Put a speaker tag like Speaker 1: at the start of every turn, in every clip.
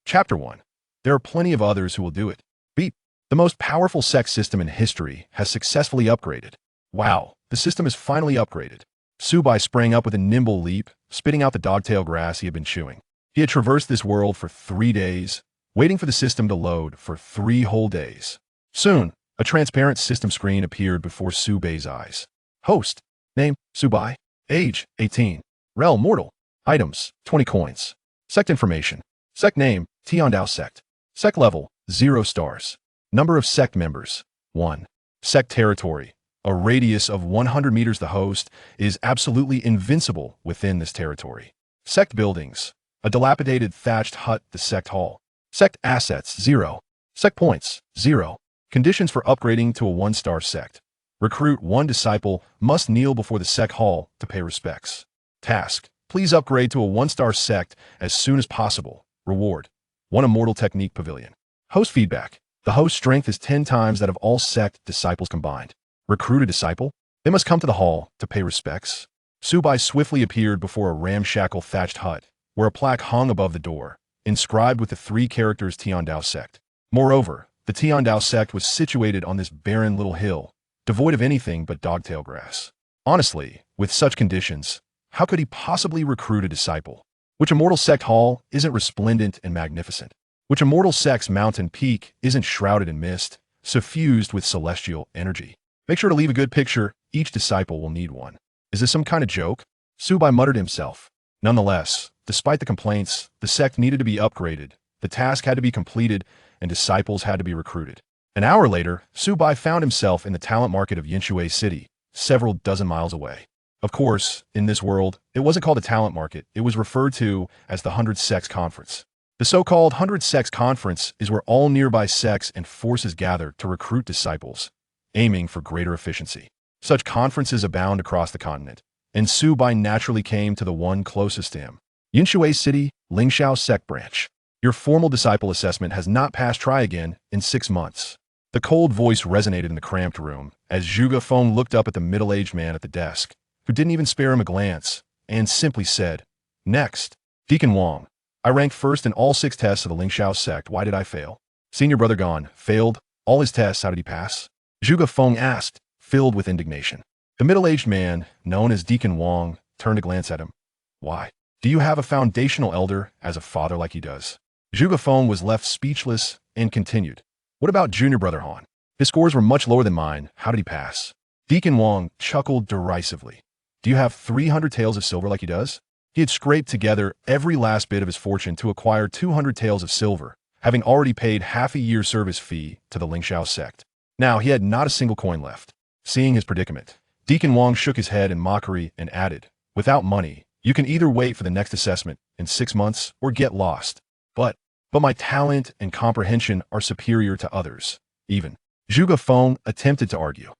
Speaker 1: Chapter 1. There are plenty of others who will do it. Beat. The most powerful sect system in history has successfully upgraded. Wow, the system is finally upgraded. Su Bai sprang up with a nimble leap, spitting out the dogtail grass he had been chewing. He had traversed this world for 3 days, waiting for the system to load for 3 whole days. Soon, a transparent system screen appeared before Su Bai's eyes. Host. Name, Su Bai. Age, 18. Realm, mortal. Items, 20 coins. Sect information. Sect name, Tiandao Sect. Sect level, 0 stars. Number of sect members, 1. Sect territory. A radius of 100 meters. The host is absolutely invincible within this territory. Sect buildings. A dilapidated thatched hut, the sect hall. Sect assets, 0. Sect points, 0. Conditions for upgrading to a 1-star sect. Recruit 1 disciple, must kneel before the sect hall to pay respects. Task. Please upgrade to a 1-star sect as soon as possible. Reward. 1 immortal technique pavilion. Host feedback. The host strength is 10 times that of all sect disciples combined. Recruit a disciple? They must come to the hall to pay respects. Su Bai swiftly appeared before a ramshackle thatched hut, where a plaque hung above the door, inscribed with the 3 characters Tiandao Sect. Moreover, the Tiandao Sect was situated on this barren little hill, devoid of anything but dogtail grass. Honestly, with such conditions, how could he possibly recruit a disciple? Which immortal sect hall isn't resplendent and magnificent? Which immortal sect's mountain peak isn't shrouded in mist, suffused with celestial energy? Make sure to leave a good picture. Each disciple will need one. Is this some kind of joke? Su Bai muttered to himself. Nonetheless, despite the complaints, the sect needed to be upgraded, the task had to be completed, and disciples had to be recruited. An hour later, Su Bai found himself in the talent market of Yinshui City, several dozen miles away. Of course, in this world, it wasn't called a talent market. It was referred to as the 100 Sects Conference. The so-called 100 Sects Conference is where all nearby sects and forces gather to recruit disciples, aiming for greater efficiency. Such conferences abound across the continent, and Su Bai naturally came to the one closest to him. Yinshui City, Linglang Sect Branch. Your formal disciple assessment has not passed. Try again in 6 months. The cold voice resonated in the cramped room as Zhuge Feng looked up at the middle-aged man at the desk, who didn't even spare him a glance, and simply said, Next. Deacon Wang. I ranked first in all 6 tests of the Linglang Sect. Why did I fail? Senior brother gone. Failed. All his tests. How did he pass? Zhuge Feng asked, filled with indignation. The middle-aged man, known as Deacon Wang, turned to glance at him. Why? Do you have a foundational elder as a father like he does? Zhuge Feng was left speechless and continued. What about junior brother Han? His scores were much lower than mine. How did he pass? Deacon Wang chuckled derisively. Do you have 300 taels of silver like he does? He had scraped together every last bit of his fortune to acquire 200 taels of silver, having already paid half a year's service fee to the Linglang Sect. Now he had not a single coin left. Seeing his predicament, Deacon Wang shook his head in mockery and added, Without money, you can either wait for the next assessment in 6 months or get lost. But my talent and comprehension are superior to others. Even. Zhuge Feng attempted to argue.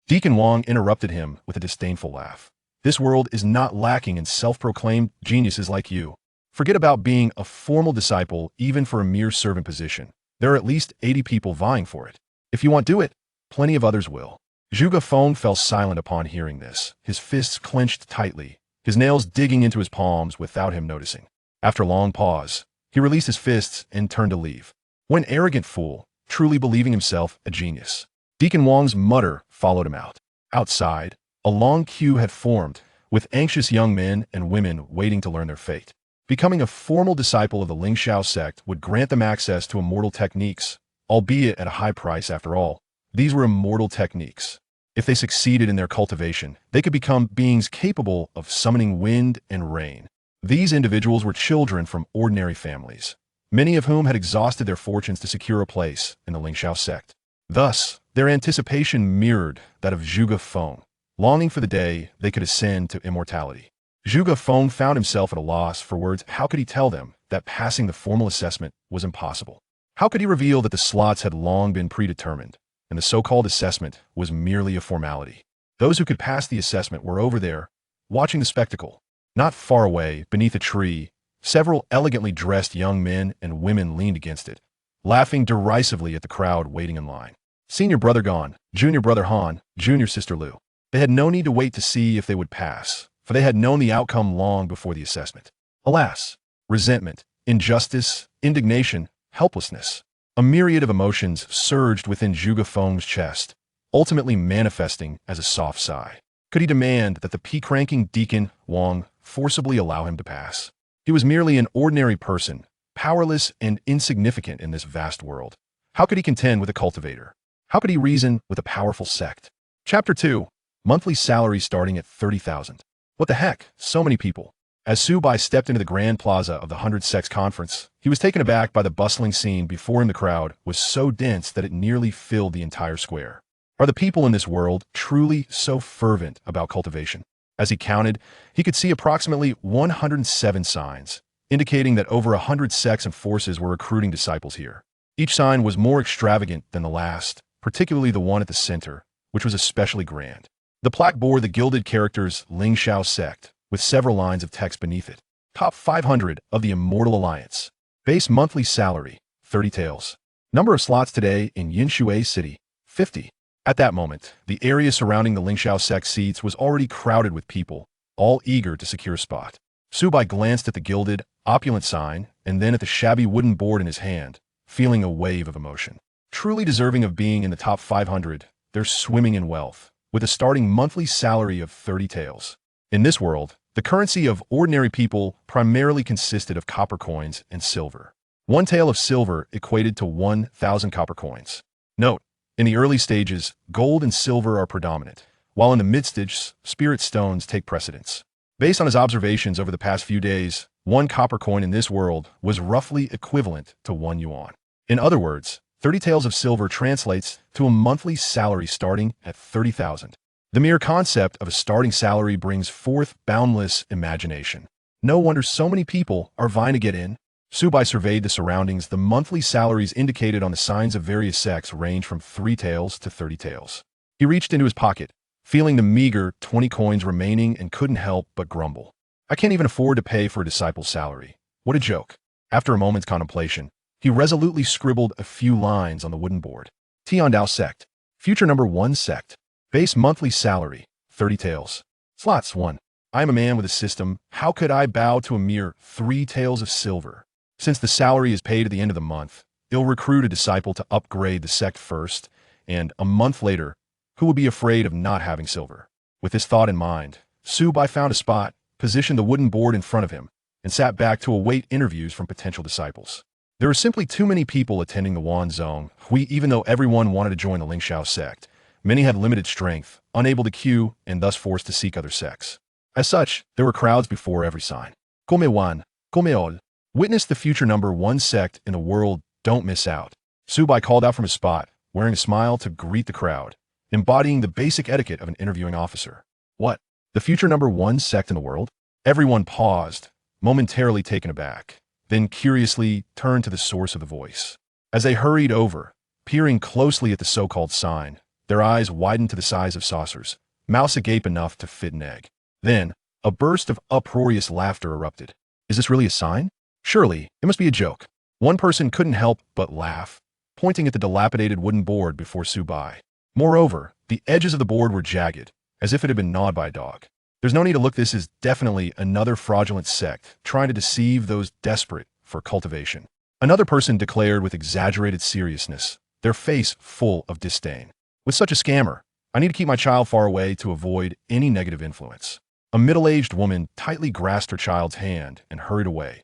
Speaker 1: Deacon Wang interrupted him with a disdainful laugh. This world is not lacking in self-proclaimed geniuses like you. Forget about being a formal disciple even for a mere servant position. There are at least 80 people vying for it. If you won't do it, plenty of others will. Zhuge Feng fell silent upon hearing this, his fists clenched tightly, his nails digging into his palms without him noticing. After a long pause, he released his fists and turned to leave. What an arrogant fool, truly believing himself a genius. Deacon Wang's mutter followed him out. Outside, a long queue had formed, with anxious young men and women waiting to learn their fate. Becoming a formal disciple of the Linglang Sect would grant them access to immortal techniques, albeit at a high price after all. These were immortal techniques. If they succeeded in their cultivation, they could become beings capable of summoning wind and rain. These individuals were children from ordinary families, many of whom had exhausted their fortunes to secure a place in the Linglang Sect. Thus, their anticipation mirrored that of Zhuge Feng, longing for the day they could ascend to immortality. Zhuge Feng found himself at a loss for words. How could he tell them that passing the formal assessment was impossible? How could he reveal that the slots had long been predetermined, and the so-called assessment was merely a formality? Those who could pass the assessment were over there, watching the spectacle. Not far away, beneath a tree, several elegantly dressed young men and women leaned against it, laughing derisively at the crowd waiting in line. Senior brother gone, junior brother Han, junior sister Lu. They had no need to wait to see if they would pass, for they had known the outcome long before the assessment. Alas, resentment, injustice, indignation, helplessness. A myriad of emotions surged within Zhuge Feng's chest, ultimately manifesting as a soft sigh. Could he demand that the peak-ranking deacon, Wang, forcibly allow him to pass? He was merely an ordinary person, powerless and insignificant in this vast world. How could he contend with a cultivator? How could he reason with a powerful sect? Chapter 2. Monthly salary starting at 30,000. What the heck? So many people. As Su Bai stepped into the grand plaza of the 100 Sects conference, he was taken aback by the bustling scene before him. The crowd was so dense that it nearly filled the entire square. Are the people in this world truly so fervent about cultivation? As he counted, he could see approximately 107 signs, indicating that over 100 sects and forces were recruiting disciples here. Each sign was more extravagant than the last, particularly the one at the center, which was especially grand. The plaque bore the gilded characters Linglang Sect, with several lines of text beneath it. Top 500 of the Immortal Alliance. Base monthly salary, 30 taels. Number of slots today in Yinshui City, 50. At that moment, the area surrounding the Linglang Sect seats was already crowded with people, all eager to secure a spot. Su Bai glanced at the gilded, opulent sign, and then at the shabby wooden board in his hand, feeling a wave of emotion. Truly deserving of being in the top 500, they're swimming in wealth, with a starting monthly salary of 30 taels. In this world, the currency of ordinary people primarily consisted of copper coins and silver. 1 tael of silver equated to 1,000 copper coins. Note, in the early stages, gold and silver are predominant, while in the mid-stage, spirit stones take precedence. Based on his observations over the past few days, 1 copper coin in this world was roughly equivalent to 1 yuan. In other words, 30 taels of silver translates to a monthly salary starting at 30,000. The mere concept of a starting salary brings forth boundless imagination. No wonder so many people are vying to get in. Su Bai surveyed the surroundings. The monthly salaries indicated on the signs of various sects range from 3 taels to 30 taels. He reached into his pocket, feeling the meager 20 coins remaining, and couldn't help but grumble. I can't even afford to pay for a disciple's salary. What a joke. After a moment's contemplation, he resolutely scribbled a few lines on the wooden board. Tiandao Sect. Future number 1 sect. Base monthly salary, 30 taels. Slots 1. I am a man with a system. How could I bow to a mere 3 taels of silver? Since the salary is paid at the end of the month, it'll recruit a disciple to upgrade the sect first, and a month later, who will be afraid of not having silver? With this thought in mind, Su Bai found a spot, positioned the wooden board in front of him, and sat back to await interviews from potential disciples. There were simply too many people attending the Wan Zone. Even though everyone wanted to join the Linglang Sect, many had limited strength, unable to queue, and thus forced to seek other sects. As such, there were crowds before every sign. Come ol. Witness the future number 1 sect in the world. Don't miss out. Su Bai called out from his spot, wearing a smile to greet the crowd, embodying the basic etiquette of an interviewing officer. What? The future number 1 sect in the world? Everyone paused, momentarily taken aback, then curiously turned to the source of the voice. As they hurried over, peering closely at the so-called sign, their eyes widened to the size of saucers, mouths agape enough to fit an egg. Then, a burst of uproarious laughter erupted. Is this really a sign? Surely, it must be a joke. One person couldn't help but laugh, pointing at the dilapidated wooden board before Su Bai. Moreover, the edges of the board were jagged, as if it had been gnawed by a dog. There's no need to look. This is definitely another fraudulent sect trying to deceive those desperate for cultivation. Another person declared with exaggerated seriousness, their face full of disdain. With such a scammer, I need to keep my child far away to avoid any negative influence. A middle-aged woman tightly grasped her child's hand and hurried away.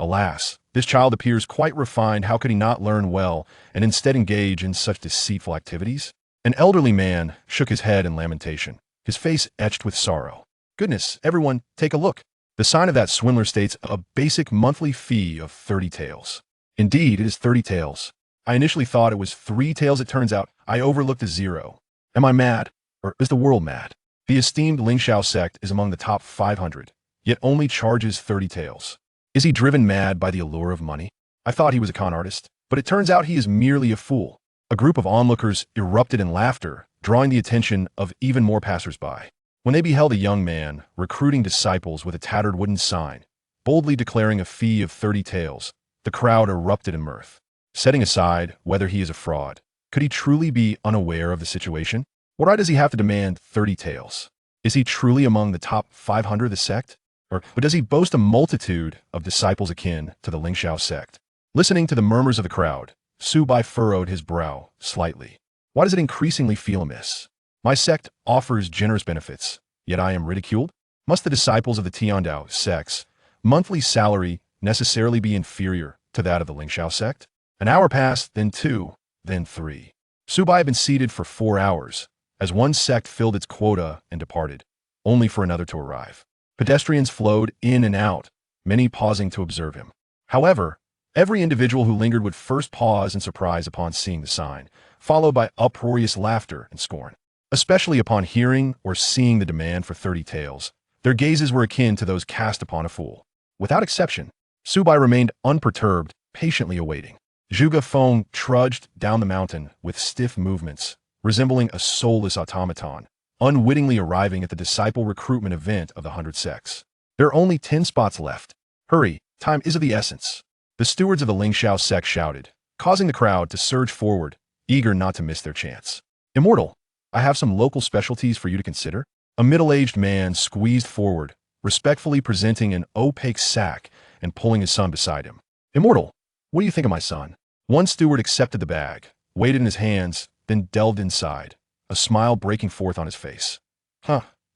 Speaker 1: Alas, this child appears quite refined. How could he not learn well and instead engage in such deceitful activities? An elderly man shook his head in lamentation, his face etched with sorrow. Goodness, everyone, take a look. The sign of that swindler states a basic monthly fee of 30 taels. Indeed, it is 30 taels. I initially thought it was 3 taels. It turns out I overlooked a 0. Am I mad? Or is the world mad? The esteemed Linglang Sect is among the top 500, yet only charges 30 taels. Is he driven mad by the allure of money? I thought he was a con artist, but it turns out he is merely a fool. A group of onlookers erupted in laughter, drawing the attention of even more passers-by. When they beheld a young man recruiting disciples with a tattered wooden sign, boldly declaring a fee of 30 taels, the crowd erupted in mirth. Setting aside whether he is a fraud, could he truly be unaware of the situation? What right does he have to demand 30 taels? Is he truly among the top 500 of the sect? Or does he boast a multitude of disciples akin to the Linglang Sect? Listening to the murmurs of the crowd, Su Bai furrowed his brow slightly. Why does it increasingly feel amiss? My sect offers generous benefits, yet I am ridiculed? Must the disciples of the Tiandao Sect's monthly salary necessarily be inferior to that of the Linglang Sect? An hour passed, then 2, then 3. Su Bai had been seated for 4 hours, as one sect filled its quota and departed, only for another to arrive. Pedestrians flowed in and out, many pausing to observe him. However, every individual who lingered would first pause in surprise upon seeing the sign, followed by uproarious laughter and scorn. Especially upon hearing or seeing the demand for 30 taels, their gazes were akin to those cast upon a fool. Without exception, Su Bai remained unperturbed, patiently awaiting. Zhuge Feng trudged down the mountain with stiff movements, resembling a soulless automaton, unwittingly arriving at the disciple recruitment event of the 100 sects. There are only 10 spots left. Hurry, time is of the essence. The stewards of the Linglang Sect shouted, causing the crowd to surge forward, eager not to miss their chance. Immortal, I have some local specialties for you to consider. A middle-aged man squeezed forward, respectfully presenting an opaque sack and pulling his son beside him. Immortal, what do you think of my son? One steward accepted the bag, weighed it in his hands, then delved inside, a smile breaking forth on his face.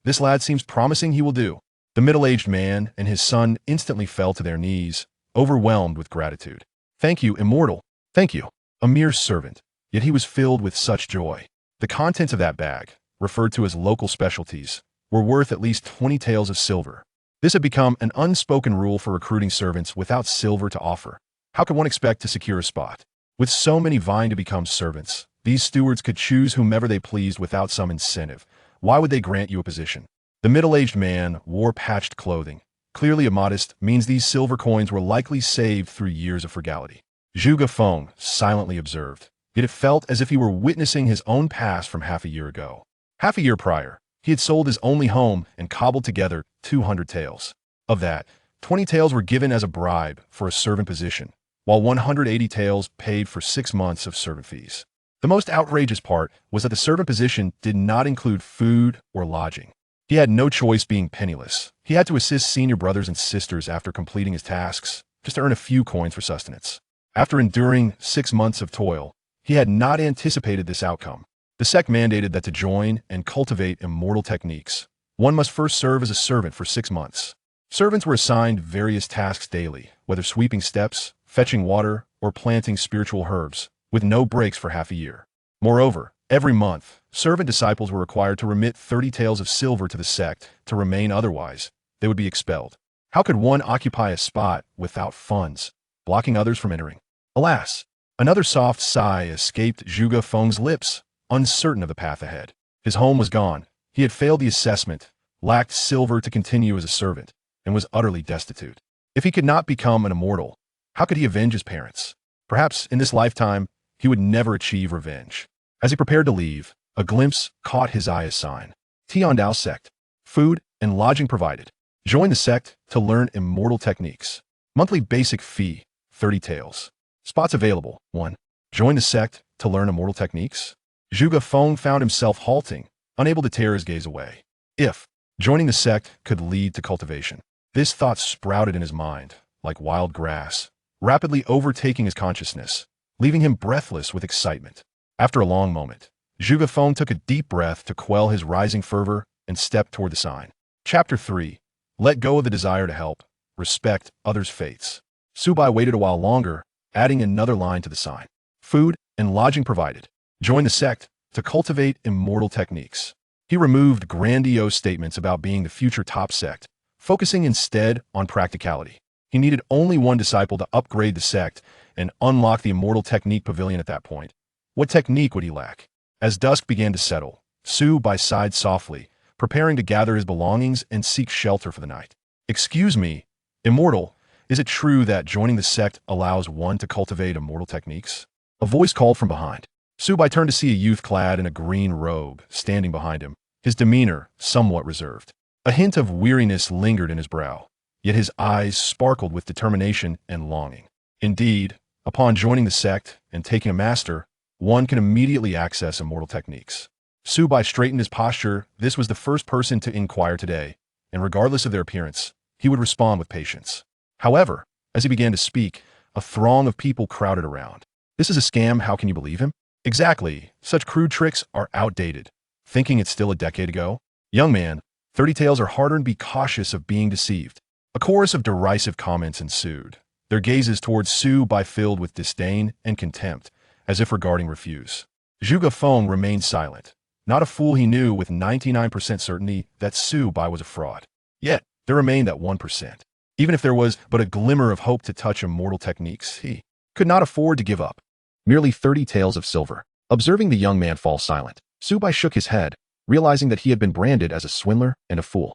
Speaker 1: This lad seems promising. He will do. The middle-aged man and his son instantly fell to their knees, overwhelmed with gratitude. Thank you, Immortal. Thank you. A mere servant, yet he was filled with such joy. The contents of that bag, referred to as local specialties, were worth at least 20 taels of silver. This had become an unspoken rule for recruiting servants without silver to offer. How could one expect to secure a spot? With so many vying to become servants, these stewards could choose whomever they pleased without some incentive. Why would they grant you a position? The middle-aged man wore patched clothing. Clearly immodest means these silver coins were likely saved through years of frugality. Zhuge Feng silently observed, yet it felt as if he were witnessing his own past from half a year ago. Half a year prior, he had sold his only home and cobbled together 200 taels. Of that, 20 taels were given as a bribe for a servant position, while 180 taels paid for 6 months of servant fees. The most outrageous part was that the servant position did not include food or lodging. He had no choice being penniless. He had to assist senior brothers and sisters after completing his tasks, just to earn a few coins for sustenance. After enduring 6 months of toil, he had not anticipated this outcome. The sect mandated that to join and cultivate immortal techniques, one must first serve as a servant for 6 months. Servants were assigned various tasks daily, whether sweeping steps, fetching water, or planting spiritual herbs, with no breaks for half a year. Moreover, every month, servant disciples were required to remit 30 taels of silver to the sect to remain, otherwise they would be expelled. How could one occupy a spot without funds, blocking others from entering? Alas, another soft sigh escaped Zhuge Feng's lips, uncertain of the path ahead. His home was gone. He had failed the assessment, lacked silver to continue as a servant, and was utterly destitute. If he could not become an immortal, how could he avenge his parents? Perhaps in this lifetime, he would never achieve revenge. As he prepared to leave, a glimpse caught his eye. A sign. Tiandao Sect. Food and lodging provided. Join the sect to learn immortal techniques. Monthly basic fee, 30 taels. Spots available. 1. Join the sect to learn immortal techniques. Zhuge Feng found himself halting, unable to tear his gaze away. If joining the sect could lead to cultivation. This thought sprouted in his mind, like wild grass, rapidly overtaking his consciousness, leaving him breathless with excitement. After a long moment, Zhuge Feng took a deep breath to quell his rising fervor and stepped toward the sign. Chapter 3. Let go of the desire to help, respect others' fates. Su Bai waited a while longer, adding another line to the sign. Food and lodging provided. Join the sect to cultivate immortal techniques. He removed grandiose statements about being the future top sect, focusing instead on practicality. He needed only one disciple to upgrade the sect and unlock the immortal technique pavilion at that point. What technique would he lack? As dusk began to settle, Su Bai sighed softly, preparing to gather his belongings and seek shelter for the night. Excuse me, Immortal, is it true that joining the sect allows one to cultivate immortal techniques? A voice called from behind. Su Bai turned to see a youth clad in a green robe standing behind him, his demeanor somewhat reserved. A hint of weariness lingered in his brow, yet his eyes sparkled with determination and longing. Indeed, upon joining the sect and taking a master, one can immediately access immortal techniques. Su Bai straightened his posture. This was the first person to inquire today, and regardless of their appearance, he would respond with patience. However, as he began to speak, A throng of people crowded around. This is a scam, how can you believe him? Exactly, such crude tricks are outdated. Thinking it's still a decade ago? Young man, 30 taels are harder and be cautious of being deceived. A chorus of derisive comments ensued, their gazes towards Su Bai filled with disdain and contempt, as if regarding refuse. Zhuge Feng remained silent. Not a fool, he knew with 99% certainty that Su Bai was a fraud. Yet, there remained that 1%. Even if there was but a glimmer of hope to touch immortal techniques, he could not afford to give up. Merely 30 taels of silver. Observing the young man fall silent, Su Bai shook his head, realizing that he had been branded as a swindler and a fool,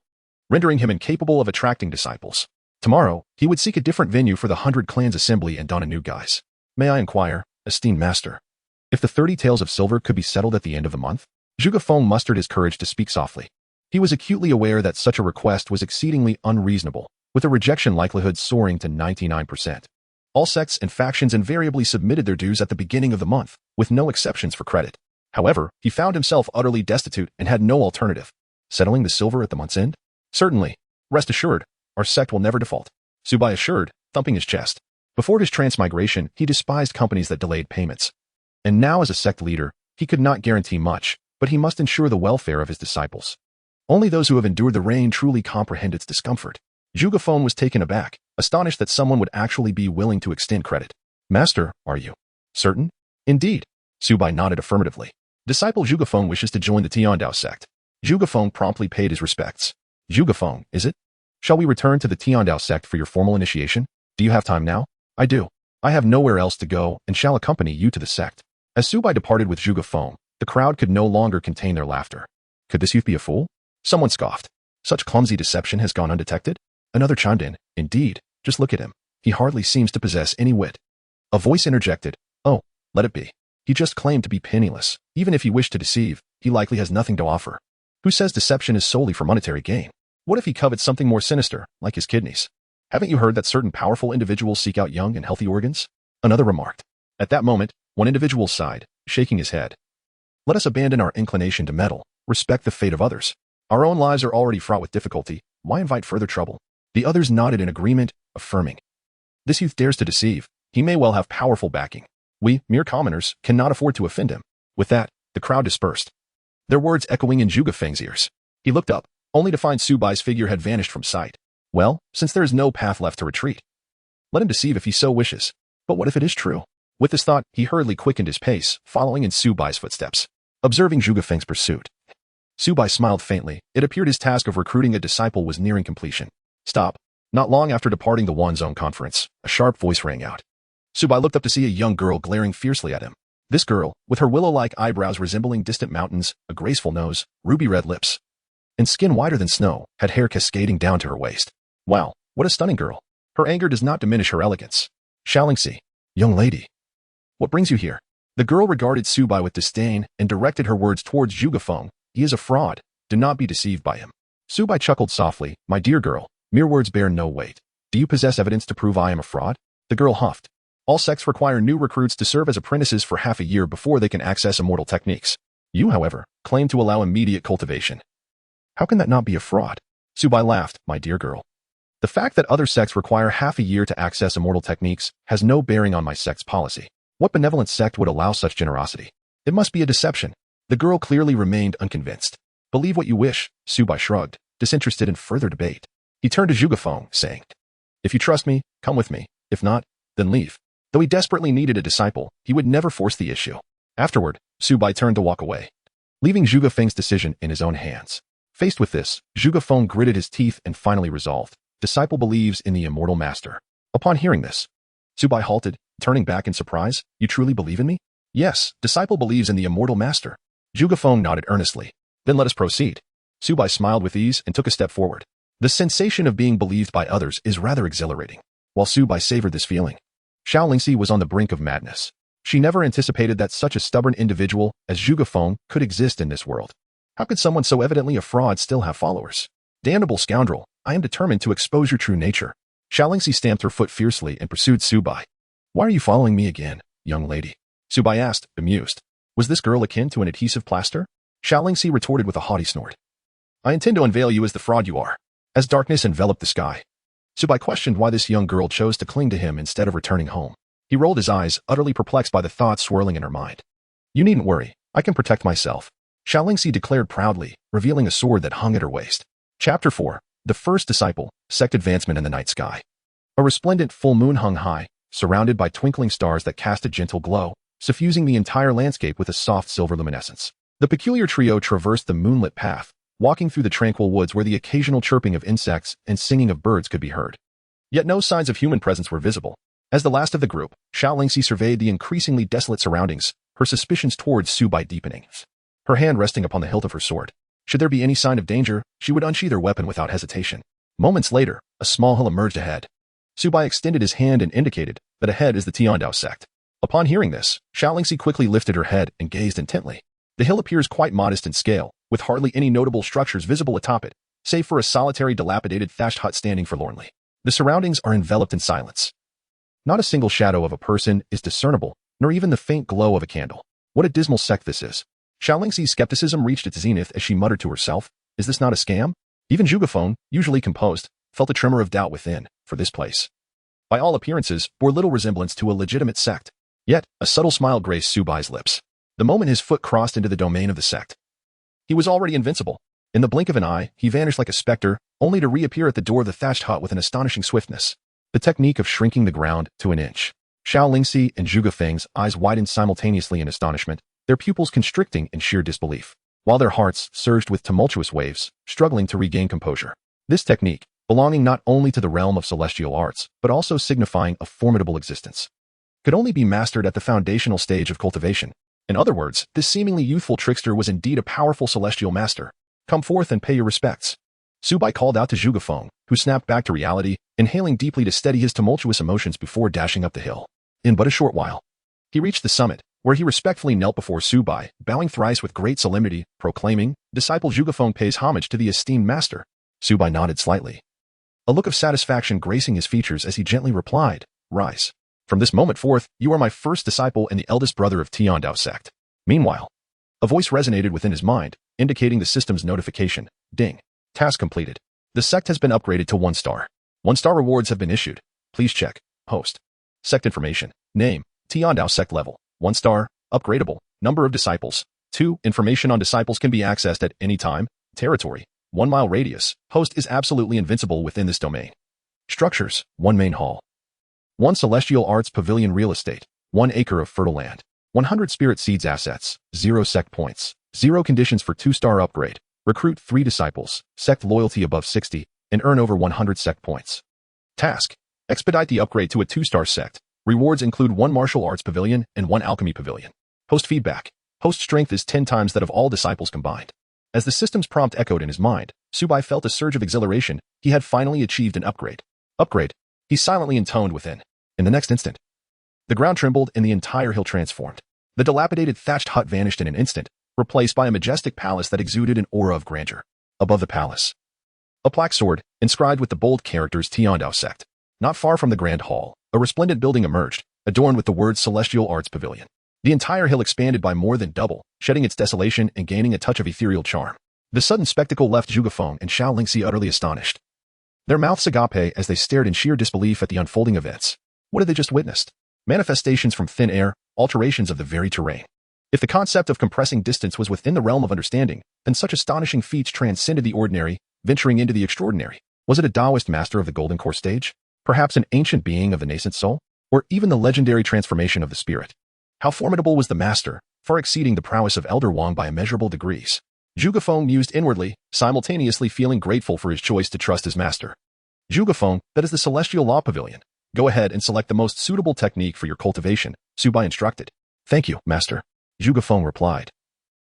Speaker 1: rendering him incapable of attracting disciples. Tomorrow, he would seek a different venue for the 100 clans assembly and don a new guise. May I inquire, esteemed master, if the 30 taels of silver could be settled at the end of the month? Zhuge Feng mustered his courage to speak softly. He was acutely aware that such a request was exceedingly unreasonable, with a rejection likelihood soaring to 99%. All sects and factions invariably submitted their dues at the beginning of the month, with no exceptions for credit. However, he found himself utterly destitute and had no alternative. Settling the silver at the month's end? Certainly. Rest assured, our sect will never default. Su Bai assured, thumping his chest. Before his transmigration, he despised companies that delayed payments. And now as a sect leader, he could not guarantee much, but he must ensure the welfare of his disciples. Only those who have endured the rain truly comprehend its discomfort. Zhuge Feng was taken aback, astonished that someone would actually be willing to extend credit. Master, are you certain? Indeed. Su Bai nodded affirmatively. Disciple Zhuge Feng wishes to join the Tiandao Sect. Zhuge Feng promptly paid his respects. Zhuge Feng, is it? Shall we return to the Tiandao Sect for your formal initiation? Do you have time now? I do. I have nowhere else to go and shall accompany you to the sect. As Su Bai departed with Zhuge Feng, the crowd could no longer contain their laughter. Could this youth be a fool? Someone scoffed. Such clumsy deception has gone undetected? Another chimed in. Indeed, just look at him. He hardly seems to possess any wit. A voice interjected. Oh, let it be. He just claimed to be penniless. Even if he wished to deceive, he likely has nothing to offer. Who says deception is solely for monetary gain? What if he covets something more sinister, like his kidneys? Haven't you heard that certain powerful individuals seek out young and healthy organs? Another remarked. At that moment, one individual sighed, shaking his head. Let us abandon our inclination to meddle, respect the fate of others. Our own lives are already fraught with difficulty. Why invite further trouble? The others nodded in agreement, affirming. This youth dares to deceive. He may well have powerful backing. We, mere commoners, cannot afford to offend him. With that, the crowd dispersed, their words echoing in Zhuge Feng's ears. He looked up, only to find Su Bai's figure had vanished from sight. Well, since there is no path left to retreat, let him deceive if he so wishes. But what if it is true? With this thought, he hurriedly quickened his pace, following in Su Bai's footsteps. Observing Zhuge Feng's pursuit, Su Bai smiled faintly. It appeared his task of recruiting a disciple was nearing completion. Stop. Not long after departing the One Zone conference, a sharp voice rang out. Su Bai looked up to see a young girl glaring fiercely at him. This girl, with her willow-like eyebrows resembling distant mountains, a graceful nose, ruby-red lips, and skin whiter than snow, had hair cascading down to her waist. Wow, what a stunning girl. Her anger does not diminish her elegance. Xiao, young lady, what brings you here? The girl regarded Su Bai with disdain and directed her words towards Zhuge Feng. He is a fraud. Do not be deceived by him. Su Bai chuckled softly. My dear girl, mere words bear no weight. Do you possess evidence to prove I am a fraud? The girl huffed. All sects require new recruits to serve as apprentices for half a year before they can access immortal techniques. You, however, claim to allow immediate cultivation. How can that not be a fraud? Su Bai laughed. My dear girl, the fact that other sects require half a year to access immortal techniques has no bearing on my sect's policy. What benevolent sect would allow such generosity? It must be a deception. The girl clearly remained unconvinced. Believe what you wish, Su Bai shrugged, disinterested in further debate. He turned to Zhuge Feng, saying, if you trust me, come with me. If not, then leave. Though he desperately needed a disciple, he would never force the issue. Afterward, Su Bai turned to walk away, leaving Zhuge Feng's decision in his own hands. Faced with this, Zhuge Feng gritted his teeth and finally resolved. Disciple believes in the immortal master. Upon hearing this, Su Bai halted, turning back in surprise. You truly believe in me? Yes, disciple believes in the immortal master. Zhuge Feng nodded earnestly. Then let us proceed. Su Bai smiled with ease and took a step forward. The sensation of being believed by others is rather exhilarating. While Su Bai savored this feeling, Xiao was on the brink of madness. She never anticipated that such a stubborn individual as Zhuge Feng could exist in this world. How could someone so evidently a fraud still have followers? Damnable scoundrel, I am determined to expose your true nature. Xiao stamped her foot fiercely and pursued Su Bai. Why are you following me again, young lady? Su Bai asked, amused. Was this girl akin to an adhesive plaster? Xiao retorted with a haughty snort. I intend to unveil you as the fraud you are. As darkness enveloped the sky, Su Bai questioned why this young girl chose to cling to him instead of returning home. He rolled his eyes, utterly perplexed by the thoughts swirling in her mind. You needn't worry. I can protect myself, Xiao Yan declared proudly, revealing a sword that hung at her waist. Chapter 4. The First Disciple, Sect Advancement in the Night Sky. A resplendent full moon hung high, surrounded by twinkling stars that cast a gentle glow, suffusing the entire landscape with a soft silver luminescence. The peculiar trio traversed the moonlit path, walking through the tranquil woods where the occasional chirping of insects and singing of birds could be heard. Yet no signs of human presence were visible. As the last of the group, Xiao Yan surveyed the increasingly desolate surroundings, her suspicions towards Su Bai deepening. Her hand resting upon the hilt of her sword. Should there be any sign of danger, she would unsheath her weapon without hesitation. Moments later, a small hill emerged ahead. Su Bai extended his hand and indicated that ahead is the Tiandao Sect. Upon hearing this, Xiao Yan quickly lifted her head and gazed intently. The hill appears quite modest in scale, with hardly any notable structures visible atop it, save for a solitary dilapidated thatched hut standing forlornly. The surroundings are enveloped in silence. Not a single shadow of a person is discernible, nor even the faint glow of a candle. What a dismal sect this is. Xiao Yan's skepticism reached its zenith as she muttered to herself, is this not a scam? Even Zhuge Feng, usually composed, felt a tremor of doubt within, for this place, by all appearances, bore little resemblance to a legitimate sect. Yet, a subtle smile graced Su Bai's lips. The moment his foot crossed into the domain of the sect, he was already invincible. In the blink of an eye, he vanished like a specter, only to reappear at the door of the thatched hut with an astonishing swiftness. The technique of shrinking the ground to an inch. Xiao Yan and Zhuge Feng's eyes widened simultaneously in astonishment, their pupils constricting in sheer disbelief, while their hearts surged with tumultuous waves, struggling to regain composure. This technique, belonging not only to the realm of celestial arts, but also signifying a formidable existence, could only be mastered at the foundational stage of cultivation. In other words, this seemingly youthful trickster was indeed a powerful celestial master. Come forth and pay your respects. Su Bai called out to Zhuge Feng, who snapped back to reality, inhaling deeply to steady his tumultuous emotions before dashing up the hill. In but a short while, he reached the summit, where he respectfully knelt before Su Bai, bowing thrice with great solemnity, proclaiming, "Disciple Zhuge Feng pays homage to the esteemed master." Su Bai nodded slightly, a look of satisfaction gracing his features as he gently replied, "Rise. From this moment forth, you are my first disciple and the eldest brother of Tiandao Sect." Meanwhile, a voice resonated within his mind, indicating the system's notification. Ding. Task completed. The sect has been upgraded to 1 star. 1-star rewards have been issued. Please check. Host. Sect information. Name. Tiandao Sect level. 1 star. Upgradable. Number of disciples. 2. Information on disciples can be accessed at any time. Territory. 1 mile radius. Host is absolutely invincible within this domain. Structures. 1 main hall. 1 celestial arts pavilion real estate. 1 acre of fertile land. 100 spirit seeds assets. 0 sect points. 0 conditions for 2-star upgrade. Recruit 3 disciples. Sect loyalty above 60 and earn over 100 sect points. Task. Expedite the upgrade to a 2-star sect. Rewards include 1 martial arts pavilion and 1 alchemy pavilion. Host feedback. Host strength is 10 times that of all disciples combined. As the system's prompt echoed in his mind, Su Bai felt a surge of exhilaration. He had finally achieved an upgrade. Upgrade. He silently intoned within. In the next instant, the ground trembled and the entire hill transformed. The dilapidated thatched hut vanished in an instant, replaced by a majestic palace that exuded an aura of grandeur. Above the palace, a plaque soared, inscribed with the bold characters Tiandao Sect. Not far from the grand hall, a resplendent building emerged, adorned with the words Celestial Arts Pavilion. The entire hill expanded by more than double, shedding its desolation and gaining a touch of ethereal charm. The sudden spectacle left Zhuge Feng and Xiao Yan utterly astonished. Their mouths agape as they stared in sheer disbelief at the unfolding events. What had they just witnessed? Manifestations from thin air, alterations of the very terrain. If the concept of compressing distance was within the realm of understanding, then such astonishing feats transcended the ordinary, venturing into the extraordinary. Was it a Taoist master of the Golden Core stage? Perhaps an ancient being of the nascent soul? Or even the legendary transformation of the spirit? How formidable was the master, far exceeding the prowess of Elder Wang by immeasurable degrees. Zhuge Feng mused inwardly, simultaneously feeling grateful for his choice to trust his master. Zhuge Feng, that is the Celestial Law Pavilion. Go ahead and select the most suitable technique for your cultivation, Su Bai instructed. Thank you, master. Zhuge Feng replied,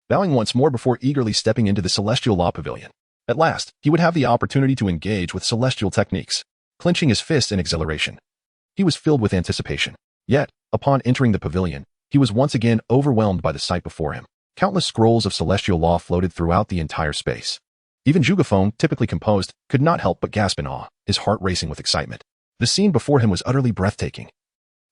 Speaker 1: bowing once more before eagerly stepping into the Celestial Law Pavilion. At last, he would have the opportunity to engage with celestial techniques. Clenching his fists in exhilaration, he was filled with anticipation. Yet, upon entering the pavilion, he was once again overwhelmed by the sight before him. Countless scrolls of celestial law floated throughout the entire space. Even Zhuge Feng, typically composed, could not help but gasp in awe, his heart racing with excitement. The scene before him was utterly breathtaking,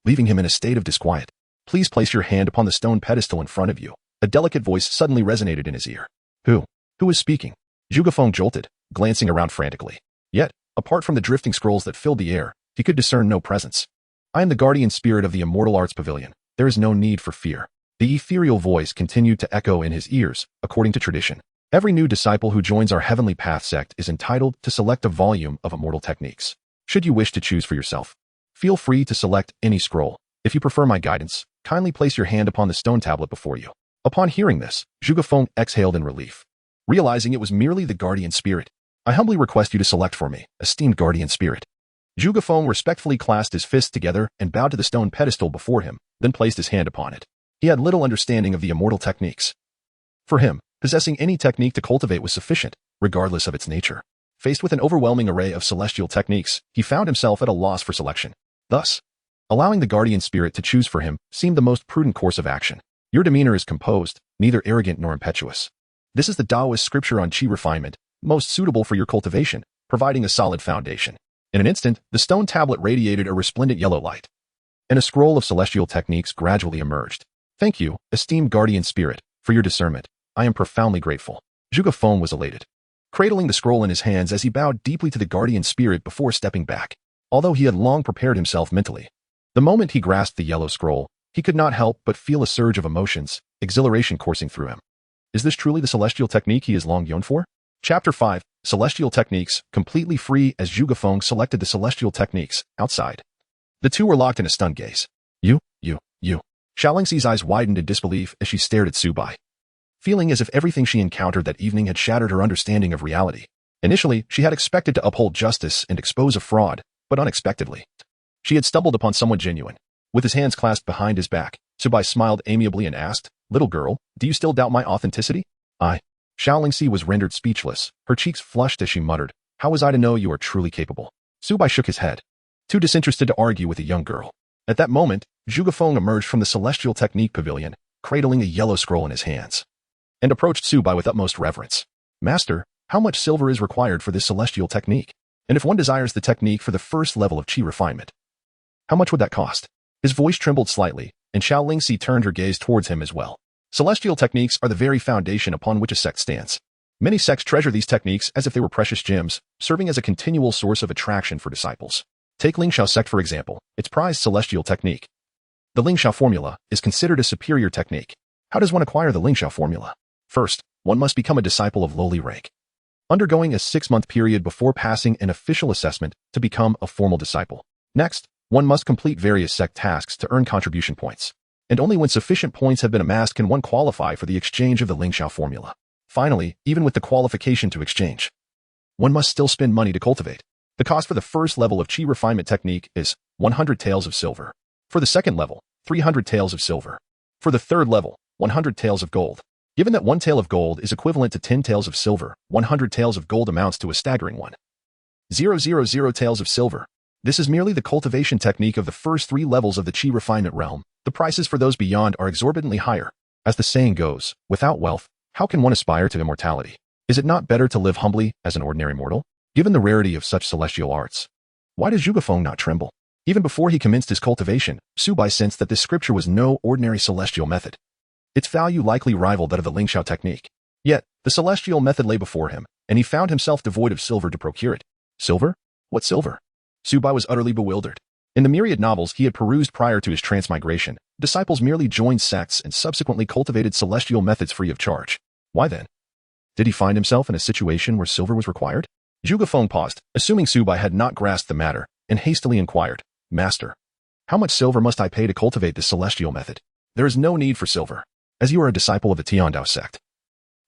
Speaker 1: leaving him in a state of disquiet. Please place your hand upon the stone pedestal in front of you. A delicate voice suddenly resonated in his ear. Who is speaking? Zhuge Feng jolted, glancing around frantically. Yet, Apart from the drifting scrolls that filled the air, he could discern no presence. I am the guardian spirit of the immortal arts pavilion. There is no need for fear. The ethereal voice continued to echo in his ears, according to tradition. Every new disciple who joins our Heavenly Path sect is entitled to select a volume of immortal techniques. Should you wish to choose for yourself, feel free to select any scroll. If you prefer my guidance, kindly place your hand upon the stone tablet before you. Upon hearing this, Zhuge Feng exhaled in relief. Realizing it was merely the guardian spirit, I humbly request you to select for me, esteemed guardian spirit. Zhuge Feng respectfully clasped his fists together and bowed to the stone pedestal before him, then placed his hand upon it. He had little understanding of the immortal techniques. For him, possessing any technique to cultivate was sufficient, regardless of its nature. Faced with an overwhelming array of celestial techniques, he found himself at a loss for selection. Thus, allowing the guardian spirit to choose for him seemed the most prudent course of action. Your demeanor is composed, neither arrogant nor impetuous. This is the Taoist scripture on qi refinement, most suitable for your cultivation, providing a solid foundation. In an instant, the stone tablet radiated a resplendent yellow light, and a scroll of celestial techniques gradually emerged. Thank you, esteemed guardian spirit, for your discernment. I am profoundly grateful. Zhuge Feng was elated, cradling the scroll in his hands as he bowed deeply to the guardian spirit before stepping back. Although he had long prepared himself mentally, the moment he grasped the yellow scroll, he could not help but feel a surge of emotions, exhilaration coursing through him. Is this truly the celestial technique he has long yearned for? Chapter 5, Celestial Techniques, completely free as Zhuge Feng selected the celestial techniques, outside. The two were locked in a stunned gaze. You. Xiao Yan's eyes widened in disbelief as she stared at Su Bai, feeling as if everything she encountered that evening had shattered her understanding of reality. Initially, she had expected to uphold justice and expose a fraud, but unexpectedly, she had stumbled upon someone genuine. With his hands clasped behind his back, Su Bai smiled amiably and asked, "Little girl, do you still doubt my authenticity?" Xiao Yan was rendered speechless, her cheeks flushed as she muttered, "How was I to know you are truly capable?" Su Bai shook his head, too disinterested to argue with a young girl. At that moment, Zhuge Feng emerged from the Celestial Technique Pavilion, cradling a yellow scroll in his hands, and approached Su Bai with utmost reverence. "Master, how much silver is required for this celestial technique? And if one desires the technique for the first level of qi refinement, how much would that cost?" His voice trembled slightly, and Xiao Yan turned her gaze towards him as well. Celestial techniques are the very foundation upon which a sect stands. Many sects treasure these techniques as if they were precious gems, serving as a continual source of attraction for disciples. Take Linglang Sect for example, its prized celestial technique, the Linglang formula, is considered a superior technique. How does one acquire the Linglang formula? First, one must become a disciple of lowly rank, undergoing a 6-month period before passing an official assessment to become a formal disciple. Next, one must complete various sect tasks to earn contribution points, and only when sufficient points have been amassed can one qualify for the exchange of the Linglang formula. Finally, even with the qualification to exchange, one must still spend money to cultivate. The cost for the first level of qi refinement technique is 100 taels of silver. For the second level, 300 taels of silver. For the third level, 100 taels of gold. Given that 1 tael of gold is equivalent to 10 taels of silver, 100 taels of gold amounts to a staggering 1,000 taels of silver. This is merely the cultivation technique of the first 3 levels of the qi refinement realm. The prices for those beyond are exorbitantly higher. As the saying goes, without wealth, how can one aspire to immortality? Is it not better to live humbly as an ordinary mortal? Given the rarity of such celestial arts, why does Zhuge Feng not tremble? Even before he commenced his cultivation, Su Bai sensed that this scripture was no ordinary celestial method. Its value likely rivaled that of the Linglang technique. Yet, the celestial method lay before him, and he found himself devoid of silver to procure it. Silver? What silver? Su Bai was utterly bewildered. In the myriad novels he had perused prior to his transmigration, disciples merely joined sects and subsequently cultivated celestial methods free of charge. Why then did he find himself in a situation where silver was required? Zhuge Feng paused, assuming Su Bai had not grasped the matter, and hastily inquired, "Master, how much silver must I pay to cultivate this celestial method?" "There is no need for silver, as you are a disciple of the Tiandao Sect.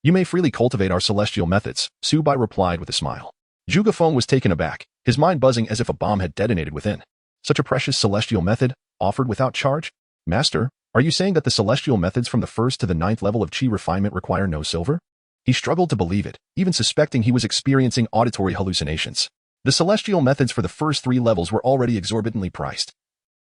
Speaker 1: You may freely cultivate our celestial methods," Su Bai replied with a smile. Zhuge Feng was taken aback, his mind buzzing as if a bomb had detonated within. Such a precious celestial method, offered without charge? "Master, are you saying that the celestial methods from the 1st to the 9th level of qi refinement require no silver?" He struggled to believe it, even suspecting he was experiencing auditory hallucinations. The celestial methods for the first 3 levels were already exorbitantly priced.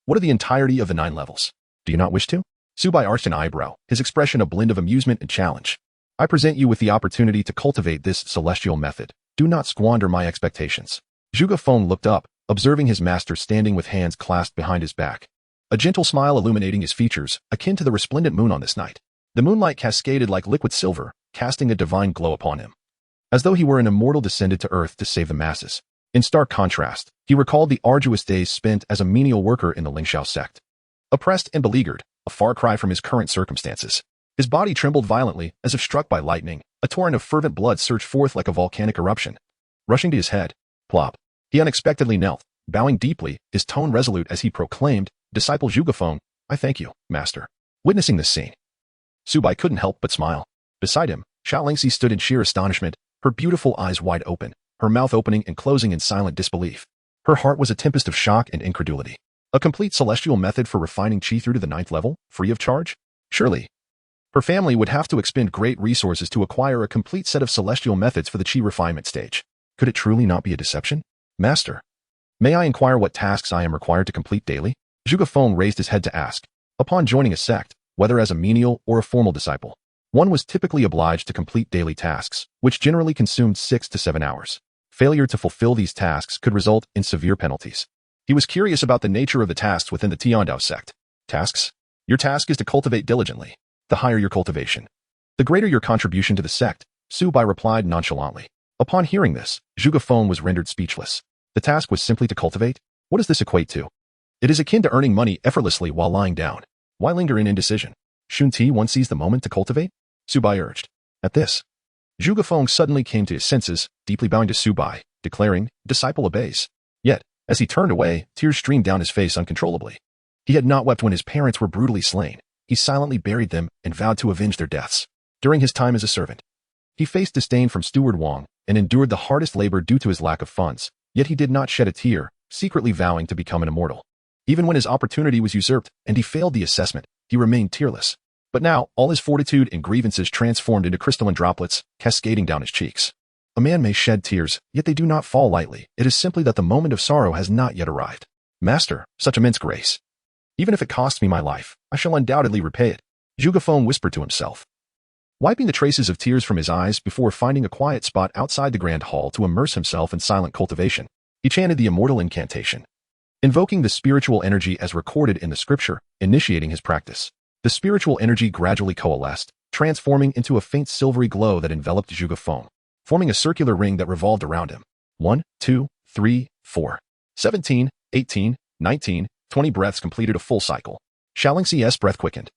Speaker 1: What are the entirety of the 9 levels? Do you not wish to? Su Bai arched an eyebrow, his expression a blend of amusement and challenge. "I present you with the opportunity to cultivate this celestial method. Do not squander my expectations." Zhuge Feng looked up, observing his master standing with hands clasped behind his back, a gentle smile illuminating his features, akin to the resplendent moon on this night. The moonlight cascaded like liquid silver, casting a divine glow upon him, as though he were an immortal descended to earth to save the masses. In stark contrast, he recalled the arduous days spent as a menial worker in the Linglang Sect. Oppressed and beleaguered, a far cry from his current circumstances. His body trembled violently, as if struck by lightning. A torrent of fervent blood surged forth like a volcanic eruption. Rushing to his head, plop, he unexpectedly knelt, bowing deeply, his tone resolute as he proclaimed, "Disciple Zhuge Feng, I thank you, master." Witnessing this scene, Su Bai couldn't help but smile. Beside him, Xiao Yan stood in sheer astonishment, her beautiful eyes wide open, her mouth opening and closing in silent disbelief. Her heart was a tempest of shock and incredulity. A complete celestial method for refining qi through to the 9th level, free of charge? Surely. Her family would have to expend great resources to acquire a complete set of celestial methods for the qi refinement stage. Could it truly not be a deception? Master, may I inquire what tasks I am required to complete daily? Zhuge Feng raised his head to ask. Upon joining a sect, whether as a menial or a formal disciple, one was typically obliged to complete daily tasks, which generally consumed 6 to 7 hours. Failure to fulfill these tasks could result in severe penalties. He was curious about the nature of the tasks within the Tiandao Sect. Tasks? Your task is to cultivate diligently. The higher your cultivation, the greater your contribution to the sect, Su Bai replied nonchalantly. Upon hearing this, Zhuge Feng was rendered speechless. The task was simply to cultivate? What does this equate to? It is akin to earning money effortlessly while lying down. Why linger in indecision? Shouldn't one seize the moment to cultivate? Su Bai urged. At this, Zhuge Feng suddenly came to his senses, deeply bowing to Su Bai, declaring, "Disciple obeys." Yet, as he turned away, tears streamed down his face uncontrollably. He had not wept when his parents were brutally slain. He silently buried them and vowed to avenge their deaths. During his time as a servant, he faced disdain from Steward Wang and endured the hardest labor due to his lack of funds, yet he did not shed a tear, secretly vowing to become an immortal. Even when his opportunity was usurped and he failed the assessment, he remained tearless. But now, all his fortitude and grievances transformed into crystalline droplets, cascading down his cheeks. A man may shed tears, yet they do not fall lightly. It is simply that the moment of sorrow has not yet arrived. Master, such immense grace. Even if it costs me my life, I shall undoubtedly repay it, Zhuge Feng whispered to himself. Wiping the traces of tears from his eyes before finding a quiet spot outside the grand hall to immerse himself in silent cultivation, he chanted the immortal incantation, invoking the spiritual energy as recorded in the scripture, initiating his practice. The spiritual energy gradually coalesced, transforming into a faint silvery glow that enveloped Zhuge Feng, forming a circular ring that revolved around him. 1, 2, 3, 4, 17, 18, 19, 20 breaths completed a full cycle. Xiao Yan's breath quickened,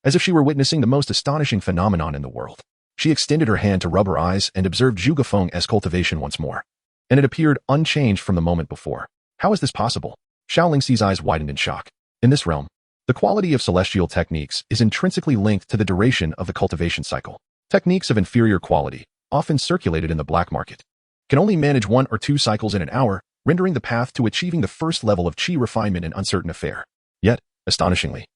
Speaker 1: as if she were witnessing the most astonishing phenomenon in the world. She extended her hand to rub her eyes and observed Zhuge Feng's cultivation once more, and it appeared unchanged from the moment before. How is this possible? Xiao Yan's eyes widened in shock. In this realm, the quality of celestial techniques is intrinsically linked to the duration of the cultivation cycle. Techniques of inferior quality, often circulated in the black market, can only manage 1 or 2 cycles in an hour, rendering the path to achieving the first level of qi refinement an uncertain affair. Yet, astonishingly,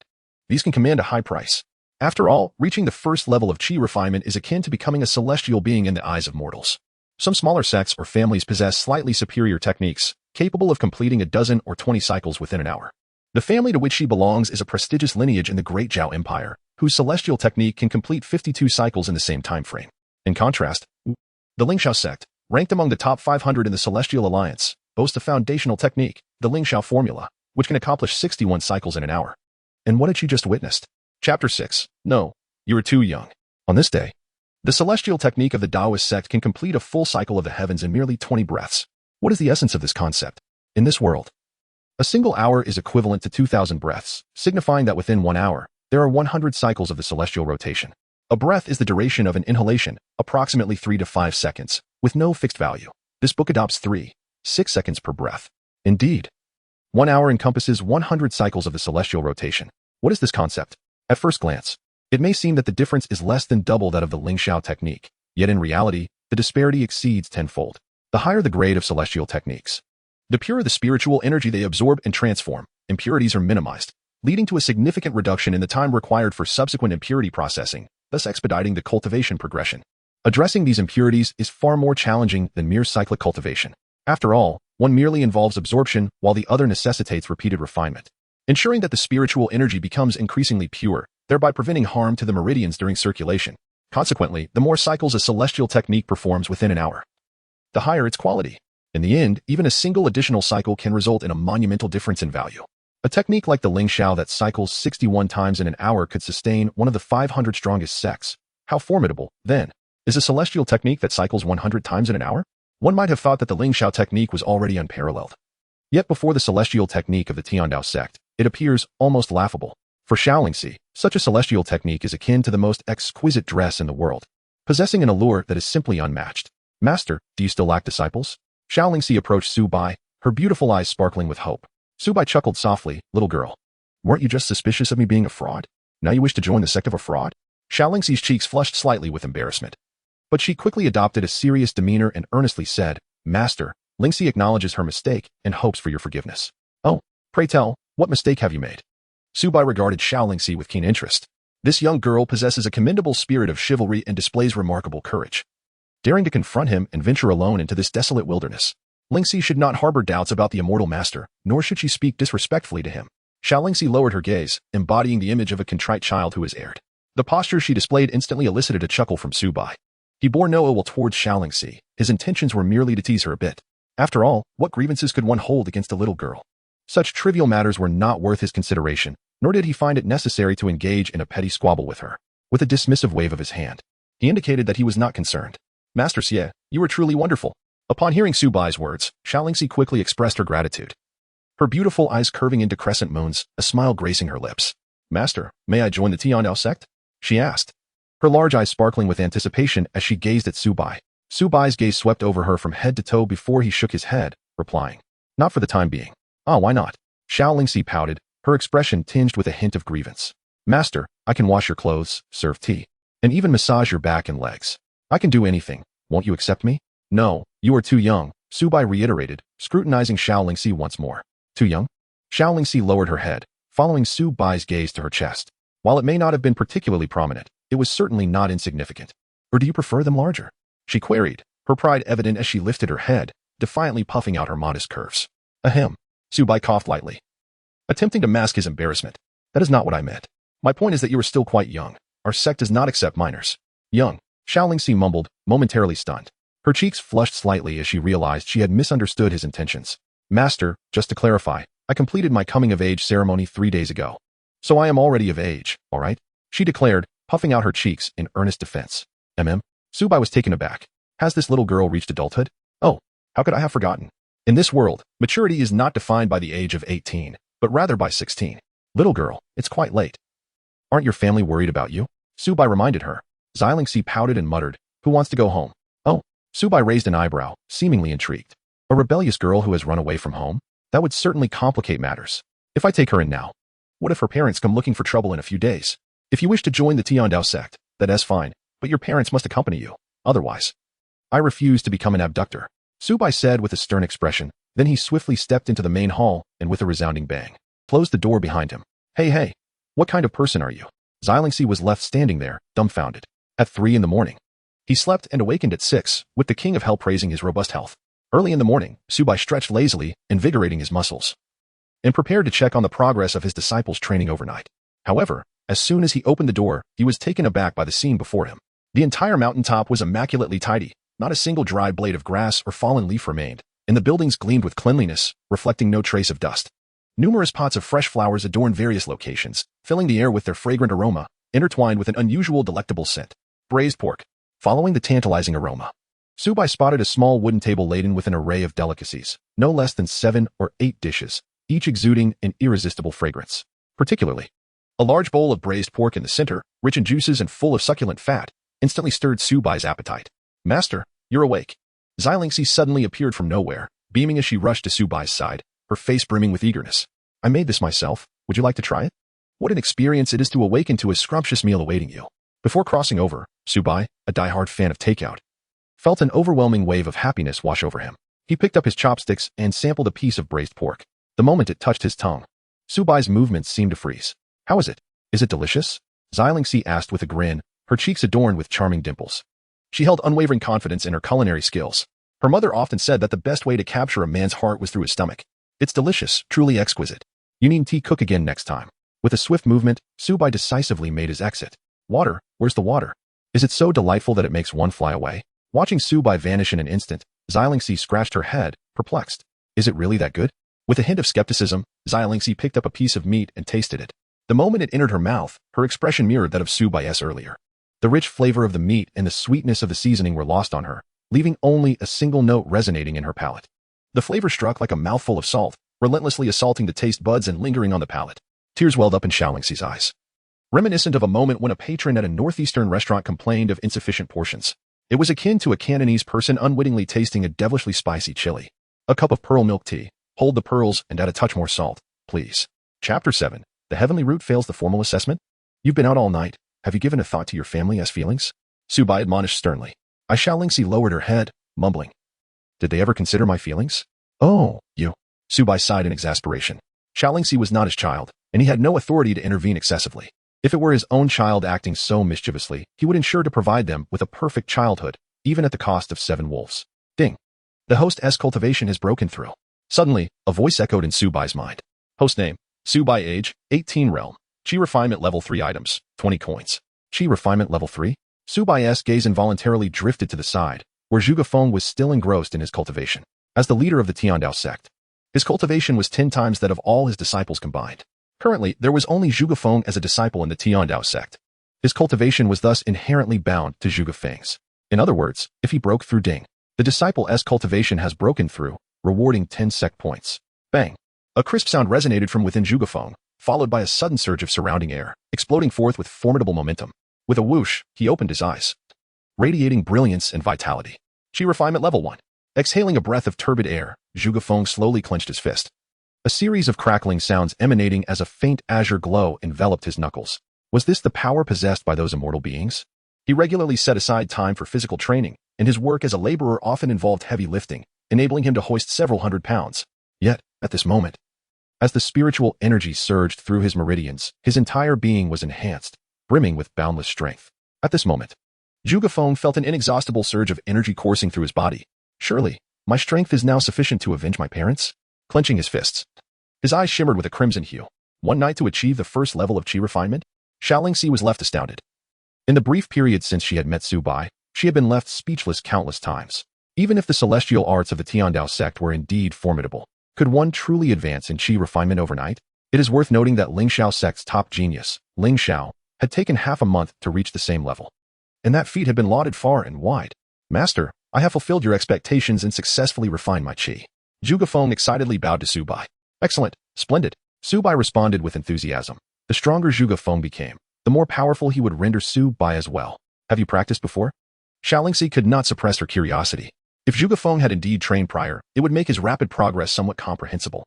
Speaker 1: these can command a high price. After all, reaching the first level of qi refinement is akin to becoming a celestial being in the eyes of mortals. Some smaller sects or families possess slightly superior techniques, capable of completing a dozen or 20 cycles within an hour. The family to which she belongs is a prestigious lineage in the Great Zhao Empire, whose celestial technique can complete 52 cycles in the same time frame. In contrast, the Linglang Sect, ranked among the top 500 in the Celestial Alliance, boasts a foundational technique, the Linglang formula, which can accomplish 61 cycles in an hour. And what had she just witnessed? Chapter 6. No, you are too young. On this day, the celestial technique of the Taoist sect can complete a full cycle of the heavens in merely 20 breaths. What is the essence of this concept? In this world, a single hour is equivalent to 2,000 breaths, signifying that within 1 hour, there are 100 cycles of the celestial rotation. A breath is the duration of an inhalation, approximately 3 to 5 seconds, with no fixed value. This book adopts 6 seconds per breath. Indeed, 1 hour encompasses 100 cycles of the celestial rotation. What is this concept? At first glance, it may seem that the difference is less than double that of the Lingxiao technique, yet in reality, the disparity exceeds tenfold. The higher the grade of celestial techniques, the purer the spiritual energy they absorb and transform, impurities are minimized, leading to a significant reduction in the time required for subsequent impurity processing, thus expediting the cultivation progression. Addressing these impurities is far more challenging than mere cyclic cultivation. After all, one merely involves absorption while the other necessitates repeated refinement, ensuring that the spiritual energy becomes increasingly pure, thereby preventing harm to the meridians during circulation. Consequently, the more cycles a celestial technique performs within an hour, the higher its quality. In the end, even a single additional cycle can result in a monumental difference in value. A technique like the Lingxiao that cycles 61 times in an hour could sustain one of the 500 strongest sects. How formidable, then, is a celestial technique that cycles 100 times in an hour? One might have thought that the Lingxiao technique was already unparalleled. Yet before the celestial technique of the Tiandao Sect, it appears almost laughable. For Xiao, such a celestial technique is akin to the most exquisite dress in the world, possessing an allure that is simply unmatched. Master, do you still lack disciples? Xiao approached Su Bai, her beautiful eyes sparkling with hope. Su Bai chuckled softly, little girl. Weren't you just suspicious of me being a fraud? Now you wish to join the sect of a fraud? Xiao cheeks flushed slightly with embarrassment. But she quickly adopted a serious demeanor and earnestly said, Master, Lingxi acknowledges her mistake and hopes for your forgiveness. Oh, pray tell, what mistake have you made? Su Bai regarded Xiao with keen interest. This young girl possesses a commendable spirit of chivalry and displays remarkable courage. Daring to confront him and venture alone into this desolate wilderness, Lingxi should not harbor doubts about the immortal master, nor should she speak disrespectfully to him. Xiao lowered her gaze, embodying the image of a contrite child who has erred. The posture she displayed instantly elicited a chuckle from Su Bai. He bore no ill will towards Xiao. His intentions were merely to tease her a bit. After all, what grievances could one hold against a little girl? Such trivial matters were not worth his consideration, nor did he find it necessary to engage in a petty squabble with her. With a dismissive wave of his hand, he indicated that he was not concerned. Master Xie, you are truly wonderful. Upon hearing Su Bai's words, Xiao quickly expressed her gratitude. Her beautiful eyes curving into crescent moons, a smile gracing her lips. Master, may I join the Tiandao Sect? She asked, her large eyes sparkling with anticipation as she gazed at Su Bai. Su Bai's gaze swept over her from head to toe before he shook his head, replying, not for the time being. Ah, why not? Xiao pouted, her expression tinged with a hint of grievance. Master, I can wash your clothes, serve tea, and even massage your back and legs. I can do anything. Won't you accept me? No, you are too young, Su Bai reiterated, scrutinizing Xiao once more. Too young? Xiao lowered her head, following Su Bai's gaze to her chest. While it may not have been particularly prominent, it was certainly not insignificant. Or do you prefer them larger? She queried, her pride evident as she lifted her head, defiantly puffing out her modest curves. Ahem. Su Bai coughed lightly, attempting to mask his embarrassment. That is not what I meant. My point is that you are still quite young. Our sect does not accept minors. Young, Xiao mumbled, momentarily stunned. Her cheeks flushed slightly as she realized she had misunderstood his intentions. Master, just to clarify, I completed my coming-of-age ceremony 3 days ago. So I am already of age, all right? She declared, puffing out her cheeks in earnest defense. Su Bai was taken aback. Has this little girl reached adulthood? Oh, how could I have forgotten? In this world, maturity is not defined by the age of 18, but rather by 16. Little girl, it's quite late. Aren't your family worried about you? Su Bai reminded her. Xiao pouted and muttered, who wants to go home? Oh, Su Bai raised an eyebrow, seemingly intrigued. A rebellious girl who has run away from home? That would certainly complicate matters. If I take her in now, what if her parents come looking for trouble in a few days? If you wish to join the Tiandao Sect, that is fine, but your parents must accompany you. Otherwise, I refuse to become an abductor. Su Bai said with a stern expression, then he swiftly stepped into the main hall and with a resounding bang, closed the door behind him. Hey, what kind of person are you? Xiao was left standing there, dumbfounded. At 3 in the morning. He slept and awakened at 6, with the King of Hell praising his robust health. Early in the morning, Su Bai stretched lazily, invigorating his muscles, and prepared to check on the progress of his disciples' training overnight. However, as soon as he opened the door, he was taken aback by the scene before him. The entire mountaintop was immaculately tidy. Not a single dry blade of grass or fallen leaf remained, and the buildings gleamed with cleanliness, reflecting no trace of dust. Numerous pots of fresh flowers adorned various locations, filling the air with their fragrant aroma, intertwined with an unusual delectable scent. Braised pork. Following the tantalizing aroma, Su Bai spotted a small wooden table laden with an array of delicacies, no less than 7 or 8 dishes, each exuding an irresistible fragrance. Particularly, a large bowl of braised pork in the center, rich in juices and full of succulent fat, instantly stirred Su Bai's appetite. Master, you're awake. Xiao suddenly appeared from nowhere, beaming as she rushed to Su Bai's side, her face brimming with eagerness. I made this myself. Would you like to try it? What an experience it is to awaken to a scrumptious meal awaiting you. Before crossing over, Su Bai, a die-hard fan of takeout, felt an overwhelming wave of happiness wash over him. He picked up his chopsticks and sampled a piece of braised pork. The moment it touched his tongue, Su Bai's movements seemed to freeze. How is it? Is it delicious? Xiao asked with a grin, her cheeks adorned with charming dimples. She held unwavering confidence in her culinary skills. Her mother often said that the best way to capture a man's heart was through his stomach. It's delicious, truly exquisite. You needn't cook again next time. With a swift movement, Su Bai decisively made his exit. Water? Where's the water? Is it so delightful that it makes one fly away? Watching Su Bai vanish in an instant, Xiao scratched her head, perplexed. Is it really that good? With a hint of skepticism, Xiao picked up a piece of meat and tasted it. The moment it entered her mouth, her expression mirrored that of Su Bai's earlier. The rich flavor of the meat and the sweetness of the seasoning were lost on her, leaving only a single note resonating in her palate. The flavor struck like a mouthful of salt, relentlessly assaulting the taste buds and lingering on the palate. Tears welled up in Xiaolingxi's eyes, reminiscent of a moment when a patron at a northeastern restaurant complained of insufficient portions. It was akin to a Cantonese person unwittingly tasting a devilishly spicy chili. A cup of pearl milk tea. Hold the pearls and add a touch more salt, please. Chapter 7. The heavenly root fails the formal assessment? You've been out all night. Have you given a thought to your family's feelings? Su Bai admonished sternly. Xiaolingxi lowered her head, mumbling. Did they ever consider my feelings? Oh, you. Su Bai sighed in exasperation. Xiaolingxi was not his child, and he had no authority to intervene excessively. If it were his own child acting so mischievously, he would ensure to provide them with a perfect childhood, even at the cost of 7 wolves. Ding. The host's cultivation has broken through. Suddenly, a voice echoed in Su Bai's mind. Host name, Su Bai age, 18 realm. Chi refinement level 3 items, 20 coins. Chi refinement level 3? Su Bai's gaze involuntarily drifted to the side, where Zhuge Feng was still engrossed in his cultivation. As the leader of the Tiandao Sect, his cultivation was 10 times that of all his disciples combined. Currently, there was only Zhuge Feng as a disciple in the Tiandao Sect. His cultivation was thus inherently bound to Zhuge Feng's. In other words, if he broke through Ding, the disciple's cultivation has broken through, rewarding 10 sect points. Bang! A crisp sound resonated from within Zhuge Feng, followed by a sudden surge of surrounding air, exploding forth with formidable momentum. With a whoosh, he opened his eyes, radiating brilliance and vitality. Chi refinement level 1. Exhaling a breath of turbid air, Zhuge Feng slowly clenched his fist. A series of crackling sounds emanating as a faint azure glow enveloped his knuckles. Was this the power possessed by those immortal beings? He regularly set aside time for physical training, and his work as a laborer often involved heavy lifting, enabling him to hoist several hundred pounds. Yet, at this moment, as the spiritual energy surged through his meridians, his entire being was enhanced, brimming with boundless strength. At this moment, Zhuge Feng felt an inexhaustible surge of energy coursing through his body. Surely, my strength is now sufficient to avenge my parents? Clenching his fists, his eyes shimmered with a crimson hue. One night to achieve the first level of chi refinement? Xiaolingxi was left astounded. In the brief period since she had met Su Bai, she had been left speechless countless times. Even if the celestial arts of the Tiandao Sect were indeed formidable, could one truly advance in chi refinement overnight? It is worth noting that Linglang Sect's top genius, Ling Xiao, had taken half a month to reach the same level. And that feat had been lauded far and wide. Master, I have fulfilled your expectations and successfully refined my chi. Zhuge Feng excitedly bowed to Su Bai. Excellent, splendid. Su Bai responded with enthusiasm. The stronger Zhuge Feng became, the more powerful he would render Su Bai as well. Have you practiced before? Xiaolingxi could not suppress her curiosity. If Zhuge Feng had indeed trained prior, it would make his rapid progress somewhat comprehensible.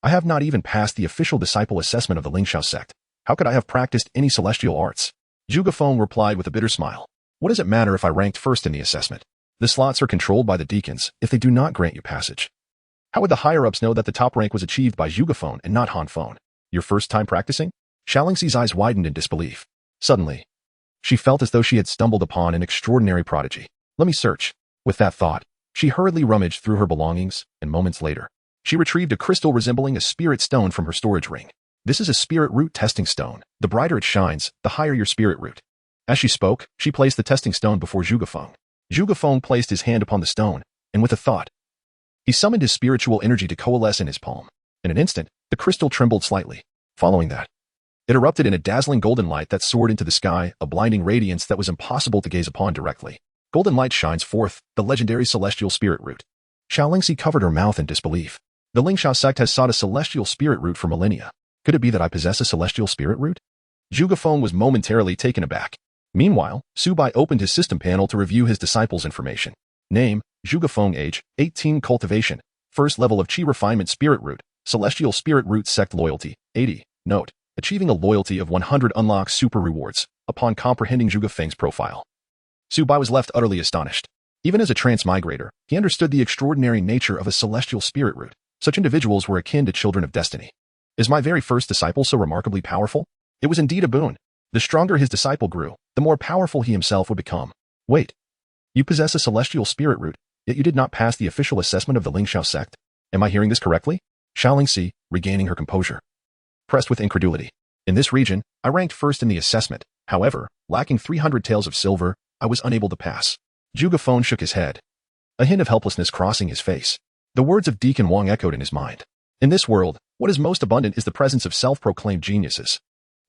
Speaker 1: I have not even passed the official disciple assessment of the Linglang Sect. How could I have practiced any celestial arts? Zhuge Feng replied with a bitter smile. What does it matter if I ranked first in the assessment? The slots are controlled by the deacons if they do not grant you passage. How would the higher-ups know that the top rank was achieved by Zhuge Feng and not Han Feng? Your first time practicing? Xiaolingxi's eyes widened in disbelief. Suddenly, she felt as though she had stumbled upon an extraordinary prodigy. Let me search. With that thought, she hurriedly rummaged through her belongings, and moments later, she retrieved a crystal resembling a spirit stone from her storage ring. This is a spirit root testing stone. The brighter it shines, the higher your spirit root. As she spoke, she placed the testing stone before Zhuge Feng. Zhuge Feng placed his hand upon the stone, and with a thought, he summoned his spiritual energy to coalesce in his palm. In an instant, the crystal trembled slightly. Following that, it erupted in a dazzling golden light that soared into the sky, a blinding radiance that was impossible to gaze upon directly. Golden light shines forth, the legendary celestial spirit root. Xiaolingxi covered her mouth in disbelief. The Linglang Sect has sought a celestial spirit root for millennia. Could it be that I possess a celestial spirit root? Zhuge Feng was momentarily taken aback. Meanwhile, Su Bai opened his system panel to review his disciple's information. Name, Zhuge Feng age, 18 cultivation, first level of chi refinement spirit root, celestial spirit root sect loyalty, 80. Note, achieving a loyalty of 100 unlocks super rewards, upon comprehending Zhuge Feng's profile. Su Bai was left utterly astonished. Even as a transmigrator, he understood the extraordinary nature of a celestial spirit root. Such individuals were akin to children of destiny. Is my very first disciple so remarkably powerful? It was indeed a boon. The stronger his disciple grew, the more powerful he himself would become. Wait. You possess a celestial spirit root, yet you did not pass the official assessment of the Linglang Sect. Am I hearing this correctly? Xiaolingxi, regaining her composure, pressed with incredulity. In this region, I ranked first in the assessment. However, lacking 300 taels of silver, I was unable to pass. Zhuge Feng shook his head, a hint of helplessness crossing his face. The words of Deacon Wang echoed in his mind. In this world, what is most abundant is the presence of self-proclaimed geniuses.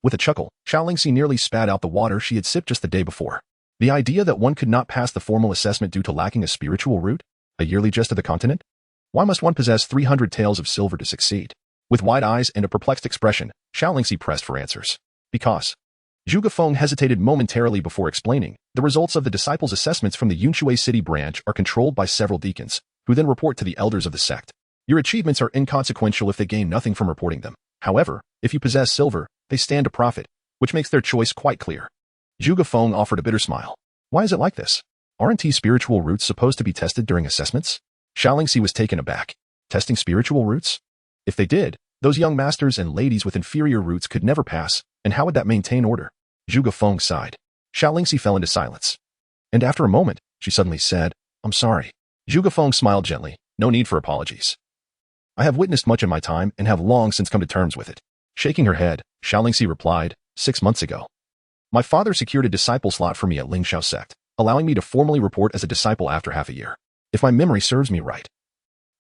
Speaker 1: With a chuckle, Xiaolingxi nearly spat out the water she had sipped just the day before. The idea that one could not pass the formal assessment due to lacking a spiritual root, a yearly gist of the continent? Why must one possess 300 taels of silver to succeed? With wide eyes and a perplexed expression, Xiao Lingxi pressed for answers. Because Zhuge Feng hesitated momentarily before explaining, the results of the disciples' assessments from the Yunshui City branch are controlled by several deacons, who then report to the elders of the sect. Your achievements are inconsequential if they gain nothing from reporting them. However, if you possess silver, they stand to profit, which makes their choice quite clear. Zhuge Feng offered a bitter smile. Why is it like this? Aren't spiritual roots supposed to be tested during assessments? Xiao Lingxi was taken aback. Testing spiritual roots? If they did, those young masters and ladies with inferior roots could never pass, and how would that maintain order? Zhuge Feng sighed. Xiao Lingxi fell into silence. And after a moment, she suddenly said, I'm sorry. Zhuge Feng smiled gently. No need for apologies. I have witnessed much in my time and have long since come to terms with it. Shaking her head, Xiao Lingxi replied, 6 months ago. My father secured a disciple slot for me at Linglang Sect, allowing me to formally report as a disciple after half a year. If my memory serves me right,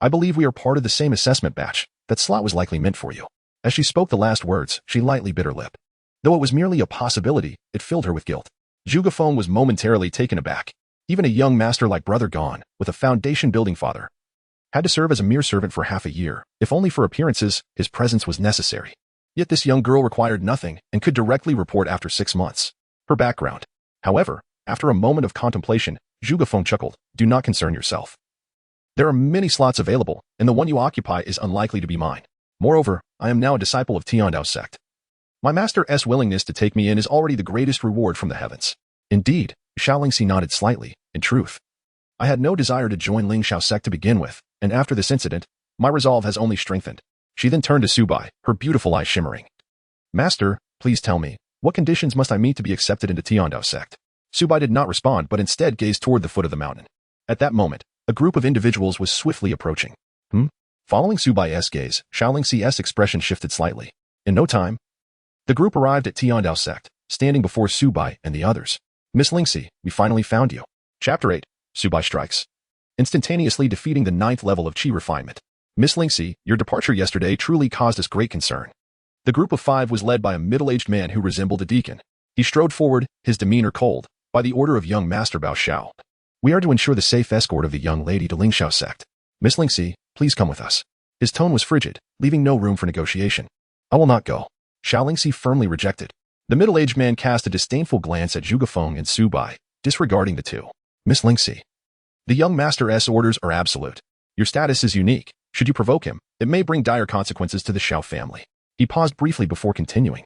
Speaker 1: I believe we are part of the same assessment batch. That slot was likely meant for you. As she spoke the last words, she lightly bit her lip. Though it was merely a possibility, it filled her with guilt. Zhuge Feng was momentarily taken aback. Even a young master like Brother Gon, with a foundation-building father, had to serve as a mere servant for half a year. If only for appearances, his presence was necessary. Yet this young girl required nothing and could directly report after 6 months. Her background. However, after a moment of contemplation, Zhuge Feng chuckled. Do not concern yourself. There are many slots available, and the one you occupy is unlikely to be mine. Moreover, I am now a disciple of Tiandao Sect. My master's willingness to take me in is already the greatest reward from the heavens. Indeed, Xiao Lingxi nodded slightly. In truth, I had no desire to join Linglang Sect to begin with, and after this incident, my resolve has only strengthened. She then turned to Su Bai, her beautiful eyes shimmering. Master, please tell me, what conditions must I meet to be accepted into Tiandao Sect? Su Bai did not respond but instead gazed toward the foot of the mountain. At that moment, a group of individuals was swiftly approaching. Following Su Bai's gaze, Xiao Lingxi's expression shifted slightly. In no time, the group arrived at Tiandao Sect, standing before Su Bai and the others. Miss Lingxi, we finally found you. Chapter 8, Su Bai strikes. Instantaneously defeating the 9th level of Qi refinement. Miss Lingxi, your departure yesterday truly caused us great concern. The group of 5 was led by a middle-aged man who resembled a deacon. He strode forward, his demeanor cold, by the order of young Master Bao Xiao. We are to ensure the safe escort of the young lady to Linglang Sect. Miss Lingxi, please come with us. His tone was frigid, leaving no room for negotiation. I will not go. Xiao Lingxi firmly rejected. The middle-aged man cast a disdainful glance at Zhuge Feng and Su Bai, disregarding the two. Miss Lingxi, the young master's orders are absolute. Your status is unique. Should you provoke him, it may bring dire consequences to the Xiao family. He paused briefly before continuing.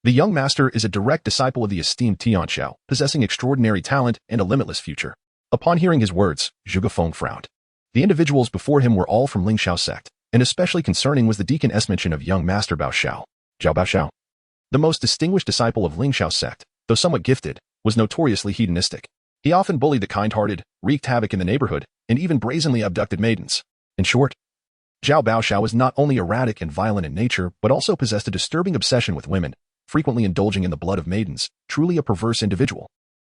Speaker 1: The young master is a direct disciple of the esteemed Tian Xiao, possessing extraordinary talent and a limitless future. Upon hearing his words, Zhuge Feng frowned. The individuals before him were all from Linglang Sect, and especially concerning was the deacon's mention of young Master Bao Xiao. Zhao Bao Xiao, the most distinguished disciple of Linglang Sect, though somewhat gifted, was notoriously hedonistic. He often bullied the kind-hearted, wreaked havoc in the neighborhood, and even brazenly abducted maidens. In short, Zhao Baoxiao was not only erratic and violent in nature, but also possessed a disturbing obsession with women, frequently indulging in the blood of maidens, truly a perverse individual.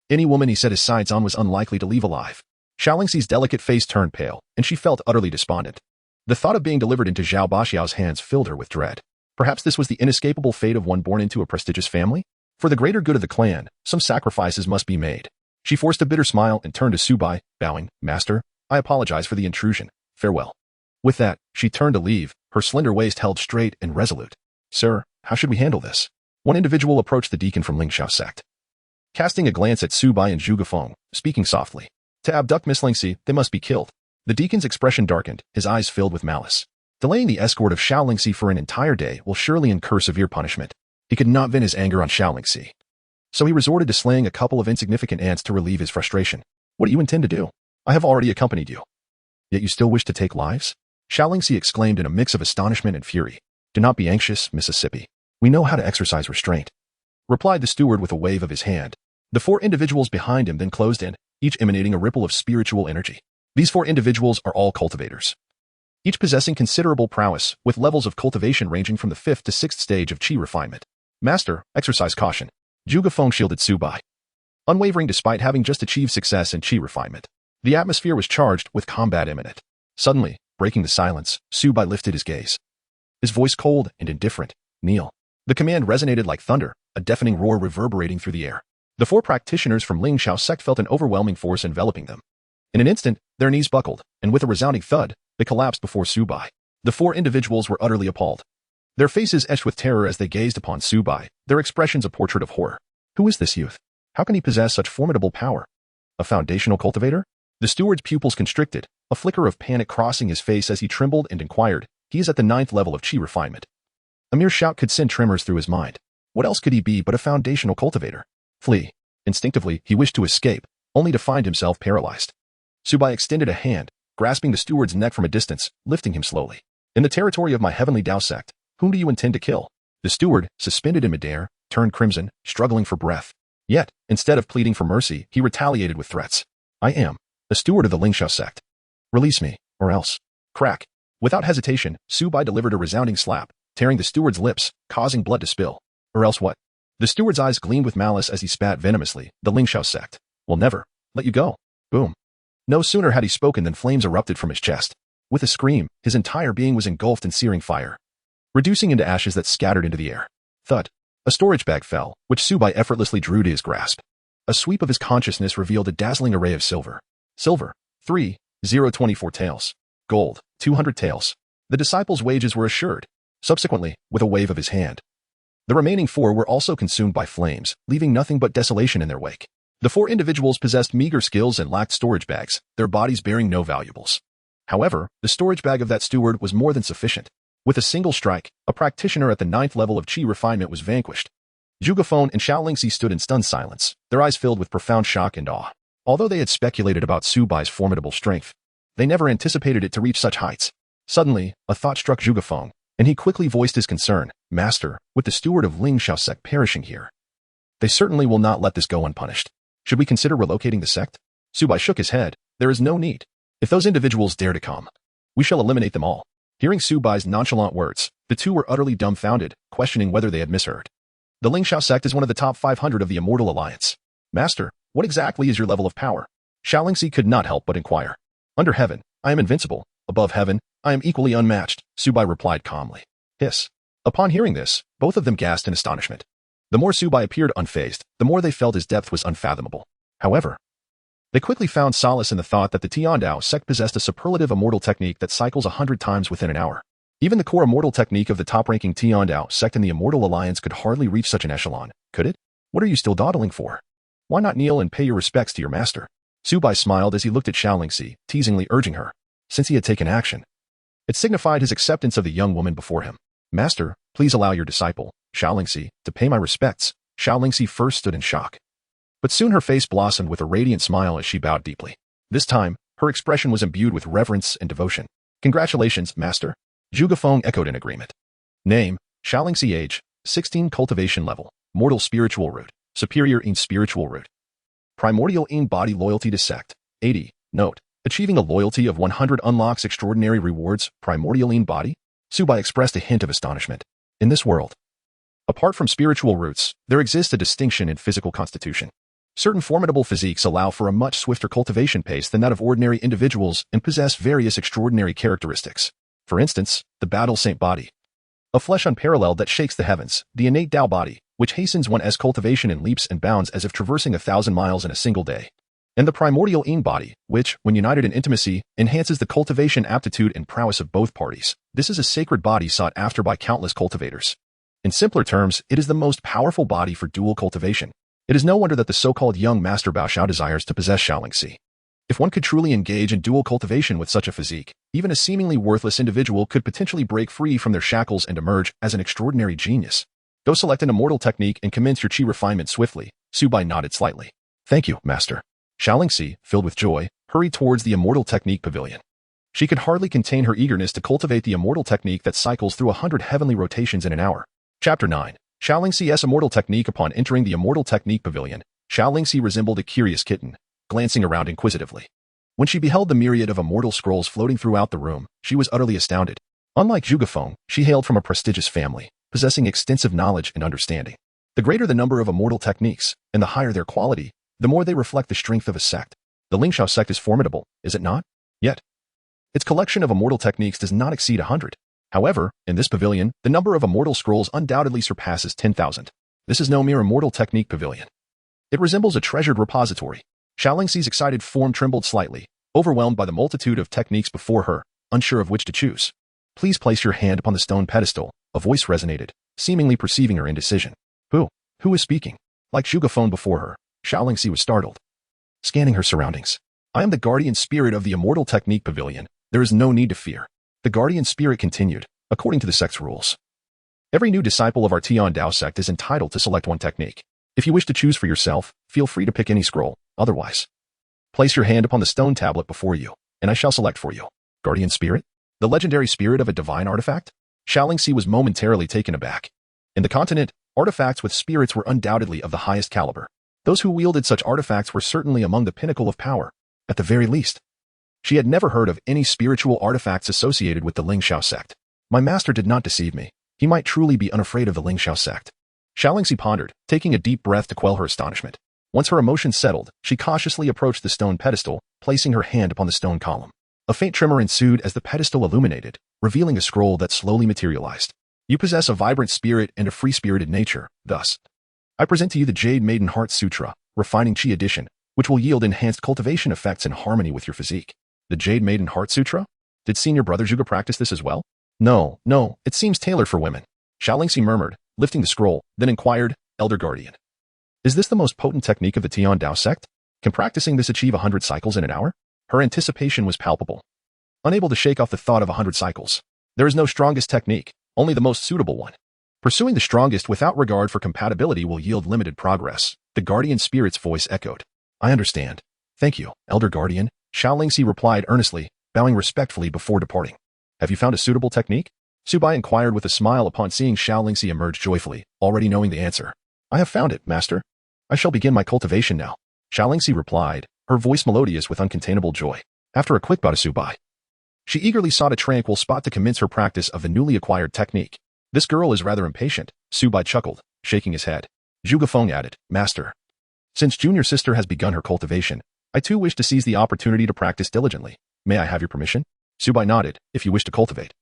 Speaker 1: Any woman he set his sights on was unlikely to leave alive. Xiao Lingxi's delicate face turned pale, and she felt utterly despondent. The thought of being delivered into Zhao Baoxiao's hands filled her with dread. Perhaps this was the inescapable fate of one born into a prestigious family? For the greater good of the clan, some sacrifices must be made. She forced a bitter smile and turned to Su Bai, bowing, Master, I apologize for the intrusion. Farewell. With that, she turned to leave, her slender waist held straight and resolute. Sir, how should we handle this? One individual approached the deacon from Linglang Sect. Casting a glance at Su Bai and Zhuge Feng, speaking softly. To abduct Miss Lingxi, they must be killed. The deacon's expression darkened, his eyes filled with malice. Delaying the escort of Xiao Lingxi for an entire day will surely incur severe punishment. He could not vent his anger on Xiao Lingxi. So he resorted to slaying a couple of insignificant ants to relieve his frustration. What do you intend to do? I have already accompanied you. Yet you still wish to take lives? Xiao Lingxi exclaimed in a mix of astonishment and fury. Do not be anxious, Mississippi. We know how to exercise restraint, replied the steward with a wave of his hand. The 4 individuals behind him then closed in, each emanating a ripple of spiritual energy. These 4 individuals are all cultivators, each possessing considerable prowess, with levels of cultivation ranging from the 5th to 6th stage of Qi refinement. Master, exercise caution. Zhuge Feng shielded Su Bai, unwavering despite having just achieved success in Qi refinement. The atmosphere was charged with combat imminent. Suddenly, breaking the silence, Su Bai lifted his gaze. His voice cold and indifferent. Kneel. The command resonated like thunder, a deafening roar reverberating through the air. The 4 practitioners from Linglang Sect felt an overwhelming force enveloping them. In an instant, their knees buckled, and with a resounding thud, they collapsed before Su Bai. The 4 individuals were utterly appalled. Their faces etched with terror as they gazed upon Su Bai, their expressions a portrait of horror. Who is this youth? How can he possess such formidable power? A foundational cultivator? The steward's pupils constricted, a flicker of panic crossing his face as he trembled and inquired. He is at the 9th level of chi refinement. A mere shout could send tremors through his mind. What else could he be but a foundational cultivator? Flee. Instinctively, he wished to escape, only to find himself paralyzed. Su Bai extended a hand, grasping the steward's neck from a distance, lifting him slowly. In the territory of my heavenly Tiandao Sect, whom do you intend to kill? The steward, suspended in midair, turned crimson, struggling for breath. Yet, instead of pleading for mercy, he retaliated with threats. I am a steward of the Linglang Sect. Release me, or else. Crack. Without hesitation, Su Bai delivered a resounding slap, tearing the steward's lips, causing blood to spill. Or else what? The steward's eyes gleamed with malice as he spat venomously. The Linglang Sect will never let you go. Boom. No sooner had he spoken than flames erupted from his chest. With a scream, his entire being was engulfed in searing fire, reducing into ashes that scattered into the air. Thud. A storage bag fell, which Su Bai effortlessly drew to his grasp. A sweep of his consciousness revealed a dazzling array of silver. Silver. 3,024 taels. Gold. 200 taels. The disciples' wages were assured. Subsequently, with a wave of his hand, the remaining 4 were also consumed by flames, leaving nothing but desolation in their wake. The 4 individuals possessed meager skills and lacked storage bags, their bodies bearing no valuables. However, the storage bag of that steward was more than sufficient. With a single strike, a practitioner at the 9th level of chi refinement was vanquished. Zhuge Feng and Xiao Yan stood in stunned silence, their eyes filled with profound shock and awe. Although they had speculated about Su Bai's formidable strength, they never anticipated it to reach such heights. Suddenly, a thought struck Zhuge Feng, and he quickly voiced his concern. Master, with the steward of Linglang Sect perishing here, they certainly will not let this go unpunished. Should we consider relocating the sect? Su Bai shook his head. There is no need. If those individuals dare to come, we shall eliminate them all. Hearing Su Bai's nonchalant words, the 2 were utterly dumbfounded, questioning whether they had misheard. The Linglang Sect is one of the top 500 of the Immortal Alliance. Master, what exactly is your level of power? Xiao Yan could not help but inquire. Under heaven, I am invincible. Above heaven, I am equally unmatched, Su Bai replied calmly. Hiss. Upon hearing this, both of them gasped in astonishment. The more Su Bai appeared unfazed, the more they felt his depth was unfathomable. However, they quickly found solace in the thought that the Tiandao Sect possessed a superlative immortal technique that cycles 100 times within an hour. Even the core immortal technique of the top-ranking Tiandao Sect in the Immortal Alliance could hardly reach such an echelon, could it? What are you still dawdling for? Why not kneel and pay your respects to your master? Su Bai smiled as he looked at Xiao Yan, teasingly urging her. Since he had taken action, it signified his acceptance of the young woman before him. Master, please allow your disciple, Xiao Yan, to pay my respects. Xiao Yan first stood in shock, but soon her face blossomed with a radiant smile as she bowed deeply. This time, her expression was imbued with reverence and devotion. Congratulations, Master. Zhuge Feng echoed in agreement. Name, Xiao Yan. Age, 16. Cultivation level, mortal spiritual root, superior in spiritual root. Primordial in body loyalty to sect, 80. Note, achieving a loyalty of 100 unlocks extraordinary rewards. Primordial in body? Su Bai expressed a hint of astonishment. In this world, apart from spiritual roots, there exists a distinction in physical constitution. Certain formidable physiques allow for a much swifter cultivation pace than that of ordinary individuals and possess various extraordinary characteristics. For instance, the battle saint body, a flesh unparalleled that shakes the heavens, the innate Tao body, which hastens one's cultivation in leaps and bounds as if traversing 1,000 miles in a single day, and the primordial Yin body, which, when united in intimacy, enhances the cultivation aptitude and prowess of both parties. This is a sacred body sought after by countless cultivators. In simpler terms, it is the most powerful body for dual cultivation. It is no wonder that the so-called young Master Bao Xiao desires to possess Xiao Yan. If one could truly engage in dual cultivation with such a physique, even a seemingly worthless individual could potentially break free from their shackles and emerge as an extraordinary genius. Go select an immortal technique and commence your chi refinement swiftly. Su Bai nodded slightly. Thank you, Master. Xiao Yan, filled with joy, hurried towards the immortal technique pavilion. She could hardly contain her eagerness to cultivate the immortal technique that cycles through 100 heavenly rotations in an hour. Chapter 9. Xiao Yan's immortal technique. Upon entering the immortal technique pavilion, Xiao Yan resembled a curious kitten, glancing around inquisitively. When she beheld the myriad of immortal scrolls floating throughout the room, she was utterly astounded. Unlike Zhuge Feng, she hailed from a prestigious family, possessing extensive knowledge and understanding. The greater the number of immortal techniques, and the higher their quality, the more they reflect the strength of a sect. The Linglang Sect is formidable, is it not? Yet, its collection of immortal techniques does not exceed 100. However, in this pavilion, the number of immortal scrolls undoubtedly surpasses 10,000. This is no mere immortal technique pavilion. It resembles a treasured repository. Xiaolingxi's excited form trembled slightly, overwhelmed by the multitude of techniques before her, unsure of which to choose. Please place your hand upon the stone pedestal, a voice resonated, seemingly perceiving her indecision. Who is speaking? Like Zhuge Feng before her, Xiaolingxi was startled. Scanning her surroundings. I am the guardian spirit of the immortal technique pavilion. There is no need to fear. The guardian spirit continued, according to the sect's rules. Every new disciple of our Tiandao Sect is entitled to select one technique. If you wish to choose for yourself, feel free to pick any scroll. Otherwise, place your hand upon the stone tablet before you, and I shall select for you. Guardian spirit? The legendary spirit of a divine artifact? Xiaolingxi was momentarily taken aback. In the continent, artifacts with spirits were undoubtedly of the highest caliber. Those who wielded such artifacts were certainly among the pinnacle of power, at the very least. She had never heard of any spiritual artifacts associated with the Linglang Sect. My master did not deceive me. He might truly be unafraid of the Linglang Sect. Xiaolingxi pondered, taking a deep breath to quell her astonishment. Once her emotions settled, she cautiously approached the stone pedestal, placing her hand upon the stone column. A faint tremor ensued as the pedestal illuminated, revealing a scroll that slowly materialized. You possess a vibrant spirit and a free-spirited nature, thus. I present to you the Jade Maiden Heart Sutra, Refining Chi Edition, which will yield enhanced cultivation effects in harmony with your physique. The Jade Maiden Heart Sutra? Did senior brother Zhuge practice this as well? No, it seems tailored for women. Xiaolingxi murmured, lifting the scroll, then inquired, Elder Guardian. Is this the most potent technique of the Tiandao Sect? Can practicing this achieve 100 cycles in an hour? Her anticipation was palpable. Unable to shake off the thought of 100 cycles. There is no strongest technique, only the most suitable one. Pursuing the strongest without regard for compatibility will yield limited progress, the Guardian Spirit's voice echoed. I understand. Thank you, Elder Guardian, Xiaolingxi replied earnestly, bowing respectfully before departing. Have you found a suitable technique? Su Bai inquired with a smile upon seeing Xiaolingxi emerge joyfully, already knowing the answer. I have found it, master. I shall begin my cultivation now. Xiaolingxi replied, her voice melodious with uncontainable joy. After a quick bow to Su Bai, she eagerly sought a tranquil spot to commence her practice of the newly acquired technique. This girl is rather impatient, Su Bai chuckled, shaking his head. Zhuge Feng added, Master. Since junior sister has begun her cultivation, I too wish to seize the opportunity to practice diligently. May I have your permission? Su Bai nodded, if you wish to cultivate.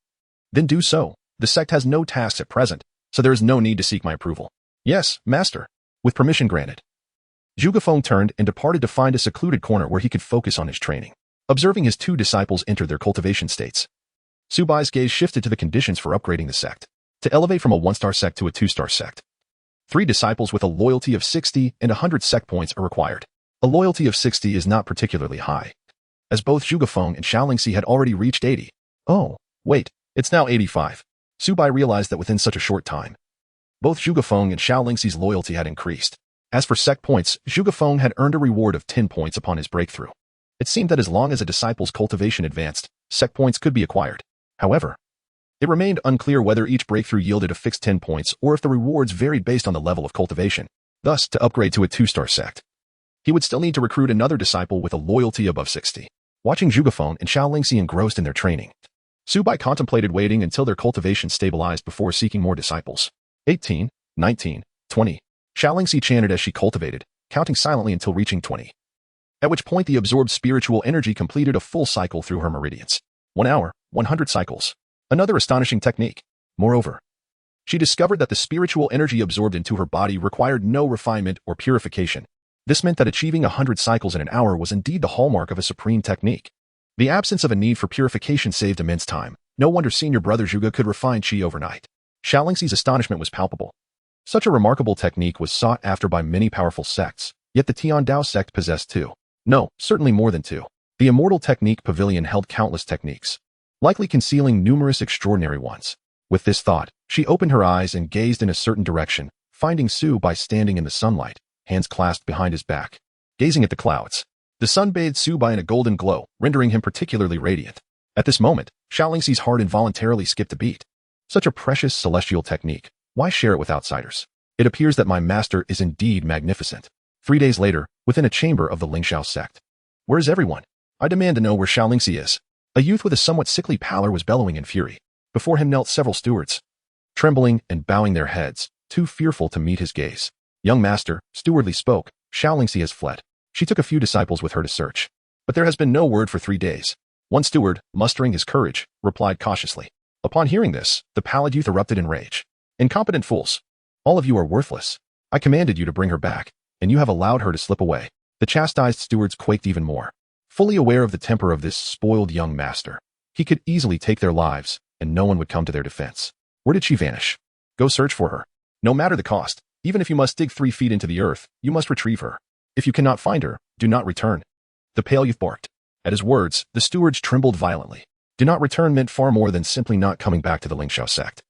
Speaker 1: Then do so. The sect has no tasks at present, so there is no need to seek my approval. Yes, master. With permission granted. Zhuge Feng turned and departed to find a secluded corner where he could focus on his training. Observing his two disciples enter their cultivation states, Su Bai's gaze shifted to the conditions for upgrading the sect. To elevate from a 1-star sect to a 2-star sect, 3 disciples with a loyalty of 60 and 100 sect points are required. A loyalty of 60 is not particularly high, as both Zhuge Feng and Xiaolingxi had already reached 80. Oh, wait, it's now 85. Su Bai realized that within such a short time, both Zhuge Feng and Xiaolingxi's loyalty had increased. As for sect points, Zhuge Feng had earned a reward of 10 points upon his breakthrough. It seemed that as long as a disciple's cultivation advanced, sect points could be acquired. However, it remained unclear whether each breakthrough yielded a fixed 10 points or if the rewards varied based on the level of cultivation. Thus, to upgrade to a 2-star sect, he would still need to recruit another disciple with a loyalty above 60. Watching Zhuge Feng and Xiaolingxi engrossed in their training, Su Bai contemplated waiting until their cultivation stabilized before seeking more disciples. 18, 19, 20. Xiaolingxi chanted as she cultivated, counting silently until reaching 20. At which point the absorbed spiritual energy completed a full cycle through her meridians. 1 hour, 100 cycles. Another astonishing technique. Moreover, she discovered that the spiritual energy absorbed into her body required no refinement or purification. This meant that achieving 100 cycles in an hour was indeed the hallmark of a supreme technique. The absence of a need for purification saved immense time. No wonder senior brother Zhuge could refine qi overnight. Xiaolingxi's astonishment was palpable. Such a remarkable technique was sought after by many powerful sects, yet the Tiandao Sect possessed 2. No, certainly more than 2. The immortal technique pavilion held countless techniques, likely concealing numerous extraordinary ones. With this thought, she opened her eyes and gazed in a certain direction, finding Su Bai standing in the sunlight, hands clasped behind his back, gazing at the clouds. The sun bathed Su Bai in a golden glow, rendering him particularly radiant. At this moment, Xiaolingxi's heart involuntarily skipped a beat. Such a precious celestial technique, why share it with outsiders? It appears that my master is indeed magnificent. 3 days later, within a chamber of the Linglang Sect. Where is everyone? I demand to know where Xiaolingxi is. A youth with a somewhat sickly pallor was bellowing in fury. Before him knelt several stewards, trembling and bowing their heads, too fearful to meet his gaze. Young master, stewardly spoke, Xiaolingxi has fled. She took a few disciples with her to search. But there has been no word for 3 days. One steward, mustering his courage, replied cautiously. Upon hearing this, the pallid youth erupted in rage. Incompetent fools. All of you are worthless. I commanded you to bring her back, and you have allowed her to slip away. The chastised stewards quaked even more. Fully aware of the temper of this spoiled young master, he could easily take their lives, and no one would come to their defense. Where did she vanish? Go search for her. No matter the cost, even if you must dig 3 feet into the earth, you must retrieve her. If you cannot find her, do not return. The pale youth barked. At his words, the stewards trembled violently. Do not return meant far more than simply not coming back to the Linglang Sect.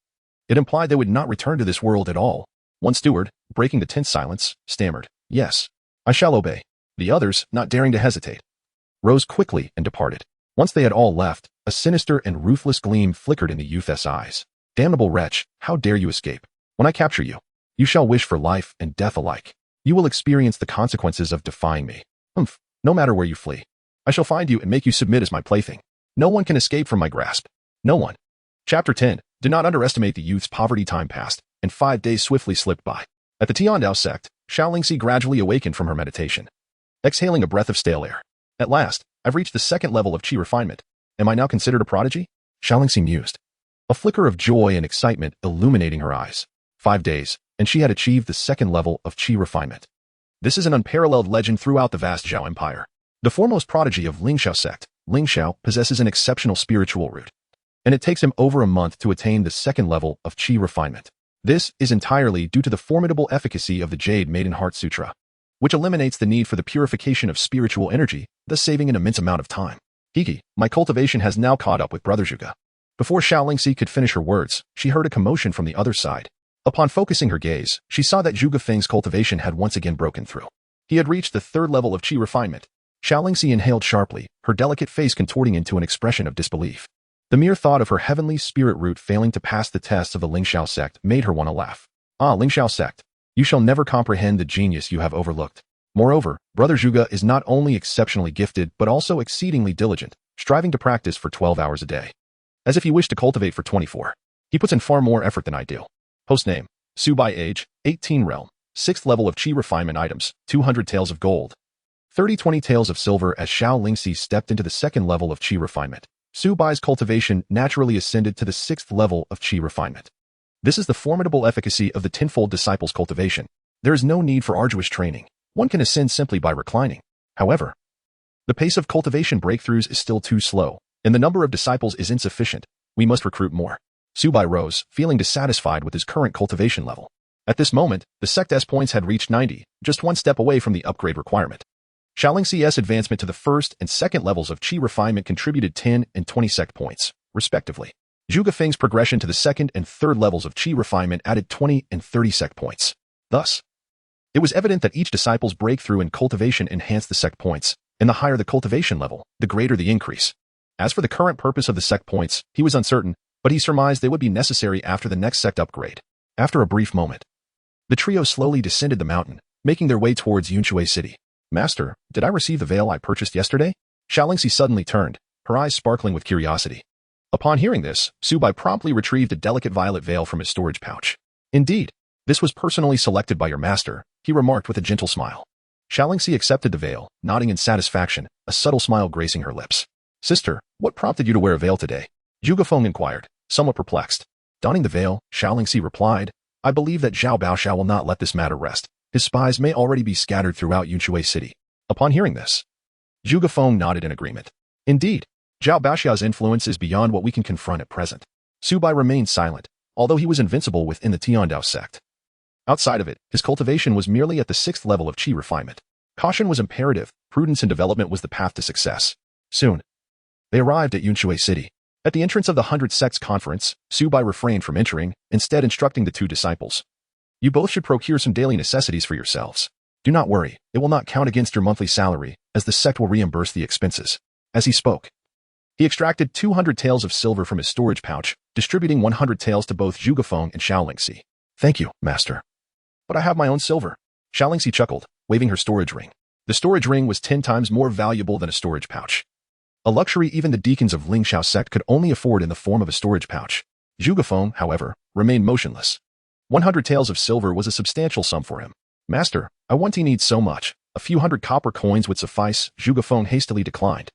Speaker 1: It implied they would not return to this world at all. One steward, breaking the tense silence, stammered, "Yes, I shall obey." The others, not daring to hesitate, rose quickly and departed. Once they had all left, a sinister and ruthless gleam flickered in the youth's eyes. "Damnable wretch, how dare you escape? When I capture you, you shall wish for life and death alike. You will experience the consequences of defying me. No matter where you flee, I shall find you and make you submit as my plaything. No one can escape from my grasp. No one." Chapter 10. Do not underestimate the youth's poverty. Time passed, and 5 days swiftly slipped by. At the Tiandao Sect, Xiao Lingxi gradually awakened from her meditation, exhaling a breath of stale air. "At last, I've reached the 2nd level of qi refinement. Am I now considered a prodigy?" Xiao Lingxi mused, a flicker of joy and excitement illuminating her eyes. 5 days, and she had achieved the 2nd level of qi refinement. This is an unparalleled legend throughout the vast Zhao Empire. The foremost prodigy of Lingxiao Sect, Ling Xiao, possesses an exceptional spiritual root, and it takes him over a month to attain the 2nd level of qi refinement. This is entirely due to the formidable efficacy of the Jade Maiden Heart Sutra, which eliminates the need for the purification of spiritual energy, thus saving an immense amount of time. "Hiki, my cultivation has now caught up with Brother Zhuge." Before Xiao Lingxi could finish her words, she heard a commotion from the other side. Upon focusing her gaze, she saw that Zhuge Feng's cultivation had once again broken through. He had reached the 3rd level of qi refinement. Xiao Lingxi inhaled sharply, her delicate face contorting into an expression of disbelief. The mere thought of her heavenly spirit root failing to pass the tests of the Lingxiao Sect made her want to laugh. "Ah, Lingxiao Sect, you shall never comprehend the genius you have overlooked. Moreover, Brother Zhuge is not only exceptionally gifted but also exceedingly diligent, striving to practice for 12 hours a day, as if he wished to cultivate for 24. He puts in far more effort than I do." Post name, Su Bai, age, 18 realm, 6th level of qi refinement items, 200 taels of gold, 20 taels of silver. As Xiao Lingxi stepped into the 2nd level of qi refinement, Su Bai's cultivation naturally ascended to the 6th level of qi refinement. This is the formidable efficacy of the tenfold disciple's cultivation. There is no need for arduous training. One can ascend simply by reclining. However, the pace of cultivation breakthroughs is still too slow, and the number of disciples is insufficient. We must recruit more. Su Bai rose, feeling dissatisfied with his current cultivation level. At this moment, the sect's points had reached 90, just 1 step away from the upgrade requirement. Xiao Lingxi's advancement to the 1st and 2nd levels of qi refinement contributed 10 and 20 sect points, respectively. Zhuge Feng's progression to the 2nd and 3rd levels of qi refinement added 20 and 30 sect points. Thus, it was evident that each disciple's breakthrough in cultivation enhanced the sect points, and the higher the cultivation level, the greater the increase. As for the current purpose of the sect points, he was uncertain, but he surmised they would be necessary after the next sect upgrade. After a brief moment, the trio slowly descended the mountain, making their way towards Yunshui City. "Master, did I receive the veil I purchased yesterday?" Xiao Lingxi suddenly turned, her eyes sparkling with curiosity. Upon hearing this, Su Bai promptly retrieved a delicate violet veil from his storage pouch. "Indeed, this was personally selected by your master," he remarked with a gentle smile. Xiao Lingxi accepted the veil, nodding in satisfaction, a subtle smile gracing her lips. "Sister, what prompted you to wear a veil today?" Zhuge Feng inquired, somewhat perplexed. Donning the veil, Xiao Lingxi replied, "I believe that Zhao Baoxiao will not let this matter rest. His spies may already be scattered throughout Yunshui City." Upon hearing this, Zhuge Feng nodded in agreement. "Indeed, Zhao Baoxiao's influence is beyond what we can confront at present." Su Bai remained silent, although he was invincible within the Tiandao Sect. Outside of it, his cultivation was merely at the 6th level of qi refinement. Caution was imperative, prudence in development was the path to success. Soon, they arrived at Yunshui City. At the entrance of the 100 Sects conference, Su Bai refrained from entering, instead instructing the 2 disciples. "You both should procure some daily necessities for yourselves. Do not worry, it will not count against your monthly salary, as the sect will reimburse the expenses." As he spoke, he extracted 200 taels of silver from his storage pouch, distributing 100 taels to both Zhuge Feng and Xiao Lingxi. "Thank you, master. But I have my own silver." Xiao Lingxi chuckled, waving her storage ring. The storage ring was 10 times more valuable than a storage pouch, a luxury even the deacons of Lingxiao Sect could only afford in the form of a storage pouch. Zhuge Feng, however, remained motionless. 100 taels of silver was a substantial sum for him. "Master, I want to need so much. A few hundred copper coins would suffice." Zhuge Feng hastily declined.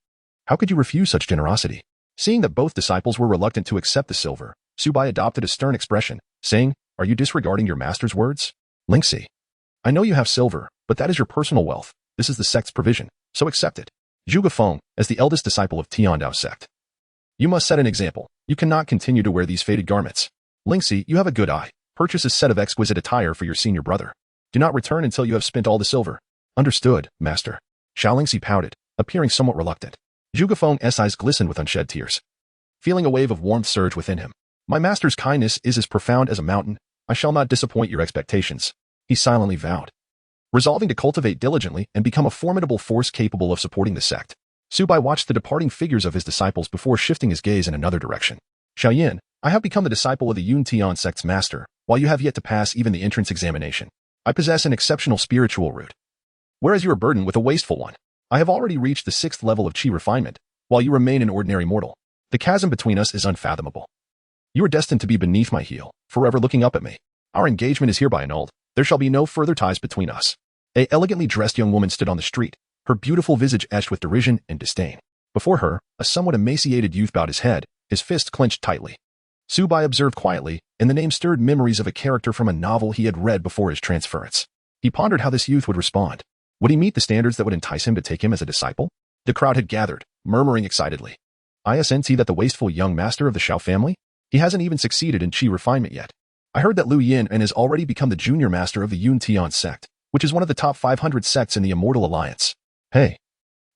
Speaker 1: "How could you refuse such generosity?" Seeing that both disciples were reluctant to accept the silver, Su Bai adopted a stern expression, saying, "Are you disregarding your master's words? Lingxi, I know you have silver, But that is your personal wealth. This is the sect's provision, so accept it. Zhuge Feng, as the eldest disciple of Tiandao Sect. You must set an example. You cannot continue to wear these faded garments. Lingxi, you have a good eye. Purchase a set of exquisite attire for your senior brother. Do not return until you have spent all the silver. Understood, master. Xiao Lingxi pouted, appearing somewhat reluctant. Zhuge Feng's eyes glistened with unshed tears. Feeling a wave of warmth surge within him. My master's kindness is as profound as a mountain. I shall not disappoint your expectations. He silently vowed. Resolving to cultivate diligently and become a formidable force capable of supporting the sect, Su Bai watched the departing figures of his disciples before shifting his gaze in another direction. Xiao Yan, I have become the disciple of the Tiandao Sect's master, while you have yet to pass even the entrance examination. I possess an exceptional spiritual root, whereas you are burdened with a wasteful one. I have already reached the 6th level of chi refinement, while you remain an ordinary mortal. The chasm between us is unfathomable. You are destined to be beneath my heel, forever looking up at me. Our engagement is hereby annulled. There shall be no further ties between us. A elegantly dressed young woman stood on the street, her beautiful visage etched with derision and disdain. Before her, a somewhat emaciated youth bowed his head, his fist clenched tightly. Su Bai observed quietly, and the name stirred memories of a character from a novel he had read before his transference. He pondered how this youth would respond. Would he meet the standards that would entice him to take him as a disciple? The crowd had gathered, murmuring excitedly. Isn't he that the wasteful young master of the Xiao family? He hasn't even succeeded in chi refinement yet. I heard that Liu Yin and has already become the junior master of the Tiandao Sect, which is one of the top 500 sects in the Immortal Alliance. Hey,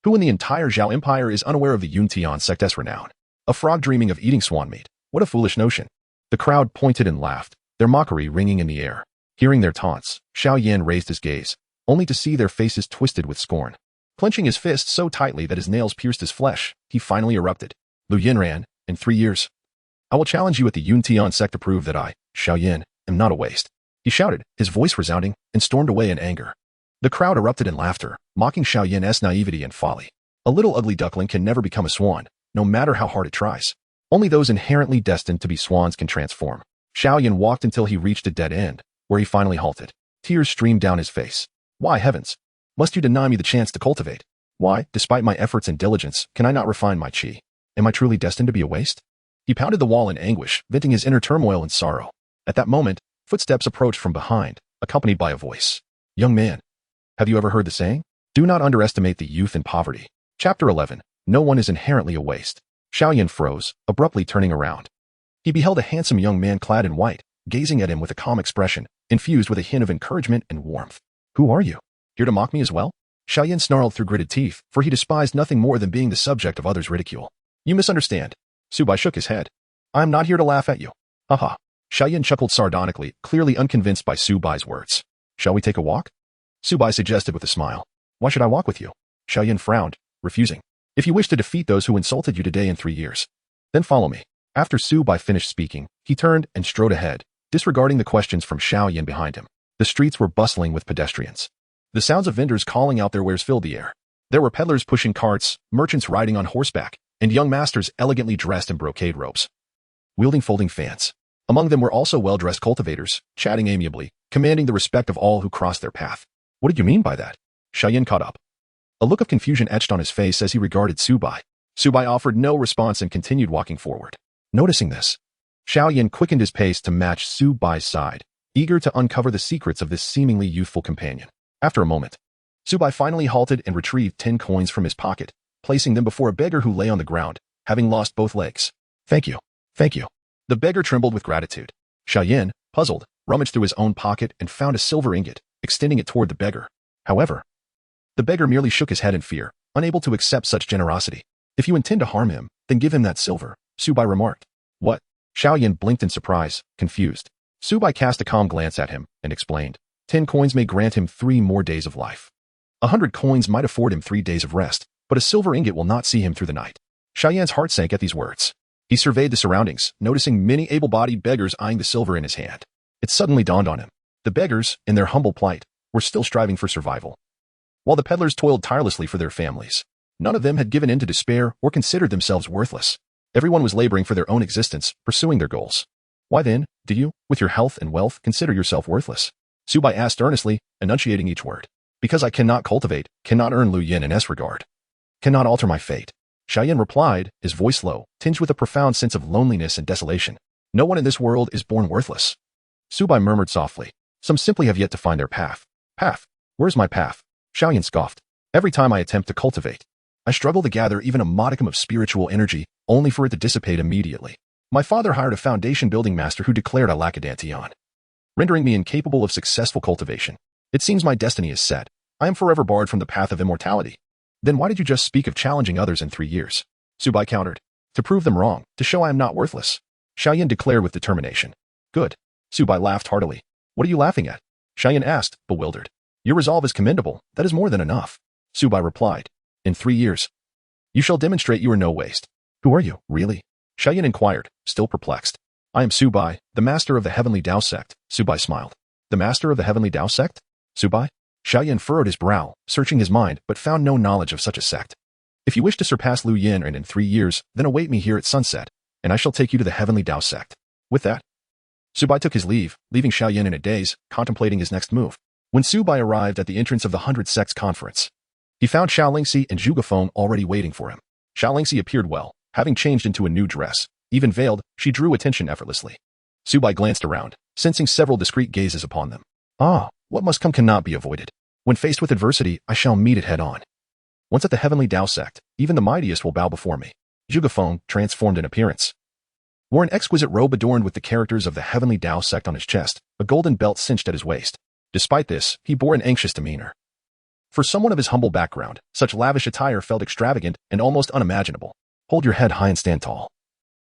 Speaker 1: who in the entire Zhao Empire is unaware of the Tiandao Sect's renown? A frog dreaming of eating swan meat. What a foolish notion. The crowd pointed and laughed, their mockery ringing in the air. Hearing their taunts, Xiao Yan raised his gaze, only to see their faces twisted with scorn. Clenching his fist so tightly that his nails pierced his flesh, he finally erupted. Liu Yin ran, in 3 years. I will challenge you at the Tiandao Sect to prove that I, Xiao Yan, am not a waste. He shouted, his voice resounding, and stormed away in anger. The crowd erupted in laughter, mocking Xiao Yan's naivety and folly. A little ugly duckling can never become a swan, no matter how hard it tries. Only those inherently destined to be swans can transform. Xiao Yan walked until he reached a dead end, where he finally halted. Tears streamed down his face. Why, heavens, must you deny me the chance to cultivate? Why, despite my efforts and diligence, can I not refine my chi? Am I truly destined to be a waste? He pounded the wall in anguish, venting his inner turmoil and sorrow. At that moment, footsteps approached from behind, accompanied by a voice. Young man, have you ever heard the saying? Do not underestimate the youth in poverty. Chapter 11. No one is inherently a waste. Xiao Yan froze, abruptly turning around. He beheld a handsome young man clad in white, gazing at him with a calm expression, infused with a hint of encouragement and warmth. Who are you? Here to mock me as well? Xiao Yan snarled through gritted teeth, for he despised nothing more than being the subject of others' ridicule. You misunderstand. Su Bai shook his head. I am not here to laugh at you. Haha. Xiao Yan chuckled sardonically, clearly unconvinced by Su Bai's words. Shall we take a walk? Su Bai suggested with a smile. Why should I walk with you? Xiao Yan frowned, refusing. If you wish to defeat those who insulted you today in 3 years, then follow me. After Su Bai finished speaking, he turned and strode ahead, disregarding the questions from Xiao Yan behind him. The streets were bustling with pedestrians. The sounds of vendors calling out their wares filled the air. There were peddlers pushing carts, merchants riding on horseback, and young masters elegantly dressed in brocade robes, wielding folding fans. Among them were also well-dressed cultivators, chatting amiably, commanding the respect of all who crossed their path. What did you mean by that? Xiao Yan caught up. A look of confusion etched on his face as he regarded Su Bai. Su Bai offered no response and continued walking forward. Noticing this, Xiao Yan quickened his pace to match Su Bai's side, eager to uncover the secrets of this seemingly youthful companion. After a moment, Su Bai finally halted and retrieved 10 coins from his pocket, placing them before a beggar who lay on the ground, having lost both legs. Thank you. Thank you. The beggar trembled with gratitude. Xiao Yan, puzzled, rummaged through his own pocket and found a silver ingot, extending it toward the beggar. However, the beggar merely shook his head in fear, unable to accept such generosity. If you intend to harm him, then give him that silver, Su Bai remarked. What? Xiao Yan blinked in surprise, confused. Su Bai cast a calm glance at him and explained. 10 coins may grant him 3 more days of life. 100 coins might afford him 3 days of rest, but a silver ingot will not see him through the night. Xiao Yan's heart sank at these words. He surveyed the surroundings, noticing many able-bodied beggars eyeing the silver in his hand. It suddenly dawned on him. The beggars, in their humble plight, were still striving for survival, while the peddlers toiled tirelessly for their families. None of them had given in to despair or considered themselves worthless. Everyone was laboring for their own existence, pursuing their goals. Why then, do you, with your health and wealth, consider yourself worthless? Su Bai asked earnestly, enunciating each word. Because I cannot cultivate, cannot earn Liu Yin and regard, cannot alter my fate. Xiao Yan replied, his voice low, tinged with a profound sense of loneliness and desolation. No one in this world is born worthless. Su Bai murmured softly. Some simply have yet to find their path. Path. Where's my path? Xiao Yan scoffed. Every time I attempt to cultivate, I struggle to gather even a modicum of spiritual energy, only for it to dissipate immediately. My father hired a foundation building master who declared I lack a dantian, rendering me incapable of successful cultivation. It seems my destiny is set. I am forever barred from the path of immortality. Then why did you just speak of challenging others in 3 years? Su Bai countered. To prove them wrong, to show I am not worthless. Xiao Yan declared with determination. Good. Su Bai laughed heartily. What are you laughing at? Xiao Yan asked, bewildered. Your resolve is commendable. That is more than enough. Su Bai replied. In 3 years, you shall demonstrate you are no waste. Who are you, really? Xiao Yan inquired, still perplexed. I am Su Bai, the master of the Heavenly Tao Sect. Su Bai smiled. The master of the Heavenly Tao Sect? Su Bai? Xiao Yan furrowed his brow, searching his mind, but found no knowledge of such a sect. If you wish to surpass Liu Yin and in 3 years, then await me here at sunset, and I shall take you to the Heavenly Tao Sect. With that, Su Bai took his leave, leaving Xiao Yan in a daze, contemplating his next move. When Su Bai arrived at the entrance of the 100 Sects conference, he found Xiao Lingxi and Zhuge Feng already waiting for him. Xiao Lingxi appeared well, having changed into a new dress. Even veiled, she drew attention effortlessly. Su Bai glanced around, sensing several discreet gazes upon them. Ah, what must come cannot be avoided. When faced with adversity, I shall meet it head-on. Once at the Heavenly Tao Sect, even the mightiest will bow before me. Zhuge Feng, transformed in appearance, wore an exquisite robe adorned with the characters of the Heavenly Tao Sect on his chest, a golden belt cinched at his waist. Despite this, he bore an anxious demeanor. For someone of his humble background, such lavish attire felt extravagant and almost unimaginable. Hold your head high and stand tall.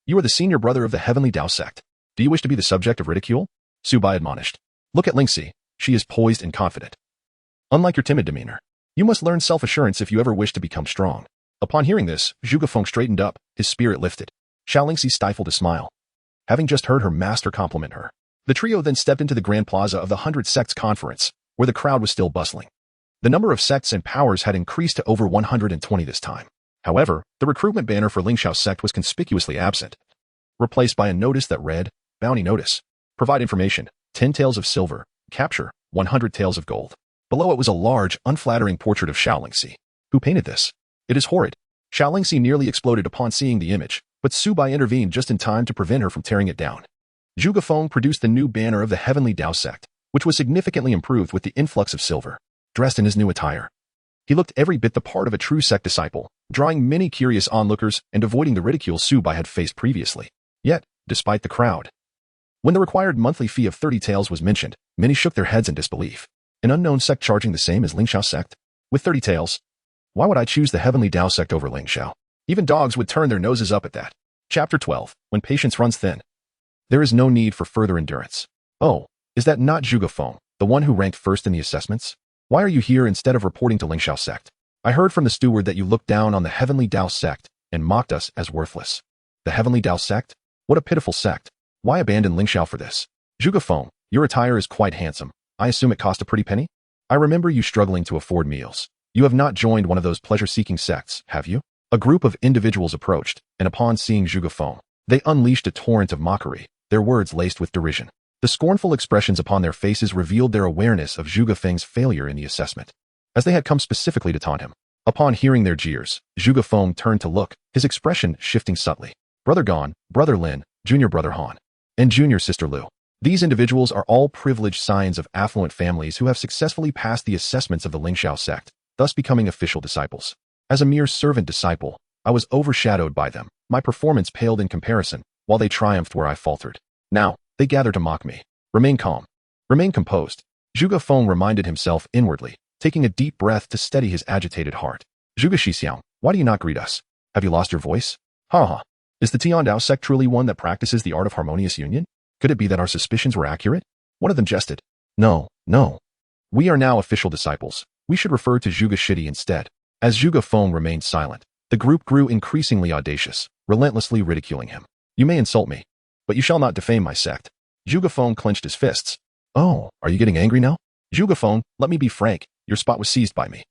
Speaker 1: You are the senior brother of the Heavenly Tao Sect. Do you wish to be the subject of ridicule? Su Bai admonished. Look at Lingxi. She is poised and confident. Unlike your timid demeanor, you must learn self-assurance if you ever wish to become strong. Upon hearing this, Zhuge Feng straightened up, his spirit lifted. Xiao Lingxi stifled a smile. Having just heard her master compliment her, the trio then stepped into the grand plaza of the 100 Sects conference, where the crowd was still bustling. The number of sects and powers had increased to over 120 this time. However, the recruitment banner for Lingxiao Sect was conspicuously absent, replaced by a notice that read, Bounty Notice. Provide information, 10 taels of silver, capture, 100 taels of gold. Below it was a large, unflattering portrait of Xiao Lingxi. Who painted this? It is horrid. Xiao Lingxi nearly exploded upon seeing the image, but Su Bai intervened just in time to prevent her from tearing it down. Zhuge Feng produced the new banner of the Heavenly Tao Sect, which was significantly improved with the influx of silver. Dressed in his new attire, he looked every bit the part of a true sect disciple, drawing many curious onlookers and avoiding the ridicule Su Bai had faced previously. Yet, despite the crowd, when the required monthly fee of 30 taels was mentioned, many shook their heads in disbelief. An unknown sect charging the same as Lingxiao Sect? With 30 taels? Why would I choose the Heavenly Tao Sect over Lingxiao? Even dogs would turn their noses up at that. Chapter 12. When patience runs thin, there is no need for further endurance. Oh, is that not Zhuge Feng, the one who ranked first in the assessments? Why are you here instead of reporting to Lingxiao Sect? I heard from the steward that you looked down on the Heavenly Tao Sect and mocked us as worthless. The Heavenly Tao Sect? What a pitiful sect. Why abandon Lingxiao for this? Zhuge Feng, your attire is quite handsome. I assume it cost a pretty penny? I remember you struggling to afford meals. You have not joined one of those pleasure-seeking sects, have you? A group of individuals approached, and upon seeing Zhuge Feng, they unleashed a torrent of mockery, their words laced with derision. The scornful expressions upon their faces revealed their awareness of Zhuge Feng's failure in the assessment, as they had come specifically to taunt him. Upon hearing their jeers, Zhuge Feng turned to look, his expression shifting subtly. Brother Gon, Brother Lin, Junior Brother Han, and Junior Sister Lu. These individuals are all privileged scions of affluent families who have successfully passed the assessments of the Lingxiao Sect, thus becoming official disciples. As a mere servant disciple, I was overshadowed by them. My performance paled in comparison, while they triumphed where I faltered. Now, they gather to mock me. Remain calm. Remain composed. Zhuge Feng reminded himself inwardly, taking a deep breath to steady his agitated heart. Zhuge Xixiang, why do you not greet us? Have you lost your voice? Ha ha. Is the Tiandao Sect truly one that practices the art of harmonious union? Could it be that our suspicions were accurate? One of them jested. No. We are now official disciples. We should refer to Zhuge Shidi instead. As Zhuge Feng remained silent, the group grew increasingly audacious, relentlessly ridiculing him. You may insult me, but you shall not defame my sect. Zhuge Feng clenched his fists. Oh, are you getting angry now? Zhuge Feng, let me be frank, your spot was seized by me.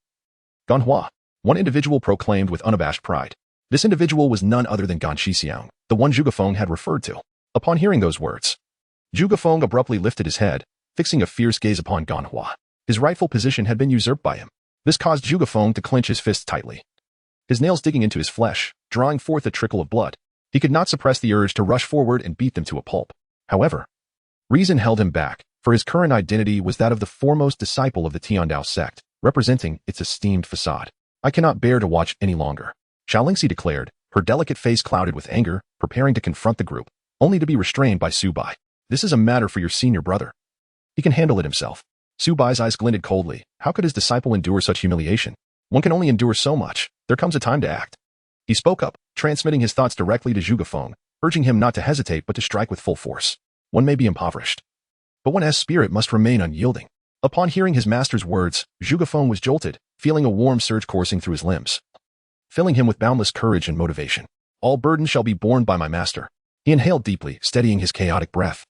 Speaker 1: Ganhua, one individual proclaimed with unabashed pride. This individual was none other than Gan Xixiang, the one Zhuge Feng had referred to. Upon hearing those words, Zhuge Feng abruptly lifted his head, fixing a fierce gaze upon Ganhua. His rightful position had been usurped by him. This caused Zhuge Feng to clench his fists tightly, his nails digging into his flesh, drawing forth a trickle of blood. He could not suppress the urge to rush forward and beat them to a pulp. However, reason held him back, for his current identity was that of the foremost disciple of the Tiandao Sect, representing its esteemed facade. I cannot bear to watch any longer, Xiao declared, her delicate face clouded with anger, preparing to confront the group, only to be restrained by Su Bai. This is a matter for your senior brother. He can handle it himself. Su Bai's eyes glinted coldly. How could his disciple endure such humiliation? One can only endure so much. There comes a time to act. He spoke up, transmitting his thoughts directly to Zhuge Feng, urging him not to hesitate but to strike with full force. One may be impoverished, but one's spirit must remain unyielding. Upon hearing his master's words, Zhuge Feng was jolted, feeling a warm surge coursing through his limbs, filling him with boundless courage and motivation. All burdens shall be borne by my master. He inhaled deeply, steadying his chaotic breath,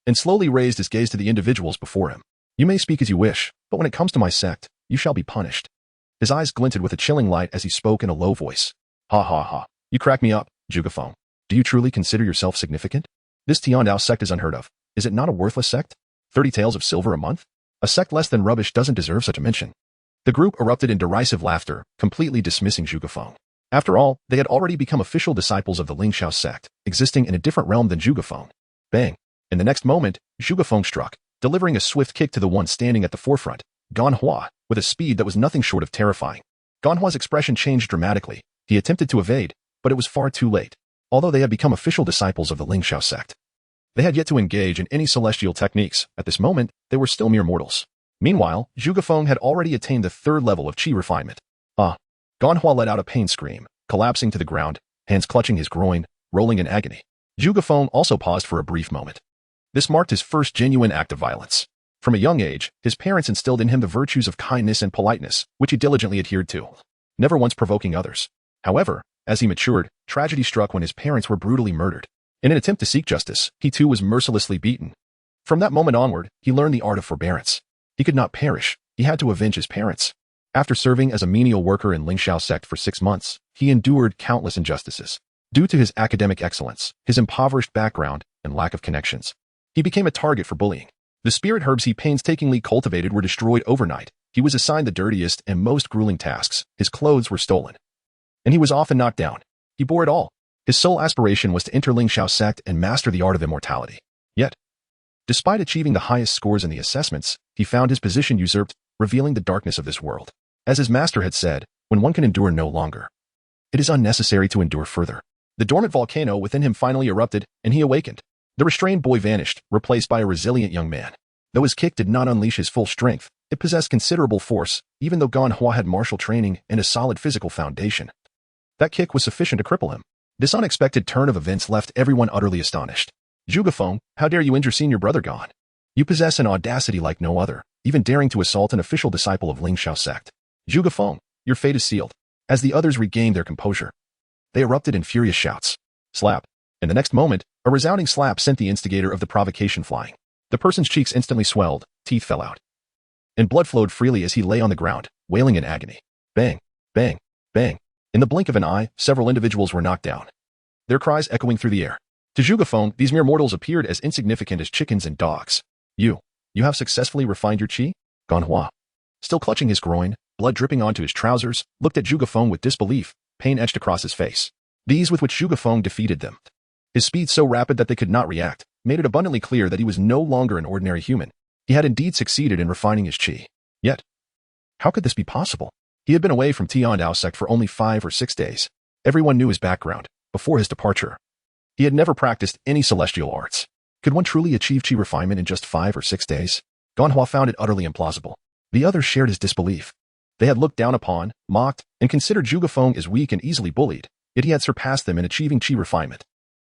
Speaker 1: and slowly raised his gaze to the individuals before him. You may speak as you wish, but when it comes to my sect, you shall be punished. His eyes glinted with a chilling light as he spoke in a low voice. Ha ha ha. You crack me up, Zhuge Feng. Do you truly consider yourself significant? This Tiandao Sect is unheard of. Is it not a worthless sect? 30 taels of silver a month? A sect less than rubbish doesn't deserve such a mention. The group erupted in derisive laughter, completely dismissing Zhuge Feng. After all, they had already become official disciples of the Linglang Sect, existing in a different realm than Zhuge Feng. Bang! In the next moment, Zhuge Feng struck, delivering a swift kick to the one standing at the forefront, Ganhua, with a speed that was nothing short of terrifying. Ganhua's expression changed dramatically. He attempted to evade, but it was far too late. Although they had become official disciples of the Linglang Sect, they had yet to engage in any celestial techniques. At this moment, they were still mere mortals. Meanwhile, Zhuge Feng had already attained the third level of qi refinement. Ganhua let out a pain scream, collapsing to the ground, hands clutching his groin, rolling in agony. Zhuge Feng also paused for a brief moment. This marked his first genuine act of violence. From a young age, his parents instilled in him the virtues of kindness and politeness, which he diligently adhered to, never once provoking others. However, as he matured, tragedy struck when his parents were brutally murdered. In an attempt to seek justice, he too was mercilessly beaten. From that moment onward, he learned the art of forbearance. He could not perish. He had to avenge his parents. After serving as a menial worker in Linglang Sect for 6 months, he endured countless injustices. Due to his academic excellence, his impoverished background, and lack of connections, he became a target for bullying. The spirit herbs he painstakingly cultivated were destroyed overnight. He was assigned the dirtiest and most grueling tasks. His clothes were stolen, and he was often knocked down. He bore it all. His sole aspiration was to enter Linglang Sect and master the art of immortality. Yet, despite achieving the highest scores in the assessments, he found his position usurped, revealing the darkness of this world. As his master had said, when one can endure no longer, it is unnecessary to endure further. The dormant volcano within him finally erupted, and he awakened. The restrained boy vanished, replaced by a resilient young man. Though his kick did not unleash his full strength, it possessed considerable force, even though Ganhua had martial training and a solid physical foundation. That kick was sufficient to cripple him. This unexpected turn of events left everyone utterly astonished. Zhuge Feng, how dare you injure senior brother Gan? You possess an audacity like no other, even daring to assault an official disciple of Linglang Sect. Zhuge Feng, your fate is sealed. As the others regained their composure, they erupted in furious shouts. Slap. In the next moment, a resounding slap sent the instigator of the provocation flying. The person's cheeks instantly swelled, teeth fell out, and blood flowed freely as he lay on the ground, wailing in agony. Bang, bang, bang. In the blink of an eye, several individuals were knocked down, their cries echoing through the air. To Zhuge Feng, these mere mortals appeared as insignificant as chickens and dogs. You have successfully refined your qi? Ganhua, still clutching his groin, blood dripping onto his trousers, looked at Zhuge Feng with disbelief, pain etched across his face. The ease with which Zhuge Feng defeated them, his speed so rapid that they could not react, made it abundantly clear that he was no longer an ordinary human. He had indeed succeeded in refining his qi. Yet, how could this be possible? He had been away from Tiandao Sect for only 5 or 6 days. Everyone knew his background. Before his departure, he had never practiced any celestial arts. Could one truly achieve qi refinement in just 5 or 6 days? Ganhua found it utterly implausible. The others shared his disbelief. They had looked down upon, mocked, and considered Zhuge Feng as weak and easily bullied, yet he had surpassed them in achieving qi refinement.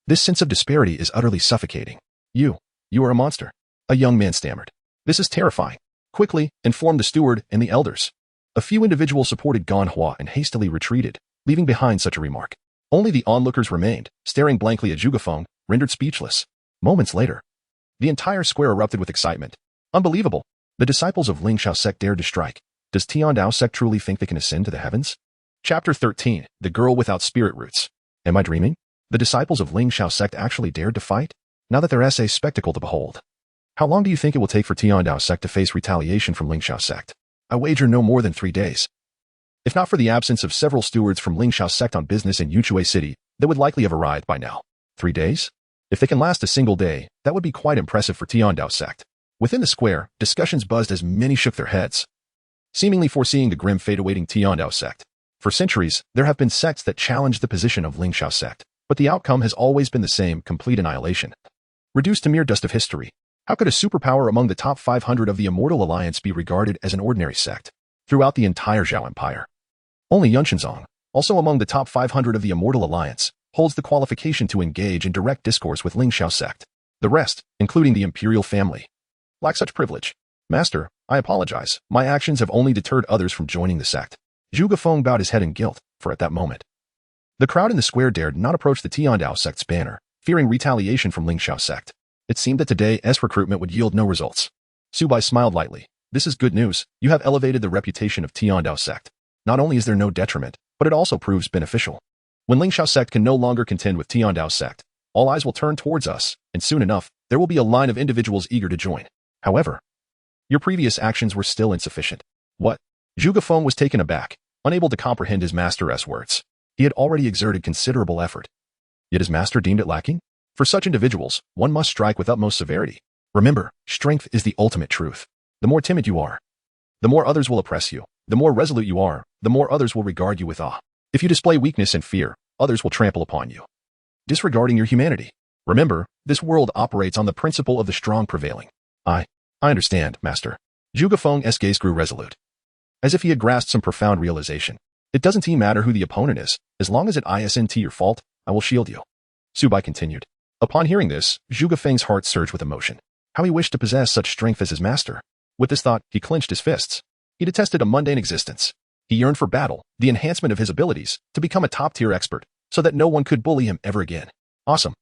Speaker 1: This sense of disparity is utterly suffocating. You are a monster. A young man stammered. This is terrifying. Quickly, informed the steward and the elders. A few individuals supported Ganhua and hastily retreated, leaving behind such a remark. Only the onlookers remained, staring blankly at Zhuge Feng, rendered speechless. Moments later, the entire square erupted with excitement. Unbelievable. The disciples of Linglang Sect dared to strike. Does Tiandao Sect truly think they can ascend to the heavens? Chapter 13, The Girl Without Spirit Roots. Am I dreaming? The disciples of Linglang Sect actually dared to fight? Now that they're a spectacle to behold. How long do you think it will take for Tiandao Sect to face retaliation from Linglang Sect? I wager no more than 3 days. If not for the absence of several stewards from Linglang Sect on business in Yushui City, they would likely have arrived by now. 3 days? If they can last a single day, that would be quite impressive for Tiandao Sect. Within the square, discussions buzzed as many shook their heads, seemingly foreseeing the grim fate awaiting Tiandao Sect. For centuries, there have been sects that challenged the position of Linglang Sect, but the outcome has always been the same: complete annihilation. Reduced to mere dust of history, how could a superpower among the top 500 of the Immortal Alliance be regarded as an ordinary sect throughout the entire Zhao Empire? Only Yunshanzong, also among the top 500 of the Immortal Alliance, holds the qualification to engage in direct discourse with Linglang Sect. The rest, including the Imperial family, lack such privilege. Master, I apologize. My actions have only deterred others from joining the sect. Zhuge Feng bowed his head in guilt, for at that moment, the crowd in the square dared not approach the Tiandao Sect's banner, fearing retaliation from Linglang Sect. It seemed that today's recruitment would yield no results. Su Bai smiled lightly. This is good news. You have elevated the reputation of Tiandao Sect. Not only is there no detriment, but it also proves beneficial. When Linglang Sect can no longer contend with Tiandao Sect, all eyes will turn towards us, and soon enough, there will be a line of individuals eager to join. However, your previous actions were still insufficient. What? Zhuge Feng was taken aback, unable to comprehend his master's words. He had already exerted considerable effort. Yet his master deemed it lacking? For such individuals, one must strike with utmost severity. Remember, strength is the ultimate truth. The more timid you are, the more others will oppress you. The more resolute you are, the more others will regard you with awe. If you display weakness and fear, others will trample upon you, disregarding your humanity. Remember, this world operates on the principle of the strong prevailing. I understand, Master. Zhuge Feng's gaze grew resolute, as if he had grasped some profound realization. It doesn't matter who the opponent is, as long as it isn't your fault, I will shield you. Su Bai continued. Upon hearing this, Zhuge Feng's heart surged with emotion. How he wished to possess such strength as his master. With this thought, he clenched his fists. He detested a mundane existence. He yearned for battle, the enhancement of his abilities, to become a top-tier expert, so that no one could bully him ever again. Awesome.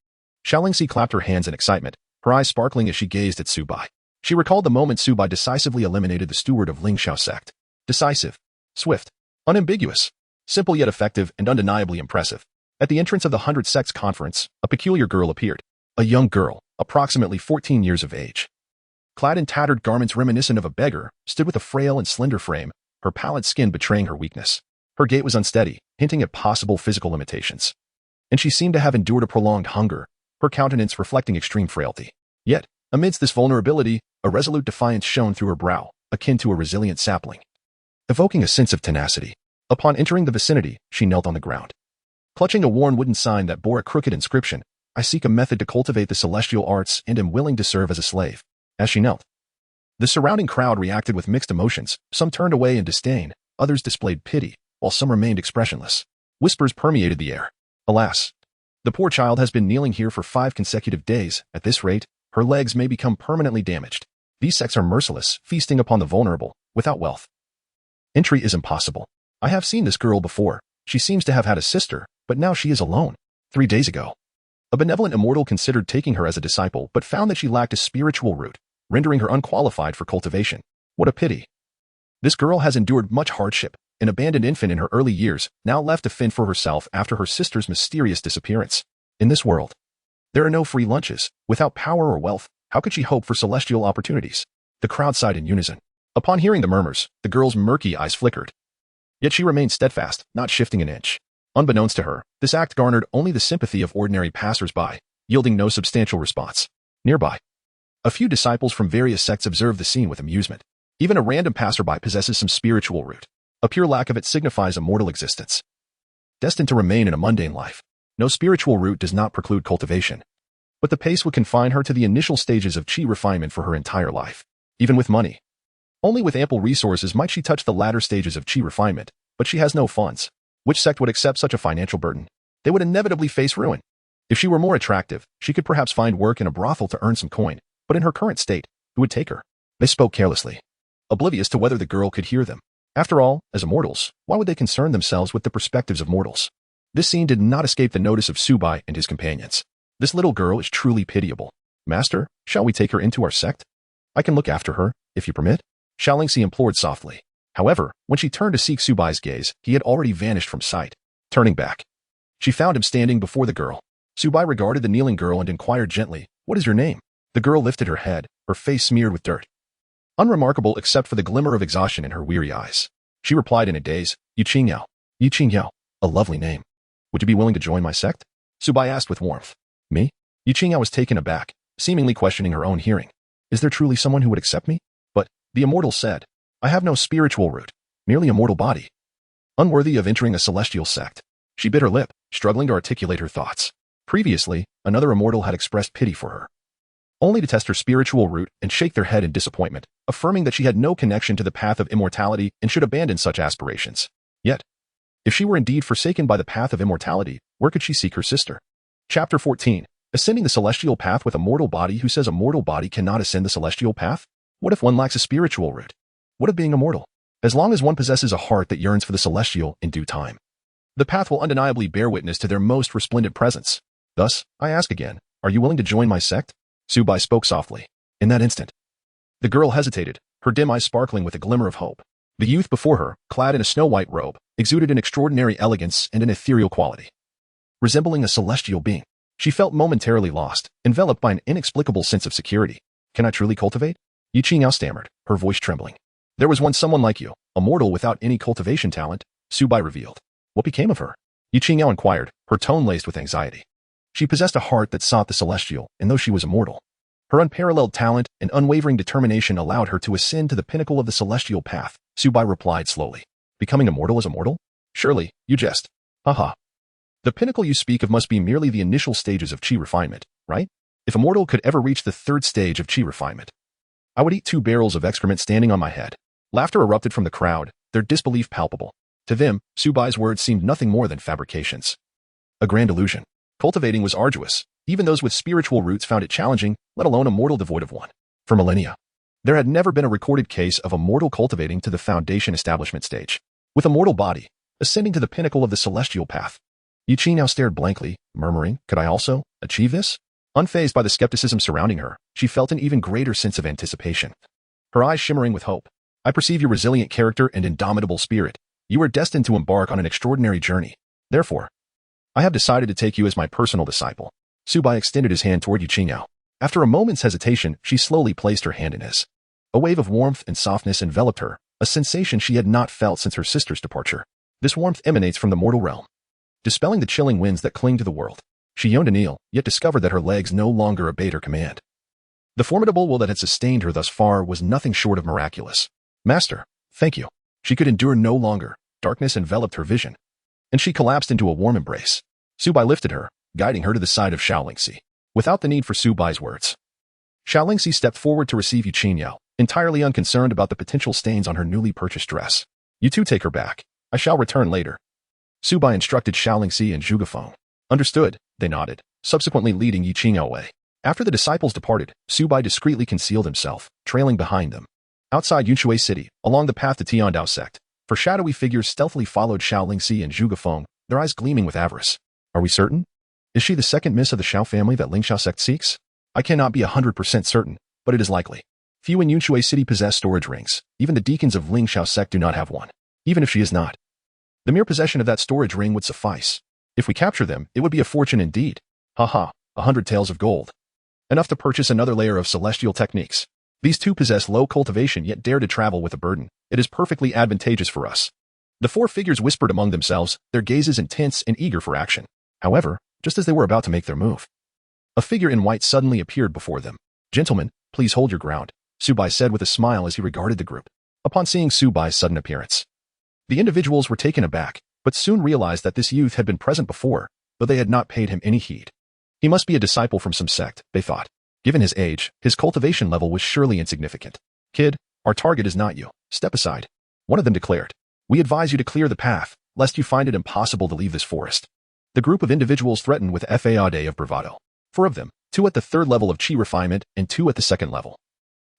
Speaker 1: Xiao clapped her hands in excitement, her eyes sparkling as she gazed at Su Bai. She recalled the moment Su Bai decisively eliminated the steward of Linglang Sect. Decisive, swift, unambiguous, simple yet effective and undeniably impressive. At the entrance of the 100 Sects conference, a peculiar girl appeared. A young girl, approximately 14 years of age. Clad in tattered garments reminiscent of a beggar, stood with a frail and slender frame, her pallid skin betraying her weakness. Her gait was unsteady, hinting at possible physical limitations. And she seemed to have endured a prolonged hunger, her countenance reflecting extreme frailty. Yet, amidst this vulnerability, a resolute defiance shone through her brow, akin to a resilient sapling, evoking a sense of tenacity. Upon entering the vicinity, she knelt on the ground, clutching a worn wooden sign that bore a crooked inscription, I seek a method to cultivate the celestial arts and am willing to serve as a slave. As she knelt, the surrounding crowd reacted with mixed emotions. Some turned away in disdain, others displayed pity, while some remained expressionless. Whispers permeated the air. Alas, the poor child has been kneeling here for 5 consecutive days. At this rate, her legs may become permanently damaged. These sects are merciless, feasting upon the vulnerable, without wealth. Entry is impossible. I have seen this girl before. She seems to have had a sister, but now she is alone. 3 days ago, a benevolent immortal considered taking her as a disciple but found that she lacked a spiritual root, rendering her unqualified for cultivation. What a pity. This girl has endured much hardship, an abandoned infant in her early years, now left to fend for herself after her sister's mysterious disappearance. In this world, there are no free lunches. Without power or wealth, how could she hope for celestial opportunities? The crowd sighed in unison. Upon hearing the murmurs, the girl's murky eyes flickered. Yet she remained steadfast, not shifting an inch. Unbeknownst to her, this act garnered only the sympathy of ordinary passers-by, yielding no substantial response. Nearby, a few disciples from various sects observed the scene with amusement. Even a random passerby possesses some spiritual root. A pure lack of it signifies a mortal existence, destined to remain in a mundane life. No spiritual root does not preclude cultivation, but the pace would confine her to the initial stages of chi refinement for her entire life. Even with money, only with ample resources might she touch the latter stages of chi refinement, but she has no funds. Which sect would accept such a financial burden? They would inevitably face ruin. If she were more attractive, she could perhaps find work in a brothel to earn some coin, but in her current state, who would take her? They spoke carelessly, oblivious to whether the girl could hear them. After all, as immortals, why would they concern themselves with the perspectives of mortals? This scene did not escape the notice of Su Bai and his companions. This little girl is truly pitiable. Master, shall we take her into our sect? I can look after her, if you permit. Xiao Yan implored softly. However, when she turned to seek Su Bai's gaze, he had already vanished from sight. Turning back, she found him standing before the girl. Su Bai regarded the kneeling girl and inquired gently, "What is your name?" The girl lifted her head, her face smeared with dirt, unremarkable except for the glimmer of exhaustion in her weary eyes. She replied in a daze, Yuqingyao. Yuqingyao, a lovely name. Would you be willing to join my sect? Su Bai asked with warmth. Me? Yuqingyao was taken aback, seemingly questioning her own hearing. Is there truly someone who would accept me? But, the immortal said, I have no spiritual root, merely a mortal body. Unworthy of entering a celestial sect. She bit her lip, struggling to articulate her thoughts. Previously, another immortal had expressed pity for her, only to test her spiritual root and shake their head in disappointment, affirming that she had no connection to the path of immortality and should abandon such aspirations. Yet, if she were indeed forsaken by the path of immortality, where could she seek her sister? Chapter 14. Ascending the celestial path with a mortal body. Who says a mortal body cannot ascend the celestial path? What if one lacks a spiritual root? What of being immortal? As long as one possesses a heart that yearns for the celestial in due time, the path will undeniably bear witness to their most resplendent presence. Thus, I ask again, are you willing to join my sect? Su Bai spoke softly. In that instant, the girl hesitated, her dim eyes sparkling with a glimmer of hope. The youth before her, clad in a snow-white robe, exuded an extraordinary elegance and an ethereal quality. Resembling a celestial being, she felt momentarily lost, enveloped by an inexplicable sense of security. Can I truly cultivate? Yiqingao stammered, her voice trembling. There was once someone like you, a mortal without any cultivation talent, Su Bai revealed. What became of her? Yiqingao inquired, her tone laced with anxiety. She possessed a heart that sought the celestial, and though she was immortal, her unparalleled talent and unwavering determination allowed her to ascend to the pinnacle of the celestial path, Su Bai replied slowly. Becoming immortal as a mortal? Surely, you jest. Haha. The pinnacle you speak of must be merely the initial stages of chi refinement, right? If a mortal could ever reach the third stage of chi refinement, I would eat 2 barrels of excrement standing on my head. Laughter erupted from the crowd, their disbelief palpable. To them, Su Bai's words seemed nothing more than fabrications. A grand illusion. Cultivating was arduous. Even those with spiritual roots found it challenging, let alone a mortal devoid of one. For millennia, there had never been a recorded case of a mortal cultivating to the foundation establishment stage. With a mortal body, ascending to the pinnacle of the celestial path. Yiqi now stared blankly, murmuring, could I also achieve this? Unfazed by the skepticism surrounding her, she felt an even greater sense of anticipation. Her eyes shimmering with hope. I perceive your resilient character and indomitable spirit. You are destined to embark on an extraordinary journey. Therefore, I have decided to take you as my personal disciple. Su Bai extended his hand toward Yiqingao. After a moment's hesitation, she slowly placed her hand in his. A wave of warmth and softness enveloped her, a sensation she had not felt since her sister's departure. This warmth emanates from the mortal realm, dispelling the chilling winds that cling to the world. She yearned to kneel, yet discovered that her legs no longer obeyed her command. The formidable will that had sustained her thus far was nothing short of miraculous. Master, thank you. She could endure no longer. Darkness enveloped her vision, and she collapsed into a warm embrace. Su Bai lifted her, guiding her to the side of Xiao without the need for Su Bai's words. Xiao stepped forward to receive Yiqingao, entirely unconcerned about the potential stains on her newly purchased dress. You two take her back. I shall return later. Su Bai instructed Xiao and Zhuge Feng. Understood, they nodded, subsequently leading Yiqingao away. After the disciples departed, Su Bai discreetly concealed himself, trailing behind them. Outside Yunshui City, along the path to Tiandao Sect, for shadowy figures stealthily followed Xiao and Zhuge Feng, their eyes gleaming with avarice. Are we certain? Is she the second miss of the Xiao family that Linglang Sect seeks? I cannot be 100% certain, but it is likely. Few in Yunshui City possess storage rings. Even the deacons of Linglang Sect do not have one. Even if she is not, the mere possession of that storage ring would suffice. If we capture them, it would be a fortune indeed. Haha, 100 taels of gold. Enough to purchase another layer of celestial techniques. These two possess low cultivation yet dare to travel with a burden. It is perfectly advantageous for us. The 4 figures whispered among themselves, their gazes intense and eager for action. However, just as they were about to make their move, a figure in white suddenly appeared before them. Gentlemen, please hold your ground, Su Bai said with a smile as he regarded the group. Upon seeing Su Bai's sudden appearance, the individuals were taken aback, but soon realized that this youth had been present before, though they had not paid him any heed. He must be a disciple from some sect, they thought. Given his age, his cultivation level was surely insignificant. Kid, our target is not you. Step aside. One of them declared. We advise you to clear the path, lest you find it impossible to leave this forest. The group of individuals threatened with FAAD of bravado. 4 of them, 2 at the 3rd level of chi refinement and 2 at the 2nd level,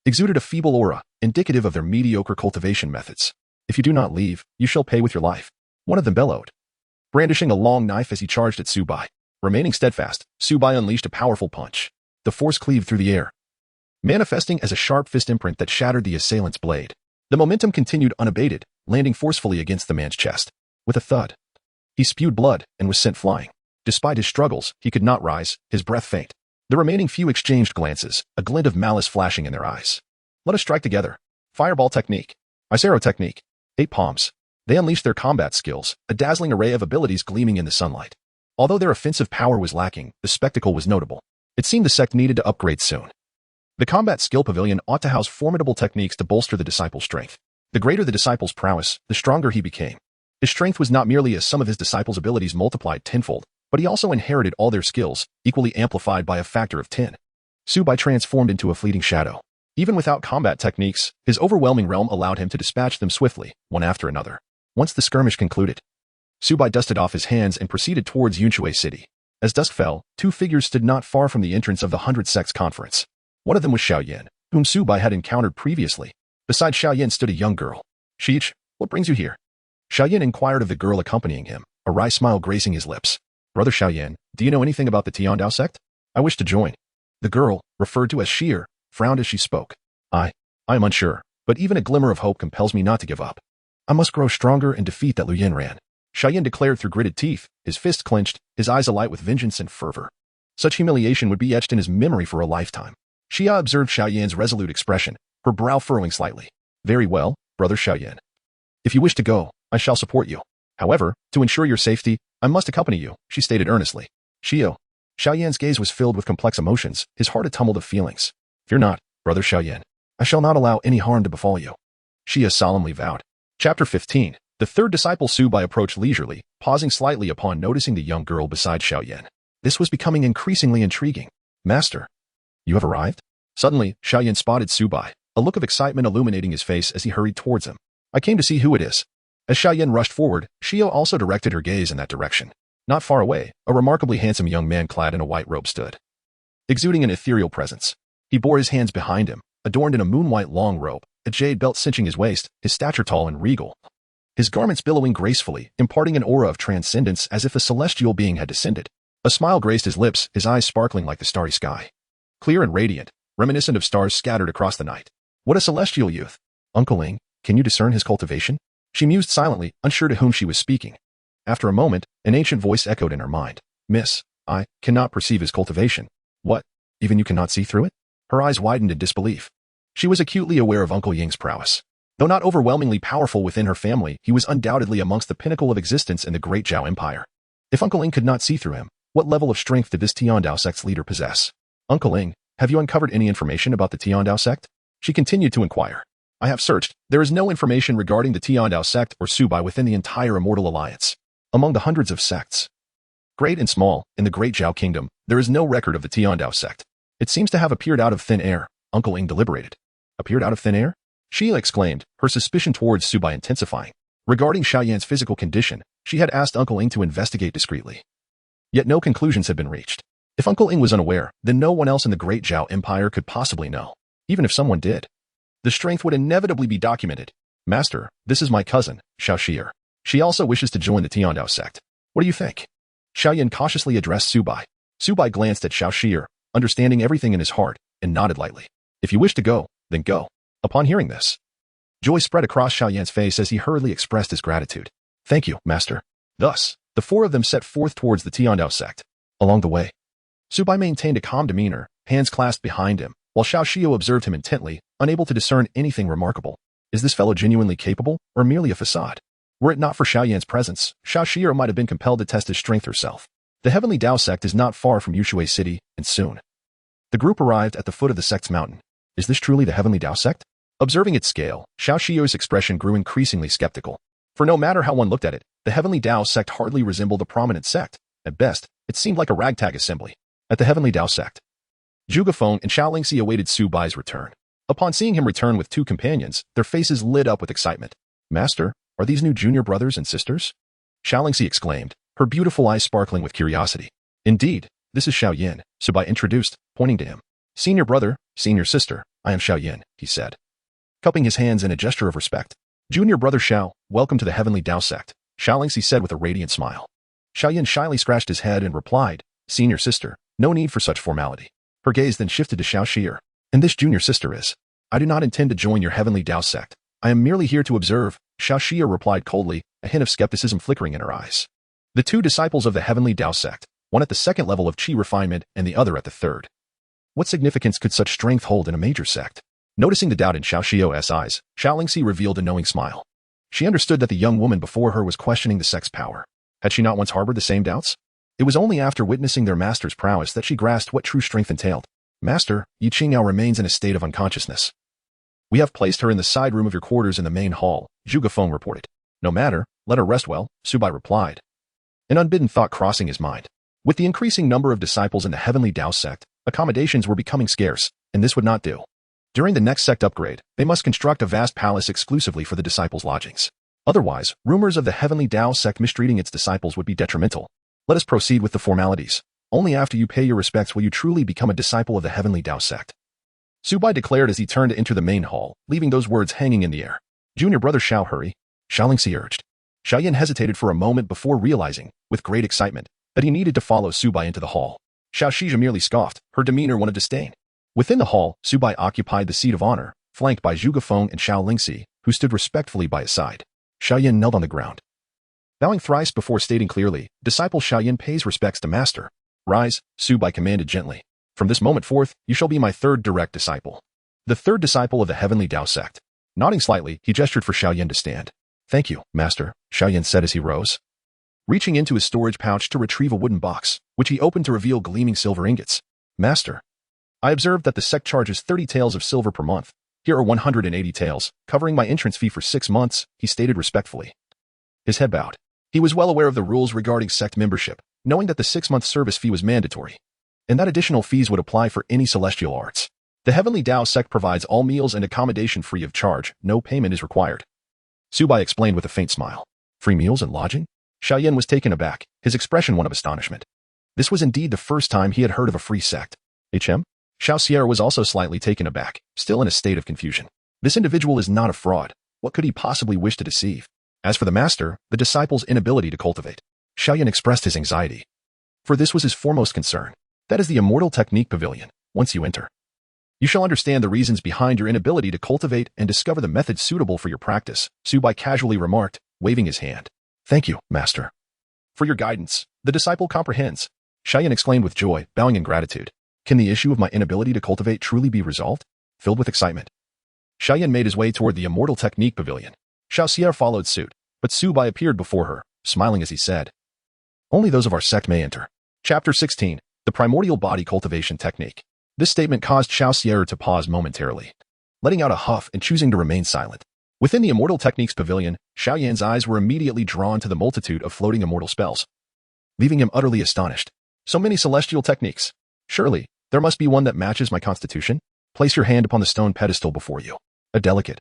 Speaker 1: exuded a feeble aura, indicative of their mediocre cultivation methods. If you do not leave, you shall pay with your life. One of them bellowed, brandishing a long knife as he charged at Su Bai. Remaining steadfast, Su Bai unleashed a powerful punch. The force cleaved through the air, manifesting as a sharp fist imprint that shattered the assailant's blade. The momentum continued unabated, landing forcefully against the man's chest. With a thud, he spewed blood and was sent flying. Despite his struggles, he could not rise, his breath faint. The remaining few exchanged glances, a glint of malice flashing in their eyes. Let us strike together. Fireball technique. Icero technique. 8 palms. They unleashed their combat skills, a dazzling array of abilities gleaming in the sunlight. Although their offensive power was lacking, the spectacle was notable. It seemed the sect needed to upgrade soon. The combat skill pavilion ought to house formidable techniques to bolster the disciple's strength. The greater the disciple's prowess, the stronger he became. His strength was not merely a sum of his disciples' abilities multiplied tenfold, but he also inherited all their skills, equally amplified by a factor of 10. Su Bai transformed into a fleeting shadow. Even without combat techniques, his overwhelming realm allowed him to dispatch them swiftly, one after another. Once the skirmish concluded, Su Bai dusted off his hands and proceeded towards Yunshui City. As dusk fell, two figures stood not far from the entrance of the 100 Sects conference. One of them was Xiao Yan, whom Su Bai had encountered previously. Beside Xiao Yan stood a young girl. "Sheich, what brings you here?" Xiao Yan inquired of the girl accompanying him, a wry smile gracing his lips. "Brother Xiao Yan, do you know anything about the Tiandao Sect? I wish to join." The girl, referred to as Sheer, frowned as she spoke. I am unsure, but even a glimmer of hope compels me not to give up. I must grow stronger and defeat that Lu Yanran," Xiao Yan declared through gritted teeth, his fists clenched, his eyes alight with vengeance and fervor. Such humiliation would be etched in his memory for a lifetime. Xia observed Xiao Yan's resolute expression, her brow furrowing slightly. "Very well, brother Xiao Yan. If you wish to go, I shall support you. However, to ensure your safety, I must accompany you," she stated earnestly. Xiao Yan's gaze was filled with complex emotions, his heart a tumult of feelings. "Fear not, brother Xiao Yan. I shall not allow any harm to befall you," Xia solemnly vowed. Chapter 15. The third disciple Su Bai approached leisurely, pausing slightly upon noticing the young girl beside Xiao Yan. This was becoming increasingly intriguing. "Master, you have arrived?" Suddenly, Xiao Yan spotted Su Bai, a look of excitement illuminating his face as he hurried towards him. "I came to see who it is." As Xiao Yan rushed forward, Xiao also directed her gaze in that direction. Not far away, a remarkably handsome young man clad in a white robe stood, exuding an ethereal presence. He bore his hands behind him, adorned in a moon-white long robe, a jade belt cinching his waist, his stature tall and regal. His garments billowing gracefully, imparting an aura of transcendence as if a celestial being had descended. A smile graced his lips, his eyes sparkling like the starry sky. Clear and radiant, reminiscent of stars scattered across the night. What a celestial youth! "Uncle Ling, can you discern his cultivation?" She mused silently, unsure to whom she was speaking. After a moment, an ancient voice echoed in her mind. "Miss, I cannot perceive his cultivation." "What? Even you cannot see through it?" Her eyes widened in disbelief. She was acutely aware of Uncle Ying's prowess. Though not overwhelmingly powerful within her family, he was undoubtedly amongst the pinnacle of existence in the great Zhao Empire. If Uncle Ling could not see through him, what level of strength did this Tiandao Sect's leader possess? "Uncle Ling, have you uncovered any information about the Tiandao Sect?" She continued to inquire. "I have searched. There is no information regarding the Tiandao Sect or Su Bai within the entire Immortal Alliance. Among the hundreds of sects, great and small, in the great Zhao Kingdom, there is no record of the Tiandao Sect. It seems to have appeared out of thin air," Uncle Ling deliberated. "Appeared out of thin air?" Sheila exclaimed, her suspicion towards Su Bai intensifying. Regarding Xiao Yan's physical condition, she had asked Uncle Ing to investigate discreetly. Yet no conclusions had been reached. If Uncle Ing was unaware, then no one else in the great Zhao Empire could possibly know. Even if someone did, the strength would inevitably be documented. "Master, this is my cousin, Xiao Shier. She also wishes to join the Tiandao Sect. What do you think?" Xiao Yan cautiously addressed Su Bai. Su Bai glanced at Xiao Shier, understanding everything in his heart, and nodded lightly. "If you wish to go, then go." Upon hearing this, joy spread across Xiao Yan's face as he hurriedly expressed his gratitude. "Thank you, master." Thus, the four of them set forth towards the Tiandao Sect. Along the way, Su Bai maintained a calm demeanor, hands clasped behind him, while Xiao Shio observed him intently, unable to discern anything remarkable. Is this fellow genuinely capable, or merely a facade? Were it not for Xiao Yan's presence, Xiao Shio might have been compelled to test his strength herself. The Heavenly Dao Sect is not far from Yunshui City, and soon the group arrived at the foot of the sect's mountain. Is this truly the Heavenly Dao Sect? Observing its scale, Xiao Shio's expression grew increasingly skeptical. For no matter how one looked at it, the Heavenly Dao Sect hardly resembled a prominent sect. At best, it seemed like a ragtag assembly. At the Heavenly Dao Sect, Zhuge Feng and Xiao Lingxi awaited Su Bai's return. Upon seeing him return with two companions, their faces lit up with excitement. "Master, are these new junior brothers and sisters?" Xiao Lingxi exclaimed, her beautiful eyes sparkling with curiosity. "Indeed, this is Xiao Yan," Su Bai introduced, pointing to him. "Senior brother, senior sister, I am Xiao Yan," he said, cupping his hands in a gesture of respect. "Junior brother Xiao, welcome to the Heavenly Dao Sect," Xiao Lingxi said with a radiant smile. Xiao Yan shyly scratched his head and replied, "Senior sister, no need for such formality." Her gaze then shifted to Xiao Shier. "And this junior sister is?" "I do not intend to join your Heavenly Dao Sect. I am merely here to observe," Xiao Shier replied coldly, a hint of skepticism flickering in her eyes. The two disciples of the Heavenly Dao Sect, one at the second level of qi refinement and the other at the third. What significance could such strength hold in a major sect? Noticing the doubt in Xiao Shio's eyes, Xiao Lingxi revealed a knowing smile. She understood that the young woman before her was questioning the sect's power. Had she not once harbored the same doubts? It was only after witnessing their master's prowess that she grasped what true strength entailed. Master, Yi Qingao remains in a state of unconsciousness. We have placed her in the side room of your quarters in the main hall, Zhuge Feng reported. No matter, let her rest well, Su Bai replied. An unbidden thought crossing his mind. With the increasing number of disciples in the heavenly Tao Sect, accommodations were becoming scarce, and this would not do. During the next sect upgrade, they must construct a vast palace exclusively for the disciples' lodgings. Otherwise, rumors of the heavenly Tao Sect mistreating its disciples would be detrimental. Let us proceed with the formalities. Only after you pay your respects will you truly become a disciple of the heavenly Tao Sect. Su Bai declared as he turned to enter the main hall, leaving those words hanging in the air. Junior brother Xiao, hurry. Xiao Lingxi urged. Xiao Yan hesitated for a moment before realizing, with great excitement, that he needed to follow Su Bai into the hall. Xiao Shizha merely scoffed, her demeanor one of disdain. Within the hall, Su Bai occupied the seat of honor, flanked by Zhuge Feng and Xiao Lingxi, who stood respectfully by his side. Xiao Yan knelt on the ground. Bowing thrice before stating clearly, disciple Xiao Yan pays respects to master. Rise, Su Bai commanded gently. From this moment forth, you shall be my third direct disciple. The third disciple of the heavenly Tao Sect. Nodding slightly, he gestured for Xiao Yan to stand. Thank you, master, Xiao Yan said as he rose. Reaching into his storage pouch to retrieve a wooden box, which he opened to reveal gleaming silver ingots. Master, I observed that the sect charges 30 taels of silver per month. Here are 180 taels, covering my entrance fee for 6 months, he stated respectfully. His head bowed. He was well aware of the rules regarding sect membership, knowing that the 6-month service fee was mandatory, and that additional fees would apply for any celestial arts. The heavenly Tao Sect provides all meals and accommodation free of charge, no payment is required. Su Bai explained with a faint smile. Free meals and lodging? Xiao Yan was taken aback, his expression one of astonishment. This was indeed the first time he had heard of a free sect. HM? Xiao Sierra was also slightly taken aback, still in a state of confusion. This individual is not a fraud. What could he possibly wish to deceive? As for the master, the disciple's inability to cultivate. Xiao Yan expressed his anxiety. For this was his foremost concern. That is the immortal technique pavilion, once you enter. You shall understand the reasons behind your inability to cultivate and discover the methods suitable for your practice, Su Bai casually remarked, waving his hand. Thank you, master. For your guidance, the disciple comprehends. Xiao Yan exclaimed with joy, bowing in gratitude. Can the issue of my inability to cultivate truly be resolved? Filled with excitement, Xiao Yan made his way toward the immortal technique pavilion. Xiao Xia followed suit, but Su Bai appeared before her, smiling as he said, only those of our sect may enter. Chapter 16, The Primordial Body Cultivation Technique. This statement caused Xiao Xia to pause momentarily, letting out a huff and choosing to remain silent. Within the Immortal Techniques Pavilion, Xiao Yan's eyes were immediately drawn to the multitude of floating immortal spells, leaving him utterly astonished. So many celestial techniques. Surely, there must be one that matches my constitution? Place your hand upon the stone pedestal before you. A delicate,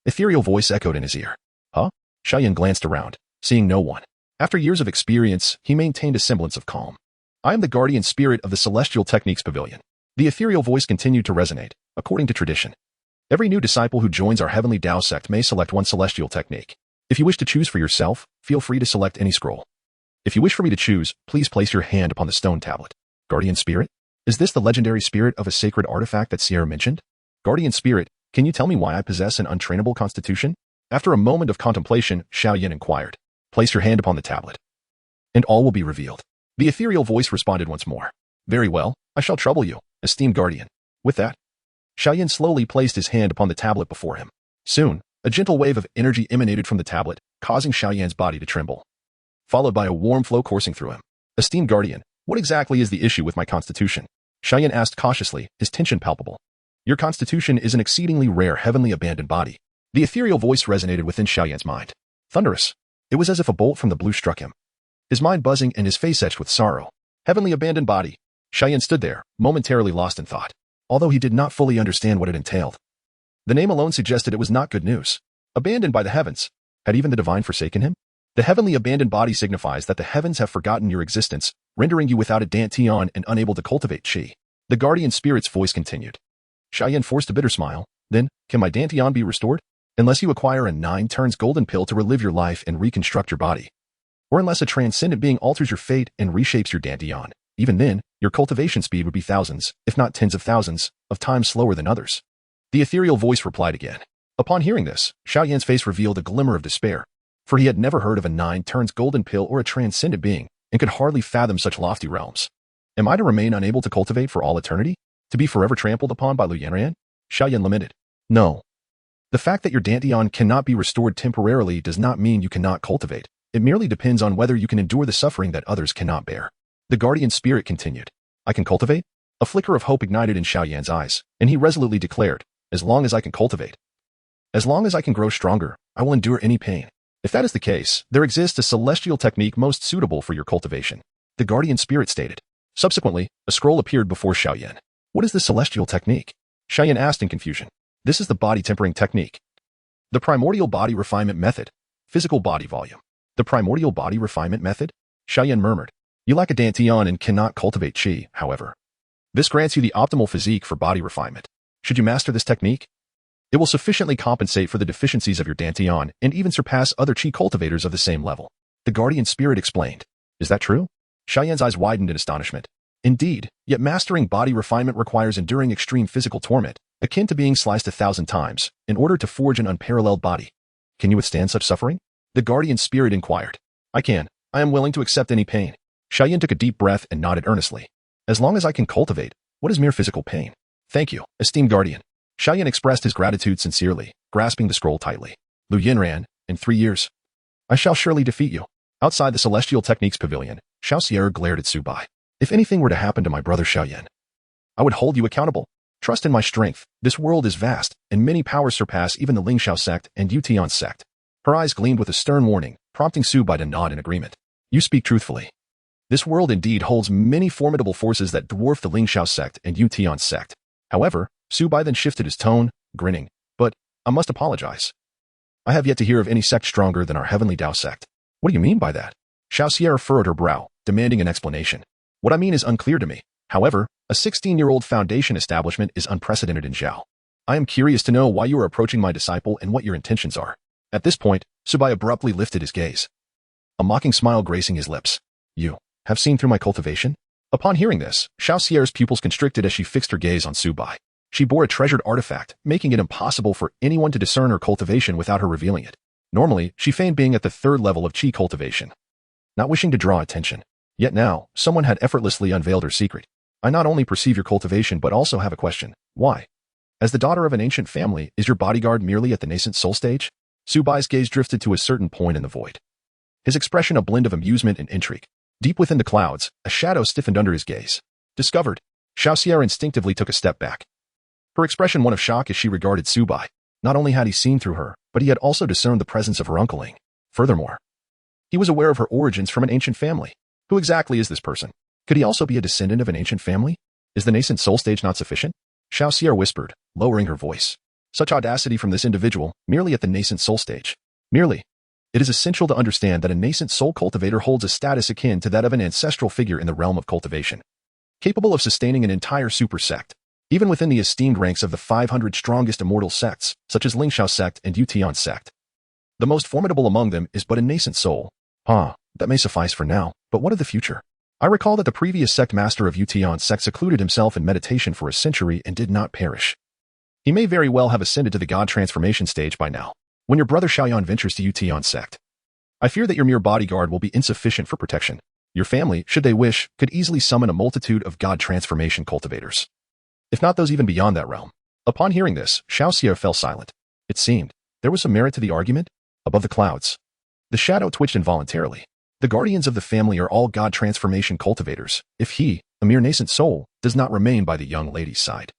Speaker 1: ethereal voice echoed in his ear. Huh? Xiao Yan glanced around, seeing no one. After years of experience, he maintained a semblance of calm. I am the guardian spirit of the Celestial Techniques Pavilion. The ethereal voice continued to resonate, according to tradition. Every new disciple who joins our heavenly Tao Sect may select one celestial technique. If you wish to choose for yourself, feel free to select any scroll. If you wish for me to choose, please place your hand upon the stone tablet. Guardian spirit? Is this the legendary spirit of a sacred artifact that Sierra mentioned? Guardian spirit, can you tell me why I possess an untrainable constitution? After a moment of contemplation, Xiao Yan inquired. Place your hand upon the tablet, and all will be revealed. The ethereal voice responded once more. Very well, I shall trouble you, esteemed guardian. With that, Xiao Yan slowly placed his hand upon the tablet before him. Soon, a gentle wave of energy emanated from the tablet, causing Xiao Yan's body to tremble, followed by a warm flow coursing through him. Esteemed guardian, what exactly is the issue with my constitution? Xiao Yan asked cautiously, his tension palpable. Your constitution is an exceedingly rare heavenly abandoned body. The ethereal voice resonated within Xiao Yan's mind. Thunderous. It was as if a bolt from the blue struck him, his mind buzzing and his face etched with sorrow. Heavenly abandoned body. Xiao Yan stood there, momentarily lost in thought, although he did not fully understand what it entailed. The name alone suggested it was not good news. Abandoned by the heavens. Had even the divine forsaken him? The heavenly abandoned body signifies that the heavens have forgotten your existence, rendering you without a dantian and unable to cultivate qi. The guardian spirit's voice continued. Xiao Yan forced a bitter smile. Then, can my dantian be restored? Unless you acquire a 9 turns golden pill to relive your life and reconstruct your body. Or unless a transcendent being alters your fate and reshapes your dantian. Even then, your cultivation speed would be thousands, if not tens of thousands, of times slower than others. The ethereal voice replied again. Upon hearing this, Xiao Yan's face revealed a glimmer of despair, for he had never heard of a 9 turns golden pill or a transcendent being, and could hardly fathom such lofty realms. Am I to remain unable to cultivate for all eternity? To be forever trampled upon by Lu Yanran? Xiao Yan lamented. No. The fact that your dantian cannot be restored temporarily does not mean you cannot cultivate. It merely depends on whether you can endure the suffering that others cannot bear. The guardian spirit continued. I can cultivate? A flicker of hope ignited in Xiao Yan's eyes, and he resolutely declared, as long as I can cultivate, as long as I can grow stronger, I will endure any pain. If that is the case, there exists a celestial technique most suitable for your cultivation, the guardian spirit stated. Subsequently, a scroll appeared before Xiao Yan. What is this celestial technique? Xiao Yan asked in confusion. This is the body tempering technique. The primordial body refinement method. Physical body volume. The primordial body refinement method? Xiao Yan murmured. You lack a dantian and cannot cultivate qi, however. This grants you the optimal physique for body refinement. Should you master this technique, it will sufficiently compensate for the deficiencies of your dantian and even surpass other qi cultivators of the same level. The guardian spirit explained. Is that true? Xiao Yan's eyes widened in astonishment. Indeed, yet mastering body refinement requires enduring extreme physical torment, akin to being sliced 1,000 times, in order to forge an unparalleled body. Can you withstand such suffering? The guardian spirit inquired. I can. I am willing to accept any pain. Xiao Yan took a deep breath and nodded earnestly. As long as I can cultivate, what is mere physical pain? Thank you, esteemed guardian. Xiao Yan expressed his gratitude sincerely, grasping the scroll tightly. Lu Yin ran, in 3 years, I shall surely defeat you. Outside the Celestial Techniques Pavilion, Xiao Sierra glared at Su Bai. If anything were to happen to my brother Xiao Yan, I would hold you accountable. Trust in my strength. This world is vast, and many powers surpass even the Linglang Sect and Tiandao Sect. Her eyes gleamed with a stern warning, prompting Su Bai to nod in agreement. You speak truthfully. This world indeed holds many formidable forces that dwarf the Linglang Sect and Tiandao Sect. However, Su Bai then shifted his tone, grinning. But, I must apologize. I have yet to hear of any sect stronger than our Heavenly Tao Sect. What do you mean by that? Xiao Sierra furrowed her brow, demanding an explanation. What I mean is unclear to me. However, a 16-year-old foundation establishment is unprecedented in Zhao. I am curious to know why you are approaching my disciple and what your intentions are. At this point, Su Bai abruptly lifted his gaze, a mocking smile gracing his lips. You have seen through my cultivation? Upon hearing this, Xiao Sierra's pupils constricted as she fixed her gaze on Su Bai. She bore a treasured artifact, making it impossible for anyone to discern her cultivation without her revealing it. Normally, she feigned being at the 3rd level of qi cultivation, not wishing to draw attention. Yet now, someone had effortlessly unveiled her secret. I not only perceive your cultivation but also have a question. Why? As the daughter of an ancient family, is your bodyguard merely at the nascent soul stage? Su Bai's gaze drifted to a certain point in the void, his expression a blend of amusement and intrigue. Deep within the clouds, a shadow stiffened under his gaze. Discovered. Xiao Sierra instinctively took a step back, her expression one of shock as she regarded Su Bai. Not only had he seen through her, but he had also discerned the presence of her uncle Ling. Furthermore, he was aware of her origins from an ancient family. Who exactly is this person? Could he also be a descendant of an ancient family? Is the nascent soul stage not sufficient? Xiao Sierra whispered, lowering her voice. Such audacity from this individual, merely at the nascent soul stage. Merely. It is essential to understand that a nascent soul cultivator holds a status akin to that of an ancestral figure in the realm of cultivation, capable of sustaining an entire super sect. Even within the esteemed ranks of the 500 strongest immortal sects, such as Linglang Sect and Tiandao Sect. The most formidable among them is but a nascent soul. That may suffice for now, but what of the future? I recall that the previous sect master of Tiandao Sect secluded himself in meditation for a century and did not perish. He may very well have ascended to the god transformation stage by now. When your brother Xiao Yan ventures to Tiandao Sect, I fear that your mere bodyguard will be insufficient for protection. Your family, should they wish, could easily summon a multitude of god transformation cultivators, if not those even beyond that realm. Upon hearing this, Xiao Sierra fell silent. It seemed there was some merit to the argument. Above the clouds, the shadow twitched involuntarily. The guardians of the family are all god transformation cultivators, if he, a mere nascent soul, does not remain by the young lady's side.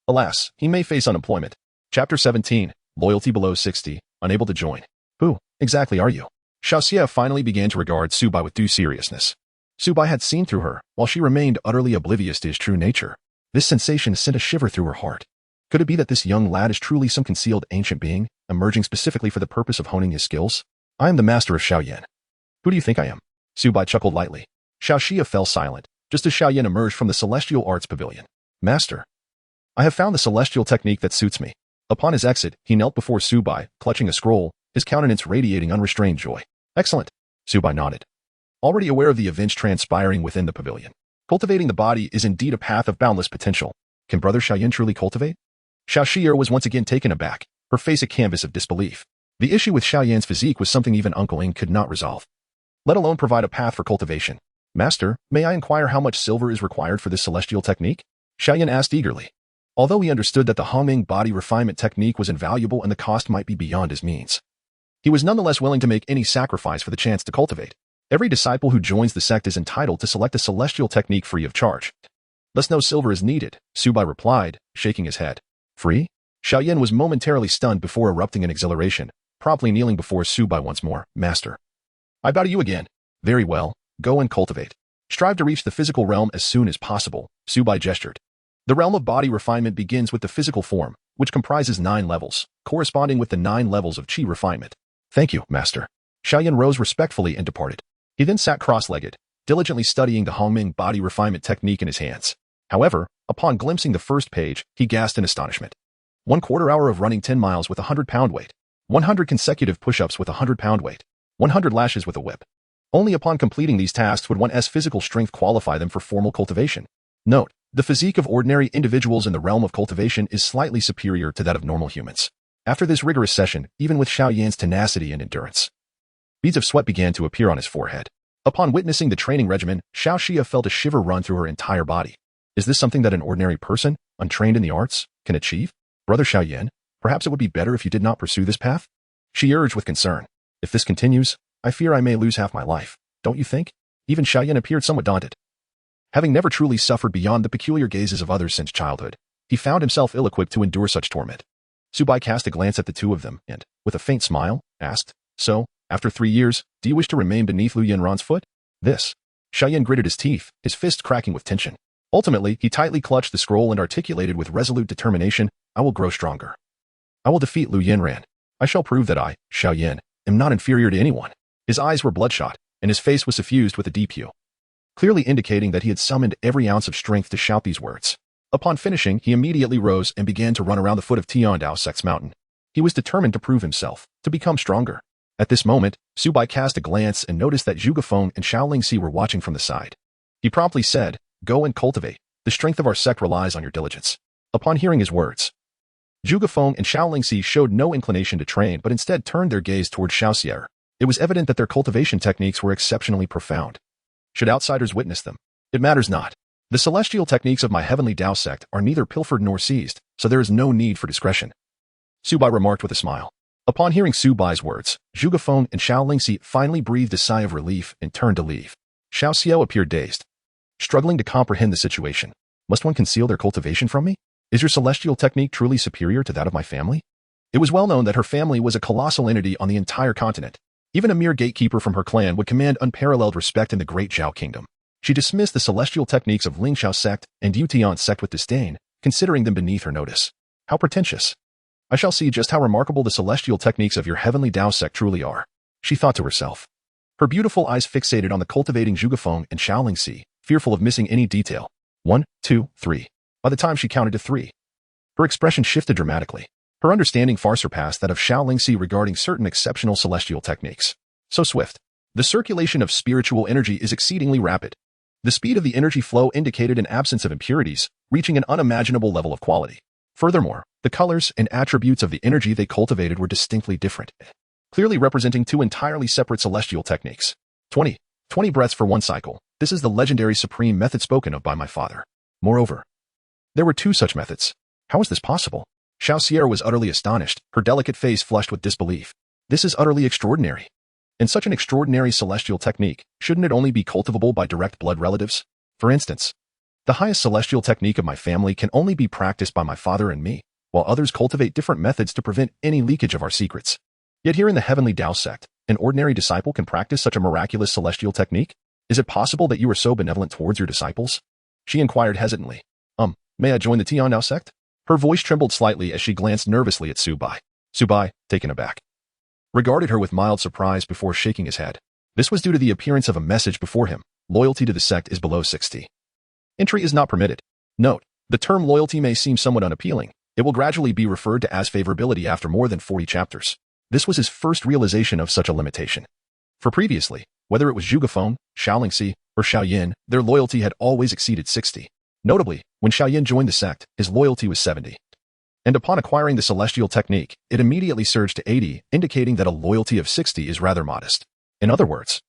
Speaker 1: Alas, he may face unemployment. Chapter 17, Loyalty Below 60, Unable to Join. Who exactly are you? Xiao Sierra finally began to regard Su Bai with due seriousness. Su Bai had seen through her, while she remained utterly oblivious to his true nature. This sensation sent a shiver through her heart. Could it be that this young lad is truly some concealed ancient being, emerging specifically for the purpose of honing his skills? I am the master of Xiao Yan. Who do you think I am? Su Bai chuckled lightly. Xiao Xia fell silent, just as Xiao Yan emerged from the Celestial Arts Pavilion. Master, I have found the celestial technique that suits me. Upon his exit, he knelt before Su Bai, clutching a scroll, his countenance radiating unrestrained joy. Excellent. Su Bai nodded, already aware of the events transpiring within the pavilion. Cultivating the body is indeed a path of boundless potential. Can brother Xiao Yan truly cultivate? Xiao Xia was once again taken aback, her face a canvas of disbelief. The issue with Xiao Yan's physique was something even Uncle Ing could not resolve, let alone provide a path for cultivation. Master, may I inquire how much silver is required for this celestial technique? Xiao Yan asked eagerly. Although he understood that the Hongming body refinement technique was invaluable and the cost might be beyond his means, he was nonetheless willing to make any sacrifice for the chance to cultivate. Every disciple who joins the sect is entitled to select a celestial technique free of charge. Thus no silver is needed, Su Bai replied, shaking his head. Free? Xiao Yan was momentarily stunned before erupting in exhilaration, promptly kneeling before Su Bai once more. Master. I bow to you again. Very well, go and cultivate. Strive to reach the physical realm as soon as possible, Su Bai gestured. The realm of body refinement begins with the physical form, which comprises 9 levels, corresponding with the 9 levels of qi refinement. Thank you, Master. Xiao Yan rose respectfully and departed. He then sat cross-legged, diligently studying the Hongming body refinement technique in his hands. However, upon glimpsing the first page, he gasped in astonishment. 1/4 hour of running 10 miles with a 100-pound weight. 100 consecutive push-ups with a 100-pound weight. 100 lashes with a whip. Only upon completing these tasks would one's physical strength qualify them for formal cultivation. Note, the physique of ordinary individuals in the realm of cultivation is slightly superior to that of normal humans. After this rigorous session, even with Xiao Yan's tenacity and endurance, beads of sweat began to appear on his forehead. Upon witnessing the training regimen, Xiao Xia felt a shiver run through her entire body. Is this something that an ordinary person, untrained in the arts, can achieve? Brother Xiao Yan, perhaps it would be better if you did not pursue this path? She urged with concern. If this continues, I fear I may lose half my life. Don't you think? Even Xiao Yan appeared somewhat daunted. Having never truly suffered beyond the peculiar gazes of others since childhood, he found himself ill-equipped to endure such torment. Su Bai cast a glance at the two of them and, with a faint smile, asked, So, after 3 years, do you wish to remain beneath Lu Yanran's foot? This. Xiao Yan gritted his teeth, his fists cracking with tension. Ultimately, he tightly clutched the scroll and articulated with resolute determination, I will grow stronger. I will defeat Lu Yanran. I shall prove that I, Xiao Yan, am not inferior to anyone. His eyes were bloodshot, and his face was suffused with a deep hue, clearly indicating that he had summoned every ounce of strength to shout these words. Upon finishing, he immediately rose and began to run around the foot of Tiandao Sect's mountain. He was determined to prove himself, to become stronger. At this moment, Su Bai cast a glance and noticed that Zhuge Feng and Xiao were watching from the side. He promptly said, Go and cultivate. The strength of our sect relies on your diligence. Upon hearing his words, Zhuge Feng and Xiao showed no inclination to train but instead turned their gaze toward Xiao. It was evident that their cultivation techniques were exceptionally profound. Should outsiders witness them, it matters not. The celestial techniques of my heavenly Dao sect are neither pilfered nor seized, so there is no need for discretion. Su Bai remarked with a smile. Upon hearing Su Bai's words, Zhuge Feng and Xiao finally breathed a sigh of relief and turned to leave. Xiao appeared dazed, struggling to comprehend the situation. Must one conceal their cultivation from me? Is your celestial technique truly superior to that of my family? It was well known that her family was a colossal entity on the entire continent. Even a mere gatekeeper from her clan would command unparalleled respect in the great Zhao kingdom. She dismissed the celestial techniques of Linglang Sect and Tiandao Sect with disdain, considering them beneath her notice. How pretentious. I shall see just how remarkable the celestial techniques of your heavenly Dao Sect truly are, she thought to herself. Her beautiful eyes fixated on the cultivating Zhuge Feng and Xiao, fearful of missing any detail. 1, 2, 3. By the time she counted to 3, her expression shifted dramatically. Her understanding far surpassed that of Xiao regarding certain exceptional celestial techniques. So swift. The circulation of spiritual energy is exceedingly rapid. The speed of the energy flow indicated an absence of impurities, reaching an unimaginable level of quality. Furthermore, the colors and attributes of the energy they cultivated were distinctly different, clearly representing 2 entirely separate celestial techniques. 20 breaths for 1 cycle. This is the legendary supreme method spoken of by my father. Moreover, there were 2 such methods. How is this possible? Xiao was utterly astonished, her delicate face flushed with disbelief. This is utterly extraordinary. In such an extraordinary celestial technique, shouldn't it only be cultivable by direct blood relatives? For instance, the highest celestial technique of my family can only be practiced by my father and me, while others cultivate different methods to prevent any leakage of our secrets. Yet here in the heavenly Dao sect, an ordinary disciple can practice such a miraculous celestial technique? Is it possible that you are so benevolent towards your disciples? She inquired hesitantly. May I join the Tiandao Sect? Her voice trembled slightly as she glanced nervously at Su Bai. Su Bai, taken aback, regarded her with mild surprise before shaking his head. This was due to the appearance of a message before him. Loyalty to the sect is below 60. Entry is not permitted. Note, the term loyalty may seem somewhat unappealing. It will gradually be referred to as favorability after more than 40 chapters. This was his first realization of such a limitation. For previously, whether it was Zhuge Feng, Xiao or Xiao Yan, their loyalty had always exceeded 60. Notably, when Xiao Yan joined the sect, his loyalty was 70. And upon acquiring the celestial technique, it immediately surged to 80, indicating that a loyalty of 60 is rather modest. In other words,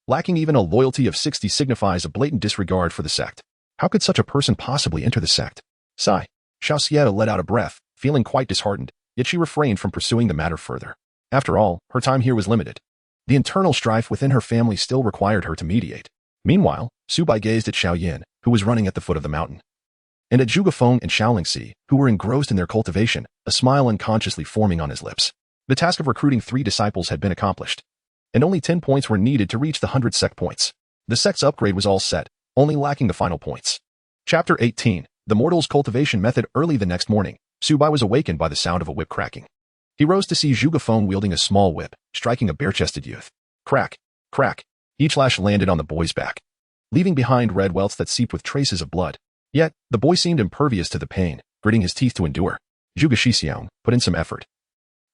Speaker 1: lacking even a loyalty of 60 signifies a blatant disregard for the sect. How could such a person possibly enter the sect? Sigh. Xiao let out a breath, feeling quite disheartened, yet she refrained from pursuing the matter further. After all, her time here was limited. The internal strife within her family still required her to mediate. Meanwhile, Su Bai gazed at Xiao Yan, who was running at the foot of the mountain. And at Zhuge Feng and Xiao Yan, who were engrossed in their cultivation, a smile unconsciously forming on his lips. The task of recruiting 3 disciples had been accomplished, and only 10 points were needed to reach the 100 sect points. The sect's upgrade was all set, only lacking the final points. Chapter 18. The Mortal's Cultivation Method. Early the next morning, Su Bai was awakened by the sound of a whip cracking. He rose to see Zhuge Feng wielding a small whip, striking a bare-chested youth. Crack, crack. Each lash landed on the boy's back, leaving behind red welts that seeped with traces of blood. Yet, the boy seemed impervious to the pain, gritting his teeth to endure. Zhuge Xixiang, put in some effort.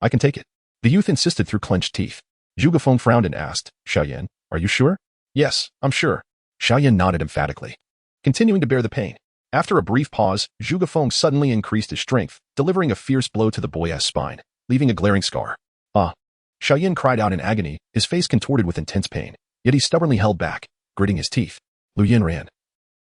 Speaker 1: I can take it. The youth insisted through clenched teeth. Zhuge Feng frowned and asked, Xiao Yan, are you sure? Yes, I'm sure. Xiao Yan nodded emphatically, continuing to bear the pain. After a brief pause, Zhuge Feng suddenly increased his strength, delivering a fierce blow to the boy's spine, leaving a glaring scar. Ah! Xiao Yan cried out in agony, his face contorted with intense pain, yet he stubbornly held back, gritting his teeth. Lu Yin ran.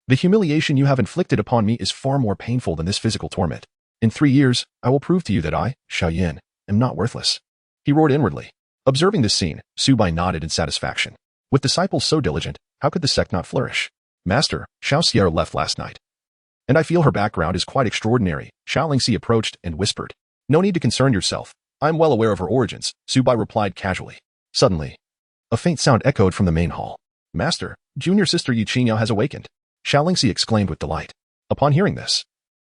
Speaker 1: The humiliation you have inflicted upon me is far more painful than this physical torment. In 3 years, I will prove to you that I, Xiao Yan, am not worthless. He roared inwardly. Observing this scene, Su Bai nodded in satisfaction. With disciples so diligent, how could the sect not flourish? Master, Xiao Xiao left last night, and I feel her background is quite extraordinary. Xiao Lingxi approached and whispered. No need to concern yourself. I am well aware of her origins, Su Bai replied casually. Suddenly, a faint sound echoed from the main hall. Master, junior sister Yi Qingyao has awakened, Xiao Lingxi exclaimed with delight. Upon hearing this,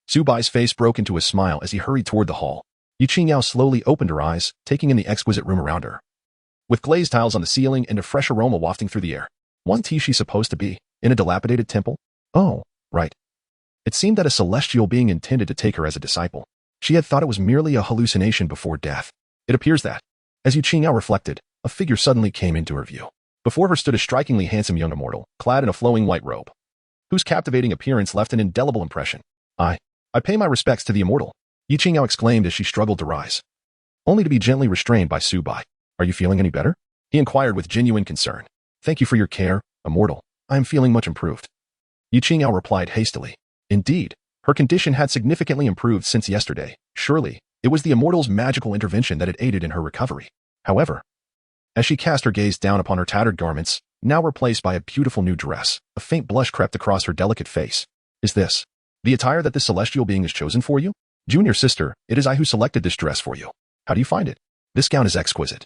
Speaker 1: Su Bai's face broke into a smile as he hurried toward the hall. Yi Qingyao slowly opened her eyes, taking in the exquisite room around her. With glazed tiles on the ceiling and a fresh aroma wafting through the air. Wasn't she supposed to be in a dilapidated temple? Oh, right. It seemed that a celestial being intended to take her as a disciple. She had thought it was merely a hallucination before death. It appears that, as Yi Qingyao reflected, a figure suddenly came into her view. Before her stood a strikingly handsome young immortal, clad in a flowing white robe, whose captivating appearance left an indelible impression. I pay my respects to the immortal, Yi Qingyao exclaimed as she struggled to rise, only to be gently restrained by Su Bai. Are you feeling any better? He inquired with genuine concern. Thank you for your care, immortal. I am feeling much improved. Yi Qingyao replied hastily. Indeed, her condition had significantly improved since yesterday. Surely, it was the immortal's magical intervention that had aided in her recovery. However, as she cast her gaze down upon her tattered garments, now replaced by a beautiful new dress, a faint blush crept across her delicate face. Is this the attire that this celestial being has chosen for you? Junior sister, it is I who selected this dress for you. How do you find it? This gown is exquisite.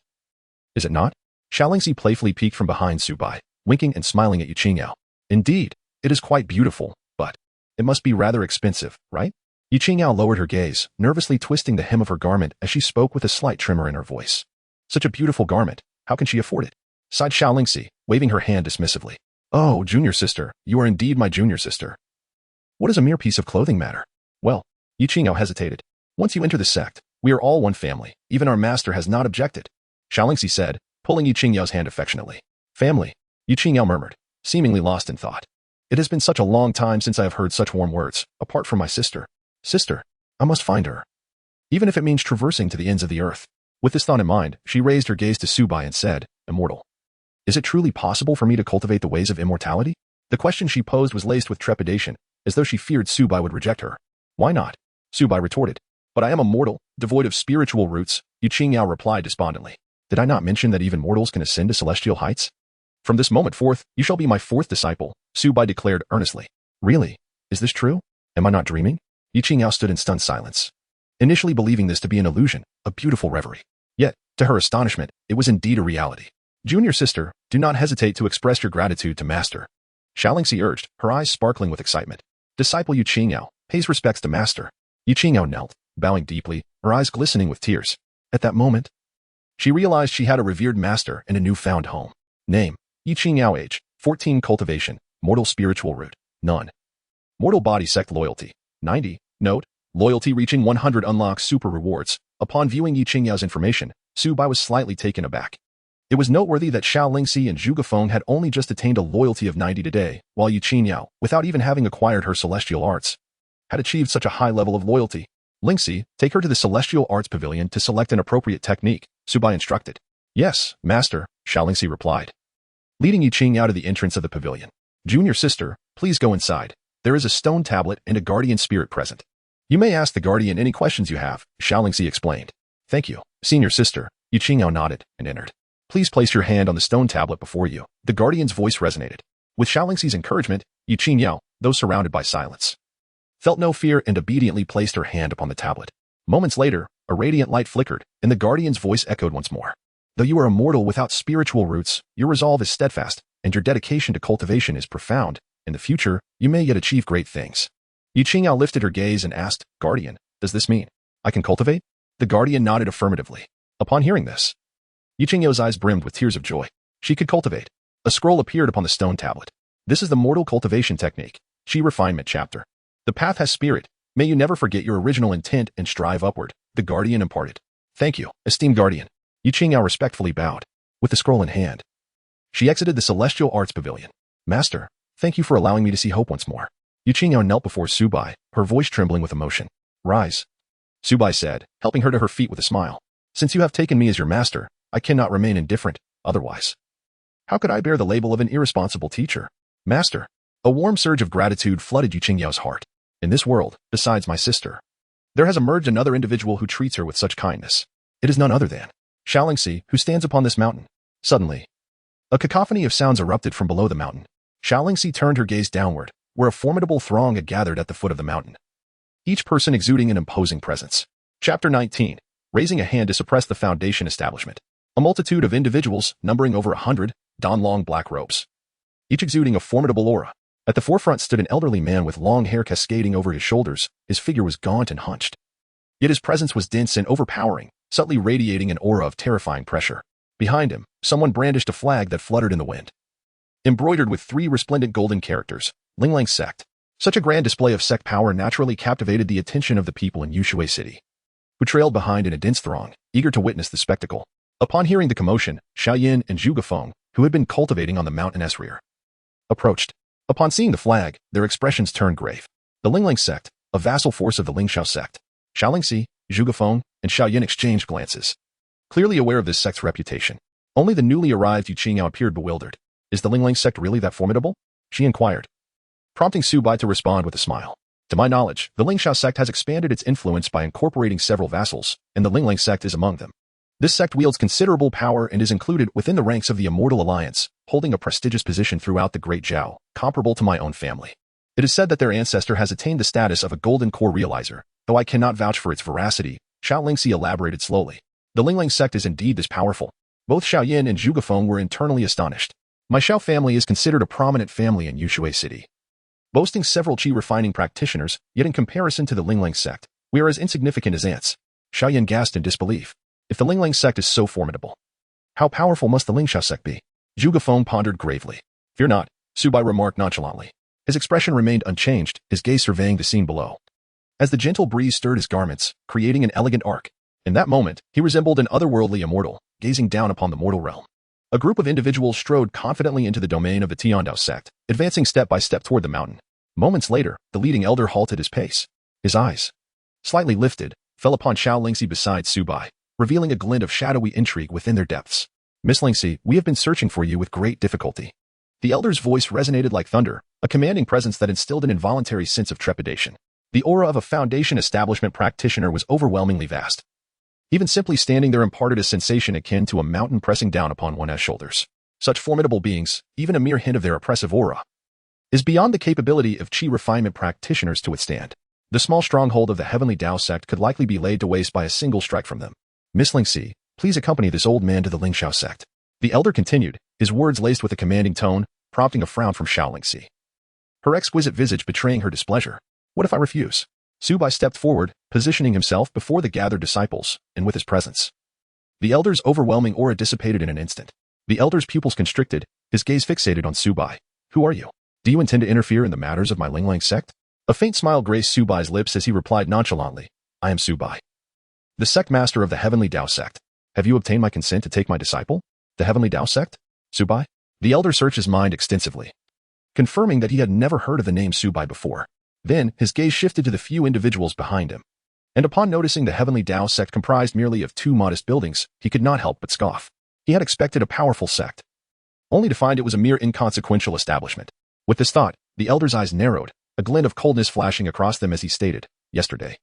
Speaker 1: Is it not? Xiao Lingxi playfully peeked from behind Su Bai, winking and smiling at Yi Qingyao. Indeed, it is quite beautiful, but it must be rather expensive, right? Yi Qingyao lowered her gaze, nervously twisting the hem of her garment as she spoke with a slight tremor in her voice. Such a beautiful garment, how can she afford it? Sighed Xiao Lingxi, waving her hand dismissively. Oh, junior sister, you are indeed my junior sister. What does a mere piece of clothing matter? Well, Yi Qingyao hesitated. Once you enter the sect, we are all one family. Even our master has not objected, Xiao Lingxi said, pulling Yi Qingyao's hand affectionately. Family, Yi Qingyao murmured, seemingly lost in thought. It has been such a long time since I have heard such warm words, apart from my sister. Sister, I must find her, even if it means traversing to the ends of the earth. With this thought in mind, she raised her gaze to Su Bai and said, Immortal, is it truly possible for me to cultivate the ways of immortality? The question she posed was laced with trepidation, as though she feared Su Bai would reject her. Why not? Su Bai retorted. But I am a mortal, devoid of spiritual roots, Yi Qingyao replied despondently. Did I not mention that even mortals can ascend to celestial heights? From this moment forth, you shall be my 4th disciple, Su Bai declared earnestly. Really? Is this true? Am I not dreaming? Yi Qingyao stood in stunned silence, initially believing this to be an illusion, a beautiful reverie. Yet, to her astonishment, it was indeed a reality. Junior sister, do not hesitate to express your gratitude to master, Xiao Lingxi urged, her eyes sparkling with excitement. Disciple Yi Qingyao pays respects to master. Yi Qingyao knelt, bowing deeply, her eyes glistening with tears. At that moment, she realized she had a revered master and a newfound home. Name, Yi Qingyao. Age, 14. Cultivation, mortal spiritual root, none. Mortal body sect loyalty, 90. Note, loyalty reaching 100 unlocks super rewards. Upon viewing Yi Qingyao's information, Su Bai was slightly taken aback. It was noteworthy that Xiao Lingxi and Zhuge Feng had only just attained a loyalty of 90 today, while Yi Qingyao, without even having acquired her celestial arts, had achieved such a high level of loyalty. Lingxi, take her to the Celestial Arts Pavilion to select an appropriate technique, Su Bai instructed. Yes, master, Xiao Lingxi replied, leading Yi Qingyao to the entrance of the pavilion. Junior sister, please go inside. There is a stone tablet and a guardian spirit present. You may ask the guardian any questions you have, Xiao Lingxi explained. Thank you, senior sister. Yi Qingyao nodded and entered. Please place your hand on the stone tablet before you. The guardian's voice resonated. With Xiao Lingxi's encouragement, Yi Qingyao, though surrounded by silence. Felt no fear and obediently placed her hand upon the tablet. Moments later, a radiant light flickered, and the guardian's voice echoed once more. Though you are immortal without spiritual roots, your resolve is steadfast, and your dedication to cultivation is profound. In the future, you may yet achieve great things. Yu Qingao lifted her gaze and asked, Guardian, does this mean I can cultivate? The guardian nodded affirmatively. Upon hearing this, Yu Qingyao's eyes brimmed with tears of joy. She could cultivate. A scroll appeared upon the stone tablet. This is the mortal cultivation technique, Qi refinement chapter. The path has spirit. May you never forget your original intent and strive upward, the guardian imparted. Thank you, esteemed guardian. Yu Qingao respectfully bowed. With the scroll in hand, she exited the celestial arts pavilion. Master, thank you for allowing me to see hope once more. Yu Qingao knelt before Su Bai, her voice trembling with emotion. Rise, Su Bai said, helping her to her feet with a smile. Since you have taken me as your master, I cannot remain indifferent, otherwise. How could I bear the label of an irresponsible teacher? Master, a warm surge of gratitude flooded Yu Qingyao's heart. In this world, besides my sister, there has emerged another individual who treats her with such kindness. It is none other than Xiao Yan, who stands upon this mountain. Suddenly, a cacophony of sounds erupted from below the mountain. Xiao Yan turned her gaze downward, where a formidable throng had gathered at the foot of the mountain, each person exuding an imposing presence. Chapter 19. Raising a hand to suppress the foundation establishment. A multitude of individuals, numbering over 100, don long black robes, each exuding a formidable aura. At the forefront stood an elderly man with long hair cascading over his shoulders. His figure was gaunt and hunched, yet his presence was dense and overpowering, subtly radiating an aura of terrifying pressure. Behind him, someone brandished a flag that fluttered in the wind, embroidered with 3 resplendent golden characters, Linglang Sect. Such a grand display of sect power naturally captivated the attention of the people in Yushui City, who trailed behind in a dense throng, eager to witness the spectacle. Upon hearing the commotion, Xiao Yan and Zhuge Feng, who had been cultivating on the mountainous rear, approached. Upon seeing the flag, their expressions turned grave. The Linglang Sect, a vassal force of the Lingxiao Sect. Xiao Yan, Zhuge Feng, and Xiao Yan exchanged glances, clearly aware of this sect's reputation. Only the newly arrived Yu Qingao appeared bewildered. Is the Linglang Sect really that formidable? She inquired, prompting Su Bai to respond with a smile. To my knowledge, the Lingxiao Sect has expanded its influence by incorporating several vassals, and the Linglang Sect is among them. This sect wields considerable power and is included within the ranks of the Immortal Alliance, holding a prestigious position throughout the Great Zhao, comparable to my own family. It is said that their ancestor has attained the status of a golden core realizer, though I cannot vouch for its veracity, Xiao Yan elaborated slowly. The Linglang Sect is indeed this powerful. Both Xiao Yan and Zhuge Feng were internally astonished. My Xiao family is considered a prominent family in Yushui City, boasting several qi refining practitioners, yet in comparison to the Linglang Sect, we are as insignificant as ants. Xiao Yan gasped in disbelief. If the Linglang Sect is so formidable, how powerful must the Lingxiao Sect be? Zhuge Feng pondered gravely. Fear not, Su Bai remarked nonchalantly. His expression remained unchanged, his gaze surveying the scene below, as the gentle breeze stirred his garments, creating an elegant arc. In that moment, he resembled an otherworldly immortal, gazing down upon the mortal realm. A group of individuals strode confidently into the domain of the Tiandao Sect, advancing step by step toward the mountain. Moments later, the leading elder halted his pace. His eyes, slightly lifted, fell upon Xiao Yan beside Su Bai, revealing a glint of shadowy intrigue within their depths. Miss Lingxi, we have been searching for you with great difficulty. The elder's voice resonated like thunder, a commanding presence that instilled an involuntary sense of trepidation. The aura of a foundation establishment practitioner was overwhelmingly vast. Even simply standing there imparted a sensation akin to a mountain pressing down upon one's shoulders. Such formidable beings, even a mere hint of their oppressive aura, is beyond the capability of qi refinement practitioners to withstand. The small stronghold of the Heavenly Tao Sect could likely be laid to waste by a single strike from them. Miss Lingxi, please accompany this old man to the Lingxiao Sect. The elder continued, his words laced with a commanding tone, prompting a frown from Xiao Yan, her exquisite visage betraying her displeasure. What if I refuse? Su Bai stepped forward, positioning himself before the gathered disciples, and with his presence, the elder's overwhelming aura dissipated in an instant. The elder's pupils constricted, his gaze fixated on Su Bai. Who are you? Do you intend to interfere in the matters of my Linglang Sect? A faint smile graced Su Bai's lips as he replied nonchalantly, I am Su Bai, the sect master of the Heavenly Tao Sect. Have you obtained my consent to take my disciple? The Heavenly Tao Sect? Su Bai? The elder searched his mind extensively, confirming that he had never heard of the name Su Bai before. Then, his gaze shifted to the few individuals behind him, and upon noticing the Heavenly Tao Sect comprised merely of 2 modest buildings, he could not help but scoff. He had expected a powerful sect, only to find it was a mere inconsequential establishment. With this thought, the elder's eyes narrowed, a glint of coldness flashing across them as he stated, yesterday,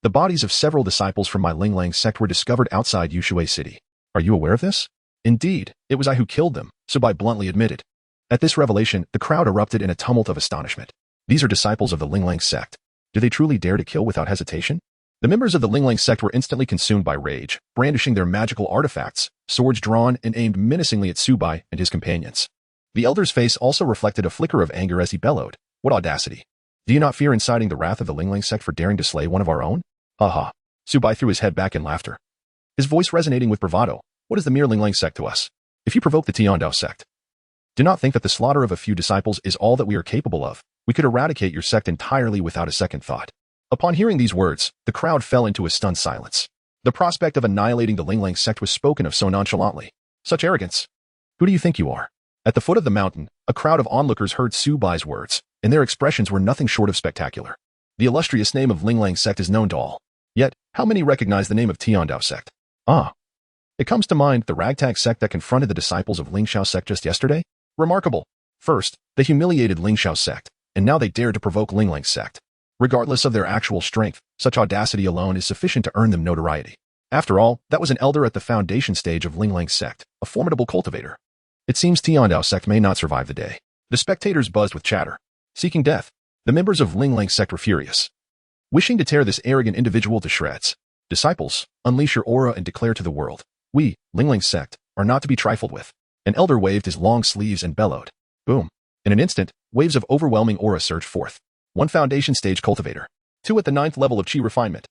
Speaker 1: the bodies of several disciples from my Linglang Sect were discovered outside Yushui City. Are you aware of this? Indeed, it was I who killed them, Su Bai bluntly admitted. At this revelation, the crowd erupted in a tumult of astonishment. These are disciples of the Linglang Sect. Do they truly dare to kill without hesitation? The members of the Linglang Sect were instantly consumed by rage, brandishing their magical artifacts, swords drawn and aimed menacingly at Su Bai and his companions. The elder's face also reflected a flicker of anger as he bellowed, "What audacity! Do you not fear inciting the wrath of the Linglang Sect for daring to slay one of our own?" Ha. Su Bai threw his head back in laughter, his voice resonating with bravado. "What is the mere Linglang Sect to us? If you provoke the Tiandao Sect, do not think that the slaughter of a few disciples is all that we are capable of. We could eradicate your sect entirely without a second thought." Upon hearing these words, the crowd fell into a stunned silence. The prospect of annihilating the Linglang Sect was spoken of so nonchalantly. Such arrogance. Who do you think you are? At the foot of the mountain, a crowd of onlookers heard Su Bai's words, and their expressions were nothing short of spectacular. The illustrious name of Linglang Sect is known to all. Yet, how many recognize the name of Tiandao Sect? It comes to mind the ragtag sect that confronted the disciples of Lingxiao Sect just yesterday? Remarkable. First, they humiliated Lingxiao Sect, and now they dared to provoke Linglang Sect. Regardless of their actual strength, such audacity alone is sufficient to earn them notoriety. After all, that was an elder at the foundation stage of Linglang Sect, a formidable cultivator. It seems Tiandao Sect may not survive the day. The spectators buzzed with chatter, seeking death. The members of Linglang Sect were furious, wishing to tear this arrogant individual to shreds. Disciples, unleash your aura and declare to the world, we, Linglang Sect, are not to be trifled with. An elder waved his long sleeves and bellowed. Boom. In an instant, waves of overwhelming aura surged forth. 1 foundation stage cultivator, 2 at the 9th level of chi refinement,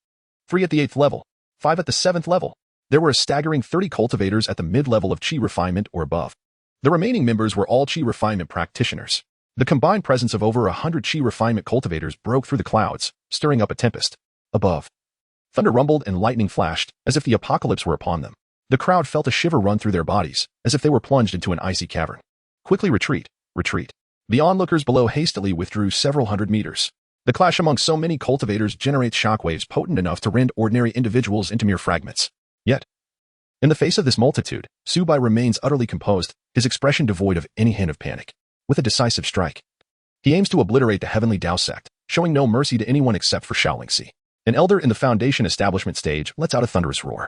Speaker 1: 3 at the 8th level, 5 at the 7th level. There were a staggering 30 cultivators at the mid-level of chi refinement or above. The remaining members were all chi refinement practitioners. The combined presence of over 100 chi refinement cultivators broke through the clouds, stirring up a tempest. Above, thunder rumbled and lightning flashed, as if the apocalypse were upon them. The crowd felt a shiver run through their bodies, as if they were plunged into an icy cavern. Quickly retreat. The onlookers below hastily withdrew several hundred meters. The clash among so many cultivators generates shockwaves potent enough to rend ordinary individuals into mere fragments. Yet, in the face of this multitude, Su Bai remains utterly composed, his expression devoid of any hint of panic. With a decisive strike, he aims to obliterate the heavenly Dao Sect, showing no mercy to anyone except for Xiao. An elder in the foundation establishment stage lets out a thunderous roar,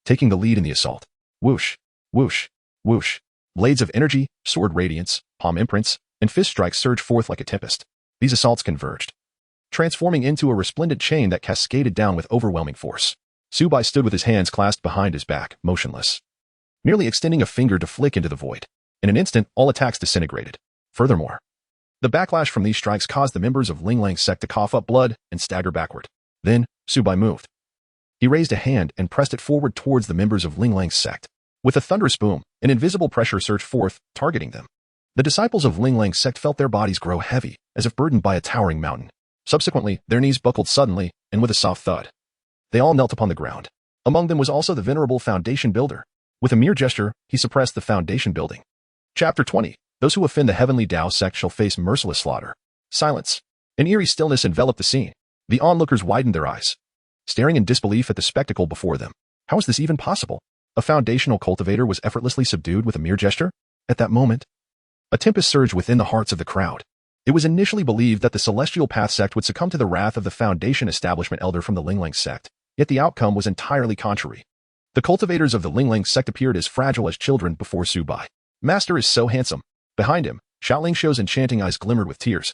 Speaker 1: taking the lead in the assault. Whoosh, whoosh, whoosh. Blades of energy, sword radiance, palm imprints, and fist strikes surge forth like a tempest. These assaults converged, transforming into a resplendent chain that cascaded down with overwhelming force. Su Bai stood with his hands clasped behind his back, motionless, merely extending a finger to flick into the void. In an instant, all attacks disintegrated. Furthermore, the backlash from these strikes caused the members of Linglang Sect to cough up blood and stagger backward. Then, Su Bai moved. He raised a hand and pressed it forward towards the members of Linglang Sect. With a thunderous boom, an invisible pressure surged forth, targeting them. The disciples of Linglang Sect felt their bodies grow heavy, as if burdened by a towering mountain. Subsequently, their knees buckled suddenly, and with a soft thud, they all knelt upon the ground. Among them was also the venerable foundation builder. With a mere gesture, he suppressed the foundation building. Chapter 20. Those who offend the heavenly Dao Sect shall face merciless slaughter. Silence. An eerie stillness enveloped the scene. The onlookers widened their eyes, staring in disbelief at the spectacle before them. How is this even possible? A foundational cultivator was effortlessly subdued with a mere gesture? At that moment, a tempest surged within the hearts of the crowd. It was initially believed that the Celestial Path Sect would succumb to the wrath of the foundation establishment elder from the Linglang Sect, yet the outcome was entirely contrary. The cultivators of the Linglang Sect appeared as fragile as children before Su Bai. Master is so handsome. Behind him, Xiaoling's enchanting eyes glimmered with tears,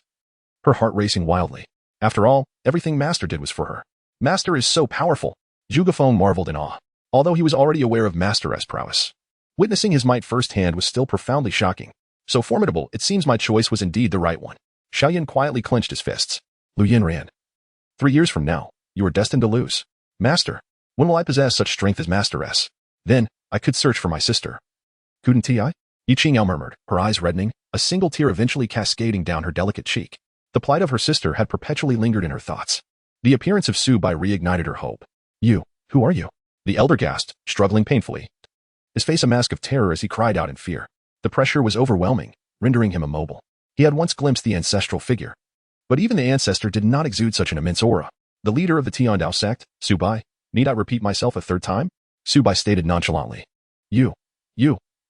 Speaker 1: her heart racing wildly. After all, everything Master did was for her. Master is so powerful. Zhuge Feng marveled in awe, although he was already aware of Master's prowess. Witnessing his might firsthand was still profoundly shocking. So formidable, it seems my choice was indeed the right one. Xiao Yan quietly clenched his fists. Lu Yin ran. 3 years from now, you are destined to lose. Master, when will I possess such strength as Masteress? Then, I could search for my sister. Couldn't I? Yi Qingyao murmured, her eyes reddening, a single tear eventually cascading down her delicate cheek. The plight of her sister had perpetually lingered in her thoughts. The appearance of Su Bai reignited her hope. You, who are you? The elder gasped, struggling painfully, his face a mask of terror as he cried out in fear. The pressure was overwhelming, rendering him immobile. He had once glimpsed the ancestral figure, but even the ancestor did not exude such an immense aura. The leader of the Tiandao Sect, Su Bai. Need I repeat myself a third time? Su Bai stated nonchalantly. You,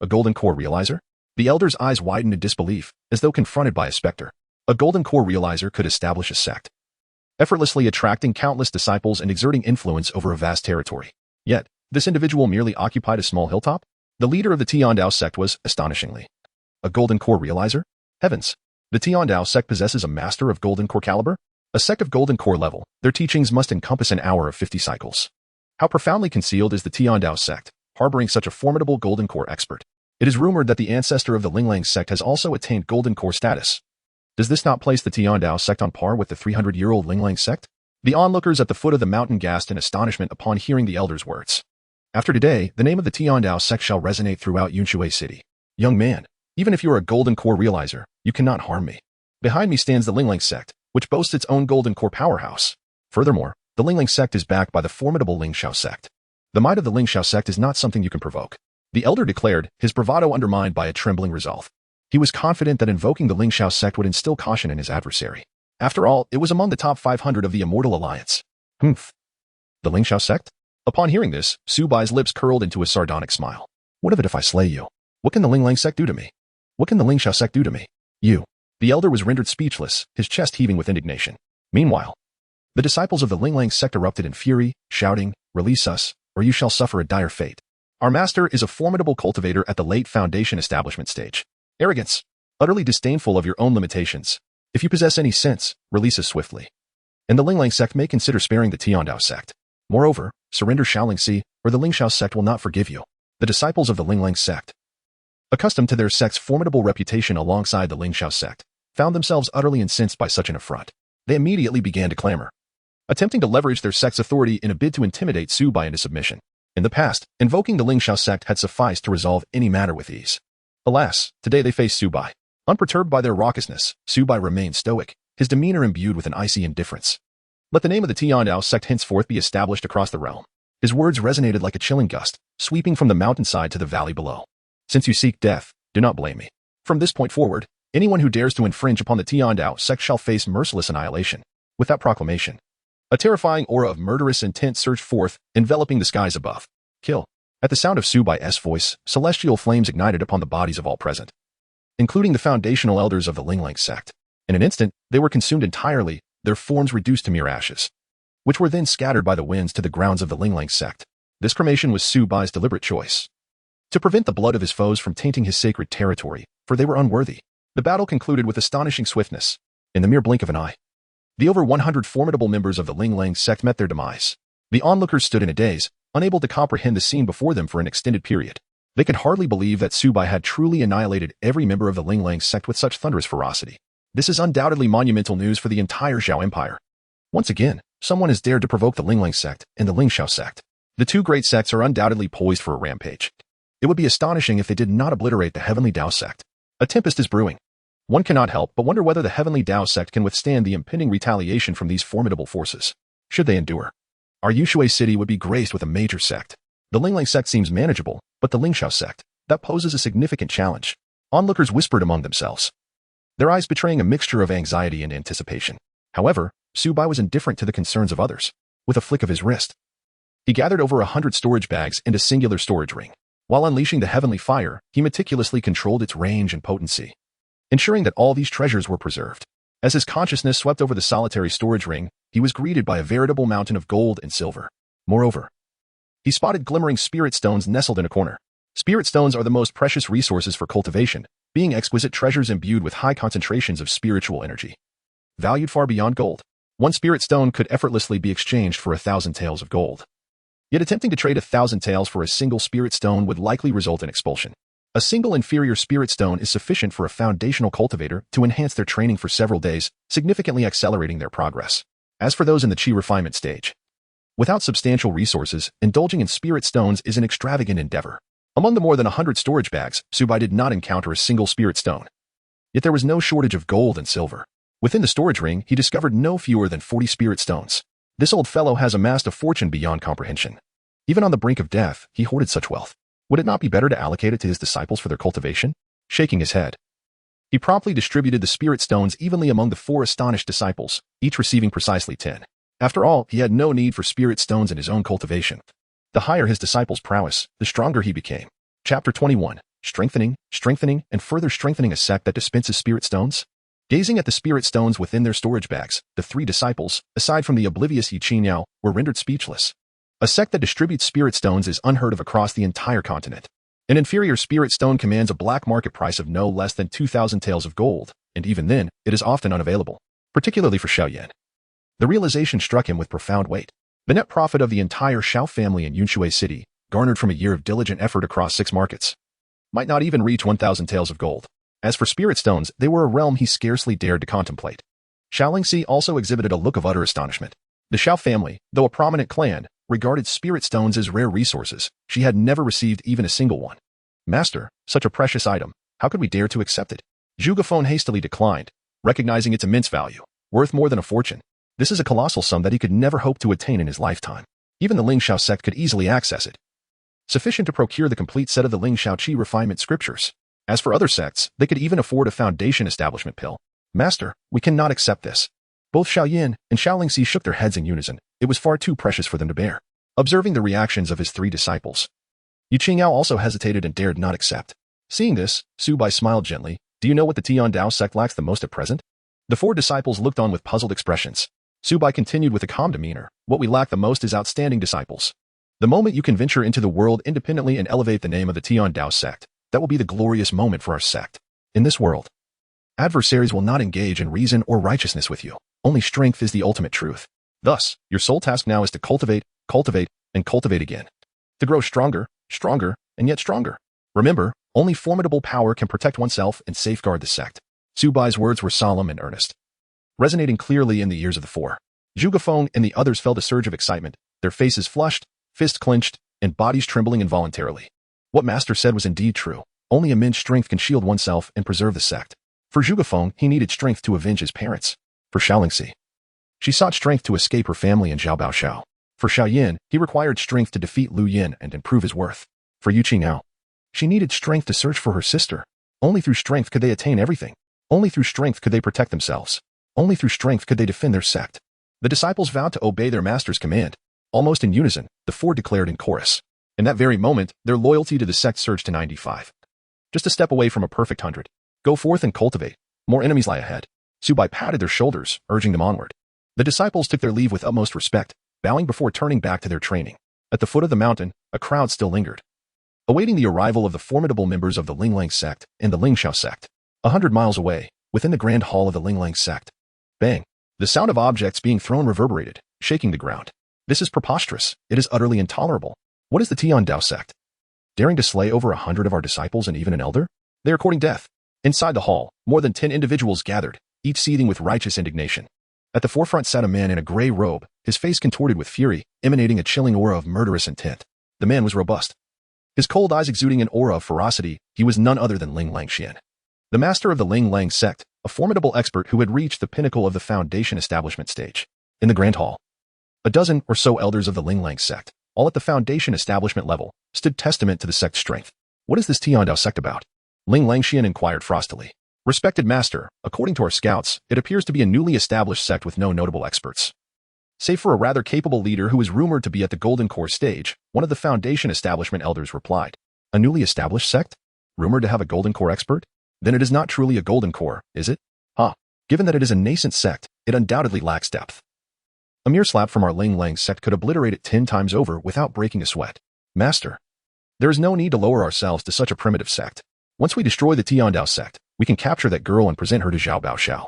Speaker 1: a golden core realizer? The elder's eyes widened in disbelief, as though confronted by a specter. A golden core realizer could establish a sect, effortlessly attracting countless disciples and exerting influence over a vast territory. Yet, this individual merely occupied a small hilltop? The leader of the Tiandao Sect was, astonishingly, a golden core realizer? Heavens! The Tiandao Sect possesses a master of golden core caliber, a sect of golden core level. Their teachings must encompass an hour of 50 cycles. How profoundly concealed is the Tiandao Sect, harboring such a formidable golden core expert? It is rumored that the ancestor of the Linglang Sect has also attained golden core status. Does this not place the Tiandao Sect on par with the 300-year-old Linglang Sect? The onlookers at the foot of the mountain gasped in astonishment upon hearing the elder's words. After today, the name of the Tiandao Sect shall resonate throughout Yunshui City. Young man, even if you are a golden core realizer, you cannot harm me. Behind me stands the Linglang Sect, which boasts its own golden core powerhouse. Furthermore, the Linglang Sect is backed by the formidable Lingxiao Sect. The might of the Lingxiao Sect is not something you can provoke. The elder declared, his bravado undermined by a trembling resolve. He was confident that invoking the Lingxiao Sect would instill caution in his adversary. After all, it was among the top 500 of the Immortal Alliance. Humph. The Lingxiao Sect? Upon hearing this, Su Bai's lips curled into a sardonic smile. What of it if I slay you? What can the Linglang Sect do to me? What can the Lingxiao Sect do to me? You. The elder was rendered speechless, his chest heaving with indignation. Meanwhile, the disciples of the Linglang Sect erupted in fury, shouting, "Release us, or you shall suffer a dire fate. Our master is a formidable cultivator at the late foundation establishment stage. Arrogance, utterly disdainful of your own limitations. If you possess any sense, release us swiftly. And the Linglang Sect may consider sparing the Tiandao Sect. Moreover, surrender Xiaolingxi, or the Lingxiao Sect will not forgive you." The disciples of the Linglang Sect, accustomed to their sect's formidable reputation alongside the Lingxiao Sect, found themselves utterly incensed by such an affront. They immediately began to clamor, attempting to leverage their sect's authority in a bid to intimidate Su Bai into submission. In the past, invoking the Lingxiao Sect had sufficed to resolve any matter with ease. Alas, today they faced Su Bai. Unperturbed by their raucousness, Su Bai remained stoic, his demeanor imbued with an icy indifference. Let the name of the Tiandao Sect henceforth be established across the realm. His words resonated like a chilling gust, sweeping from the mountainside to the valley below. Since you seek death, do not blame me. From this point forward, anyone who dares to infringe upon the Tiandao Sect shall face merciless annihilation. With that proclamation, a terrifying aura of murderous intent surged forth, enveloping the skies above. Kill. At the sound of Su Bai's voice, celestial flames ignited upon the bodies of all present, including the foundational elders of the Linglang Sect. In an instant, they were consumed entirely, their forms reduced to mere ashes, which were then scattered by the winds to the grounds of the Linglang Sect. This cremation was Su Bai's deliberate choice, to prevent the blood of his foes from tainting his sacred territory, for they were unworthy. The battle concluded with astonishing swiftness. In the mere blink of an eye, the over 100 formidable members of the Linglang Sect met their demise. The onlookers stood in a daze, unable to comprehend the scene before them for an extended period. They could hardly believe that Su Bai had truly annihilated every member of the Linglang Sect with such thunderous ferocity. This is undoubtedly monumental news for the entire Zhao Empire. Once again, someone has dared to provoke the Linglang Sect and the Lingxiao Sect. The two great sects are undoubtedly poised for a rampage. It would be astonishing if they did not obliterate the Heavenly Dao Sect. A tempest is brewing. One cannot help but wonder whether the Heavenly Dao Sect can withstand the impending retaliation from these formidable forces. Should they endure, our Yunshui City would be graced with a major sect. The Linglang Sect seems manageable, but the Lingxiao Sect, that poses a significant challenge. Onlookers whispered among themselves, their eyes betraying a mixture of anxiety and anticipation. However, Su Bai was indifferent to the concerns of others. With a flick of his wrist, he gathered over 100 storage bags and a singular storage ring. While unleashing the heavenly fire, he meticulously controlled its range and potency, ensuring that all these treasures were preserved. As his consciousness swept over the solitary storage ring, he was greeted by a veritable mountain of gold and silver. Moreover, he spotted glimmering spirit stones nestled in a corner. Spirit stones are the most precious resources for cultivation, being exquisite treasures imbued with high concentrations of spiritual energy, valued far beyond gold. One spirit stone could effortlessly be exchanged for 1,000 taels of gold. Yet attempting to trade 1,000 taels for a single spirit stone would likely result in expulsion. A single inferior spirit stone is sufficient for a foundational cultivator to enhance their training for several days, significantly accelerating their progress. As for those in the chi refinement stage, without substantial resources, indulging in spirit stones is an extravagant endeavor. Among the more than 100 storage bags, Su Bai did not encounter a single spirit stone. Yet there was no shortage of gold and silver. Within the storage ring, he discovered no fewer than 40 spirit stones. This old fellow has amassed a fortune beyond comprehension. Even on the brink of death, he hoarded such wealth. Would it not be better to allocate it to his disciples for their cultivation? Shaking his head, he promptly distributed the spirit stones evenly among the 4 astonished disciples, each receiving precisely 10. After all, he had no need for spirit stones in his own cultivation. The higher his disciples' prowess, the stronger he became. Chapter 21. Strengthening, and further strengthening a sect that dispenses spirit stones? Gazing at the spirit stones within their storage bags, the 3 disciples, aside from the oblivious Yi Qiniao, were rendered speechless. A sect that distributes spirit stones is unheard of across the entire continent. An inferior spirit stone commands a black market price of no less than 2,000 taels of gold, and even then, it is often unavailable, particularly for Xiao Yan. The realization struck him with profound weight. The net profit of the entire Xiao family in Yunshui City, garnered from a year of diligent effort across 6 markets, might not even reach 1,000 taels of gold. As for spirit stones, they were a realm he scarcely dared to contemplate. Xiaolingxi also exhibited a look of utter astonishment. The Xiao family, though a prominent clan, regarded spirit stones as rare resources. She had never received even a single one. Master, such a precious item, how could we dare to accept it? Zhuge Feng hastily declined, recognizing its immense value, worth more than a fortune. This is a colossal sum that he could never hope to attain in his lifetime. Even the Linglang Sect could easily access it, sufficient to procure the complete set of the Lingxiao Qi refinement scriptures. As for other sects, they could even afford a foundation establishment pill. Master, we cannot accept this. Both Xiao Yan and Xiaolingxi shook their heads in unison. It was far too precious for them to bear. Observing the reactions of his 3 disciples, Yu Qingyao also hesitated and dared not accept. Seeing this, Su Bai smiled gently. Do you know what the Tiandao Sect lacks the most at present? The 4 disciples looked on with puzzled expressions. Su Bai continued with a calm demeanor. What we lack the most is outstanding disciples. The moment you can venture into the world independently and elevate the name of the Tiandao Sect, that will be the glorious moment for our sect. In this world, adversaries will not engage in reason or righteousness with you. Only strength is the ultimate truth. Thus, your sole task now is to cultivate, and cultivate again. To grow stronger, and yet stronger. Remember, only formidable power can protect oneself and safeguard the sect. Su Bai's words were solemn and earnest, resonating clearly in the ears of the 4. Zhuge Feng and the others felt a surge of excitement, their faces flushed, fists clenched, and bodies trembling involuntarily. What Master said was indeed true. Only immense strength can shield oneself and preserve the sect. For Zhuge Feng, he needed strength to avenge his parents. For Xiaolingxi, she sought strength to escape her family and Zhao Baoxiao. For Xiao Yan, he required strength to defeat Lu Yin and improve his worth. For Yu Qingyao, she needed strength to search for her sister. Only through strength could they attain everything. Only through strength could they protect themselves. Only through strength could they defend their sect. The disciples vowed to obey their master's command. Almost in unison, the 4 declared in chorus. In that very moment, their loyalty to the sect surged to 95. Just a step away from a perfect 100. Go forth and cultivate. More enemies lie ahead. Su Bai patted their shoulders, urging them onward. The disciples took their leave with utmost respect, bowing before turning back to their training. At the foot of the mountain, a crowd still lingered, awaiting the arrival of the formidable members of the Linglang Sect and the Lingxiao Sect. 100 miles away, within the grand hall of the Linglang Sect. Bang! The sound of objects being thrown reverberated, shaking the ground. This is preposterous. It is utterly intolerable. What is the Tiandao Sect? Daring to slay over 100 of our disciples and even an elder? They are courting death. Inside the hall, more than 10 individuals gathered, each seething with righteous indignation. At the forefront sat a man in a gray robe, his face contorted with fury, emanating a chilling aura of murderous intent. The man was robust, his cold eyes exuding an aura of ferocity. He was none other than Linglang Xian, the master of the Linglang Sect, a formidable expert who had reached the pinnacle of the foundation establishment stage. In the grand hall, a dozen or so elders of the Linglang Sect, all at the foundation establishment level, stood testament to the sect's strength. What is this Tiandao Sect about? Linglang Xian inquired frostily. Respected master, according to our scouts, it appears to be a newly established sect with no notable experts. Save for a rather capable leader who is rumored to be at the Golden Core stage, one of the foundation establishment elders replied. A newly established sect? Rumored to have a Golden Core expert? Then it is not truly a Golden Core, is it? Given that it is a nascent sect, it undoubtedly lacks depth. A mere slap from our Linglang Sect could obliterate it 10 times over without breaking a sweat. Master, there is no need to lower ourselves to such a primitive sect. Once we destroy the Tiandao Sect, we can capture that girl and present her to Zhao Baoxiao.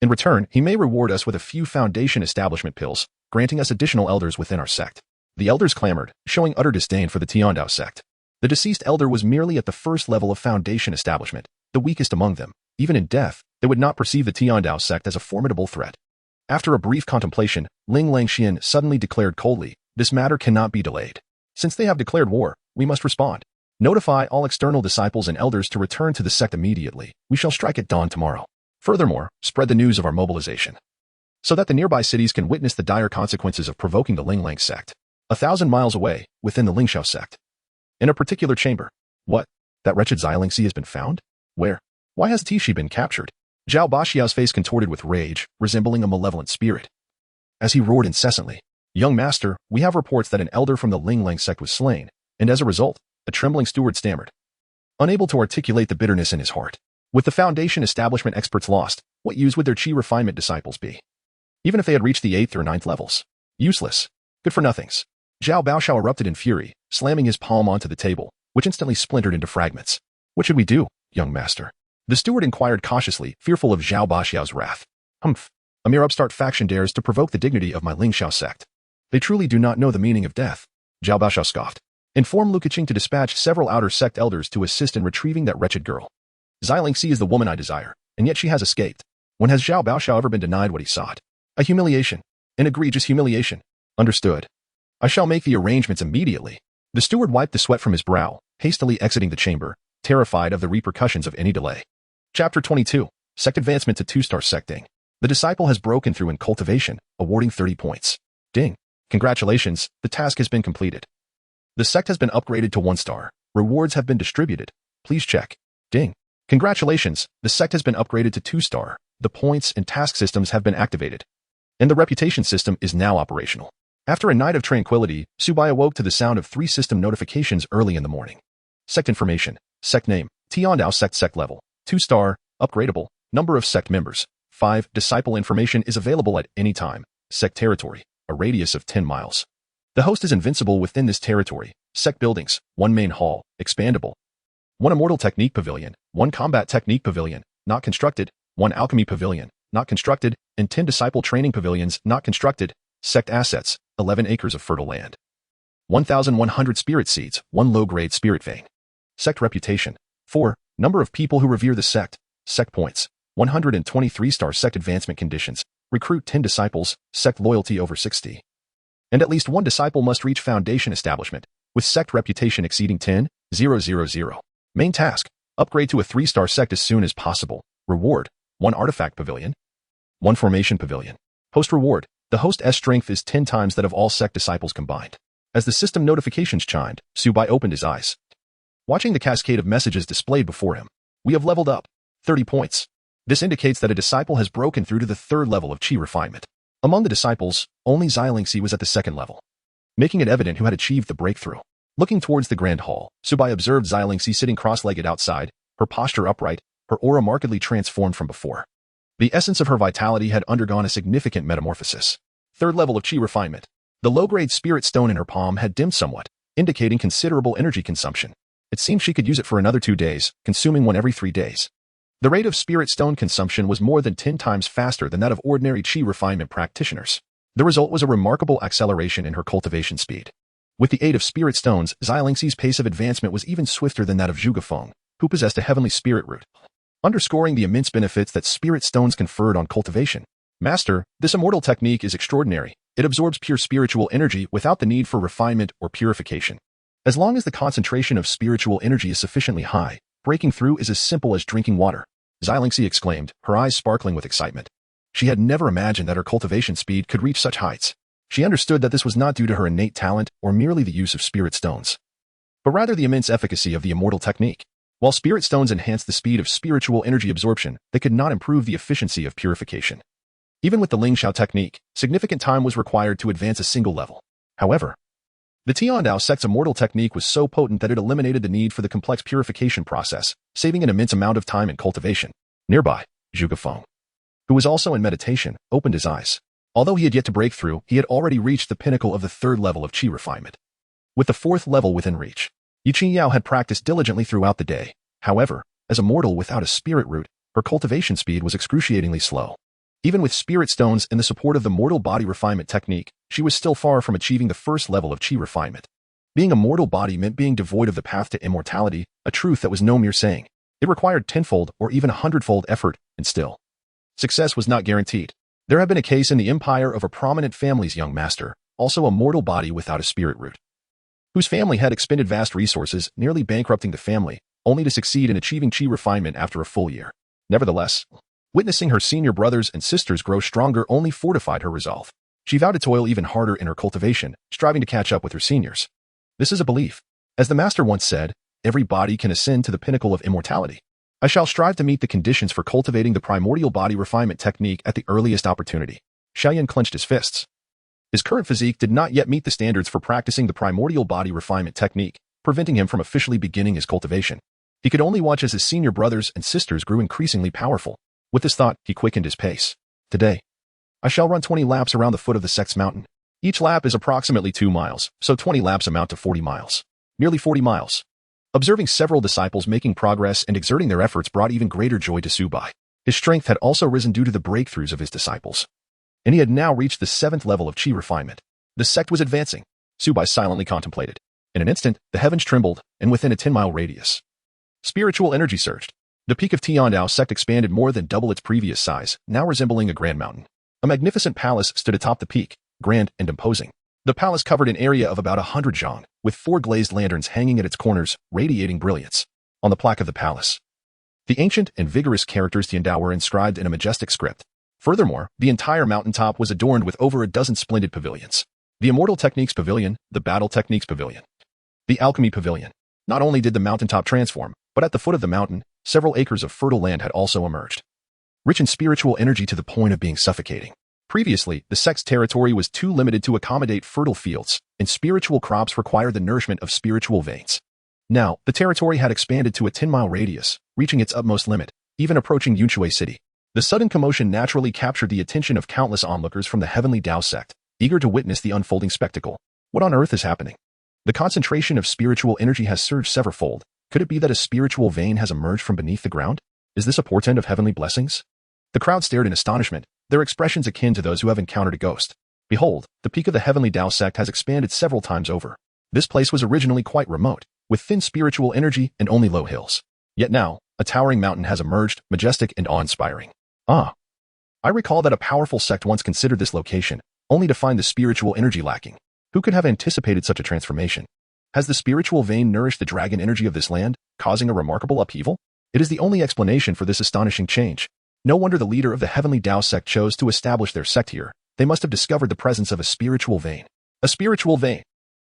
Speaker 1: In return, he may reward us with a few foundation establishment pills, granting us additional elders within our sect. The elders clamored, showing utter disdain for the Tiandao Sect. The deceased elder was merely at the first level of foundation establishment, the weakest among them. Even in death, they would not perceive the Tiandao Sect as a formidable threat. After a brief contemplation, Linglang Xian suddenly declared coldly, this matter cannot be delayed. Since they have declared war, we must respond. Notify all external disciples and elders to return to the sect immediately. We shall strike at dawn tomorrow. Furthermore, spread the news of our mobilization, so that the nearby cities can witness the dire consequences of provoking the Linglang Sect. 1,000 miles away, within the Lingxiao Sect. In a particular chamber. What? That wretched Xiaolingxi has been found? Where? Why has Tishi been captured? Zhao Baoxiao's face contorted with rage, resembling a malevolent spirit, as he roared incessantly. Young master, we have reports that an elder from the Linglang Sect was slain, and as a result, a trembling steward stammered, unable to articulate the bitterness in his heart. With the foundation establishment experts lost, what use would their Qi refinement disciples be? Even if they had reached the 8th or 9th levels. Useless. Good for nothings. Zhao Baoxiao erupted in fury, slamming his palm onto the table, which instantly splintered into fragments. What should we do, young master? The steward inquired cautiously, fearful of Xiao Baxiao's wrath. Humph. A mere upstart faction dares to provoke the dignity of my Linglang Sect. They truly do not know the meaning of death. Xiao Baxiao scoffed. Inform Luqing to dispatch several outer sect elders to assist in retrieving that wretched girl. Xilingxi is the woman I desire, and yet she has escaped. When has Xiao Baxiao ever been denied what he sought? A humiliation. An egregious humiliation. Understood. I shall make the arrangements immediately. The steward wiped the sweat from his brow, hastily exiting the chamber, terrified of the repercussions of any delay. Chapter 22. Sect Advancement to 2-star Secting. The disciple has broken through in cultivation, awarding 30 points. Ding. Congratulations, the task has been completed. The sect has been upgraded to 1 star. Rewards have been distributed. Please check. Ding. Congratulations, the sect has been upgraded to 2 star. The points and task systems have been activated. And the reputation system is now operational. After a night of tranquility, Su Bai awoke to the sound of 3 system notifications early in the morning. Sect information. Sect name. Tiandao Sect. Sect level. 2 star. Upgradable. Number of sect members. 5. Disciple information is available at any time. Sect territory. A radius of 10 miles. The host is invincible within this territory. Sect buildings. 1 main hall. Expandable. 1 immortal technique pavilion. 1 combat technique pavilion. Not constructed. 1 alchemy pavilion. Not constructed. And 10 disciple training pavilions. Not constructed. Sect assets. 11 acres of fertile land. 1,100 spirit seeds. 1 low-grade spirit vein. Sect reputation. 4. Number of people who revere the sect. Sect points. 123-star sect advancement conditions. Recruit 10 disciples. Sect loyalty over 60. And at least 1 disciple must reach foundation establishment, with sect reputation exceeding 10,000. Main task. Upgrade to a 3-star sect as soon as possible. Reward. 1 artifact pavilion. 1 formation pavilion. Host reward. The host's strength is 10 times that of all sect disciples combined. As the system notifications chimed, Su Bai opened his eyes. Watching the cascade of messages displayed before him. We have leveled up. 30 points. This indicates that a disciple has broken through to the 3rd level of Qi refinement. Among the disciples, only Xilingxi was at the 2nd level, making it evident who had achieved the breakthrough. Looking towards the grand hall, Su Bai observed Xilingxi sitting cross-legged outside, her posture upright, her aura markedly transformed from before. The essence of her vitality had undergone a significant metamorphosis. 3rd level of Qi refinement. The low-grade spirit stone in her palm had dimmed somewhat, indicating considerable energy consumption. It seemed she could use it for another 2 days, consuming 1 every 3 days. The rate of spirit stone consumption was more than 10 times faster than that of ordinary Qi refinement practitioners. The result was a remarkable acceleration in her cultivation speed. With the aid of spirit stones, Xilingxi's pace of advancement was even swifter than that of Zhuge Feng, who possessed a heavenly spirit root, underscoring the immense benefits that spirit stones conferred on cultivation. Master, this immortal technique is extraordinary. It absorbs pure spiritual energy without the need for refinement or purification. As long as the concentration of spiritual energy is sufficiently high, breaking through is as simple as drinking water. Xilingxi exclaimed, her eyes sparkling with excitement. She had never imagined that her cultivation speed could reach such heights. She understood that this was not due to her innate talent or merely the use of spirit stones, but rather the immense efficacy of the immortal technique. While spirit stones enhanced the speed of spiritual energy absorption, they could not improve the efficiency of purification. Even with the Lingxiao technique, significant time was required to advance a single level. However, the Tiandao Sect's immortal technique was so potent that it eliminated the need for the complex purification process, saving an immense amount of time in cultivation. Nearby, Zhuge Feng, who was also in meditation, opened his eyes. Although he had yet to break through, he had already reached the pinnacle of the 3rd level of Qi refinement. With the 4th level within reach, Yiqi Yao had practiced diligently throughout the day. However, as a mortal without a spirit root, her cultivation speed was excruciatingly slow. Even with spirit stones and the support of the mortal body refinement technique, she was still far from achieving the 1st level of Qi refinement. Being a mortal body meant being devoid of the path to immortality, a truth that was no mere saying. It required 10-fold or even 100-fold effort, and still, success was not guaranteed. There had been a case in the empire of a prominent family's young master, also a mortal body without a spirit root, whose family had expended vast resources, nearly bankrupting the family, only to succeed in achieving Qi refinement after a full year. Nevertheless, witnessing her senior brothers and sisters grow stronger only fortified her resolve. She vowed to toil even harder in her cultivation, striving to catch up with her seniors. This is a belief. As the master once said, every body can ascend to the pinnacle of immortality. I shall strive to meet the conditions for cultivating the primordial body refinement technique at the earliest opportunity. Xiao Yan clenched his fists. His current physique did not yet meet the standards for practicing the primordial body refinement technique, preventing him from officially beginning his cultivation. He could only watch as his senior brothers and sisters grew increasingly powerful. With this thought, he quickened his pace. Today, I shall run 20 laps around the foot of the sect's mountain. Each lap is approximately 2 miles, so 20 laps amount to 40 miles. Nearly 40 miles. Observing several disciples making progress and exerting their efforts brought even greater joy to Su Bai. His strength had also risen due to the breakthroughs of his disciples, and he had now reached the 7th level of chi refinement. The sect was advancing. Su Bai silently contemplated. In an instant, the heavens trembled, and within a 10-mile radius, spiritual energy surged. The peak of Tiandao Sect expanded more than double its previous size, now resembling a grand mountain. A magnificent palace stood atop the peak, grand and imposing. The palace covered an area of about 100 zhang, with 4 glazed lanterns hanging at its corners, radiating brilliance. On the plaque of the palace, the ancient and vigorous characters Tiandao were inscribed in a majestic script. Furthermore, the entire mountaintop was adorned with over a dozen splendid pavilions. The Immortal Techniques Pavilion, the Battle Techniques Pavilion, the Alchemy Pavilion. Not only did the mountaintop transform, but at the foot of the mountain, several acres of fertile land had also emerged, rich in spiritual energy to the point of being suffocating. Previously, the sect's territory was too limited to accommodate fertile fields, and spiritual crops required the nourishment of spiritual veins. Now, the territory had expanded to a 10-mile radius, reaching its utmost limit, even approaching Yunxue City. The sudden commotion naturally captured the attention of countless onlookers from the heavenly Tao Sect, eager to witness the unfolding spectacle. What on earth is happening? The concentration of spiritual energy has surged severalfold. Could it be that a spiritual vein has emerged from beneath the ground? Is this a portent of heavenly blessings? The crowd stared in astonishment, their expressions akin to those who have encountered a ghost. Behold, the peak of the heavenly Tao Sect has expanded several times over. This place was originally quite remote, with thin spiritual energy and only low hills. Yet now, a towering mountain has emerged, majestic and awe-inspiring. I recall that a powerful sect once considered this location, only to find the spiritual energy lacking. Who could have anticipated such a transformation? Has the spiritual vein nourished the dragon energy of this land, causing a remarkable upheaval? It is the only explanation for this astonishing change. No wonder the leader of the heavenly Tao Sect chose to establish their sect here. They must have discovered the presence of a spiritual vein. A spiritual vein.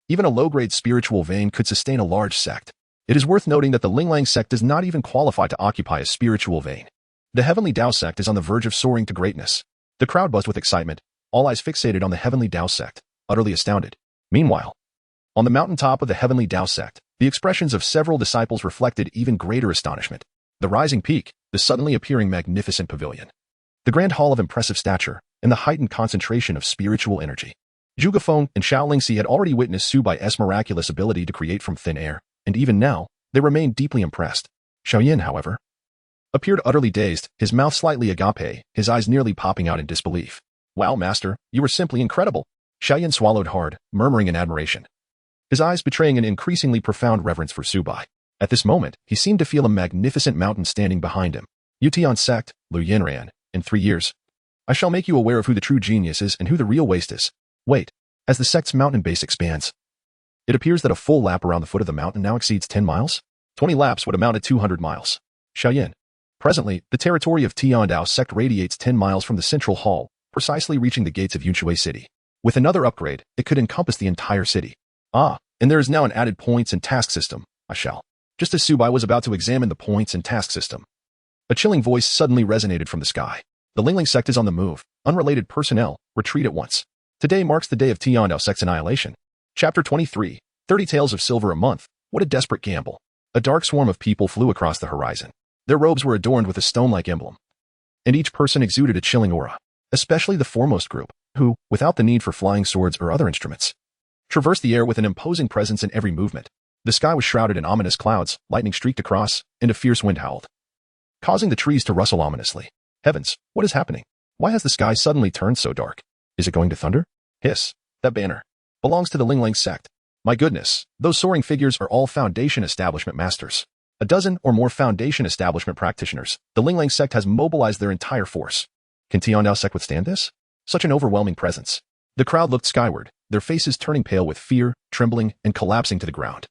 Speaker 1: Even a low-grade spiritual vein could sustain a large sect. It is worth noting that the Linglang Sect does not even qualify to occupy a spiritual vein. The heavenly Tao Sect is on the verge of soaring to greatness. The crowd buzzed with excitement, all eyes fixated on the heavenly Tao Sect, utterly astounded. Meanwhile, on the mountaintop of the heavenly Tao Sect, the expressions of several disciples reflected even greater astonishment. The rising peak, the suddenly appearing magnificent pavilion, the grand hall of impressive stature, and the heightened concentration of spiritual energy. Zhuge Feng and Xiao Yan had already witnessed Su Bai's miraculous ability to create from thin air, and even now, they remained deeply impressed. Xiao Yan, however, appeared utterly dazed, his mouth slightly agape, his eyes nearly popping out in disbelief. Wow, master, you were simply incredible. Xiao Yan swallowed hard, murmuring in admiration, his eyes betraying an increasingly profound reverence for Su Bai. At this moment, he seemed to feel a magnificent mountain standing behind him. Tiandao Sect, Lu Yanran, in 3 years, I shall make you aware of who the true genius is and who the real waste is. Wait, as the sect's mountain base expands, it appears that a full lap around the foot of the mountain now exceeds 10 miles? 20 laps would amount to 200 miles. Xiao Yan. Presently, the territory of Tiandao Sect radiates 10 miles from the central hall, precisely reaching the gates of Yunxue City. With another upgrade, it could encompass the entire city. And there is now an added points and task system. Just as Su Bai was about to examine the points and task system, a chilling voice suddenly resonated from the sky. The Linglang Sect is on the move. Unrelated personnel, retreat at once. Today marks the day of Tiandao Sect's annihilation. Chapter 23, 30 taels of silver a month. What a desperate gamble. A dark swarm of people flew across the horizon. Their robes were adorned with a stone-like emblem, and each person exuded a chilling aura, especially the foremost group, who, without the need for flying swords or other instruments, traversed the air with an imposing presence in every movement. The sky was shrouded in ominous clouds, lightning streaked across, and a fierce wind howled, causing the trees to rustle ominously. Heavens, what is happening? Why has the sky suddenly turned so dark? Is it going to thunder? Hiss, that banner belongs to the Linglang Sect. My goodness, those soaring figures are all Foundation Establishment masters. A dozen or more Foundation Establishment practitioners. The Linglang Sect has mobilized their entire force. Can Tiandao Sect withstand this? Such an overwhelming presence. The crowd looked skyward, their faces turning pale with fear, trembling, and collapsing to the ground.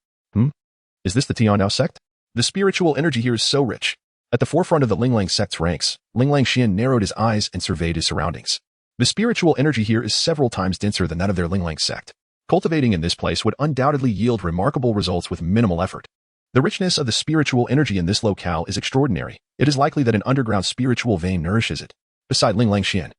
Speaker 1: Is this the Tiandao Sect? The spiritual energy here is so rich. At the forefront of the Linglang Sect's ranks, Linglang Xian narrowed his eyes and surveyed his surroundings. The spiritual energy here is several times denser than that of their Linglang Sect. Cultivating in this place would undoubtedly yield remarkable results with minimal effort. The richness of the spiritual energy in this locale is extraordinary. It is likely that an underground spiritual vein nourishes it. Beside Linglang Xian,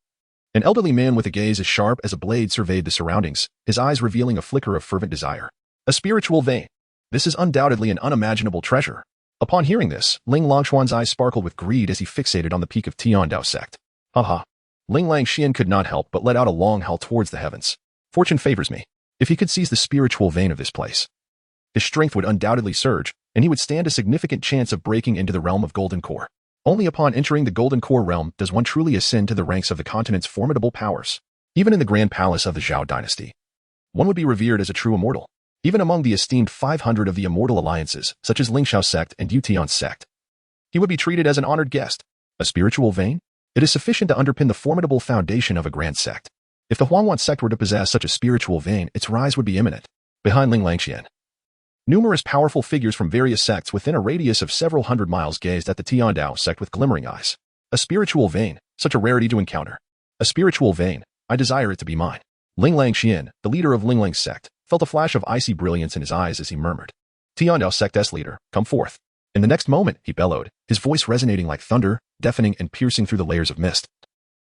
Speaker 1: an elderly man with a gaze as sharp as a blade surveyed the surroundings, his eyes revealing a flicker of fervent desire. A spiritual vein. This is undoubtedly an unimaginable treasure. Upon hearing this, Ling Longshuan's eyes sparkled with greed as he fixated on the peak of Tiandao Sect. Linglang Xian could not help but let out a long howl towards the heavens. Fortune favors me. If he could seize the spiritual vein of this place, his strength would undoubtedly surge, and he would stand a significant chance of breaking into the realm of Golden Core. Only upon entering the Golden Core realm does one truly ascend to the ranks of the continent's formidable powers. Even in the Grand Palace of the Zhao dynasty, one would be revered as a true immortal. Even among the esteemed 500 of the immortal alliances, such as Linglang Sect and Tiandao Sect, he would be treated as an honored guest. A spiritual vein? It is sufficient to underpin the formidable foundation of a grand sect. If the Huangwan sect were to possess such a spiritual vein, its rise would be imminent. Behind Linglang, numerous powerful figures from various sects within a radius of several hundred miles gazed at the Tiandao Sect with glimmering eyes. A spiritual vein, such a rarity to encounter. A spiritual vein, I desire it to be mine. Linglang, the leader of Linglang Sect, felt a flash of icy brilliance in his eyes as he murmured, Tiandao Sect's leader, come forth. In the next moment, he bellowed, his voice resonating like thunder, deafening and piercing through the layers of mist,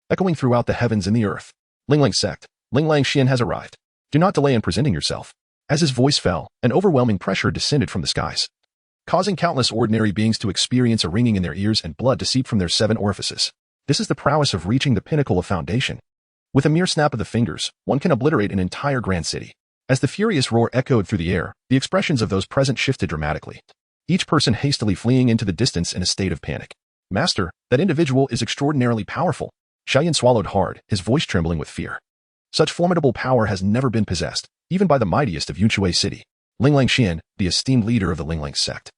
Speaker 1: echoing throughout the heavens and the earth. Linglang Sect, Linglang has arrived. Do not delay in presenting yourself. As his voice fell, an overwhelming pressure descended from the skies, causing countless ordinary beings to experience a ringing in their ears and blood to seep from their 7 orifices. This is the prowess of reaching the pinnacle of foundation. With a mere snap of the fingers, one can obliterate an entire grand city. As the furious roar echoed through the air, the expressions of those present shifted dramatically, each person hastily fleeing into the distance in a state of panic. Master, that individual is extraordinarily powerful. Xiao Yan swallowed hard, his voice trembling with fear. Such formidable power has never been possessed, even by the mightiest of Yunshui City. Linglang, the esteemed leader of the Linglang Sect,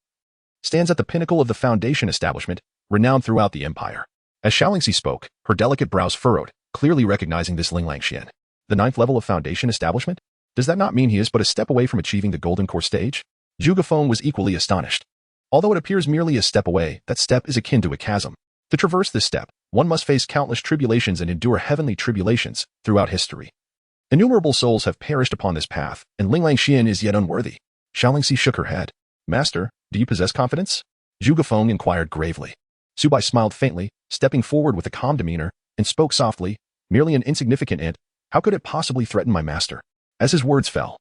Speaker 1: stands at the pinnacle of the foundation establishment, renowned throughout the empire. As Xiao spoke, her delicate brows furrowed, clearly recognizing this Linglang. The 9th level of foundation establishment? Does that not mean he is but a step away from achieving the Golden Core stage? Zhuge Feng was equally astonished. Although it appears merely a step away, that step is akin to a chasm. To traverse this step, one must face countless tribulations and endure heavenly tribulations throughout history. Innumerable souls have perished upon this path, and Linglang is yet unworthy. Xiao shook her head. Master, do you possess confidence? Zhuge Feng inquired gravely. Su Bai smiled faintly, stepping forward with a calm demeanor, and spoke softly, merely an insignificant ant. How could it possibly threaten my master? As his words fell,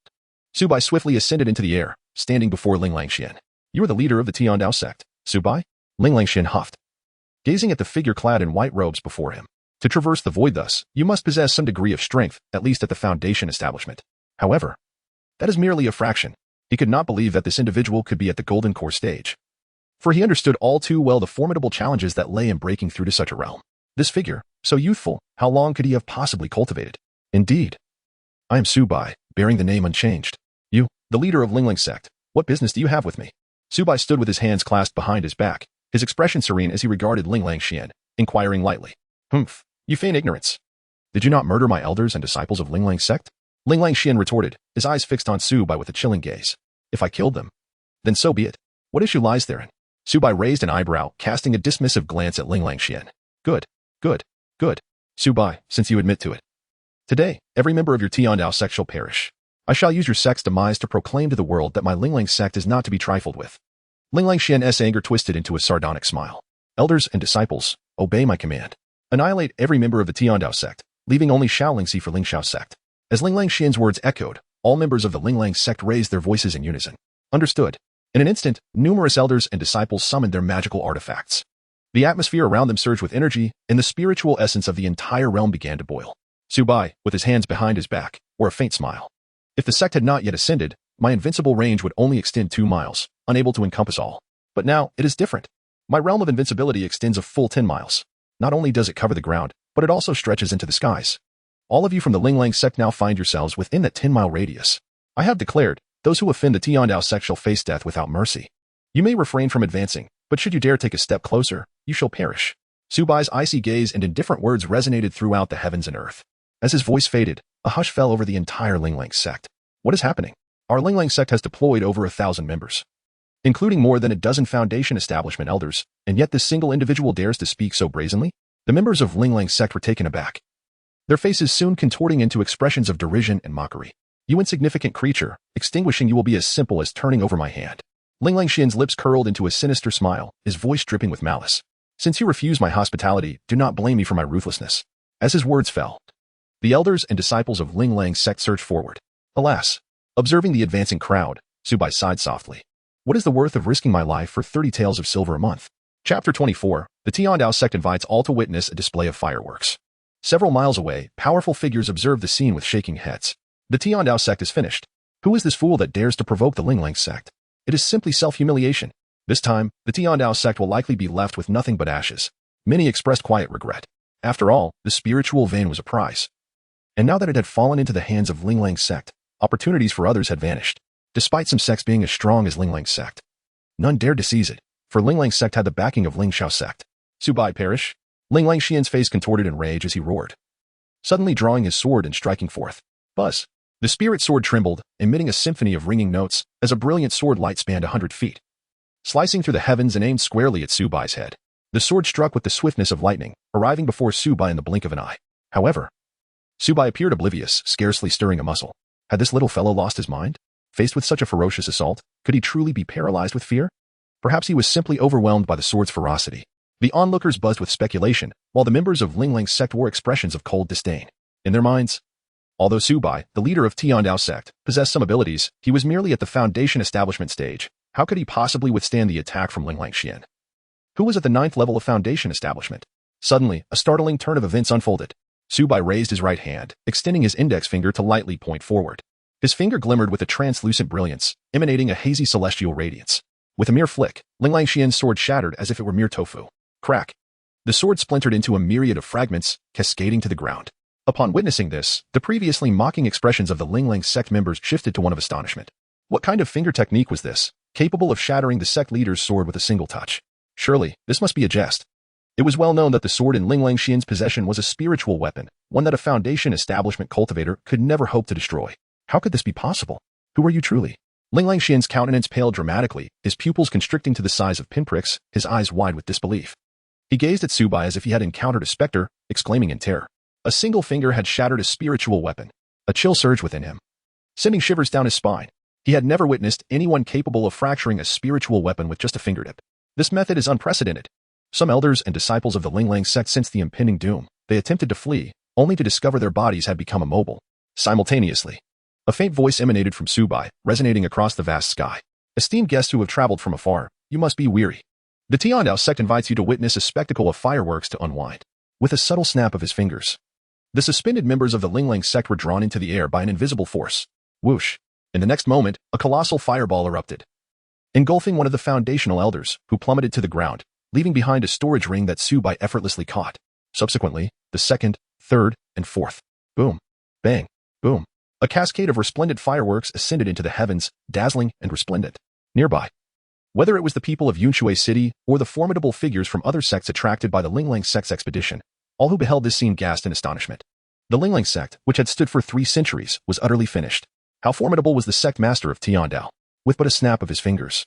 Speaker 1: Su Bai swiftly ascended into the air, standing before Linglang. You are the leader of the Tiandao Sect, Su Bai? Linglang huffed, gazing at the figure clad in white robes before him. To traverse the void thus, you must possess some degree of strength, at least at the foundation establishment. However, that is merely a fraction. He could not believe that this individual could be at the Golden Core stage, for he understood all too well the formidable challenges that lay in breaking through to such a realm. This figure, so youthful, how long could he have possibly cultivated? Indeed, I am Su Bai, bearing the name unchanged. You, the leader of Linglang Sect, what business do you have with me? Su Bai stood with his hands clasped behind his back, his expression serene as he regarded Linglang, inquiring lightly. Humph, you feign ignorance. Did you not murder my elders and disciples of Linglang Sect? Linglang retorted, his eyes fixed on Su Bai with a chilling gaze. If I killed them, then so be it. What issue lies therein? Su Bai raised an eyebrow, casting a dismissive glance at Linglang. Good, good, good. Su Bai, since you admit to it. Today, every member of your Tiandao Sect shall perish. I shall use your sect's demise to proclaim to the world that my Linglang Sect is not to be trifled with. Linglang's anger twisted into a sardonic smile. Elders and disciples, obey my command. Annihilate every member of the Tiandao Sect, leaving only Xiao for Linglang Sect. As Linglang's words echoed, all members of the Linglang Sect raised their voices in unison. Understood. In an instant, numerous elders and disciples summoned their magical artifacts. The atmosphere around them surged with energy, and the spiritual essence of the entire realm began to boil. Su Bai, with his hands behind his back, wore a faint smile. If the sect had not yet ascended, my invincible range would only extend 2 miles, unable to encompass all. But now, it is different. My realm of invincibility extends a full 10 miles. Not only does it cover the ground, but it also stretches into the skies. All of you from the Linglang Sect now find yourselves within that 10-mile radius. I have declared, those who offend the Tiandao Sect shall face death without mercy. You may refrain from advancing, but should you dare take a step closer, you shall perish. Su Bai's icy gaze and indifferent words resonated throughout the heavens and earth. As his voice faded, a hush fell over the entire Linglang Sect. What is happening? Our Linglang Sect has deployed over 1,000 members, including more than a dozen foundation establishment elders, and yet this single individual dares to speak so brazenly? The members of Linglang Sect were taken aback, their faces soon contorting into expressions of derision and mockery. You insignificant creature, extinguishing you will be as simple as turning over my hand. Linglang's lips curled into a sinister smile, his voice dripping with malice. Since you refuse my hospitality, do not blame me for my ruthlessness. As his words fell, the elders and disciples of Linglang Sect surged forward. Alas, observing the advancing crowd, Su Bai sighed softly. What is the worth of risking my life for 30 taels of silver a month? Chapter 24, the Tiandao Sect invites all to witness a display of fireworks. Several miles away, powerful figures observe the scene with shaking heads. The Tiandao Sect is finished. Who is this fool that dares to provoke the Linglang Sect? It is simply self-humiliation. This time, the Tiandao Sect will likely be left with nothing but ashes. Many expressed quiet regret. After all, the spiritual vein was a prize. And now that it had fallen into the hands of Linglang Sect, opportunities for others had vanished. Despite some sects being as strong as Linglang Sect, none dared to seize it, for Linglang Sect had the backing of Xiao Sect. Su Bai perish? Linglang Xian's face contorted in rage as he roared, suddenly drawing his sword and striking forth. Buzz! The spirit sword trembled, emitting a symphony of ringing notes, as a brilliant sword light spanned 100 feet. Slicing through the heavens and aimed squarely at Su Bai's head. The sword struck with the swiftness of lightning, arriving before Su Bai in the blink of an eye. However, Su Bai appeared oblivious, scarcely stirring a muscle. Had this little fellow lost his mind? Faced with such a ferocious assault, could he truly be paralyzed with fear? Perhaps he was simply overwhelmed by the sword's ferocity. The onlookers buzzed with speculation, while the members of Linglang Sect wore expressions of cold disdain. In their minds, although Su Bai, the leader of Tiandao Sect, possessed some abilities, he was merely at the foundation establishment stage. How could he possibly withstand the attack from Linglang Xian, who was at the 9th level of foundation establishment? Suddenly, a startling turn of events unfolded. Su Bai raised his right hand, extending his index finger to lightly point forward. His finger glimmered with a translucent brilliance, emanating a hazy celestial radiance. With a mere flick, Linglang Xian's sword shattered as if it were mere tofu. Crack! The sword splintered into a myriad of fragments, cascading to the ground. Upon witnessing this, the previously mocking expressions of the Linglang Sect members shifted to one of astonishment. What kind of finger technique was this, capable of shattering the sect leader's sword with a single touch? Surely, this must be a jest. It was well known that the sword in Linglang Xian's possession was a spiritual weapon, one that a foundation establishment cultivator could never hope to destroy. How could this be possible? Who are you truly? Linglang Xian's countenance paled dramatically, his pupils constricting to the size of pinpricks, his eyes wide with disbelief. He gazed at Su Bai as if he had encountered a specter, exclaiming in terror. A single finger had shattered a spiritual weapon. A chill surged within him, sending shivers down his spine. He had never witnessed anyone capable of fracturing a spiritual weapon with just a fingertip. This method is unprecedented. Some elders and disciples of the Linglang Sect sensed the impending doom. They attempted to flee, only to discover their bodies had become immobile. Simultaneously, a faint voice emanated from Su Bai, resonating across the vast sky. Esteemed guests who have traveled from afar, you must be weary. The Tiandao Sect invites you to witness a spectacle of fireworks to unwind. With a subtle snap of his fingers, the suspended members of the Linglang Sect were drawn into the air by an invisible force. Whoosh! In the next moment, a colossal fireball erupted, engulfing one of the foundational elders, who plummeted to the ground, leaving behind a storage ring that Su Bai effortlessly caught. Subsequently, the second, third, and fourth. Boom. Bang. Boom. A cascade of resplendent fireworks ascended into the heavens, dazzling and resplendent. Nearby, whether it was the people of Yunshui City or the formidable figures from other sects attracted by the Linglang Sect's expedition, all who beheld this scene gasped in astonishment. The Linglang Sect, which had stood for 3 centuries, was utterly finished. How formidable was the sect master of Tiandao? With but a snap of his fingers,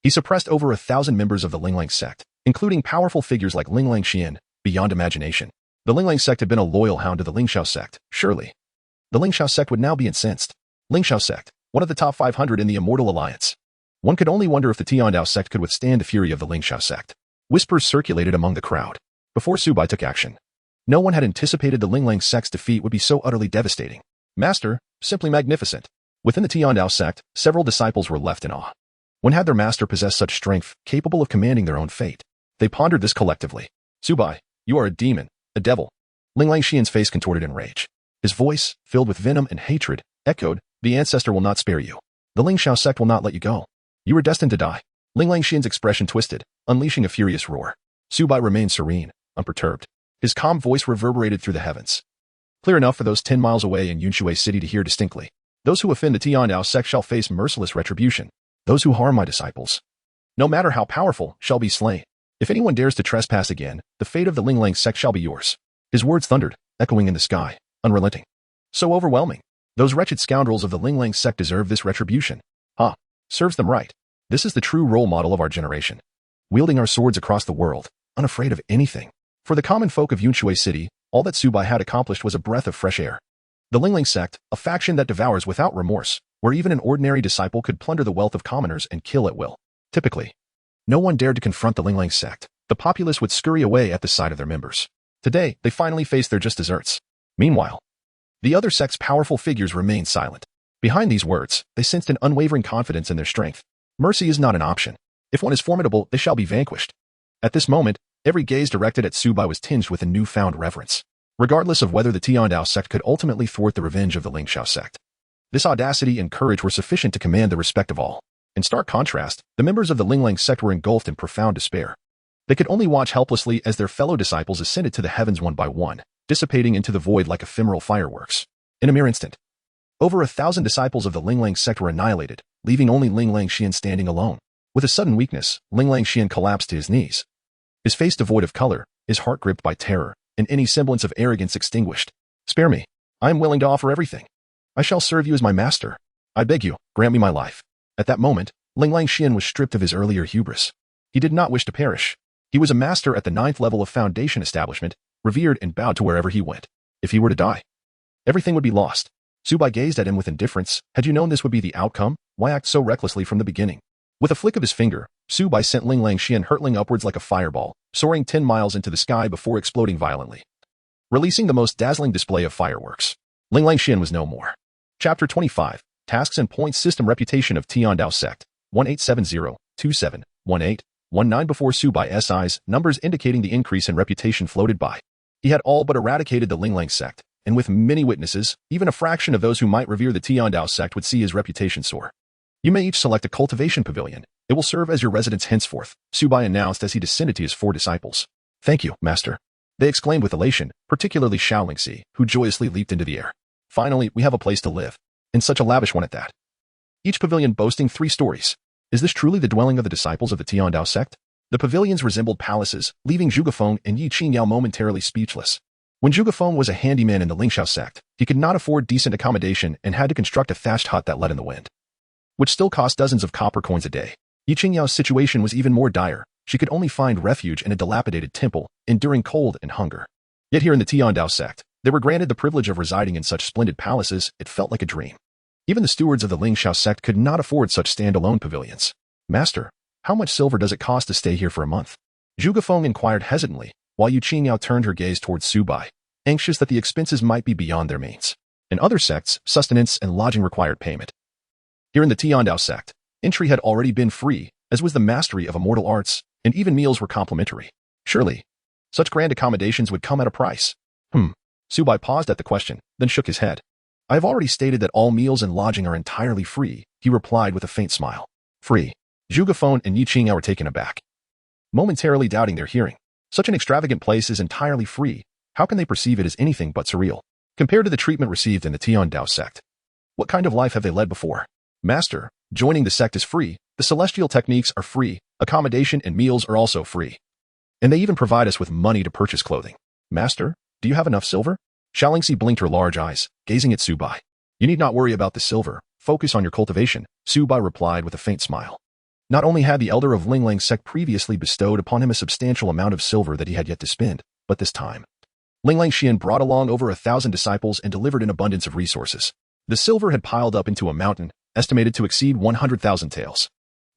Speaker 1: he suppressed over 1,000 members of the Linglang Sect, including powerful figures like Linglang Xian, beyond imagination. The Linglang Sect had been a loyal hound to the Xiao Sect, surely. The Xiao Sect would now be incensed. Xiao Sect, one of the top 500 in the Immortal Alliance. One could only wonder if the Tiandao Sect could withstand the fury of the Xiao Sect. Whispers circulated among the crowd. Before Su Bai took action, no one had anticipated the Linglang Sect's defeat would be so utterly devastating. Master, simply magnificent. Within the Tiandao Sect, several disciples were left in awe. When had their master possessed such strength, capable of commanding their own fate? They pondered this collectively. Su Bai, you are a demon, a devil. Linglang Xian's face contorted in rage. His voice, filled with venom and hatred, echoed, the ancestor will not spare you. The Xiao Sect will not let you go. You are destined to die. Linglang Xian's expression twisted, unleashing a furious roar. Su Bai remained serene, unperturbed. His calm voice reverberated through the heavens, clear enough for those 10 miles away in Yunshui City to hear distinctly. Those who offend the Tiandao Sect shall face merciless retribution. Those who harm my disciples, no matter how powerful, shall be slain. If anyone dares to trespass again, the fate of the Linglang Sect shall be yours. His words thundered, echoing in the sky, unrelenting. So overwhelming. Those wretched scoundrels of the Linglang Sect deserve this retribution. Serves them right. This is the true role model of our generation. Wielding our swords across the world, unafraid of anything. For the common folk of Yunshui City, all that Su Bai had accomplished was a breath of fresh air. The Linglang Sect, a faction that devours without remorse, where even an ordinary disciple could plunder the wealth of commoners and kill at will. Typically, no one dared to confront the Linglang Sect. The populace would scurry away at the sight of their members. Today, they finally faced their just deserts. Meanwhile, the other sect's powerful figures remained silent. Behind these words, they sensed an unwavering confidence in their strength. Mercy is not an option. If one is formidable, they shall be vanquished. At this moment, every gaze directed at Su Bai was tinged with a newfound reverence. Regardless of whether the Tiandao Sect could ultimately thwart the revenge of the Xiao Sect, This audacity and courage were sufficient to command the respect of all. In stark contrast, the members of the Linglang Sect were engulfed in profound despair. They could only watch helplessly as their fellow disciples ascended to the heavens one by one, dissipating into the void like ephemeral fireworks. In a mere instant, over 1,000 disciples of the Linglang Sect were annihilated, leaving only Linglang Xian standing alone. With a sudden weakness, Linglang Xian collapsed to his knees. His face devoid of color, his heart gripped by terror, and any semblance of arrogance extinguished. "Spare me. I am willing to offer everything. I shall serve you as my master. I beg you, grant me my life." At that moment, Linglang Xian was stripped of his earlier hubris. He did not wish to perish. He was a master at the 9th level of Foundation establishment, revered and bowed to wherever he went. If he were to die, everything would be lost. Su Bai gazed at him with indifference. Had you known this would be the outcome, why act so recklessly from the beginning? With a flick of his finger, Su Bai sent Linglang Xian hurtling upwards like a fireball, soaring 10 miles into the sky before exploding violently, releasing the most dazzling display of fireworks. Linglang Xian was no more. Chapter 25, Tasks and Points System Reputation of Tiandao Sect, 1870-27-18-19. Before Su Bai's eyes, numbers indicating the increase in reputation floated by. He had all but eradicated the Linglang Sect, and with many witnesses, even a fraction of those who might revere the Tiandao Sect would see his reputation soar. "You may each select a cultivation pavilion. It will serve as your residence henceforth," Su Bai announced as he descended to his 4 disciples. "Thank you, master," they exclaimed with elation, particularly Xiao Yan, who joyously leaped into the air. "Finally, we have a place to live. And such a lavish one at that. Each pavilion boasting 3 stories. Is this truly the dwelling of the disciples of the Tiandao Sect?" The pavilions resembled palaces, leaving Zhuge Feng and Yi Qingyao momentarily speechless. When Zhuge Feng was a handyman in the Lingxiao Sect, he could not afford decent accommodation and had to construct a thatched hut that let in the wind, which still cost dozens of copper coins a day. Yi Qingyao's situation was even more dire. She could only find refuge in a dilapidated temple, enduring cold and hunger. Yet here in the Tiandao Sect, they were granted the privilege of residing in such splendid palaces, it felt like a dream. Even the stewards of the Lingxiao Sect could not afford such standalone pavilions. "Master, how much silver does it cost to stay here for a month?" Zhuge Feng inquired hesitantly, while Yu Qingyao turned her gaze towards Su Bai, anxious that the expenses might be beyond their means. In other sects, sustenance and lodging required payment. Here in the Tiandao Sect, entry had already been free, as was the mastery of immortal arts, and even meals were complimentary. Surely, such grand accommodations would come at a price. Su Bai paused at the question, then shook his head. "I have already stated that all meals and lodging are entirely free," he replied with a faint smile. "Free?" Zhuge Feng and Yi Qingyao were taken aback, momentarily doubting their hearing. Such an extravagant place is entirely free. How can they perceive it as anything but surreal, compared to the treatment received in the Tiandao Sect? What kind of life have they led before? "Master, joining the sect is free. The celestial techniques are free. Accommodation and meals are also free. And they even provide us with money to purchase clothing." "Master, do you have enough silver?" Xiao Yan blinked her large eyes, gazing at Su Bai. "You need not worry about the silver. Focus on your cultivation," Su Bai replied with a faint smile. Not only had the elder of Linglang Sect previously bestowed upon him a substantial amount of silver that he had yet to spend, but this time, Linglang Xian brought along over 1,000 disciples and delivered an abundance of resources. The silver had piled up into a mountain, estimated to exceed 100,000 taels.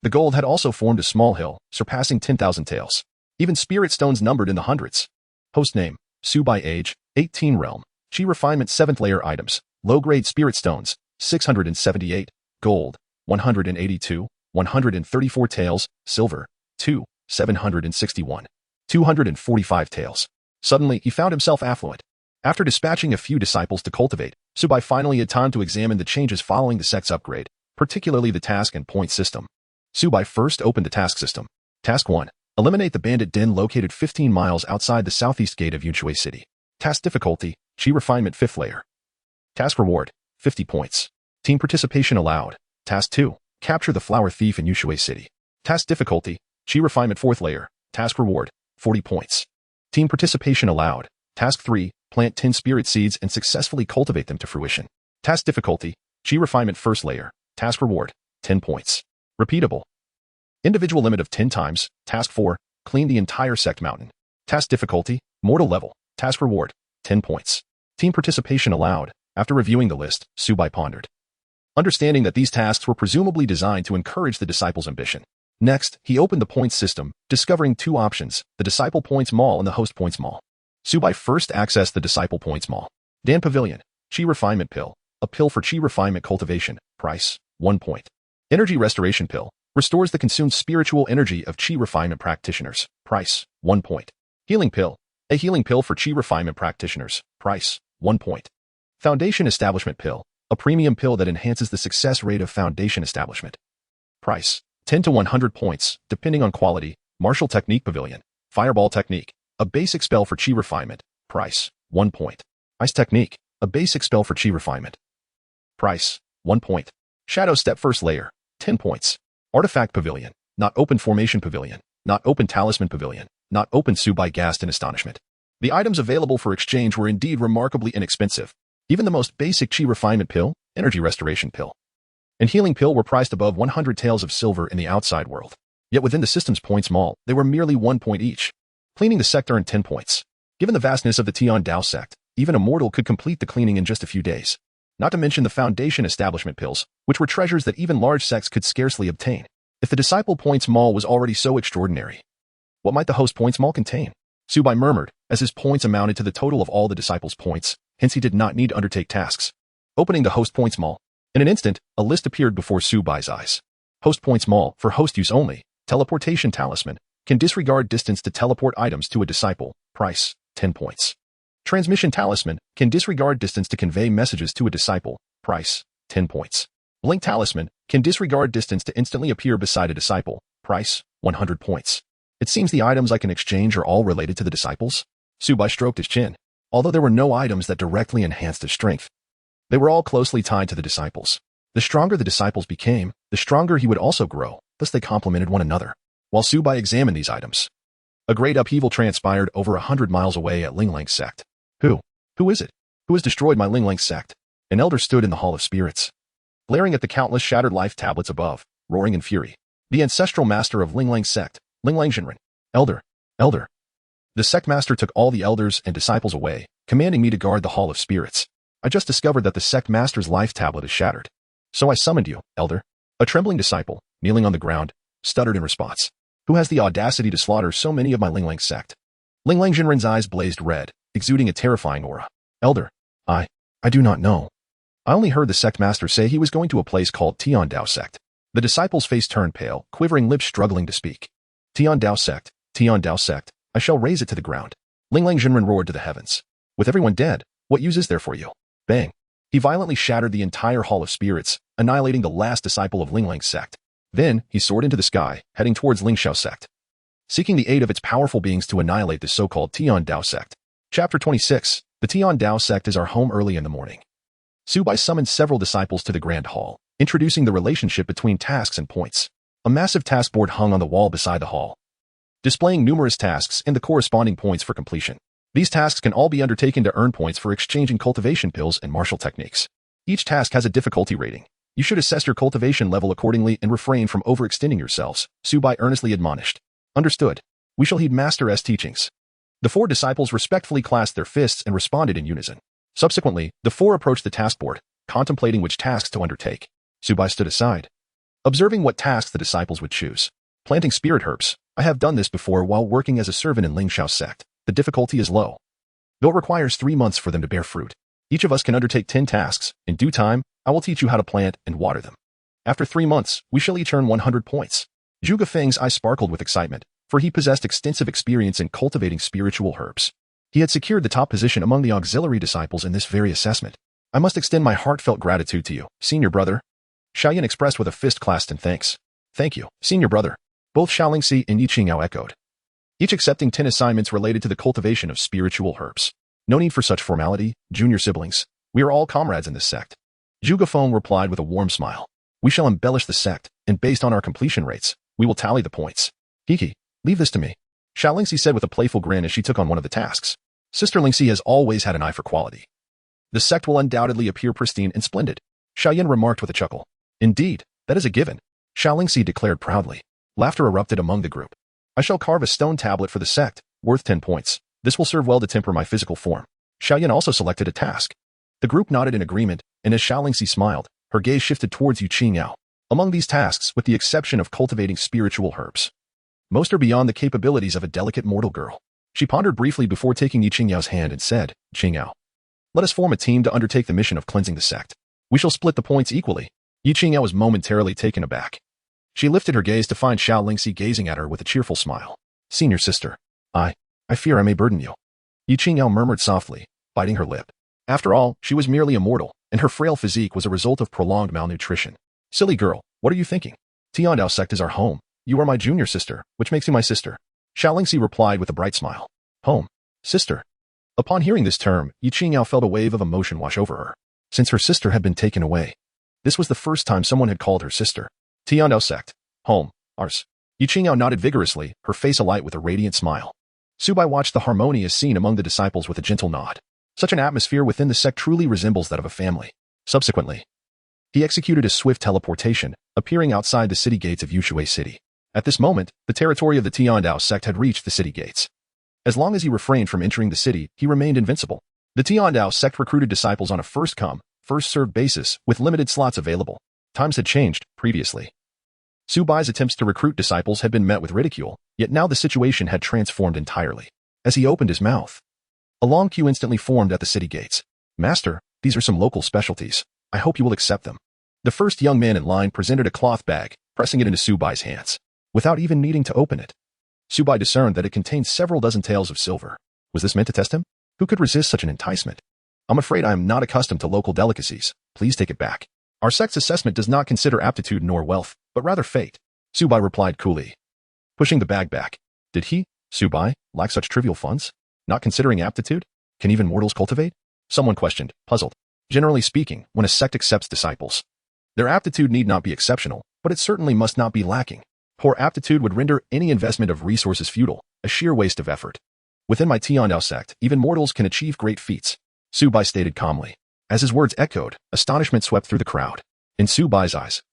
Speaker 1: The gold had also formed a small hill, surpassing 10,000 taels. Even spirit stones numbered in the hundreds. Host name, Su Bai. Age, 18. Realm, Chi Refinement 7th layer items, low-grade spirit stones, 678, gold, 182, 134 taels, silver, 2, 761, 245 taels. Suddenly, he found himself affluent. After dispatching a few disciples to cultivate, Su Bai finally had time to examine the changes following the sect's upgrade, particularly the task and point system. Su Bai first opened the task system. Task 1. Eliminate the bandit den located 15 miles outside the southeast gate of Yunshui City. Task difficulty, Chi Refinement 5th layer. Task reward, 50 points. Team participation allowed. Task 2. Capture the flower thief in Yunshui City. Task difficulty, Chi Refinement 4th layer. Task reward, 40 points. Team participation allowed. Task 3. Plant 10 spirit seeds and successfully cultivate them to fruition. Task difficulty, Chi Refinement 1st layer. Task reward, 10 points. Repeatable. Individual limit of 10 times. Task 4. Clean the entire sect mountain. Task difficulty, mortal level. Task reward, 10 points. Team participation allowed. After reviewing the list, Su Bai pondered, understanding that these tasks were presumably designed to encourage the disciples' ambition. Next, he opened the points system, discovering 2 options, the Disciple Points Mall and the Host Points Mall. Su Bai first accessed the Disciple Points Mall. Dan Pavilion, Chi Refinement Pill, a pill for Chi Refinement cultivation, price, 1 point. Energy Restoration Pill, restores the consumed spiritual energy of Chi Refinement practitioners, price, 1 point. Healing Pill, a healing pill for Chi Refinement practitioners, price, 1 point. Foundation Establishment Pill, a premium pill that enhances the success rate of foundation establishment. Price: 10 to 100 points, depending on quality. Martial Technique Pavilion. Fireball Technique, a basic spell for chi refinement. Price: 1 point. Ice Technique, a basic spell for chi refinement. Price: 1 point. Shadow Step First Layer, 10 points. Artifact Pavilion, not open Formation Pavilion, not open Talisman Pavilion, not open Su Bai Gasped in astonishment. The items available for exchange were indeed remarkably inexpensive. Even the most basic chi refinement pill, energy restoration pill, and healing pill were priced above 100 taels of silver in the outside world. Yet within the system's points mall, they were merely 1 point each. Cleaning the sect earned 10 points. Given the vastness of the Tiandao Sect, even a mortal could complete the cleaning in just a few days. Not to mention the foundation establishment pills, which were treasures that even large sects could scarcely obtain. If the disciple points mall was already so extraordinary, what might the host points mall contain? Su Bai murmured, as his points amounted to the total of all the disciples' points, hence he did not need to undertake tasks. Opening the host points mall. In an instant, a list appeared before Su Bai's eyes. Host points mall, for host use only. Teleportation Talisman, can disregard distance to teleport items to a disciple. Price: 10 points. Transmission Talisman, can disregard distance to convey messages to a disciple. Price: 10 points. Blink Talisman, can disregard distance to instantly appear beside a disciple. Price: 100 points. It seems the items I can exchange are all related to the disciples. Su Bai stroked his chin. Although there were no items that directly enhanced his strength, they were all closely tied to the disciples. The stronger the disciples became, the stronger he would also grow, thus they complemented one another. While Su Bai examined these items, a great upheaval transpired over 100 miles away at Linglang Sect. Who is it? Who has destroyed my Linglang Sect? An elder stood in the Hall of Spirits, glaring at the countless shattered life tablets above, roaring in fury. The ancestral master of Linglang Sect, Linglang Sect. Elder. The sect master took all the elders and disciples away, commanding me to guard the Hall of Spirits. I just discovered that the sect master's life tablet is shattered. So I summoned you, elder. A trembling disciple, kneeling on the ground, stuttered in response. Who has the audacity to slaughter so many of my Linglang Sect? Linglang Sect's eyes blazed red, exuding a terrifying aura. Elder, I do not know. I only heard the sect master say he was going to a place called Tiandao Sect. The disciple's face turned pale, quivering lips struggling to speak. Tiandao Sect, I shall raise it to the ground. Linglang Sect roared to the heavens. With everyone dead, what use is there for you? Bang. He violently shattered the entire Hall of Spirits, annihilating the last disciple of Linglang Sect. Then, he soared into the sky, heading towards Lingxiao Sect, seeking the aid of its powerful beings to annihilate the so-called Tiandao Sect. Chapter 26. The Tiandao Sect is our home early in the morning. Su Bai summoned several disciples to the Grand Hall, introducing the relationship between tasks and points. A massive task board hung on the wall beside the hall, displaying numerous tasks and the corresponding points for completion. These tasks can all be undertaken to earn points for exchanging cultivation pills and martial techniques. Each task has a difficulty rating. You should assess your cultivation level accordingly and refrain from overextending yourselves, Su Bai earnestly admonished. Understood. We shall heed Master S teachings. The 4 disciples respectfully clasped their fists and responded in unison. Subsequently, the 4 approached the task board, contemplating which tasks to undertake. Su Bai stood aside, observing what tasks the disciples would choose. Planting spirit herbs. I have done this before while working as a servant in Lingxiao Sect. The difficulty is low, though it requires 3 months for them to bear fruit. Each of us can undertake 10 tasks. In due time, I will teach you how to plant and water them. After 3 months, we shall each earn 100 points. Zhuge Feng's eyes sparkled with excitement, for he possessed extensive experience in cultivating spiritual herbs. He had secured the top position among the auxiliary disciples in this very assessment. I must extend my heartfelt gratitude to you, senior brother. Xiao Yan expressed with a fist clasped in thanks. Thank you, senior brother. Both Xiaolingxi and Yi Qingyao echoed, each accepting 10 assignments related to the cultivation of spiritual herbs. No need for such formality, junior siblings. We are all comrades in this sect. Zhuge Feng replied with a warm smile. We shall embellish the sect, and based on our completion rates, we will tally the points. Kiki, leave this to me, Xiaolingxi said with a playful grin as she took on one of the tasks. Sister Lingxi has always had an eye for quality. The sect will undoubtedly appear pristine and splendid, Xiao Yan remarked with a chuckle. Indeed, that is a given, Xiaolingxi declared proudly. Laughter erupted among the group. I shall carve a stone tablet for the sect, worth 10 points. This will serve well to temper my physical form. Xiao Yan also selected a task. The group nodded in agreement, and as Xiaolingxi smiled, her gaze shifted towards Yu Qingyao. Among these tasks, with the exception of cultivating spiritual herbs, most are beyond the capabilities of a delicate mortal girl. She pondered briefly before taking Yu Qingyao's hand and said, Qingyao, let us form a team to undertake the mission of cleansing the sect. We shall split the points equally. Yu Qingyao was momentarily taken aback. She lifted her gaze to find Xiaolingxi gazing at her with a cheerful smile. Senior sister, I fear I may burden you, Yu Qingyao murmured softly, biting her lip. After all, she was merely a mortal, and her frail physique was a result of prolonged malnutrition. Silly girl, what are you thinking? Tiandao Sect is our home. You are my junior sister, which makes you my sister. Xiao replied with a bright smile. Home. Sister. Upon hearing this term, Yiqingyao felt a wave of emotion wash over her. Since her sister had been taken away, this was the first time someone had called her sister. Tiandao Sect. Home. Ours. Yiqingyao nodded vigorously, her face alight with a radiant smile. Su Bai watched the harmonious scene among the disciples with a gentle nod. Such an atmosphere within the sect truly resembles that of a family. Subsequently, he executed a swift teleportation, appearing outside the city gates of Yushui City. At this moment, the territory of the Tiandao Sect had reached the city gates. As long as he refrained from entering the city, he remained invincible. The Tiandao Sect recruited disciples on a first-come, first-served basis, with limited slots available. Times had changed, previously. Su Bai's attempts to recruit disciples had been met with ridicule, yet now the situation had transformed entirely. As he opened his mouth, a long queue instantly formed at the city gates. Master, these are some local specialties. I hope you will accept them. The first young man in line presented a cloth bag, pressing it into Su Bai's hands. Without even needing to open it, Su Bai discerned that it contained several dozen taels of silver. Was this meant to test him? Who could resist such an enticement? I'm afraid I am not accustomed to local delicacies. Please take it back. Our sect's assessment does not consider aptitude nor wealth, but rather fate, Su Bai replied coolly, pushing the bag back. Did he, Su Bai, lack such trivial funds? Not considering aptitude? Can even mortals cultivate? Someone questioned, puzzled. Generally speaking, when a sect accepts disciples, their aptitude need not be exceptional, but it certainly must not be lacking. Poor aptitude would render any investment of resources futile, a sheer waste of effort. Within my Tiandao Sect, even mortals can achieve great feats, Su Bai stated calmly. As his words echoed, astonishment swept through the crowd. In Su Bai's eyes,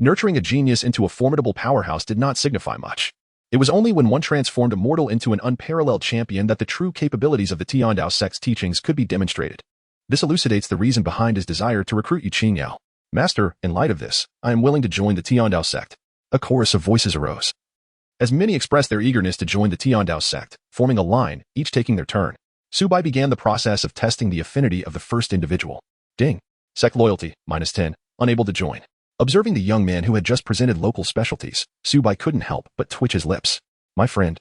Speaker 1: nurturing a genius into a formidable powerhouse did not signify much. It was only when one transformed a mortal into an unparalleled champion that the true capabilities of the Tiandao Sect's teachings could be demonstrated. This elucidates the reason behind his desire to recruit Yiqingyao. Master, in light of this, I am willing to join the Tiandao Sect. A chorus of voices arose. As many expressed their eagerness to join the Tiandao Sect, forming a line, each taking their turn, Su Bai began the process of testing the affinity of the first individual. Ding. Sect loyalty, -10, unable to join. Observing the young man who had just presented local specialties, Su Bai couldn't help but twitch his lips. My friend,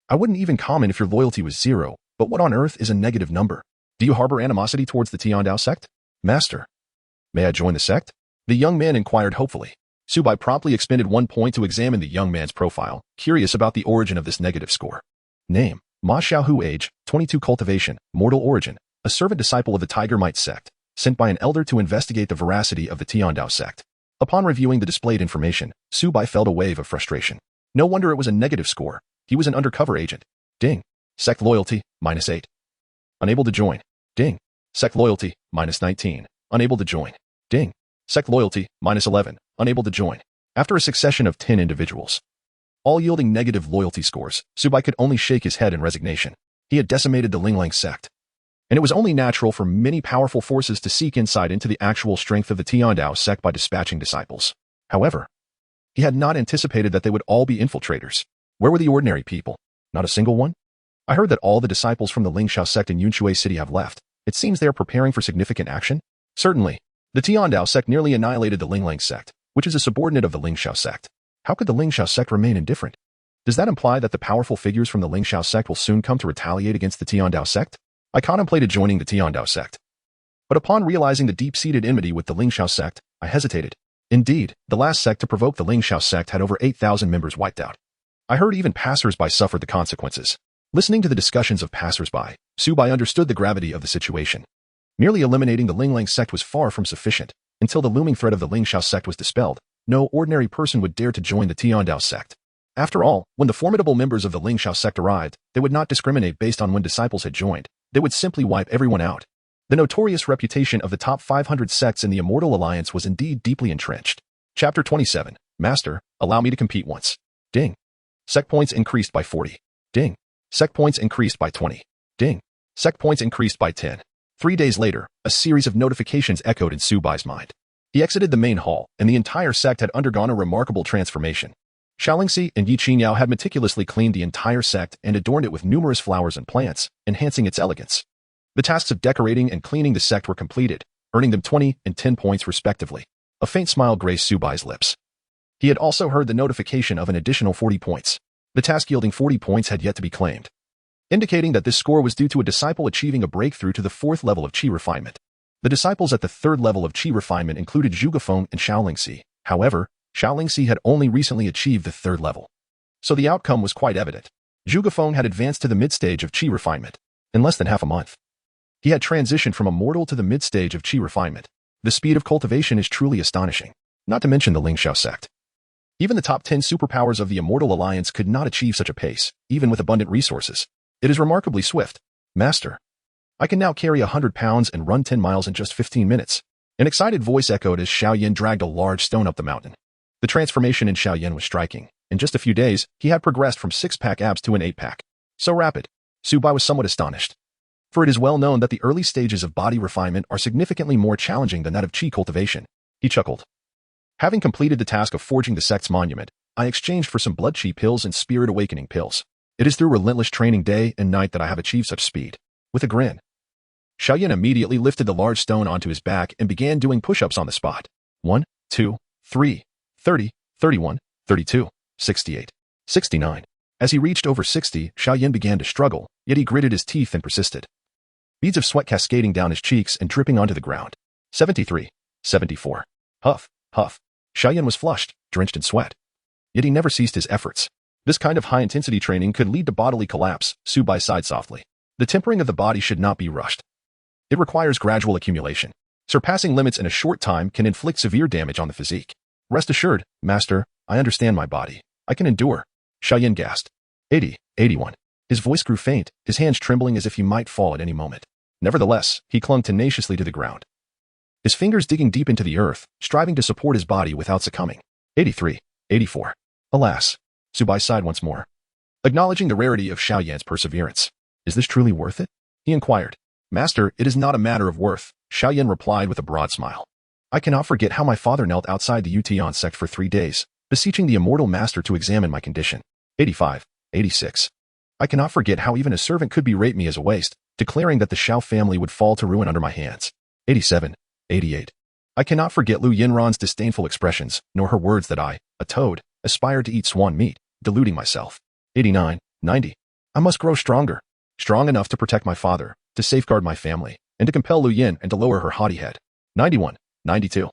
Speaker 1: I wouldn't even comment if your loyalty was 0, but what on earth is a negative number? Do you harbor animosity towards the Tiandao Sect? Master, may I join the sect? The young man inquired hopefully. Su Bai promptly expended 1 point to examine the young man's profile, curious about the origin of this negative score. Name, Ma Xiaohu, age, 22, cultivation, mortal origin, a servant disciple of the Tiger Sect, sent by an elder to investigate the veracity of the Tiandao Sect. Upon reviewing the displayed information, Su Bai felt a wave of frustration. No wonder it was a negative score. He was an undercover agent. Ding. Sect loyalty, -8. Unable to join. Ding. Sect loyalty, -19. Unable to join. Ding. Sect loyalty, -11. Unable to join. After a succession of 10 individuals, all yielding negative loyalty scores, Su Bai could only shake his head in resignation. He had decimated the Linglang Sect. And it was only natural for many powerful forces to seek insight into the actual strength of the Tiandao Sect by dispatching disciples. However, he had not anticipated that they would all be infiltrators. Where were the ordinary people? Not a single one? I heard that all the disciples from the Lingxiao Sect in Yushui City have left. It seems they are preparing for significant action? Certainly. The Tiandao Sect nearly annihilated the Linglang Sect, which is a subordinate of the Lingxiao Sect. How could the Lingxiao Sect remain indifferent? Does that imply that the powerful figures from the Lingxiao Sect will soon come to retaliate against the Tiandao Sect? I contemplated joining the Tiandao Sect. But upon realizing the deep-seated enmity with the Lingxiao Sect, I hesitated. Indeed, the last sect to provoke the Lingxiao Sect had over 8,000 members wiped out. I heard even passers-by suffered the consequences. Listening to the discussions of passers-by, Su Bai understood the gravity of the situation. Merely eliminating the Linglang Sect was far from sufficient. Until the looming threat of the Lingxiao Sect was dispelled, no ordinary person would dare to join the Tiandao Sect. After all, when the formidable members of the Lingxiao Sect arrived, they would not discriminate based on when disciples had joined. They would simply wipe everyone out. The notorious reputation of the top 500 sects in the Immortal Alliance was indeed deeply entrenched. Chapter 27. Master, allow me to compete once. Ding. Sect points increased by 40. Ding. Sect points increased by 20. Ding. Sect points increased by 10. 3 days later, a series of notifications echoed in Su Bai's mind. He exited the main hall, and the entire sect had undergone a remarkable transformation. Xiao and Yiqingyao had meticulously cleaned the entire sect and adorned it with numerous flowers and plants, enhancing its elegance. The tasks of decorating and cleaning the sect were completed, earning them 20 and 10 points respectively. A faint smile graced Su Bai's lips. He had also heard the notification of an additional 40 points. The task yielding 40 points had yet to be claimed, indicating that this score was due to a disciple achieving a breakthrough to the 4th level of Qi refinement. The disciples at the third level of qi refinement included Zhuge Feng and Xiao. However, Xiao had only recently achieved the third level. So the outcome was quite evident. Zhuge Feng had advanced to the mid-stage of qi refinement in less than half a month. He had transitioned from immortal to the mid-stage of qi refinement. The speed of cultivation is truly astonishing, not to mention the Linglang Sect. Even the top 10 superpowers of the Immortal Alliance could not achieve such a pace, even with abundant resources. It is remarkably swift. Master, I can now carry 100 pounds and run 10 miles in just 15 minutes. An excited voice echoed as Xiao Yan dragged a large stone up the mountain. The transformation in Xiao Yan was striking. In just a few days, he had progressed from 6-pack abs to an 8-pack. So rapid. Su Bai was somewhat astonished. For it is well known that the early stages of body refinement are significantly more challenging than that of qi cultivation. He chuckled. Having completed the task of forging the sect's monument, I exchanged for some blood qi pills and spirit awakening pills. It is through relentless training day and night that I have achieved such speed. With a grin, Xiao Yan immediately lifted the large stone onto his back and began doing push-ups on the spot. 1, 2, 3, 30, 31, 32, 68, 69. As he reached over 60, Xiao Yan began to struggle, yet he gritted his teeth and persisted. Beads of sweat cascading down his cheeks and dripping onto the ground. 73, 74. Huff, huff. Xiao Yan was flushed, drenched in sweat. Yet he never ceased his efforts. This kind of high-intensity training could lead to bodily collapse, Su Bai sighed softly. The tempering of the body should not be rushed. It requires gradual accumulation. Surpassing limits in a short time can inflict severe damage on the physique. Rest assured, Master, I understand my body. I can endure. Xiao Yan gasped. 80, 81. His voice grew faint, his hands trembling as if he might fall at any moment. Nevertheless, he clung tenaciously to the ground. His fingers digging deep into the earth, striving to support his body without succumbing. 83, 84. Alas. Su Bai sighed once more, acknowledging the rarity of Xiao Yan's perseverance. Is this truly worth it? He inquired. Master, it is not a matter of worth, Xiao Yan replied with a broad smile. I cannot forget how my father knelt outside the Tiandao Sect for 3 days, beseeching the immortal master to examine my condition. 85, 86. I cannot forget how even a servant could berate me as a waste, declaring that the Xiao family would fall to ruin under my hands. 87, 88. I cannot forget Lu Yinran's disdainful expressions, nor her words that I, a toad, aspired to eat swan meat, deluding myself. 89, 90. I must grow stronger, strong enough to protect my father, to safeguard my family, and to compel Lu Yin and to lower her haughty head. 91, 92.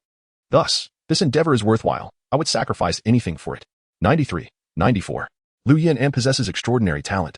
Speaker 1: Thus, this endeavor is worthwhile. I would sacrifice anything for it. 93, 94. Lu Yin possesses extraordinary talent,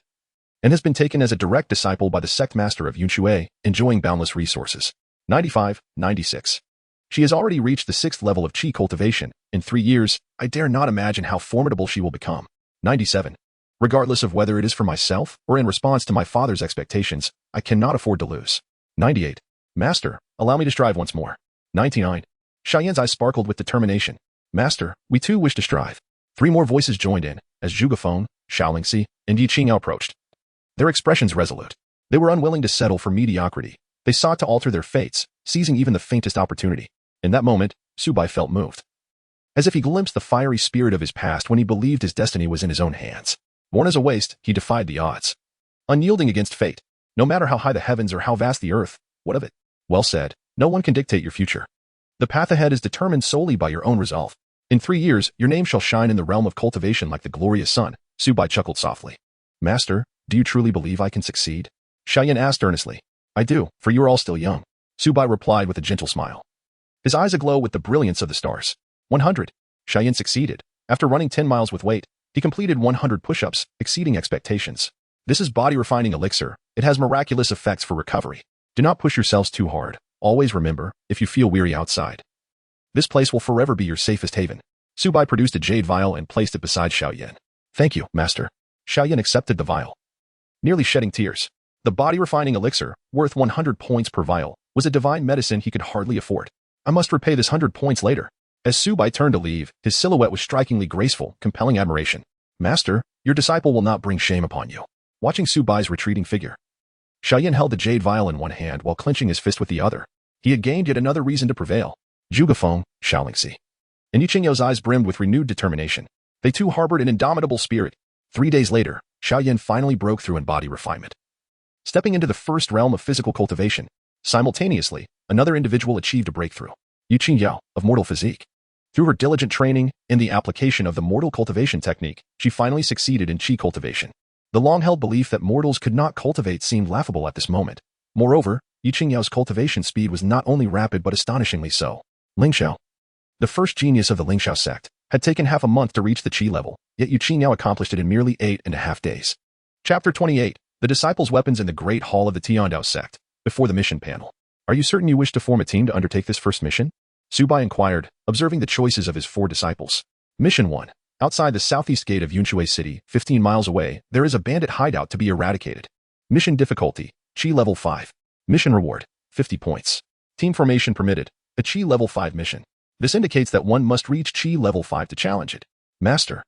Speaker 1: and has been taken as a direct disciple by the sect master of Yunshui, enjoying boundless resources. 95, 96. She has already reached the 6th level of qi cultivation. In 3 years, I dare not imagine how formidable she will become. 97. Regardless of whether it is for myself or in response to my father's expectations, I cannot afford to lose. 98. Master, allow me to strive once more. 99. Xiao Yan's eyes sparkled with determination. Master, we too wish to strive. 3 more voices joined in, as Zhuge Feng, Xiao and Yi Qingao approached. Their expressions resolute. They were unwilling to settle for mediocrity. They sought to alter their fates, seizing even the faintest opportunity. In that moment, Su Bai felt moved, as if he glimpsed the fiery spirit of his past when he believed his destiny was in his own hands. Born as a waste, he defied the odds, unyielding against fate. No matter how high the heavens or how vast the earth, what of it? Well said, no one can dictate your future. The path ahead is determined solely by your own resolve. In 3 years, your name shall shine in the realm of cultivation like the glorious sun. Su Bai chuckled softly. Master, do you truly believe I can succeed? Xiao Yan asked earnestly. I do, for you are all still young. Su Bai replied with a gentle smile, his eyes aglow with the brilliance of the stars. 100. Xiao Yan succeeded. After running 10 miles with weight, he completed 100 push-ups, exceeding expectations. This is body-refining elixir. It has miraculous effects for recovery. Do not push yourselves too hard. Always remember, if you feel weary outside, this place will forever be your safest haven. Su Bai produced a jade vial and placed it beside Xiao Yan. Thank you, Master. Xiao Yan accepted the vial, nearly shedding tears. The body-refining elixir, worth 100 points per vial, was a divine medicine he could hardly afford. I must repay this 100 points later. As Su Bai turned to leave, his silhouette was strikingly graceful, compelling admiration. Master, your disciple will not bring shame upon you. Watching Su Bai's retreating figure, Xiao Yan held the jade vial in one hand while clenching his fist with the other. He had gained yet another reason to prevail. Zhuge Feng, Xiao and Yi Qingyao's eyes brimmed with renewed determination. They too harbored an indomitable spirit. 3 days later, Xiao Yan finally broke through in body refinement, stepping into the first realm of physical cultivation. Simultaneously, another individual achieved a breakthrough. Yi Qingyao, of mortal physique. Through her diligent training and the application of the mortal cultivation technique, she finally succeeded in qi cultivation. The long-held belief that mortals could not cultivate seemed laughable at this moment. Moreover, Yiqingyao's cultivation speed was not only rapid but astonishingly so. Lingxiao, the first genius of the Lingxiao sect, had taken half a month to reach the Qi level, yet Yiqingya accomplished it in merely 8.5 days. Chapter 28. The Disciples' Weapons in the Great Hall of the Tiandao Sect, before the mission panel. Are you certain you wish to form a team to undertake this first mission? Su Bai inquired, observing the choices of his 4 disciples. Mission 1. Outside the southeast gate of Yunshui City, 15 miles away, there is a bandit hideout to be eradicated. Mission difficulty, Qi level 5. Mission reward, 50 points. Team formation permitted, a Qi level 5 mission. This indicates that one must reach Qi level 5 to challenge it. Master,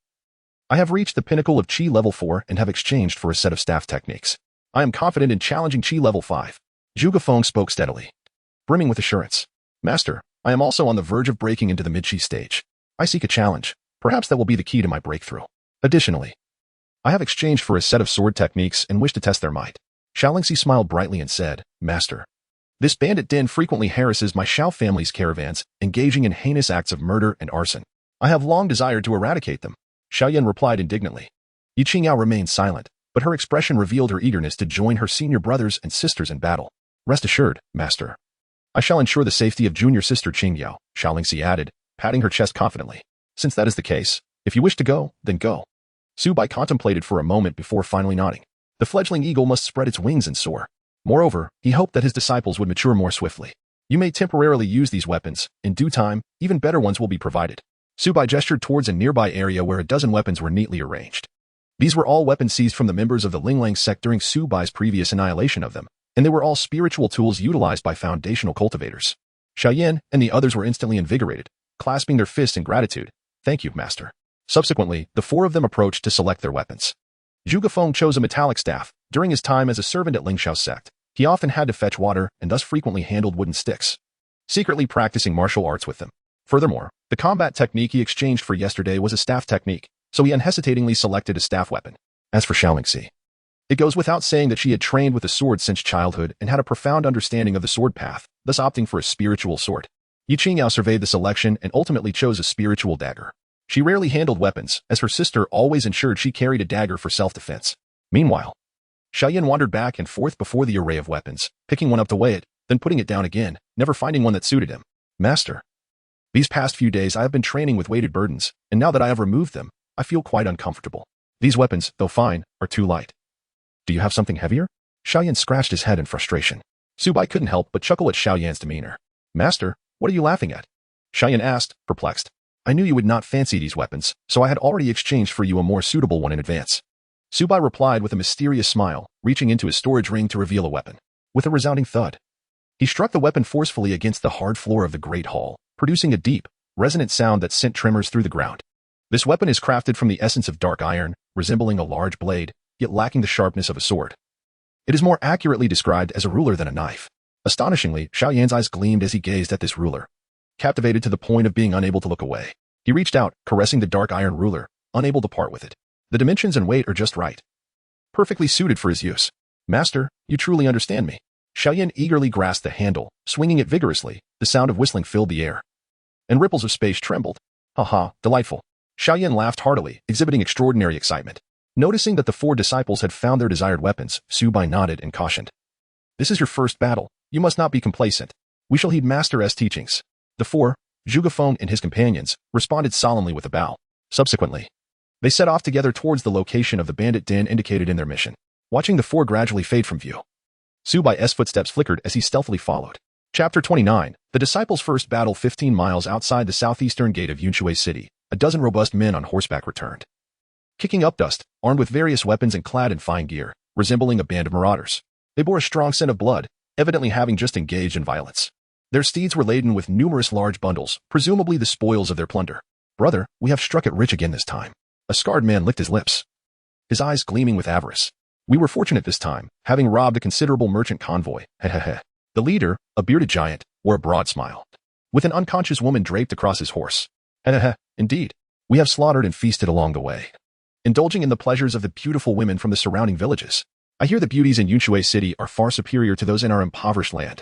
Speaker 1: I have reached the pinnacle of Qi level 4 and have exchanged for a set of staff techniques. I am confident in challenging Qi level 5. Zhuge Feng spoke steadily, brimming with assurance. Master, I am also on the verge of breaking into the mid-Qi stage. I seek a challenge. Perhaps that will be the key to my breakthrough. Additionally, I have exchanged for a set of sword techniques and wish to test their might. Xiaolingxi smiled brightly and said, Master, this bandit den frequently harasses my Xiao family's caravans, engaging in heinous acts of murder and arson. I have long desired to eradicate them. Xiao Yan replied indignantly. Yiqingyao remained silent, but her expression revealed her eagerness to join her senior brothers and sisters in battle. Rest assured, Master, I shall ensure the safety of junior sister Qingyao, Xiaolingxi added, patting her chest confidently. Since that is the case, if you wish to go, then go. Su Bai contemplated for a moment before finally nodding. The fledgling eagle must spread its wings and soar. Moreover, he hoped that his disciples would mature more swiftly. You may temporarily use these weapons. In due time, even better ones will be provided. Su Bai gestured towards a nearby area where a dozen weapons were neatly arranged. These were all weapons seized from the members of the Linglang Sect during Su Bai's previous annihilation of them, and they were all spiritual tools utilized by foundational cultivators. Xiao Yan and the others were instantly invigorated, clasping their fists in gratitude. Thank you, Master. Subsequently, the 4 of them approached to select their weapons. Zhuge Feng chose a metallic staff. During his time as a servant at Lingxiao Sect, he often had to fetch water and thus frequently handled wooden sticks, secretly practicing martial arts with them. Furthermore, the combat technique he exchanged for yesterday was a staff technique, so he unhesitatingly selected a staff weapon. As for Xiaolingxi, it goes without saying that she had trained with the sword since childhood and had a profound understanding of the sword path, thus opting for a spiritual sword. Yiqingyao surveyed the selection and ultimately chose a spiritual dagger. She rarely handled weapons, as her sister always ensured she carried a dagger for self-defense. Meanwhile, Xiao Yan wandered back and forth before the array of weapons, picking one up to weigh it, then putting it down again, never finding one that suited him. Master, these past few days I have been training with weighted burdens, and now that I have removed them, I feel quite uncomfortable. These weapons, though fine, are too light. Do you have something heavier? Xiao Yan scratched his head in frustration. Su Bai couldn't help but chuckle at Xiao Yan's demeanor. Master, what are you laughing at? Xiao Yan asked, perplexed. I knew you would not fancy these weapons, so I had already exchanged for you a more suitable one in advance. Su Bai replied with a mysterious smile, reaching into his storage ring to reveal a weapon. With a resounding thud, he struck the weapon forcefully against the hard floor of the great hall, producing a deep, resonant sound that sent tremors through the ground. This weapon is crafted from the essence of dark iron, resembling a large blade, yet lacking the sharpness of a sword. It is more accurately described as a ruler than a knife. Astonishingly, Xiao Yan's eyes gleamed as he gazed at this ruler. Captivated to the point of being unable to look away, he reached out, caressing the dark iron ruler, unable to part with it. The dimensions and weight are just right, perfectly suited for his use. Master, you truly understand me. Xiao Yan eagerly grasped the handle, swinging it vigorously. The sound of whistling filled the air, and ripples of space trembled. Ha, delightful. Xiao Yan laughed heartily, exhibiting extraordinary excitement. Noticing that the 4 disciples had found their desired weapons, Su Bai nodded and cautioned. This is your first battle. You must not be complacent. We shall heed Master's teachings. The 4, Zhuge Feng and his companions, responded solemnly with a bow. Subsequently, they set off together towards the location of the bandit den indicated in their mission. Watching the 4 gradually fade from view, Su Bai's footsteps flickered as he stealthily followed. Chapter 29. The disciples' first battle 15 miles outside the southeastern gate of Yunshui City. A dozen robust men on horseback returned, kicking up dust, armed with various weapons and clad in fine gear, resembling a band of marauders. They bore a strong scent of blood, evidently having just engaged in violence. Their steeds were laden with numerous large bundles, presumably the spoils of their plunder. Brother, we have struck it rich again this time. A scarred man licked his lips, his eyes gleaming with avarice. We were fortunate this time, having robbed a considerable merchant convoy. The leader, a bearded giant, wore a broad smile, with an unconscious woman draped across his horse. Indeed, we have slaughtered and feasted along the way, indulging in the pleasures of the beautiful women from the surrounding villages. I hear the beauties in Yunshui City are far superior to those in our impoverished land.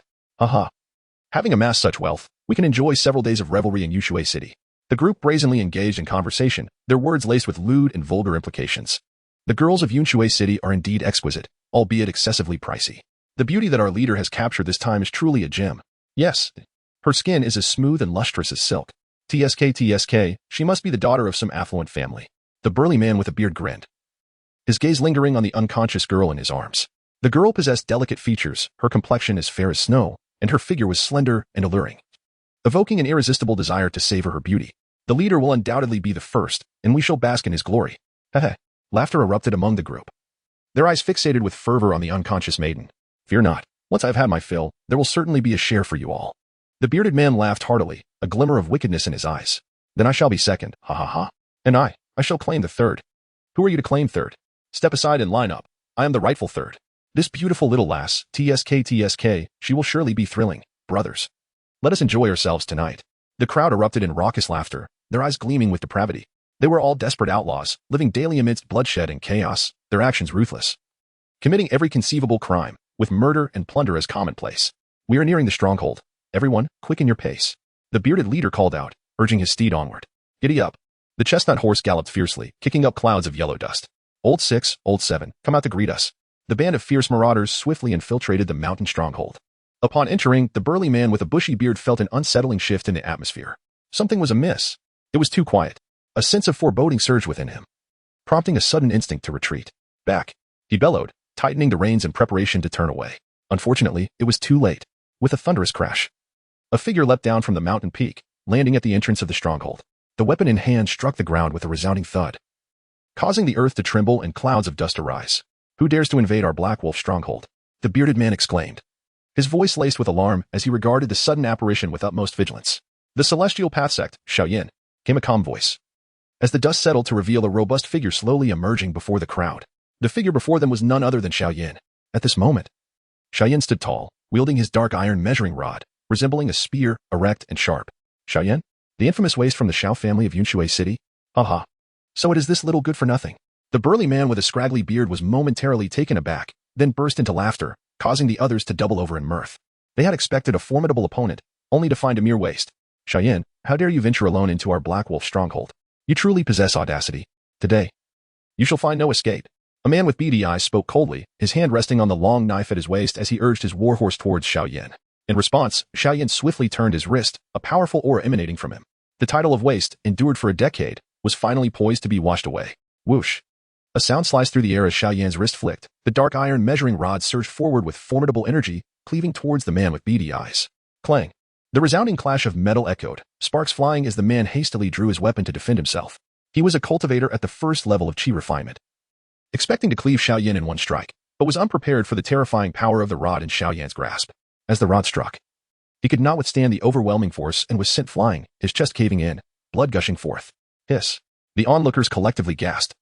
Speaker 1: Having amassed such wealth, we can enjoy several days of revelry in Yunshui City. The group brazenly engaged in conversation, their words laced with lewd and vulgar implications. The girls of Yunshui City are indeed exquisite, albeit excessively pricey. The beauty that our leader has captured this time is truly a gem. Yes, her skin is as smooth and lustrous as silk. TSK, she must be the daughter of some affluent family. The burly man with a beard grinned, his gaze lingering on the unconscious girl in his arms. The girl possessed delicate features, her complexion as fair as snow, and her figure was slender and alluring, evoking an irresistible desire to savor her beauty. The leader will undoubtedly be the first, and we shall bask in his glory. Heh. Laughter erupted among the group, their eyes fixated with fervor on the unconscious maiden. Fear not. Once I've had my fill, there will certainly be a share for you all. The bearded man laughed heartily, a glimmer of wickedness in his eyes. Then I shall be second, ha ha ha. And I shall claim the third. Who are you to claim third? Step aside and line up. I am the rightful third. This beautiful little lass, TSK, she will surely be thrilling. Brothers, let us enjoy ourselves tonight. The crowd erupted in raucous laughter, their eyes gleaming with depravity. They were all desperate outlaws, living daily amidst bloodshed and chaos, their actions ruthless, committing every conceivable crime, with murder and plunder as commonplace. We are nearing the stronghold. Everyone, quicken your pace. The bearded leader called out, urging his steed onward. Giddy up. The chestnut horse galloped fiercely, kicking up clouds of yellow dust. Old 6, Old 7, come out to greet us. The band of fierce marauders swiftly infiltrated the mountain stronghold. Upon entering, the burly man with a bushy beard felt an unsettling shift in the atmosphere. Something was amiss. It was too quiet. A sense of foreboding surged within him, prompting a sudden instinct to retreat. Back, he bellowed, tightening the reins in preparation to turn away. Unfortunately, it was too late. With a thunderous crash, a figure leapt down from the mountain peak, landing at the entrance of the stronghold. The weapon in hand struck the ground with a resounding thud, causing the earth to tremble and clouds of dust arise. Who dares to invade our Black Wolf stronghold? The bearded man exclaimed, his voice laced with alarm as he regarded the sudden apparition with utmost vigilance. The Celestial Path Sect, Xiao Yan, came a calm voice, as the dust settled to reveal a robust figure slowly emerging before the crowd. The figure before them was none other than Xiao Yan. At this moment, Xiao Yan stood tall, wielding his dark iron measuring rod, resembling a spear, erect and sharp. Xiao Yan, the infamous waste from the Xiao family of Yunshui City? Aha. So it is this little good-for-nothing. The burly man with a scraggly beard was momentarily taken aback, then burst into laughter, causing the others to double over in mirth. They had expected a formidable opponent, only to find a mere waste. Xiao Yan, how dare you venture alone into our Black Wolf stronghold? You truly possess audacity. Today, you shall find no escape. A man with beady eyes spoke coldly, his hand resting on the long knife at his waist as he urged his warhorse towards Xiao Yan. In response, Xiao Yan swiftly turned his wrist, a powerful aura emanating from him. The title of waste, endured for a decade, was finally poised to be washed away. Whoosh. A sound sliced through the air as Xiao Yan's wrist flicked. The dark iron measuring rod surged forward with formidable energy, cleaving towards the man with beady eyes. Clang. The resounding clash of metal echoed, sparks flying as the man hastily drew his weapon to defend himself. He was a cultivator at the first level of chi refinement, expecting to cleave Xiao Yan in one strike, but was unprepared for the terrifying power of the rod in Xiao Yan's grasp. As the rod struck, he could not withstand the overwhelming force and was sent flying, his chest caving in, blood gushing forth. Hiss. The onlookers collectively gasped,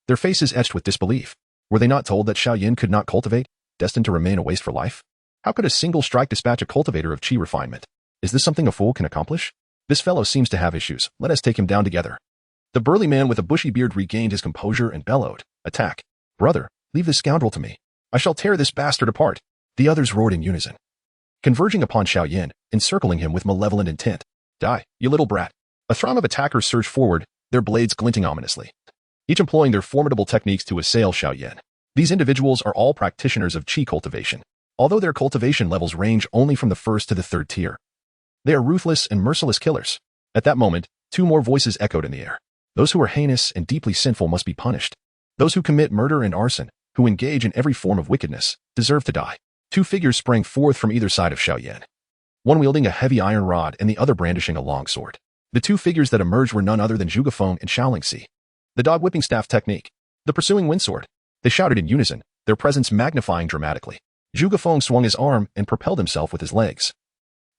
Speaker 1: their faces etched with disbelief. Were they not told that Xiao Yan could not cultivate, destined to remain a waste for life? How could a single strike dispatch a cultivator of chi refinement? Is this something a fool can accomplish? This fellow seems to have issues. Let us take him down together. The burly man with a bushy beard regained his composure and bellowed, attack. Brother, leave this scoundrel to me. I shall tear this bastard apart. The others roared in unison, converging upon Xiao Yan, encircling him with malevolent intent. Die, you little brat. A throng of attackers surged forward, their blades glinting ominously, each employing their formidable techniques to assail Xiao Yan. These individuals are all practitioners of chi cultivation, although their cultivation levels range only from the first to the third tier. They are ruthless and merciless killers. At that moment, two more voices echoed in the air. Those who are heinous and deeply sinful must be punished. Those who commit murder and arson, who engage in every form of wickedness, deserve to die. Two figures sprang forth from either side of Xiao Yan, one wielding a heavy iron rod and the other brandishing a long sword. The two figures that emerged were none other than Zhuge Feng and Xiaolingxi. The dog whipping staff technique, the pursuing windsword. They shouted in unison, their presence magnifying dramatically. Zhuge Feng swung his arm and propelled himself with his legs,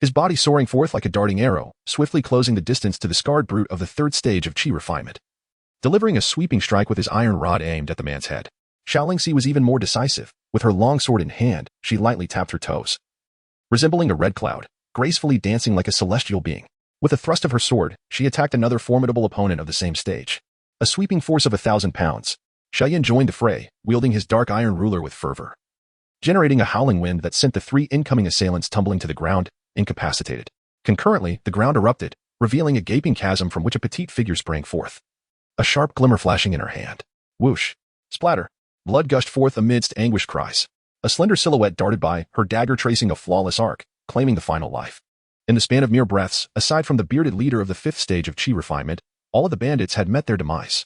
Speaker 1: his body soaring forth like a darting arrow, swiftly closing the distance to the scarred brute of the third stage of chi refinement, delivering a sweeping strike with his iron rod aimed at the man's head. Xiaolingxi was even more decisive. With her long sword in hand, she lightly tapped her toes, resembling a red cloud, gracefully dancing like a celestial being. With a thrust of her sword, she attacked another formidable opponent of the same stage. A sweeping force of 1,000 pounds, Xiao Yan joined the fray, wielding his dark iron ruler with fervor, generating a howling wind that sent the three incoming assailants tumbling to the ground, incapacitated. Concurrently, the ground erupted, revealing a gaping chasm from which a petite figure sprang forth, a sharp glimmer flashing in her hand. Whoosh! Splatter! Blood gushed forth amidst anguished cries. A slender silhouette darted by, her dagger tracing a flawless arc, claiming the final life. In the span of mere breaths, aside from the bearded leader of the 5th stage of chi refinement, all of the bandits had met their demise.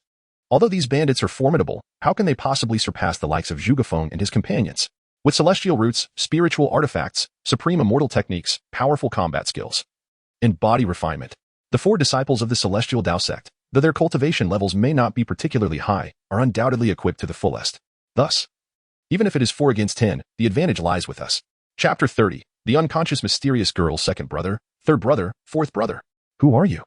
Speaker 1: Although these bandits are formidable, how can they possibly surpass the likes of Zhuge Feng and his companions? With celestial roots, spiritual artifacts, supreme immortal techniques, powerful combat skills. In body refinement, the 4 disciples of the Celestial Dao Sect, though their cultivation levels may not be particularly high, are undoubtedly equipped to the fullest. Thus, even if it is 4 against 10, the advantage lies with us. Chapter 30. The unconscious mysterious girl's 2nd brother, 3rd brother, 4th brother. Who are you?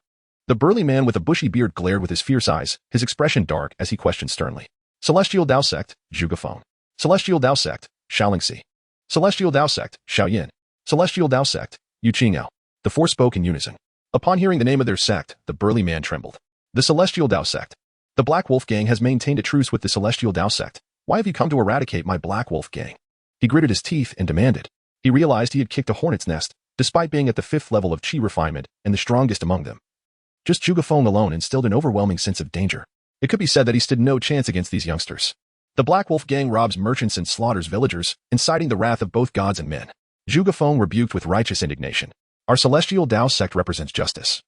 Speaker 1: The burly man with a bushy beard glared with his fierce eyes, his expression dark as he questioned sternly. Celestial Dao Sect, Zhuge Feng. Celestial Dao Sect, Xiao. Celestial Dao Sect, Xiao Yan. Celestial Dao Sect, Yu Qingao. The 4 spoke in unison. Upon hearing the name of their sect, the burly man trembled. The Celestial Dao Sect. The Black Wolf Gang has maintained a truce with the Celestial Dao Sect. Why have you come to eradicate my Black Wolf Gang? He gritted his teeth and demanded. He realized he had kicked a hornet's nest, despite being at the 5th level of chi refinement and the strongest among them. Just Zhuge Feng alone instilled an overwhelming sense of danger. It could be said that he stood no chance against these youngsters. The Black Wolf Gang robs merchants and slaughters villagers, inciting the wrath of both gods and men. Zhuge Feng rebuked with righteous indignation. Our Celestial Dao Sect represents justice,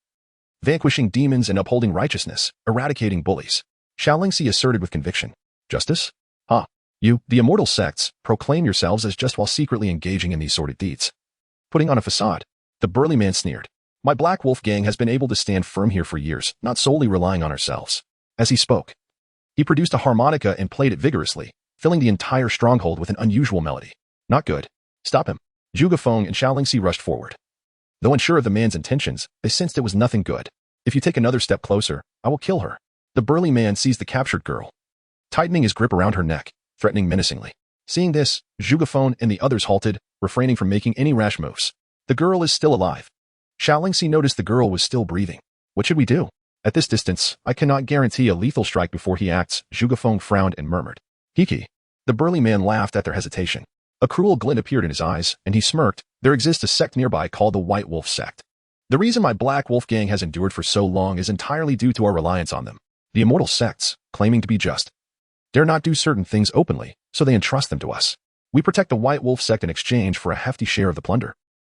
Speaker 1: vanquishing demons and upholding righteousness, eradicating bullies. Xiao asserted with conviction. Justice? Ah, you, the immortal sects, proclaim yourselves as just while secretly engaging in these sordid deeds. Putting on a facade, the burly man sneered. My Black Wolf Gang has been able to stand firm here for years, not solely relying on ourselves. As he spoke, he produced a harmonica and played it vigorously, filling the entire stronghold with an unusual melody. Not good. Stop him. Zhuge Feng and Xiao rushed forward. Though unsure of the man's intentions, they sensed it was nothing good. If you take another step closer, I will kill her. The burly man seized the captured girl, tightening his grip around her neck, threatening menacingly. Seeing this, Zhuge Feng and the others halted, refraining from making any rash moves. The girl is still alive. Xiao noticed the girl was still breathing. What should we do? At this distance, I cannot guarantee a lethal strike before he acts. Zhuge Feng frowned and murmured. Hiki. The burly man laughed at their hesitation. A cruel glint appeared in his eyes, and he smirked. There exists a sect nearby called the White Wolf Sect. The reason my Black Wolf Gang has endured for so long is entirely due to our reliance on them. The immortal sects, claiming to be just, dare not do certain things openly, so they entrust them to us. We protect the White Wolf Sect in exchange for a hefty share of the plunder.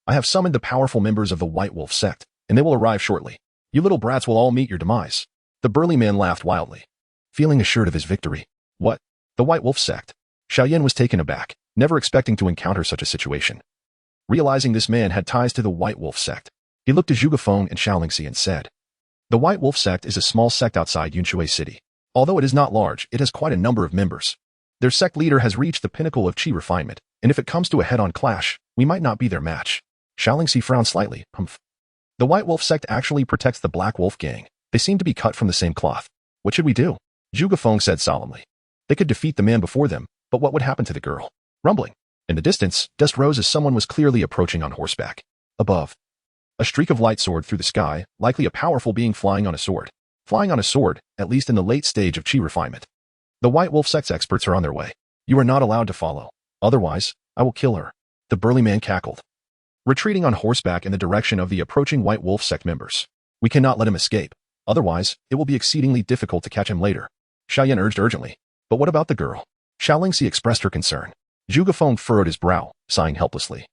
Speaker 1: I have summoned the powerful members of the White Wolf Sect, and they will arrive shortly. You little brats will all meet your demise. The burly man laughed wildly, feeling assured of his victory. What? The White Wolf Sect? Xiao Yan was taken aback, never expecting to encounter such a situation. Realizing this man had ties to the White Wolf Sect, he looked to Zhuge Feng and Xiao and said, The White Wolf Sect is a small sect outside Yunshui City. Although it is not large, it has quite a number of members. Their sect leader has reached the pinnacle of chi refinement, and if it comes to a head-on clash, we might not be their match. Xiao frowned slightly. Humph. The White Wolf Sect actually protects the Black Wolf Gang. They seem to be cut from the same cloth. What should we do? Zhuge Feng said solemnly. They could defeat the man before them, but what would happen to the girl? Rumbling. In the distance, dust rose as someone was clearly approaching on horseback. Above, a streak of light soared through the sky, likely a powerful being flying on a sword. Flying on a sword, at least in the late stage of chi refinement. The White Wolf Sect's experts are on their way. You are not allowed to follow. Otherwise, I will kill her. The burly man cackled, retreating on horseback in the direction of the approaching White Wolf Sect members. We cannot let him escape. Otherwise, it will be exceedingly difficult to catch him later. Xiao Yan urged urgently. But what about the girl? Xiao expressed her concern. Zhuge Feng furrowed his brow, sighing helplessly.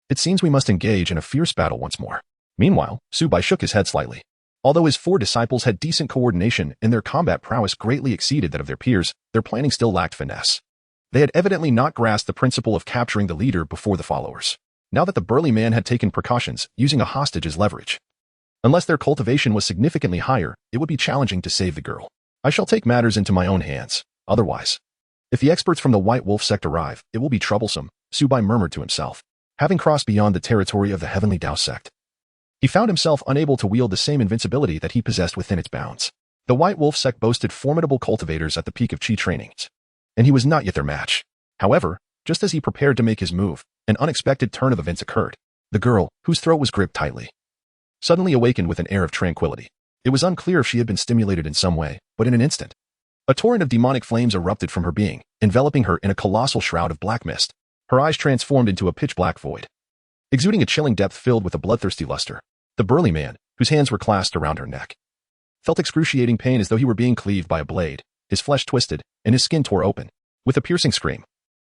Speaker 1: It seems we must engage in a fierce battle once more. Meanwhile, Su Bai shook his head slightly. Although his 4 disciples had decent coordination and their combat prowess greatly exceeded that of their peers, their planning still lacked finesse. They had evidently not grasped the principle of capturing the leader before the followers. Now that the burly man had taken precautions, using a hostage as leverage. Unless their cultivation was significantly higher, it would be challenging to save the girl. I shall take matters into my own hands. Otherwise, if the experts from the White Wolf Sect arrive, it will be troublesome, Su Bai murmured to himself. Having crossed beyond the territory of the Heavenly Dao Sect, he found himself unable to wield the same invincibility that he possessed within its bounds. The White Wolf Sect boasted formidable cultivators at the peak of chi trainings, and he was not yet their match. However, just as he prepared to make his move, an unexpected turn of events occurred. The girl, whose throat was gripped tightly, suddenly awakened with an air of tranquility. It was unclear if she had been stimulated in some way, but in an instant, a torrent of demonic flames erupted from her being, enveloping her in a colossal shroud of black mist. Her eyes transformed into a pitch-black void, exuding a chilling depth filled with a bloodthirsty luster. The burly man, whose hands were clasped around her neck, felt excruciating pain as though he were being cleaved by a blade. His flesh twisted, and his skin tore open. With a piercing scream,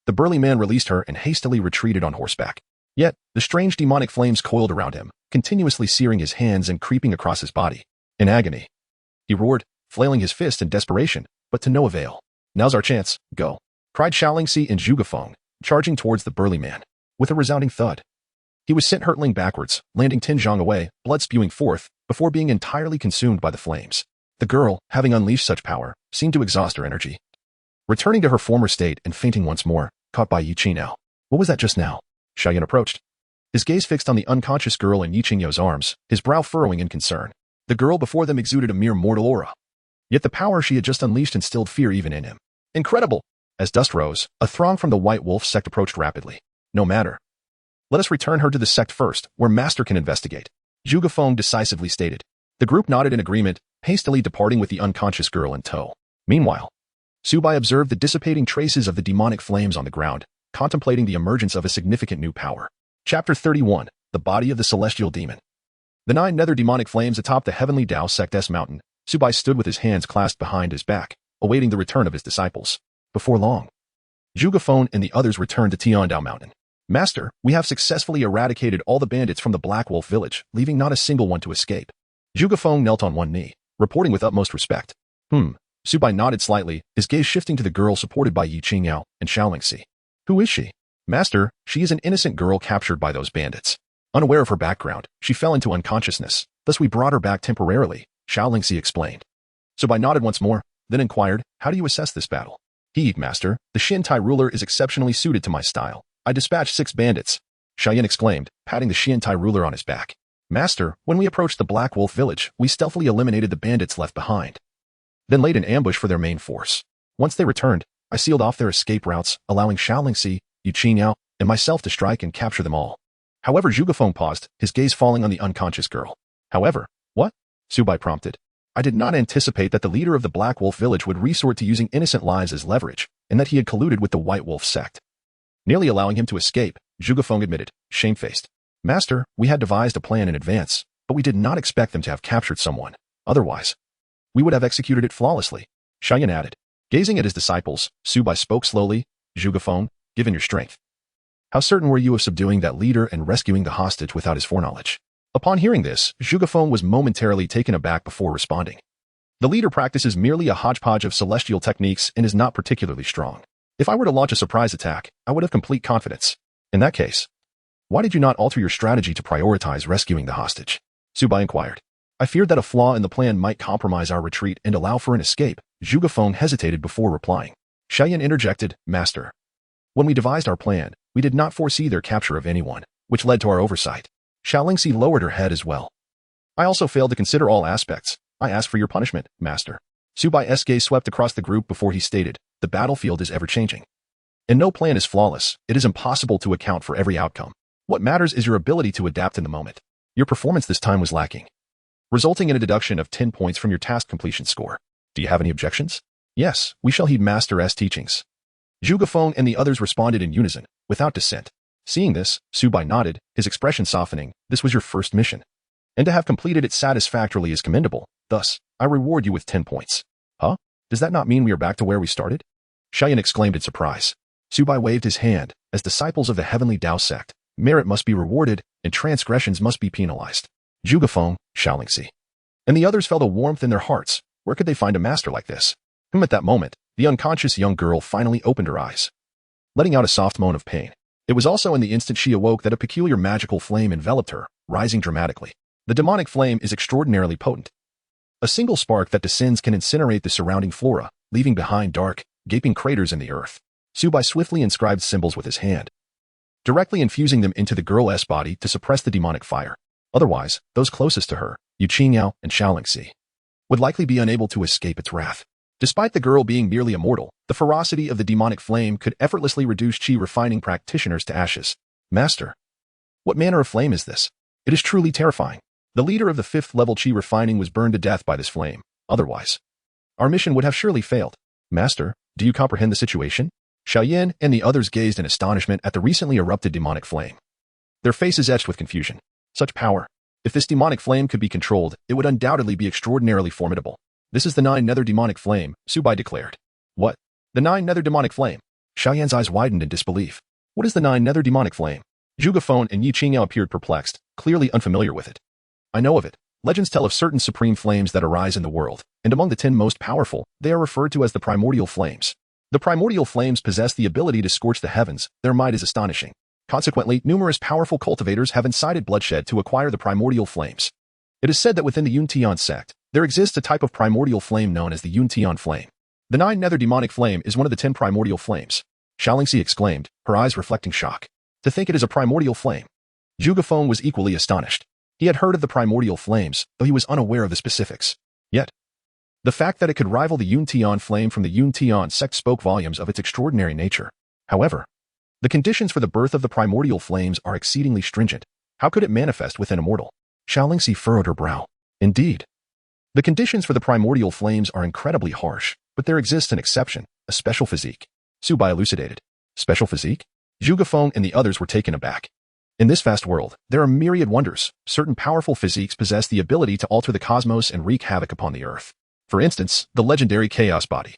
Speaker 1: The burly man released her and hastily retreated on horseback. Yet, the strange demonic flames coiled around him, continuously searing his hands and creeping across his body. In agony, he roared, flailing his fist in desperation, but to no avail. "Now's our chance, go!" cried Xiao and Zhuge Feng, charging towards the burly man. With a resounding thud, he was sent hurtling backwards, landing 10 zhang away, blood spewing forth, before being entirely consumed by the flames. The girl, having unleashed such power, seemed to exhaust her energy. Returning to her former state and fainting once more, caught by Yi Qingyao's. "What was that just now?" Xiao Yan approached, his gaze fixed on the unconscious girl in Yi Qingyao's arms, his brow furrowing in concern. The girl before them exuded a mere mortal aura. Yet the power she had just unleashed instilled fear even in him. Incredible! As dust rose, a throng from the White Wolf sect approached rapidly. "No matter. Let us return her to the sect first, where Master can investigate," Zhuge Feng decisively stated. The group nodded in agreement, hastily departing with the unconscious girl in tow. Meanwhile, Su Bai observed the dissipating traces of the demonic flames on the ground, contemplating the emergence of a significant new power. Chapter 31, The Body of the Celestial Demon. The 9 nether demonic flames atop the heavenly Tiandao Sect's mountain, Su Bai stood with his hands clasped behind his back, awaiting the return of his disciples. Before long, Zhuge Feng and the others returned to Tiandao Mountain. "Master, we have successfully eradicated all the bandits from the Black Wolf village, leaving not a single one to escape." Zhuge Feng knelt on one knee, reporting with utmost respect. Su Bai nodded slightly, his gaze shifting to the girl supported by Yi Qingyao and Xiao. "Who is she?" "Master, she is an innocent girl captured by those bandits. Unaware of her background, she fell into unconsciousness, thus we brought her back temporarily," Xiao explained. Su Bai nodded once more, then inquired, "How do you assess this battle?" Master, the Xiantai ruler is exceptionally suited to my style. I dispatched 6 bandits," Xiao Yan exclaimed, patting the Xiantai ruler on his back. "Master, when we approached the Black Wolf village, we stealthily eliminated the bandits left behind, then laid an ambush for their main force. Once they returned, I sealed off their escape routes, allowing Xiao, Yu Qingyao, and myself to strike and capture them all." However, Zhuge Feng paused, his gaze falling on the unconscious girl. "However, what?" Su Bai prompted. "I did not anticipate that the leader of the Black Wolf village would resort to using innocent lives as leverage, and that he had colluded with the White Wolf sect, nearly allowing him to escape," Zhuge Feng admitted, shamefaced. "Master, we had devised a plan in advance, but we did not expect them to have captured someone. Otherwise, we would have executed it flawlessly," Xiao Yan added. Gazing at his disciples, Su Bai spoke slowly. "Zhuge Feng, given your strength, how certain were you of subduing that leader and rescuing the hostage without his foreknowledge?" Upon hearing this, Zhuge Feng was momentarily taken aback before responding. "The leader practices merely a hodgepodge of celestial techniques and is not particularly strong. If I were to launch a surprise attack, I would have complete confidence. In that case, why did you not alter your strategy to prioritize rescuing the hostage?" Su Bai inquired. "I feared that a flaw in the plan might compromise our retreat and allow for an escape." Zhuge Feng hesitated before replying. Xiao Yan interjected, "Master, when we devised our plan, we did not foresee their capture of anyone, which led to our oversight." Xiao lowered her head as well. "I also failed to consider all aspects. I ask for your punishment, Master." Su Bai's gaze swept across the group before he stated, "The battlefield is ever-changing, and no plan is flawless. It is impossible to account for every outcome. What matters is your ability to adapt in the moment. Your performance this time was lacking, resulting in a deduction of 10 points from your task completion score. Do you have any objections?" "Yes, we shall heed Master's teachings." Zhuge Feng and the others responded in unison, without dissent. Seeing this, Su Bai nodded, his expression softening. "This was your first mission, and to have completed it satisfactorily is commendable. Thus, I reward you with 10 points. "Huh? Does that not mean we are back to where we started?" Xiao Yan exclaimed in surprise. Su Bai waved his hand. "As disciples of the heavenly Tiandao Sect, merit must be rewarded, and transgressions must be penalized." Zhuge Feng, Xiao, and the others felt a warmth in their hearts. Where could they find a master like this? At that moment, the unconscious young girl finally opened her eyes, letting out a soft moan of pain. It was also in the instant she awoke that a peculiar magical flame enveloped her, rising dramatically. The demonic flame is extraordinarily potent. A single spark that descends can incinerate the surrounding flora, leaving behind dark, gaping craters in the earth. Su Bai swiftly inscribed symbols with his hand, directly infusing them into the girl's body to suppress the demonic fire. Otherwise, those closest to her, Yu Qingyao and Xiao, would likely be unable to escape its wrath. Despite the girl being merely immortal, the ferocity of the demonic flame could effortlessly reduce chi refining practitioners to ashes. "Master, what manner of flame is this? It is truly terrifying. The leader of the 5th level chi refining was burned to death by this flame. Otherwise, our mission would have surely failed. Master, do you comprehend the situation?" Xiao Yan and the others gazed in astonishment at the recently erupted demonic flame, their faces etched with confusion. Such power! If this demonic flame could be controlled, it would undoubtedly be extraordinarily formidable. "This is the 9 nether demonic flame," Su Bai declared. "What? The 9 nether demonic flame?" Xiao Yan's eyes widened in disbelief. What is the nine nether demonic flame? Zhuge Feng and Yi Qingyao appeared perplexed, clearly unfamiliar with it. I know of it. Legends tell of certain supreme flames that arise in the world, and among the 10 most powerful, they are referred to as the primordial flames. The primordial flames possess the ability to scorch the heavens. Their might is astonishing. Consequently, numerous powerful cultivators have incited bloodshed to acquire the primordial flames. It is said that within the Tiandao Sect, there exists a type of primordial flame known as the Tiandao flame. The 9 nether demonic flame is one of the 10 primordial flames. Xiaolingxi exclaimed, her eyes reflecting shock. To think it is a primordial flame. Zhuge Feng was equally astonished. He had heard of the primordial flames, though he was unaware of the specifics. Yet, the fact that it could rival the Tiandao flame from the Tiandao Sect spoke volumes of its extraordinary nature. However, the conditions for the birth of the primordial flames are exceedingly stringent. How could it manifest within a mortal? Xiaolingxi furrowed her brow. Indeed, the conditions for the primordial flames are incredibly harsh, but there exists an exception, a special physique. Su Bai elucidated. Special physique? Zhuge Feng and the others were taken aback. In this vast world, there are myriad wonders. Certain powerful physiques possess the ability to alter the cosmos and wreak havoc upon the earth. For instance, the legendary chaos body,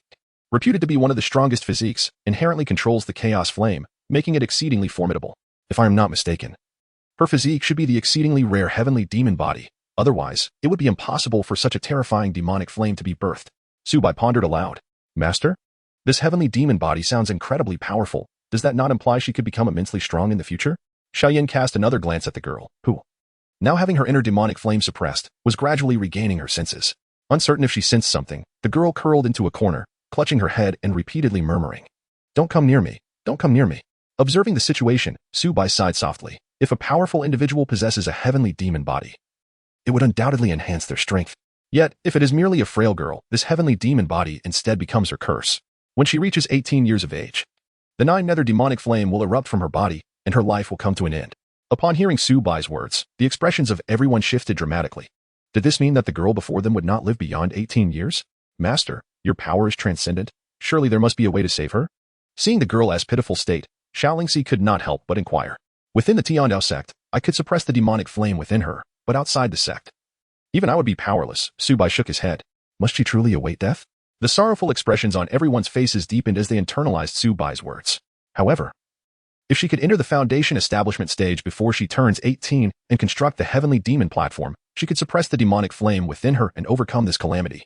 Speaker 1: reputed to be one of the strongest physiques, inherently controls the chaos flame, making it exceedingly formidable. If I am not mistaken, her physique should be the exceedingly rare heavenly demon body. Otherwise, it would be impossible for such a terrifying demonic flame to be birthed. Su Bai pondered aloud. Master? This heavenly demon body sounds incredibly powerful. Does that not imply she could become immensely strong in the future? Xiao Yan cast another glance at the girl, who, now having her inner demonic flame suppressed, was gradually regaining her senses. Uncertain if she sensed something, the girl curled into a corner, clutching her head and repeatedly murmuring, "Don't come near me. Don't come near me." Observing the situation, Su Bai sighed softly. If a powerful individual possesses a heavenly demon body, it would undoubtedly enhance their strength. Yet, if it is merely a frail girl, this heavenly demon body instead becomes her curse. When she reaches 18 years of age, the 9 nether demonic flame will erupt from her body, and her life will come to an end. Upon hearing Su Bai's words, the expressions of everyone shifted dramatically. Did this mean that the girl before them would not live beyond 18 years? Master, your power is transcendent. Surely there must be a way to save her? Seeing the girl as pitiful state, Xiaolingxi could not help but inquire. Within the Tiandao Sect, I could suppress the demonic flame within her, but outside the sect, even I would be powerless. Su Bai shook his head. Must she truly await death? The sorrowful expressions on everyone's faces deepened as they internalized Su Bai's words. However, if she could enter the foundation establishment stage before she turns 18 and construct the heavenly demon platform, she could suppress the demonic flame within her and overcome this calamity.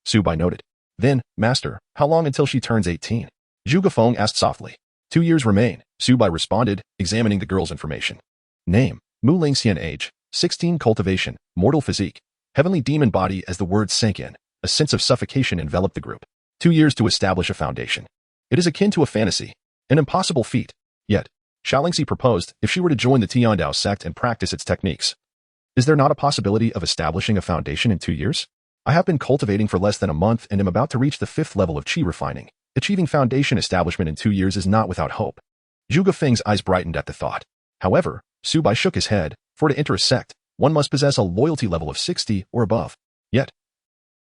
Speaker 1: Su Bai noted. Then, Master, how long until she turns 18? Zhuge Feng asked softly. 2 years remain, Su Bai responded, examining the girl's information. Name, Mu Lingxian age, 16 cultivation, mortal physique, heavenly demon body. As the words sank in, a sense of suffocation enveloped the group. 2 years to establish a foundation. It is akin to a fantasy, an impossible feat. Yet, Xiaolingxi proposed if she were to join the Tiandao Sect and practice its techniques. Is there not a possibility of establishing a foundation in 2 years? I have been cultivating for less than a month and am about to reach the 5th level of qi refining. Achieving foundation establishment in 2 years is not without hope. Zhuge Feng's eyes brightened at the thought. However, Su Bai shook his head. For to enter a sect, one must possess a loyalty level of 60 or above. Yet,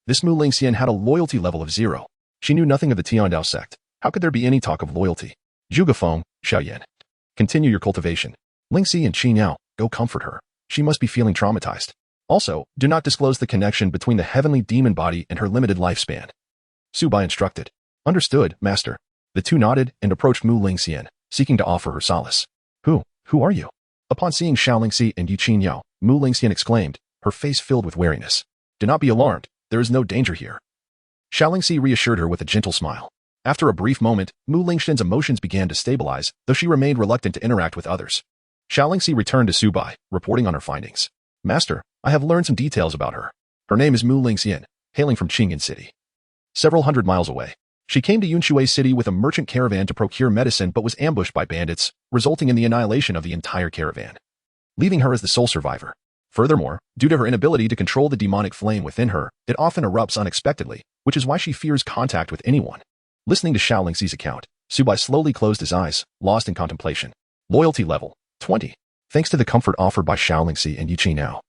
Speaker 1: this Mu Lingxian had a loyalty level of 0. She knew nothing of the Tiandao Sect. How could there be any talk of loyalty? Zhuge Feng, Xiao Yan. Continue your cultivation. Lingxi and Qingyao, go comfort her. She must be feeling traumatized. Also, do not disclose the connection between the heavenly demon body and her limited lifespan. Su Bai instructed. Understood, Master. The two nodded and approached Mu Lingxian, seeking to offer her solace. Who are you? Upon seeing Xiaolingxi and Yi Qingyao, Mu Lingxian exclaimed, her face filled with wariness. Do not be alarmed. There is no danger here. Xiaolingxi reassured her with a gentle smile. After a brief moment, Mu Lingxian's emotions began to stabilize, though she remained reluctant to interact with others. Xiaolingxi returned to Su Bai, reporting on her findings. Master, I have learned some details about her. Her name is Mu Lingxian, hailing from Qingyan City. Several hundred miles away, she came to Yunshui City with a merchant caravan to procure medicine but was ambushed by bandits, resulting in the annihilation of the entire caravan, leaving her as the sole survivor. Furthermore, due to her inability to control the demonic flame within her, it often erupts unexpectedly, which is why she fears contact with anyone. Listening to Xiaolingxi's account, Su Bai slowly closed his eyes, lost in contemplation. Loyalty level, 20. Thanks to the comfort offered by Xiaolingxi and Yi Qingyao,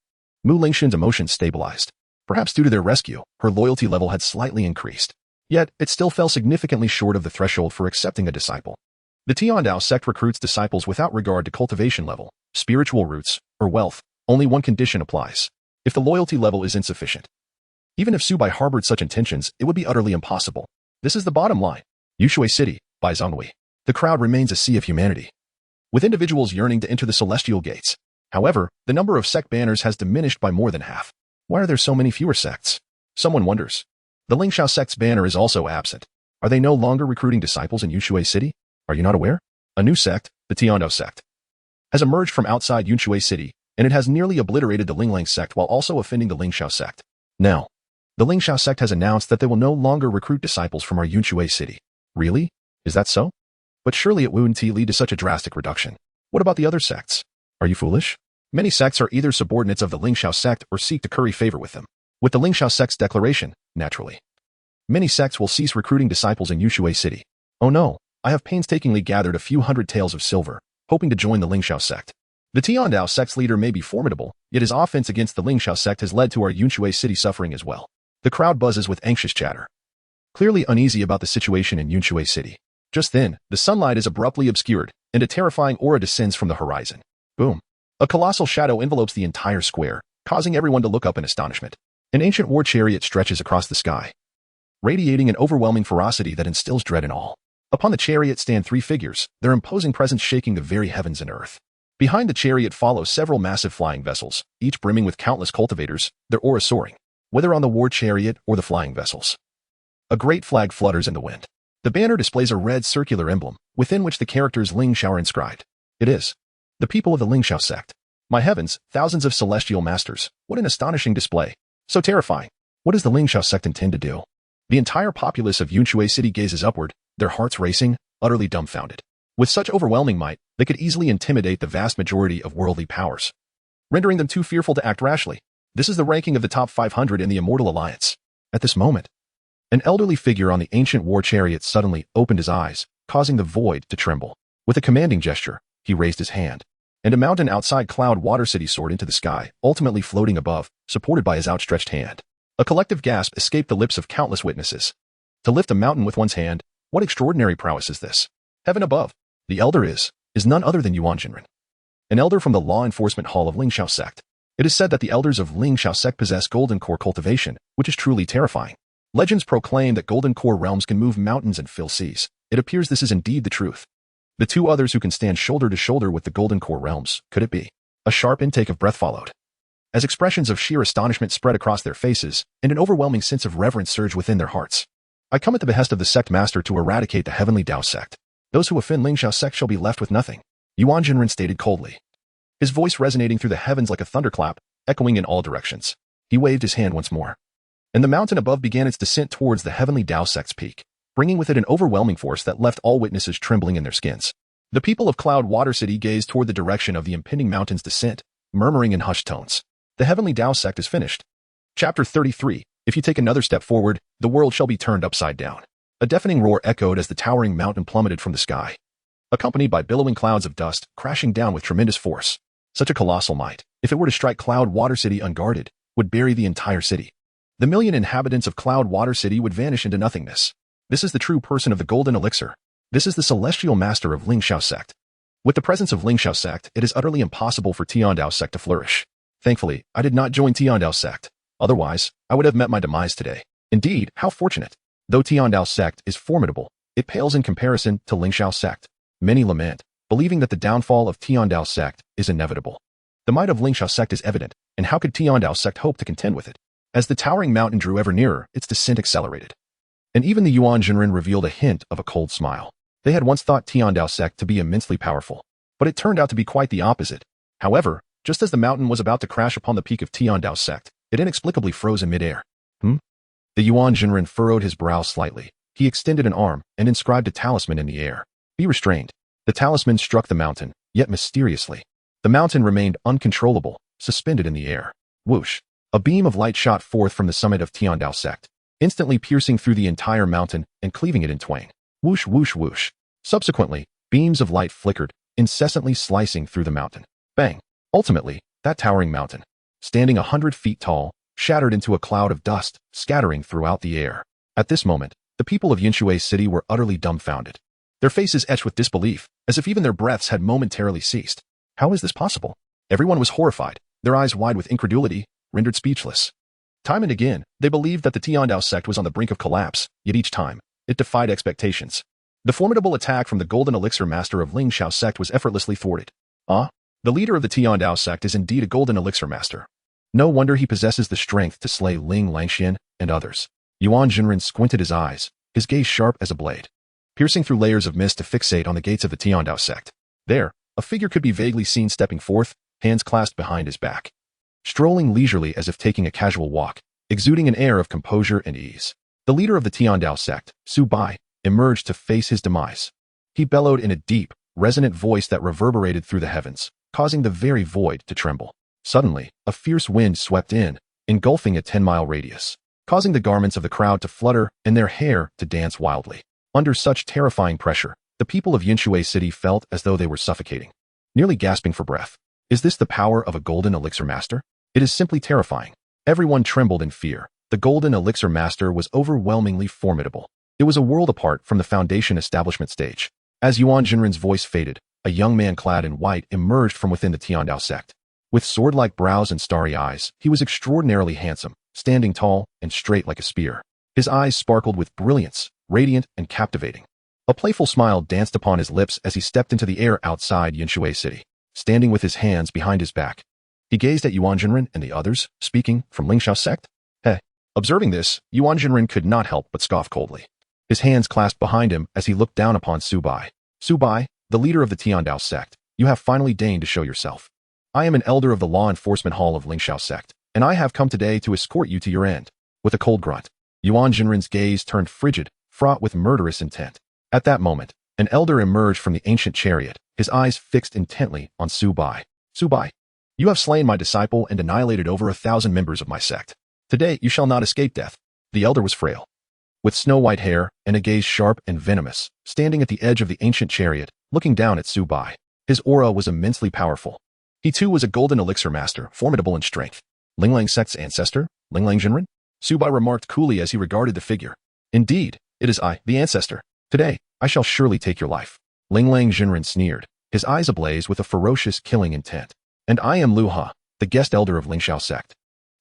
Speaker 1: Mu Lingxian's emotions stabilized. Perhaps due to their rescue, her loyalty level had slightly increased. Yet, it still fell significantly short of the threshold for accepting a disciple. The Tiandao Sect recruits disciples without regard to cultivation level, spiritual roots, or wealth. Only one condition applies. If the loyalty level is insufficient. Even if Su Bai harbored such intentions, it would be utterly impossible. This is the bottom line. Yunshui City, by Zhonghui. The crowd remains a sea of humanity, with individuals yearning to enter the celestial gates. However, the number of sect banners has diminished by more than half. Why are there so many fewer sects? Someone wonders. The Linglang Sect's banner is also absent. Are they no longer recruiting disciples in Yunshui City? Are you not aware? A new sect, the Tiandao Sect, has emerged from outside Yunshui City, and it has nearly obliterated the Linglang Sect while also offending the Lingxiao Sect. Now, the Lingxiao Sect has announced that they will no longer recruit disciples from our Yunshui City. Really? Is that so? But surely it wouldn't lead to such a drastic reduction. What about the other sects? Are you foolish? Many sects are either subordinates of the Lingxiao Sect or seek to curry favor with them. With the Lingxiao Sect's declaration, naturally, many sects will cease recruiting disciples in Yunshui City. Oh no, I have painstakingly gathered a few hundred taels of silver, hoping to join the Lingxiao Sect. The Tiandao Sect's leader may be formidable, yet his offense against the Lingxiao Sect has led to our Yunshui City suffering as well. The crowd buzzes with anxious chatter, clearly uneasy about the situation in Yunshui City. Just then, the sunlight is abruptly obscured, and a terrifying aura descends from the horizon. Boom. A colossal shadow envelopes the entire square, causing everyone to look up in astonishment. An ancient war chariot stretches across the sky, radiating an overwhelming ferocity that instills dread in all. Upon the chariot stand three figures, their imposing presence shaking the very heavens and earth. Behind the chariot follow several massive flying vessels, each brimming with countless cultivators, their auras soaring, whether on the war chariot or the flying vessels. A great flag flutters in the wind. The banner displays a red circular emblem, within which the characters Lingxiao are inscribed. It is the people of the Lingxiao Sect. My heavens, thousands of celestial masters, what an astonishing display. So terrifying. What does the Lingxiao Sect intend to do? The entire populace of Yunshui City gazes upward, their hearts racing, utterly dumbfounded. With such overwhelming might, they could easily intimidate the vast majority of worldly powers, rendering them too fearful to act rashly. This is the ranking of the top 500 in the Immortal Alliance. At this moment, an elderly figure on the ancient war chariot suddenly opened his eyes, causing the void to tremble. With a commanding gesture, he raised his hand, and a mountain outside Cloud Water City soared into the sky, ultimately floating above, supported by his outstretched hand. A collective gasp escaped the lips of countless witnesses. To lift a mountain with one's hand, what extraordinary prowess is this? Heaven above. The elder is none other than Yuan Jinren, an elder from the Law Enforcement Hall of Lingxiao Sect. It is said that the elders of Lingxiao Sect possess golden core cultivation, which is truly terrifying. Legends proclaim that golden core realms can move mountains and fill seas. It appears this is indeed the truth. The two others who can stand shoulder to shoulder with the golden core realms, could it be? A sharp intake of breath followed, as expressions of sheer astonishment spread across their faces, and an overwhelming sense of reverence surged within their hearts. I come at the behest of the sect master to eradicate the heavenly Tao Sect. Those who offend Lingxiao Sect shall be left with nothing, Yuan Jinren stated coldly, his voice resonating through the heavens like a thunderclap, echoing in all directions. He waved his hand once more, and the mountain above began its descent towards the heavenly Tao Sect's peak, bringing with it an overwhelming force that left all witnesses trembling in their skins. The people of Cloud Water City gazed toward the direction of the impending mountain's descent, murmuring in hushed tones. The heavenly Tao Sect is finished. Chapter 33. If you take another step forward, the world shall be turned upside down. A deafening roar echoed as the towering mountain plummeted from the sky, accompanied by billowing clouds of dust, crashing down with tremendous force. Such a colossal might, if it were to strike Cloud Water City unguarded, would bury the entire city. The million inhabitants of Cloud Water City would vanish into nothingness. This is the true person of the Golden Elixir. This is the celestial master of Lingxiao Sect. With the presence of Lingxiao Sect, it is utterly impossible for Tiandao Sect to flourish. Thankfully, I did not join Tiandao Sect. Otherwise, I would have met my demise today. Indeed, how fortunate. Though Tiandao Sect is formidable, it pales in comparison to Lingxiao Sect. Many lament, believing that the downfall of Tiandao Sect is inevitable. The might of Lingxiao Sect is evident, and how could Tiandao Sect hope to contend with it? As the towering mountain drew ever nearer, its descent accelerated. And even the Yuan Jinren revealed a hint of a cold smile. They had once thought Tiandao Sect to be immensely powerful, but it turned out to be quite the opposite. However, just as the mountain was about to crash upon the peak of Tiandao Sect, it inexplicably froze in midair. The Yuan Jinren furrowed his brow slightly. He extended an arm and inscribed a talisman in the air. Be restrained. The talisman struck the mountain, yet mysteriously. The mountain remained uncontrollable, suspended in the air. Whoosh! A beam of light shot forth from the summit of Tiandao Sect, instantly piercing through the entire mountain and cleaving it in twain. Whoosh, whoosh, whoosh. Subsequently, beams of light flickered, incessantly slicing through the mountain. Bang! Ultimately, that towering mountain, standing 100 feet tall, shattered into a cloud of dust, scattering throughout the air. At this moment, the people of Yunshui City were utterly dumbfounded. Their faces etched with disbelief, as if even their breaths had momentarily ceased. How is this possible? Everyone was horrified, their eyes wide with incredulity, rendered speechless. Time and again, they believed that the Tiandao Sect was on the brink of collapse, yet each time, it defied expectations. The formidable attack from the Golden Elixir Master of Linglang Sect was effortlessly thwarted. Ah, the leader of the Tiandao Sect is indeed a Golden Elixir Master. No wonder he possesses the strength to slay Linglang and others. Yuan Jinren squinted his eyes, his gaze sharp as a blade, piercing through layers of mist to fixate on the gates of the Tiandao Sect. There, a figure could be vaguely seen stepping forth, hands clasped behind his back, strolling leisurely as if taking a casual walk, exuding an air of composure and ease. The leader of the Tiandao Sect, Su Bai, emerged to face his demise. He bellowed in a deep, resonant voice that reverberated through the heavens, causing the very void to tremble. Suddenly, a fierce wind swept in, engulfing a 10-mile radius, causing the garments of the crowd to flutter and their hair to dance wildly. Under such terrifying pressure, the people of Yunshui City felt as though they were suffocating, nearly gasping for breath. Is this the power of a Golden Elixir Master? It is simply terrifying. Everyone trembled in fear. The Golden Elixir Master was overwhelmingly formidable. It was a world apart from the Foundation establishment stage. As Yuan Jinren's voice faded, a young man clad in white emerged from within the Tiandao Sect. With sword-like brows and starry eyes, he was extraordinarily handsome, standing tall and straight like a spear. His eyes sparkled with brilliance, radiant and captivating. A playful smile danced upon his lips as he stepped into the air outside Yunshui City, standing with his hands behind his back. He gazed at Yuan Jinren and the others, speaking from Linglang Sect. Hey. Observing this, Yuan Jinren could not help but scoff coldly. His hands clasped behind him as he looked down upon Su Bai. Su Bai, the leader of the Tiandao Sect, you have finally deigned to show yourself. I am an elder of the Law Enforcement Hall of Linglang Sect, and I have come today to escort you to your end. With a cold grunt, Yuan Jinren's gaze turned frigid, fraught with murderous intent. At that moment, an elder emerged from the ancient chariot, his eyes fixed intently on Su Bai. Su Bai, you have slain my disciple and annihilated over 1,000 members of my sect. Today you shall not escape death. The elder was frail, with snow-white hair and a gaze sharp and venomous, standing at the edge of the ancient chariot, looking down at Su Bai. His aura was immensely powerful. He too was a Golden Elixir Master, formidable in strength. Linglang Sect's ancestor, Linglang Jinren? Su Bai remarked coolly as he regarded the figure. Indeed, it is I, the ancestor. Today, I shall surely take your life. Linglang Jinren sneered, his eyes ablaze with a ferocious killing intent. And I am Lu Ha, the guest elder of Linglang Sect,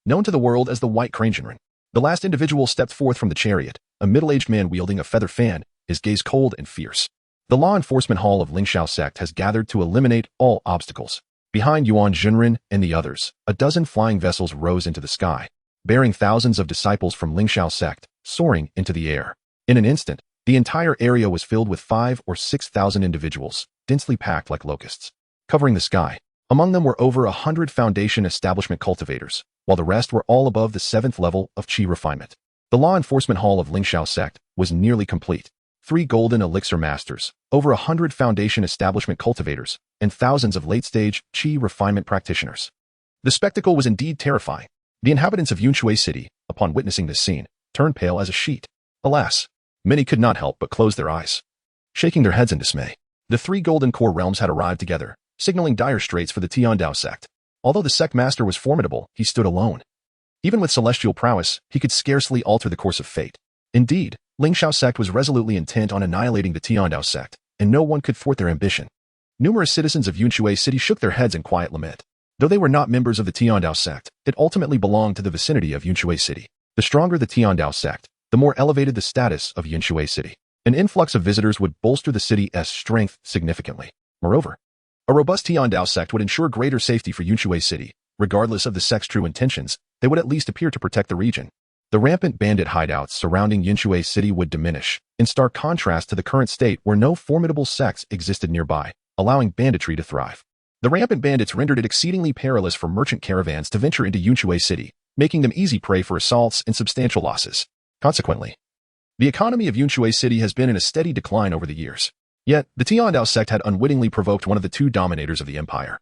Speaker 1: known to the world as the White Crane Jinren. The last individual stepped forth from the chariot, a middle-aged man wielding a feather fan, his gaze cold and fierce. The Law Enforcement Hall of Linglang Sect has gathered to eliminate all obstacles. Behind Yuan Jinren and the others, a dozen flying vessels rose into the sky, bearing thousands of disciples from Linglang Sect, soaring into the air. In an instant, the entire area was filled with 5,000 or 6,000 individuals, densely packed like locusts, covering the sky. Among them were over 100 Foundation establishment cultivators, while the rest were all above the 7th level of Qi refinement. The Law Enforcement Hall of Linglang Sect was nearly complete. 3 Golden Elixir Masters, over 100 Foundation establishment cultivators, and thousands of late-stage Qi refinement practitioners. The spectacle was indeed terrifying. The inhabitants of Yunshui City, upon witnessing this scene, turned pale as a sheet. Alas, many could not help but close their eyes, shaking their heads in dismay. The 3 Golden Core realms had arrived together, signaling dire straits for the Tiandao Sect. Although the sect master was formidable, he stood alone. Even with celestial prowess, he could scarcely alter the course of fate. Indeed, Linglang Sect was resolutely intent on annihilating the Tiandao Sect, and no one could thwart their ambition. Numerous citizens of Yunshui City shook their heads in quiet lament. Though they were not members of the Tiandao Sect, it ultimately belonged to the vicinity of Yunshui City. The stronger the Tiandao Sect, the more elevated the status of Yunshui City. An influx of visitors would bolster the city's strength significantly. Moreover, a robust Tiandao Sect would ensure greater safety for Yunshui City. Regardless of the sect's true intentions, they would at least appear to protect the region. The rampant bandit hideouts surrounding Yunshui City would diminish, in stark contrast to the current state where no formidable sects existed nearby, allowing banditry to thrive. The rampant bandits rendered it exceedingly perilous for merchant caravans to venture into Yunshui City, making them easy prey for assaults and substantial losses. Consequently, the economy of Yunshui City has been in a steady decline over the years. Yet, the Tiandao Sect had unwittingly provoked one of the 2 dominators of the empire.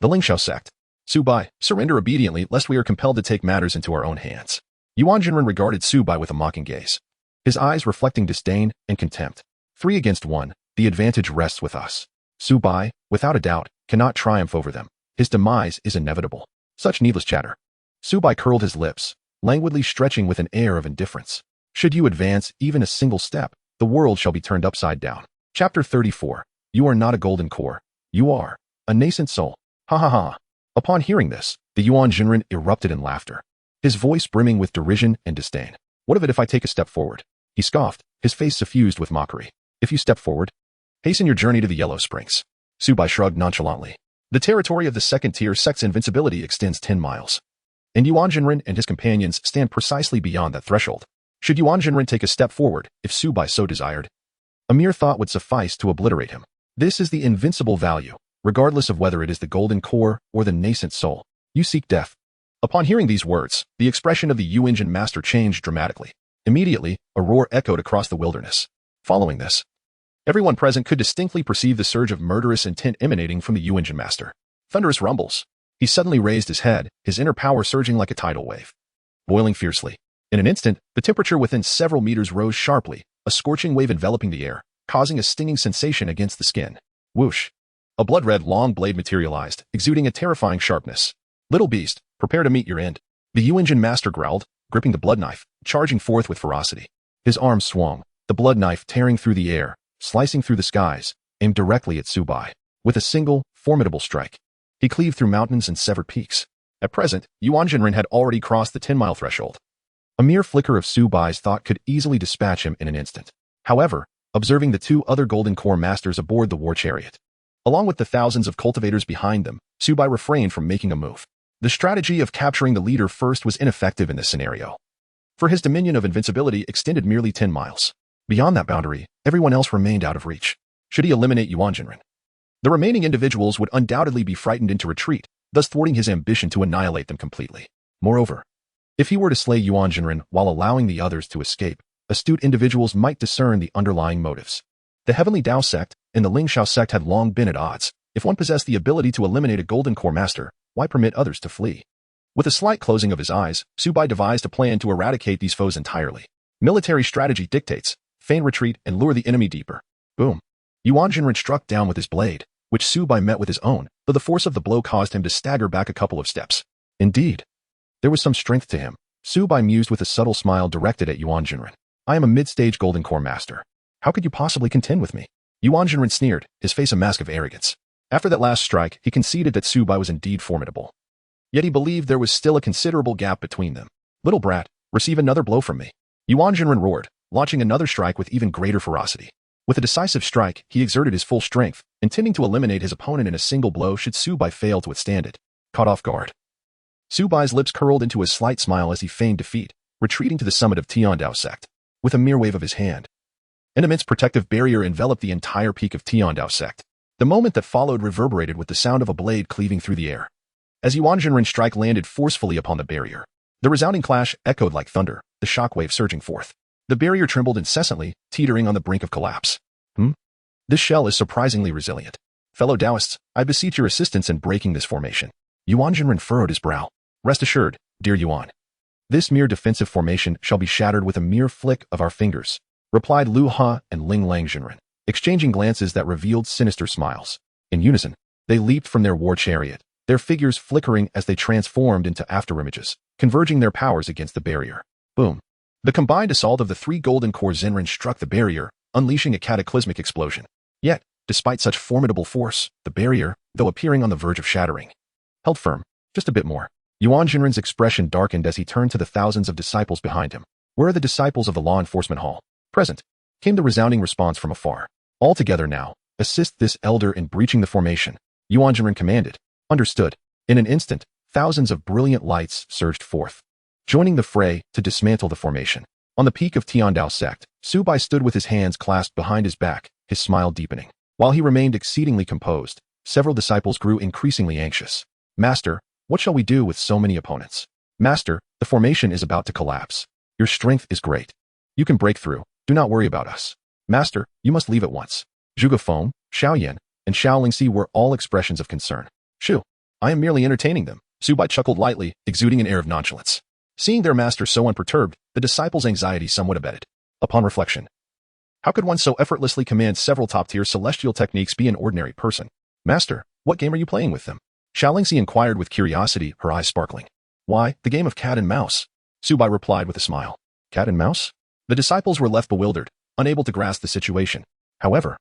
Speaker 1: The Linglang Sect. Su Bai, surrender obediently lest we are compelled to take matters into our own hands. Yuan Jinren regarded Su Bai with a mocking gaze, his eyes reflecting disdain and contempt. 3 against 1, the advantage rests with us. Su Bai, without a doubt, cannot triumph over them. His demise is inevitable. Such needless chatter. Su Bai curled his lips, languidly stretching with an air of indifference. Should you advance even a single step, the world shall be turned upside down. Chapter 34. You are not a golden core. You are a nascent soul. Ha ha ha. Upon hearing this, the Yuan Jinren erupted in laughter, his voice brimming with derision and disdain. What of it if I take a step forward? He scoffed, his face suffused with mockery. If you step forward, hasten your journey to the Yellow Springs. Su Bai shrugged nonchalantly. The territory of the second-tier sect's invincibility extends 10 miles. And Yuan Jinren and his companions stand precisely beyond that threshold. Should Yuan Jinren take a step forward, if Su Bai so desired, a mere thought would suffice to obliterate him. This is the invincible value, regardless of whether it is the golden core or the nascent soul. You seek death. Upon hearing these words, the expression of the Yu Engine master changed dramatically. Immediately, a roar echoed across the wilderness. Following this, everyone present could distinctly perceive the surge of murderous intent emanating from the Yu Engine master. Thunderous rumbles. He suddenly raised his head, his inner power surging like a tidal wave. Boiling fiercely. In an instant, the temperature within several meters rose sharply, a scorching wave enveloping the air, causing a stinging sensation against the skin. Whoosh. A blood-red long blade materialized, exuding a terrifying sharpness. Little beast, prepare to meet your end. The Yu Engine master growled, gripping the blood knife, charging forth with ferocity. His arms swung, the blood knife tearing through the air, slicing through the skies, aimed directly at Su Bai. With a single, formidable strike, he cleaved through mountains and severed peaks. At present, Yuan Jinren had already crossed the 10-mile threshold. A mere flicker of Su Bai's thought could easily dispatch him in an instant. However, observing the two other Golden Core masters aboard the war chariot, along with the thousands of cultivators behind them, Su Bai refrained from making a move. The strategy of capturing the leader first was ineffective in this scenario, for his dominion of invincibility extended merely 10 miles. Beyond that boundary, everyone else remained out of reach. Should he eliminate Yuan Jinren, the remaining individuals would undoubtedly be frightened into retreat, thus thwarting his ambition to annihilate them completely. Moreover, if he were to slay Yuan Jinren while allowing the others to escape, astute individuals might discern the underlying motives. The Heavenly Dao Sect and the Lingxiao Sect had long been at odds. If one possessed the ability to eliminate a Golden Core master, why permit others to flee? With a slight closing of his eyes, Su Bai devised a plan to eradicate these foes entirely. Military strategy dictates, feign retreat and lure the enemy deeper. Boom. Yuan Jinren struck down with his blade, which Su Bai met with his own, though the force of the blow caused him to stagger back a couple of steps. Indeed, there was some strength to him. Su Bai mused with a subtle smile directed at Yuan Jinren. I am a mid-stage Golden Core master. How could you possibly contend with me? Yuan Jinren sneered, his face a mask of arrogance. After that last strike, he conceded that Su Bai was indeed formidable. Yet he believed there was still a considerable gap between them. Little brat, receive another blow from me. Yuan Jinren roared, launching another strike with even greater ferocity. With a decisive strike, he exerted his full strength, intending to eliminate his opponent in a single blow should Su Bai fail to withstand it. Caught off guard, Su Bai's lips curled into a slight smile as he feigned defeat, retreating to the summit of Tiandao Sect. With a mere wave of his hand, an immense protective barrier enveloped the entire peak of Tiandao Sect. The moment that followed reverberated with the sound of a blade cleaving through the air. As Yuan Jinren's strike landed forcefully upon the barrier, the resounding clash echoed like thunder, the shockwave surging forth. The barrier trembled incessantly, teetering on the brink of collapse. This shell is surprisingly resilient. Fellow Taoists, I beseech your assistance in breaking this formation. Yuan Jinren furrowed his brow. Rest assured, dear Yuan, this mere defensive formation shall be shattered with a mere flick of our fingers, replied Lu Ha and Linglang Jinren, exchanging glances that revealed sinister smiles. In unison, they leaped from their war chariot, their figures flickering as they transformed into afterimages, converging their powers against the barrier. Boom. The combined assault of the three Golden Core Zenrin struck the barrier, unleashing a cataclysmic explosion. Yet, despite such formidable force, the barrier, though appearing on the verge of shattering, held firm. Just a bit more. Yuan Jinren's expression darkened as he turned to the thousands of disciples behind him. Where are the disciples of the law enforcement hall? Present. Came the resounding response from afar. All together now. Assist this elder in breaching the formation. Yuan Jinren commanded. Understood. In an instant, thousands of brilliant lights surged forth, joining the fray to dismantle the formation. On the peak of Tiandao Sect, Su Bai stood with his hands clasped behind his back, his smile deepening. While he remained exceedingly composed, several disciples grew increasingly anxious. Master, what shall we do with so many opponents? Master, the formation is about to collapse. Your strength is great. You can break through. Do not worry about us. Master, you must leave at once. Zhuge Feng, Xiao Yan, and Xiao Lingxi were all expressions of concern. Shoo, I am merely entertaining them. Su Bai chuckled lightly, exuding an air of nonchalance. Seeing their master so unperturbed, the disciples' anxiety somewhat abated. Upon reflection, how could one so effortlessly command several top-tier celestial techniques be an ordinary person? Master, what game are you playing with them? Xiao Lingxi inquired with curiosity, her eyes sparkling. Why, the game of cat and mouse. Su Bai replied with a smile. Cat and mouse? The disciples were left bewildered, unable to grasp the situation. However,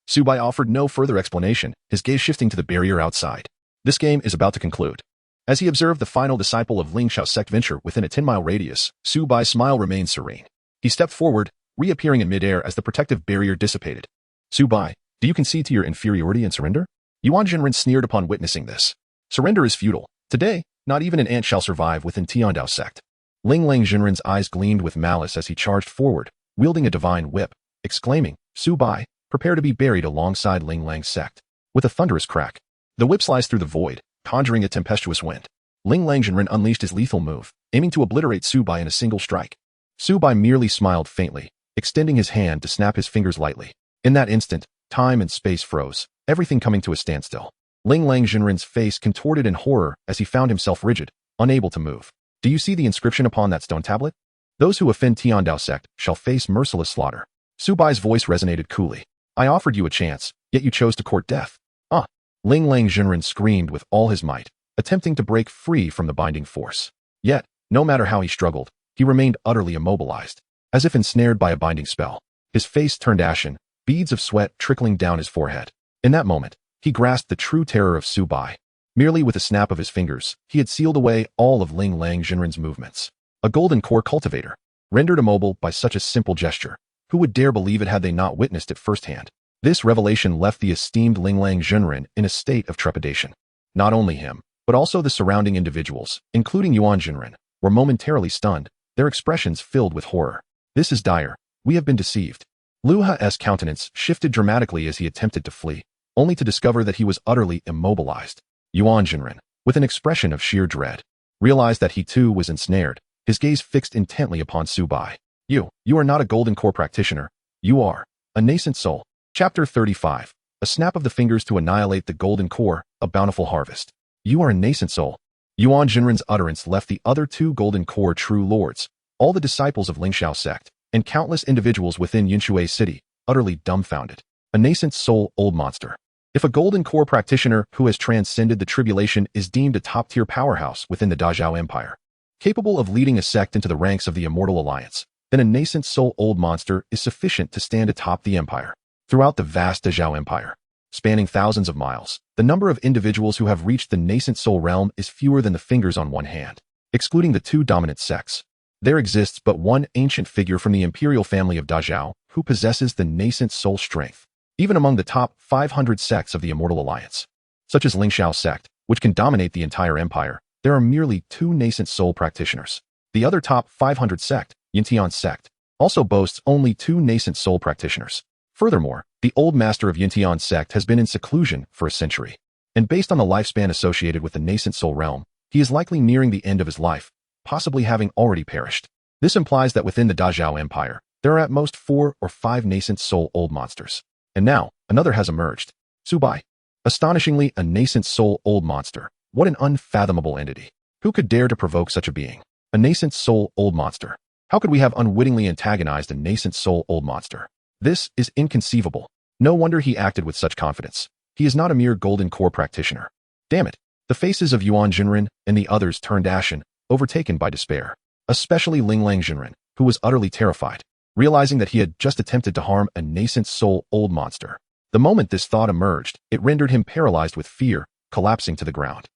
Speaker 1: Su Bai offered no further explanation, his gaze shifting to the barrier outside. This game is about to conclude. As he observed the final disciple of Lingxiao Sect venture within a 10-mile radius, Su Bai's smile remained serene. He stepped forward, reappearing in midair as the protective barrier dissipated. Su Bai, do you concede to your inferiority and surrender? Yuan Jinren sneered upon witnessing this. Surrender is futile. Today, not even an ant shall survive within Tiandao Sect. Linglang Jinren's eyes gleamed with malice as he charged forward, wielding a divine whip, exclaiming, Su Bai, prepare to be buried alongside Linglang Sect. With a thunderous crack, the whip sliced through the void, conjuring a tempestuous wind. Linglang Jinren unleashed his lethal move, aiming to obliterate Su Bai in a single strike. Su Bai merely smiled faintly, extending his hand to snap his fingers lightly. In that instant, time and space froze, everything coming to a standstill. Linglang Jinren's face contorted in horror as he found himself rigid, unable to move. Do you see the inscription upon that stone tablet? Those who offend Tiandao Sect shall face merciless slaughter. Su Bai's voice resonated coolly. I offered you a chance, yet you chose to court death. Ah! Linglang Jinren screamed with all his might, attempting to break free from the binding force. Yet, no matter how he struggled, he remained utterly immobilized, as if ensnared by a binding spell. His face turned ashen, beads of sweat trickling down his forehead. In that moment, he grasped the true terror of Su Bai. Merely with a snap of his fingers, he had sealed away all of Linglang Jinren's movements. A golden core cultivator, rendered immobile by such a simple gesture. Who would dare believe it had they not witnessed it firsthand? This revelation left the esteemed Linglang Jinren in a state of trepidation. Not only him, but also the surrounding individuals, including Yuan Jinren, were momentarily stunned, their expressions filled with horror. This is dire. We have been deceived. Lu He's countenance shifted dramatically as he attempted to flee, only to discover that he was utterly immobilized. Yuan Jinren, with an expression of sheer dread, realized that he too was ensnared, his gaze fixed intently upon Su Bai. You are not a golden core practitioner. You are a nascent soul. Chapter 35. A snap of the fingers to annihilate the golden core, a bountiful harvest. You are a nascent soul. Yuan Jinren's utterance left the other two golden core true lords, all the disciples of Linglang Sect, and countless individuals within Yinshui City, utterly dumbfounded. A nascent soul, old monster. If a golden core practitioner who has transcended the tribulation is deemed a top-tier powerhouse within the Dazhao Empire, capable of leading a sect into the ranks of the Immortal Alliance, then a nascent soul old monster is sufficient to stand atop the empire. Throughout the vast Dazhao Empire, spanning thousands of miles, the number of individuals who have reached the nascent soul realm is fewer than the fingers on one hand. Excluding the two dominant sects, there exists but one ancient figure from the imperial family of Dazhao who possesses the nascent soul strength, even among the top 500 sects of the Immortal Alliance. Such as Linglang Sect, which can dominate the entire empire, there are merely two nascent soul practitioners. The other top 500 sect, Tiandao Sect, also boasts only two nascent soul practitioners. Furthermore, the old master of Tiandao Sect has been in seclusion for a century, and based on the lifespan associated with the nascent soul realm, he is likely nearing the end of his life, possibly having already perished. This implies that within the Dazhao Empire, there are at most 4 or 5 nascent soul old monsters. And now, another has emerged. Su Bai. Astonishingly, a nascent soul old monster. What an unfathomable entity. Who could dare to provoke such a being? A nascent soul old monster. How could we have unwittingly antagonized a nascent soul old monster? This is inconceivable. No wonder he acted with such confidence. He is not a mere golden core practitioner. Damn it. The faces of Yuan Jinren and the others turned ashen, overtaken by despair. Especially Linglang Jinren, who was utterly terrified, realizing that he had just attempted to harm a nascent soul old monster. The moment this thought emerged, it rendered him paralyzed with fear, collapsing to the ground.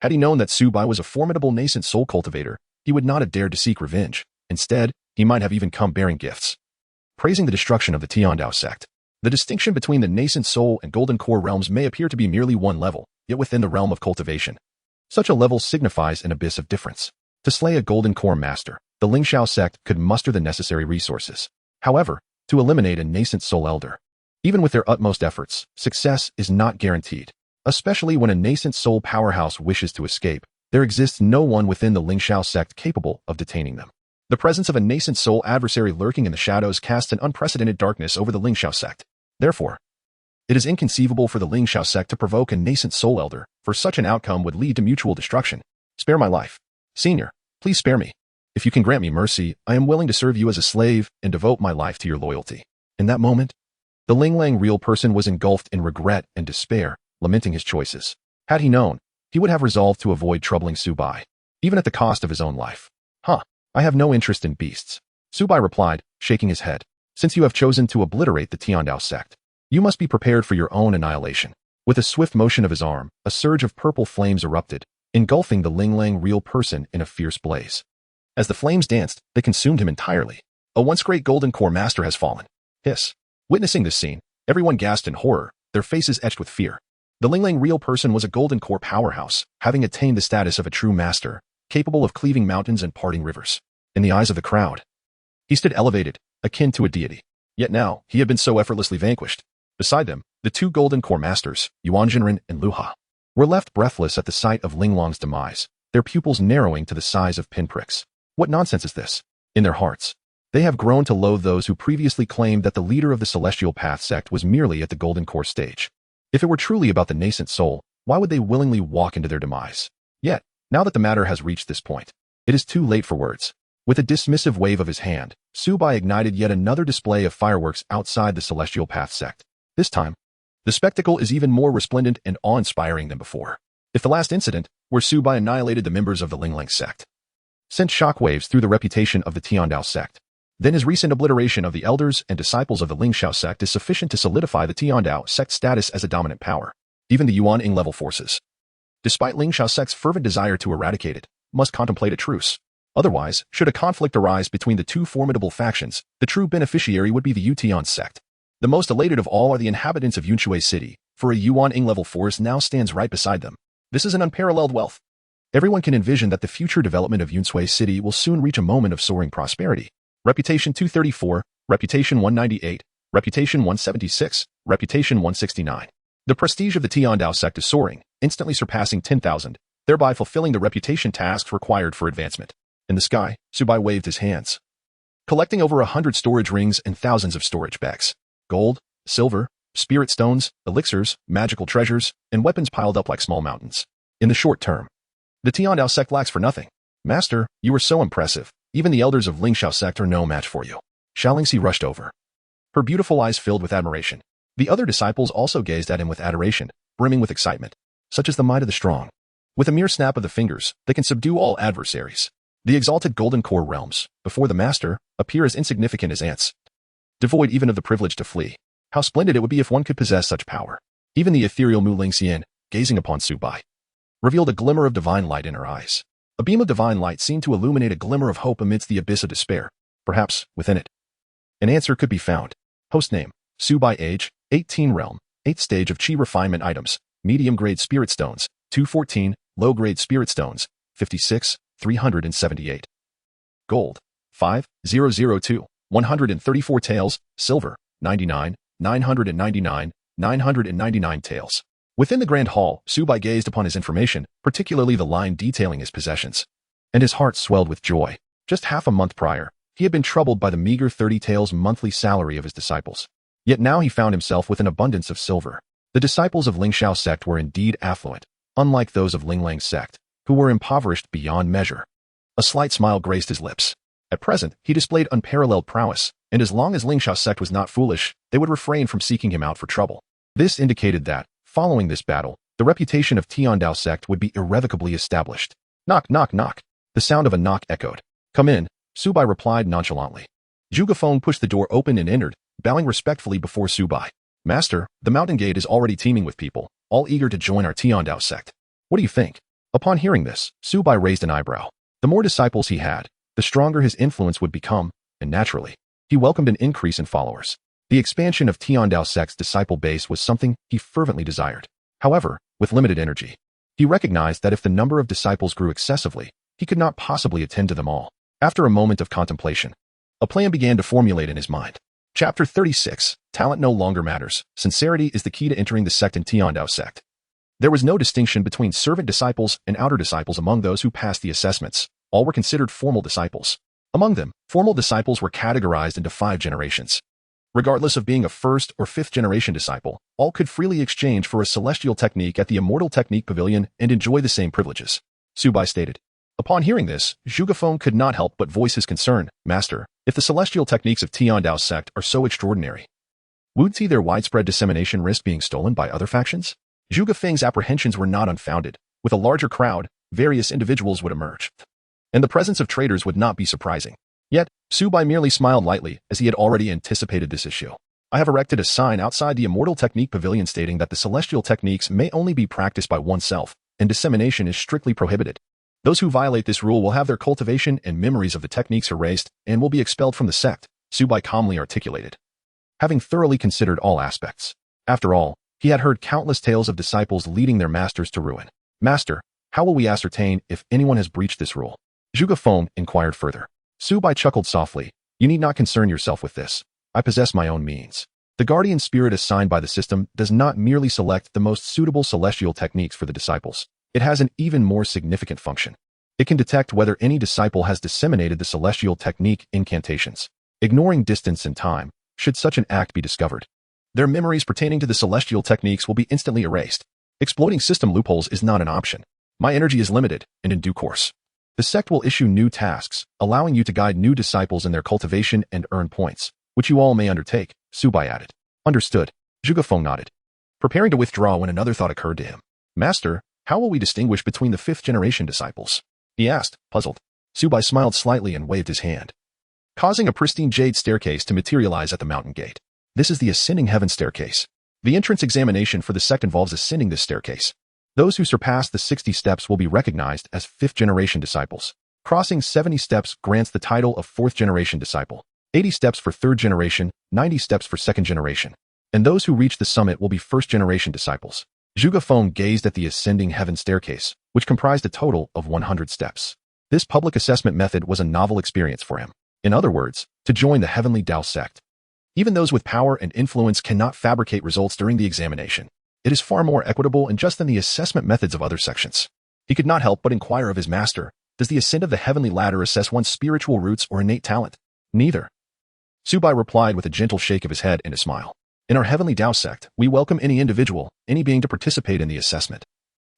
Speaker 1: Had he known that Su Bai was a formidable nascent soul cultivator, he would not have dared to seek revenge. Instead, he might have even come bearing gifts. Praising the destruction of the Tiandao Sect. The distinction between the nascent soul and golden core realms may appear to be merely one level, yet within the realm of cultivation, such a level signifies an abyss of difference. To slay a golden core master, the Linglang Sect could muster the necessary resources. However, to eliminate a nascent soul elder, even with their utmost efforts, success is not guaranteed. Especially when a nascent soul powerhouse wishes to escape, there exists no one within the Linglang Sect capable of detaining them. The presence of a nascent soul adversary lurking in the shadows casts an unprecedented darkness over the Linglang Sect. Therefore, it is inconceivable for the Linglang Sect to provoke a nascent soul elder, for such an outcome would lead to mutual destruction. Spare my life. Senior, please spare me. If you can grant me mercy, I am willing to serve you as a slave and devote my life to your loyalty. In that moment, the Linglang real person was engulfed in regret and despair, lamenting his choices. Had he known, he would have resolved to avoid troubling Su Bai, even at the cost of his own life. I have no interest in beasts. Su Bai replied, shaking his head. Since you have chosen to obliterate the Tiandao Sect, you must be prepared for your own annihilation. With a swift motion of his arm, a surge of purple flames erupted, engulfing the Linglang real person in a fierce blaze. As the flames danced, they consumed him entirely. A once great golden core master has fallen. Hiss. Witnessing this scene, everyone gasped in horror, their faces etched with fear. The Linglang real person was a golden core powerhouse, having attained the status of a true master, capable of cleaving mountains and parting rivers. In the eyes of the crowd, he stood elevated, akin to a deity. Yet now, he had been so effortlessly vanquished. Beside them, the two golden core masters, Yuan Jinren and Lu Ha, were left breathless at the sight of Linglang's demise, their pupils narrowing to the size of pinpricks. What nonsense is this? In their hearts, they have grown to loathe those who previously claimed that the leader of the Celestial Path sect was merely at the golden core stage. If it were truly about the nascent soul, why would they willingly walk into their demise? Yet, now that the matter has reached this point, it is too late for words. With a dismissive wave of his hand, Su Bai ignited yet another display of fireworks outside the Celestial Path sect. This time, the spectacle is even more resplendent and awe-inspiring than before. If the last incident, where Su Bai annihilated the members of the Linglang Sect, sent shockwaves through the reputation of the Tiandao Sect, then his recent obliteration of the elders and disciples of the Lingxiao Sect is sufficient to solidify the Tiandao Sect status as a dominant power. Even the Yuan Ing level forces, despite Lingxiao Sect's fervent desire to eradicate it, must contemplate a truce. Otherwise, should a conflict arise between the two formidable factions, the true beneficiary would be the Tiandao Sect. The most elated of all are the inhabitants of Yunshui City, for a Yuan Ing level force now stands right beside them. This is an unparalleled wealth. Everyone can envision that the future development of Yunshui City will soon reach a moment of soaring prosperity. Reputation 234, Reputation 198, Reputation 176, Reputation 169. The prestige of the Tiandao Sect is soaring, instantly surpassing 10,000, thereby fulfilling the reputation tasks required for advancement. In the sky, Su Bai waved his hands, collecting over 100 storage rings and thousands of storage bags. Gold, silver, spirit stones, elixirs, magical treasures, and weapons piled up like small mountains. In the short term, the Tiandao Sect lacks for nothing. Master, you are so impressive. Even the elders of Lingxiao Sect are no match for you. Xiao rushed over, her beautiful eyes filled with admiration. The other disciples also gazed at him with adoration, brimming with excitement. Such is the might of the strong. With a mere snap of the fingers, they can subdue all adversaries. The exalted golden core realms, before the master, appear as insignificant as ants, devoid even of the privilege to flee. How splendid it would be if one could possess such power. Even the ethereal Mu Lingxian, gazing upon Su Bai, revealed a glimmer of divine light in her eyes. A beam of divine light seemed to illuminate a glimmer of hope amidst the abyss of despair. Perhaps, within it, an answer could be found. Host name, Su Bai. Age, 18. Realm, 8th stage of Qi refinement items, medium-grade spirit stones, 214, low-grade spirit stones, 56, 378. Gold, 5,002, 134 taels, silver, 99, 999, 999 taels. Within the Grand Hall, Su Bai gazed upon his information, particularly the line detailing his possessions, and his heart swelled with joy. Just half a month prior, he had been troubled by the meager 30 taels monthly salary of his disciples. Yet now he found himself with an abundance of silver. The disciples of Lingxiao Sect were indeed affluent, unlike those of Linglang Sect, who were impoverished beyond measure. A slight smile graced his lips. At present, he displayed unparalleled prowess, and as long as Lingxiao Sect was not foolish, they would refrain from seeking him out for trouble. This indicated that, following this battle, the reputation of Tiandao Sect would be irrevocably established. Knock, knock, knock. The sound of a knock echoed. Come in, Su Bai replied nonchalantly. Zhuge Feng pushed the door open and entered, bowing respectfully before Su Bai. Master, the mountain gate is already teeming with people, all eager to join our Tiandao Sect. What do you think? Upon hearing this, Su Bai raised an eyebrow. The more disciples he had, the stronger his influence would become, and naturally, he welcomed an increase in followers. The expansion of Tiandao Sect's disciple base was something he fervently desired. However, with limited energy, he recognized that if the number of disciples grew excessively, he could not possibly attend to them all. After a moment of contemplation, a plan began to formulate in his mind. Chapter 36, Talent no longer matters. Sincerity is the key to entering the sect in Tiandao Sect. There was no distinction between servant disciples and outer disciples among those who passed the assessments. All were considered formal disciples. Among them, formal disciples were categorized into 5 generations. Regardless of being a 1st or 5th generation disciple, all could freely exchange for a celestial technique at the Immortal Technique Pavilion and enjoy the same privileges. Su Bai stated. Upon hearing this, Zhuge Feng could not help but voice his concern. Master, if the celestial techniques of Tiandao Sect are so extraordinary, wouldn't their widespread dissemination risk being stolen by other factions? Zhuge Feng's apprehensions were not unfounded. With a larger crowd, various individuals would emerge, and the presence of traitors would not be surprising. Yet, Su Bai merely smiled lightly as he had already anticipated this issue. I have erected a sign outside the Immortal Technique Pavilion stating that the celestial techniques may only be practiced by oneself, and dissemination is strictly prohibited. Those who violate this rule will have their cultivation and memories of the techniques erased and will be expelled from the sect, Su Bai calmly articulated. Having thoroughly considered all aspects. After all, he had heard countless tales of disciples leading their masters to ruin. Master, how will we ascertain if anyone has breached this rule? Zhuge Feng inquired further. Su Bai chuckled softly. You need not concern yourself with this. I possess my own means. The guardian spirit assigned by the system does not merely select the most suitable celestial techniques for the disciples. It has an even more significant function. It can detect whether any disciple has disseminated the celestial technique incantations, ignoring distance and time, should such an act be discovered. Their memories pertaining to the celestial techniques will be instantly erased. Exploiting system loopholes is not an option. My energy is limited, and in due course, the sect will issue new tasks, allowing you to guide new disciples in their cultivation and earn points, which you all may undertake, Su Bai added. Understood. Zhuge Feng nodded, preparing to withdraw when another thought occurred to him. Master, how will we distinguish between the fifth-generation disciples? He asked, puzzled. Su Bai smiled slightly and waved his hand, causing a pristine jade staircase to materialize at the mountain gate. This is the Ascending Heaven staircase. The entrance examination for the sect involves ascending this staircase. Those who surpass the 60 steps will be recognized as fifth-generation disciples. Crossing 70 steps grants the title of fourth-generation disciple. 80 steps for third generation, 90 steps for second generation. And those who reach the summit will be first-generation disciples. Zhuge Feng gazed at the Ascending Heaven staircase, which comprised a total of 100 steps. This public assessment method was a novel experience for him. In other words, to join the Tiandao Sect. Even those with power and influence cannot fabricate results during the examination. It is far more equitable and just than the assessment methods of other sections. He could not help but inquire of his master, does the ascent of the heavenly ladder assess one's spiritual roots or innate talent? Neither. Su Bai replied with a gentle shake of his head and a smile. In our Tiandao Sect, we welcome any individual, any being to participate in the assessment.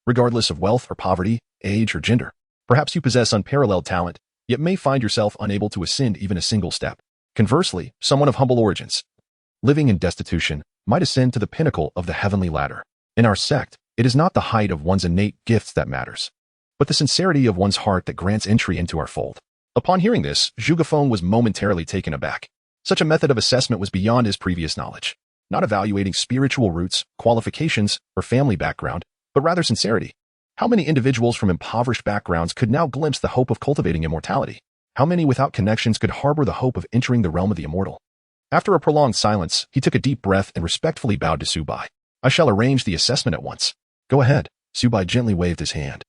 Speaker 1: Regardless of wealth or poverty, age or gender. Perhaps you possess unparalleled talent, yet may find yourself unable to ascend even a single step. Conversely, someone of humble origins, living in destitution, might ascend to the pinnacle of the heavenly ladder. In our sect, it is not the height of one's innate gifts that matters, but the sincerity of one's heart that grants entry into our fold. Upon hearing this, Zhuge Feng was momentarily taken aback. Such a method of assessment was beyond his previous knowledge, not evaluating spiritual roots, qualifications, or family background, but rather sincerity. How many individuals from impoverished backgrounds could now glimpse the hope of cultivating immortality? How many without connections could harbor the hope of entering the realm of the immortal? After a prolonged silence, he took a deep breath and respectfully bowed to Su Bai. I shall arrange the assessment at once. Go ahead. Su Bai gently waved his hand.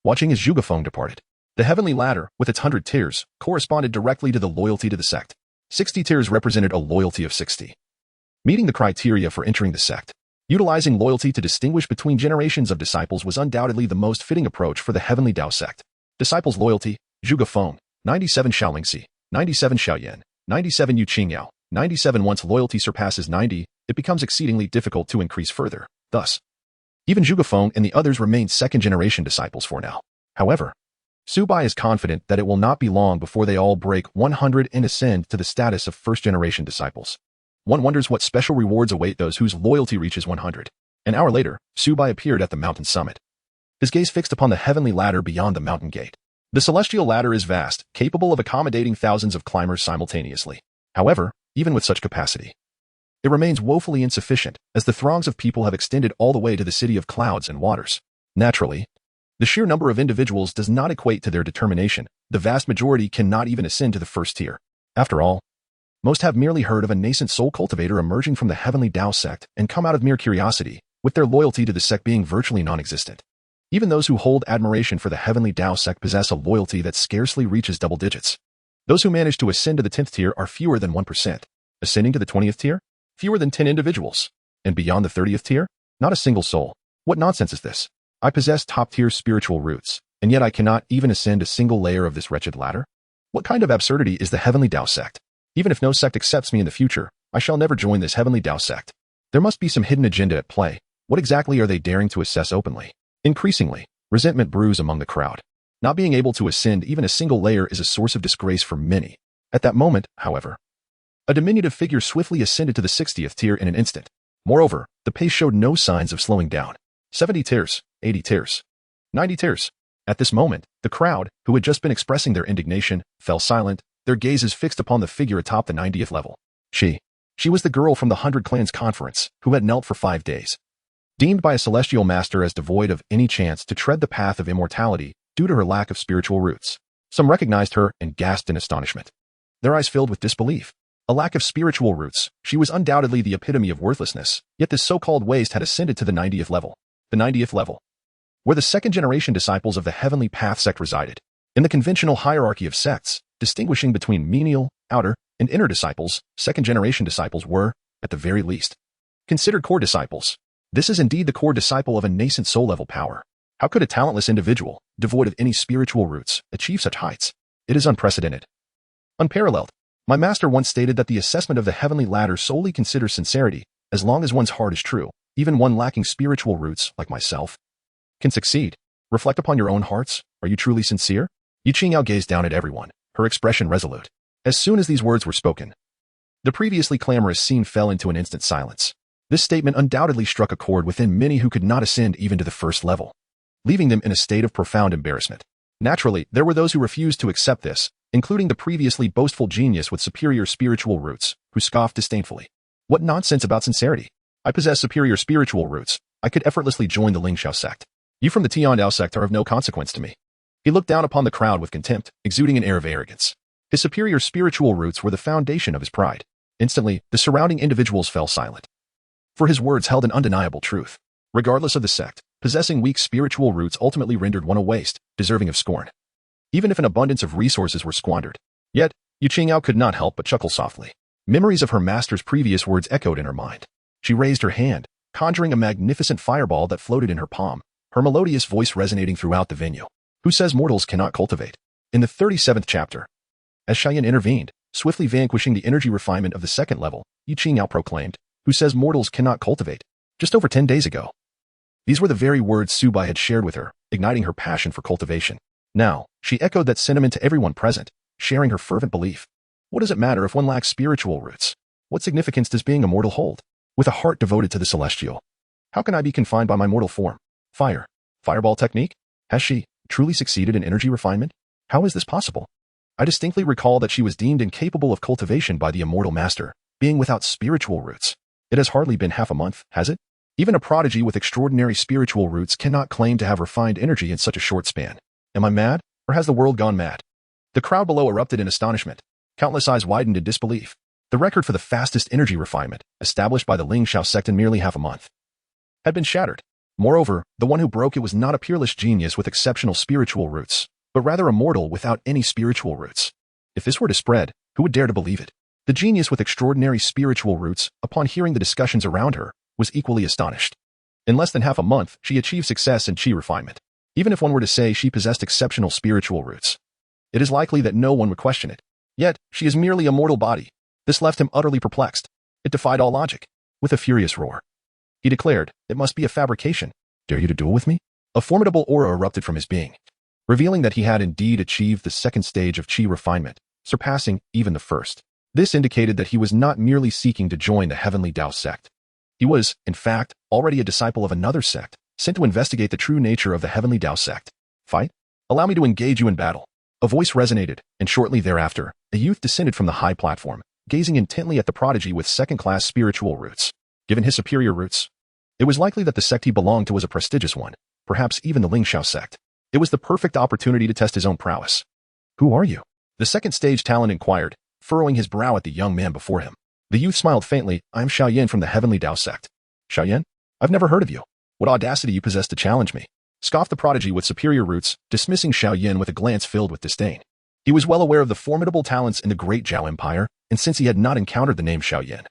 Speaker 1: Watching as Zhuge Feng departed, the heavenly ladder, with its 100 tiers, corresponded directly to the loyalty to the sect. 60 tiers represented a loyalty of 60. Meeting the criteria for entering the sect, utilizing loyalty to distinguish between generations of disciples was undoubtedly the most fitting approach for the Tiandao Sect. Disciples' loyalty, Zhuge Feng, 97 Xiaolingxi, 97 Xiao Yan, 97 Yu Qingyao, 97. Once loyalty surpasses 90, it becomes exceedingly difficult to increase further. Thus, even Zhuge Feng and the others remain second-generation disciples for now. However, Su Bai is confident that it will not be long before they all break 100 and ascend to the status of first-generation disciples. One wonders what special rewards await those whose loyalty reaches 100. An hour later, Su Bai appeared at the mountain summit, his gaze fixed upon the heavenly ladder beyond the mountain gate. The celestial ladder is vast, capable of accommodating thousands of climbers simultaneously. However, even with such capacity, it remains woefully insufficient, as the throngs of people have extended all the way to the city of clouds and waters. Naturally, the sheer number of individuals does not equate to their determination. The vast majority cannot even ascend to the first tier. After all, most have merely heard of a nascent soul cultivator emerging from the Tiandao Sect and come out of mere curiosity, with their loyalty to the sect being virtually non-existent. Even those who hold admiration for the Tiandao Sect possess a loyalty that scarcely reaches double digits. Those who manage to ascend to the 10th tier are fewer than 1%. Ascending to the 20th tier? Fewer than 10 individuals. And beyond the 30th tier? Not a single soul. What nonsense is this? I possess top-tier spiritual roots, and yet I cannot even ascend a single layer of this wretched ladder? What kind of absurdity is the Tiandao Sect? Even if no sect accepts me in the future, I shall never join this Tiandao Sect. There must be some hidden agenda at play. What exactly are they daring to assess openly? Increasingly, resentment brews among the crowd. Not being able to ascend even a single layer is a source of disgrace for many. At that moment, however, a diminutive figure swiftly ascended to the 60th tier in an instant. Moreover, the pace showed no signs of slowing down. 70 tiers, 80 tiers, 90 tiers. At this moment, the crowd, who had just been expressing their indignation, fell silent, their gazes fixed upon the figure atop the 90th level. She was the girl from the 100 Clans conference, who had knelt for 5 days. Deemed by a celestial master as devoid of any chance to tread the path of immortality, due to her lack of spiritual roots. Some recognized her and gasped in astonishment. Their eyes filled with disbelief. A lack of spiritual roots, she was undoubtedly the epitome of worthlessness, yet this so-called waste had ascended to the 90th level. The 90th level, where the second-generation disciples of the Heavenly Path sect resided. In the conventional hierarchy of sects, distinguishing between menial, outer, and inner disciples, second-generation disciples were, at the very least, considered core disciples. This is indeed the core disciple of a nascent soul-level power. How could a talentless individual, devoid of any spiritual roots, achieve such heights? It is unprecedented. Unparalleled. My master once stated that the assessment of the heavenly ladder solely considers sincerity, as long as one's heart is true. Even one lacking spiritual roots, like myself, can succeed. Reflect upon your own hearts. Are you truly sincere? Yi Qingyao gazed down at everyone, her expression resolute. As soon as these words were spoken, the previously clamorous scene fell into an instant silence. This statement undoubtedly struck a chord within many who could not ascend even to the first level, leaving them in a state of profound embarrassment. Naturally, there were those who refused to accept this, including the previously boastful genius with superior spiritual roots, who scoffed disdainfully. What nonsense about sincerity! I possess superior spiritual roots. I could effortlessly join the Linglang Sect. You from the Tiandao Sect are of no consequence to me. He looked down upon the crowd with contempt, exuding an air of arrogance. His superior spiritual roots were the foundation of his pride. Instantly, the surrounding individuals fell silent. For his words held an undeniable truth. Regardless of the sect, possessing weak spiritual roots ultimately rendered one a waste, deserving of scorn, even if an abundance of resources were squandered. Yet, Yi Qingyao could not help but chuckle softly. Memories of her master's previous words echoed in her mind. She raised her hand, conjuring a magnificent fireball that floated in her palm, her melodious voice resonating throughout the venue. Who says mortals cannot cultivate? In the 37th chapter, as Xiao Yan intervened, swiftly vanquishing the energy refinement of the second level, Yi Qingyao proclaimed, "Who says mortals cannot cultivate?" Just over 10 days ago. These were the very words Su Bai had shared with her, igniting her passion for cultivation. Now, she echoed that sentiment to everyone present, sharing her fervent belief. What does it matter if one lacks spiritual roots? What significance does being immortal hold? With a heart devoted to the celestial, how can I be confined by my mortal form? Fireball technique? Has she truly succeeded in energy refinement? How is this possible? I distinctly recall that she was deemed incapable of cultivation by the immortal master, being without spiritual roots. It has hardly been half a month, has it? Even a prodigy with extraordinary spiritual roots cannot claim to have refined energy in such a short span. Am I mad, or has the world gone mad? The crowd below erupted in astonishment. Countless eyes widened in disbelief. The record for the fastest energy refinement, established by the Linglang Sect in merely half a month, had been shattered. Moreover, the one who broke it was not a peerless genius with exceptional spiritual roots, but rather a mortal without any spiritual roots. If this were to spread, who would dare to believe it? The genius with extraordinary spiritual roots, upon hearing the discussions around her, was equally astonished. In less than half a month, she achieved success in chi refinement. Even if one were to say she possessed exceptional spiritual roots, it is likely that no one would question it. Yet, she is merely a mortal body. This left him utterly perplexed. It defied all logic. With a furious roar, he declared, "It must be a fabrication. Dare you to duel with me?" A formidable aura erupted from his being, revealing that he had indeed achieved the second stage of chi refinement, surpassing even the first. This indicated that he was not merely seeking to join the Heavenly Tao Sect. He was, in fact, already a disciple of another sect, sent to investigate the true nature of the Heavenly Tao Sect. Fight? Allow me to engage you in battle. A voice resonated, and shortly thereafter, a youth descended from the high platform, gazing intently at the prodigy with second-class spiritual roots. Given his superior roots, it was likely that the sect he belonged to was a prestigious one, perhaps even the Linglang Sect. It was the perfect opportunity to test his own prowess. "Who are you?" The second stage talent inquired, furrowing his brow at the young man before him. The youth smiled faintly. "I am Xiao Yan from the Heavenly Tao Sect." "Xiao Yan? I've never heard of you. What audacity you possess to challenge me," scoffed the prodigy with superior roots, dismissing Xiao Yan with a glance filled with disdain. He was well aware of the formidable talents in the great Zhao Empire, and since he had not encountered the name Xiao Yan,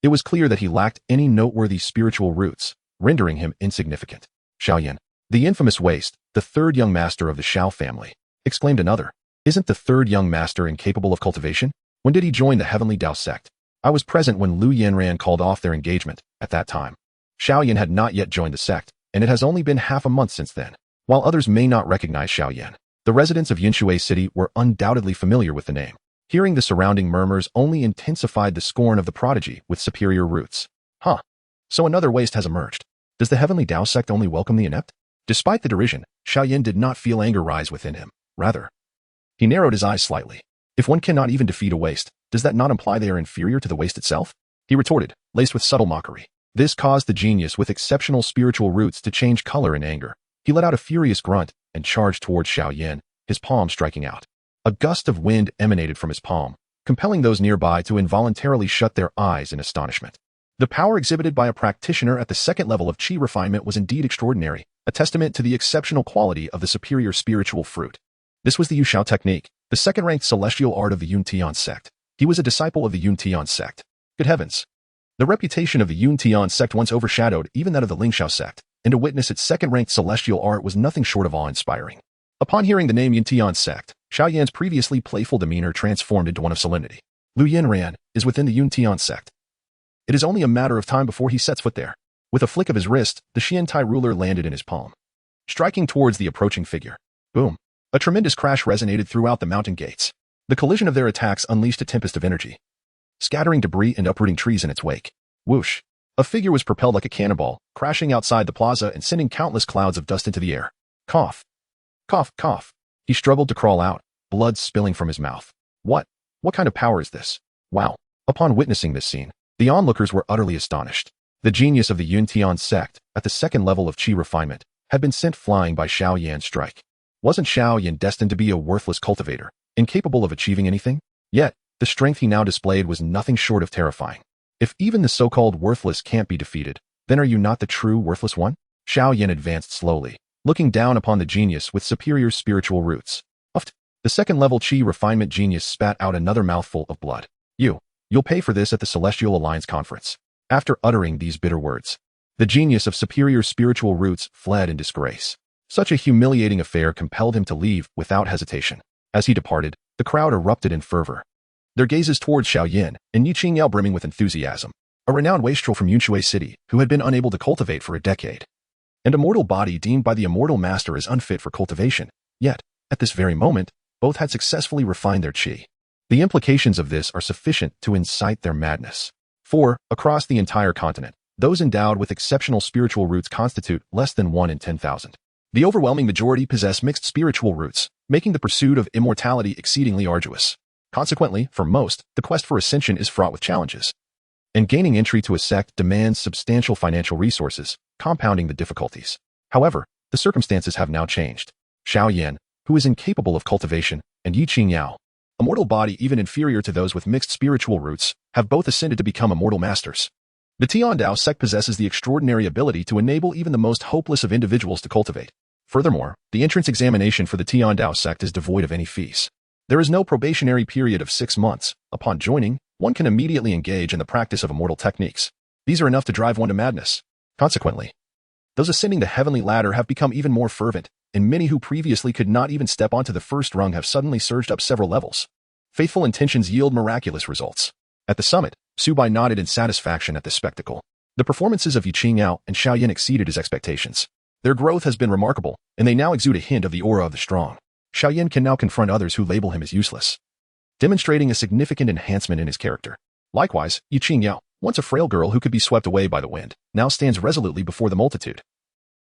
Speaker 1: it was clear that he lacked any noteworthy spiritual roots, rendering him insignificant. "Xiao Yan, the infamous waste, the third young master of the Xiao family," exclaimed another. "Isn't the third young master incapable of cultivation? When did he join the Heavenly Tao Sect?" "I was present when Lu Yanran called off their engagement. At that time, Xiao Yan had not yet joined the sect, and it has only been half a month since then." While others may not recognize Xiao Yan, the residents of Yinshui City were undoubtedly familiar with the name. Hearing the surrounding murmurs only intensified the scorn of the prodigy with superior roots. Huh. So another waste has emerged. Does the Heavenly Tao Sect only welcome the inept? Despite the derision, Xiao Yan did not feel anger rise within him. Rather, he narrowed his eyes slightly. If one cannot even defeat a waste, does that not imply they are inferior to the waste itself? He retorted, laced with subtle mockery. This caused the genius with exceptional spiritual roots to change color in anger. He let out a furious grunt, and charged towards Xiao Yan, his palm striking out. A gust of wind emanated from his palm, compelling those nearby to involuntarily shut their eyes in astonishment. The power exhibited by a practitioner at the second level of qi refinement was indeed extraordinary, a testament to the exceptional quality of the superior spiritual fruit. This was the Yuxiao technique, the second-ranked celestial art of the Tiandao Sect. He was a disciple of the Tiandao Sect. Good heavens! The reputation of the Tiandao Sect once overshadowed even that of the Linglang Sect, and to witness its second-ranked celestial art was nothing short of awe-inspiring. Upon hearing the name Tiandao Sect, Xiao Yan's previously playful demeanor transformed into one of solemnity. Lu Yanran is within the Tiandao Sect. It is only a matter of time before he sets foot there. With a flick of his wrist, the Xiantai ruler landed in his palm, striking towards the approaching figure. Boom! A tremendous crash resonated throughout the mountain gates. The collision of their attacks unleashed a tempest of energy, scattering debris and uprooting trees in its wake. Whoosh! A figure was propelled like a cannonball, crashing outside the plaza and sending countless clouds of dust into the air. Cough! Cough, cough. He struggled to crawl out, blood spilling from his mouth. What kind of power is this? Wow! Upon witnessing this scene, the onlookers were utterly astonished. The genius of the Tiandao Sect, at the second level of qi refinement, had been sent flying by Xiao Yan's strike. Wasn't Xiao Yan destined to be a worthless cultivator, incapable of achieving anything? Yet, the strength he now displayed was nothing short of terrifying. If even the so-called worthless can't be defeated, then are you not the true worthless one? Xiao Yan advanced slowly, looking down upon the genius with superior spiritual roots. Uft! The second-level qi refinement genius spat out another mouthful of blood. You'll pay for this at the Celestial Alliance Conference. After uttering these bitter words, the genius of superior spiritual roots fled in disgrace. Such a humiliating affair compelled him to leave without hesitation. As he departed, the crowd erupted in fervor, their gazes towards Xiao Yan and Yi Qingyao brimming with enthusiasm, a renowned wastrel from Yunshui City who had been unable to cultivate for a decade. And a mortal body deemed by the immortal master as unfit for cultivation, yet, at this very moment, both had successfully refined their qi. The implications of this are sufficient to incite their madness. For, across the entire continent, those endowed with exceptional spiritual roots constitute less than 1 in 10,000. The overwhelming majority possess mixed spiritual roots, making the pursuit of immortality exceedingly arduous. Consequently, for most, the quest for ascension is fraught with challenges. And gaining entry to a sect demands substantial financial resources, compounding the difficulties. However, the circumstances have now changed. Xiao Yan, who is incapable of cultivation, and Yi Qingyao, a mortal body even inferior to those with mixed spiritual roots, have both ascended to become immortal masters. The Tiandao Sect possesses the extraordinary ability to enable even the most hopeless of individuals to cultivate. Furthermore, the entrance examination for the Tiandao Sect is devoid of any fees. There is no probationary period of 6 months. Upon joining, one can immediately engage in the practice of immortal techniques. These are enough to drive one to madness. Consequently, those ascending the heavenly ladder have become even more fervent, and many who previously could not even step onto the first rung have suddenly surged up several levels. Faithful intentions yield miraculous results. At the summit, Su Bai nodded in satisfaction at this spectacle. The performances of Yi Qingyao and Xiao Yan exceeded his expectations. Their growth has been remarkable, and they now exude a hint of the aura of the strong. Xiao Yan can now confront others who label him as useless, demonstrating a significant enhancement in his character. Likewise, Yi Qingyao, once a frail girl who could be swept away by the wind, now stands resolutely before the multitude,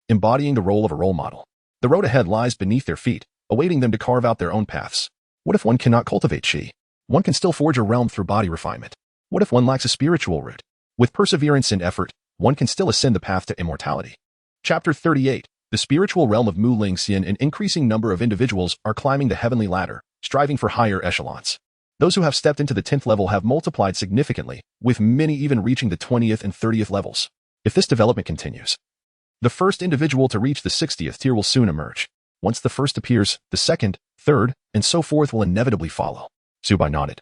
Speaker 1: embodying the role of a role model. The road ahead lies beneath their feet, awaiting them to carve out their own paths. What if one cannot cultivate qi? One can still forge a realm through body refinement. What if one lacks a spiritual root? With perseverance and effort, one can still ascend the path to immortality. Chapter 38. The spiritual realm of Mu Ling Xian. An increasing number of individuals are climbing the heavenly ladder, striving for higher echelons. Those who have stepped into the 10th level have multiplied significantly, with many even reaching the 20th and 30th levels. If this development continues, the first individual to reach the 60th tier will soon emerge. Once the first appears, the second, third, and so forth will inevitably follow. Su Bai nodded,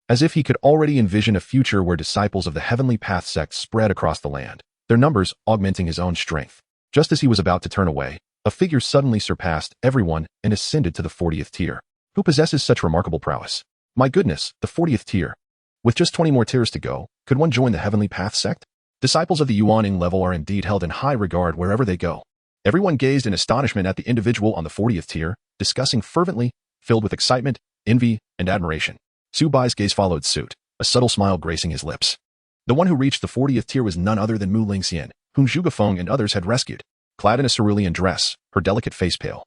Speaker 1: as if he could already envision a future where disciples of the Heavenly Path sect spread across the land, their numbers augmenting his own strength. Just as he was about to turn away, a figure suddenly surpassed everyone and ascended to the 40th tier. Who possesses such remarkable prowess? My goodness, the 40th tier. With just 20 more tiers to go, could one join the Heavenly Path sect? Disciples of the Yuaning level are indeed held in high regard wherever they go. Everyone gazed in astonishment at the individual on the 40th tier, discussing fervently, filled with excitement, envy, and admiration. Su Bai's gaze followed suit, a subtle smile gracing his lips. The one who reached the 40th tier was none other than Mu Ling Xian, whom Zhuge Feng and others had rescued. Clad in a cerulean dress, her delicate face pale.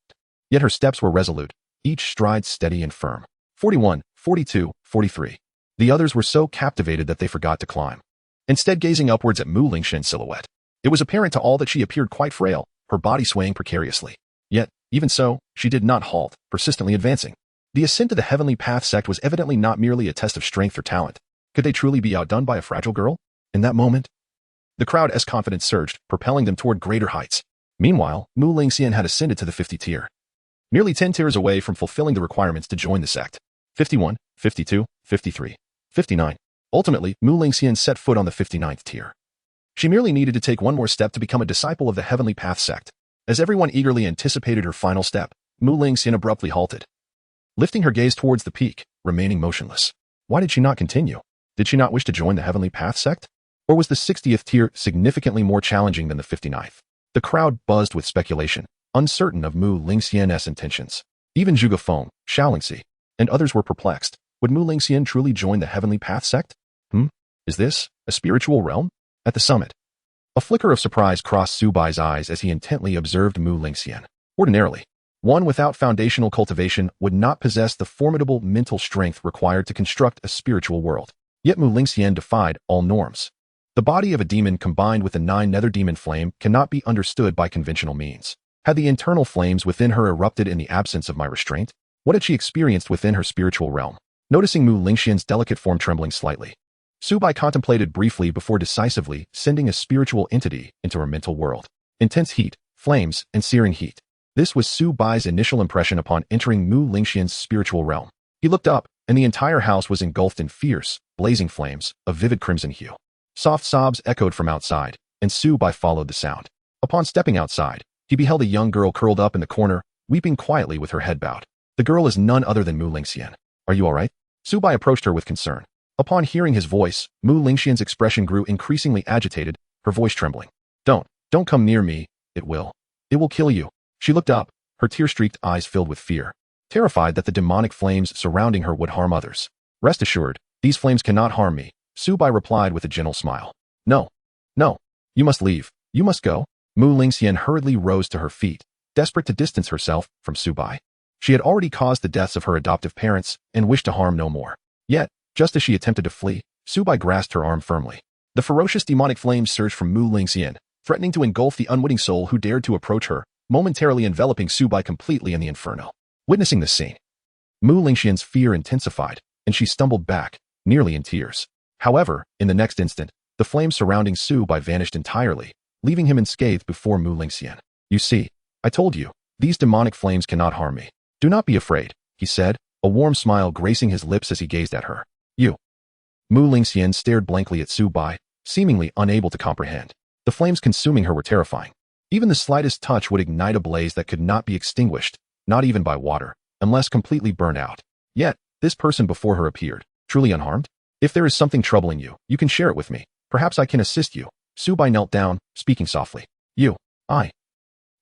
Speaker 1: Yet her steps were resolute, each stride steady and firm. 41, 42, 43. The others were so captivated that they forgot to climb, instead gazing upwards at Mu Ling Xian's silhouette. It was apparent to all that she appeared quite frail, her body swaying precariously. Yet Even so, she did not halt, persistently advancing. The ascent to the Heavenly Path sect was evidently not merely a test of strength or talent. Could they truly be outdone by a fragile girl? In that moment, the crowd's confidence surged, propelling them toward greater heights. Meanwhile, Mu Lingxian had ascended to the 50 tier, nearly 10 tiers away from fulfilling the requirements to join the sect. 51, 52, 53, 59. Ultimately, Mu Lingxian set foot on the 59th tier. She merely needed to take one more step to become a disciple of the Heavenly Path sect. As everyone eagerly anticipated her final step, Mu Lingxian abruptly halted, lifting her gaze towards the peak, remaining motionless. Why did she not continue? Did she not wish to join the Heavenly Path sect? Or was the 60th tier significantly more challenging than the 59th? The crowd buzzed with speculation, uncertain of Mu Lingxian's intentions. Even Zhuge Feng, Xiao Yan, and others were perplexed. Would Mu Lingxian truly join the Heavenly Path sect? Is this a spiritual realm? At the summit, a flicker of surprise crossed Su Bai's eyes as he intently observed Mu Lingxian. Ordinarily, one without foundational cultivation would not possess the formidable mental strength required to construct a spiritual world. Yet Mu Lingxian defied all norms. The body of a demon combined with the 9 nether demon flame cannot be understood by conventional means. Had the internal flames within her erupted in the absence of my restraint? What had she experienced within her spiritual realm? Noticing Mu Lingxian's delicate form trembling slightly, Su Bai contemplated briefly before decisively sending a spiritual entity into her mental world. Intense heat, flames, and searing heat. This was Su Bai's initial impression upon entering Mu Lingxian's spiritual realm. He looked up, and the entire house was engulfed in fierce, blazing flames of vivid crimson hue. Soft sobs echoed from outside, and Su Bai followed the sound. Upon stepping outside, he beheld a young girl curled up in the corner, weeping quietly with her head bowed. The girl is none other than Mu Lingxian. Are you all right? Su Bai approached her with concern. Upon hearing his voice, Mu Lingxian's expression grew increasingly agitated, her voice trembling. Don't come near me, it will kill you. She looked up, her tear-streaked eyes filled with fear, terrified that the demonic flames surrounding her would harm others. Rest assured, these flames cannot harm me, Su Bai replied with a gentle smile. No, you must leave, you must go. Mu Lingxian hurriedly rose to her feet, desperate to distance herself from Su Bai. She had already caused the deaths of her adoptive parents and wished to harm no more. Yet, just as she attempted to flee, Su Bai grasped her arm firmly. The ferocious demonic flames surged from Mu Lingxian, threatening to engulf the unwitting soul who dared to approach her, momentarily enveloping Su Bai completely in the inferno. Witnessing this scene, Mu Lingxian's fear intensified, and she stumbled back, nearly in tears. However, in the next instant, the flames surrounding Su Bai vanished entirely, leaving him unscathed before Mu Lingxian. You see, I told you, these demonic flames cannot harm me. Do not be afraid, he said, a warm smile gracing his lips as he gazed at her. You. Mu Lingxian stared blankly at Su Bai, seemingly unable to comprehend. The flames consuming her were terrifying. Even the slightest touch would ignite a blaze that could not be extinguished, not even by water, unless completely burned out. Yet, this person before her appeared, truly unharmed. If there is something troubling you, you can share it with me. Perhaps I can assist you. Su Bai knelt down, speaking softly.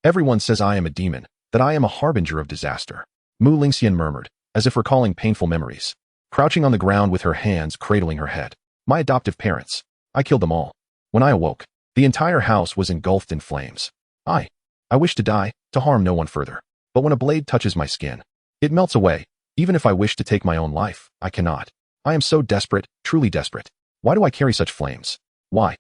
Speaker 1: Everyone says I am a demon, that I am a harbinger of disaster. Mu Lingxian murmured, as if recalling painful memories. Crouching on the ground with her hands cradling her head. My adoptive parents. I killed them all. When I awoke, the entire house was engulfed in flames. I wish to die, to harm no one further. But when a blade touches my skin, it melts away. Even if I wish to take my own life, I cannot. I am so desperate, truly desperate. Why do I carry such flames? Why?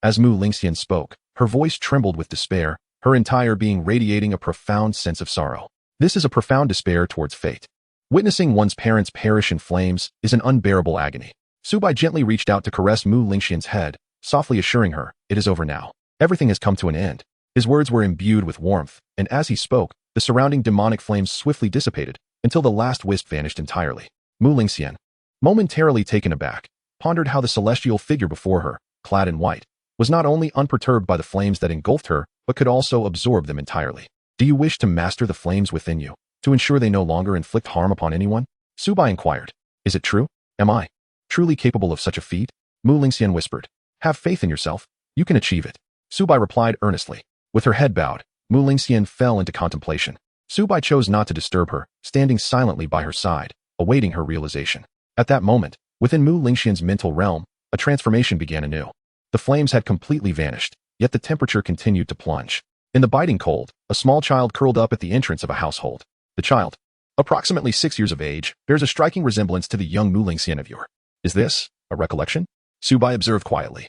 Speaker 1: As Mu Lingxian spoke, her voice trembled with despair, her entire being radiating a profound sense of sorrow. This is a profound despair towards fate. Witnessing one's parents perish in flames is an unbearable agony. Su Bai gently reached out to caress Mu Lingxian's head, softly assuring her, it is over now. Everything has come to an end. His words were imbued with warmth, and as he spoke, the surrounding demonic flames swiftly dissipated, until the last wisp vanished entirely. Mu Lingxian, momentarily taken aback, pondered how the celestial figure before her, clad in white, was not only unperturbed by the flames that engulfed her, but could also absorb them entirely. Do you wish to master the flames within you, to ensure they no longer inflict harm upon anyone? Su Bai inquired. Is it true? Am I truly capable of such a feat? Mu Lingxian whispered. Have faith in yourself. You can achieve it. Su Bai replied earnestly. With her head bowed, Mu Lingxian fell into contemplation. Su Bai chose not to disturb her, standing silently by her side, awaiting her realization. At that moment, within Mu Lingxian's mental realm, a transformation began anew. The flames had completely vanished, yet the temperature continued to plunge. In the biting cold, a small child curled up at the entrance of a household. The child, approximately 6 years of age, bears a striking resemblance to the young Mu Lingxian of yore. Is this a recollection? Su Bai observed quietly,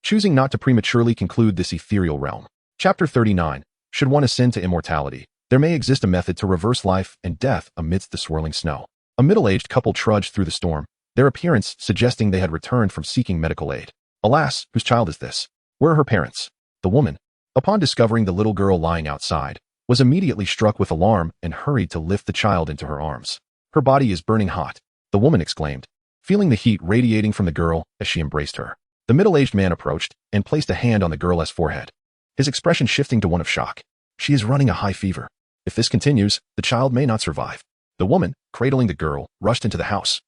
Speaker 1: choosing not to prematurely conclude this ethereal realm. Chapter 39. Should one ascend to immortality, There may exist a method to reverse life and death amidst the swirling snow. A middle-aged couple trudged through the storm, their appearance suggesting they had returned from seeking medical aid. Alas, whose child is this? Where are her parents? The woman, upon discovering the little girl lying outside, was immediately struck with alarm and hurried to lift the child into her arms. Her body is burning hot, the woman exclaimed, feeling the heat radiating from the girl as she embraced her. The middle-aged man approached and placed a hand on the girl's forehead, his expression shifting to one of shock. She is running a high fever. If this continues, the child may not survive. The woman, cradling the girl, rushed into the house,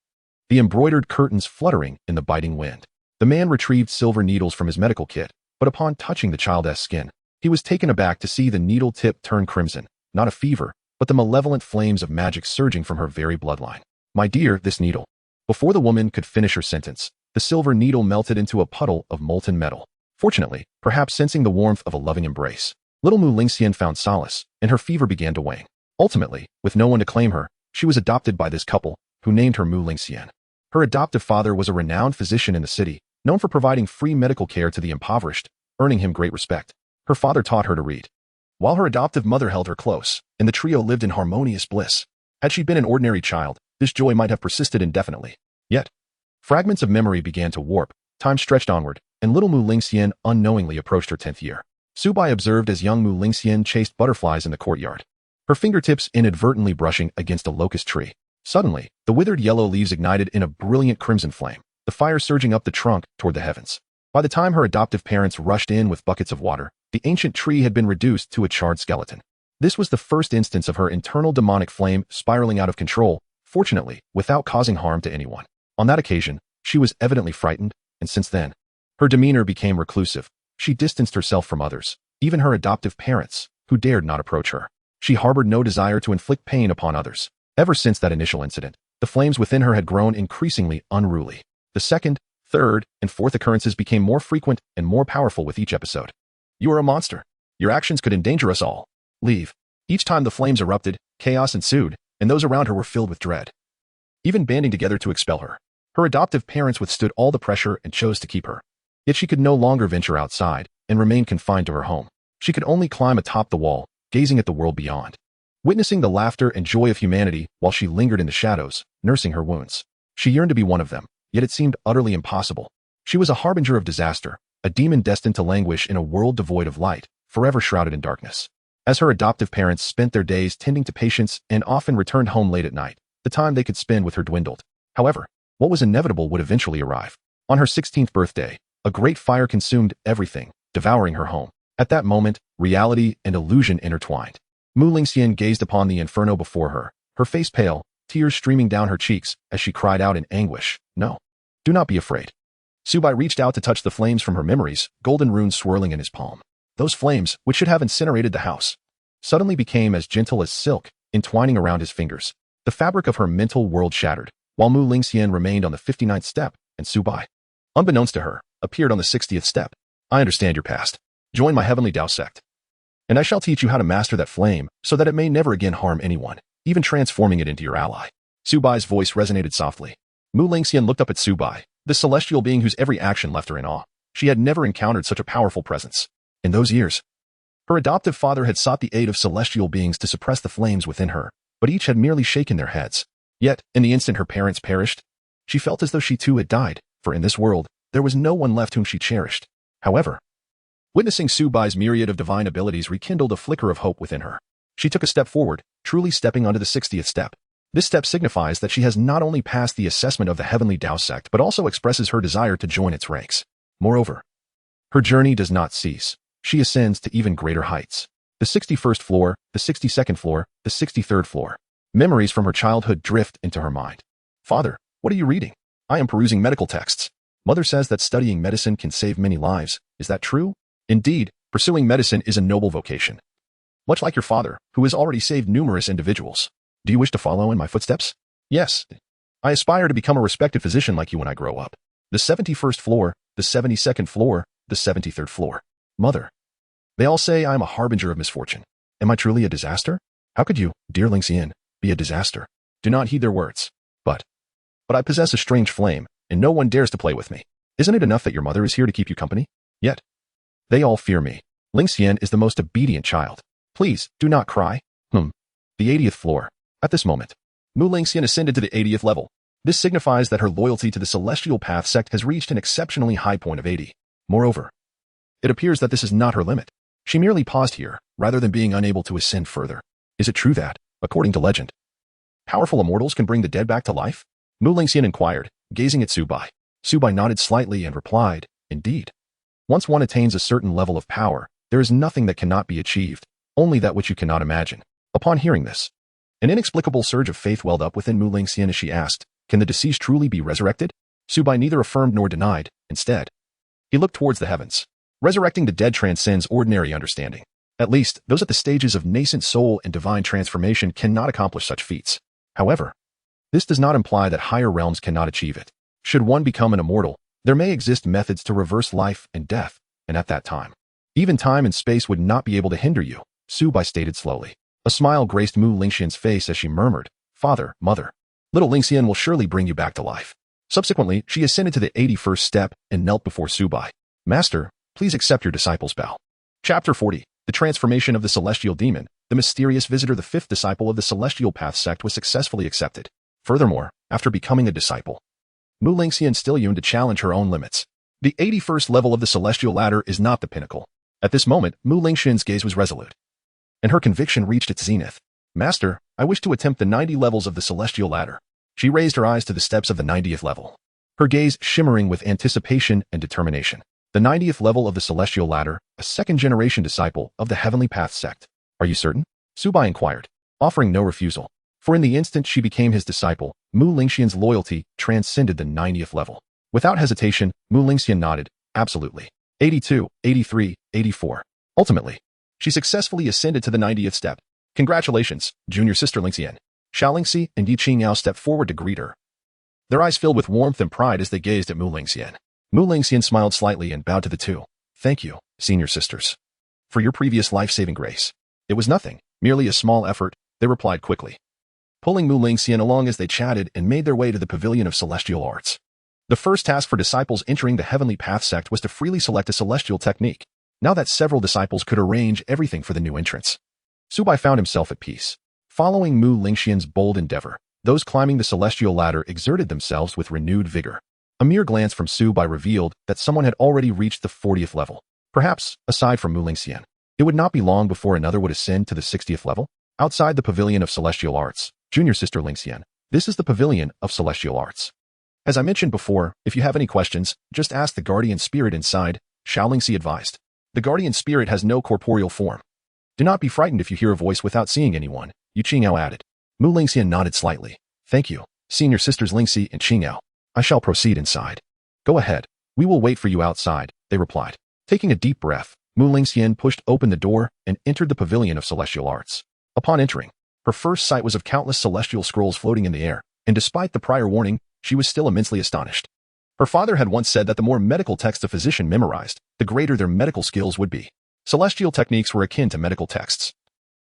Speaker 1: the embroidered curtains fluttering in the biting wind. The man retrieved silver needles from his medical kit, but upon touching the child's skin, he was taken aback to see the needle tip turn crimson, not a fever, but the malevolent flames of magic surging from her very bloodline. My dear, this needle. Before the woman could finish her sentence, the silver needle melted into a puddle of molten metal. Fortunately, perhaps sensing the warmth of a loving embrace, little Mu Lingxian found solace, and her fever began to wane. Ultimately, with no one to claim her, she was adopted by this couple, who named her Mu Lingxian. Her adoptive father was a renowned physician in the city, known for providing free medical care to the impoverished, earning him great respect. Her father taught her to read, while her adoptive mother held her close, and the trio lived in harmonious bliss. Had she been an ordinary child, this joy might have persisted indefinitely. Yet, fragments of memory began to warp, time stretched onward, and little Mu Lingxian unknowingly approached her 10th year. Su Bai observed as young Mu Lingxian chased butterflies in the courtyard, her fingertips inadvertently brushing against a locust tree. Suddenly, the withered yellow leaves ignited in a brilliant crimson flame, the fire surging up the trunk toward the heavens. By the time her adoptive parents rushed in with buckets of water, the ancient tree had been reduced to a charred skeleton. This was the first instance of her internal demonic flame spiraling out of control, fortunately, without causing harm to anyone. On that occasion, she was evidently frightened, and since then, her demeanor became reclusive. She distanced herself from others, even her adoptive parents, who dared not approach her. She harbored no desire to inflict pain upon others. Ever since that initial incident, the flames within her had grown increasingly unruly. The second, third, and fourth occurrences became more frequent and more powerful with each episode. You are a monster. Your actions could endanger us all. Leave. Each time the flames erupted, chaos ensued, and those around her were filled with dread, even banding together to expel her. Her adoptive parents withstood all the pressure and chose to keep her. Yet she could no longer venture outside and remain confined to her home. She could only climb atop the wall, gazing at the world beyond, witnessing the laughter and joy of humanity while she lingered in the shadows, nursing her wounds. She yearned to be one of them, yet it seemed utterly impossible. She was a harbinger of disaster, a demon destined to languish in a world devoid of light, forever shrouded in darkness. As her adoptive parents spent their days tending to patients and often returned home late at night, the time they could spend with her dwindled. However, what was inevitable would eventually arrive. On her 16th birthday, a great fire consumed everything, devouring her home. At that moment, reality and illusion intertwined. Mu Lingxian gazed upon the inferno before her, her face pale, tears streaming down her cheeks as she cried out in anguish, "No, do not be afraid." Su Bai reached out to touch the flames from her memories, golden runes swirling in his palm. Those flames, which should have incinerated the house, suddenly became as gentle as silk, entwining around his fingers. The fabric of her mental world shattered, while Mu Lingxian remained on the 59th step, and Su Bai, unbeknownst to her, appeared on the 60th step. I understand your past. Join my heavenly Dao Sect, and I shall teach you how to master that flame so that it may never again harm anyone, even transforming it into your ally. Su Bai's voice resonated softly. Mu Lingxian looked up at Su Bai, the celestial being whose every action left her in awe. She had never encountered such a powerful presence. In those years, her adoptive father had sought the aid of celestial beings to suppress the flames within her, but each had merely shaken their heads. Yet, in the instant her parents perished, she felt as though she too had died, for in this world, there was no one left whom she cherished. However, witnessing Su Bai's myriad of divine abilities rekindled a flicker of hope within her. She took a step forward, truly stepping onto the 60th step. This step signifies that she has not only passed the assessment of the heavenly Dao Sect but also expresses her desire to join its ranks. Moreover, her journey does not cease. She ascends to even greater heights. The 61st floor, the 62nd floor, the 63rd floor. Memories from her childhood drift into her mind. Father, what are you reading? I am perusing medical texts. Mother says that studying medicine can save many lives. Is that true? Indeed, pursuing medicine is a noble vocation. Much like your father, who has already saved numerous individuals. Do you wish to follow in my footsteps? Yes. I aspire to become a respected physician like you when I grow up. The 71st floor, the 72nd floor, the 73rd floor. Mother. They all say I am a harbinger of misfortune. Am I truly a disaster? How could you, dear Lingxian, be a disaster? Do not heed their words. But I possess a strange flame, and no one dares to play with me. Isn't it enough that your mother is here to keep you company? Yet, they all fear me. Lingxian is the most obedient child. Please, do not cry. The 80th floor. At this moment, Mu Lingxian ascended to the 80th level. This signifies that her loyalty to the Celestial Path sect has reached an exceptionally high point of 80. Moreover, it appears that this is not her limit. She merely paused here, rather than being unable to ascend further. Is it true that, according to legend, powerful immortals can bring the dead back to life? Mu Lingxian inquired, gazing at Su Bai. Su Bai nodded slightly and replied, indeed. Once one attains a certain level of power, there is nothing that cannot be achieved, only that which you cannot imagine. Upon hearing this, an inexplicable surge of faith welled up within Mu Lingxian as she asked, can the deceased truly be resurrected? Su Bai neither affirmed nor denied. Instead, he looked towards the heavens. Resurrecting the dead transcends ordinary understanding. At least, those at the stages of nascent soul and divine transformation cannot accomplish such feats. However, this does not imply that higher realms cannot achieve it. Should one become an immortal, there may exist methods to reverse life and death, and at that time, even time and space would not be able to hinder you, Su Bai stated slowly. A smile graced Mu Lingxian's face as she murmured, Father, Mother, little Lingxian will surely bring you back to life. Subsequently, she ascended to the 81st step and knelt before Su Bai. Master, please accept your disciple's bow. Chapter 40. The Transformation of the Celestial Demon. The mysterious visitor, the fifth disciple of the Celestial Path sect, was successfully accepted. Furthermore, after becoming a disciple, Mu Lingxian still yearned to challenge her own limits. The 81st level of the Celestial Ladder is not the pinnacle. At this moment, Mu Lingxian's gaze was resolute, and her conviction reached its zenith. Master, I wish to attempt the 90 levels of the Celestial Ladder. She raised her eyes to the steps of the 90th level, her gaze shimmering with anticipation and determination. The 90th level of the Celestial Ladder, a second-generation disciple of the Heavenly Path sect. Are you certain? Su Bai inquired, offering no refusal. For in the instant she became his disciple, Mu Lingxian's loyalty transcended the 90th level. Without hesitation, Mu Lingxian nodded, absolutely. 82, 83, 84. Ultimately, she successfully ascended to the 90th step. Congratulations, junior sister Lingxian. Xiao Lingxi and Yi Qingyao stepped forward to greet her. Their eyes filled with warmth and pride as they gazed at Mu Lingxian. Mu Lingxian smiled slightly and bowed to the two. Thank you, senior sisters, for your previous life-saving grace. It was nothing, merely a small effort, they replied quickly, pulling Mu Lingxian along as they chatted and made their way to the Pavilion of Celestial Arts. The first task for disciples entering the Heavenly Path sect was to freely select a celestial technique. Now that several disciples could arrange everything for the new entrants, Su Bai found himself at peace. Following Mu Lingxian's bold endeavor, those climbing the celestial ladder exerted themselves with renewed vigor. A mere glance from Su Bai revealed that someone had already reached the 40th level. Perhaps, aside from Mu Lingxian, it would not be long before another would ascend to the 60th level. Outside the Pavilion of Celestial Arts, junior sister Lingxian, this is the Pavilion of Celestial Arts. As I mentioned before, if you have any questions, just ask the guardian spirit inside, Xiao Lingxi advised. The guardian spirit has no corporeal form. Do not be frightened if you hear a voice without seeing anyone, Yu Qingyao added. Mu Lingxian nodded slightly. Thank you, senior sisters Lingxi and Qingyao. I shall proceed inside. Go ahead. We will wait for you outside, they replied. Taking a deep breath, Mu Lingxian pushed open the door and entered the Pavilion of Celestial Arts. Upon entering, her first sight was of countless celestial scrolls floating in the air, and despite the prior warning, she was still immensely astonished. Her father had once said that the more medical texts a physician memorized, the greater their medical skills would be. Celestial techniques were akin to medical texts.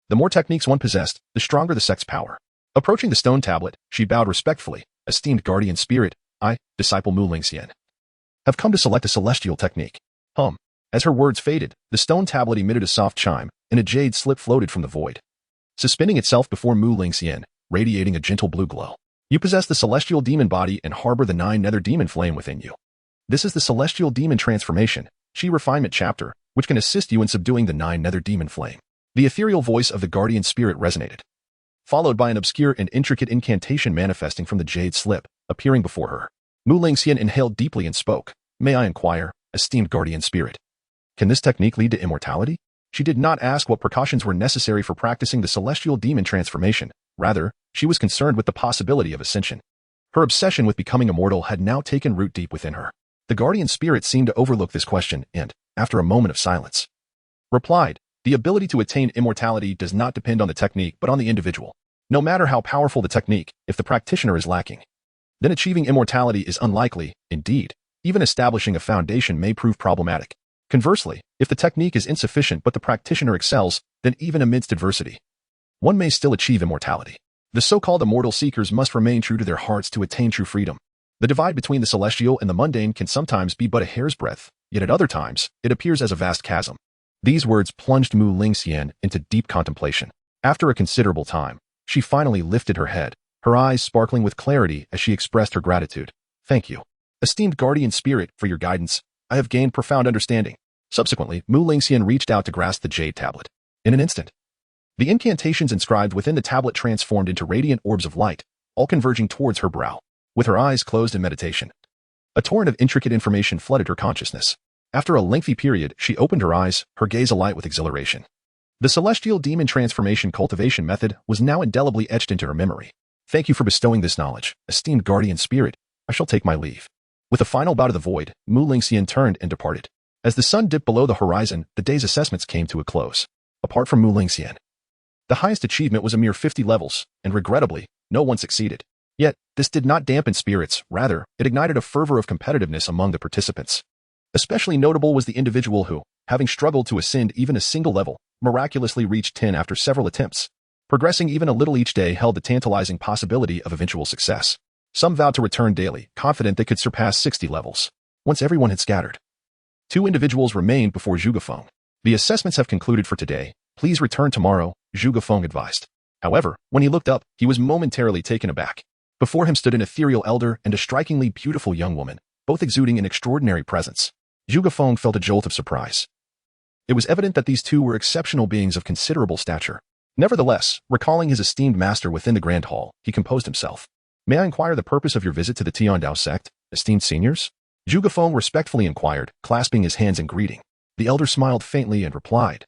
Speaker 1: The more techniques one possessed, the stronger the sect's power. Approaching the stone tablet, she bowed respectfully. Esteemed guardian spirit, I, disciple Mu Lingxian, have come to select a celestial technique. As her words faded, the stone tablet emitted a soft chime, and a jade slip floated from the void, suspending itself before Mu Lingxian, radiating a gentle blue glow. You possess the celestial demon body and harbor the 9 nether demon flame within you. This is the celestial demon transformation, Chi refinement chapter, which can assist you in subduing the 9 nether demon flame. The ethereal voice of the guardian spirit resonated, followed by an obscure and intricate incantation manifesting from the jade slip, appearing before her. Mu Lingxian inhaled deeply and spoke. May I inquire, esteemed guardian spirit, can this technique lead to immortality? She did not ask what precautions were necessary for practicing the celestial demon transformation. Rather, she was concerned with the possibility of ascension. Her obsession with becoming immortal had now taken root deep within her. The guardian spirit seemed to overlook this question and, after a moment of silence, replied, the ability to attain immortality does not depend on the technique but on the individual. No matter how powerful the technique, if the practitioner is lacking, then achieving immortality is unlikely. Indeed, even establishing a foundation may prove problematic. Conversely, if the technique is insufficient but the practitioner excels, then even amidst adversity, one may still achieve immortality. The so-called immortal seekers must remain true to their hearts to attain true freedom. The divide between the celestial and the mundane can sometimes be but a hair's breadth, yet at other times, it appears as a vast chasm. These words plunged Mu Lingxian into deep contemplation. After a considerable time, she finally lifted her head, her eyes sparkling with clarity as she expressed her gratitude. Thank you, esteemed guardian spirit, for your guidance. I have gained profound understanding. Subsequently, Mu Lingxian reached out to grasp the jade tablet. In an instant, the incantations inscribed within the tablet transformed into radiant orbs of light, all converging towards her brow. With her eyes closed in meditation, a torrent of intricate information flooded her consciousness. After a lengthy period, she opened her eyes, her gaze alight with exhilaration. The celestial demon transformation cultivation method was now indelibly etched into her memory. Thank you for bestowing this knowledge, esteemed guardian spirit. I shall take my leave. With a final bow to the void, Mu Lingxian turned and departed. As the sun dipped below the horizon, the day's assessments came to a close. Apart from Mu Lingxian, the highest achievement was a mere 50 levels, and regrettably, no one succeeded. Yet, this did not dampen spirits, rather, it ignited a fervor of competitiveness among the participants. Especially notable was the individual who, having struggled to ascend even a single level, miraculously reached 10 after several attempts. Progressing even a little each day held the tantalizing possibility of eventual success. Some vowed to return daily, confident they could surpass 60 levels. Once everyone had scattered, 2 individuals remained before Zhuge Feng. The assessments have concluded for today. Please return tomorrow, Zhuge Feng advised. However, when he looked up, he was momentarily taken aback. Before him stood an ethereal elder and a strikingly beautiful young woman, both exuding an extraordinary presence. Zhuge Feng felt a jolt of surprise. It was evident that these two were exceptional beings of considerable stature. Nevertheless, recalling his esteemed master within the grand hall, he composed himself. May I inquire the purpose of your visit to the Tiandao Sect, esteemed seniors? Zhuge Feng respectfully inquired, clasping his hands in greeting. The elder smiled faintly and replied,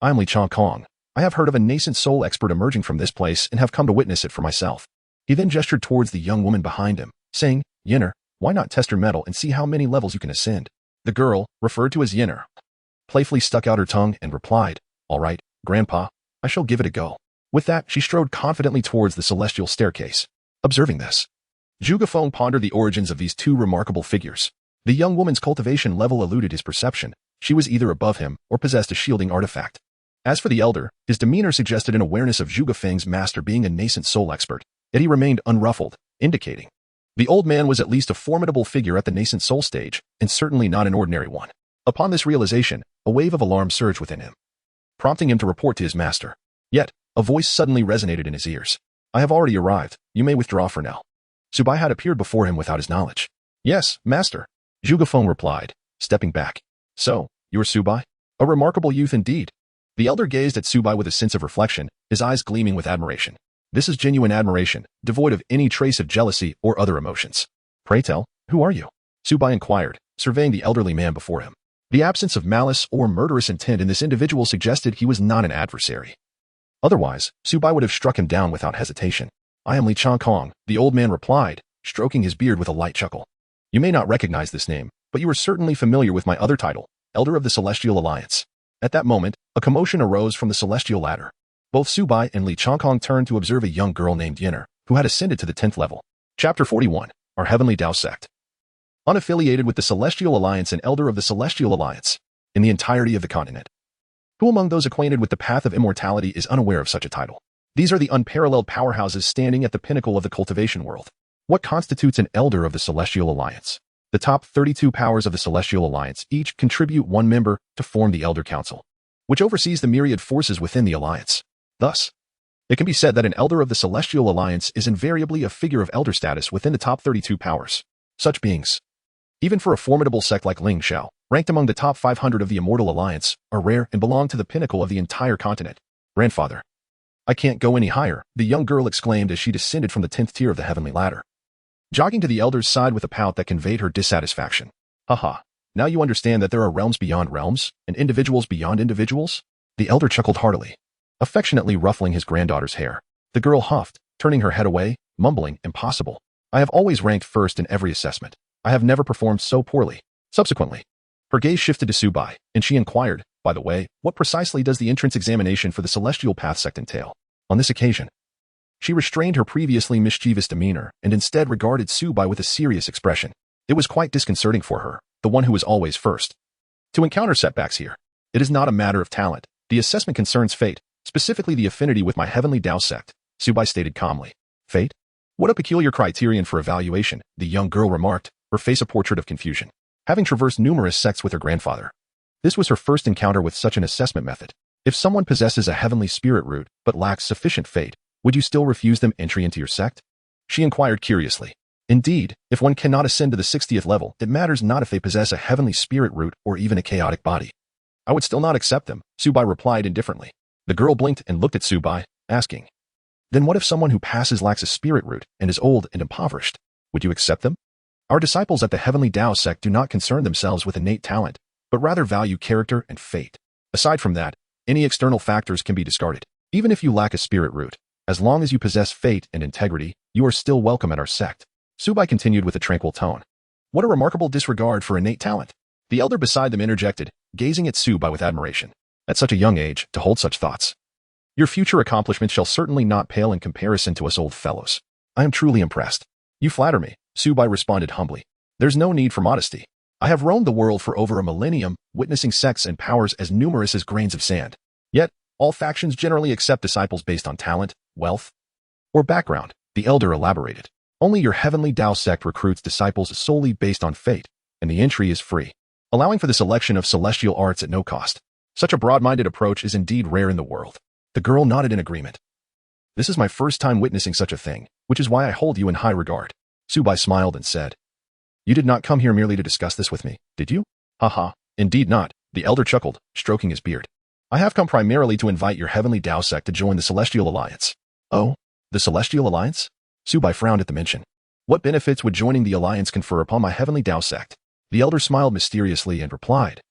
Speaker 1: I am Li Changkong. I have heard of a nascent soul expert emerging from this place and have come to witness it for myself. He then gestured towards the young woman behind him, saying, Yinner, why not test her mettle and see how many levels you can ascend? The girl, referred to as Yinner, playfully stuck out her tongue and replied, All right, Grandpa, I shall give it a go. With that, she strode confidently towards the celestial staircase. Observing this, Zhuge Feng pondered the origins of these two remarkable figures. The young woman's cultivation level eluded his perception. She was either above him or possessed a shielding artifact. As for the elder, his demeanor suggested an awareness of Zhuge Feng's master being a nascent soul expert, yet he remained unruffled, indicating the old man was at least a formidable figure at the nascent soul stage, and certainly not an ordinary one. Upon this realization, a wave of alarm surged within him, prompting him to report to his master. Yet, a voice suddenly resonated in his ears. I have already arrived. You may withdraw for now. Su Bai had appeared before him without his knowledge. Yes, master, Zhuge Feng replied, stepping back. So, you are Su Bai? A remarkable youth indeed. The elder gazed at Su Bai with a sense of reflection, his eyes gleaming with admiration. This is genuine admiration, devoid of any trace of jealousy or other emotions. Pray tell, who are you? Su Bai inquired, surveying the elderly man before him. The absence of malice or murderous intent in this individual suggested he was not an adversary. Otherwise, Su Bai would have struck him down without hesitation. I am Li Changkong, the old man replied, stroking his beard with a light chuckle. You may not recognize this name, but you are certainly familiar with my other title, Elder of the Celestial Alliance. At that moment, a commotion arose from the celestial ladder. Both Su Bai and Li Changkong turned to observe a young girl named Yinner, who had ascended to the 10th level. Chapter 41, Our Heavenly Dao Sect. Unaffiliated with the Celestial Alliance and Elder of the Celestial Alliance, in the entirety of the continent. Who among those acquainted with the path of immortality is unaware of such a title? These are the unparalleled powerhouses standing at the pinnacle of the cultivation world. What constitutes an Elder of the Celestial Alliance? The top 32 powers of the Celestial Alliance each contribute one member to form the Elder Council, which oversees the myriad forces within the Alliance. Thus, it can be said that an Elder of the Celestial Alliance is invariably a figure of elder status within the top 32 powers. Such beings, even for a formidable sect like Ling Xiao, ranked among the top 500 of the Immortal Alliance, are rare and belong to the pinnacle of the entire continent. Grandfather, I can't go any higher, the young girl exclaimed as she descended from the 10th tier of the heavenly ladder, jogging to the elder's side with a pout that conveyed her dissatisfaction. Haha, now you understand that there are realms beyond realms, and individuals beyond individuals? The elder chuckled heartily, affectionately ruffling his granddaughter's hair. The girl huffed, turning her head away, mumbling, impossible. I have always ranked first in every assessment. I have never performed so poorly. Subsequently, her gaze shifted to Su Bai, and she inquired, by the way, what precisely does the entrance examination for the Celestial Path Sect entail? On this occasion, she restrained her previously mischievous demeanor and instead regarded Su Bai with a serious expression. It was quite disconcerting for her, the one who was always first, to encounter setbacks here. It is not a matter of talent. The assessment concerns fate, specifically the affinity with my heavenly Dao Sect, Su Bai stated calmly. Fate? What a peculiar criterion for evaluation, the young girl remarked, her face a portrait of confusion. Having traversed numerous sects with her grandfather, this was her first encounter with such an assessment method. If someone possesses a heavenly spirit root but lacks sufficient fate, would you still refuse them entry into your sect? She inquired curiously. Indeed, if one cannot ascend to the 60th level, it matters not if they possess a heavenly spirit root or even a chaotic body. I would still not accept them, Su Bai replied indifferently. The girl blinked and looked at Su Bai, asking, then what if someone who passes lacks a spirit root and is old and impoverished? Would you accept them? Our disciples at the Heavenly Tao Sect do not concern themselves with innate talent, but rather value character and fate. Aside from that, any external factors can be discarded. Even if you lack a spirit root, as long as you possess fate and integrity, you are still welcome at our sect. Su Bai continued with a tranquil tone. What a remarkable disregard for innate talent. The elder beside them interjected, gazing at Su Bai with admiration. At such a young age, to hold such thoughts. Your future accomplishments shall certainly not pale in comparison to us old fellows. I am truly impressed. You flatter me, Su Bai responded humbly. There's no need for modesty. I have roamed the world for over a millennium, witnessing sects and powers as numerous as grains of sand. Yet, all factions generally accept disciples based on talent, wealth, or background, the elder elaborated. Only your Heavenly Tao Sect recruits disciples solely based on fate, and the entry is free, allowing for the selection of celestial arts at no cost. Such a broad-minded approach is indeed rare in the world. The girl nodded in agreement. This is my first time witnessing such a thing, which is why I hold you in high regard. Su Bai smiled and said, You did not come here merely to discuss this with me, did you? Haha, indeed not, the elder chuckled, stroking his beard. I have come primarily to invite your Heavenly Tao Sect to join the Celestial Alliance. Oh, the Celestial Alliance? Su Bai frowned at the mention. What benefits would joining the alliance confer upon my Heavenly Tao Sect? The elder smiled mysteriously and replied,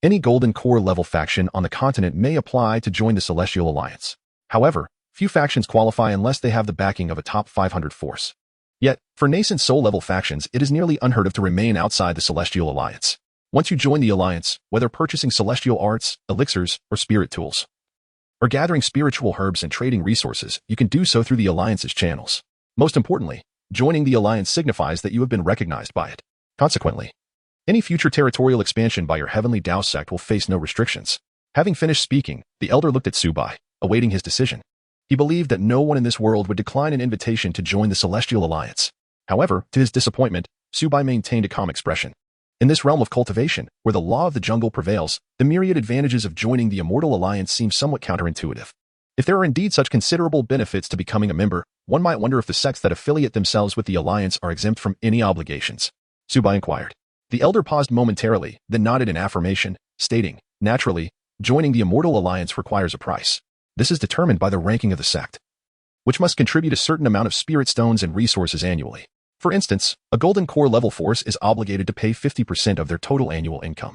Speaker 1: Any golden core level faction on the continent may apply to join the Celestial Alliance. However, few factions qualify unless they have the backing of a top 500 force. Yet, for nascent soul level factions, it is nearly unheard of to remain outside the Celestial Alliance. Once you join the alliance, whether purchasing celestial arts, elixirs, or spirit tools, or gathering spiritual herbs and trading resources, you can do so through the alliance's channels. Most importantly, joining the alliance signifies that you have been recognized by it. Consequently, any future territorial expansion by your Heavenly Tao Sect will face no restrictions. Having finished speaking, the elder looked at Su Bai, awaiting his decision. He believed that no one in this world would decline an invitation to join the Celestial Alliance. However, to his disappointment, Su Bai maintained a calm expression. In this realm of cultivation, where the law of the jungle prevails, the myriad advantages of joining the Immortal Alliance seem somewhat counterintuitive. If there are indeed such considerable benefits to becoming a member, one might wonder if the sects that affiliate themselves with the alliance are exempt from any obligations. Su Bai inquired. The elder paused momentarily, then nodded in affirmation, stating, Naturally, joining the Immortal Alliance requires a price. This is determined by the ranking of the sect, which must contribute a certain amount of spirit stones and resources annually. For instance, a golden core level force is obligated to pay 50% of their total annual income.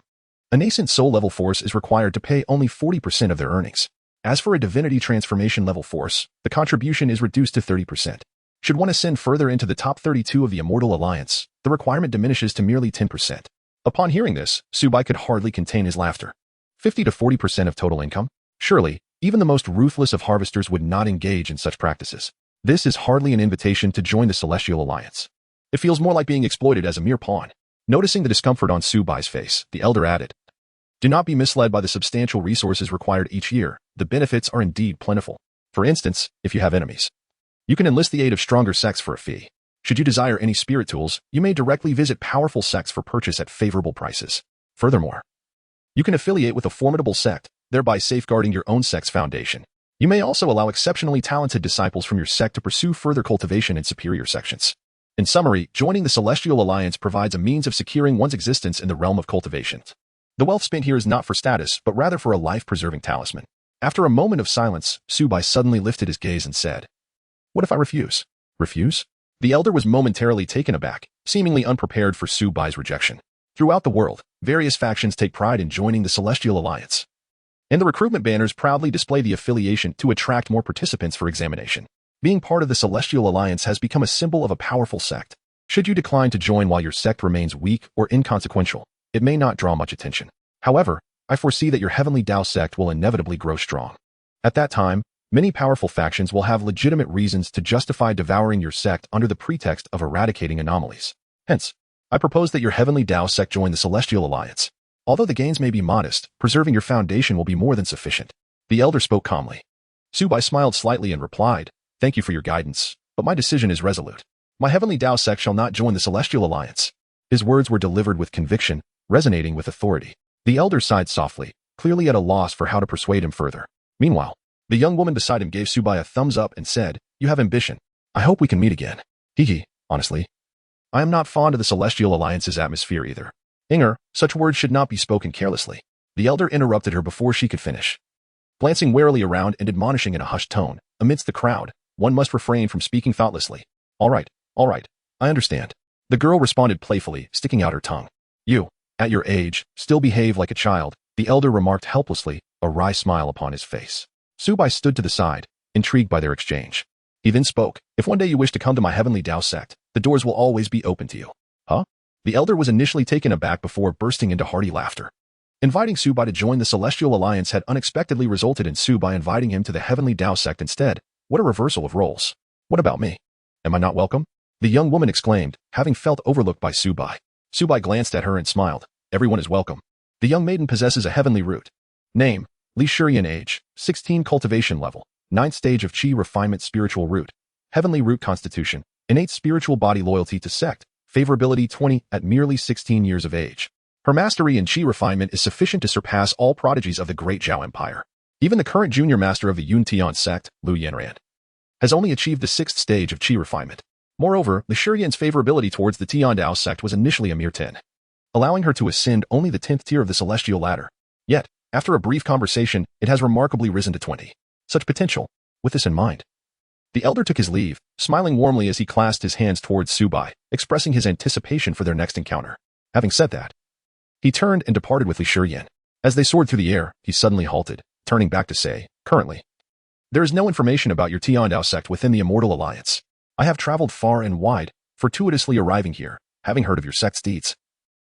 Speaker 1: A nascent soul level force is required to pay only 40% of their earnings. As for a divinity transformation level force, the contribution is reduced to 30%. Should one ascend further into the top 32 of the Immortal Alliance, the requirement diminishes to merely 10%. Upon hearing this, Su Bai could hardly contain his laughter. 50 to 40% of total income? Surely, even the most ruthless of harvesters would not engage in such practices. This is hardly an invitation to join the Celestial Alliance. It feels more like being exploited as a mere pawn. Noticing the discomfort on Su Bai's face, the elder added, Do not be misled by the substantial resources required each year. The benefits are indeed plentiful. For instance, if you have enemies, you can enlist the aid of stronger sects for a fee. Should you desire any spirit tools, you may directly visit powerful sects for purchase at favorable prices. Furthermore, you can affiliate with a formidable sect, thereby safeguarding your own sect's foundation. You may also allow exceptionally talented disciples from your sect to pursue further cultivation in superior sections. In summary, joining the Celestial Alliance provides a means of securing one's existence in the realm of cultivation. The wealth spent here is not for status, but rather for a life-preserving talisman. After a moment of silence, Su Bai suddenly lifted his gaze and said, What if I refuse? Refuse? The elder was momentarily taken aback, seemingly unprepared for Su Bai's rejection. Throughout the world, various factions take pride in joining the Celestial Alliance, and the recruitment banners proudly display the affiliation to attract more participants for examination. Being part of the Celestial Alliance has become a symbol of a powerful sect. Should you decline to join while your sect remains weak or inconsequential, it may not draw much attention. However, I foresee that your Heavenly Tao Sect will inevitably grow strong. At that time, many powerful factions will have legitimate reasons to justify devouring your sect under the pretext of eradicating anomalies. Hence, I propose that your Heavenly Tao Sect join the Celestial Alliance. Although the gains may be modest, preserving your foundation will be more than sufficient. The elder spoke calmly. Su Bai smiled slightly and replied, Thank you for your guidance, but my decision is resolute. My Heavenly Tao Sect shall not join the Celestial Alliance. His words were delivered with conviction, resonating with authority. The elder sighed softly, clearly at a loss for how to persuade him further. Meanwhile, the young woman beside him gave Su Bai a thumbs up and said, "You have ambition. I hope we can meet again." Hee, honestly, I am not fond of the Celestial Alliance's atmosphere either. Inger, such words should not be spoken carelessly. The elder interrupted her before she could finish. Glancing warily around and admonishing in a hushed tone, amidst the crowd, one must refrain from speaking thoughtlessly. All right, I understand. The girl responded playfully, sticking out her tongue. You, at your age, still behave like a child, the elder remarked helplessly, a wry smile upon his face. Su Bai stood to the side, intrigued by their exchange. He then spoke, "If one day you wish to come to my heavenly Dao Sect, the doors will always be open to you." Huh? The elder was initially taken aback before bursting into hearty laughter. Inviting Su Bai to join the Celestial Alliance had unexpectedly resulted in Su Bai inviting him to the heavenly Dao Sect instead. What a reversal of roles. What about me? Am I not welcome? The young woman exclaimed, having felt overlooked by Su Bai. Su Bai glanced at her and smiled. Everyone is welcome. The young maiden possesses a heavenly root. Name, Li Shiyan, age, 16, cultivation level, 9th stage of Qi refinement, spiritual root. Heavenly root constitution, innate spiritual body, loyalty to sect, favorability 20 at merely 16 years of age. Her mastery in Qi refinement is sufficient to surpass all prodigies of the great Zhao Empire. Even the current junior master of the Tiandao Sect, Lu Yanran, has only achieved the 6th stage of Qi refinement. Moreover, Li Shiyan's favorability towards the Tiandao Sect was initially a mere 10, allowing her to ascend only the 10th tier of the celestial ladder. Yet, after a brief conversation, it has remarkably risen to 20. Such potential. With this in mind, the elder took his leave, smiling warmly as he clasped his hands towards Su Bai, expressing his anticipation for their next encounter. Having said that, he turned and departed with Li Shiyan. As they soared through the air, he suddenly halted, turning back to say, "Currently, there is no information about your Tiandao Sect within the Immortal Alliance. I have traveled far and wide, fortuitously arriving here, having heard of your sect's deeds.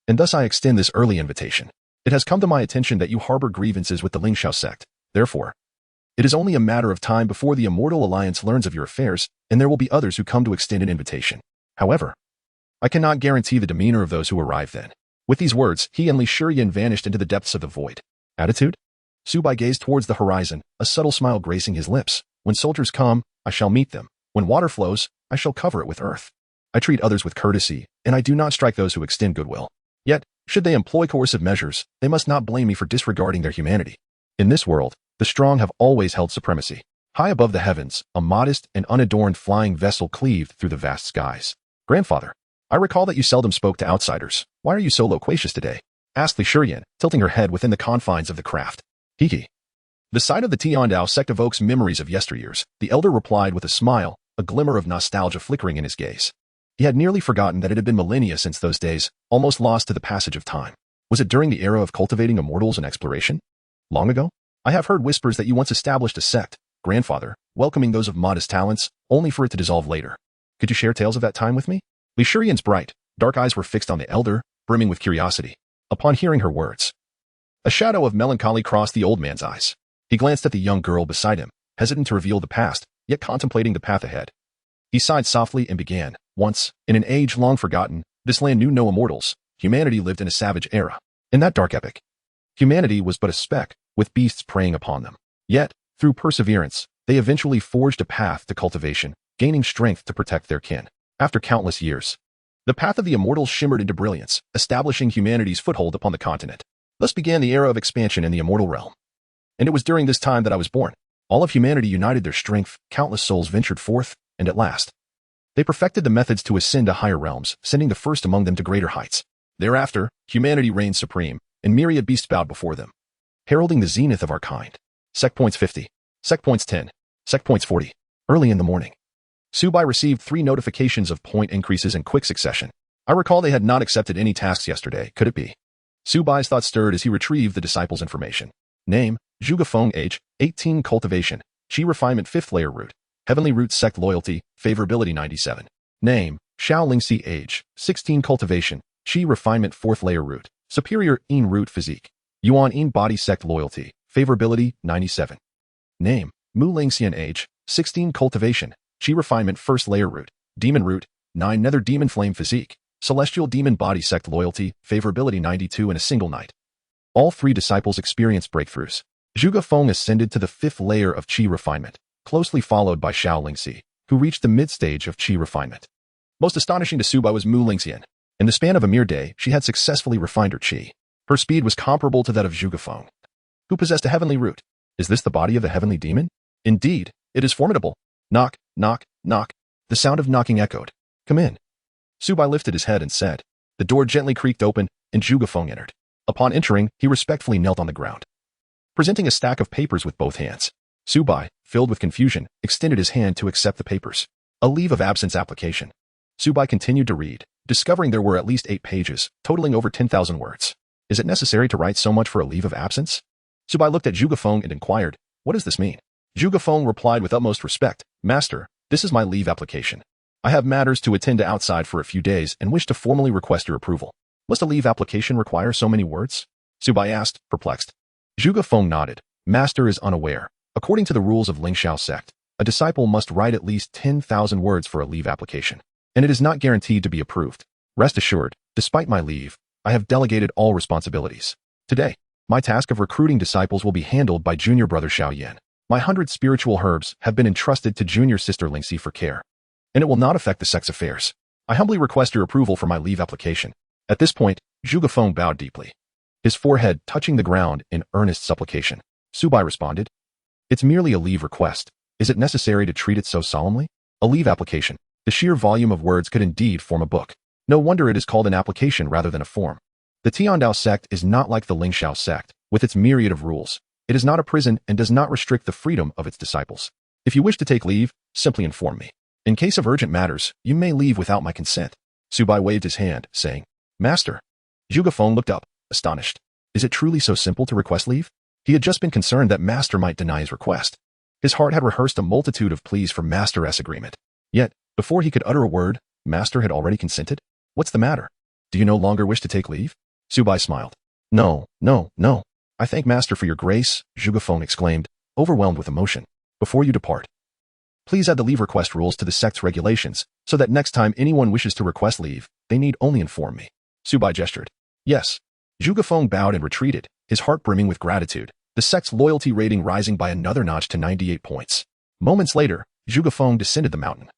Speaker 1: And thus I extend this early invitation. It has come to my attention that you harbor grievances with the Linglang Sect. Therefore, it is only a matter of time before the Immortal Alliance learns of your affairs, and there will be others who come to extend an invitation. However, I cannot guarantee the demeanor of those who arrive then." With these words, he and Li Shiyan vanished into the depths of the void. Attitude? Su Bai gazed towards the horizon, a subtle smile gracing his lips. When soldiers come, I shall meet them. When water flows, I shall cover it with earth. I treat others with courtesy, and I do not strike those who extend goodwill. Yet, should they employ coercive measures, they must not blame me for disregarding their humanity. In this world, the strong have always held supremacy. High above the heavens, a modest and unadorned flying vessel cleaved through the vast skies. Grandfather, I recall that you seldom spoke to outsiders. Why are you so loquacious today? Asked Li Shiyan, tilting her head within the confines of the craft. Hee. The sight of the Tiandao Sect evokes memories of yesteryears, the elder replied with a smile, a glimmer of nostalgia flickering in his gaze. He had nearly forgotten that it had been millennia since those days, almost lost to the passage of time. Was it during the era of cultivating immortals and exploration? Long ago? I have heard whispers that you once established a sect, grandfather, welcoming those of modest talents, only for it to dissolve later. Could you share tales of that time with me? Li Shiyan's bright, dark eyes were fixed on the elder, brimming with curiosity. Upon hearing her words, a shadow of melancholy crossed the old man's eyes. He glanced at the young girl beside him, hesitant to reveal the past, yet contemplating the path ahead. He sighed softly and began. Once, in an age long forgotten, this land knew no immortals. Humanity lived in a savage era. In that dark epoch, humanity was but a speck, with beasts preying upon them. Yet, through perseverance, they eventually forged a path to cultivation, gaining strength to protect their kin. After countless years, the path of the immortals shimmered into brilliance, establishing humanity's foothold upon the continent. Thus began the era of expansion in the immortal realm. And it was during this time that I was born. All of humanity united their strength, countless souls ventured forth, and at last, they perfected the methods to ascend to higher realms, sending the first among them to greater heights. Thereafter, humanity reigned supreme, and myriad beasts bowed before them, heralding the zenith of our kind. Sect points 50. Sect points 10. Sect points 40. Early in the morning, Su Bai received 3 notifications of point increases in quick succession. I recall they had not accepted any tasks yesterday. Could it be? Su Bai's thoughts stirred as he retrieved the disciple's information. Name, Zhuge Feng, age, 18, cultivation, Qi refinement 5th layer root, heavenly root sect loyalty, favorability 97. Name, Xiao Yan, age, 16, cultivation, Qi refinement 4th layer root, superior Yin root physique, Yuan Yin body sect loyalty, favorability 97. Name, Mu Lingxian, age, 16, cultivation, Qi refinement 1st layer root, demon root, 9 nether demon flame physique, celestial demon body sect loyalty, favorability 92 in a single night. All 3 disciples experienced breakthroughs. Zhuge Feng ascended to the 5th layer of Qi refinement, closely followed by Xiao Yan, who reached the mid-stage of Qi refinement. Most astonishing to Su Bai was Mu Lingxian. In the span of a mere day, she had successfully refined her Qi. Her speed was comparable to that of Zhuge Feng. who possessed a heavenly root. Is this the body of a heavenly demon? Indeed, it is formidable. Knock, knock, knock. The sound of knocking echoed. Come in. Su Bai lifted his head and said. The door gently creaked open, and Zhuge Feng entered. Upon entering, he respectfully knelt on the ground, presenting a stack of papers with both hands. Su Bai, filled with confusion, extended his hand to accept the papers. A leave of absence application. Su Bai continued to read, discovering there were at least 8 pages, totaling over 10,000 words. Is it necessary to write so much for a leave of absence? Su Bai looked at Zhuge Feng and inquired, what does this mean? Zhuge Feng replied with utmost respect, Master, this is my leave application. I have matters to attend to outside for a few days and wish to formally request your approval. Must a leave application require so many words? Su Bai asked, perplexed. Zhuge Feng nodded. Master is unaware. According to the rules of Linglang Sect, a disciple must write at least 10,000 words for a leave application, and it is not guaranteed to be approved. Rest assured, despite my leave, I have delegated all responsibilities. Today, my task of recruiting disciples will be handled by junior brother Xiao Yan. My 100 spiritual herbs have been entrusted to junior sister Lingxi for care, and it will not affect the sect's affairs. I humbly request your approval for my leave application. At this point, Zhuge Feng bowed deeply, his forehead touching the ground in earnest supplication. Su Bai responded, It's merely a leave request. Is it necessary to treat it so solemnly? A leave application. The sheer volume of words could indeed form a book. No wonder it is called an application rather than a form. The Tiandao Sect is not like the Lingxiao Sect, with its myriad of rules. It is not a prison and does not restrict the freedom of its disciples. If you wish to take leave, simply inform me. In case of urgent matters, you may leave without my consent. Su Bai waved his hand, saying, Master. Zhuge Feng looked up, astonished. Is it truly so simple to request leave? He had just been concerned that Master might deny his request. His heart had rehearsed a multitude of pleas for Master's agreement. Yet, before he could utter a word, Master had already consented? What's the matter? Do you no longer wish to take leave? Su Bai smiled. No. I thank Master for your grace, Zhuge Feng exclaimed, overwhelmed with emotion. Before you depart, please add the leave request rules to the sect's regulations, so that next time anyone wishes to request leave, they need only inform me. Su Bai gestured. Yes. Zhuge Feng bowed and retreated, his heart brimming with gratitude, the sect's loyalty rating rising by another notch to 98 points. Moments later, Zhuge Feng descended the mountain.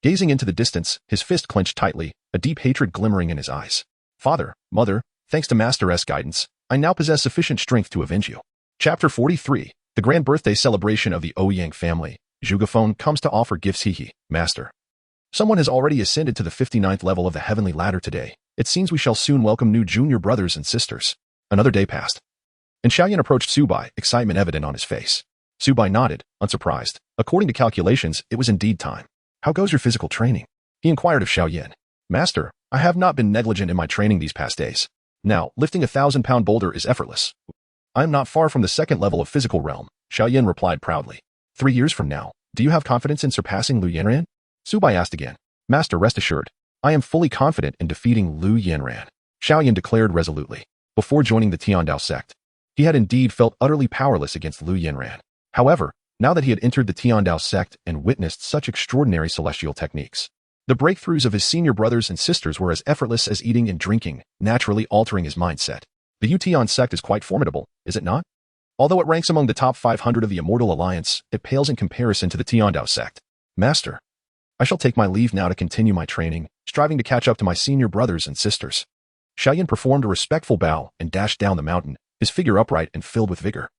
Speaker 1: Gazing into the distance, his fist clenched tightly, a deep hatred glimmering in his eyes. Father, Mother, thanks to Master's guidance, I now possess sufficient strength to avenge you. Chapter 43, the grand birthday celebration of the Ouyang family. Zhuge Feng comes to offer gifts. Master. Someone has already ascended to the 59th level of the heavenly ladder today. It seems we shall soon welcome new junior brothers and sisters. Another day passed, and Xiao Yan approached Su Bai, excitement evident on his face. Su Bai nodded, unsurprised. According to calculations, it was indeed time. How goes your physical training? He inquired of Xiao Yan. Master, I have not been negligent in my training these past days. Now, lifting a 1,000-pound boulder is effortless. I am not far from the second level of physical realm, Xiao Yan replied proudly. 3 years from now, do you have confidence in surpassing Lu Yanran? Su Bai asked again. Master, rest assured, I am fully confident in defeating Lu Yanran, Xiao Yan declared resolutely. Before joining the Tiandao Sect, he had indeed felt utterly powerless against Lu Yanran. However, now that he had entered the Tiandao Sect and witnessed such extraordinary celestial techniques, the breakthroughs of his senior brothers and sisters were as effortless as eating and drinking, naturally altering his mindset. The Tiandao Sect is quite formidable, is it not? Although it ranks among the top 500 of the Immortal Alliance, it pales in comparison to the Tiandao Sect. Master, I shall take my leave now to continue my training, striving to catch up to my senior brothers and sisters. Xiao Yan performed a respectful bow and dashed down the mountain, his figure upright and filled with vigor.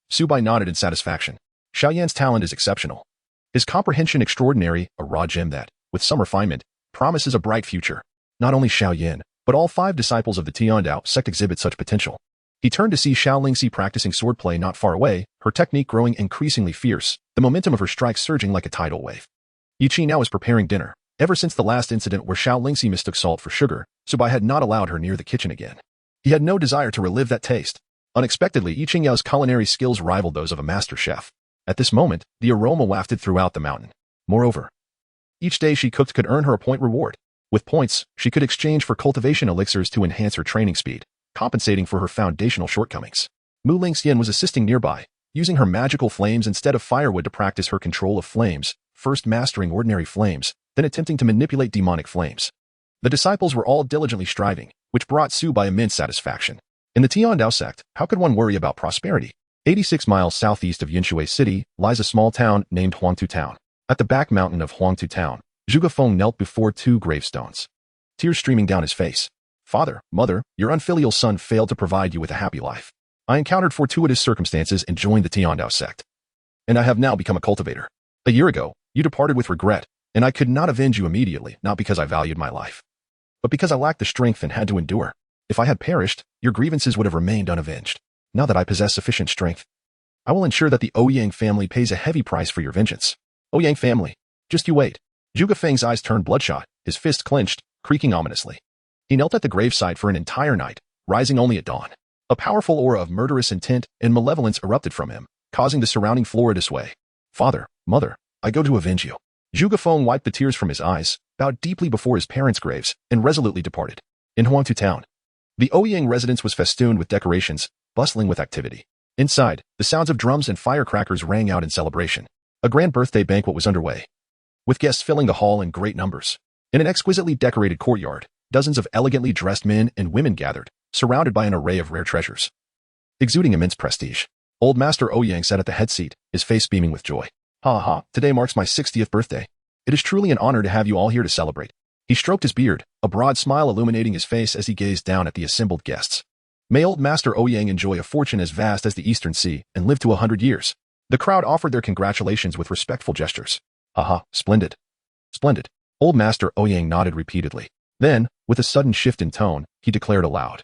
Speaker 1: Su Bai nodded in satisfaction. Xiao Yan's talent is exceptional. His comprehension extraordinary, a raw gem that, with some refinement, promises a bright future. Not only Xiao Yan, but all 5 disciples of the Tiandao Sect exhibit such potential. He turned to see Xiao Lingxi practicing swordplay not far away, her technique growing increasingly fierce, the momentum of her strikes surging like a tidal wave. Yiqi now is preparing dinner. Ever since the last incident where Xiao Lingxi mistook salt for sugar, Su Bai had not allowed her near the kitchen again. He had no desire to relive that taste. Unexpectedly, Yiqi Yao's culinary skills rivaled those of a master chef. At this moment, the aroma wafted throughout the mountain. Moreover, each day she cooked could earn her a point reward. With points, she could exchange for cultivation elixirs to enhance her training speed, compensating for her foundational shortcomings. Mu Lingxian was assisting nearby, using her magical flames instead of firewood to practice her control of flames, first mastering ordinary flames, then attempting to manipulate demonic flames. The disciples were all diligently striving, which brought Su Bai immense satisfaction. In the Tiandao Sect, how could one worry about prosperity? 86 miles southeast of Yinshui City lies a small town named Huangtu Town. At the back mountain of Huangtu Town, Zhuge Feng knelt before 2 gravestones, tears streaming down his face. Father, Mother, your unfilial son failed to provide you with a happy life. I encountered fortuitous circumstances and joined the Tiandao Sect. And I have now become a cultivator. A year ago, you departed with regret, and I could not avenge you immediately, not because I valued my life, but because I lacked the strength and had to endure. If I had perished, your grievances would have remained unavenged. Now that I possess sufficient strength, I will ensure that the Ouyang family pays a heavy price for your vengeance. Ouyang family, just you wait. Zhuge Feng's eyes turned bloodshot, his fists clenched, creaking ominously. He knelt at the graveside for an entire night, rising only at dawn. A powerful aura of murderous intent and malevolence erupted from him, causing the surrounding flora to sway. Father, mother, I go to avenge you. Zhuge Feng wiped the tears from his eyes, bowed deeply before his parents' graves, and resolutely departed. In Huangtu town, the Ouyang residence was festooned with decorations, bustling with activity. Inside, the sounds of drums and firecrackers rang out in celebration. A grand birthday banquet was underway, with guests filling the hall in great numbers. In an exquisitely decorated courtyard, dozens of elegantly dressed men and women gathered, surrounded by an array of rare treasures. Exuding immense prestige, old Master Ouyang sat at the head seat, his face beaming with joy. Ha ha, today marks my 60th birthday. It is truly an honor to have you all here to celebrate. He stroked his beard, a broad smile illuminating his face as he gazed down at the assembled guests. May old Master Ouyang enjoy a fortune as vast as the Eastern Sea and live to 100 years. The crowd offered their congratulations with respectful gestures. Haha, splendid. Splendid. Old Master Ouyang nodded repeatedly. Then, with a sudden shift in tone, he declared aloud.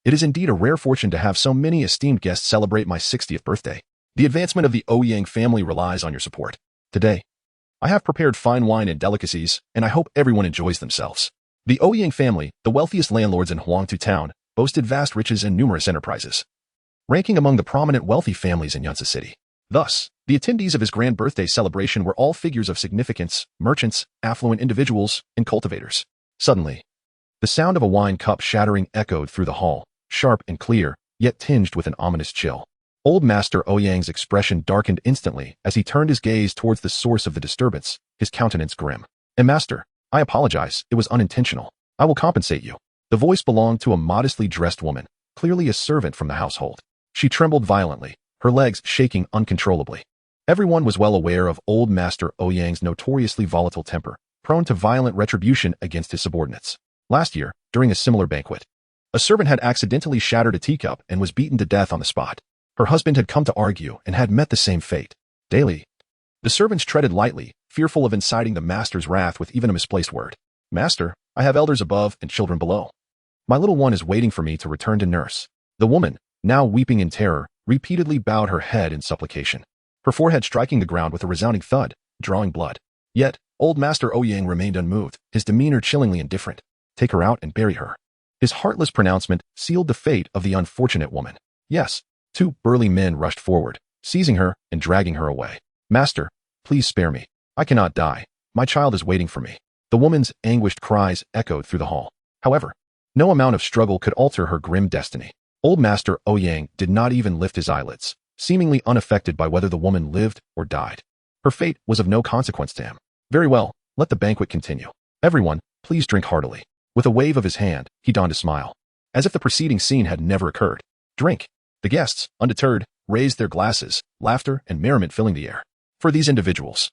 Speaker 1: It is indeed a rare fortune to have so many esteemed guests celebrate my 60th birthday. The advancement of the Ouyang family relies on your support. Today, I have prepared fine wine and delicacies, and I hope everyone enjoys themselves. The Ouyang family, the wealthiest landlords in Huangtu town, boasted vast riches and numerous enterprises, ranking among the prominent wealthy families in Yunsa City. Thus, the attendees of his grand birthday celebration were all figures of significance, merchants, affluent individuals, and cultivators. Suddenly, the sound of a wine cup shattering echoed through the hall, sharp and clear, yet tinged with an ominous chill. Old Master Ouyang's expression darkened instantly as he turned his gaze towards the source of the disturbance, his countenance grim. Master, I apologize, it was unintentional. I will compensate you. The voice belonged to a modestly dressed woman, clearly a servant from the household. She trembled violently, her legs shaking uncontrollably. Everyone was well aware of old Master Ouyang's notoriously volatile temper, prone to violent retribution against his subordinates. Last year, during a similar banquet, a servant had accidentally shattered a teacup and was beaten to death on the spot. Her husband had come to argue and had met the same fate. Daily, the servants treaded lightly, fearful of inciting the master's wrath with even a misplaced word. Master, I have elders above and children below. My little one is waiting for me to return to nurse. The woman, now weeping in terror, repeatedly bowed her head in supplication, her forehead striking the ground with a resounding thud, drawing blood. Yet, old Master Ouyang remained unmoved, his demeanor chillingly indifferent. Take her out and bury her. His heartless pronouncement sealed the fate of the unfortunate woman. Yes, two burly men rushed forward, seizing her and dragging her away. Master, please spare me. I cannot die. My child is waiting for me. The woman's anguished cries echoed through the hall. However, no amount of struggle could alter her grim destiny. Old Master Ouyang did not even lift his eyelids, seemingly unaffected by whether the woman lived or died. Her fate was of no consequence to him. Very well, let the banquet continue. Everyone, please drink heartily. With a wave of his hand, he donned a smile, as if the preceding scene had never occurred. Drink. The guests, undeterred, raised their glasses, laughter and merriment filling the air. For these individuals,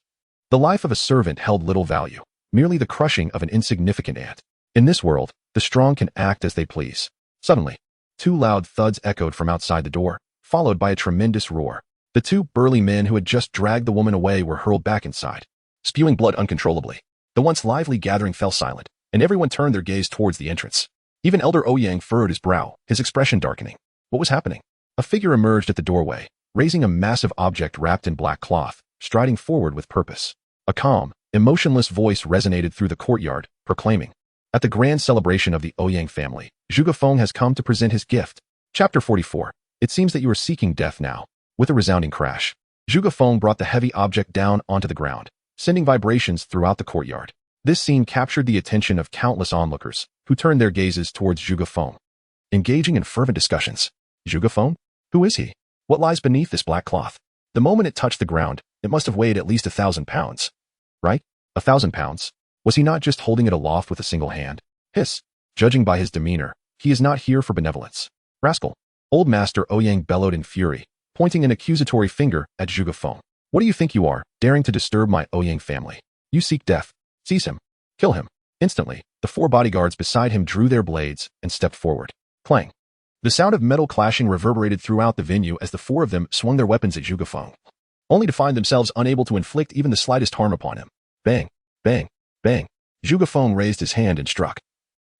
Speaker 1: the life of a servant held little value, merely the crushing of an insignificant ant. In this world, the strong can act as they please. Suddenly, two loud thuds echoed from outside the door, followed by a tremendous roar. The two burly men who had just dragged the woman away were hurled back inside, spewing blood uncontrollably. The once lively gathering fell silent, and everyone turned their gaze towards the entrance. Even Elder Ouyang furrowed his brow, his expression darkening. What was happening? A figure emerged at the doorway, raising a massive object wrapped in black cloth, striding forward with purpose. A calm, emotionless voice resonated through the courtyard, proclaiming, at the grand celebration of the Ouyang family, Zhuge Feng has come to present his gift. Chapter 44. It seems that you are seeking death now. With a resounding crash, Zhuge Feng brought the heavy object down onto the ground, sending vibrations throughout the courtyard. This scene captured the attention of countless onlookers, who turned their gazes towards Zhuge Feng, engaging in fervent discussions. Zhuge Feng? Who is he? What lies beneath this black cloth? The moment it touched the ground, it must have weighed at least 1,000 pounds. Right? 1,000 pounds? Was he not just holding it aloft with a single hand? Hiss. Judging by his demeanor, he is not here for benevolence. Rascal. Old Master Ouyang bellowed in fury, pointing an accusatory finger at Zhuge Feng. What do you think you are, daring to disturb my Ouyang family? You seek death. Seize him. Kill him. Instantly, the four bodyguards beside him drew their blades and stepped forward. Clang. The sound of metal clashing reverberated throughout the venue as the four of them swung their weapons at Zhuge Feng, only to find themselves unable to inflict even the slightest harm upon him. Bang, bang, bang. Zhuge Feng raised his hand and struck,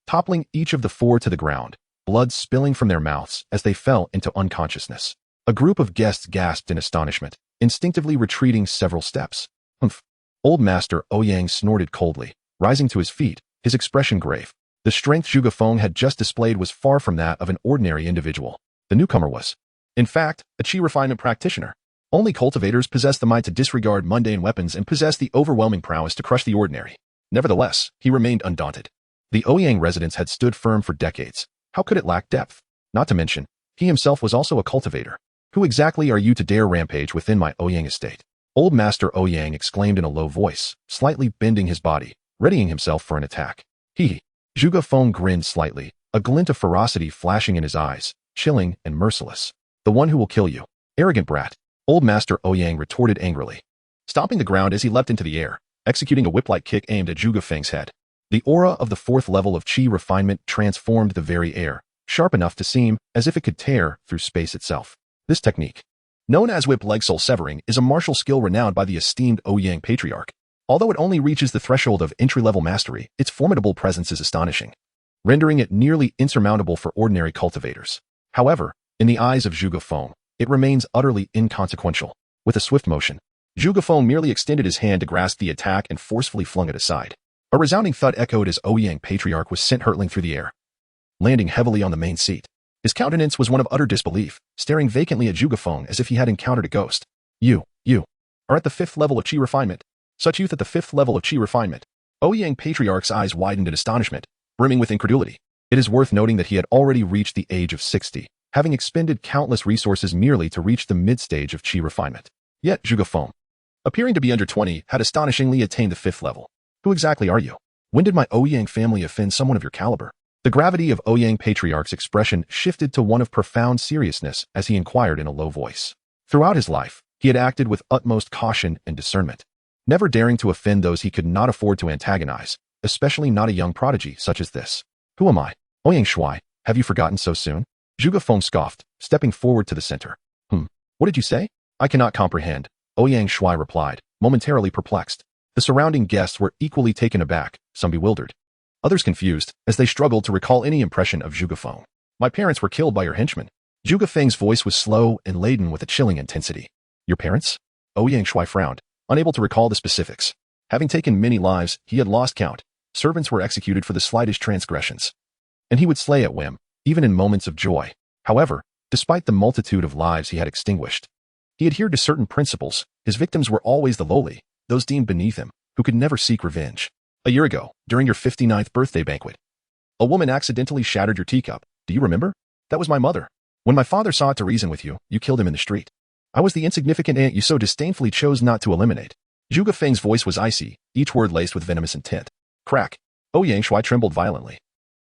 Speaker 1: toppling each of the four to the ground, blood spilling from their mouths as they fell into unconsciousness. A group of guests gasped in astonishment, instinctively retreating several steps. Humph. Old Master Ouyang snorted coldly, rising to his feet, his expression grave. The strength Zhuge Feng had just displayed was far from that of an ordinary individual. The newcomer was, in fact, a chi refinement practitioner. Only cultivators possess the might to disregard mundane weapons and possess the overwhelming prowess to crush the ordinary. Nevertheless, he remained undaunted. The Ouyang residence had stood firm for decades. How could it lack depth? Not to mention, he himself was also a cultivator. Who exactly are you to dare rampage within my Ouyang estate? Old Master Ouyang exclaimed in a low voice, slightly bending his body, readying himself for an attack. Zhuge Feng grinned slightly, a glint of ferocity flashing in his eyes, chilling and merciless. The one who will kill you. Arrogant brat. Old Master Ouyang retorted angrily, stomping the ground as he leapt into the air, executing a whip-like kick aimed at Zhuge Feng's head. The aura of the fourth level of chi refinement transformed the very air, sharp enough to seem as if it could tear through space itself. This technique, known as whip leg soul severing, is a martial skill renowned by the esteemed Ouyang patriarch. Although it only reaches the threshold of entry-level mastery, its formidable presence is astonishing, rendering it nearly insurmountable for ordinary cultivators. However, in the eyes of Zhuge Feng, it remains utterly inconsequential. With a swift motion, Zhuge Feng merely extended his hand to grasp the attack and forcefully flung it aside. A resounding thud echoed as Ouyang patriarch was sent hurtling through the air, landing heavily on the main seat. His countenance was one of utter disbelief, staring vacantly at Zhuge Feng as if he had encountered a ghost. You are at the 5th level of chi refinement. Such youth at the 5th level of chi refinement. Ouyang patriarch's eyes widened in astonishment, brimming with incredulity. It is worth noting that he had already reached the age of 60, having expended countless resources merely to reach the mid-stage of chi refinement. Yet Zhuge Feng, appearing to be under 20, had astonishingly attained the 5th level. Who exactly are you? When did my Ouyang family offend someone of your caliber? The gravity of Ouyang patriarch's expression shifted to one of profound seriousness as he inquired in a low voice. Throughout his life, he had acted with utmost caution and discernment, never daring to offend those he could not afford to antagonize, especially not a young prodigy such as this. Who am I? Ouyang Shuai, have you forgotten so soon? Zhuge Feng scoffed, stepping forward to the center. What did you say? I cannot comprehend, Ouyang Shuai replied, momentarily perplexed. The surrounding guests were equally taken aback, some bewildered, others confused, as they struggled to recall any impression of Zhuge Feng. My parents were killed by your henchmen. Zhuge Feng's voice was slow and laden with a chilling intensity. Your parents? Ouyang Shuai frowned, unable to recall the specifics. Having taken many lives, he had lost count. Servants were executed for the slightest transgressions, and he would slay at whim, even in moments of joy. However, despite the multitude of lives he had extinguished, he adhered to certain principles. His victims were always the lowly, those deemed beneath him, who could never seek revenge. A year ago, during your 59th birthday banquet, a woman accidentally shattered your teacup. Do you remember? That was my mother. When my father sought to reason with you, you killed him in the street. I was the insignificant ant you so disdainfully chose not to eliminate. Zhuge Feng's voice was icy, each word laced with venomous intent. Crack. Ouyang Shuai trembled violently,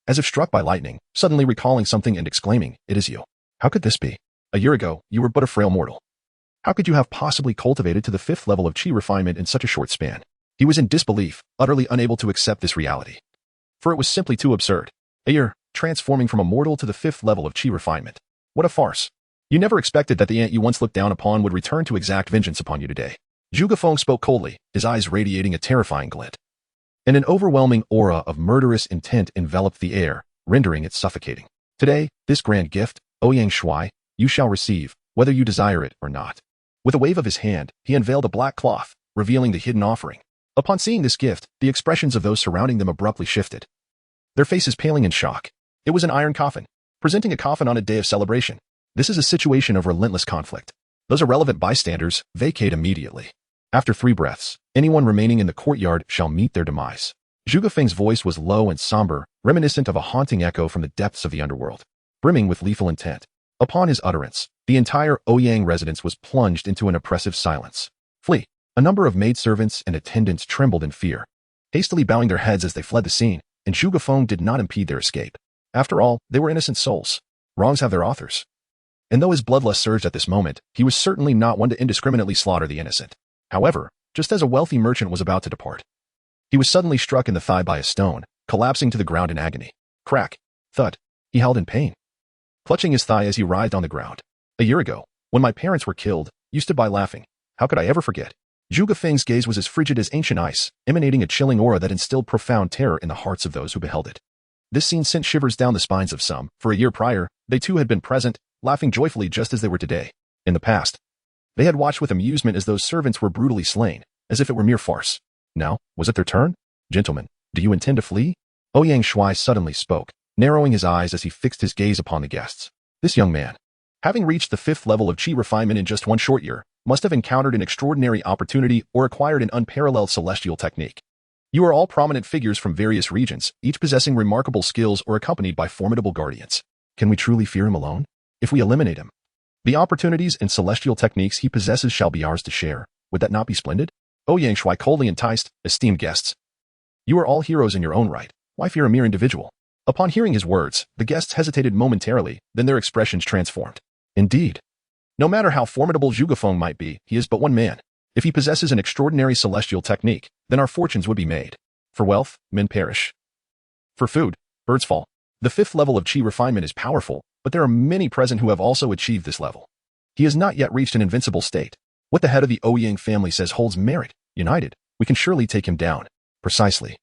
Speaker 1: as if struck by lightning, suddenly recalling something and exclaiming, "It is you. How could this be? A year ago, you were but a frail mortal. How could you have possibly cultivated to the 5th level of chi refinement in such a short span?" He was in disbelief, utterly unable to accept this reality, for it was simply too absurd. A year, transforming from a mortal to the 5th level of chi refinement. What a farce. You never expected that the ant you once looked down upon would return to exact vengeance upon you today. Zhuge Feng spoke coldly, his eyes radiating a terrifying glint, and an overwhelming aura of murderous intent enveloped the air, rendering it suffocating. Today, this grand gift, Ouyang Shuai, you shall receive, whether you desire it or not. With a wave of his hand, he unveiled a black cloth, revealing the hidden offering. Upon seeing this gift, the expressions of those surrounding them abruptly shifted, their faces paling in shock. It was an iron coffin, presenting a coffin on a day of celebration. This is a situation of relentless conflict. Those irrelevant bystanders vacate immediately. After 3 breaths, anyone remaining in the courtyard shall meet their demise. Zhuge Feng's voice was low and somber, reminiscent of a haunting echo from the depths of the underworld, brimming with lethal intent. Upon his utterance, the entire Ouyang residence was plunged into an oppressive silence. Flee. A number of maidservants and attendants trembled in fear, hastily bowing their heads as they fled the scene, and Zhuge Feng did not impede their escape. After all, they were innocent souls. Wrongs have their authors. And though his bloodlust surged at this moment, he was certainly not one to indiscriminately slaughter the innocent. However, just as a wealthy merchant was about to depart, he was suddenly struck in the thigh by a stone, collapsing to the ground in agony. Crack. Thud. He howled in pain, clutching his thigh as he writhed on the ground. A year ago, when my parents were killed, you stood by laughing. How could I ever forget? Zhuge Feng's gaze was as frigid as ancient ice, emanating a chilling aura that instilled profound terror in the hearts of those who beheld it. This scene sent shivers down the spines of some. For a year prior, they too had been present, laughing joyfully just as they were today. In the past, they had watched with amusement as those servants were brutally slain, as if it were mere farce. Now, was it their turn? Gentlemen, do you intend to flee? Ouyang Shuai suddenly spoke, narrowing his eyes as he fixed his gaze upon the guests. This young man, having reached the 5th level of chi refinement in just one short year, must have encountered an extraordinary opportunity or acquired an unparalleled celestial technique. You are all prominent figures from various regions, each possessing remarkable skills or accompanied by formidable guardians. Can we truly fear him alone? If we eliminate him, the opportunities and celestial techniques he possesses shall be ours to share. Would that not be splendid? Ouyang Shuai coldly enticed, esteemed guests. You are all heroes in your own right. Why fear a mere individual? Upon hearing his words, the guests hesitated momentarily, then their expressions transformed. Indeed. No matter how formidable Zhuge Feng might be, he is but one man. If he possesses an extraordinary celestial technique, then our fortunes would be made. For wealth, men perish. For food, birds fall. The 5th level of chi refinement is powerful, but there are many present who have also achieved this level. He has not yet reached an invincible state. What the head of the Ouyang family says holds merit. United, we can surely take him down. Precisely.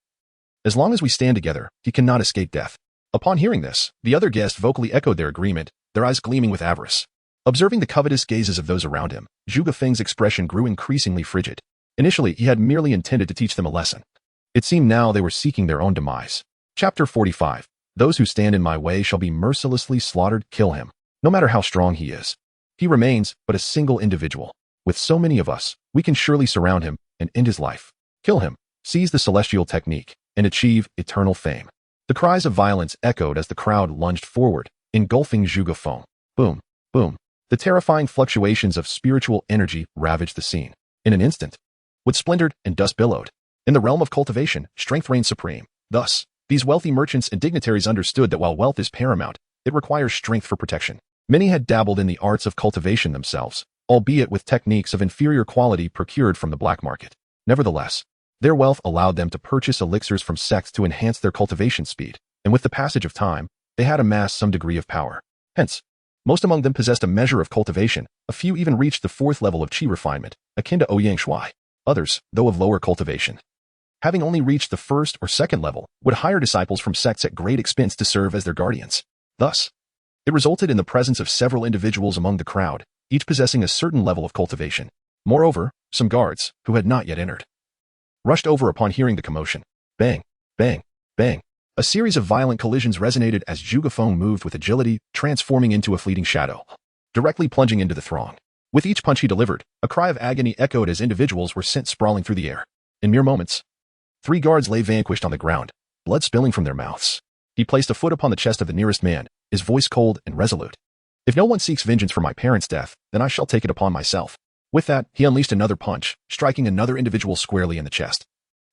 Speaker 1: As long as we stand together, he cannot escape death. Upon hearing this, the other guests vocally echoed their agreement, their eyes gleaming with avarice. Observing the covetous gazes of those around him, Zhuge Feng's expression grew increasingly frigid. Initially, he had merely intended to teach them a lesson. It seemed now they were seeking their own demise. Chapter 45. Those who stand in my way shall be mercilessly slaughtered. Kill him. No matter how strong he is, he remains but a single individual. With so many of us, we can surely surround him and end his life. Kill him, seize the celestial technique, and achieve eternal fame. The cries of violence echoed as the crowd lunged forward, engulfing Zhuge Feng. Boom, boom. The terrifying fluctuations of spiritual energy ravaged the scene. In an instant, wood splintered and dust billowed. In the realm of cultivation, strength reigned supreme. Thus, these wealthy merchants and dignitaries understood that while wealth is paramount, it requires strength for protection. Many had dabbled in the arts of cultivation themselves, albeit with techniques of inferior quality procured from the black market. Nevertheless, their wealth allowed them to purchase elixirs from sects to enhance their cultivation speed, and with the passage of time, they had amassed some degree of power. Hence, most among them possessed a measure of cultivation, a few even reached the 4th level of chi refinement, akin to Ouyang Shuai. Others, though of lower cultivation, having only reached the 1st or 2nd level, would hire disciples from sects at great expense to serve as their guardians. Thus, it resulted in the presence of several individuals among the crowd, each possessing a certain level of cultivation. Moreover, some guards, who had not yet entered, rushed over upon hearing the commotion. Bang, bang, bang. A series of violent collisions resonated as Zhuge Feng moved with agility, transforming into a fleeting shadow, directly plunging into the throng. With each punch he delivered, a cry of agony echoed as individuals were sent sprawling through the air. In mere moments, 3 guards lay vanquished on the ground, blood spilling from their mouths. He placed a foot upon the chest of the nearest man, his voice cold and resolute. If no one seeks vengeance for my parents' death, then I shall take it upon myself. With that, he unleashed another punch, striking another individual squarely in the chest,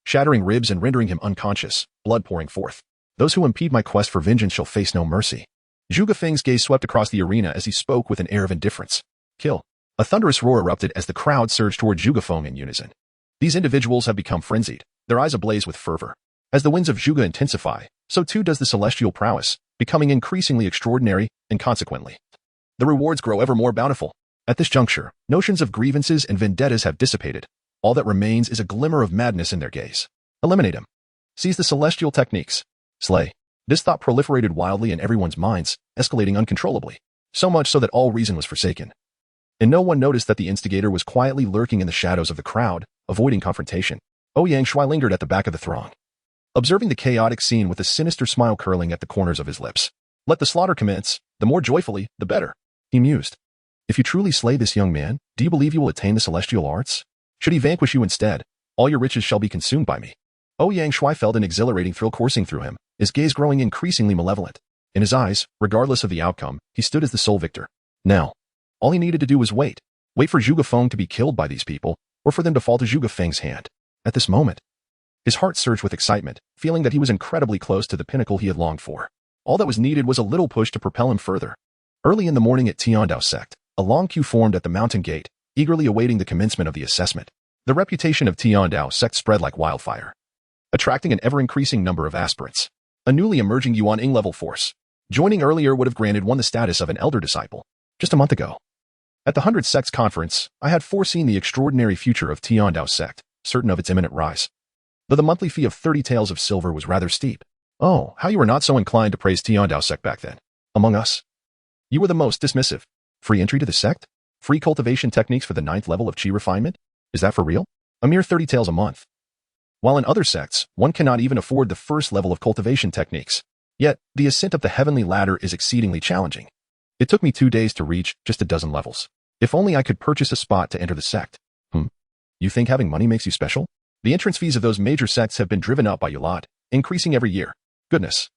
Speaker 1: shattering ribs and rendering him unconscious, blood pouring forth. Those who impede my quest for vengeance shall face no mercy. Zhuge Feng's gaze swept across the arena as he spoke with an air of indifference. Kill. A thunderous roar erupted as the crowd surged toward Zhuge Feng in unison. These individuals have become frenzied, their eyes ablaze with fervor. As the winds of Zhuge intensify, so too does the celestial prowess, becoming increasingly extraordinary, and consequently, the rewards grow ever more bountiful. At this juncture, notions of grievances and vendettas have dissipated. All that remains is a glimmer of madness in their gaze. Eliminate him. Seize the celestial techniques. Slay. This thought proliferated wildly in everyone's minds, escalating uncontrollably, so much so that all reason was forsaken. And no one noticed that the instigator was quietly lurking in the shadows of the crowd, avoiding confrontation. Ouyang Shuai lingered at the back of the throng, observing the chaotic scene with a sinister smile curling at the corners of his lips. Let the slaughter commence, the more joyfully, the better, he mused. If you truly slay this young man, do you believe you will attain the celestial arts? Should he vanquish you instead, all your riches shall be consumed by me. Ouyang Shuai felt an exhilarating thrill coursing through him, his gaze growing increasingly malevolent. In his eyes, regardless of the outcome, he stood as the sole victor. Now, all he needed to do was wait for Zhuge Feng to be killed by these people, or for them to fall to Zhuge Feng's hand. At this moment, his heart surged with excitement, feeling that he was incredibly close to the pinnacle he had longed for. All that was needed was a little push to propel him further. Early in the morning at Tiandao Sect, a long queue formed at the mountain gate, eagerly awaiting the commencement of the assessment. The reputation of Tiandao Sect spread like wildfire, attracting an ever-increasing number of aspirants. A newly emerging Yuan-ing level force, Joining earlier would have granted one the status of an elder disciple. Just a month ago, at the 100 Sects conference, I had foreseen the extraordinary future of Tiandao Sect, certain of its imminent rise. Though the monthly fee of 30 taels of silver was rather steep. Oh, how you were not so inclined to praise Tiandao Sect back then. Among us, you were the most dismissive. Free entry to the sect? Free cultivation techniques for the 9th level of chi refinement? Is that for real? A mere 30 taels a month. While in other sects, one cannot even afford the first level of cultivation techniques. Yet, the ascent of the heavenly ladder is exceedingly challenging. It took me 2 days to reach just a dozen levels. If only I could purchase a spot to enter the sect. You think having money makes you special? The entrance fees of those major sects have been driven up by a lot, increasing every year. Goodness.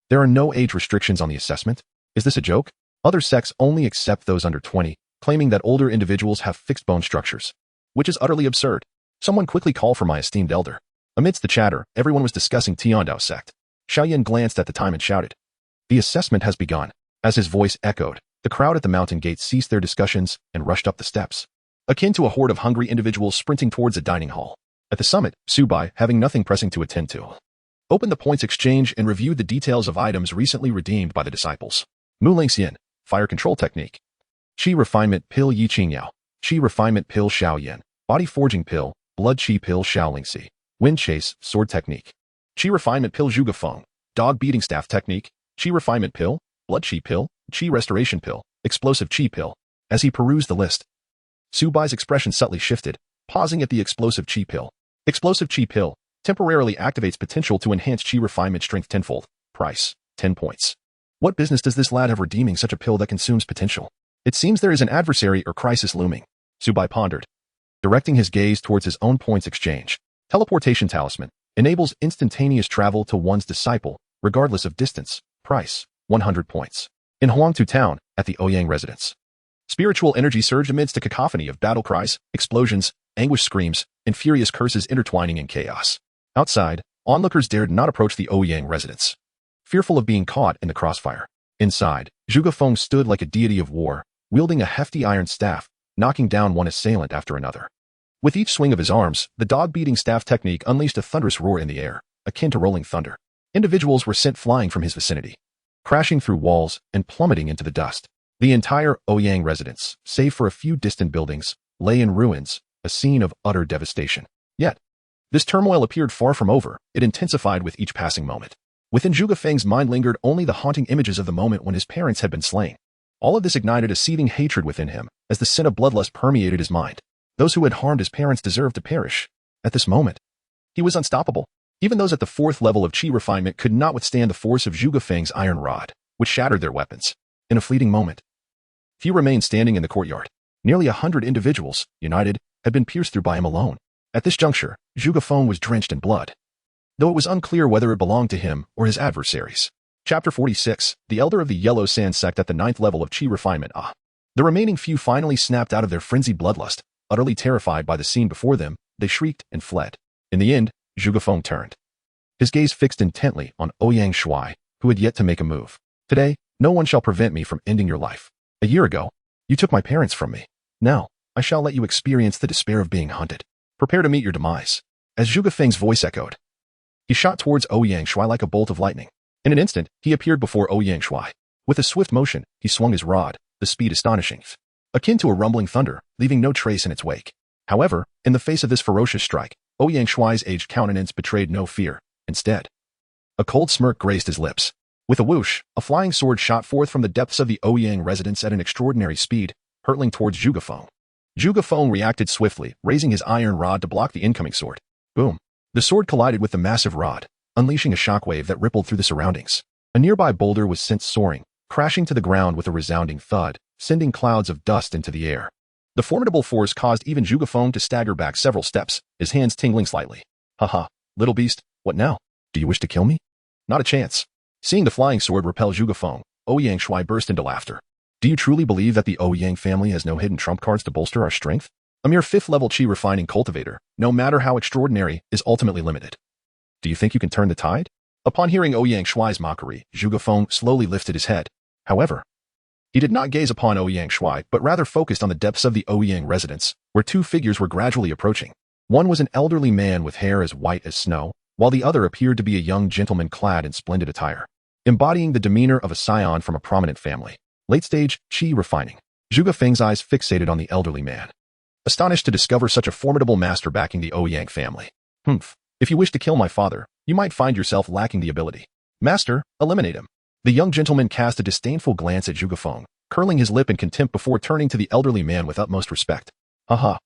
Speaker 1: There are no age restrictions on the assessment. Is this a joke? Other sects only accept those under 20, claiming that older individuals have fixed bone structures. Which is utterly absurd. Someone quickly call for my esteemed elder. Amidst the chatter, everyone was discussing Tiandao Sect. Xiao Yan glanced at the time and shouted. The assessment has begun. As his voice echoed, the crowd at the mountain gate ceased their discussions and rushed up the steps, akin to a horde of hungry individuals sprinting towards a dining hall. At the summit, Su Bai, having nothing pressing to attend to, opened the points exchange and reviewed the details of items recently redeemed by the disciples. Linglang, fire control technique. Qi refinement pill Yi Qing Yao. Qi refinement pill Xiao Yan. Body forging pill, blood qi pill Xiao Lingxi. Wind chase, sword technique. Qi refinement pill Zhuge Feng. Dog beating staff technique. Qi refinement pill, blood qi pill, qi restoration pill, explosive qi pill. As he perused the list, Su Bai's expression subtly shifted, pausing at the explosive qi pill. Explosive qi pill temporarily activates potential to enhance qi refinement strength tenfold. Price, 10 points. What business does this lad have redeeming such a pill that consumes potential? It seems there is an adversary or crisis looming. Su Bai pondered, directing his gaze towards his own points exchange. Teleportation talisman enables instantaneous travel to one's disciple, regardless of distance. Price, 100 points. In Huangtu town, at the Ouyang residence, spiritual energy surged amidst a cacophony of battle cries, explosions, anguish screams, and furious curses intertwining in chaos. Outside, onlookers dared not approach the Ouyang residence, fearful of being caught in the crossfire. Inside, Zhuge Feng stood like a deity of war, wielding a hefty iron staff, knocking down one assailant after another. With each swing of his arms, the dog-beating staff technique unleashed a thunderous roar in the air, akin to rolling thunder. Individuals were sent flying from his vicinity, crashing through walls and plummeting into the dust. The entire Ouyang residence, save for a few distant buildings, lay in ruins, a scene of utter devastation. Yet, this turmoil appeared far from over. It intensified with each passing moment. Within Zhuge Feng's mind lingered only the haunting images of the moment when his parents had been slain. All of this ignited a seething hatred within him, as the sin of bloodlust permeated his mind. Those who had harmed his parents deserved to perish. At this moment, he was unstoppable. Even those at the 4th level of chi refinement could not withstand the force of Zhuge Feng's iron rod, which shattered their weapons. In a fleeting moment, few remained standing in the courtyard. Nearly 100 individuals, united, had been pierced through by him alone. At this juncture, Zhuge Feng was drenched in blood, though it was unclear whether it belonged to him or his adversaries. Chapter 46, the Elder of the Yellow Sand Sect at the 9th level of chi refinement. The remaining few finally snapped out of their frenzied bloodlust. Utterly terrified by the scene before them, they shrieked and fled. In the end, Zhuge Feng turned, his gaze fixed intently on Ouyang Shuai, who had yet to make a move. Today, no one shall prevent me from ending your life. A year ago, you took my parents from me. Now, I shall let you experience the despair of being hunted. Prepare to meet your demise. As Zhuge Feng's voice echoed, he shot towards Ouyang Shuai like a bolt of lightning. In an instant, he appeared before Ouyang Shuai. With a swift motion, he swung his rod, the speed astonishing, akin to a rumbling thunder, leaving no trace in its wake. However, in the face of this ferocious strike, Ouyang Shuai's aged countenance betrayed no fear. Instead, a cold smirk graced his lips. With a whoosh, a flying sword shot forth from the depths of the Ouyang residence at an extraordinary speed, hurtling towards Zhuge Feng. Zhuge Feng reacted swiftly, raising his iron rod to block the incoming sword. Boom! The sword collided with the massive rod, unleashing a shockwave that rippled through the surroundings. A nearby boulder was sent soaring, crashing to the ground with a resounding thud, sending clouds of dust into the air. The formidable force caused even Zhuge Feng to stagger back several steps, his hands tingling slightly. Haha, little beast, what now? Do you wish to kill me? Not a chance. Seeing the flying sword repel Zhuge Feng, Ouyang Shuai burst into laughter. Do you truly believe that the Ouyang family has no hidden trump cards to bolster our strength? A mere 5th level chi refining cultivator, no matter how extraordinary, is ultimately limited. Do you think you can turn the tide? Upon hearing Ouyang Shuai's mockery, Zhuge Feng slowly lifted his head. However, he did not gaze upon Ouyang Shuai, but rather focused on the depths of the Ouyang residence, where two figures were gradually approaching. One was an elderly man with hair as white as snow, while the other appeared to be a young gentleman clad in splendid attire. embodying the demeanor of a scion from a prominent family. Late stage, qi refining. Zhuge Feng's eyes fixated on the elderly man, astonished to discover such a formidable master backing the Ouyang family. Humph. If you wish to kill my father, you might find yourself lacking the ability. Master, eliminate him. The young gentleman cast a disdainful glance at Zhuge Feng, curling his lip in contempt before turning to the elderly man with utmost respect. Haha.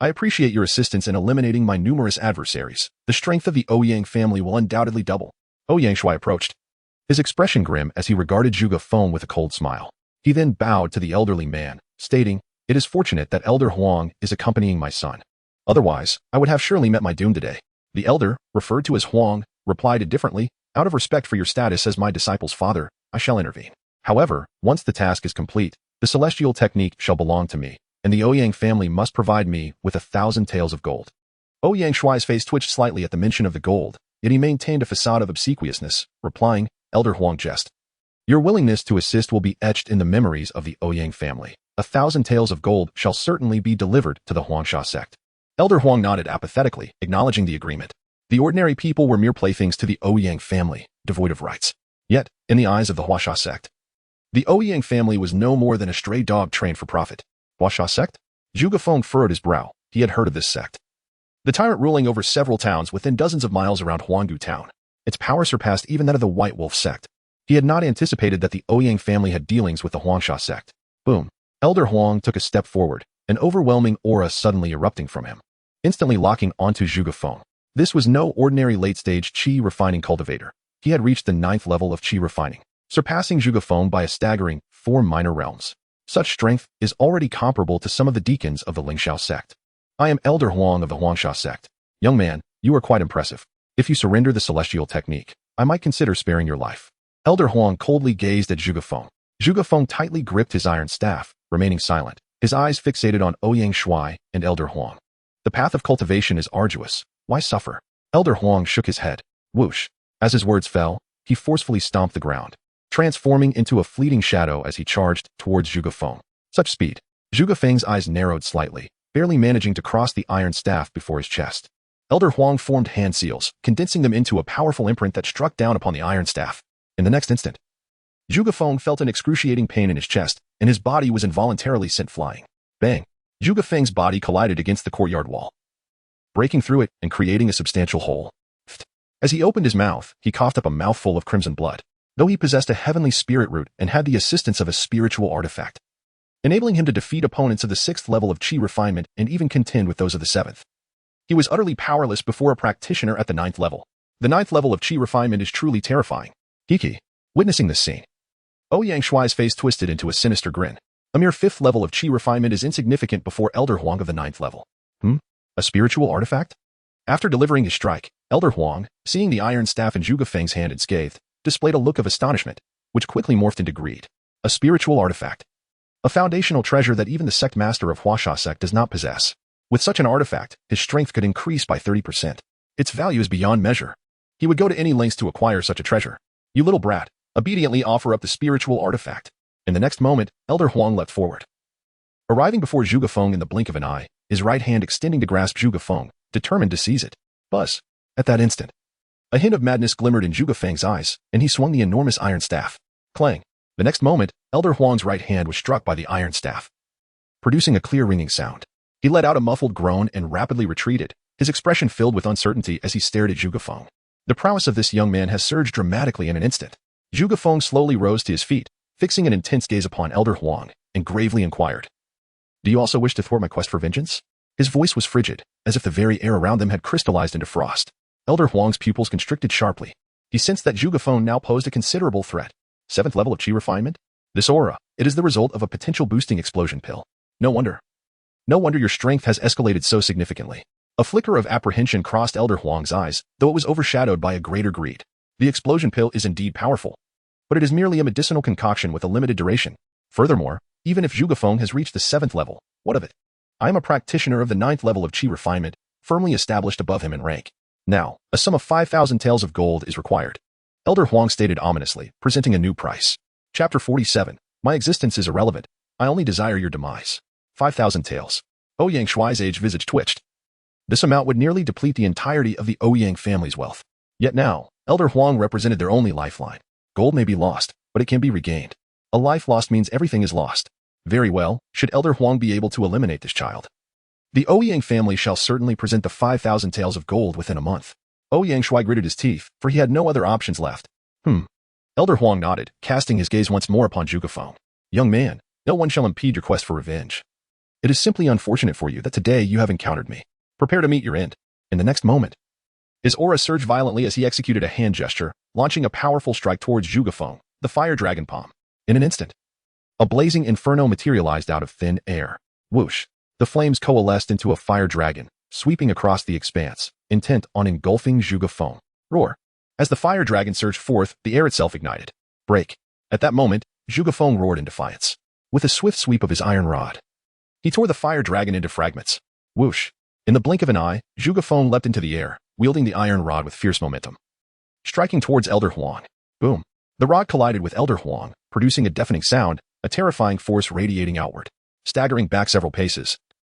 Speaker 1: I appreciate your assistance in eliminating my numerous adversaries. The strength of the Ouyang family will undoubtedly double. Ouyang Shuai approached, his expression grim as he regarded Zhuge Feng with a cold smile. He then bowed to the elderly man, stating, "It is fortunate that Elder Huang is accompanying my son. Otherwise, I would have surely met my doom today." The elder, referred to as Huang, replied indifferently, "Out of respect for your status as my disciple's father, I shall intervene. However, once the task is complete, the celestial technique shall belong to me, and the Ouyang family must provide me with 1,000 taels of gold." Ouyang Shuai's face twitched slightly at the mention of the gold, yet he maintained a facade of obsequiousness, replying, "Elder Huang jest. Your willingness to assist will be etched in the memories of the Ouyang family. 1,000 taels of gold shall certainly be delivered to the Huangsha sect." Elder Huang nodded apathetically, acknowledging the agreement. The ordinary people were mere playthings to the Ouyang family, devoid of rights. Yet, in the eyes of the Huangsha sect, the Ouyang family was no more than a stray dog trained for profit. Huangsha sect? Zhuge Feng furrowed his brow. He had heard of this sect. The tyrant ruling over several towns within dozens of miles around Huanggu town. Its power surpassed even that of the White Wolf sect. He had not anticipated that the Ouyang family had dealings with the Huangsha sect. Boom. Elder Huang took a step forward, an overwhelming aura suddenly erupting from him, instantly locking onto Zhuge Feng. This was no ordinary late-stage qi refining cultivator. He had reached the 9th level of qi refining, surpassing Zhuge Feng by a staggering 4 minor realms. Such strength is already comparable to some of the deacons of the Linglang Sect. I am Elder Huang of the Huangsha Sect. Young man, you are quite impressive. If you surrender the celestial technique, I might consider sparing your life. Elder Huang coldly gazed at Zhuge Feng. Zhuge Feng tightly gripped his iron staff, remaining silent, his eyes fixated on Ouyang Shuai and Elder Huang. The path of cultivation is arduous. Why suffer? Elder Huang shook his head. Whoosh. As his words fell, he forcefully stomped the ground, transforming into a fleeting shadow as he charged towards Zhuge Feng. Such speed. Zhuge Feng's eyes narrowed slightly, barely managing to cross the iron staff before his chest. Elder Huang formed hand seals, condensing them into a powerful imprint that struck down upon the iron staff. In the next instant, Zhuge Feng felt an excruciating pain in his chest, and his body was involuntarily sent flying. Bang! Zhuge Feng's body collided against the courtyard wall, breaking through it and creating a substantial hole. As he opened his mouth, he coughed up a mouthful of crimson blood, though he possessed a heavenly spirit root and had the assistance of a spiritual artifact, enabling him to defeat opponents of the 6th level of qi refinement and even contend with those of the 7th. He was utterly powerless before a practitioner at the 9th level. The 9th level of qi refinement is truly terrifying. Kiki. Witnessing this scene, Ouyang Shuai's face twisted into a sinister grin. A mere 5th level of qi refinement is insignificant before Elder Huang of the 9th level. A spiritual artifact? After delivering his strike, Elder Huang, seeing the iron staff in Zhuge Feng's hand unscathed, displayed a look of astonishment, which quickly morphed into greed. A spiritual artifact. A foundational treasure that even the sect master of Huangsha Sect does not possess. With such an artifact, his strength could increase by 30%. Its value is beyond measure. He would go to any lengths to acquire such a treasure. You little brat, obediently offer up the spiritual artifact. In the next moment, Elder Huang leapt forward, arriving before Zhuge Feng in the blink of an eye, his right hand extending to grasp Zhuge Feng, determined to seize it. Buzz. At that instant, a hint of madness glimmered in Zhuge Feng's eyes, and he swung the enormous iron staff. Clang. The next moment, Elder Huang's right hand was struck by the iron staff, producing a clear ringing sound. He let out a muffled groan and rapidly retreated, his expression filled with uncertainty as he stared at Zhuge Feng. The prowess of this young man has surged dramatically in an instant. Zhuge Feng slowly rose to his feet, fixing an intense gaze upon Elder Huang, and gravely inquired, "Do you also wish to thwart my quest for vengeance?" His voice was frigid, as if the very air around them had crystallized into frost. Elder Huang's pupils constricted sharply. He sensed that Zhuge Feng now posed a considerable threat. 7th level of qi refinement? This aura, it is the result of a potential boosting explosion pill. No wonder your strength has escalated so significantly. A flicker of apprehension crossed Elder Huang's eyes, though it was overshadowed by a greater greed. The explosion pill is indeed powerful, but it is merely a medicinal concoction with a limited duration. Furthermore, even if Zhuge Feng has reached the 7th level, what of it? I am a practitioner of the 9th level of qi refinement, firmly established above him in rank. Now, a sum of 5,000 taels of gold is required. Elder Huang stated ominously, presenting a new price. Chapter 47. My existence is irrelevant. I only desire your demise. 5,000 taels. Ouyang Shuai's aged visage twitched. This amount would nearly deplete the entirety of the Ouyang family's wealth. Yet now, Elder Huang represented their only lifeline. Gold may be lost, but it can be regained. A life lost means everything is lost. Very well, should Elder Huang be able to eliminate this child. The Ouyang family shall certainly present the 5,000 taels of gold within a month. Ouyang Shuai gritted his teeth, for he had no other options left. Elder Huang nodded, casting his gaze once more upon Zhuge Feng. Young man, no one shall impede your quest for revenge. It is simply unfortunate for you that today you have encountered me. Prepare to meet your end. In the next moment, his aura surged violently as he executed a hand gesture, launching a powerful strike towards Zhuge Feng, the fire dragon palm. In an instant, a blazing inferno materialized out of thin air. Whoosh! The flames coalesced into a fire dragon, sweeping across the expanse, intent on engulfing Zhuge Feng. Roar! As the fire dragon surged forth, the air itself ignited. Break! At that moment, Zhuge Feng roared in defiance. With a swift sweep of his iron rod, he tore the fire dragon into fragments. Whoosh! In the blink of an eye, Zhuge Feng leapt into the air, wielding the iron rod with fierce momentum. Striking towards Elder Huang. Boom! The rod collided with Elder Huang, producing a deafening sound, a terrifying force radiating outward. Staggering back several paces,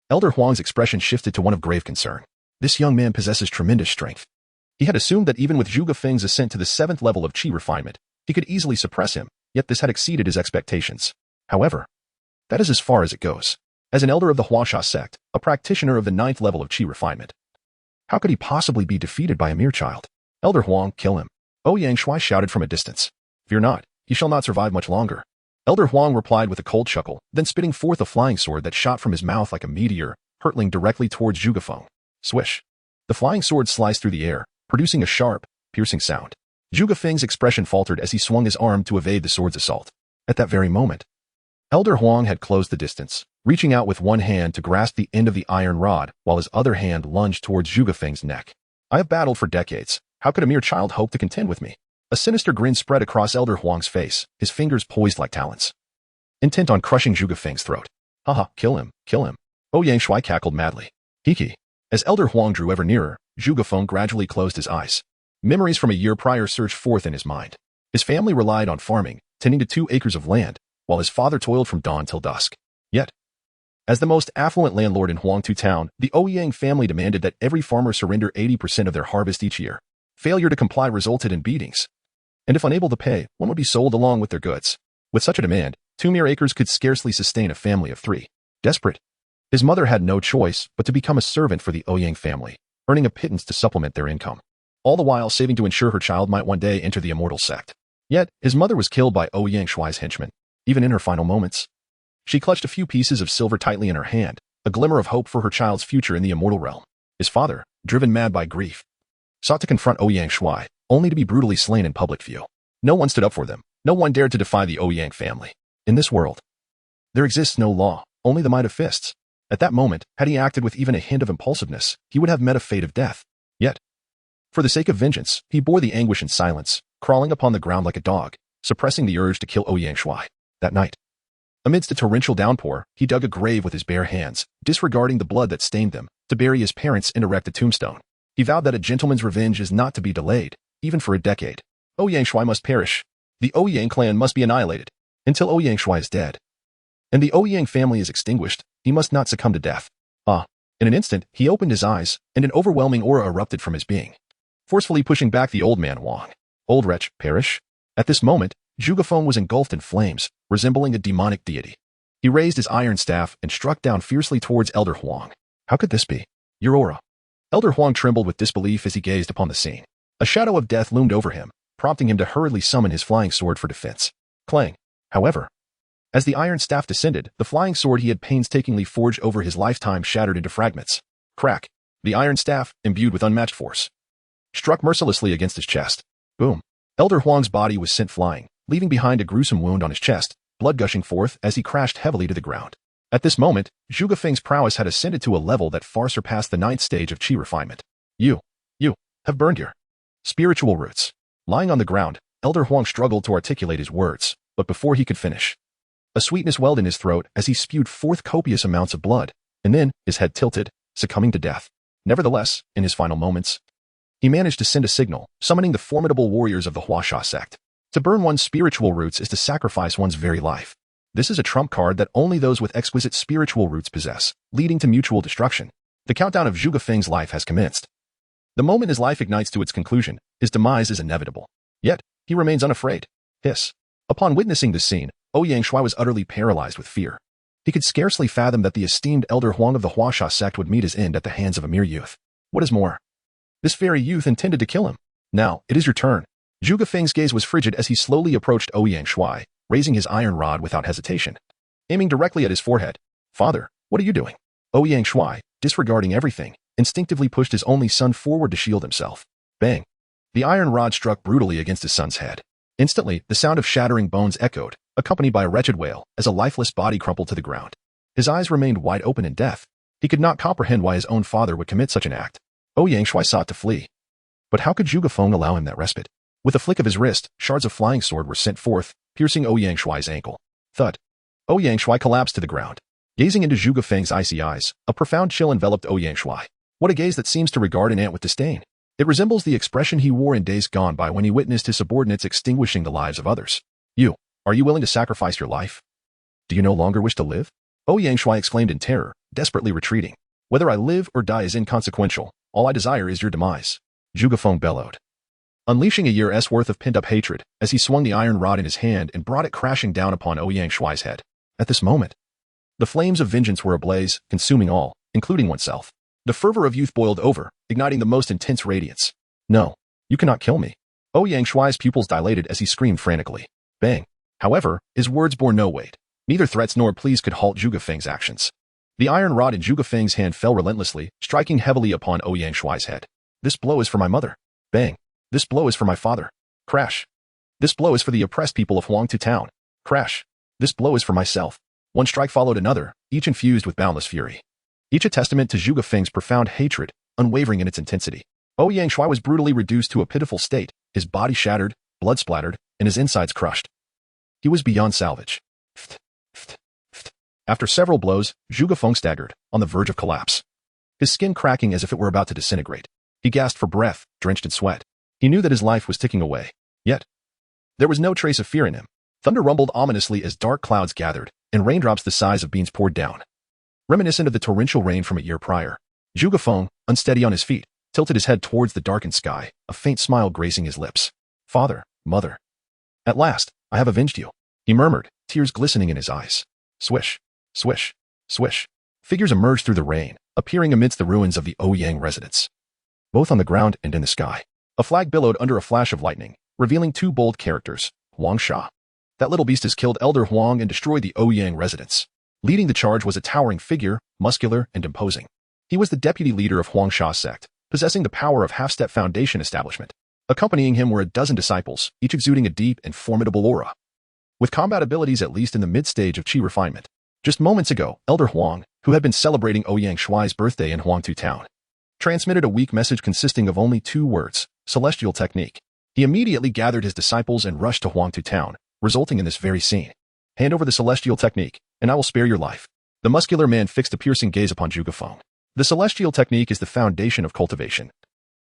Speaker 1: Elder Huang's expression shifted to one of grave concern. This young man possesses tremendous strength. He had assumed that even with Zhuge Feng's ascent to the 7th level of qi refinement, he could easily suppress him, yet this had exceeded his expectations. However, that is as far as it goes. As an elder of the Xiao Sect, a practitioner of the 9th level of qi refinement, how could he possibly be defeated by a mere child? Elder Huang, kill him. Ouyang Shuai shouted from a distance. Fear not, he shall not survive much longer. Elder Huang replied with a cold chuckle, then spitting forth a flying sword that shot from his mouth like a meteor, hurtling directly towards Zhuge Feng. Swish! The flying sword sliced through the air, producing a sharp, piercing sound. Zhuge Feng's expression faltered as he swung his arm to evade the sword's assault. At that very moment, Elder Huang had closed the distance, reaching out with one hand to grasp the end of the iron rod, while his other hand lunged towards Zhuge Feng's neck. I have battled for decades. How could a mere child hope to contend with me? A sinister grin spread across Elder Huang's face, his fingers poised like talons, intent on crushing Zhuge Feng's throat. Haha, kill him, kill him. Ouyang Shuai cackled madly. Hiki. As Elder Huang drew ever nearer, Zhuge Feng gradually closed his eyes. Memories from a year prior surged forth in his mind. His family relied on farming, tending to 2 acres of land, while his father toiled from dawn till dusk. Yet, as the most affluent landlord in Huangtu town, the Ouyang family demanded that every farmer surrender 80% of their harvest each year. Failure to comply resulted in beatings, and if unable to pay, one would be sold along with their goods. With such a demand, 2 mere acres could scarcely sustain a family of 3. Desperate, his mother had no choice but to become a servant for the Ouyang family, earning a pittance to supplement their income, all the while saving to ensure her child might one day enter the immortal sect. Yet, his mother was killed by Ouyang Shuai's henchmen. Even in her final moments, she clutched a few pieces of silver tightly in her hand, a glimmer of hope for her child's future in the immortal realm. His father, driven mad by grief, sought to confront Ouyang Shuai, only to be brutally slain in public view. No one stood up for them. No one dared to defy the Ouyang family. In this world, there exists no law, only the might of fists. At that moment, had he acted with even a hint of impulsiveness, he would have met a fate of death. Yet, for the sake of vengeance, he bore the anguish in silence, crawling upon the ground like a dog, suppressing the urge to kill Ouyang Shuai. That night, amidst a torrential downpour, he dug a grave with his bare hands, disregarding the blood that stained them, to bury his parents and erect a tombstone. He vowed that a gentleman's revenge is not to be delayed, even for a decade. Ouyang Shuai must perish. The Ouyang clan must be annihilated. Until Ouyang Shuai is dead, and the Ouyang family is extinguished, he must not succumb to death. In an instant, he opened his eyes, and an overwhelming aura erupted from his being, forcefully pushing back the old man Wang. Old wretch, perish? At this moment, Zhuge Feng was engulfed in flames, resembling a demonic deity. He raised his iron staff and struck down fiercely towards Elder Huang. How could this be? Your aura. Elder Huang trembled with disbelief as he gazed upon the scene. A shadow of death loomed over him, prompting him to hurriedly summon his flying sword for defense. Clang. However, as the iron staff descended, the flying sword he had painstakingly forged over his lifetime shattered into fragments. Crack. The iron staff, imbued with unmatched force, struck mercilessly against his chest. Boom. Elder Huang's body was sent flying, leaving behind a gruesome wound on his chest, blood gushing forth as he crashed heavily to the ground. At this moment, Zhuge Feng's prowess had ascended to a level that far surpassed the 9th stage of qi refinement. You have burned your spiritual roots. Lying on the ground, Elder Huang struggled to articulate his words, but before he could finish, a sweetness welled in his throat as he spewed forth copious amounts of blood, and then, his head tilted, succumbing to death. Nevertheless, in his final moments, he managed to send a signal, summoning the formidable warriors of the Xiao Sect. To burn one's spiritual roots is to sacrifice one's very life. This is a trump card that only those with exquisite spiritual roots possess, leading to mutual destruction. The countdown of Zhuge Feng's life has commenced. The moment his life ignites to its conclusion, his demise is inevitable. Yet, he remains unafraid. Hiss. Upon witnessing this scene, Ouyang Shuai was utterly paralyzed with fear. He could scarcely fathom that the esteemed elder Huang of the Huasha sect would meet his end at the hands of a mere youth. What is more, this very youth intended to kill him. Now, it is your turn. Zhuge Feng's gaze was frigid as he slowly approached Ouyang Shuai, raising his iron rod without hesitation. Aiming directly at his forehead. Father, what are you doing? Ouyang Shuai, disregarding everything, instinctively pushed his only son forward to shield himself. Bang! The iron rod struck brutally against his son's head. Instantly, the sound of shattering bones echoed, accompanied by a wretched wail, as a lifeless body crumpled to the ground. His eyes remained wide open in death. He could not comprehend why his own father would commit such an act. Ouyang Shuai sought to flee. But how could Zhuge Feng allow him that respite? With a flick of his wrist, shards of flying sword were sent forth, piercing Ouyang Shuai's ankle. Thud. Ouyang Shuai collapsed to the ground. Gazing into Zhuge Feng's icy eyes, a profound chill enveloped Ouyang Shuai. What a gaze that seems to regard an ant with disdain. It resembles the expression he wore in days gone by when he witnessed his subordinates extinguishing the lives of others. Are you willing to sacrifice your life? Do you no longer wish to live? Ouyang Shuai exclaimed in terror, desperately retreating. Whether I live or die is inconsequential. All I desire is your demise. Zhuge Feng bellowed, unleashing a year's worth of pent-up hatred as he swung the iron rod in his hand and brought it crashing down upon Ouyang Shuai's head. At this moment, the flames of vengeance were ablaze, consuming all, including oneself. The fervor of youth boiled over, igniting the most intense radiance. No, you cannot kill me. Ouyang Shuai's pupils dilated as he screamed frantically. Bang. However, his words bore no weight. Neither threats nor pleas could halt Zhuge Feng's actions. The iron rod in Zhuge Feng's hand fell relentlessly, striking heavily upon Ouyang Shuai's head. This blow is for my mother. Bang. This blow is for my father. Crash. This blow is for the oppressed people of Huangtu Town. Crash. This blow is for myself. One strike followed another, each infused with boundless fury. Each a testament to Zhuge Feng's profound hatred, unwavering in its intensity. Ouyang Shuai was brutally reduced to a pitiful state, his body shattered, blood splattered, and his insides crushed. He was beyond salvage. After several blows, Zhuge Feng staggered, on the verge of collapse. His skin cracking as if it were about to disintegrate. He gasped for breath, drenched in sweat. He knew that his life was ticking away. Yet, there was no trace of fear in him. Thunder rumbled ominously as dark clouds gathered, and raindrops the size of beans poured down. Reminiscent of the torrential rain from a year prior, Zhuge Feng, unsteady on his feet, tilted his head towards the darkened sky, a faint smile gracing his lips. Father, mother. At last, I have avenged you, he murmured, tears glistening in his eyes. Swish, swish, swish. Figures emerged through the rain, appearing amidst the ruins of the Ouyang residence. Both on the ground and in the sky. A flag billowed under a flash of lightning, revealing two bold characters, Huang Sha. That little beast has killed Elder Huang and destroyed the Ouyang residence. Leading the charge was a towering figure, muscular and imposing. He was the deputy leader of Huang Sha Sect, possessing the power of half-step foundation establishment. Accompanying him were a dozen disciples, each exuding a deep and formidable aura. With combat abilities at least in the mid-stage of Qi refinement. Just moments ago, Elder Huang, who had been celebrating Ouyang Shuai's birthday in Huangtu Town, transmitted a weak message consisting of only 2 words, celestial technique. He immediately gathered his disciples and rushed to Huangtu Town, resulting in this very scene. Hand over the celestial technique, and I will spare your life. The muscular man fixed a piercing gaze upon Zhuge Feng. The celestial technique is the foundation of cultivation.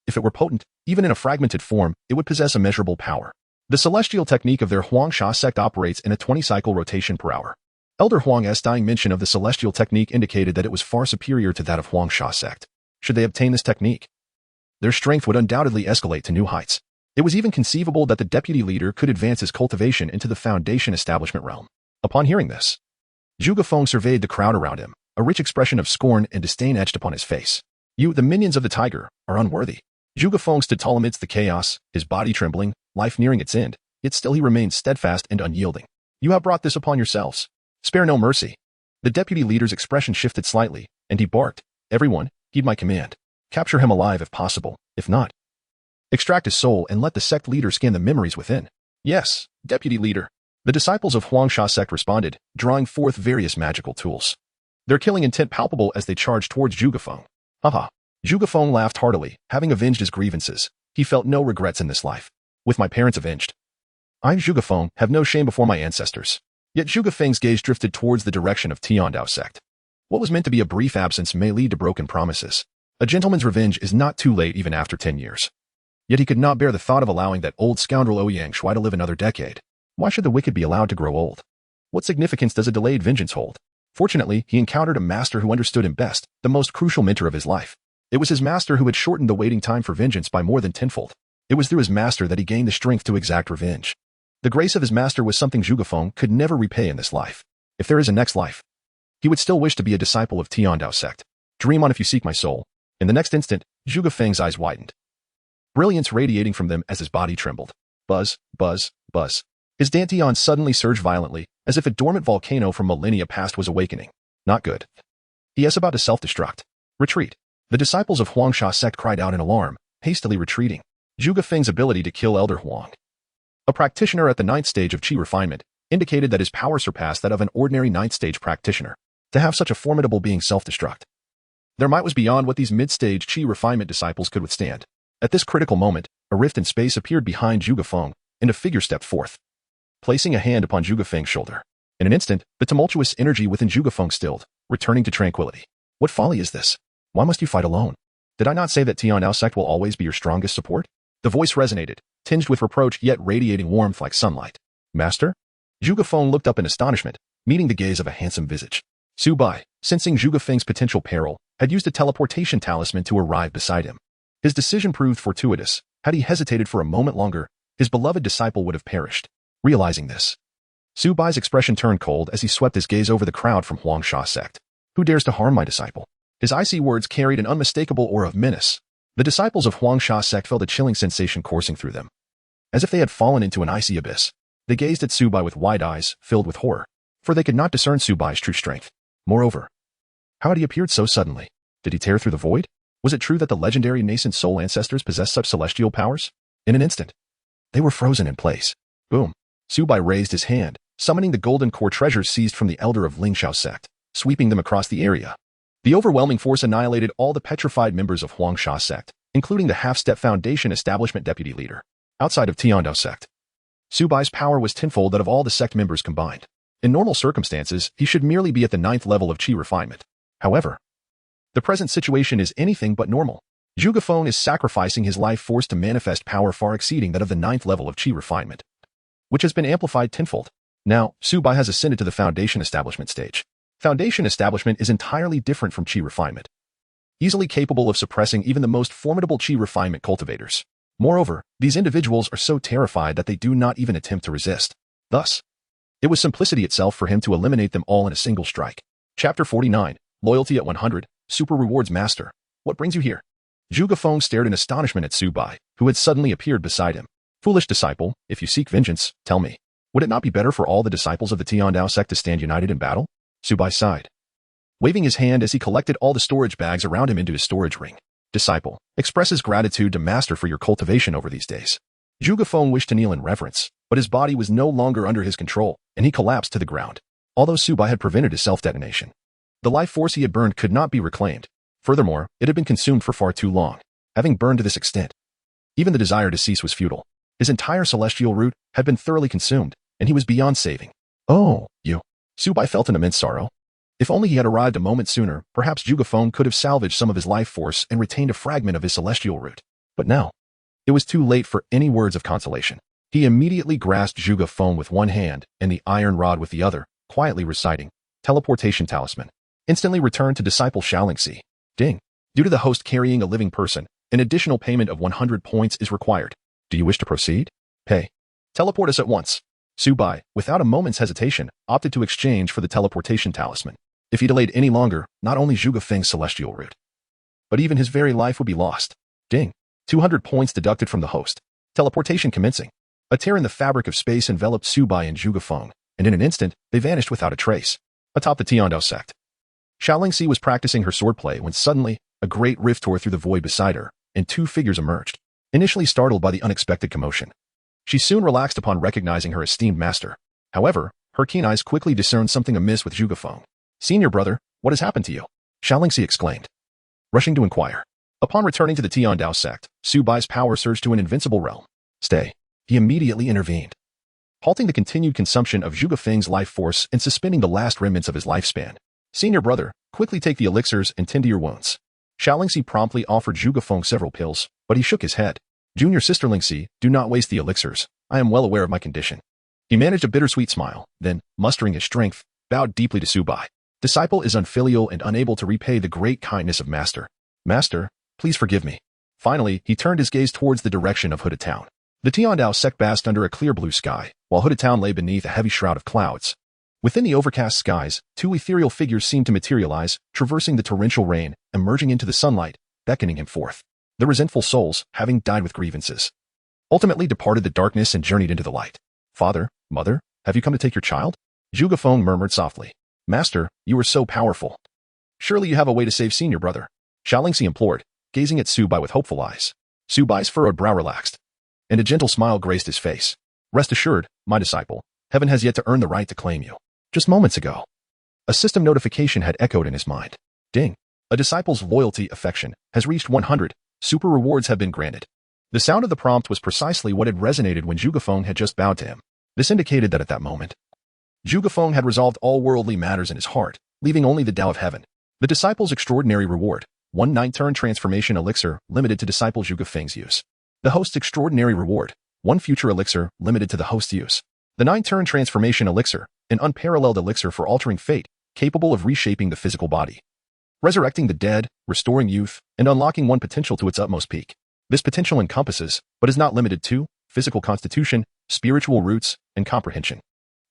Speaker 1: If it were potent, even in a fragmented form, it would possess immeasurable power. The celestial technique of their Huang Sha sect operates in a 20-cycle rotation per hour. Elder Huang's dying mention of the celestial technique indicated that it was far superior to that of Huang Sha sect. Should they obtain this technique, their strength would undoubtedly escalate to new heights. It was even conceivable that the deputy leader could advance his cultivation into the foundation establishment realm. Upon hearing this, Zhuge Feng surveyed the crowd around him, a rich expression of scorn and disdain etched upon his face. You, the minions of the tiger, are unworthy. Zhuge Feng stood tall amidst the chaos, his body trembling, life nearing its end, yet still he remained steadfast and unyielding. You have brought this upon yourselves. Spare no mercy. The deputy leader's expression shifted slightly, and he barked, Everyone, heed my command. Capture him alive if possible, if not, extract his soul and let the sect leader scan the memories within. Yes, deputy leader. The disciples of Huang Sha sect responded, drawing forth various magical tools. Their killing intent palpable as they charged towards Zhuge Feng. Haha. Zhuge Feng laughed heartily, having avenged his grievances. He felt no regrets in this life. With my parents avenged, I, Zhuge Feng, have no shame before my ancestors. Yet Zhuge Feng's gaze drifted towards the direction of Tiandao Sect. What was meant to be a brief absence may lead to broken promises. A gentleman's revenge is not too late even after 10 years. Yet he could not bear the thought of allowing that old scoundrel Ouyang Shuai to live another decade. Why should the wicked be allowed to grow old? What significance does a delayed vengeance hold? Fortunately, he encountered a master who understood him best, the most crucial mentor of his life. It was his master who had shortened the waiting time for vengeance by more than tenfold. It was through his master that he gained the strength to exact revenge. The grace of his master was something Zhuge Feng could never repay in this life. If there is a next life, he would still wish to be a disciple of Tiandao Sect. Dream on if you seek my soul. In the next instant, Zhuge Feng's eyes widened, brilliance radiating from them as his body trembled. Buzz, buzz, buzz. His dantian suddenly surged violently, as if a dormant volcano from millennia past was awakening. Not good. He is about to self-destruct. Retreat. The disciples of Huangsha Sect cried out in alarm, hastily retreating. Zhuge Feng's ability to kill Elder Huang, a practitioner at the 9th stage of Qi refinement, indicated that his power surpassed that of an ordinary 9th stage practitioner. To have such a formidable being self-destruct, their might was beyond what these mid-stage Qi refinement disciples could withstand. At this critical moment, a rift in space appeared behind Zhuge Feng, and a figure stepped forth, placing a hand upon Zhuge Feng's shoulder. In an instant, the tumultuous energy within Zhuge Feng stilled, returning to tranquility. What folly is this? Why must you fight alone? Did I not say that Tiandao Sect will always be your strongest support? The voice resonated, tinged with reproach yet radiating warmth like sunlight. Master? Zhuge Feng looked up in astonishment, meeting the gaze of a handsome visage. Su Bai, sensing Zhuge Feng's potential peril, had used a teleportation talisman to arrive beside him. His decision proved fortuitous. Had he hesitated for a moment longer, his beloved disciple would have perished. Realizing this, Su Bai's expression turned cold as he swept his gaze over the crowd from Huangsha Sect. Who dares to harm my disciple? His icy words carried an unmistakable aura of menace. The disciples of Huangsha Sect felt a chilling sensation coursing through them. As if they had fallen into an icy abyss, they gazed at Su Bai with wide eyes, filled with horror, for they could not discern Su Bai's true strength. Moreover, how had he appeared so suddenly? Did he tear through the void? Was it true that the legendary nascent soul ancestors possessed such celestial powers? In an instant, they were frozen in place. Boom. Su Bai raised his hand, summoning the golden core treasures seized from the elder of Linglang Sect, sweeping them across the area. The overwhelming force annihilated all the petrified members of Huangsha Sect, including the Half-Step Foundation Establishment Deputy Leader. Outside of Tiandao Sect, Su Bai's power was tenfold that of all the sect members combined. In normal circumstances, he should merely be at the 9th level of Qi refinement. However, the present situation is anything but normal. Zhuge Feng is sacrificing his life force to manifest power far exceeding that of the 9th level of Qi refinement, which has been amplified tenfold. Now, Su Bai has ascended to the Foundation Establishment stage. Foundation Establishment is entirely different from Qi refinement, easily capable of suppressing even the most formidable Qi refinement cultivators. Moreover, these individuals are so terrified that they do not even attempt to resist. Thus, it was simplicity itself for him to eliminate them all in a single strike. Chapter 49, Loyalty at 100, Super Rewards Master. What brings you here? Zhuge Feng stared in astonishment at Su Bai, who had suddenly appeared beside him. Foolish disciple, if you seek vengeance, tell me, would it not be better for all the disciples of the Tiandao Sect to stand united in battle? Su Bai sighed, waving his hand as he collected all the storage bags around him into his storage ring. Disciple, expresses gratitude to Master for your cultivation over these days. Zhuge Feng wished to kneel in reverence, but his body was no longer under his control, and he collapsed to the ground. Although Su Bai had prevented his self-detonation, the life force he had burned could not be reclaimed. Furthermore, it had been consumed for far too long. Having burned to this extent, even the desire to cease was futile. His entire celestial root had been thoroughly consumed, and he was beyond saving. Oh, you. Su Bai felt an immense sorrow. If only he had arrived a moment sooner, perhaps Zhuge Feng could have salvaged some of his life force and retained a fragment of his celestial root. But now, it was too late for any words of consolation. He immediately grasped Zhuge Feng with one hand and the iron rod with the other, quietly reciting, Teleportation Talisman. Instantly returned to disciple Xiao. Ding. Due to the host carrying a living person, an additional payment of 100 points is required. Do you wish to proceed? Pay. Teleport us at once. Su Bai, without a moment's hesitation, opted to exchange for the teleportation talisman. If he delayed any longer, not only Zhuge Feng's celestial root, but even his very life would be lost. Ding. 200 points deducted from the host. Teleportation commencing. A tear in the fabric of space enveloped Su Bai and Zhuge Feng, and in an instant, they vanished without a trace. Atop the Tiandao Sect, Xiao Yan was practicing her swordplay when suddenly, a great rift tore through the void beside her, and two figures emerged. Initially startled by the unexpected commotion, she soon relaxed upon recognizing her esteemed master. However, her keen eyes quickly discerned something amiss with Zhuge Feng. Senior brother, what has happened to you? Xiao Yan exclaimed, rushing to inquire. Upon returning to the Tiandao Sect, Su Bai's power surged to an invincible realm. Stay. He immediately intervened, halting the continued consumption of Zhuge Feng's life force and suspending the last remnants of his lifespan. Senior brother, quickly take the elixirs and tend to your wounds. Xiao Yan promptly offered Zhuge Feng several pills, but he shook his head. Junior sister Lingxi, do not waste the elixirs. I am well aware of my condition. He managed a bittersweet smile, then, mustering his strength, bowed deeply to Su Bai. Disciple is unfilial and unable to repay the great kindness of Master. Master, please forgive me. Finally, he turned his gaze towards the direction of Huda Town. The Tiandao Sect basked under a clear blue sky, while Hooded Town lay beneath a heavy shroud of clouds. Within the overcast skies, two ethereal figures seemed to materialize, traversing the torrential rain, emerging into the sunlight, beckoning him forth. The resentful souls, having died with grievances, ultimately departed the darkness and journeyed into the light. Father, mother, have you come to take your child? Zhuge Feng murmured softly. Master, you are so powerful. Surely you have a way to save senior brother. Xiao Lingxi implored, gazing at Su Bai with hopeful eyes. Su Bai's furrowed brow relaxed, and a gentle smile graced his face. Rest assured, my disciple, heaven has yet to earn the right to claim you. Just moments ago, a system notification had echoed in his mind. Ding. A disciple's loyalty affection has reached 100. Super rewards have been granted. The sound of the prompt was precisely what had resonated when Zhuge Feng had just bowed to him. This indicated that at that moment, Zhuge Feng had resolved all worldly matters in his heart, leaving only the Tao of Heaven. The disciple's extraordinary reward, 1 9-turn transformation elixir limited to disciple Zhuge Feng's use. The host's extraordinary reward, 1 future elixir limited to the host's use. The 9-turn transformation elixir, an unparalleled elixir for altering fate, capable of reshaping the physical body, resurrecting the dead, restoring youth, and unlocking one potential to its utmost peak. This potential encompasses, but is not limited to, physical constitution, spiritual roots, and comprehension.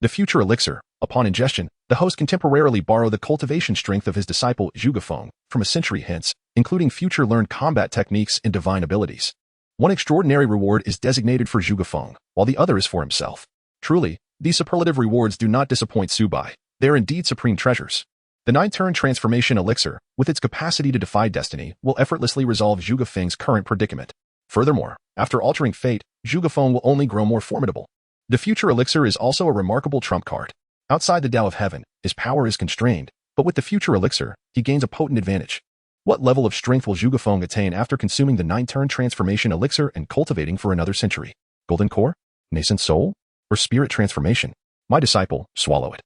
Speaker 1: The future elixir, upon ingestion, the host can temporarily borrow the cultivation strength of his disciple Zhuge Feng from a century hence, including future learned combat techniques and divine abilities. One extraordinary reward is designated for Zhuge Feng, while the other is for himself. Truly, these superlative rewards do not disappoint Su Bai. They are indeed supreme treasures. The 9-turn transformation elixir, with its capacity to defy destiny, will effortlessly resolve Zhuge Feng's current predicament. Furthermore, after altering fate, Zhuge Feng will only grow more formidable. The future elixir is also a remarkable trump card. Outside the Tao of Heaven, his power is constrained, but with the future elixir, he gains a potent advantage. What level of strength will Zhuge Feng attain after consuming the 9-turn transformation elixir and cultivating for another century? Golden core? Nascent soul? Or spirit transformation? My disciple, swallow it,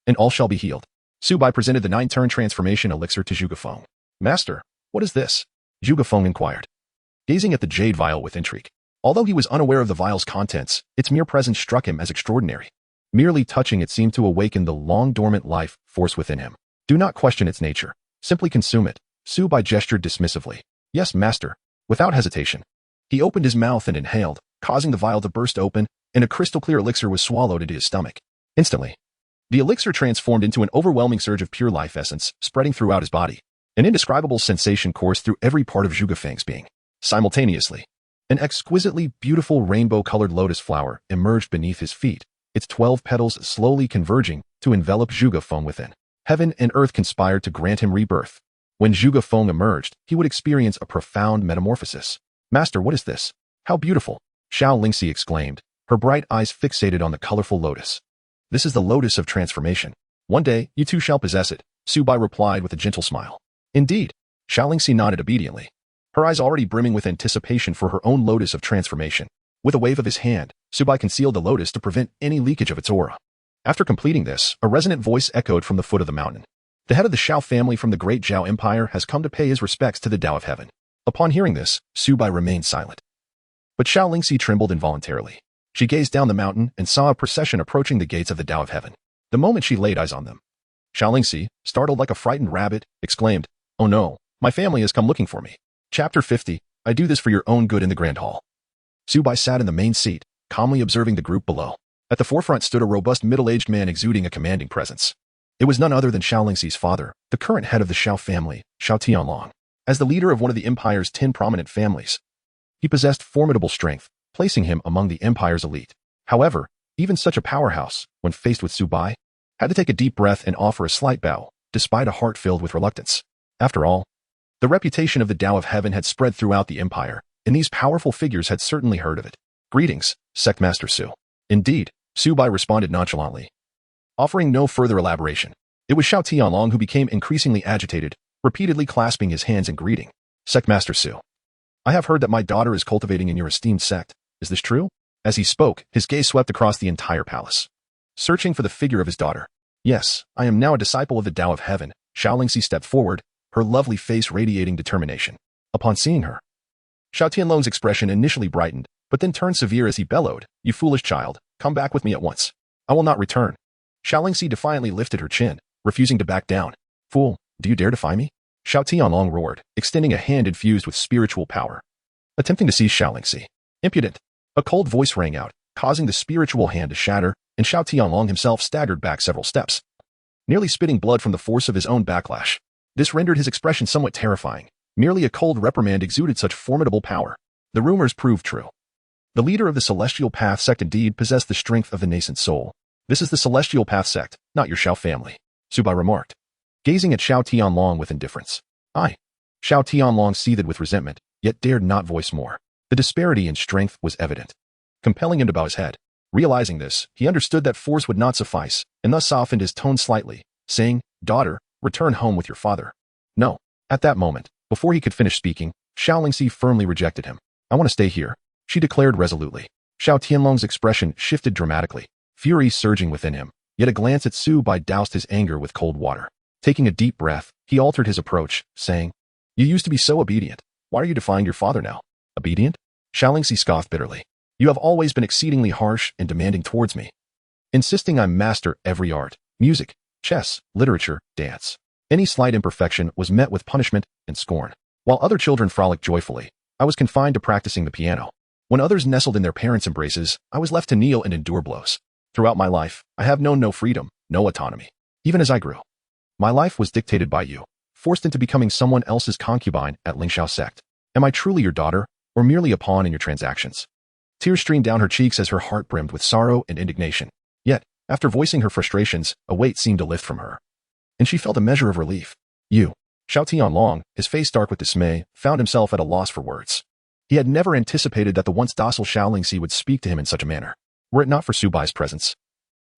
Speaker 1: and all shall be healed. Su Bai presented the 9-turn transformation elixir to Zhuge Feng. Master, what is this? Zhuge Feng inquired, gazing at the jade vial with intrigue. Although he was unaware of the vial's contents, its mere presence struck him as extraordinary. Merely touching it seemed to awaken the long-dormant life force within him. Do not question its nature. Simply consume it. Su Bai gestured dismissively. Yes, master. Without hesitation. He opened his mouth and inhaled, causing the vial to burst open, and a crystal-clear elixir was swallowed into his stomach. Instantly, the elixir transformed into an overwhelming surge of pure life essence, spreading throughout his body. An indescribable sensation coursed through every part of Zhuge Feng's being. Simultaneously, an exquisitely beautiful rainbow-colored lotus flower emerged beneath his feet, its 12 petals slowly converging to envelop Zhuge Feng within. Heaven and earth conspired to grant him rebirth. When Zhuge Feng emerged, he would experience a profound metamorphosis. Master, what is this? How beautiful! Xiao Lingxi exclaimed, her bright eyes fixated on the colorful lotus. This is the lotus of transformation. One day, you too shall possess it, Su Bai replied with a gentle smile. Indeed, Xiao Lingxi nodded obediently, her eyes already brimming with anticipation for her own lotus of transformation. With a wave of his hand, Su Bai concealed the lotus to prevent any leakage of its aura. After completing this, a resonant voice echoed from the foot of the mountain. The head of the Xiao family from the great Zhao Empire has come to pay his respects to the Tao of Heaven. Upon hearing this, Su Bai remained silent. But Xiao Lingxi trembled involuntarily. She gazed down the mountain and saw a procession approaching the gates of the Tao of Heaven. The moment she laid eyes on them, Xiao Lingxi, startled like a frightened rabbit, exclaimed, "Oh no, my family has come looking for me." Chapter 50, I do this for your own good in the Grand Hall. Su Bai sat in the main seat, calmly observing the group below. At the forefront stood a robust middle-aged man exuding a commanding presence. It was none other than Xiao Lingxi's father, the current head of the Xiao family, Xiao Tianlong. As the leader of one of the empire's 10 prominent families, he possessed formidable strength, placing him among the empire's elite. However, even such a powerhouse, when faced with Su Bai, had to take a deep breath and offer a slight bow, despite a heart filled with reluctance. After all, the reputation of the Tao of Heaven had spread throughout the empire, and these powerful figures had certainly heard of it. Greetings, Sect Master Su. Indeed, Su Bai responded nonchalantly, offering no further elaboration. It was Xiao Tianlong who became increasingly agitated, repeatedly clasping his hands in greeting. Sect Master Su, I have heard that my daughter is cultivating in your esteemed sect. Is this true? As he spoke, his gaze swept across the entire palace, searching for the figure of his daughter. Yes, I am now a disciple of the Tao of Heaven. Xiao Lingxi stepped forward, her lovely face radiating determination. Upon seeing her, Xiao Tianlong's expression initially brightened, but then turned severe as he bellowed, "You foolish child, come back with me at once. I will not return." Xiao Lingxi defiantly lifted her chin, refusing to back down. "Fool, do you dare defy me?" Xiao Tianlong roared, extending a hand infused with spiritual power, attempting to seize Xiao Lingxi. "Impudent! A cold voice rang out, causing the spiritual hand to shatter, and Xiao Tianlong himself staggered back several steps, nearly spitting blood from the force of his own backlash. This rendered his expression somewhat terrifying. Merely a cold reprimand exuded such formidable power. The rumors proved true. The leader of the Celestial Path Sect indeed possessed the strength of the nascent soul. This is the Celestial Path Sect, not your Xiao family, Su Bai remarked, gazing at Xiao Tianlong with indifference. Xiao Tianlong seethed with resentment, yet dared not voice more. The disparity in strength was evident, compelling him to bow his head. Realizing this, he understood that force would not suffice, and thus softened his tone slightly, saying, "Daughter, return home with your father." No. At that moment, before he could finish speaking, Xiaolingxi firmly rejected him. "I want to stay here," she declared resolutely. Xiao Tianlong's expression shifted dramatically, fury surging within him, yet a glance at Su Bai doused his anger with cold water. Taking a deep breath, he altered his approach, saying, "You used to be so obedient. Why are you defying your father now?" "Obedient?" Xiaolingxi scoffed bitterly. "You have always been exceedingly harsh and demanding towards me, insisting I master every art, music, chess, literature, dance. Any slight imperfection was met with punishment and scorn. While other children frolicked joyfully, I was confined to practicing the piano. When others nestled in their parents' embraces, I was left to kneel and endure blows. Throughout my life, I have known no freedom, no autonomy. Even as I grew, my life was dictated by you, forced into becoming someone else's concubine at Linglang Sect. Am I truly your daughter, or merely a pawn in your transactions?" Tears streamed down her cheeks as her heart brimmed with sorrow and indignation. Yet, after voicing her frustrations, a weight seemed to lift from her, and she felt a measure of relief. "You." Xiao Tianlong, his face dark with dismay, found himself at a loss for words. He had never anticipated that the once docile Xiaolingxi would speak to him in such a manner. Were it not for Su Bai's presence,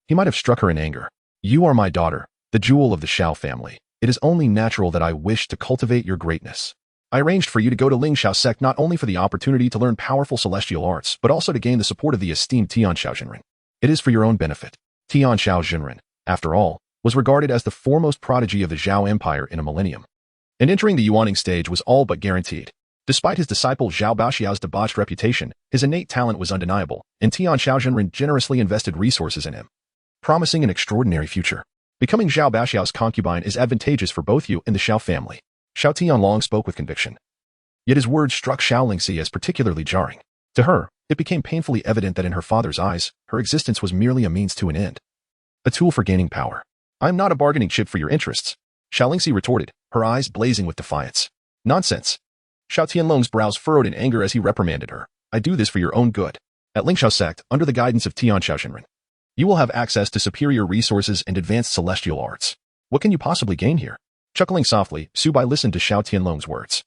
Speaker 1: he might have struck her in anger. "You are my daughter, the jewel of the Xiao family. It is only natural that I wish to cultivate your greatness. I arranged for you to go to Linglang Sect not only for the opportunity to learn powerful celestial arts, but also to gain the support of the esteemed Tianxiao Jinren. It is for your own benefit." Tianxiao Jinren, after all, was regarded as the foremost prodigy of the Zhao Empire in a millennium, and entering the Yuaning stage was all but guaranteed. Despite his disciple Zhao Baoxiao's debauched reputation, his innate talent was undeniable, and Tianxiao Jinren generously invested resources in him, promising an extraordinary future. Becoming Zhao Baoxiao's concubine is advantageous for both you and the Xiao family. Xiao Tianlong spoke with conviction. Yet his words struck Xiaolingxi as particularly jarring. To her, it became painfully evident that in her father's eyes, her existence was merely a means to an end, a tool for gaining power. "I am not a bargaining chip for your interests," Xiaolingxi retorted, her eyes blazing with defiance. "Nonsense." Xiao Tianlong's brows furrowed in anger as he reprimanded her. "I do this for your own good. At Linglang Sect, under the guidance of Tianxiao Jinren, you will have access to superior resources and advanced celestial arts. What can you possibly gain here?" Chuckling softly, Su Bai listened to Xiao Tianlong's words.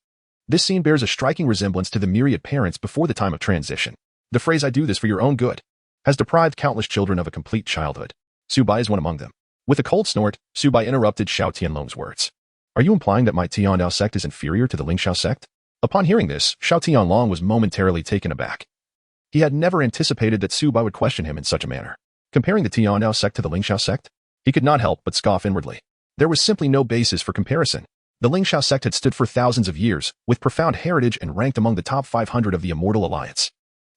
Speaker 1: This scene bears a striking resemblance to the myriad parents before the time of transition. The phrase "I do this for your own good" has deprived countless children of a complete childhood. Su Bai is one among them. With a cold snort, Su Bai interrupted Xiao Tianlong's words. "Are you implying that my Tiandao Sect is inferior to the Lingxiao Sect?" Upon hearing this, Xiao Tianlong was momentarily taken aback. He had never anticipated that Su Bai would question him in such a manner. Comparing the Tiandao Sect to the Lingxiao Sect? He could not help but scoff inwardly. There was simply no basis for comparison. The Lingxiao Sect had stood for thousands of years, with profound heritage and ranked among the top 500 of the Immortal Alliance.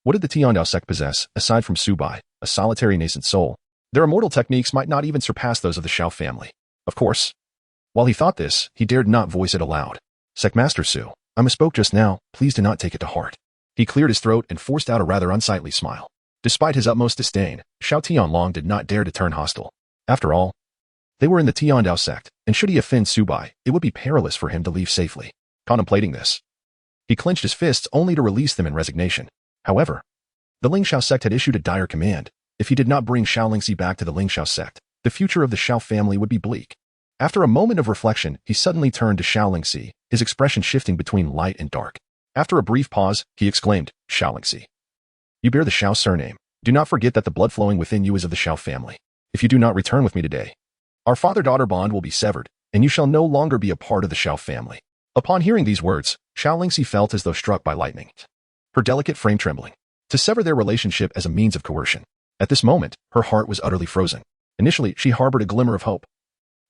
Speaker 1: What did the Tiandao Sect possess, aside from Su Bai, a solitary nascent soul? Their immortal techniques might not even surpass those of the Xiao family. Of course. While he thought this, he dared not voice it aloud. "Sectmaster Su, I misspoke just now, please do not take it to heart." He cleared his throat and forced out a rather unsightly smile. Despite his utmost disdain, Xiao Tianlong did not dare to turn hostile. After all, they were in the Tiandao Sect, and should he offend Su Bai, it would be perilous for him to leave safely. Contemplating this, he clenched his fists only to release them in resignation. However, the Lingxiao Sect had issued a dire command. If he did not bring Xiaolingxi back to the Lingxiao Sect, the future of the Xiao family would be bleak. After a moment of reflection, he suddenly turned to Xiaolingxi, his expression shifting between light and dark. After a brief pause, he exclaimed, "Xiaolingxi, you bear the Xiao surname. Do not forget that the blood flowing within you is of the Xiao family. If you do not return with me today, our father-daughter bond will be severed, and you shall no longer be a part of the Xiao family." Upon hearing these words, Xiaolingxi felt as though struck by lightning, her delicate frame trembling. To sever their relationship as a means of coercion. At this moment, her heart was utterly frozen. Initially, she harbored a glimmer of hope,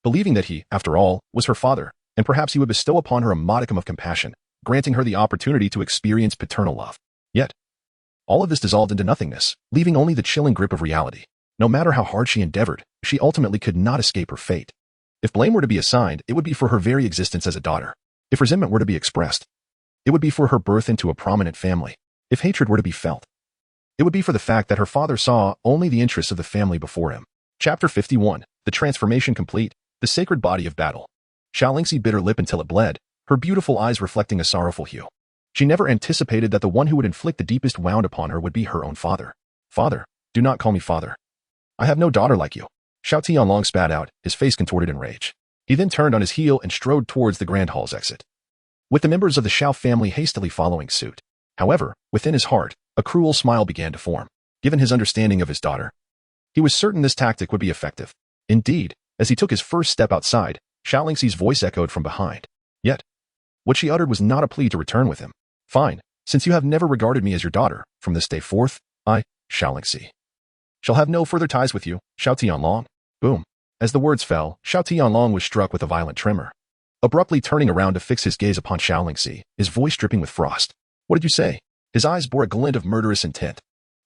Speaker 1: believing that he, after all, was her father, and perhaps he would bestow upon her a modicum of compassion, granting her the opportunity to experience paternal love. Yet, all of this dissolved into nothingness, leaving only the chilling grip of reality. No matter how hard she endeavored, she ultimately could not escape her fate. If blame were to be assigned, it would be for her very existence as a daughter. If resentment were to be expressed, it would be for her birth into a prominent family. If hatred were to be felt, it would be for the fact that her father saw only the interests of the family before him. Chapter 51. The transformation complete. The sacred body of battle. Xiao Lingxi bit her lip until it bled, her beautiful eyes reflecting a sorrowful hue. She never anticipated that the one who would inflict the deepest wound upon her would be her own father. Father, do not call me father. I have no daughter like you. Xiao Tianlong spat out, his face contorted in rage. He then turned on his heel and strode towards the Grand Hall's exit, with the members of the Xiao family hastily following suit. However, within his heart, a cruel smile began to form. Given his understanding of his daughter, he was certain this tactic would be effective. Indeed, as he took his first step outside, Xiao Lingxi's voice echoed from behind. Yet, what she uttered was not a plea to return with him. Fine, since you have never regarded me as your daughter, from this day forth, I, Xiao Lingxi, shall have no further ties with you, Xiao Tianlong. Boom. As the words fell, Xiao Tianlong was struck with a violent tremor. Abruptly turning around to fix his gaze upon Xiao Lingxi, his voice dripping with frost. What did you say? His eyes bore a glint of murderous intent.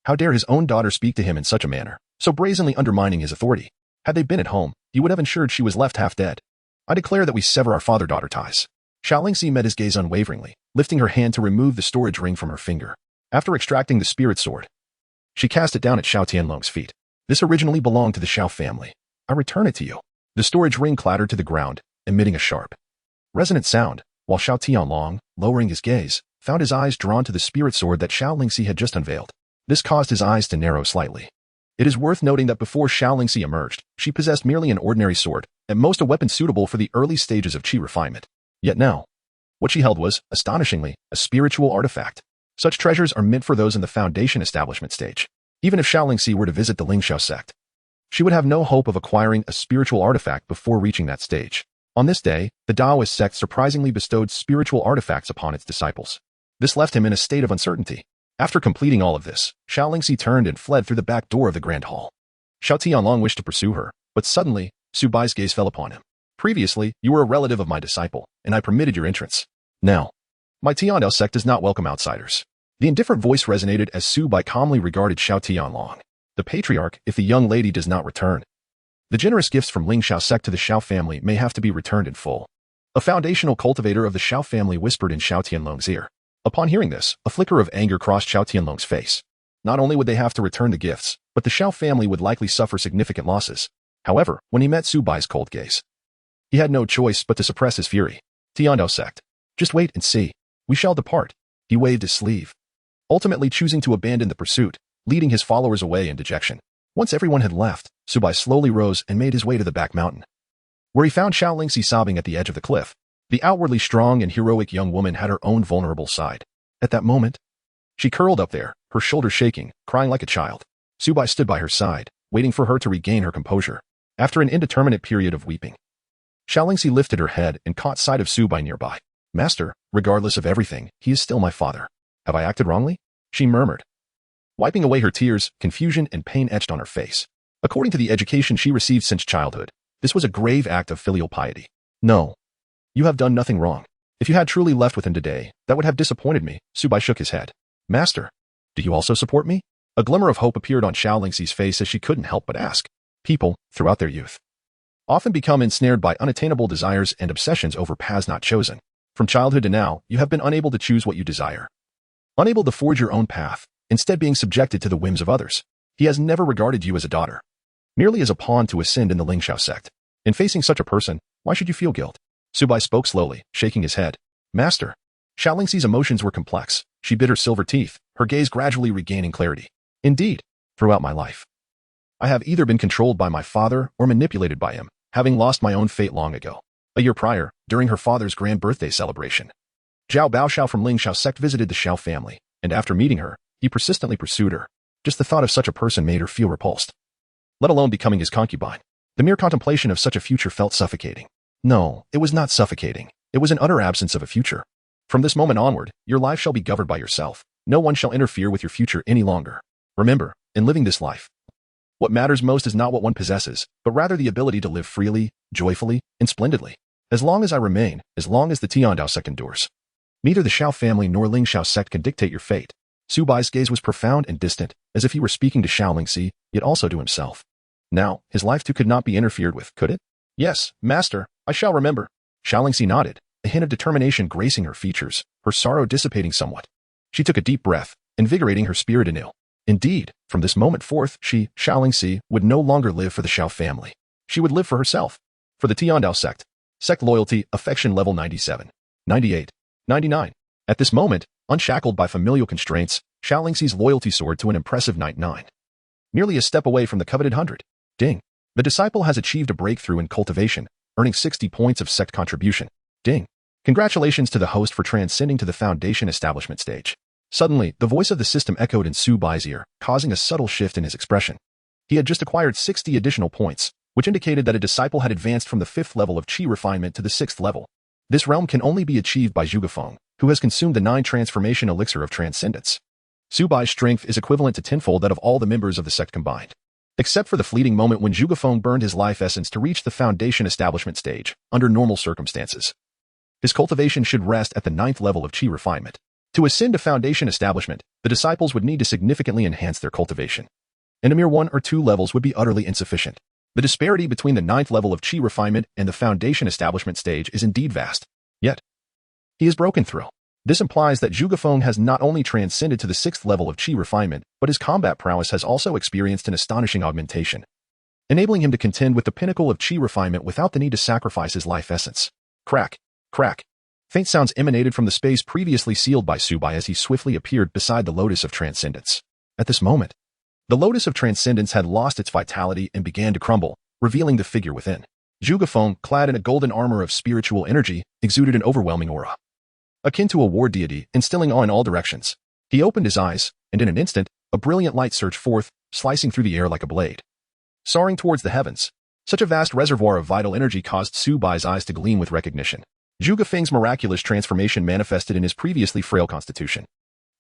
Speaker 1: How dare his own daughter speak to him in such a manner, so brazenly undermining his authority? Had they been at home, he would have ensured she was left half dead. I declare that we sever our father-daughter ties. Xiao Lingxi met his gaze unwaveringly, lifting her hand to remove the storage ring from her finger. After extracting the spirit sword, she cast it down at Xiao Tianlong's feet. This originally belonged to the Xiao family. I return it to you. The storage ring clattered to the ground, emitting a sharp, resonant sound, while Xiao Tianlong, lowering his gaze, found his eyes drawn to the spirit sword that Xiao Lingxi had just unveiled. This caused his eyes to narrow slightly. It is worth noting that before Xiao Lingxi emerged, she possessed merely an ordinary sword, at most a weapon suitable for the early stages of qi refinement. Yet now, what she held was, astonishingly, a spiritual artifact. Such treasures are meant for those in the foundation establishment stage. Even if Xiao Lingxi were to visit the Lingxiao sect, she would have no hope of acquiring a spiritual artifact before reaching that stage. On this day, the Taoist sect surprisingly bestowed spiritual artifacts upon its disciples. This left him in a state of uncertainty. After completing all of this, Xiao Lingxi turned and fled through the back door of the Grand Hall. Xiao Tianlong wished to pursue her, but suddenly, Su Bai's gaze fell upon him. Previously, you were a relative of my disciple, and I permitted your entrance. Now, my Tiandao Sect does not welcome outsiders. The indifferent voice resonated as Su Bai calmly regarded Xiao Tianlong. The patriarch, if the young lady does not return. The generous gifts from Lingxiao Sect to the Xiao family may have to be returned in full. A foundational cultivator of the Xiao family whispered in Xiao Tianlong's ear. Upon hearing this, a flicker of anger crossed Xiao Tianlong's face. Not only would they have to return the gifts, but the Xiao family would likely suffer significant losses. However, when he met Su Bai's cold gaze, he had no choice but to suppress his fury. Tiandao Sect. Just wait and see. We shall depart. He waved his sleeve, ultimately choosing to abandon the pursuit, leading his followers away in dejection. Once everyone had left, Su Bai slowly rose and made his way to the back mountain, where he found Xiao Lingxi sobbing at the edge of the cliff. The outwardly strong and heroic young woman had her own vulnerable side. At that moment, she curled up there, her shoulders shaking, crying like a child. Su Bai stood by her side, waiting for her to regain her composure. After an indeterminate period of weeping, Xiao Lingxi lifted her head and caught sight of Su Bai nearby. Master, regardless of everything, he is still my father. Have I acted wrongly? She murmured, wiping away her tears. Confusion and pain etched on her face. According to the education she received since childhood, this was a grave act of filial piety. No. You have done nothing wrong. If you had truly left with him today, that would have disappointed me. Su Bai shook his head. Master, do you also support me? A glimmer of hope appeared on Xiao Lingxi's face as she couldn't help but ask. People, throughout their youth, often become ensnared by unattainable desires and obsessions over paths not chosen. From childhood to now, you have been unable to choose what you desire. Unable to forge your own path, instead being subjected to the whims of others. He has never regarded you as a daughter, merely as a pawn to ascend in the Lingxiao sect. In facing such a person, why should you feel guilt? Su Bai spoke slowly, shaking his head. Master. Xiao Lingxi's emotions were complex. She bit her silver teeth, her gaze gradually regaining clarity. Indeed, throughout my life, I have either been controlled by my father or manipulated by him, having lost my own fate long ago. A year prior, during her father's grand birthday celebration, Zhao Baoxiao from Lingxiao Sect visited the Xiao family, and after meeting her, he persistently pursued her. Just the thought of such a person made her feel repulsed, let alone becoming his concubine. The mere contemplation of such a future felt suffocating. No, it was not suffocating. It was an utter absence of a future. From this moment onward, your life shall be governed by yourself. No one shall interfere with your future any longer. Remember, in living this life, what matters most is not what one possesses, but rather the ability to live freely, joyfully, and splendidly. As long as I remain, as long as the Tiandao Sect endures, neither the Xiao family nor Lingxiao Sect can dictate your fate. Su Bai's gaze was profound and distant, as if he were speaking to Xiao Lingxi, yet also to himself. Now, his life too could not be interfered with, could it? Yes, master, I shall remember. Xiao Lingxi nodded, a hint of determination gracing her features, her sorrow dissipating somewhat. She took a deep breath, invigorating her spirit anew. Indeed, from this moment forth, she, Xiao would no longer live for the Xiao family. She would live for herself. For the Tiandao Sect. Sect loyalty, affection level 97. 98. 99. At this moment, unshackled by familial constraints, Xiao loyalty soared to an impressive 99. Nearly a step away from the coveted 100. Ding. The disciple has achieved a breakthrough in cultivation, earning 60 points of sect contribution. Ding. Congratulations to the host for transcending to the foundation establishment stage. Suddenly, the voice of the system echoed in Su Bai's ear, causing a subtle shift in his expression. He had just acquired 60 additional points, which indicated that a disciple had advanced from the 5th level of Qi refinement to the 6th level. This realm can only be achieved by Zhuge Feng, who has consumed the 9 transformation elixir of transcendence. Su Bai's strength is equivalent to tenfold that of all the members of the sect combined. Except for the fleeting moment when Zhuge Feng burned his life essence to reach the foundation establishment stage, under normal circumstances. His cultivation should rest at the 9th level of Qi refinement. To ascend to foundation establishment, the disciples would need to significantly enhance their cultivation. And a mere 1 or 2 levels would be utterly insufficient. The disparity between the 9th level of Qi refinement and the foundation establishment stage is indeed vast. Yet, he has broken through. This implies that Zhuge Feng has not only transcended to the 6th level of Qi refinement, but his combat prowess has also experienced an astonishing augmentation, enabling him to contend with the pinnacle of Qi refinement without the need to sacrifice his life essence. Crack, crack. Faint sounds emanated from the space previously sealed by Su Bai as he swiftly appeared beside the Lotus of Transcendence. At this moment, the Lotus of Transcendence had lost its vitality and began to crumble, revealing the figure within. Zhuge Feng, clad in a golden armor of spiritual energy, exuded an overwhelming aura, akin to a war deity, instilling awe in all directions. He opened his eyes, and in an instant, a brilliant light surged forth, slicing through the air like a blade. Soaring towards the heavens, such a vast reservoir of vital energy caused Su Bai's eyes to gleam with recognition. Zhuge Feng's miraculous transformation manifested in his previously frail constitution.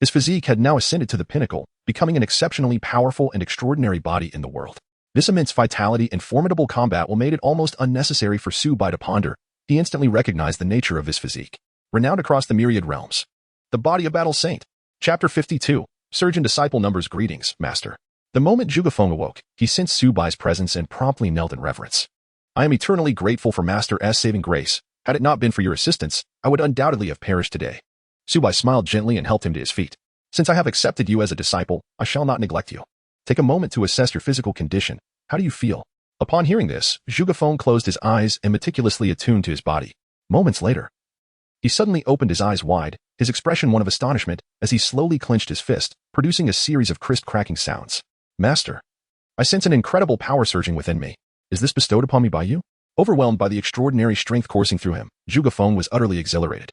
Speaker 1: His physique had now ascended to the pinnacle, becoming an exceptionally powerful and extraordinary body in the world. This immense vitality and formidable combat made it almost unnecessary for Su Bai to ponder. He instantly recognized the nature of his physique. Renowned across the myriad realms. The body of battle saint. Chapter 52. Surgeon disciple numbers. Greetings, master. The moment Zhuge Feng awoke, he sensed Su Bai's presence and promptly knelt in reverence. I am eternally grateful for Master S saving grace. Had it not been for your assistance, I would undoubtedly have perished today. Su Bai smiled gently and helped him to his feet. Since I have accepted you as a disciple, I shall not neglect you. Take a moment to assess your physical condition. How do you feel? Upon hearing this, Zhuge Feng closed his eyes and meticulously attuned to his body. Moments later, he suddenly opened his eyes wide, his expression one of astonishment, as he slowly clenched his fist, producing a series of crisp cracking sounds. Master, I sense an incredible power surging within me. Is this bestowed upon me by you? Overwhelmed by the extraordinary strength coursing through him, Zhuge Feng was utterly exhilarated.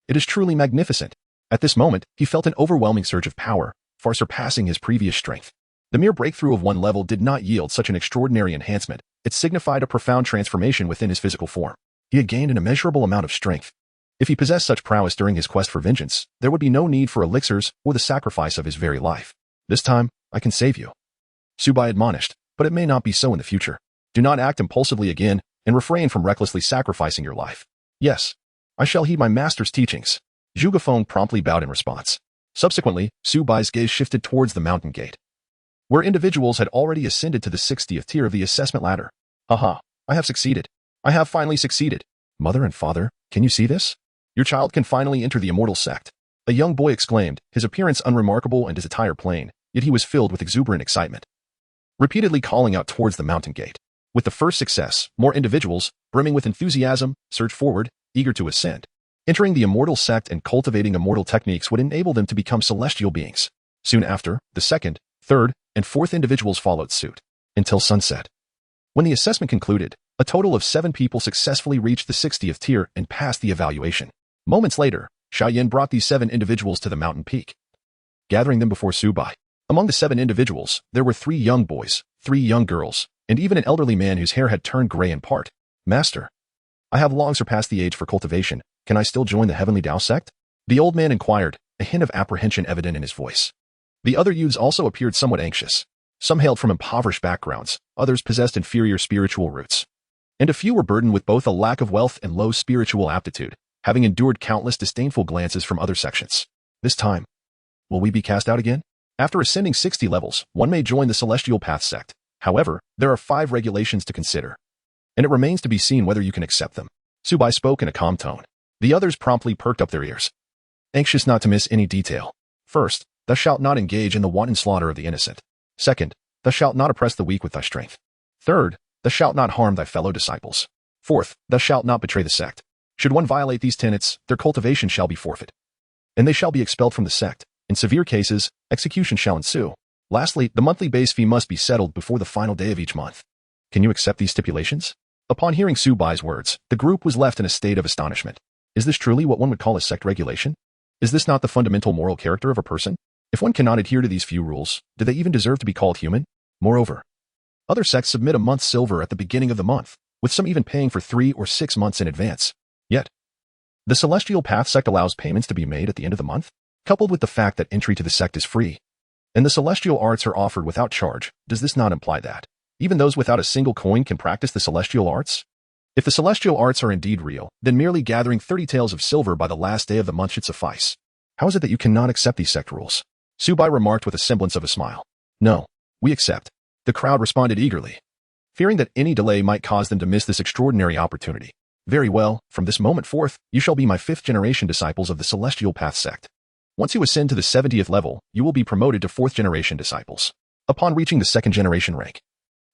Speaker 1: It is truly magnificent. At this moment, he felt an overwhelming surge of power, far surpassing his previous strength. The mere breakthrough of 1 level did not yield such an extraordinary enhancement. It signified a profound transformation within his physical form. He had gained an immeasurable amount of strength. If he possessed such prowess during his quest for vengeance, there would be no need for elixirs or the sacrifice of his very life. This time, I can save you. Su Bai admonished, but it may not be so in the future. Do not act impulsively again, and refrain from recklessly sacrificing your life. Yes, I shall heed my master's teachings. Zhuge Feng promptly bowed in response. Subsequently, Su Bai's gaze shifted towards the mountain gate, where individuals had already ascended to the 60th tier of the assessment ladder. Haha, I have succeeded. I have finally succeeded. Mother and father, can you see this? Your child can finally enter the immortal sect. A young boy exclaimed, his appearance unremarkable and his attire plain, yet he was filled with exuberant excitement, repeatedly calling out towards the mountain gate. With the first success, more individuals, brimming with enthusiasm, surged forward, eager to ascend. Entering the immortal sect and cultivating immortal techniques would enable them to become celestial beings. Soon after, the 2nd, 3rd, and 4th individuals followed suit. Until sunset. When the assessment concluded, a total of 7 people successfully reached the 60th tier and passed the evaluation. Moments later, Xiao Yan brought these 7 individuals to the mountain peak, gathering them before Su Bai. Among the 7 individuals, there were 3 young boys, 3 young girls, and even an elderly man whose hair had turned gray in part. Master, I have long surpassed the age for cultivation. Can I still join the Heavenly Tao Sect? The old man inquired, a hint of apprehension evident in his voice. The other youths also appeared somewhat anxious. Some hailed from impoverished backgrounds, others possessed inferior spiritual roots, and a few were burdened with both a lack of wealth and low spiritual aptitude, having endured countless disdainful glances from other sections. This time, will we be cast out again? After ascending 60 levels, one may join the Celestial Path Sect. However, there are 5 regulations to consider, and it remains to be seen whether you can accept them. Su Bai spoke in a calm tone. The others promptly perked up their ears, anxious not to miss any detail. First, thou shalt not engage in the wanton slaughter of the innocent. Second, thou shalt not oppress the weak with thy strength. Third, thou shalt not harm thy fellow disciples. Fourth, thou shalt not betray the sect. Should one violate these tenets, their cultivation shall be forfeit, and they shall be expelled from the sect. In severe cases, execution shall ensue. Lastly, the monthly base fee must be settled before the final day of each month. Can you accept these stipulations? Upon hearing Su Bai's words, the group was left in a state of astonishment. Is this truly what one would call a sect regulation? Is this not the fundamental moral character of a person? If one cannot adhere to these few rules, do they even deserve to be called human? Moreover, other sects submit a month's silver at the beginning of the month, with some even paying for 3 or 6 months in advance. Yet, the Celestial Path sect allows payments to be made at the end of the month, coupled with the fact that entry to the sect is free, and the celestial arts are offered without charge. Does this not imply that even those without a single coin can practice the celestial arts? If the celestial arts are indeed real, then merely gathering 30 taels of silver by the last day of the month should suffice. How is it that you cannot accept these sect rules? Su Bai remarked with a semblance of a smile. No, we accept. The crowd responded eagerly, fearing that any delay might cause them to miss this extraordinary opportunity. Very well, from this moment forth, you shall be my 5th-generation disciples of the Celestial Path sect. Once you ascend to the 70th level, you will be promoted to 4th-generation disciples. Upon reaching the 2nd-generation rank,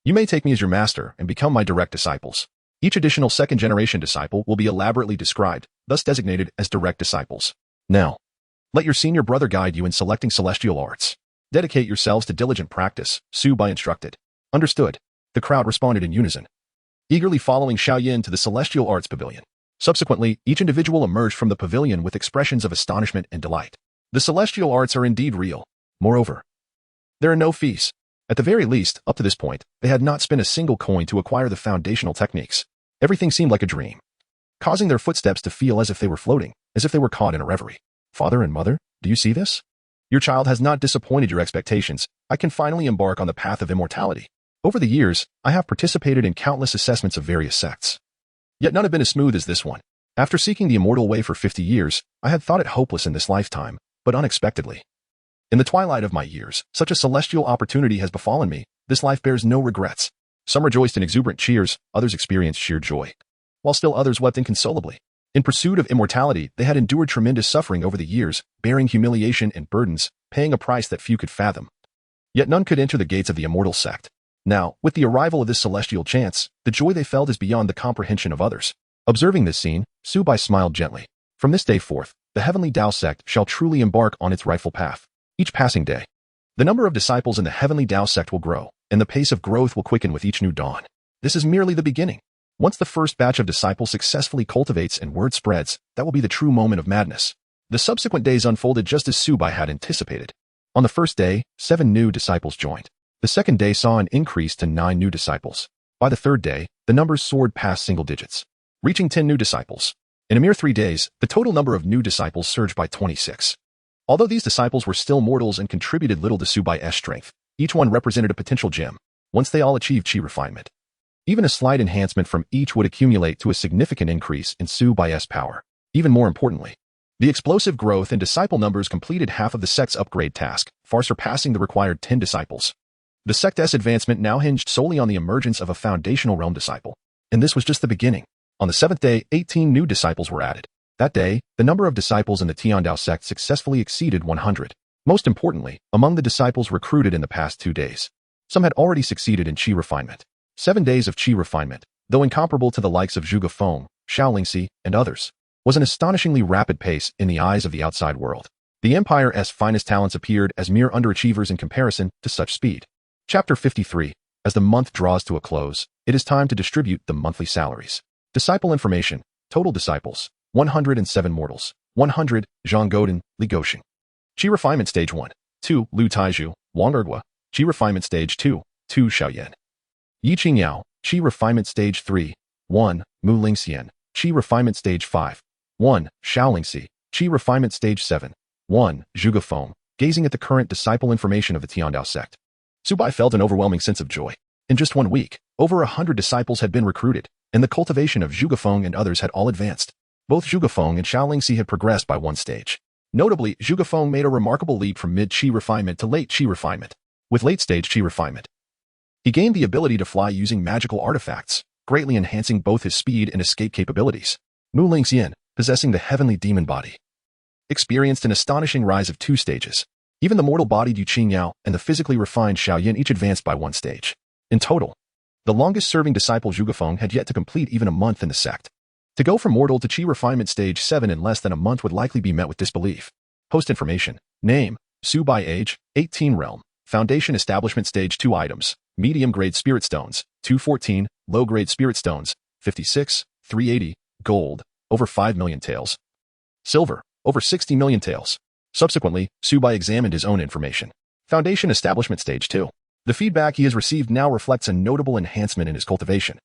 Speaker 1: you may take me as your master and become my direct disciples. Each additional 2nd-generation disciple will be elaborately described, thus designated as direct disciples. Now, let your senior brother guide you in selecting celestial arts. Dedicate yourselves to diligent practice, Su Bai instructed. Understood. The crowd responded in unison, eagerly following Xiao Yan to the Celestial Arts Pavilion. Subsequently, each individual emerged from the pavilion with expressions of astonishment and delight. The celestial arts are indeed real. Moreover, there are no fees. At the very least, up to this point, they had not spent a single coin to acquire the foundational techniques. Everything seemed like a dream, causing their footsteps to feel as if they were floating, as if they were caught in a reverie. Father and mother, do you see this? Your child has not disappointed your expectations. I can finally embark on the path of immortality. Over the years, I have participated in countless assessments of various sects. Yet none have been as smooth as this one. After seeking the immortal way for 50 years, I had thought it hopeless in this lifetime, but unexpectedly, in the twilight of my years, such a celestial opportunity has befallen me. This life bears no regrets. Some rejoiced in exuberant cheers, others experienced sheer joy, while still others wept inconsolably. In pursuit of immortality, they had endured tremendous suffering over the years, bearing humiliation and burdens, paying a price that few could fathom. Yet none could enter the gates of the immortal sect. Now, with the arrival of this celestial chance, the joy they felt is beyond the comprehension of others. Observing this scene, Su Bai smiled gently. From this day forth, the heavenly Tao Sect shall truly embark on its rightful path. Each passing day, the number of disciples in the heavenly Tao Sect will grow, and the pace of growth will quicken with each new dawn. This is merely the beginning. Once the first batch of disciples successfully cultivates and word spreads, that will be the true moment of madness. The subsequent days unfolded just as Su Bai had anticipated. On the first day, 7 new disciples joined. The second day saw an increase to 9 new disciples. By the third day, the numbers soared past single digits, reaching 10 new disciples. In a mere 3 days, the total number of new disciples surged by 26. Although these disciples were still mortals and contributed little to Su Bai's strength, each one represented a potential gem. Once they all achieved chi refinement, even a slight enhancement from each would accumulate to a significant increase in Su Bai's power. Even more importantly, the explosive growth in disciple numbers completed half of the sect's upgrade task, far surpassing the required 10 disciples. The sect's advancement now hinged solely on the emergence of a foundational realm disciple. And this was just the beginning. On the 7th day, 18 new disciples were added. That day, the number of disciples in the Tiandao Sect successfully exceeded 100. Most importantly, among the disciples recruited in the past 2 days, some had already succeeded in chi refinement. 7 days of chi refinement, though incomparable to the likes of Zhuge Feng, Xiao Yan, and others, was an astonishingly rapid pace in the eyes of the outside world. The Empire's finest talents appeared as mere underachievers in comparison to such speed. Chapter 53. As the month draws to a close, it is time to distribute the monthly salaries. Disciple information. Total disciples, 107 mortals. 100, Zhang Godin, Li Goxing. Chi Refinement Stage 1. 2, Lu Taizhu, Wang Ergua. Chi Refinement Stage 2, 2, Xiao Yan. Yi Qingyao, Chi Refinement Stage 3, 1, Mu Lingxian. Chi Refinement Stage 5, 1, Xiao Lingxi. Chi Refinement Stage 7, 1, Zhuge Feng. Gazing at the current disciple information of the Tiandao Sect, Su Bai felt an overwhelming sense of joy. In just 1 week, over 100 disciples had been recruited, and the cultivation of Zhuge Feng and others had all advanced. Both Zhuge Feng and Xiao Lingxi had progressed by 1 stage. Notably, Zhuge Feng made a remarkable leap from mid-chi refinement to late chi refinement. With late-stage chi refinement, he gained the ability to fly using magical artifacts, greatly enhancing both his speed and escape capabilities. Mu Lingxian, possessing the heavenly demon body, experienced an astonishing rise of 2 stages. Even the mortal-bodied Yu Qingyao and the physically refined Xiao Yan each advanced by one stage. In total, the longest-serving disciple Zhuge Feng had yet to complete even a month in the sect. To go from mortal to Qi refinement stage 7 in less than a month would likely be met with disbelief. Host information. Name: Su Bai. Age: 18. Realm: Foundation Establishment Stage 2 Items: Medium-grade Spirit Stones, 214, Low-grade Spirit Stones, 56, 380, Gold, over 5 million taels. Silver, over 60 million taels. Subsequently, Su Bai examined his own information. Foundation Establishment Stage 2. The feedback he has received now reflects a notable enhancement in his cultivation,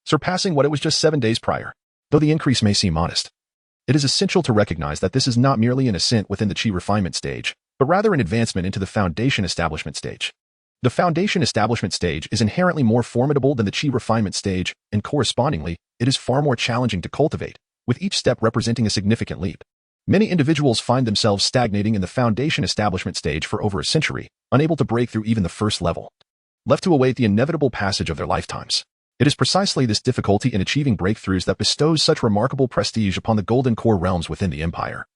Speaker 1: surpassing what it was just 7 days prior. Though the increase may seem modest, it is essential to recognize that this is not merely an ascent within the Qi refinement stage, but rather an advancement into the Foundation Establishment stage. The Foundation Establishment stage is inherently more formidable than the Qi refinement stage, and correspondingly, it is far more challenging to cultivate, with each step representing a significant leap. Many individuals find themselves stagnating in the Foundation Establishment stage for over a century, unable to break through even the first level, left to await the inevitable passage of their lifetimes. It is precisely this difficulty in achieving breakthroughs that bestows such remarkable prestige upon the Golden Core realms within the Empire,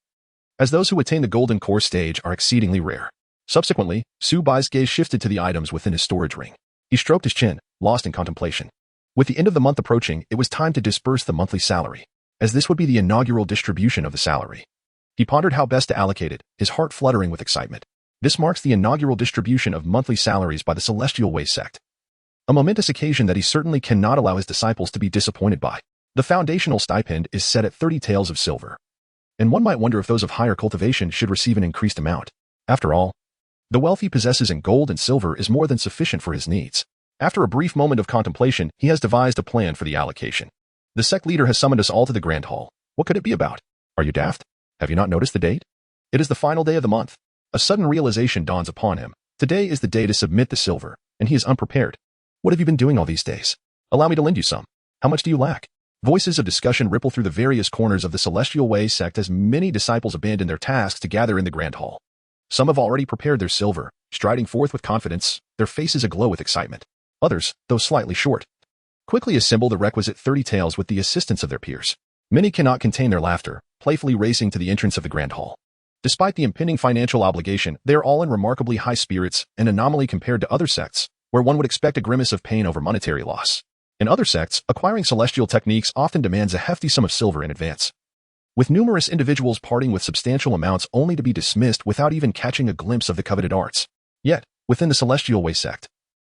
Speaker 1: as those who attain the Golden Core stage are exceedingly rare. Subsequently, Su Bai's gaze shifted to the items within his storage ring. He stroked his chin, lost in contemplation. With the end of the month approaching, it was time to disperse the monthly salary, as this would be the inaugural distribution of the salary. He pondered how best to allocate it, his heart fluttering with excitement. This marks the inaugural distribution of monthly salaries by the Celestial Way Sect, a momentous occasion that he certainly cannot allow his disciples to be disappointed by. The foundational stipend is set at 30 taels of silver, and one might wonder if those of higher cultivation should receive an increased amount. After all, the wealth he possesses in gold and silver is more than sufficient for his needs. After a brief moment of contemplation, he has devised a plan for the allocation. The sect leader has summoned us all to the Grand Hall. What could it be about? Are you daft? Have you not noticed the date? It is the final day of the month. A sudden realization dawns upon him. Today is the day to submit the silver, and he is unprepared. What have you been doing all these days? Allow me to lend you some. How much do you lack? Voices of discussion ripple through the various corners of the Celestial Way Sect as many disciples abandon their tasks to gather in the Grand Hall. Some have already prepared their silver, striding forth with confidence, their faces aglow with excitement. Others, though slightly short, quickly assemble the requisite 30 taels with the assistance of their peers. Many cannot contain their laughter, playfully racing to the entrance of the Grand Hall. Despite the impending financial obligation, they are all in remarkably high spirits, an anomaly compared to other sects, where one would expect a grimace of pain over monetary loss. In other sects, acquiring celestial techniques often demands a hefty sum of silver in advance, with numerous individuals parting with substantial amounts only to be dismissed without even catching a glimpse of the coveted arts. Yet, within the Celestial Way Sect,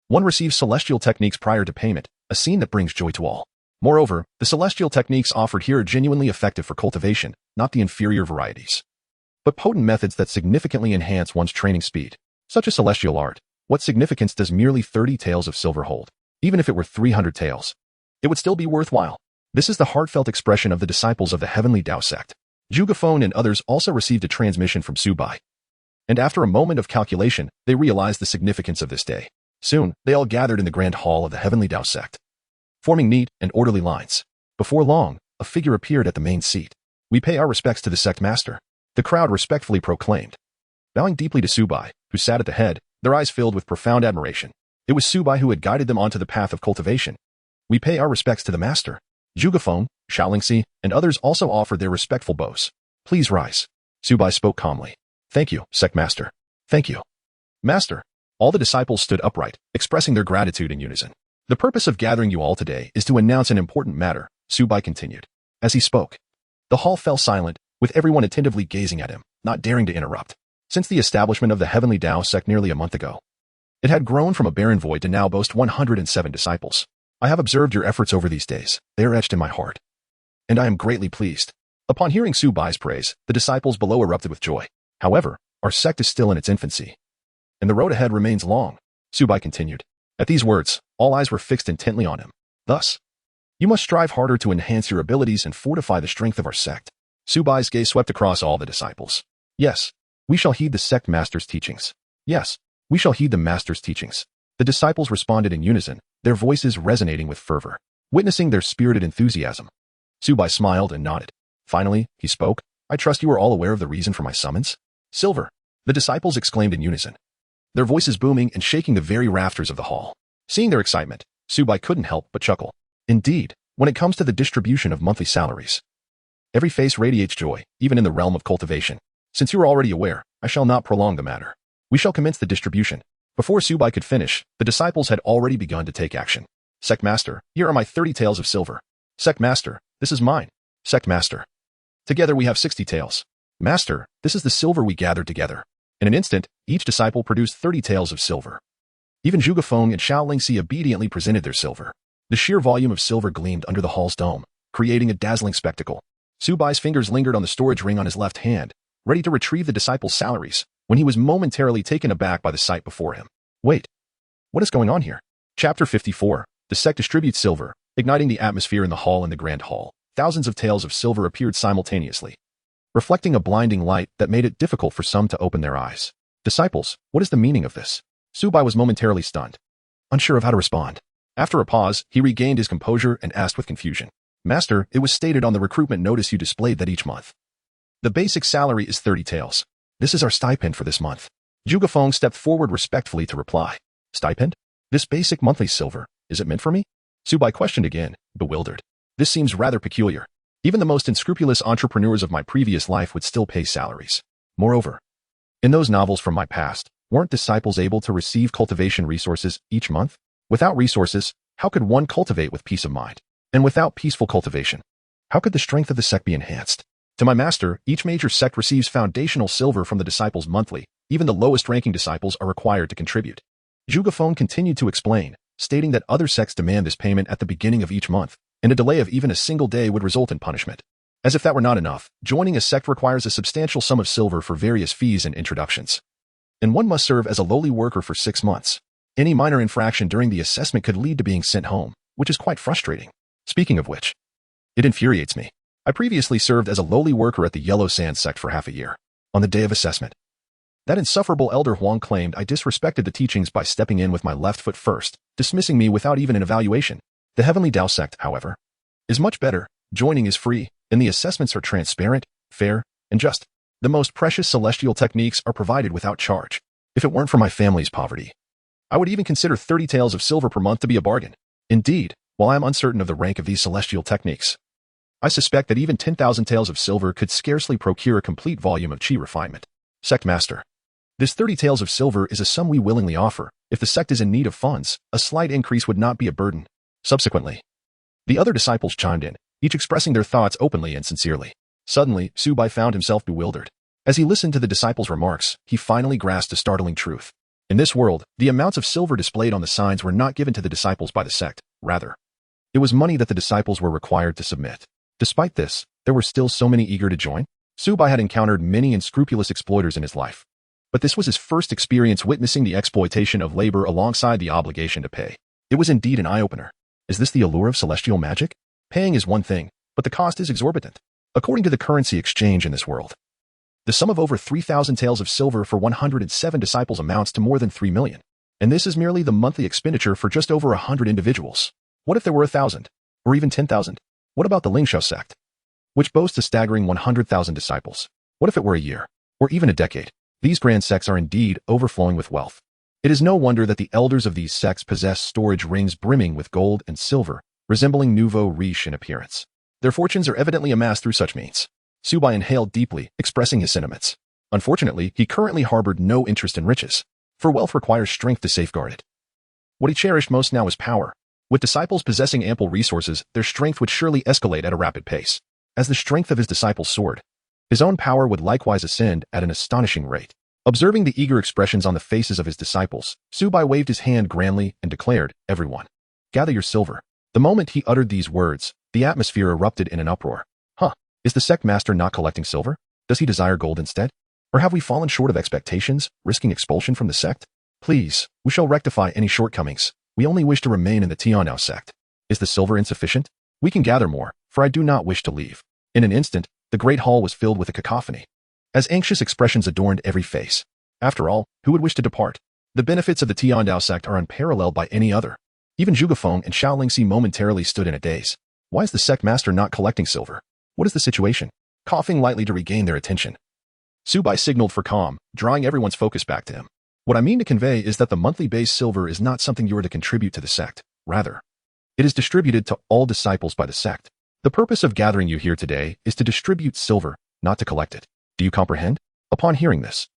Speaker 1: one receives celestial techniques prior to payment, a scene that brings joy to all. Moreover, the celestial techniques offered here are genuinely effective for cultivation, not the inferior varieties, but potent methods that significantly enhance one's training speed. Such a celestial art. What significance does merely 30 taels of silver hold? Even if it were 300 taels, it would still be worthwhile. This is the heartfelt expression of the disciples of the Heavenly Tao Sect. Zhuge Feng and others also received a transmission from Su Bai, and after a moment of calculation, they realized the significance of this day. Soon, they all gathered in the Grand Hall of the Heavenly Tao Sect, forming neat and orderly lines. Before long, a figure appeared at the main seat. "We pay our respects to the sect master," the crowd respectfully proclaimed, bowing deeply to Su Bai, who sat at the head, their eyes filled with profound admiration. It was Su Bai who had guided them onto the path of cultivation. "We pay our respects to the master." Zhuge Feng, Xiaolingxi, and others also offered their respectful bows. "Please rise." Su Bai spoke calmly. "Thank you, sect master." "Thank you, master." All the disciples stood upright, expressing their gratitude in unison. "The purpose of gathering you all today is to announce an important matter," Su Bai continued. As he spoke, the hall fell silent, with everyone attentively gazing at him, not daring to interrupt. Since the establishment of the Heavenly Tao Sect nearly a month ago, it had grown from a barren void to now boast 107 disciples. "I have observed your efforts over these days. They are etched in my heart, and I am greatly pleased." Upon hearing Su Bai's praise, the disciples below erupted with joy. "However, our sect is still in its infancy, and the road ahead remains long," Su Bai continued. At these words, all eyes were fixed intently on him. "Thus, you must strive harder to enhance your abilities and fortify the strength of our sect." Su Bai's gaze swept across all the disciples. "Yes, we shall heed the sect master's teachings. Yes, we shall heed the master's teachings." The disciples responded in unison, their voices resonating with fervor, witnessing their spirited enthusiasm. Su Bai smiled and nodded. Finally, he spoke. "I trust you are all aware of the reason for my summons?" "Silver," the disciples exclaimed in unison, their voices booming and shaking the very rafters of the hall. Seeing their excitement, Su Bai couldn't help but chuckle. "Indeed, when it comes to the distribution of monthly salaries, every face radiates joy, even in the realm of cultivation. Since you are already aware, I shall not prolong the matter. We shall commence the distribution. Before Su Bai could finish, the disciples had already begun to take action. Sect Master, here are my 30 taels of silver. Sect Master, this is mine. Sect Master. Together we have 60 taels. Master, this is the silver we gathered together. In an instant, each disciple produced 30 taels of silver. Even Zhuge Feng and Xiao Yan obediently presented their silver. The sheer volume of silver gleamed under the hall's dome, creating a dazzling spectacle. Su Bai's fingers lingered on the storage ring on his left hand, ready to retrieve the disciples' salaries, when he was momentarily taken aback by the sight before him. Wait, what is going on here? Chapter 54. The sect distributes silver, igniting the atmosphere in the hall and the grand hall. Thousands of taels of silver appeared simultaneously, reflecting a blinding light that made it difficult for some to open their eyes. Disciples, what is the meaning of this? Su Bai was momentarily stunned, unsure of how to respond. After a pause, he regained his composure and asked with confusion. Master, it was stated on the recruitment notice you displayed that each month the basic salary is 30 taels. This is our stipend for this month. Zhuge Feng stepped forward respectfully to reply. Stipend? This basic monthly silver, is it meant for me? Su Bai questioned again, bewildered. This seems rather peculiar. Even the most unscrupulous entrepreneurs of my previous life would still pay salaries. Moreover, in those novels from my past, weren't disciples able to receive cultivation resources each month? Without resources, how could one cultivate with peace of mind? And without peaceful cultivation, how could the strength of the sect be enhanced? To my master, each major sect receives foundational silver from the disciples monthly. Even the lowest-ranking disciples are required to contribute. Zhuge Feng continued to explain, stating that other sects demand this payment at the beginning of each month, and a delay of even a single day would result in punishment. As if that were not enough, joining a sect requires a substantial sum of silver for various fees and introductions. And one must serve as a lowly worker for 6 months. Any minor infraction during the assessment could lead to being sent home, which is quite frustrating. Speaking of which, it infuriates me. I previously served as a lowly worker at the Yellow Sand Sect for half a year. On the day of assessment, that insufferable elder Huang claimed I disrespected the teachings by stepping in with my left foot first, dismissing me without even an evaluation. The Heavenly Tao Sect, however, is much better. Joining is free, and the assessments are transparent, fair, and just. The most precious celestial techniques are provided without charge. If it weren't for my family's poverty, I would even consider 30 taels of silver per month to be a bargain. Indeed, while I am uncertain of the rank of these celestial techniques, I suspect that even 10,000 taels of silver could scarcely procure a complete volume of chi refinement. Sect Master. This 30 taels of silver is a sum we willingly offer. If the sect is in need of funds, a slight increase would not be a burden. Subsequently, the other disciples chimed in, each expressing their thoughts openly and sincerely. Suddenly, Su Bai found himself bewildered. As he listened to the disciples' remarks, he finally grasped a startling truth. In this world, the amounts of silver displayed on the signs were not given to the disciples by the sect. Rather, it was money that the disciples were required to submit. Despite this, there were still so many eager to join. Su Bai had encountered many unscrupulous exploiters in his life, but this was his first experience witnessing the exploitation of labor alongside the obligation to pay. It was indeed an eye-opener. Is this the allure of celestial magic? Paying is one thing, but the cost is exorbitant. According to the currency exchange in this world, the sum of over 3,000 taels of silver for 107 disciples amounts to more than 3 million. And this is merely the monthly expenditure for just over 100 individuals. What if there were 1,000? Or even 10,000? What about the Linglang Sect, which boasts a staggering 100,000 disciples? What if it were a year? Or even a decade? These grand sects are indeed overflowing with wealth. It is no wonder that the elders of these sects possess storage rings brimming with gold and silver, resembling nouveau riche in appearance. Their fortunes are evidently amassed through such means. Su Bai inhaled deeply, expressing his sentiments. Unfortunately, he currently harbored no interest in riches, for wealth requires strength to safeguard it. What he cherished most now was power. With disciples possessing ample resources, their strength would surely escalate at a rapid pace. As the strength of his disciples soared, his own power would likewise ascend at an astonishing rate. Observing the eager expressions on the faces of his disciples, Su Bai waved his hand grandly and declared, "Everyone, gather your silver." The moment he uttered these words, the atmosphere erupted in an uproar. Is the sect master not collecting silver? Does he desire gold instead? Or have we fallen short of expectations, risking expulsion from the sect? Please, we shall rectify any shortcomings. We only wish to remain in the Tiandao Sect. Is the silver insufficient? We can gather more, for I do not wish to leave. In an instant, the great hall was filled with a cacophony, as anxious expressions adorned every face. After all, who would wish to depart? The benefits of the Tiandao Sect are unparalleled by any other. Even Zhuge Feng and Xiao Yan momentarily stood in a daze. Why is the sect master not collecting silver? What is the situation? Coughing lightly to regain their attention, Su Bai signaled for calm, drawing everyone's focus back to him. What I mean to convey is that the monthly base silver is not something you are to contribute to the sect. Rather, it is distributed to all disciples by the sect. The purpose of gathering you here today is to distribute silver, not to collect it. Do you comprehend? Upon hearing this,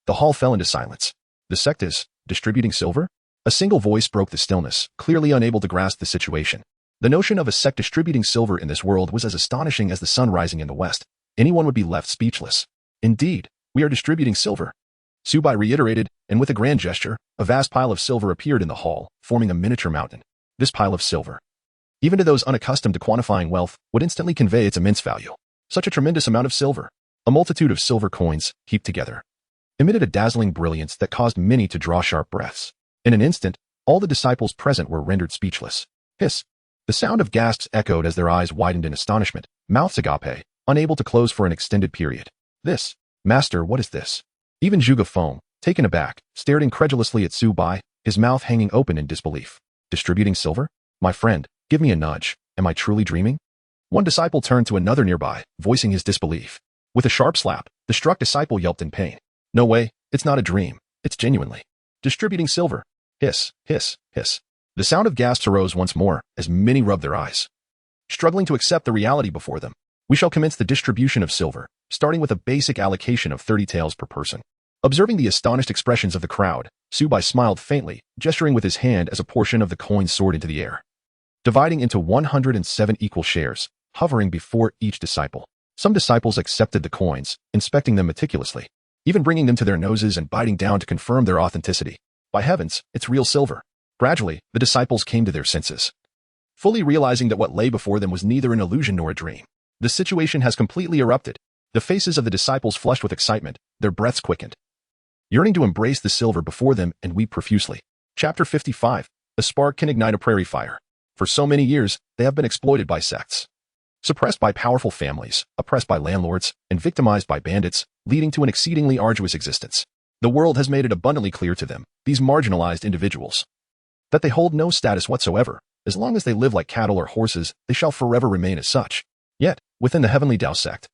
Speaker 1: the hall fell into silence. The sect is distributing silver? A single voice broke the stillness, clearly unable to grasp the situation. The notion of a sect distributing silver in this world was as astonishing as the sun rising in the west. Anyone would be left speechless. Indeed, we are distributing silver. Su Bai reiterated, and with a grand gesture, a vast pile of silver appeared in the hall, forming a miniature mountain. This pile of silver, even to those unaccustomed to quantifying wealth, would instantly convey its immense value. Such a tremendous amount of silver, a multitude of silver coins, heaped together, emitted a dazzling brilliance that caused many to draw sharp breaths. In an instant, all the disciples present were rendered speechless. Hiss! The sound of gasps echoed as their eyes widened in astonishment, mouths agape, unable to close for an extended period. This, Master, what is this? Even Zhuge Feng, taken aback, stared incredulously at Su Bai, his mouth hanging open in disbelief. Distributing silver? My friend, give me a nudge. Am I truly dreaming? One disciple turned to another nearby, voicing his disbelief. With a sharp slap, the struck disciple yelped in pain. No way, it's not a dream. It's genuinely distributing silver. Hiss, hiss, hiss. The sound of gasps arose once more, as many rubbed their eyes, struggling to accept the reality before them. We shall commence the distribution of silver, starting with a basic allocation of 30 taels per person. Observing the astonished expressions of the crowd, Su Bai smiled faintly, gesturing with his hand as a portion of the coin soared into the air, dividing into 107 equal shares, hovering before each disciple. Some disciples accepted the coins, inspecting them meticulously, even bringing them to their noses and biting down to confirm their authenticity. By heavens, it's real silver. Gradually, the disciples came to their senses, fully realizing that what lay before them was neither an illusion nor a dream. The situation has completely erupted. The faces of the disciples flushed with excitement, their breaths quickened, yearning to embrace the silver before them and weep profusely. Chapter 55. A spark can ignite a prairie fire. For so many years, they have been exploited by sects, suppressed by powerful families, oppressed by landlords, and victimized by bandits, leading to an exceedingly arduous existence. The world has made it abundantly clear to them, these marginalized individuals, that they hold no status whatsoever. As long as they live like cattle or horses, they shall forever remain as such. Yet, within the Tiandao Sect,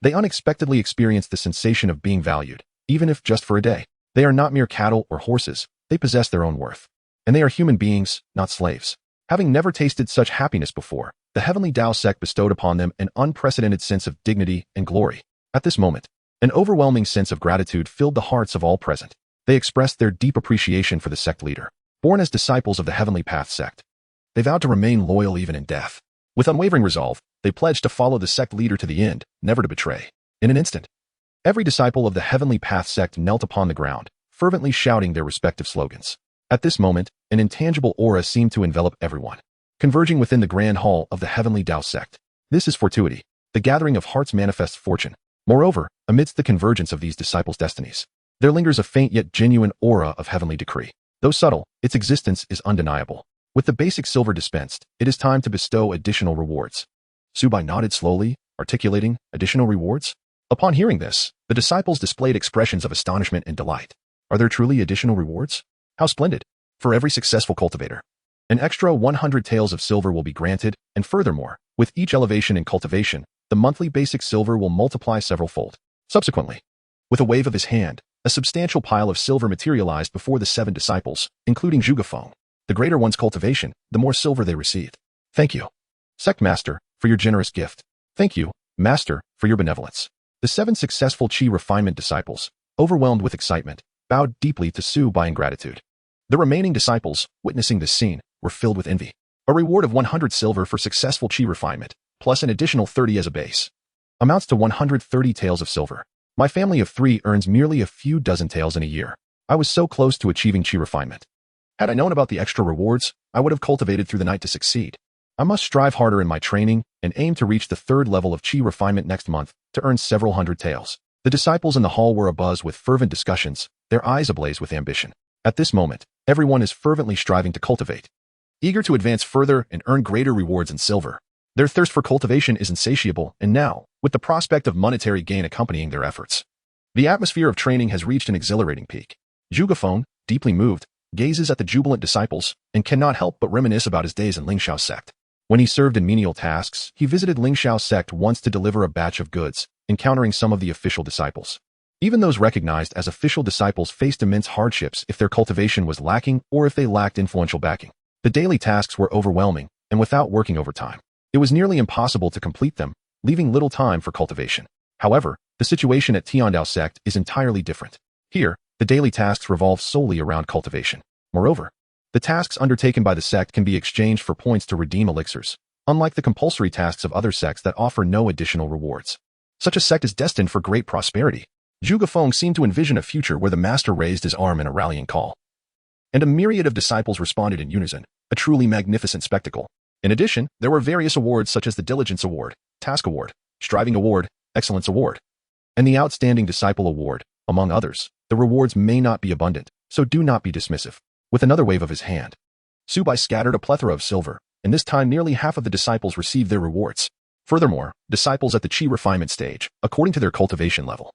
Speaker 1: they unexpectedly experience the sensation of being valued, even if just for a day. They are not mere cattle or horses, they possess their own worth. And they are human beings, not slaves. Having never tasted such happiness before, the Tiandao Sect bestowed upon them an unprecedented sense of dignity and glory. At this moment, an overwhelming sense of gratitude filled the hearts of all present. They expressed their deep appreciation for the sect leader. Born as disciples of the Heavenly Path sect, they vowed to remain loyal even in death. With unwavering resolve, they pledged to follow the sect leader to the end, never to betray. In an instant, every disciple of the Heavenly Path sect knelt upon the ground, fervently shouting their respective slogans. At this moment, an intangible aura seemed to envelop everyone, converging within the grand hall of the Tiandao Sect. This is fortuity. The gathering of hearts manifests fortune. Moreover, amidst the convergence of these disciples' destinies, there lingers a faint yet genuine aura of heavenly decree. Though subtle, its existence is undeniable. With the basic silver dispensed, it is time to bestow additional rewards. Su Bai nodded slowly, articulating, additional rewards? Upon hearing this, the disciples displayed expressions of astonishment and delight. Are there truly additional rewards? How splendid! For every successful cultivator, an extra 100 taels of silver will be granted, and furthermore, with each elevation in cultivation, the monthly basic silver will multiply several-fold. Subsequently, with a wave of his hand, a substantial pile of silver materialized before the 7 disciples, including Zhuge Feng. The greater one's cultivation, the more silver they received. Thank you, Sect Master, for your generous gift. Thank you, Master, for your benevolence. The 7 successful Qi refinement disciples, overwhelmed with excitement, bowed deeply to Su Bai in gratitude. The remaining disciples, witnessing this scene, were filled with envy. A reward of 100 silver for successful Qi refinement, plus an additional 30 as a base, amounts to 130 taels of silver. My family of 3 earns merely a few dozen taels in a year. I was so close to achieving Qi refinement. Had I known about the extra rewards, I would have cultivated through the night to succeed. I must strive harder in my training and aim to reach the 3rd level of Qi refinement next month to earn several hundred taels. The disciples in the hall were abuzz with fervent discussions, their eyes ablaze with ambition. At this moment, everyone is fervently striving to cultivate, eager to advance further and earn greater rewards in silver. Their thirst for cultivation is insatiable, and now, with the prospect of monetary gain accompanying their efforts, the atmosphere of training has reached an exhilarating peak. Zhuge Feng, deeply moved, gazes at the jubilant disciples and cannot help but reminisce about his days in Linglang Sect. When he served in menial tasks, he visited Linglang Sect once to deliver a batch of goods, encountering some of the official disciples. Even those recognized as official disciples faced immense hardships if their cultivation was lacking or if they lacked influential backing. The daily tasks were overwhelming, and without working overtime, it was nearly impossible to complete them, leaving little time for cultivation. However, the situation at Tiandao Sect is entirely different. Here, The daily tasks revolve solely around cultivation. Moreover, the tasks undertaken by the sect can be exchanged for points to redeem elixirs, unlike the compulsory tasks of other sects that offer no additional rewards. Such a sect is destined for great prosperity. Zhuge Feng seemed to envision a future where the master raised his arm in a rallying call, and a myriad of disciples responded in unison, a truly magnificent spectacle. In addition, there were various awards such as the Diligence Award, Task Award, Striving Award, Excellence Award, and the Outstanding Disciple Award, among others. The rewards may not be abundant, so do not be dismissive. With another wave of his hand, Su Bai scattered a plethora of silver, and this time nearly half of the disciples received their rewards. Furthermore, disciples at the Qi refinement stage, according to their cultivation level,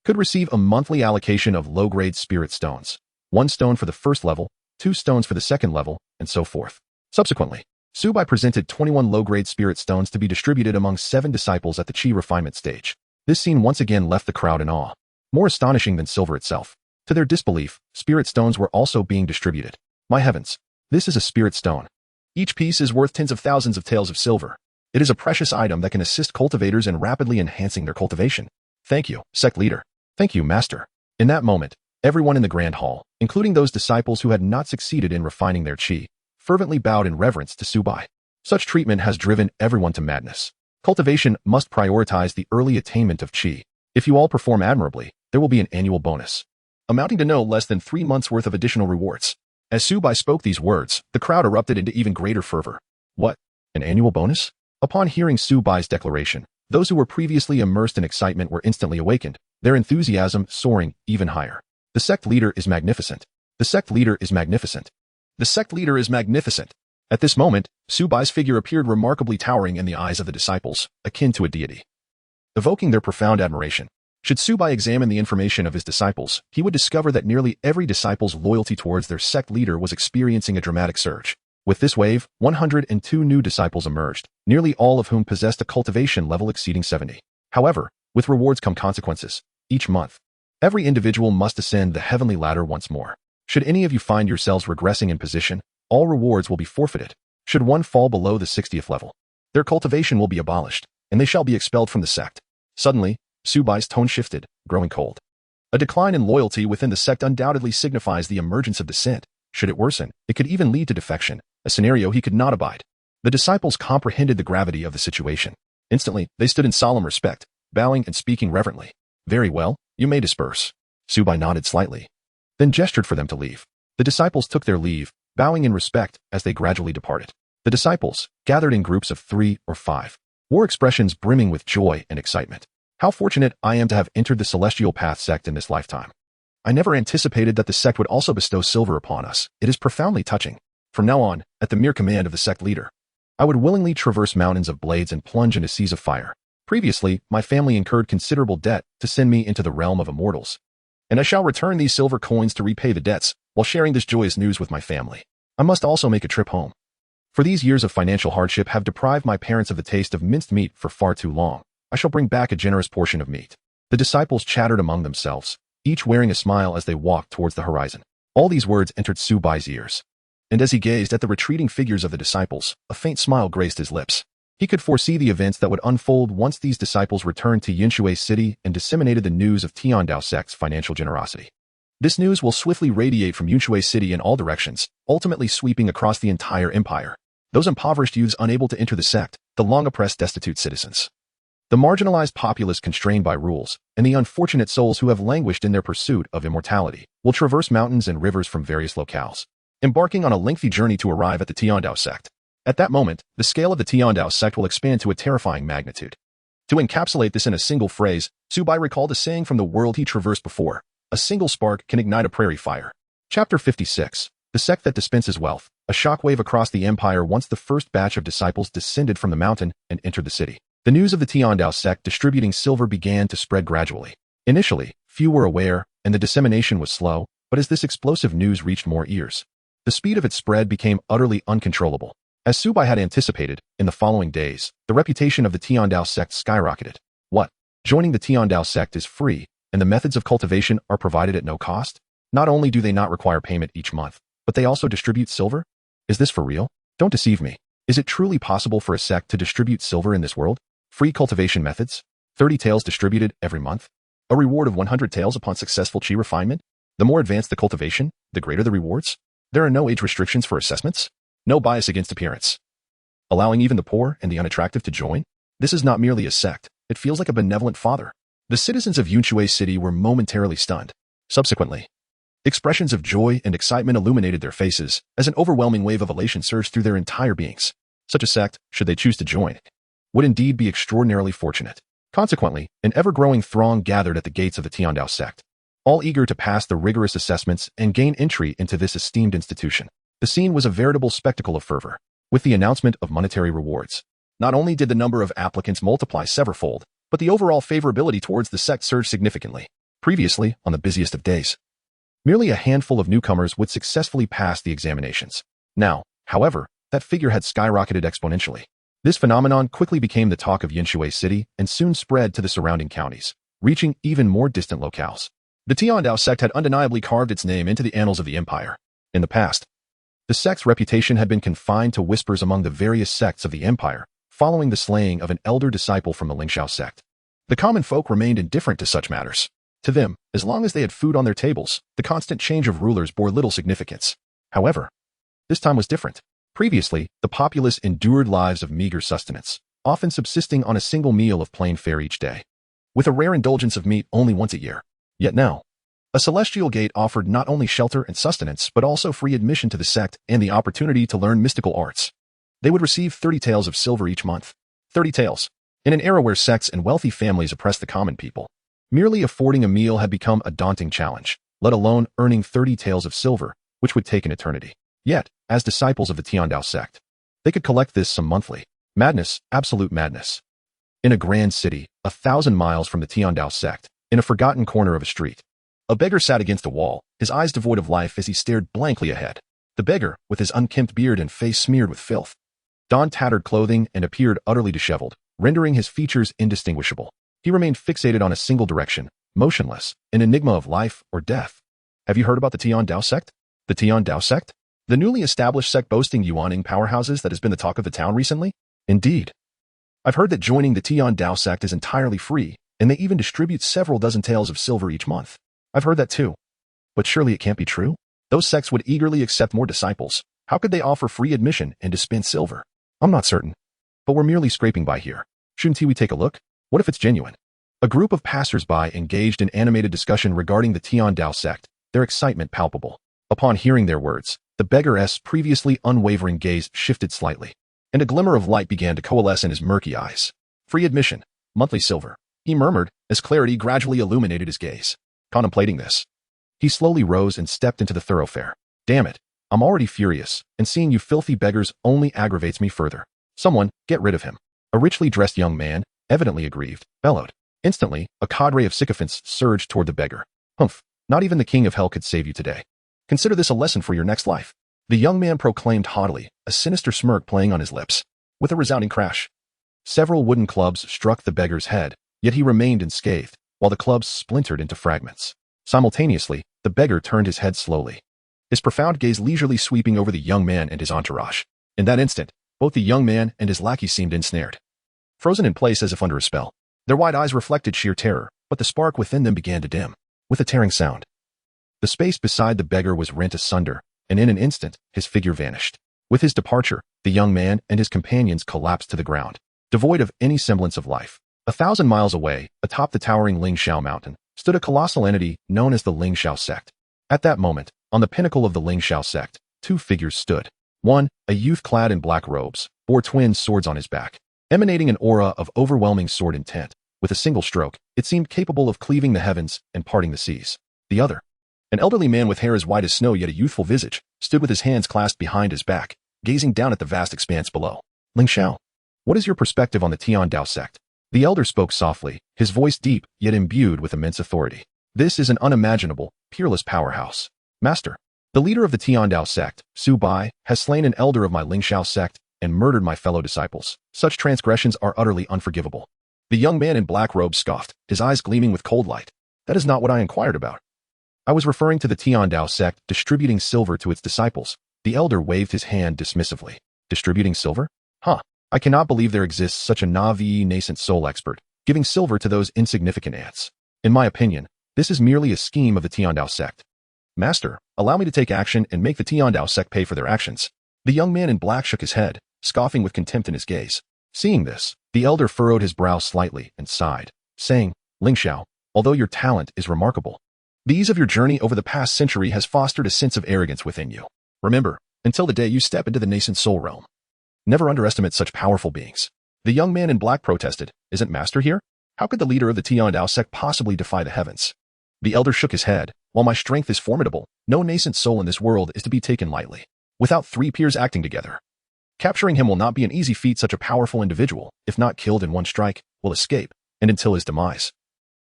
Speaker 1: could receive a monthly allocation of low-grade spirit stones, 1 stone for the first level, 2 stones for the second level, and so forth. Subsequently, Su Bai presented 21 low-grade spirit stones to be distributed among 7 disciples at the Qi refinement stage. This scene once again left the crowd in awe. More astonishing than silver itself. To their disbelief, spirit stones were also being distributed. My heavens, this is a spirit stone. Each piece is worth tens of thousands of taels of silver. It is a precious item that can assist cultivators in rapidly enhancing their cultivation. Thank you, sect leader. Thank you, master. In that moment, everyone in the grand hall, including those disciples who had not succeeded in refining their qi, fervently bowed in reverence to Su Bai. Such treatment has driven everyone to madness. Cultivation must prioritize the early attainment of qi. If you all perform admirably, there will be an annual bonus, amounting to no less than 3 months' worth of additional rewards. As Su Bai spoke these words, the crowd erupted into even greater fervor. What? An annual bonus? Upon hearing Su Bai's declaration, those who were previously immersed in excitement were instantly awakened, their enthusiasm soaring even higher. The sect leader is magnificent. The sect leader is magnificent. The sect leader is magnificent. At this moment, Su Bai's figure appeared remarkably towering in the eyes of the disciples, akin to a deity, evoking their profound admiration. Should Su Bai examine the information of his disciples, he would discover that nearly every disciple's loyalty towards their sect leader was experiencing a dramatic surge. With this wave, 102 new disciples emerged, nearly all of whom possessed a cultivation level exceeding 70. However, with rewards come consequences. Each month, every individual must ascend the heavenly ladder once more. Should any of you find yourselves regressing in position, all rewards will be forfeited. Should one fall below the 60th level, their cultivation will be abolished, and they shall be expelled from the sect. Suddenly, Su Bai's tone shifted, growing cold. A decline in loyalty within the sect undoubtedly signifies the emergence of dissent. Should it worsen, it could even lead to defection, a scenario he could not abide. The disciples comprehended the gravity of the situation. Instantly, they stood in solemn respect, bowing and speaking reverently. Very well, you may disperse. Su Bai nodded slightly, then gestured for them to leave. The disciples took their leave, bowing in respect as they gradually departed. The disciples, gathered in groups of 3 or 5, wore expressions brimming with joy and excitement. How fortunate I am to have entered the Celestial Path sect in this lifetime. I never anticipated that the sect would also bestow silver upon us. It is profoundly touching. From now on, at the mere command of the sect leader, I would willingly traverse mountains of blades and plunge into seas of fire. Previously, my family incurred considerable debt to send me into the realm of immortals, and I shall return these silver coins to repay the debts while sharing this joyous news with my family. I must also make a trip home, for these years of financial hardship have deprived my parents of the taste of minced meat for far too long. I shall bring back a generous portion of meat. The disciples chattered among themselves, each wearing a smile as they walked towards the horizon. All these words entered Su Bai's ears, and as he gazed at the retreating figures of the disciples, a faint smile graced his lips. He could foresee the events that would unfold once these disciples returned to Yinshui City and disseminated the news of Tiandao Sect's financial generosity. This news will swiftly radiate from Yinshui City in all directions, ultimately sweeping across the entire empire. Those impoverished youths unable to enter the sect, the long-oppressed destitute citizens, the marginalized populace constrained by rules, and the unfortunate souls who have languished in their pursuit of immortality, will traverse mountains and rivers from various locales, embarking on a lengthy journey to arrive at the Tiandao Sect. At that moment, the scale of the Tiandao Sect will expand to a terrifying magnitude. To encapsulate this in a single phrase, Su Bai recalled a saying from the world he traversed before: a single spark can ignite a prairie fire. Chapter 56. The Sect that Dispenses Wealth. A shockwave across the empire once the first batch of disciples descended from the mountain and entered the city. The news of the Tiandao Sect distributing silver began to spread gradually. Initially, few were aware, and the dissemination was slow, but as this explosive news reached more ears, the speed of its spread became utterly uncontrollable. As Su Bai had anticipated, in the following days, the reputation of the Tiandao Sect skyrocketed. What? Joining the Tiandao Sect is free, and the methods of cultivation are provided at no cost? Not only do they not require payment each month, but they also distribute silver? Is this for real? Don't deceive me. Is it truly possible for a sect to distribute silver in this world? Free cultivation methods? 30 taels distributed every month? A reward of 100 taels upon successful qi refinement? The more advanced the cultivation, the greater the rewards. There are no age restrictions for assessments, no bias against appearance, allowing even the poor and the unattractive to join. This is not merely a sect, it feels like a benevolent father. The citizens of Yunshui City were momentarily stunned. Subsequently, expressions of joy and excitement illuminated their faces as an overwhelming wave of elation surged through their entire beings. Such a sect, should they choose to join, would indeed be extraordinarily fortunate. Consequently, an ever-growing throng gathered at the gates of the Tiandao Sect, all eager to pass the rigorous assessments and gain entry into this esteemed institution. The scene was a veritable spectacle of fervor. With the announcement of monetary rewards, not only did the number of applicants multiply severfold, but the overall favorability towards the sect surged significantly. Previously, on the busiest of days, merely a handful of newcomers would successfully pass the examinations. Now, however, that figure had skyrocketed exponentially. This phenomenon quickly became the talk of Yunshui City and soon spread to the surrounding counties, reaching even more distant locales. The Tiandao Sect had undeniably carved its name into the annals of the empire. In the past, the sect's reputation had been confined to whispers among the various sects of the empire, following the slaying of an elder disciple from the Linglang Sect. The common folk remained indifferent to such matters. To them, as long as they had food on their tables, the constant change of rulers bore little significance. However, this time was different. Previously, the populace endured lives of meager sustenance, often subsisting on a single meal of plain fare each day, with a rare indulgence of meat only once a year. Yet now, a celestial gate offered not only shelter and sustenance but also free admission to the sect and the opportunity to learn mystical arts. They would receive 30 taels of silver each month. 30 taels. In an era where sects and wealthy families oppressed the common people, merely affording a meal had become a daunting challenge, let alone earning 30 taels of silver, which would take an eternity. Yet, as disciples of the Tiandao Sect, they could collect this sum monthly. Madness, absolute madness. In a grand city, 1,000 miles from the Tiandao Sect, in a forgotten corner of a street, a beggar sat against a wall, his eyes devoid of life as he stared blankly ahead. The beggar, with his unkempt beard and face smeared with filth, donned tattered clothing and appeared utterly disheveled, rendering his features indistinguishable. He remained fixated on a single direction, motionless, an enigma of life or death. Have you heard about the Tiandao Sect? The Tiandao Sect? The newly established sect boasting yuaning powerhouses that has been the talk of the town recently? Indeed. I've heard that joining the Tiandao Sect is entirely free, and they even distribute several dozen taels of silver each month. I've heard that too. But surely it can't be true? Those sects would eagerly accept more disciples. How could they offer free admission and dispense silver? I'm not certain. But we're merely scraping by here. Shouldn't we take a look? What if it's genuine? A group of passers-by engaged in animated discussion regarding the Tiandao Sect, their excitement palpable. Upon hearing their words, the beggar's previously unwavering gaze shifted slightly, and a glimmer of light began to coalesce in his murky eyes. Free admission, monthly silver, he murmured as clarity gradually illuminated his gaze. Contemplating this, he slowly rose and stepped into the thoroughfare. Damn it, I'm already furious, and seeing you filthy beggars only aggravates me further. Someone, get rid of him. A richly dressed young man, evidently aggrieved, bellowed. Instantly, a cadre of sycophants surged toward the beggar. Humph, not even the king of hell could save you today. Consider this a lesson for your next life. The young man proclaimed haughtily, a sinister smirk playing on his lips. With a resounding crash, several wooden clubs struck the beggar's head, yet he remained unscathed, while the clubs splintered into fragments. Simultaneously, the beggar turned his head slowly, his profound gaze leisurely sweeping over the young man and his entourage. In that instant, both the young man and his lackey seemed ensnared, frozen in place as if under a spell. Their wide eyes reflected sheer terror, but the spark within them began to dim. With a tearing sound, the space beside the beggar was rent asunder, and in an instant, his figure vanished. With his departure, the young man and his companions collapsed to the ground, devoid of any semblance of life. 1,000 miles away, atop the towering Lingxiao mountain, stood a colossal entity known as the Lingxiao Sect. At that moment, on the pinnacle of the Lingxiao Sect, two figures stood. One, a youth clad in black robes, bore twin swords on his back, emanating an aura of overwhelming sword intent. With a single stroke, it seemed capable of cleaving the heavens and parting the seas. The other, an elderly man with hair as white as snow yet a youthful visage, stood with his hands clasped behind his back, gazing down at the vast expanse below. Lingxiao, what is your perspective on the Tiandao Sect? The elder spoke softly, his voice deep yet imbued with immense authority. This is an unimaginable, peerless powerhouse. Master, the leader of the Tiandao Sect, Su Bai, has slain an elder of my Lingxiao Sect and murdered my fellow disciples. Such transgressions are utterly unforgivable. The young man in black robes scoffed, his eyes gleaming with cold light. That is not what I inquired about. I was referring to the Tiandao Sect distributing silver to its disciples. The elder waved his hand dismissively. Distributing silver? Huh. I cannot believe there exists such a naive nascent soul expert, giving silver to those insignificant ants. In my opinion, this is merely a scheme of the Tiandao Sect. Master, allow me to take action and make the Tiandao Sect pay for their actions. The young man in black shook his head, scoffing with contempt in his gaze. Seeing this, the elder furrowed his brow slightly and sighed, saying, Ling Xiao, although your talent is remarkable, the ease of your journey over the past century has fostered a sense of arrogance within you. Remember, until the day you step into the nascent soul realm, never underestimate such powerful beings. The young man in black protested, Isn't Master here? How could the leader of the Tiandao Sect possibly defy the heavens? The elder shook his head. While my strength is formidable, no nascent soul in this world is to be taken lightly. Without 3 peers acting together, capturing him will not be an easy feat. Such a powerful individual, if not killed in one strike, will escape, and until his demise,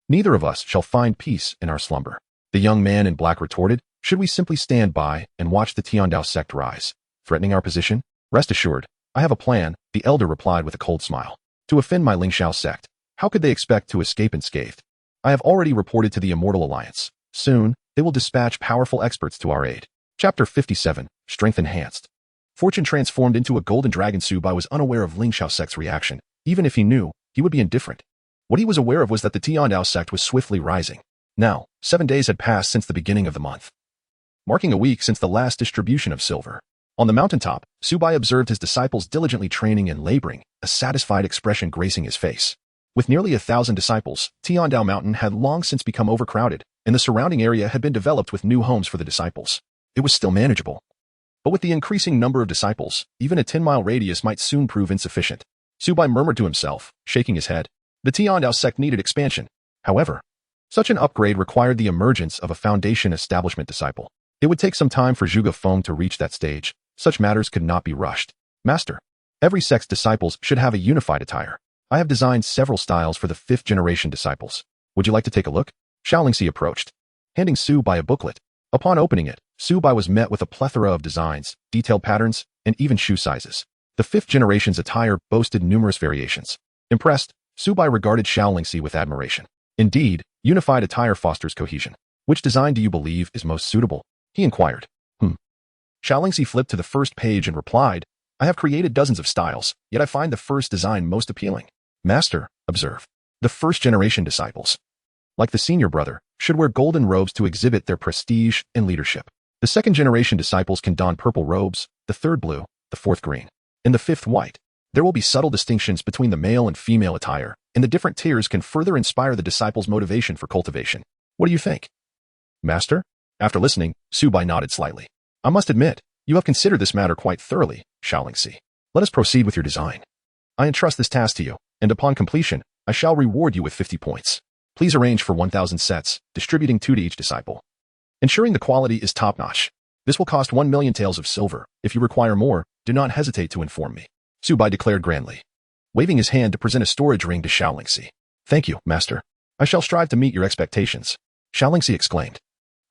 Speaker 1: neither of us shall find peace in our slumber. The young man in black retorted, Should we simply stand by and watch the Tiandao Sect rise, threatening our position? Rest assured, I have a plan, the elder replied with a cold smile. To offend my Lingxiao sect, how could they expect to escape unscathed? I have already reported to the Immortal Alliance. Soon, they will dispatch powerful experts to our aid. Chapter 57, Strength Enhanced. Fortune transformed into a golden dragon. Su Bai was unaware of Lingxiao sect's reaction. Even if he knew, he would be indifferent. What he was aware of was that the Tiandao sect was swiftly rising. Now, 7 days had passed since the beginning of the month, marking a week since the last distribution of silver. On the mountaintop, Su Bai observed his disciples diligently training and laboring, a satisfied expression gracing his face. With nearly 1,000 disciples, Tiandao Mountain had long since become overcrowded, and the surrounding area had been developed with new homes for the disciples. It was still manageable. But with the increasing number of disciples, even a 10-mile radius might soon prove insufficient. Su Bai murmured to himself, shaking his head. The Tiandao sect needed expansion. However, such an upgrade required the emergence of a foundation establishment disciple. It would take some time for Zhuge Feng to reach that stage. Such matters could not be rushed. Master, every sect's disciples should have a unified attire. I have designed several styles for the 5th-generation disciples. Would you like to take a look? Xiao approached, handing Su Bai a booklet. Upon opening it, Su Bai was met with a plethora of designs, detailed patterns, and even shoe sizes. The 5th generation's attire boasted numerous variations. Impressed, Su Bai regarded Xiao with admiration. Indeed, unified attire fosters cohesion. Which design do you believe is most suitable? He inquired. Xiao flipped to the first page and replied, I have created dozens of styles, yet I find the first design most appealing. Master, observe. The 1st-generation disciples, like the senior brother, should wear golden robes to exhibit their prestige and leadership. The 2nd-generation disciples can don purple robes, the 3rd blue, the 4th green, and the 5th white. There will be subtle distinctions between the male and female attire, and the different tiers can further inspire the disciples' motivation for cultivation. What do you think? Master? After listening, Su Bai nodded slightly. I must admit, you have considered this matter quite thoroughly, Xiao. Let us proceed with your design. I entrust this task to you, and upon completion, I shall reward you with 50 points. Please arrange for 1,000 sets, distributing 2 to each disciple, ensuring the quality is top-notch. This will cost 1 million taels of silver. If you require more, do not hesitate to inform me. Su Bai declared grandly, waving his hand to present a storage ring to Xiao. Thank you, Master. I shall strive to meet your expectations, Xiao exclaimed,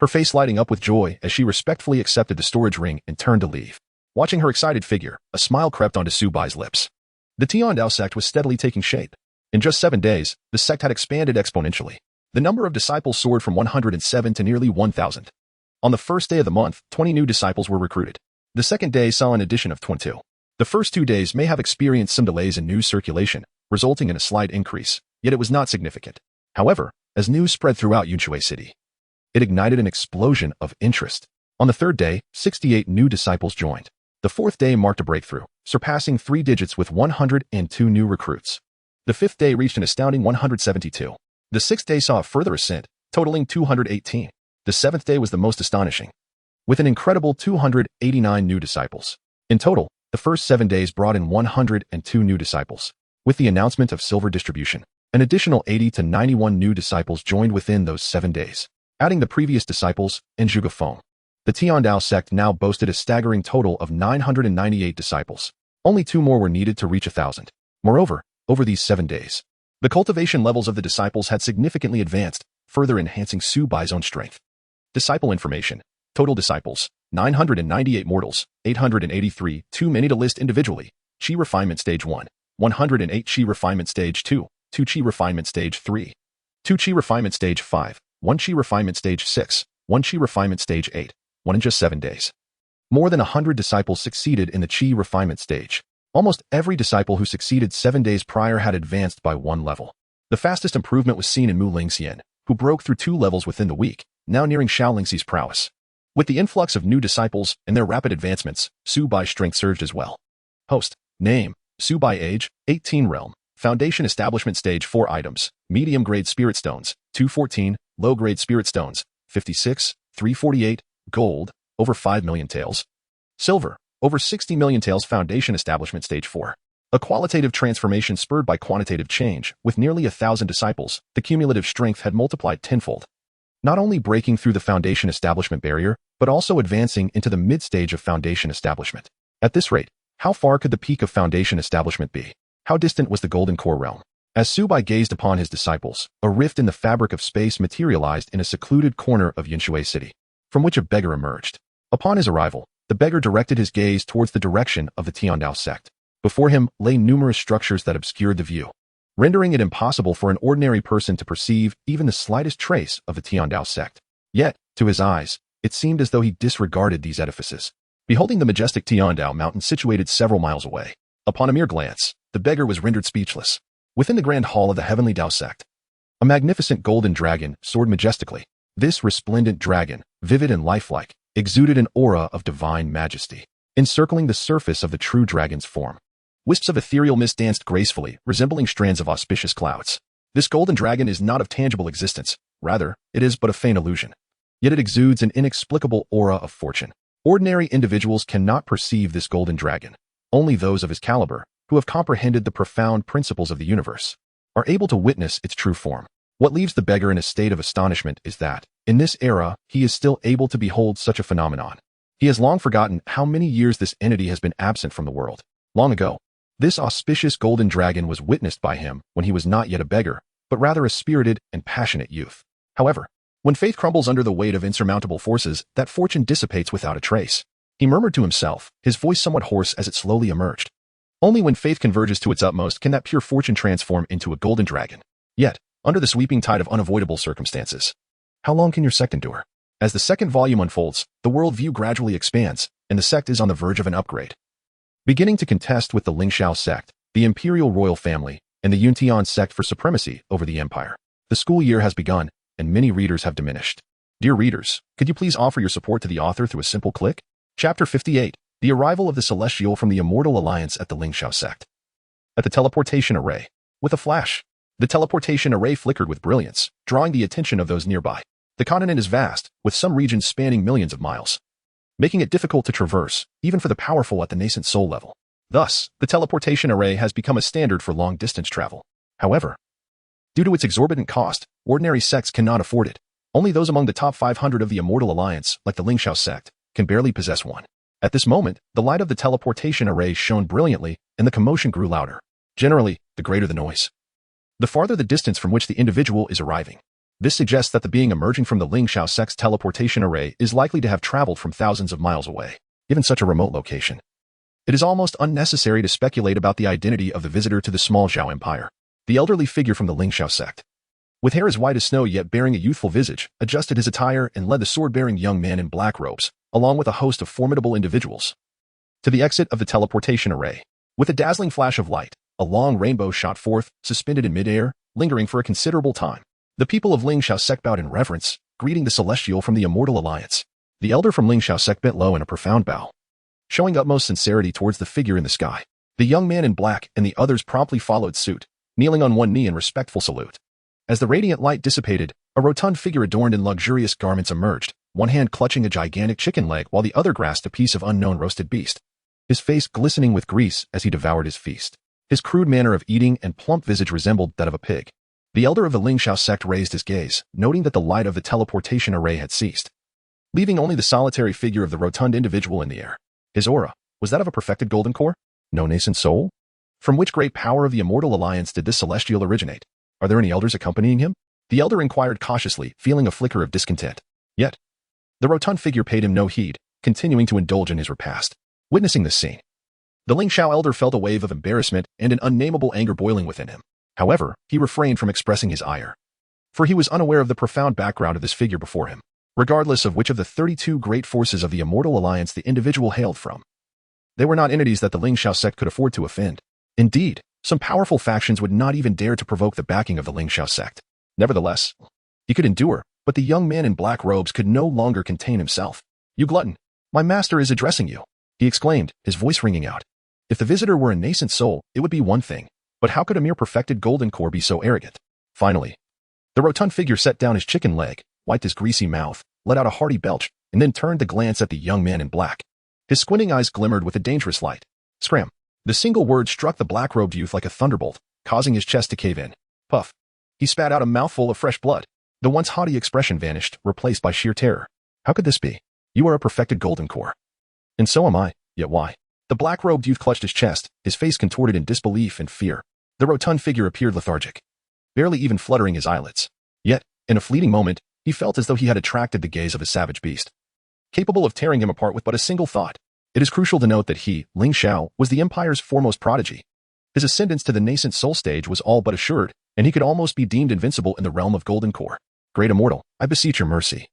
Speaker 1: her face lighting up with joy as she respectfully accepted the storage ring and turned to leave. Watching her excited figure, a smile crept onto Su Bai's lips. The Tiandao Sect was steadily taking shape. In just 7 days, the sect had expanded exponentially. The number of disciples soared from 107 to nearly 1,000. On the first day of the month, 20 new disciples were recruited. The second day saw an addition of 22. The first 2 days may have experienced some delays in news circulation, resulting in a slight increase, yet it was not significant. However, as news spread throughout Yunshui City, it ignited an explosion of interest. On the 3rd day, 68 new disciples joined. The 4th day marked a breakthrough, surpassing 3 digits with 102 new recruits. The 5th day reached an astounding 172. The 6th day saw a further ascent, totaling 218. The 7th day was the most astonishing, with an incredible 289 new disciples. In total, the first 7 days brought in 102 new disciples. With the announcement of silver distribution, an additional 80 to 91 new disciples joined within those 7 days, adding the previous disciples and Zhuge Feng. The Tiandao Sect now boasted a staggering total of 998 disciples. Only 2 more were needed to reach 1,000. Moreover, over these 7 days, the cultivation levels of the disciples had significantly advanced, further enhancing Su Bai's own strength. Disciple information. Total disciples, 998 mortals, 883, 2 many to list individually. Chi Refinement Stage 1, 108 Chi Refinement Stage 2, 2 Chi Refinement Stage 3, 2 Chi Refinement Stage 5, 1 Chi Refinement Stage 6, 1 Chi Refinement Stage 8, 1 in just 7 days. More than 100 disciples succeeded in the Chi Refinement Stage. Almost every disciple who succeeded 7 days prior had advanced by 1 level. The fastest improvement was seen in Linglang Sect, who broke through 2 levels within the week, now nearing Xiao Lingxi's prowess. With the influx of new disciples and their rapid advancements, Su Bai's strength surged as well. Host. Name. Su Bai. Age. 18. Realm. Foundation Establishment Stage 4 items. Medium-grade Spirit Stones. 214. Low-grade Spirit Stones. 56. 348. Gold. Over 5 million taels. Silver. Over 60 million taels. Foundation Establishment Stage 4. A qualitative transformation spurred by quantitative change. With nearly 1,000 disciples, the cumulative strength had multiplied tenfold. Not only breaking through the foundation establishment barrier, but also advancing into the mid-stage of foundation establishment. At this rate, how far could the peak of foundation establishment be? How distant was the Golden Core realm? As Su Bai gazed upon his disciples, a rift in the fabric of space materialized in a secluded corner of Yinshui City, from which a beggar emerged. Upon his arrival, the beggar directed his gaze towards the direction of the Tiandao Sect. Before him lay numerous structures that obscured the view, rendering it impossible for an ordinary person to perceive even the slightest trace of the Tiandao Sect. Yet, to his eyes, it seemed as though he disregarded these edifices. Beholding the majestic Tiandao mountain situated several miles away, upon a mere glance, the beggar was rendered speechless. Within the grand hall of the heavenly Dao Sect, a magnificent golden dragon soared majestically. This resplendent dragon, vivid and lifelike, exuded an aura of divine majesty, encircling the surface of the true dragon's form. Wisps of ethereal mist danced gracefully, resembling strands of auspicious clouds. This golden dragon is not of tangible existence. Rather, it is but a faint illusion. Yet it exudes an inexplicable aura of fortune. Ordinary individuals cannot perceive this golden dragon. Only those of his caliber, who have comprehended the profound principles of the universe, are able to witness its true form. What leaves the beggar in a state of astonishment is that, in this era, he is still able to behold such a phenomenon. He has long forgotten how many years this entity has been absent from the world. Long ago, this auspicious golden dragon was witnessed by him when he was not yet a beggar, but rather a spirited and passionate youth. However, when faith crumbles under the weight of insurmountable forces, that fortune dissipates without a trace. He murmured to himself, his voice somewhat hoarse as it slowly emerged. Only when faith converges to its utmost can that pure fortune transform into a golden dragon. Yet, under the sweeping tide of unavoidable circumstances, how long can your sect endure? As the second volume unfolds, the worldview gradually expands, and the sect is on the verge of an upgrade. Beginning to contest with the Linglang Sect, the imperial royal family, and the Tiandao Sect for supremacy over the empire. The school year has begun, and many readers have diminished. Dear readers, could you please offer your support to the author through a simple click? Chapter 58. The arrival of the Celestial from the Immortal Alliance at the Linglang Sect. At the teleportation array. With a flash, the teleportation array flickered with brilliance, drawing the attention of those nearby. The continent is vast, with some regions spanning millions of miles, making it difficult to traverse, even for the powerful at the nascent soul level. Thus, the teleportation array has become a standard for long-distance travel. However, due to its exorbitant cost, ordinary sects cannot afford it. Only those among the top 500 of the Immortal Alliance, like the Linglang Sect, can barely possess one. At this moment, the light of the teleportation array shone brilliantly, and the commotion grew louder. Generally, the greater the noise, the farther the distance from which the individual is arriving. This suggests that the being emerging from the Linglang Sect's teleportation array is likely to have traveled from thousands of miles away. Given such a remote location, it is almost unnecessary to speculate about the identity of the visitor to the small Zhao Empire. The elderly figure from the Linglang Sect, with hair as white as snow yet bearing a youthful visage, adjusted his attire and led the sword-bearing young man in black robes, along with a host of formidable individuals, to the exit of the teleportation array. With a dazzling flash of light, a long rainbow shot forth, suspended in midair, lingering for a considerable time. The people of Linglang Sect bowed in reverence, greeting the Celestial from the Immortal Alliance. The elder from Linglang Sect bent low in a profound bow, showing utmost sincerity towards the figure in the sky. The young man in black and the others promptly followed suit, kneeling on one knee in respectful salute. As the radiant light dissipated, a rotund figure adorned in luxurious garments emerged, one hand clutching a gigantic chicken leg while the other grasped a piece of unknown roasted beast, his face glistening with grease as he devoured his feast. His crude manner of eating and plump visage resembled that of a pig. The elder of the Linglang Sect raised his gaze, noting that the light of the teleportation array had ceased, leaving only the solitary figure of the rotund individual in the air. His aura, was that of a perfected golden core? No nascent soul? From which great power of the Immortal Alliance did this celestial originate? Are there any elders accompanying him? The elder inquired cautiously, feeling a flicker of discontent. Yet, the rotund figure paid him no heed, continuing to indulge in his repast. Witnessing this scene, the Linglang elder felt a wave of embarrassment and an unnameable anger boiling within him. However, he refrained from expressing his ire, for he was unaware of the profound background of this figure before him, regardless of which of the 32 great forces of the Immortal Alliance the individual hailed from. They were not entities that the Linglang Sect could afford to offend. Indeed, some powerful factions would not even dare to provoke the backing of the Linglang Sect. Nevertheless, he could endure, but the young man in black robes could no longer contain himself. You glutton! My master is addressing you, he exclaimed, his voice ringing out. If the visitor were a nascent soul, it would be one thing, but how could a mere perfected golden core be so arrogant? Finally, the rotund figure set down his chicken leg, wiped his greasy mouth, let out a hearty belch, and then turned to glance at the young man in black. His squinting eyes glimmered with a dangerous light. Scram! The single word struck the black-robed youth like a thunderbolt, causing his chest to cave in. Puff! He spat out a mouthful of fresh blood. The once haughty expression vanished, replaced by sheer terror. How could this be? You are a perfected golden core. And so am I, yet why? The black-robed youth clutched his chest, his face contorted in disbelief and fear. The rotund figure appeared lethargic, barely even fluttering his eyelids. Yet, in a fleeting moment, he felt as though he had attracted the gaze of a savage beast, capable of tearing him apart with but a single thought. It is crucial to note that he, Ling Xiao, was the Empire's foremost prodigy. His ascendance to the nascent soul stage was all but assured, and he could almost be deemed invincible in the realm of golden core. Great immortal, I beseech your mercy.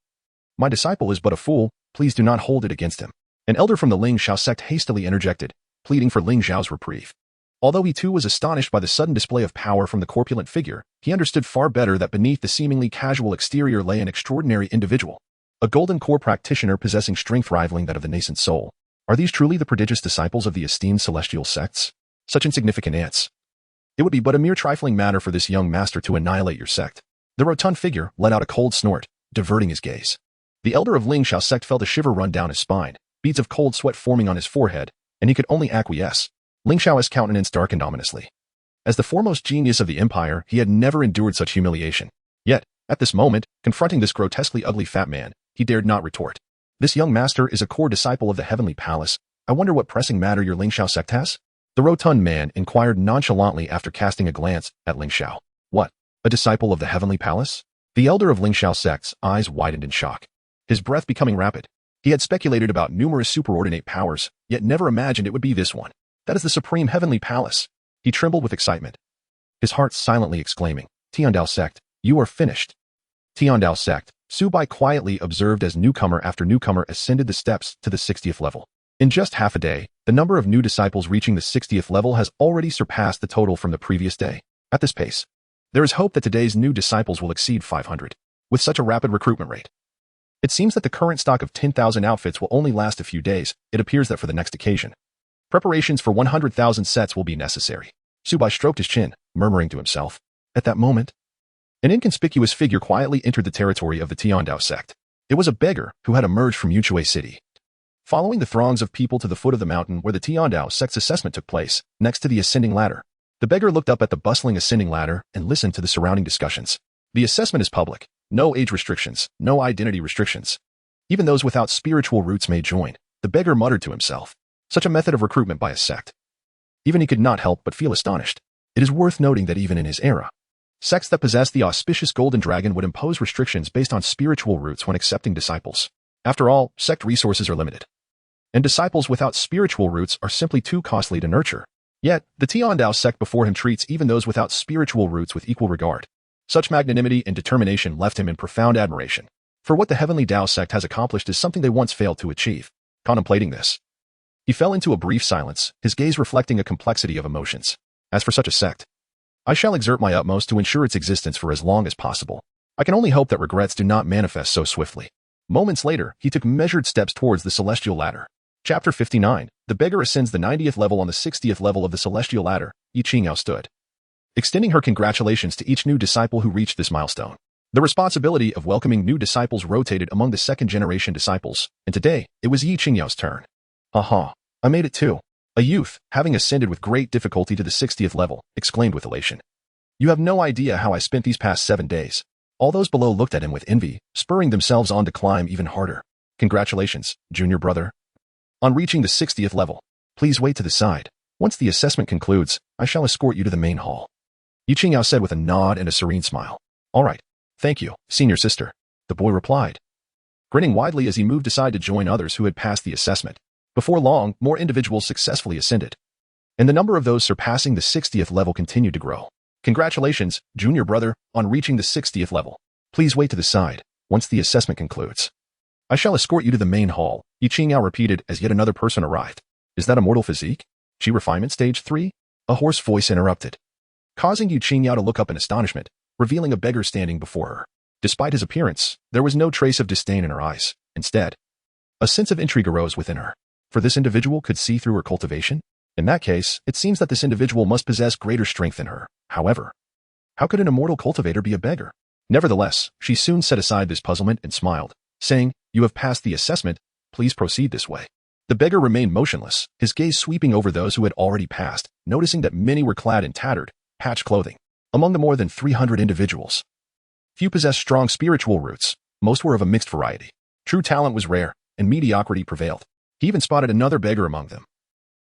Speaker 1: My disciple is but a fool, please do not hold it against him. An elder from the Linglang Sect hastily interjected, pleading for Ling Xiao's reprieve. Although he too was astonished by the sudden display of power from the corpulent figure, he understood far better that beneath the seemingly casual exterior lay an extraordinary individual, a golden core practitioner possessing strength rivaling that of the nascent soul. Are these truly the prodigious disciples of the esteemed celestial sects? Such insignificant ants. It would be but a mere trifling matter for this young master to annihilate your sect. The rotund figure let out a cold snort, diverting his gaze. The elder of Linglang Sect felt a shiver run down his spine, beads of cold sweat forming on his forehead, and he could only acquiesce. Ling Xiao's countenance darkened ominously. As the foremost genius of the empire, he had never endured such humiliation. Yet, at this moment, confronting this grotesquely ugly fat man, he dared not retort. This young master is a core disciple of the heavenly palace. I wonder what pressing matter your Linglang Sect has? The rotund man inquired nonchalantly after casting a glance at Ling Xiao. What? A disciple of the heavenly palace? The elder of Linglang Sect's eyes widened in shock, his breath becoming rapid. He had speculated about numerous superordinate powers, yet never imagined it would be this one. That is the supreme heavenly palace. He trembled with excitement, his heart silently exclaiming, Tiandao Sect, you are finished. Tiandao Sect, Su Bai quietly observed as newcomer after newcomer ascended the steps to the 60th level. In just half a day, the number of new disciples reaching the 60th level has already surpassed the total from the previous day. At this pace, there is hope that today's new disciples will exceed 500. With such a rapid recruitment rate, it seems that the current stock of 10,000 outfits will only last a few days. It appears that for the next occasion, preparations for 100,000 sets will be necessary. Su Bai stroked his chin, murmuring to himself. At that moment, an inconspicuous figure quietly entered the territory of the Tiandao Sect. It was a beggar who had emerged from Yue City, following the throngs of people to the foot of the mountain where the Tiandao Sect's assessment took place, next to the ascending ladder. The beggar looked up at the bustling ascending ladder and listened to the surrounding discussions. The assessment is public. No age restrictions, no identity restrictions. Even those without spiritual roots may join, the beggar muttered to himself. Such a method of recruitment by a sect. Even he could not help but feel astonished. It is worth noting that even in his era, sects that possess the auspicious golden dragon would impose restrictions based on spiritual roots when accepting disciples. After all, sect resources are limited, and disciples without spiritual roots are simply too costly to nurture. Yet, the Tiandao Sect before him treats even those without spiritual roots with equal regard. Such magnanimity and determination left him in profound admiration. For what the Heavenly Tao Sect has accomplished is something they once failed to achieve. Contemplating this, he fell into a brief silence, his gaze reflecting a complexity of emotions. As for such a sect, I shall exert my utmost to ensure its existence for as long as possible. I can only hope that regrets do not manifest so swiftly. Moments later, he took measured steps towards the celestial ladder. Chapter 59. The beggar ascends the 90th level on the 60th level of the celestial ladder. Yi Qingyao stood, extending her congratulations to each new disciple who reached this milestone. The responsibility of welcoming new disciples rotated among the second-generation disciples, and today, it was Yi Qingyao's turn. Aha, I made it too. A youth, having ascended with great difficulty to the 60th level, exclaimed with elation. You have no idea how I spent these past 7 days. All those below looked at him with envy, spurring themselves on to climb even harder. Congratulations, junior brother. On reaching the 60th level, please wait to the side. Once the assessment concludes, I shall escort you to the main hall. Yi Qingyao said with a nod and a serene smile. All right, thank you, senior sister, the boy replied, grinning widely as he moved aside to join others who had passed the assessment. Before long, more individuals successfully ascended, and the number of those surpassing the 60th level continued to grow. Congratulations, junior brother, on reaching the 60th level. Please wait to the side. Once the assessment concludes, I shall escort you to the main hall, Yi Qingyao repeated as yet another person arrived. Is that a mortal physique? Chi refinement stage 3? A hoarse voice interrupted, causing Yi Qingyao to look up in astonishment, revealing a beggar standing before her. Despite his appearance, there was no trace of disdain in her eyes. Instead, A sense of intrigue arose within her. For this individual could see through her cultivation? In that case, it seems that this individual must possess greater strength than her. However, how could an immortal cultivator be a beggar? Nevertheless, she soon set aside this puzzlement and smiled, saying, "You have passed the assessment, please proceed this way." The beggar remained motionless, his gaze sweeping over those who had already passed, noticing that many were clad in tattered, patched clothing. Among the more than 300 individuals, few possessed strong spiritual roots, most were of a mixed variety. True talent was rare, and mediocrity prevailed. He even spotted another beggar among them,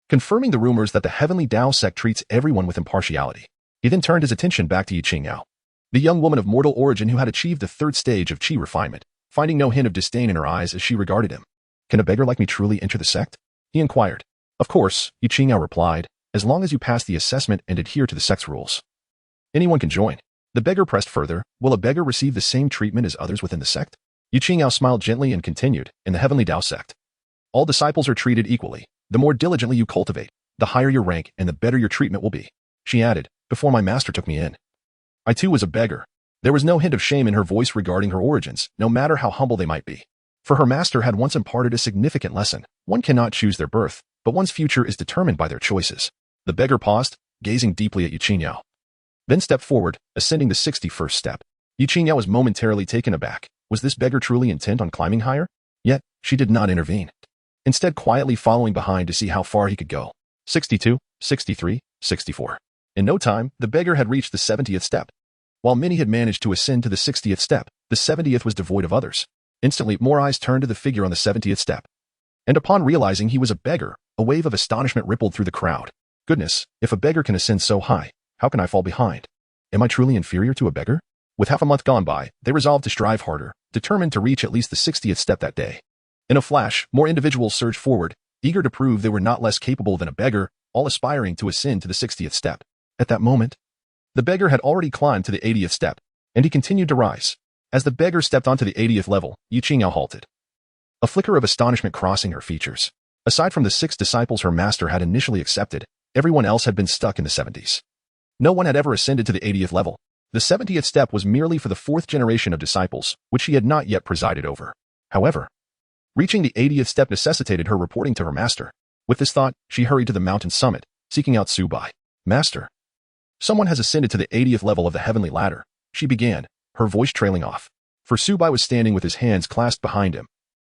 Speaker 1: confirming the rumors that the heavenly Tao Sect treats everyone with impartiality. He then turned his attention back to Yiqingyao, the young woman of mortal origin who had achieved the third stage of qi refinement, finding no hint of disdain in her eyes as she regarded him. "Can a beggar like me truly enter the sect?" he inquired. "Of course," Yiqingyao replied, "as long as you pass the assessment and adhere to the sect's rules. Anyone can join." The beggar pressed further, "Will a beggar receive the same treatment as others within the sect?" Yiqingyao smiled gently and continued, "In the heavenly Tao Sect, all disciples are treated equally. The more diligently you cultivate, the higher your rank and the better your treatment will be." She added, "Before my master took me in, I too was a beggar." There was no hint of shame in her voice regarding her origins, no matter how humble they might be. For her master had once imparted a significant lesson. One cannot choose their birth, but one's future is determined by their choices. The beggar paused, gazing deeply at Yiqingyao, then stepped forward, ascending the 61st step. Yiqingyao was momentarily taken aback. Was this beggar truly intent on climbing higher? Yet, she did not intervene, instead quietly following behind to see how far he could go. 62, 63, 64. In no time, the beggar had reached the 70th step. While many had managed to ascend to the 60th step, the 70th was devoid of others. Instantly, more eyes turned to the figure on the 70th step. And upon realizing he was a beggar, a wave of astonishment rippled through the crowd. Goodness, if a beggar can ascend so high, how can I fall behind? Am I truly inferior to a beggar? With half a month gone by, they resolved to strive harder, determined to reach at least the 60th step that day. In a flash, more individuals surged forward, eager to prove they were not less capable than a beggar, all aspiring to ascend to the 60th step. At that moment, the beggar had already climbed to the 80th step, and he continued to rise. As the beggar stepped onto the 80th level, Yiqingyao halted, a flicker of astonishment crossing her features. Aside from the 6 disciples her master had initially accepted, everyone else had been stuck in the 70s. No one had ever ascended to the 80th level. The 70th step was merely for the 4th generation of disciples, which she had not yet presided over. However, reaching the 80th step necessitated her reporting to her master. With this thought, she hurried to the mountain summit, seeking out Su Bai. "Master, someone has ascended to the 80th level of the heavenly ladder," she began, her voice trailing off. For Su Bai was standing with his hands clasped behind him,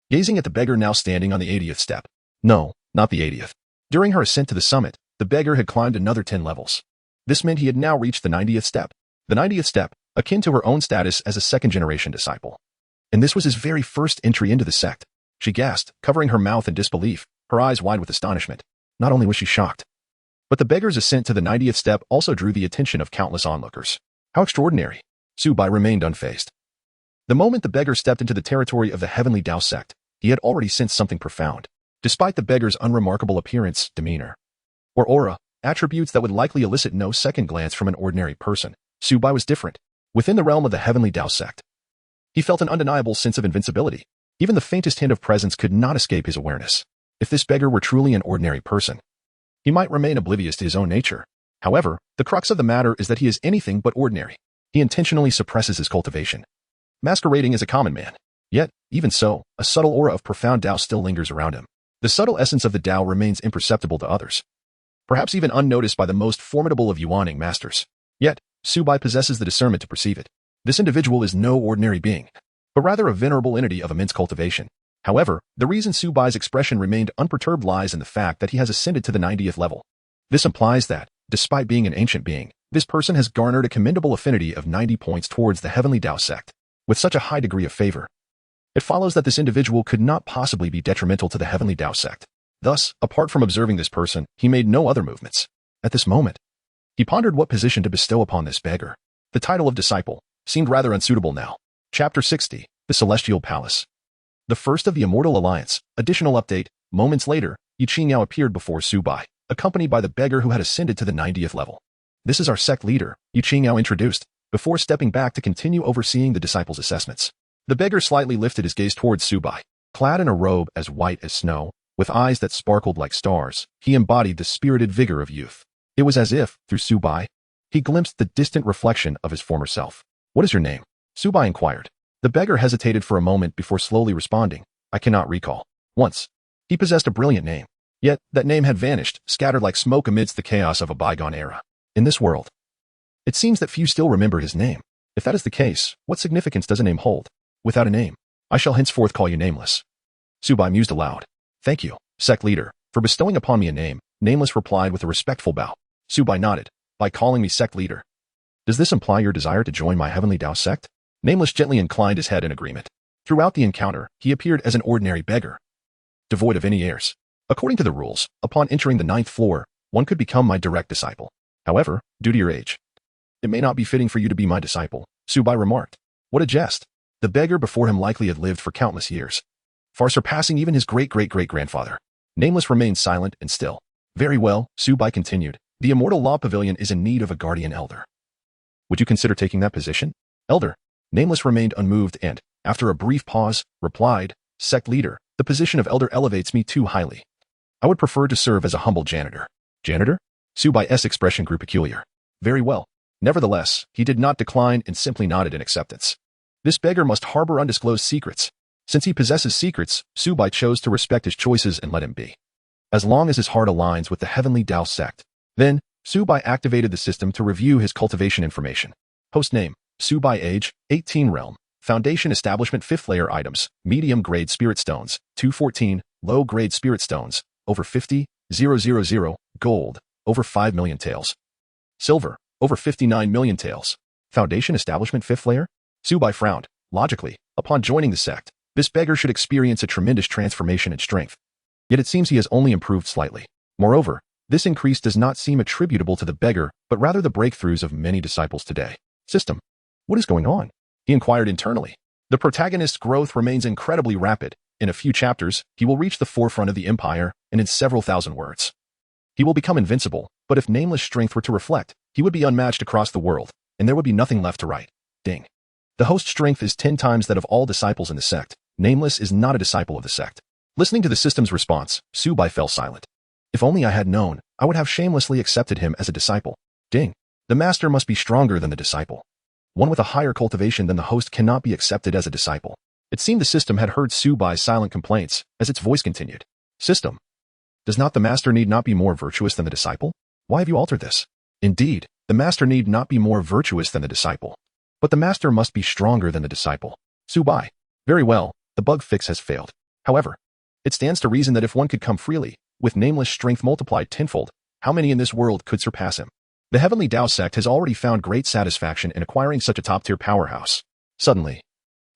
Speaker 1: gazing at the beggar now standing on the 80th step. No, not the 80th. During her ascent to the summit, the beggar had climbed another 10 levels. This meant he had now reached the 90th step. The 90th step, akin to her own status as a second-generation disciple. And this was his very first entry into the sect. She gasped, covering her mouth in disbelief, her eyes wide with astonishment. Not only was she shocked, but the beggar's ascent to the 90th step also drew the attention of countless onlookers. How extraordinary! Su Bai remained unfazed. The moment the beggar stepped into the territory of the heavenly Tao Sect, he had already sensed something profound. Despite the beggar's unremarkable appearance, demeanor, or aura, attributes that would likely elicit no second glance from an ordinary person, Su Bai was different. Within the realm of the heavenly Tao Sect, he felt an undeniable sense of invincibility. Even the faintest hint of presence could not escape his awareness. If this beggar were truly an ordinary person, he might remain oblivious to his own nature. However, the crux of the matter is that he is anything but ordinary. He intentionally suppresses his cultivation, masquerading as a common man. Yet, even so, a subtle aura of profound Tao still lingers around him. The subtle essence of the Tao remains imperceptible to others, perhaps even unnoticed by the most formidable of Yuaning masters. Yet, Su Bai possesses the discernment to perceive it. This individual is no ordinary being, but rather a venerable entity of immense cultivation. However, the reason Su Bai's expression remained unperturbed lies in the fact that he has ascended to the 90th level. This implies that, despite being an ancient being, this person has garnered a commendable affinity of 90 points towards the heavenly Tao Sect. With such a high degree of favor, it follows that this individual could not possibly be detrimental to the heavenly Tao Sect. Thus, apart from observing this person, he made no other movements. At this moment, he pondered what position to bestow upon this beggar. The title of disciple seemed rather unsuitable now. Chapter 60, The Celestial Palace. The first of the Immortal Alliance. Additional update. Moments later, Yiqingyao appeared before Su Bai, accompanied by the beggar who had ascended to the 90th level. "This is our sect leader," Yiqingyao introduced, before stepping back to continue overseeing the disciples' assessments. The beggar slightly lifted his gaze towards Su Bai. Clad in a robe as white as snow, with eyes that sparkled like stars, he embodied the spirited vigor of youth. It was as if, through Su Bai, he glimpsed the distant reflection of his former self. "What is your name?" Su Bai inquired. The beggar hesitated for a moment before slowly responding, "I cannot recall." Once, he possessed a brilliant name. Yet, that name had vanished, scattered like smoke amidst the chaos of a bygone era. In this world, it seems that few still remember his name. If that is the case, what significance does a name hold? Without a name, I shall henceforth call you Nameless. Su Bai mused aloud. Thank you, sect leader, for bestowing upon me a name. Nameless replied with a respectful bow. Su Bai nodded. By calling me sect leader, does this imply your desire to join my heavenly Tao sect? Nameless gently inclined his head in agreement. Throughout the encounter, he appeared as an ordinary beggar, devoid of any heirs. According to the rules, upon entering the 9th floor, one could become my direct disciple. However, due to your age, it may not be fitting for you to be my disciple, Su Bai remarked. What a jest. The beggar before him likely had lived for countless years, far surpassing even his great-great-great-grandfather. Nameless remained silent and still. Very well, Su Bai continued. The Immortal Law Pavilion is in need of a guardian elder. Would you consider taking that position? Elder. Nameless remained unmoved and, after a brief pause, replied, Sect leader, the position of elder elevates me too highly. I would prefer to serve as a humble janitor. Janitor? Su Bai's expression grew peculiar. Very well. Nevertheless, he did not decline and simply nodded in acceptance. This beggar must harbor undisclosed secrets. Since he possesses secrets, Su Bai chose to respect his choices and let him be. As long as his heart aligns with the heavenly Tao sect. Then, Su Bai activated the system to review his cultivation information. Host name, Su Bai age, 18 realm. Foundation establishment 5th layer items, medium-grade spirit stones, 214, low-grade spirit stones, over 50, 000, gold, over 5 million taels. Silver, over 59 million taels. Foundation establishment 5th layer? Su Bai frowned. Logically, upon joining the sect, this beggar should experience a tremendous transformation in strength. Yet it seems he has only improved slightly. Moreover, this increase does not seem attributable to the beggar, but rather the breakthroughs of many disciples today. System. What is going on? He inquired internally. The protagonist's growth remains incredibly rapid. In a few chapters, he will reach the forefront of the empire, and in several thousand words, he will become invincible, but if Nameless strength were to reflect, he would be unmatched across the world, and there would be nothing left to write. Ding. The host's strength is 10 times that of all disciples in the sect. Nameless is not a disciple of the sect. Listening to the system's response, Su Bai fell silent. If only I had known, I would have shamelessly accepted him as a disciple. Ding. The master must be stronger than the disciple. One with a higher cultivation than the host cannot be accepted as a disciple. It seemed the system had heard Su Bai's silent complaints, as its voice continued. System. Does not the master need not be more virtuous than the disciple? Why have you altered this? Indeed, the master need not be more virtuous than the disciple. But the master must be stronger than the disciple. Su Bai. Very well, the bug fix has failed. However, it stands to reason that if one could come freely, with Nameless strength multiplied tenfold, how many in this world could surpass him? The heavenly Tao sect has already found great satisfaction in acquiring such a top-tier powerhouse. Suddenly,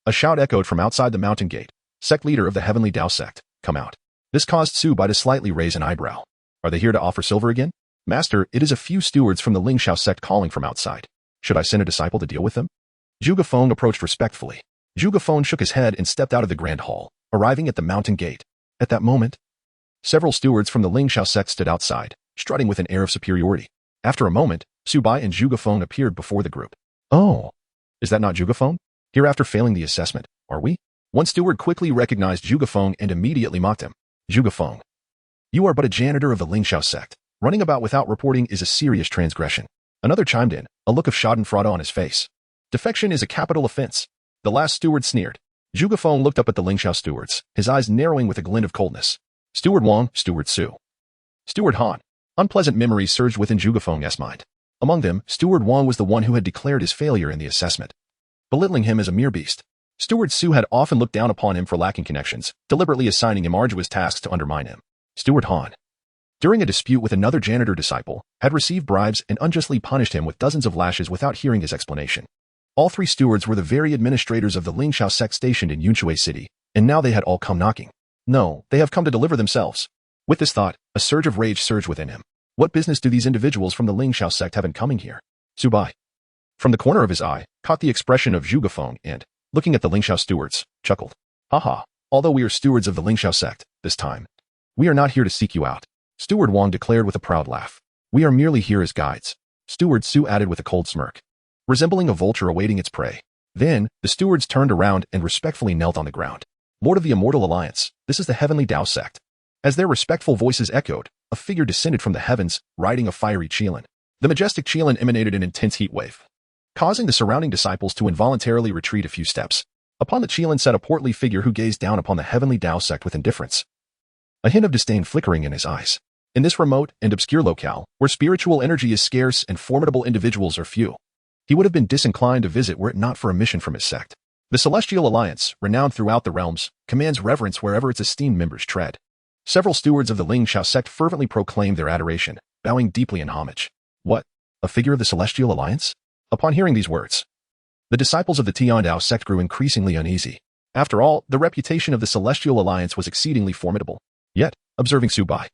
Speaker 1: a shout echoed from outside the mountain gate. Sect leader of the heavenly Tao sect, come out. This caused Su Bai to slightly raise an eyebrow. Are they here to offer silver again? Master, it is a few stewards from the Linglang Sect calling from outside. Should I send a disciple to deal with them? Zhuge Feng approached respectfully. Zhuge Feng shook his head and stepped out of the grand hall, arriving at the mountain gate. At that moment, several stewards from the Linglang Sect stood outside, strutting with an air of superiority. After a moment, Su Bai and Zhuge Feng appeared before the group. Oh, is that not Zhuge Feng? Here after failing the assessment, are we? One steward quickly recognized Zhuge Feng and immediately mocked him. Zhuge Feng, you are but a janitor of the Linglang Sect. Running about without reporting is a serious transgression. Another chimed in, a look of schadenfreude on his face. Defection is a capital offense. The last steward sneered. Zhuge Feng looked up at the Linglang stewards, his eyes narrowing with a glint of coldness. Steward Wang, Steward Su. Steward Han. Unpleasant memories surged within Zhuge Feng's mind. Among them, Steward Wang was the one who had declared his failure in the assessment, belittling him as a mere beast. Steward Su had often looked down upon him for lacking connections, deliberately assigning him arduous tasks to undermine him. Steward Han, during a dispute with another janitor disciple, had received bribes and unjustly punished him with dozens of lashes without hearing his explanation. All three stewards were the very administrators of the Linglang Sect stationed in Yunshui City, and now they had all come knocking. No, they have come to deliver themselves. With this thought, a surge of rage surged within him. What business do these individuals from the Linglang Sect have in coming here? Su Bai, from the corner of his eye, caught the expression of Zhuge Feng and, looking at the Linglang stewards, chuckled. Haha, although we are stewards of the Linglang Sect, this time, we are not here to seek you out. Steward Wang declared with a proud laugh. We are merely here as guides. Steward Su added with a cold smirk, resembling a vulture awaiting its prey. Then, the stewards turned around and respectfully knelt on the ground. Lord of the Immortal Alliance, this is the heavenly Tao Sect. As their respectful voices echoed, a figure descended from the heavens, riding a fiery Qilin. The majestic Qilin emanated an intense heat wave, causing the surrounding disciples to involuntarily retreat a few steps. Upon the Qilan sat a portly figure who gazed down upon the heavenly Tao sect with indifference, a hint of disdain flickering in his eyes. In this remote and obscure locale, where spiritual energy is scarce and formidable individuals are few, he would have been disinclined to visit were it not for a mission from his sect. The Celestial Alliance, renowned throughout the realms, commands reverence wherever its esteemed members tread. Several stewards of the Linglang Sect fervently proclaimed their adoration, bowing deeply in homage. What? A figure of the Celestial Alliance? Upon hearing these words, the disciples of the Tiandao Sect grew increasingly uneasy. After all, the reputation of the Celestial Alliance was exceedingly formidable. Yet, observing Su Bai,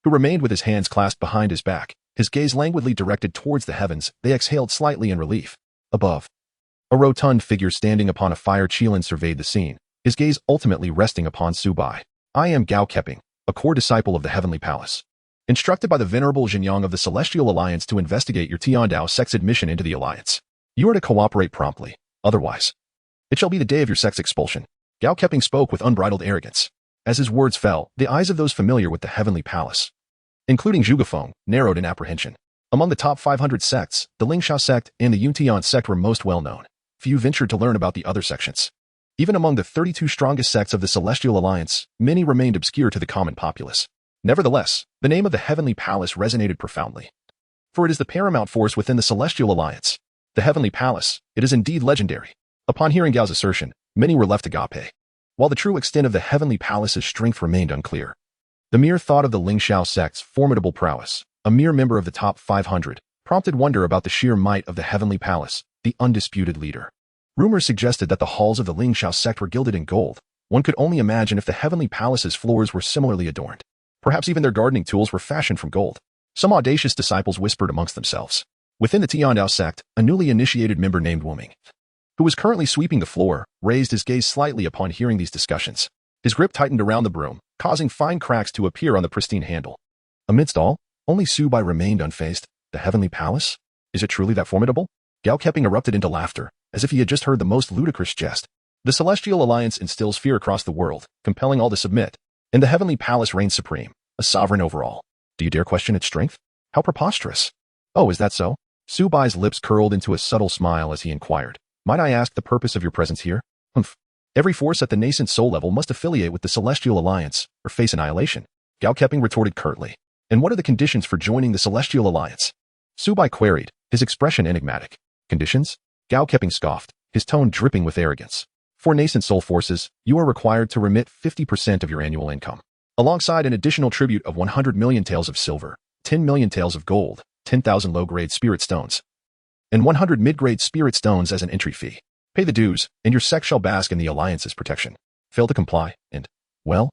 Speaker 1: who remained with his hands clasped behind his back, his gaze languidly directed towards the heavens, they exhaled slightly in relief. Above, a rotund figure standing upon a fire Qilan surveyed the scene, his gaze ultimately resting upon Su Bai. I am Gao Keping, a core disciple of the Heavenly Palace, instructed by the Venerable Xinjiang of the Celestial Alliance to investigate your Tiandao Sect's admission into the Alliance. You are to cooperate promptly, otherwise, it shall be the day of your sect's expulsion. Gao Keping spoke with unbridled arrogance. As his words fell, the eyes of those familiar with the Heavenly Palace, including Zhuge Feng, narrowed in apprehension. Among the top 500 sects, the Linglang Sect and the Tiandao Sect were most well known. Few ventured to learn about the other sections. Even among the 32 strongest sects of the Celestial Alliance, many remained obscure to the common populace. Nevertheless, the name of the Heavenly Palace resonated profoundly. For it is the paramount force within the Celestial Alliance. The Heavenly Palace, it is indeed legendary. Upon hearing Gao's assertion, many were left agape, while the true extent of the Heavenly Palace's strength remained unclear. The mere thought of the Linglang Sect's formidable prowess, a mere member of the top 500, prompted wonder about the sheer might of the Heavenly Palace, the undisputed leader. Rumors suggested that the halls of the Linglang Sect were gilded in gold. One could only imagine if the Heavenly Palace's floors were similarly adorned. Perhaps even their gardening tools were fashioned from gold. Some audacious disciples whispered amongst themselves. Within the Tiandao Sect, a newly initiated member named Wuming, who was currently sweeping the floor, raised his gaze slightly upon hearing these discussions. His grip tightened around the broom, causing fine cracks to appear on the pristine handle. Amidst all, only Su Bai remained unfazed. The Heavenly Palace? Is it truly that formidable? Gao Keping erupted into laughter, as if he had just heard the most ludicrous jest. The Celestial Alliance instills fear across the world, compelling all to submit. And the Heavenly Palace reigns supreme, a sovereign over all. Do you dare question its strength? How preposterous! Oh, is that so? Su Bai's lips curled into a subtle smile as he inquired. Might I ask the purpose of your presence here? Humph. Every force at the nascent soul level must affiliate with the Celestial Alliance, or face annihilation. Gao Keping retorted curtly. And what are the conditions for joining the Celestial Alliance? Su Bai queried, his expression enigmatic. Conditions? Gao Keping scoffed, his tone dripping with arrogance. For nascent soul forces, you are required to remit 50% of your annual income, alongside an additional tribute of 100 million taels of silver, 10 million taels of gold, 10,000 low-grade spirit stones, and 100 mid-grade spirit stones as an entry fee. Pay the dues, and your sect shall bask in the Alliance's protection. Fail to comply, and, well,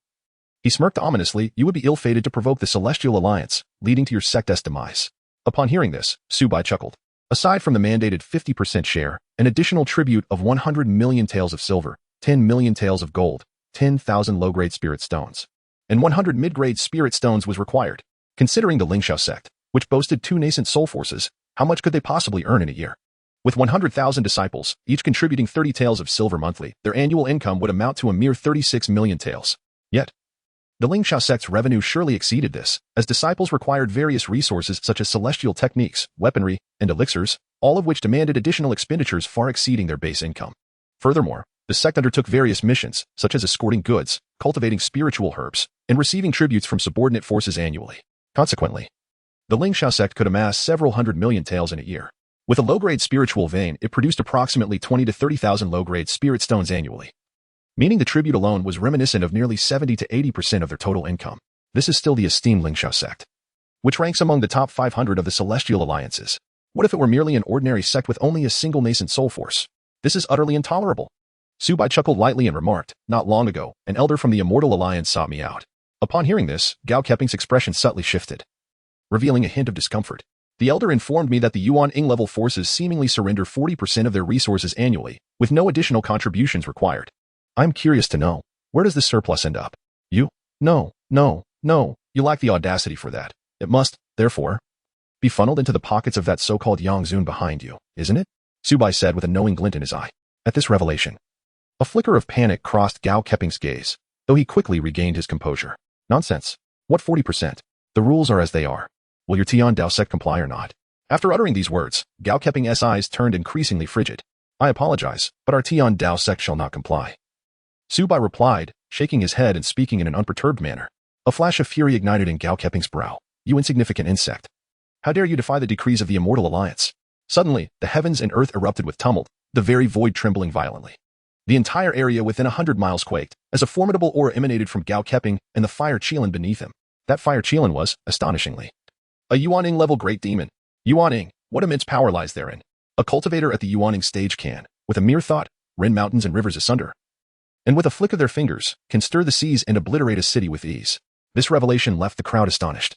Speaker 1: he smirked ominously, you would be ill-fated to provoke the Celestial Alliance, leading to your sect's demise. Upon hearing this, Su Bai chuckled. Aside from the mandated 50% share, an additional tribute of 100 million taels of silver, 10 million taels of gold, 10,000 low-grade spirit stones, and 100 mid-grade spirit stones was required. Considering the Linglang Sect, which boasted 2 nascent soul forces, how much could they possibly earn in a year? With 100,000 disciples, each contributing 30 taels of silver monthly, their annual income would amount to a mere 36 million taels. Yet, the Linglang Sect's revenue surely exceeded this, as disciples required various resources such as celestial techniques, weaponry, and elixirs, all of which demanded additional expenditures far exceeding their base income. Furthermore, the sect undertook various missions, such as escorting goods, cultivating spiritual herbs, and receiving tributes from subordinate forces annually. Consequently, the Linglang Sect could amass several hundred million taels in a year. With a low-grade spiritual vein, it produced approximately 20 to 30,000 low-grade spirit stones annually, meaning the tribute alone was reminiscent of nearly 70 to 80% of their total income. This is still the esteemed Linglang Sect, which ranks among the top 500 of the Celestial Alliances. What if it were merely an ordinary sect with only a single nascent soul force? This is utterly intolerable. Su Bai chuckled lightly and remarked, not long ago, an elder from the Immortal Alliance sought me out. Upon hearing this, Gao Keping's expression subtly shifted, revealing a hint of discomfort. The elder informed me that the Yuan Ing-level forces seemingly surrender 40% of their resources annually, with no additional contributions required. I'm curious to know, where does this surplus end up? You? No, you lack the audacity for that. It must, therefore, be funneled into the pockets of that so-called Yang Zun behind you, isn't it? Su Bai said with a knowing glint in his eye. At this revelation, a flicker of panic crossed Gao Keping's gaze, though he quickly regained his composure. Nonsense. What 40%? The rules are as they are. Will your Tiandao Sect comply or not? After uttering these words, Gao Keping's eyes turned increasingly frigid. I apologize, but our Tiandao Sect shall not comply. Su Bai replied, shaking his head and speaking in an unperturbed manner. A flash of fury ignited in Gao Keping's brow. You insignificant insect. How dare you defy the decrees of the Immortal Alliance? Suddenly, the heavens and earth erupted with tumult, the very void trembling violently. The entire area within 100 miles quaked, as a formidable aura emanated from Gao Keping and the fire Qilin beneath him. That fire Qilin was, astonishingly, a Yuaning-level great demon. Yuaning, what immense power lies therein? A cultivator at the Yuaning stage can, with a mere thought, rend mountains and rivers asunder. And with a flick of their fingers, can stir the seas and obliterate a city with ease. This revelation left the crowd astonished.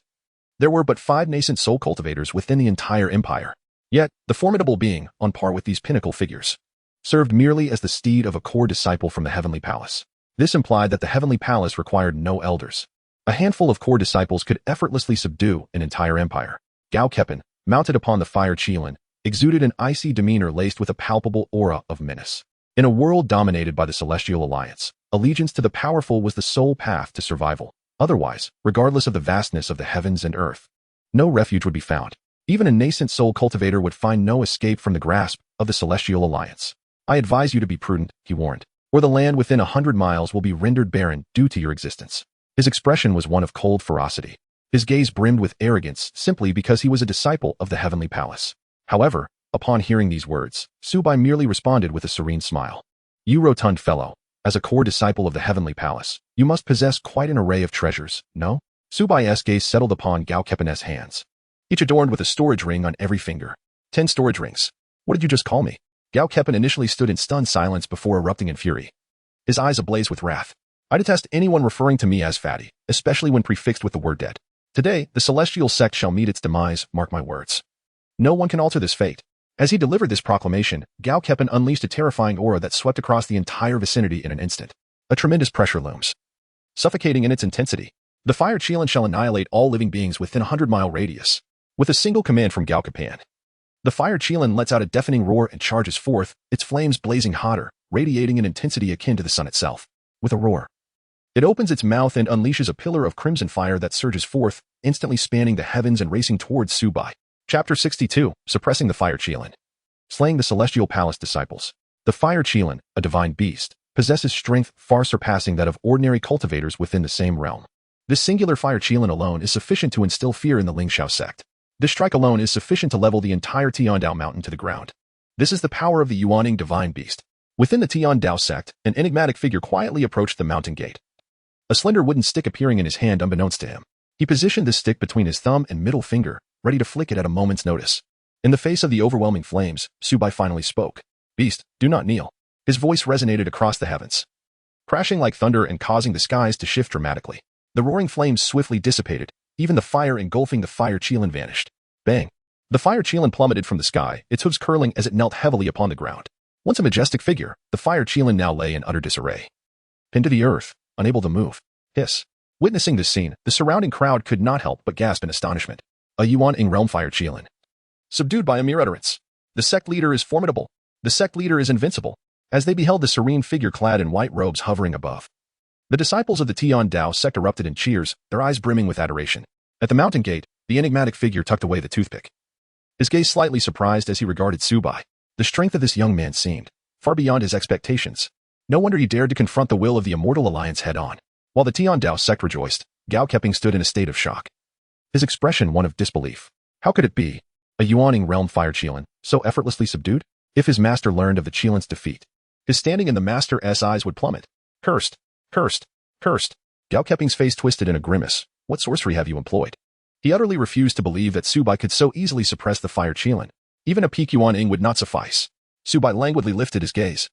Speaker 1: There were but 5 nascent soul cultivators within the entire empire. Yet, the formidable being, on par with these pinnacle figures, served merely as the steed of a core disciple from the Heavenly Palace. This implied that the Heavenly Palace required no elders. A handful of core disciples could effortlessly subdue an entire empire. Gao Kepin, mounted upon the fire Qilin, exuded an icy demeanor laced with a palpable aura of menace. In a world dominated by the Celestial Alliance, allegiance to the powerful was the sole path to survival. Otherwise, regardless of the vastness of the heavens and earth, no refuge would be found. Even a nascent soul cultivator would find no escape from the grasp of the Celestial Alliance. I advise you to be prudent, he warned, or the land within 100 miles will be rendered barren due to your existence. His expression was one of cold ferocity. His gaze brimmed with arrogance simply because he was a disciple of the Heavenly Palace. However, upon hearing these words, Su Bai merely responded with a serene smile. You rotund fellow, as a core disciple of the Heavenly Palace, you must possess quite an array of treasures, no? Su Bai's gaze settled upon Gao Kepin's hands, each adorned with a storage ring on every finger. 10 storage rings. What did you just call me? Gao Kepin initially stood in stunned silence before erupting in fury, his eyes ablaze with wrath. I detest anyone referring to me as fatty, especially when prefixed with the word dead. Today, the Celestial Sect shall meet its demise, mark my words. No one can alter this fate. As he delivered this proclamation, Gao Kepin unleashed a terrifying aura that swept across the entire vicinity in an instant. A tremendous pressure looms, suffocating in its intensity. The fire Qilin shall annihilate all living beings within a 100-mile radius. With a single command from Gao Kepin, the fire Qilin lets out a deafening roar and charges forth, its flames blazing hotter, radiating an intensity akin to the sun itself. With a roar, it opens its mouth and unleashes a pillar of crimson fire that surges forth, instantly spanning the heavens and racing towards Su Bai. Chapter 62, Suppressing the Fire Qilin. Slaying the Celestial Palace Disciples. The fire Qilin, a divine beast, possesses strength far surpassing that of ordinary cultivators within the same realm. This singular fire Qilin alone is sufficient to instill fear in the Linglang Sect. This strike alone is sufficient to level the entire Tiandao mountain to the ground. This is the power of the Yuaning divine beast. Within the Tiandao Sect, an enigmatic figure quietly approached the mountain gate. A slender wooden stick appearing in his hand unbeknownst to him. He positioned this stick between his thumb and middle finger, ready to flick it at a moment's notice. In the face of the overwhelming flames, Su Bai finally spoke. Beast, do not kneel. His voice resonated across the heavens, crashing like thunder and causing the skies to shift dramatically. The roaring flames swiftly dissipated. Even the fire engulfing the fire Qilin vanished. Bang! The fire Qilin plummeted from the sky, its hooves curling as it knelt heavily upon the ground. Once a majestic figure, the fire Qilin now lay in utter disarray, pinned to the earth, unable to move. Hiss. Witnessing this scene, the surrounding crowd could not help but gasp in astonishment. A Yuan-ing realm fire Qilin, subdued by a mere utterance. The sect leader is formidable. The sect leader is invincible. As they beheld the serene figure clad in white robes hovering above, the disciples of the Tiandao Sect erupted in cheers, their eyes brimming with adoration. At the mountain gate, the enigmatic figure tucked away the toothpick, his gaze slightly surprised as he regarded Su Bai. The strength of this young man seemed far beyond his expectations. No wonder he dared to confront the will of the Immortal Alliance head-on. While the Tiandao Sect rejoiced, Gao Keping stood in a state of shock, his expression one of disbelief. How could it be? A Yuaning realm fire Qilin, so effortlessly subdued? If his master learned of the Qilin's defeat, his standing in the master's eyes would plummet. Cursed! Cursed! Cursed! Gao Keping's face twisted in a grimace. What sorcery have you employed? He utterly refused to believe that Su Bai could so easily suppress the fire Qilin. Even a peak Yuan-ing would not suffice. Su Bai languidly lifted his gaze,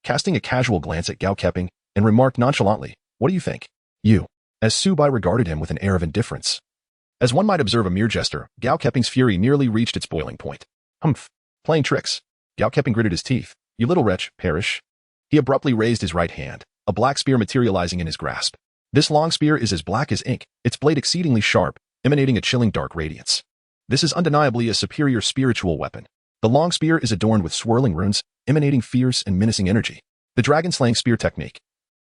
Speaker 1: casting a casual glance at Gao Keping, and remarked nonchalantly, what do you think? You. As Su Bai regarded him with an air of indifference. As one might observe a mere jester, Gao Keping's fury nearly reached its boiling point. Humph. Playing tricks. Gao Keping gritted his teeth. You little wretch, perish. He abruptly raised his right hand, a black spear materializing in his grasp. This long spear is as black as ink, its blade exceedingly sharp, emanating a chilling dark radiance. This is undeniably a superior spiritual weapon. The long spear is adorned with swirling runes, emanating fierce and menacing energy. The dragon-slaying spear technique.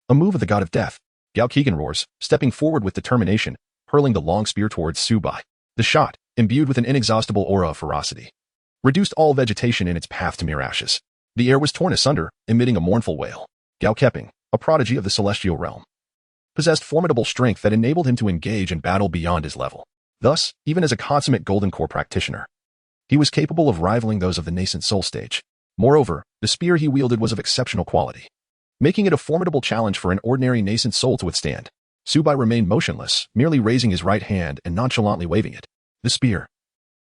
Speaker 1: A move of the god of death. Gao Keegan roars, stepping forward with determination, hurling the long spear towards Su Bai. The shot, imbued with an inexhaustible aura of ferocity, reduced all vegetation in its path to mere ashes. The air was torn asunder, emitting a mournful wail. Xiao Keping, a prodigy of the celestial realm, possessed formidable strength that enabled him to engage in battle beyond his level. Thus, even as a consummate Golden Core practitioner, he was capable of rivaling those of the nascent soul stage. Moreover, the spear he wielded was of exceptional quality, making it a formidable challenge for an ordinary nascent soul to withstand. Su Bai remained motionless, merely raising his right hand and nonchalantly waving it. The spear,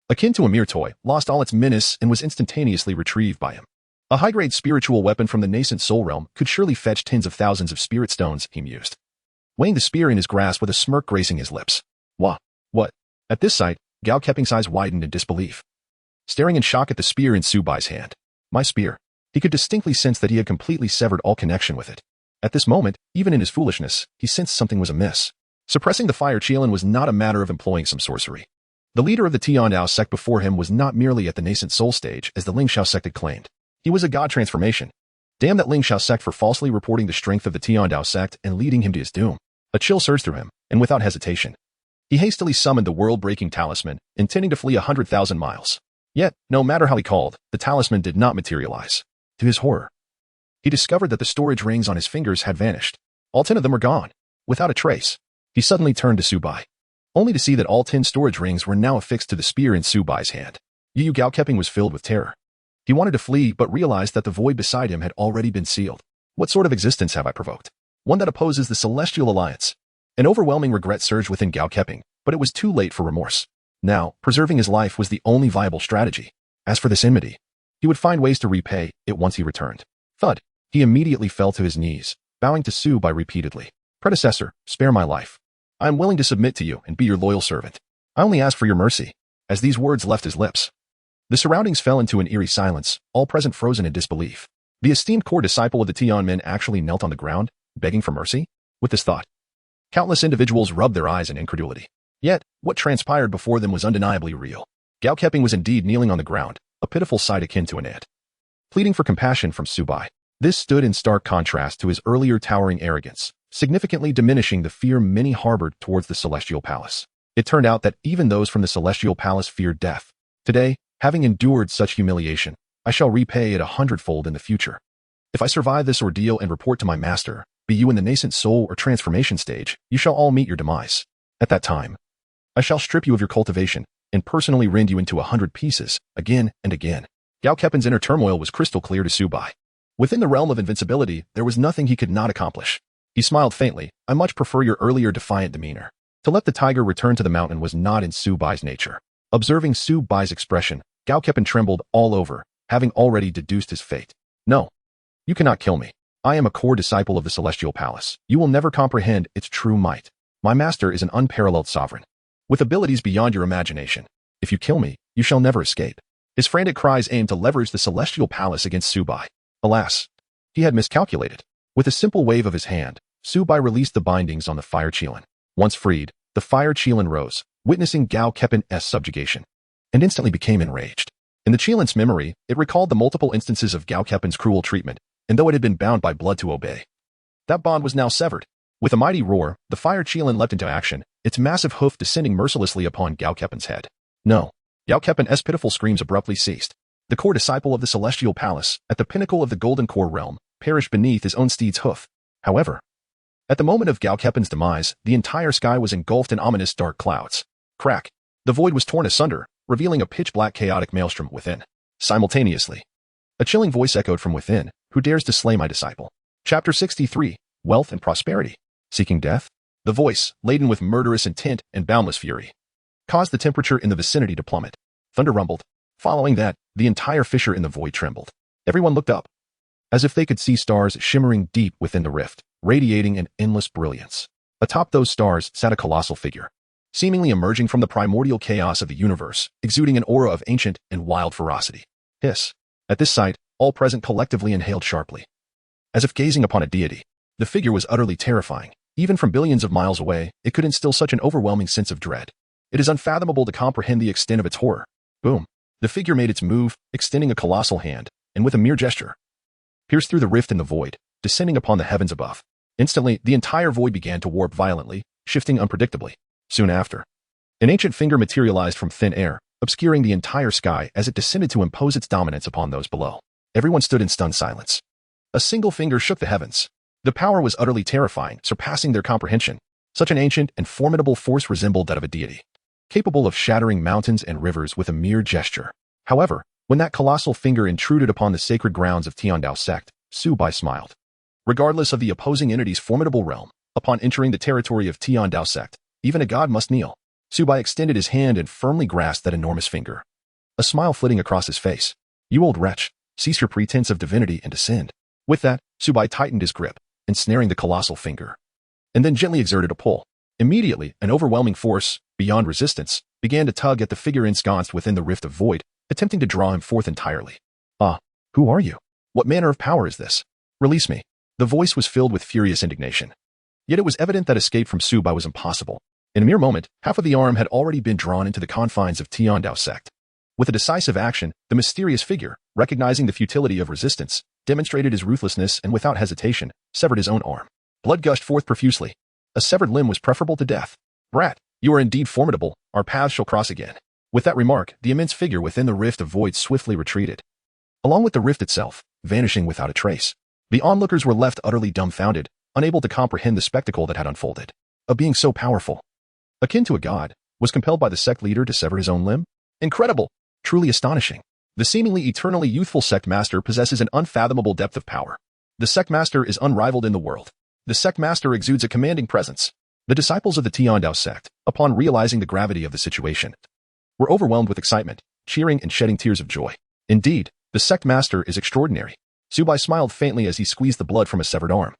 Speaker 1: akin to a mere toy, lost all its menace and was instantaneously retrieved by him. A high-grade spiritual weapon from the nascent soul realm could surely fetch tens of thousands of spirit stones, he mused, weighing the spear in his grasp with a smirk gracing his lips. Wah! What? At this sight, Xiao Keping's eyes widened in disbelief, staring in shock at the spear in Su Bai's hand. My spear. He could distinctly sense that he had completely severed all connection with it. At this moment, even in his foolishness, he sensed something was amiss. Suppressing the fire Qian was not a matter of employing some sorcery. The leader of the Tiandao Sect before him was not merely at the nascent soul stage as the Linglang Sect had claimed. He was a god transformation. Damn that Linglang Sect for falsely reporting the strength of the Tiandao Sect and leading him to his doom. A chill surged through him, and without hesitation, he hastily summoned the world-breaking talisman, intending to flee 100,000 miles. Yet, no matter how he called, the talisman did not materialize. To his horror, he discovered that the storage rings on his fingers had vanished. All 10 of them were gone, without a trace. He suddenly turned to Su Bai, only to see that all 10 storage rings were now affixed to the spear in Su Bai's hand. Xiao Keping was filled with terror. He wanted to flee, but realized that the void beside him had already been sealed. What sort of existence have I provoked? One that opposes the Celestial Alliance. An overwhelming regret surged within Xiao Keping, but it was too late for remorse. Now, preserving his life was the only viable strategy. As for this enmity, he would find ways to repay it once he returned. Thud. He immediately fell to his knees, bowing to Su Bai repeatedly. Predecessor, spare my life. I am willing to submit to you and be your loyal servant. I only ask for your mercy. As these words left his lips, the surroundings fell into an eerie silence, all present frozen in disbelief. The esteemed core disciple of the Tianmen actually knelt on the ground, begging for mercy? With this thought, countless individuals rubbed their eyes in incredulity. Yet, what transpired before them was undeniably real. Xiao Keping was indeed kneeling on the ground, a pitiful sight akin to an ant, pleading for compassion from Su Bai. This stood in stark contrast to his earlier towering arrogance, significantly diminishing the fear many harbored towards the Celestial Palace. It turned out that even those from the Celestial Palace feared death. Today, having endured such humiliation, I shall repay it 100-fold in the future. If I survive this ordeal and report to my master, be you in the nascent soul or transformation stage, you shall all meet your demise. At that time, I shall strip you of your cultivation and personally rend you into 100 pieces, again and again. Xiao Keping's inner turmoil was crystal clear to Su Bai. Within the realm of invincibility, there was nothing he could not accomplish. He smiled faintly. I much prefer your earlier defiant demeanor. To let the tiger return to the mountain was not in Su Bai's nature. Observing Su Bai's expression, Xiao Keping trembled all over, having already deduced his fate. No. You cannot kill me. I am a core disciple of the Celestial Palace. You will never comprehend its true might. My master is an unparalleled sovereign, with abilities beyond your imagination. If you kill me, you shall never escape. His frantic cries aimed to leverage the Celestial Palace against Su Bai. Alas, he had miscalculated. With a simple wave of his hand, Su Bai released the bindings on the fire Qilin. Once freed, the fire Qilin rose, witnessing Xiao Keping's subjugation, and instantly became enraged. In the Qilin's memory, it recalled the multiple instances of Xiao Keping's cruel treatment, and though it had been bound by blood to obey, that bond was now severed. With a mighty roar, the fire Qilin leapt into action, its massive hoof descending mercilessly upon Xiao Keping's head. No. Xiao Keping's pitiful screams abruptly ceased. The core disciple of the Celestial Palace, at the pinnacle of the Golden Core realm, perished beneath his own steed's hoof. However, at the moment of Xiao Keping's demise, the entire sky was engulfed in ominous dark clouds. Crack. The void was torn asunder, revealing a pitch-black chaotic maelstrom within. Simultaneously, a chilling voice echoed from within. Who dares to slay my disciple? Chapter 63. Wealth and Prosperity. Seeking death? The voice, laden with murderous intent and boundless fury, caused the temperature in the vicinity to plummet. Thunder rumbled. Following that, the entire fissure in the void trembled. Everyone looked up, as if they could see stars shimmering deep within the rift, radiating an endless brilliance. Atop those stars sat a colossal figure, seemingly emerging from the primordial chaos of the universe, exuding an aura of ancient and wild ferocity. Hiss. At this sight, all present collectively inhaled sharply, as if gazing upon a deity. The figure was utterly terrifying. Even from billions of miles away, it could instill such an overwhelming sense of dread. It is unfathomable to comprehend the extent of its horror. Boom. The figure made its move, extending a colossal hand, and with a mere gesture, pierced through the rift in the void, descending upon the heavens above. Instantly, the entire void began to warp violently, shifting unpredictably. Soon after, an ancient finger materialized from thin air, obscuring the entire sky as it descended to impose its dominance upon those below. Everyone stood in stunned silence. A single finger shook the heavens. The power was utterly terrifying, surpassing their comprehension. Such an ancient and formidable force resembled that of a deity, capable of shattering mountains and rivers with a mere gesture. However, when that colossal finger intruded upon the sacred grounds of Tiandao Sect, Su Bai smiled. Regardless of the opposing entity's formidable realm, upon entering the territory of Tiandao Sect, even a god must kneel. Su Bai extended his hand and firmly grasped that enormous finger. A smile flitting across his face. You old wretch, cease your pretense of divinity and descend. With that, Su Bai tightened his grip, ensnaring the colossal finger, and then gently exerted a pull. Immediately, an overwhelming force, beyond resistance, began to tug at the figure ensconced within the rift of void, attempting to draw him forth entirely. Ah, who are you? What manner of power is this? Release me. The voice was filled with furious indignation. Yet it was evident that escape from Su Bai was impossible. In a mere moment, half of the arm had already been drawn into the confines of Tiandao Sect. With a decisive action, the mysterious figure, recognizing the futility of resistance, demonstrated his ruthlessness and without hesitation, severed his own arm. Blood gushed forth profusely. A severed limb was preferable to death. Brat, you are indeed formidable, our paths shall cross again. With that remark, the immense figure within the rift of void swiftly retreated, along with the rift itself, vanishing without a trace. The onlookers were left utterly dumbfounded, unable to comprehend the spectacle that had unfolded. A being so powerful, akin to a god, was compelled by the sect leader to sever his own limb? Incredible! Truly astonishing. The seemingly eternally youthful sect master possesses an unfathomable depth of power. The sect master is unrivaled in the world. The sect master exudes a commanding presence. The disciples of the Tiandao Sect, upon realizing the gravity of the situation, were overwhelmed with excitement, cheering and shedding tears of joy. Indeed, the sect master is extraordinary. Su Bai smiled faintly as he squeezed the blood from a severed arm,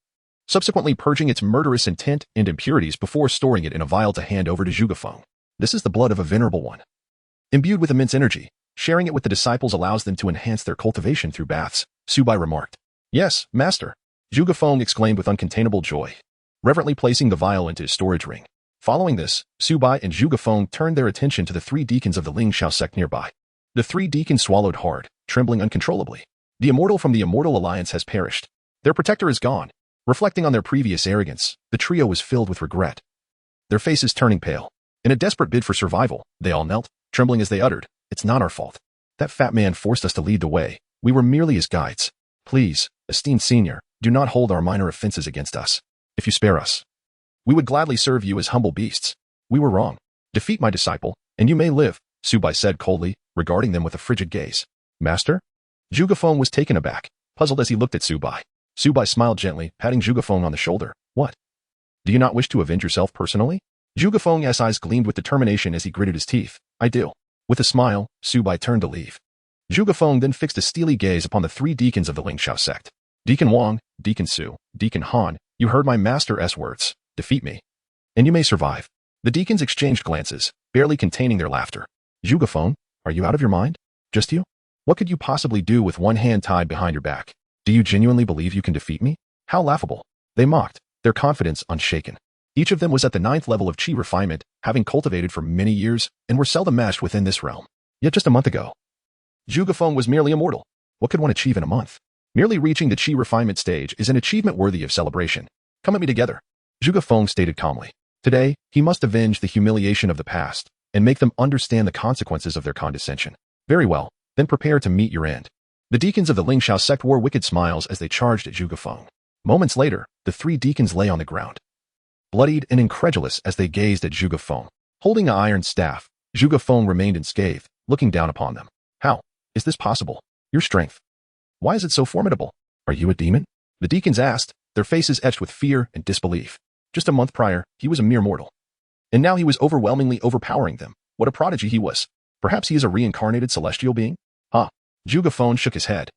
Speaker 1: subsequently purging its murderous intent and impurities before storing it in a vial to hand over to Zhuge Feng. This is the blood of a venerable one, imbued with immense energy. Sharing it with the disciples allows them to enhance their cultivation through baths, Su Bai remarked. Yes, master, Zhuge Feng exclaimed with uncontainable joy, reverently placing the vial into his storage ring. Following this, Su Bai and Zhuge Feng turned their attention to the three deacons of the Linglang Sect nearby. The three deacons swallowed hard, trembling uncontrollably. The immortal from the immortal alliance has perished. Their protector is gone. Reflecting on their previous arrogance, the trio was filled with regret, their faces turning pale. In a desperate bid for survival, they all knelt, trembling as they uttered, "It's not our fault. That fat man forced us to lead the way. We were merely his guides. Please, esteemed senior, do not hold our minor offenses against us. If you spare us, we would gladly serve you as humble beasts. We were wrong. Defeat my disciple, and you may live," Su Bai said coldly, regarding them with a frigid gaze. Master? Zhuge Feng was taken aback, puzzled as he looked at Su Bai. Su Bai smiled gently, patting Zhuge Feng on the shoulder. What? Do you not wish to avenge yourself personally? Zhuge Feng's eyes gleamed with determination as he gritted his teeth. I do. With a smile, Su Bai turned to leave. Zhuge Feng then fixed a steely gaze upon the three deacons of the Linglang Sect. Deacon Wang, Deacon Su, Deacon Han, you heard my master's words. Defeat me, and you may survive. The deacons exchanged glances, barely containing their laughter. Zhuge Feng, are you out of your mind? Just you? What could you possibly do with one hand tied behind your back? Do you genuinely believe you can defeat me? How laughable. They mocked, their confidence unshaken. Each of them was at the 9th level of chi refinement, having cultivated for many years, and were seldom matched within this realm. Yet just a month ago, Zhuge Feng was merely immortal. What could one achieve in a month? Merely reaching the chi refinement stage is an achievement worthy of celebration. Come at me together, Zhuge Feng stated calmly. Today, he must avenge the humiliation of the past, and make them understand the consequences of their condescension. Very well, then prepare to meet your end. The deacons of the Linglang Sect wore wicked smiles as they charged at Zhuge Feng. Moments later, the three deacons lay on the ground, bloodied and incredulous as they gazed at Zhuge Feng. Holding an iron staff, Zhuge Feng remained unscathed, looking down upon them. How is this possible? Your strength. Why is it so formidable? Are you a demon? The deacons asked, their faces etched with fear and disbelief. Just a month prior, he was a mere mortal. And now he was overwhelmingly overpowering them. What a prodigy he was. Perhaps he is a reincarnated celestial being? Zhuge Feng shook his head.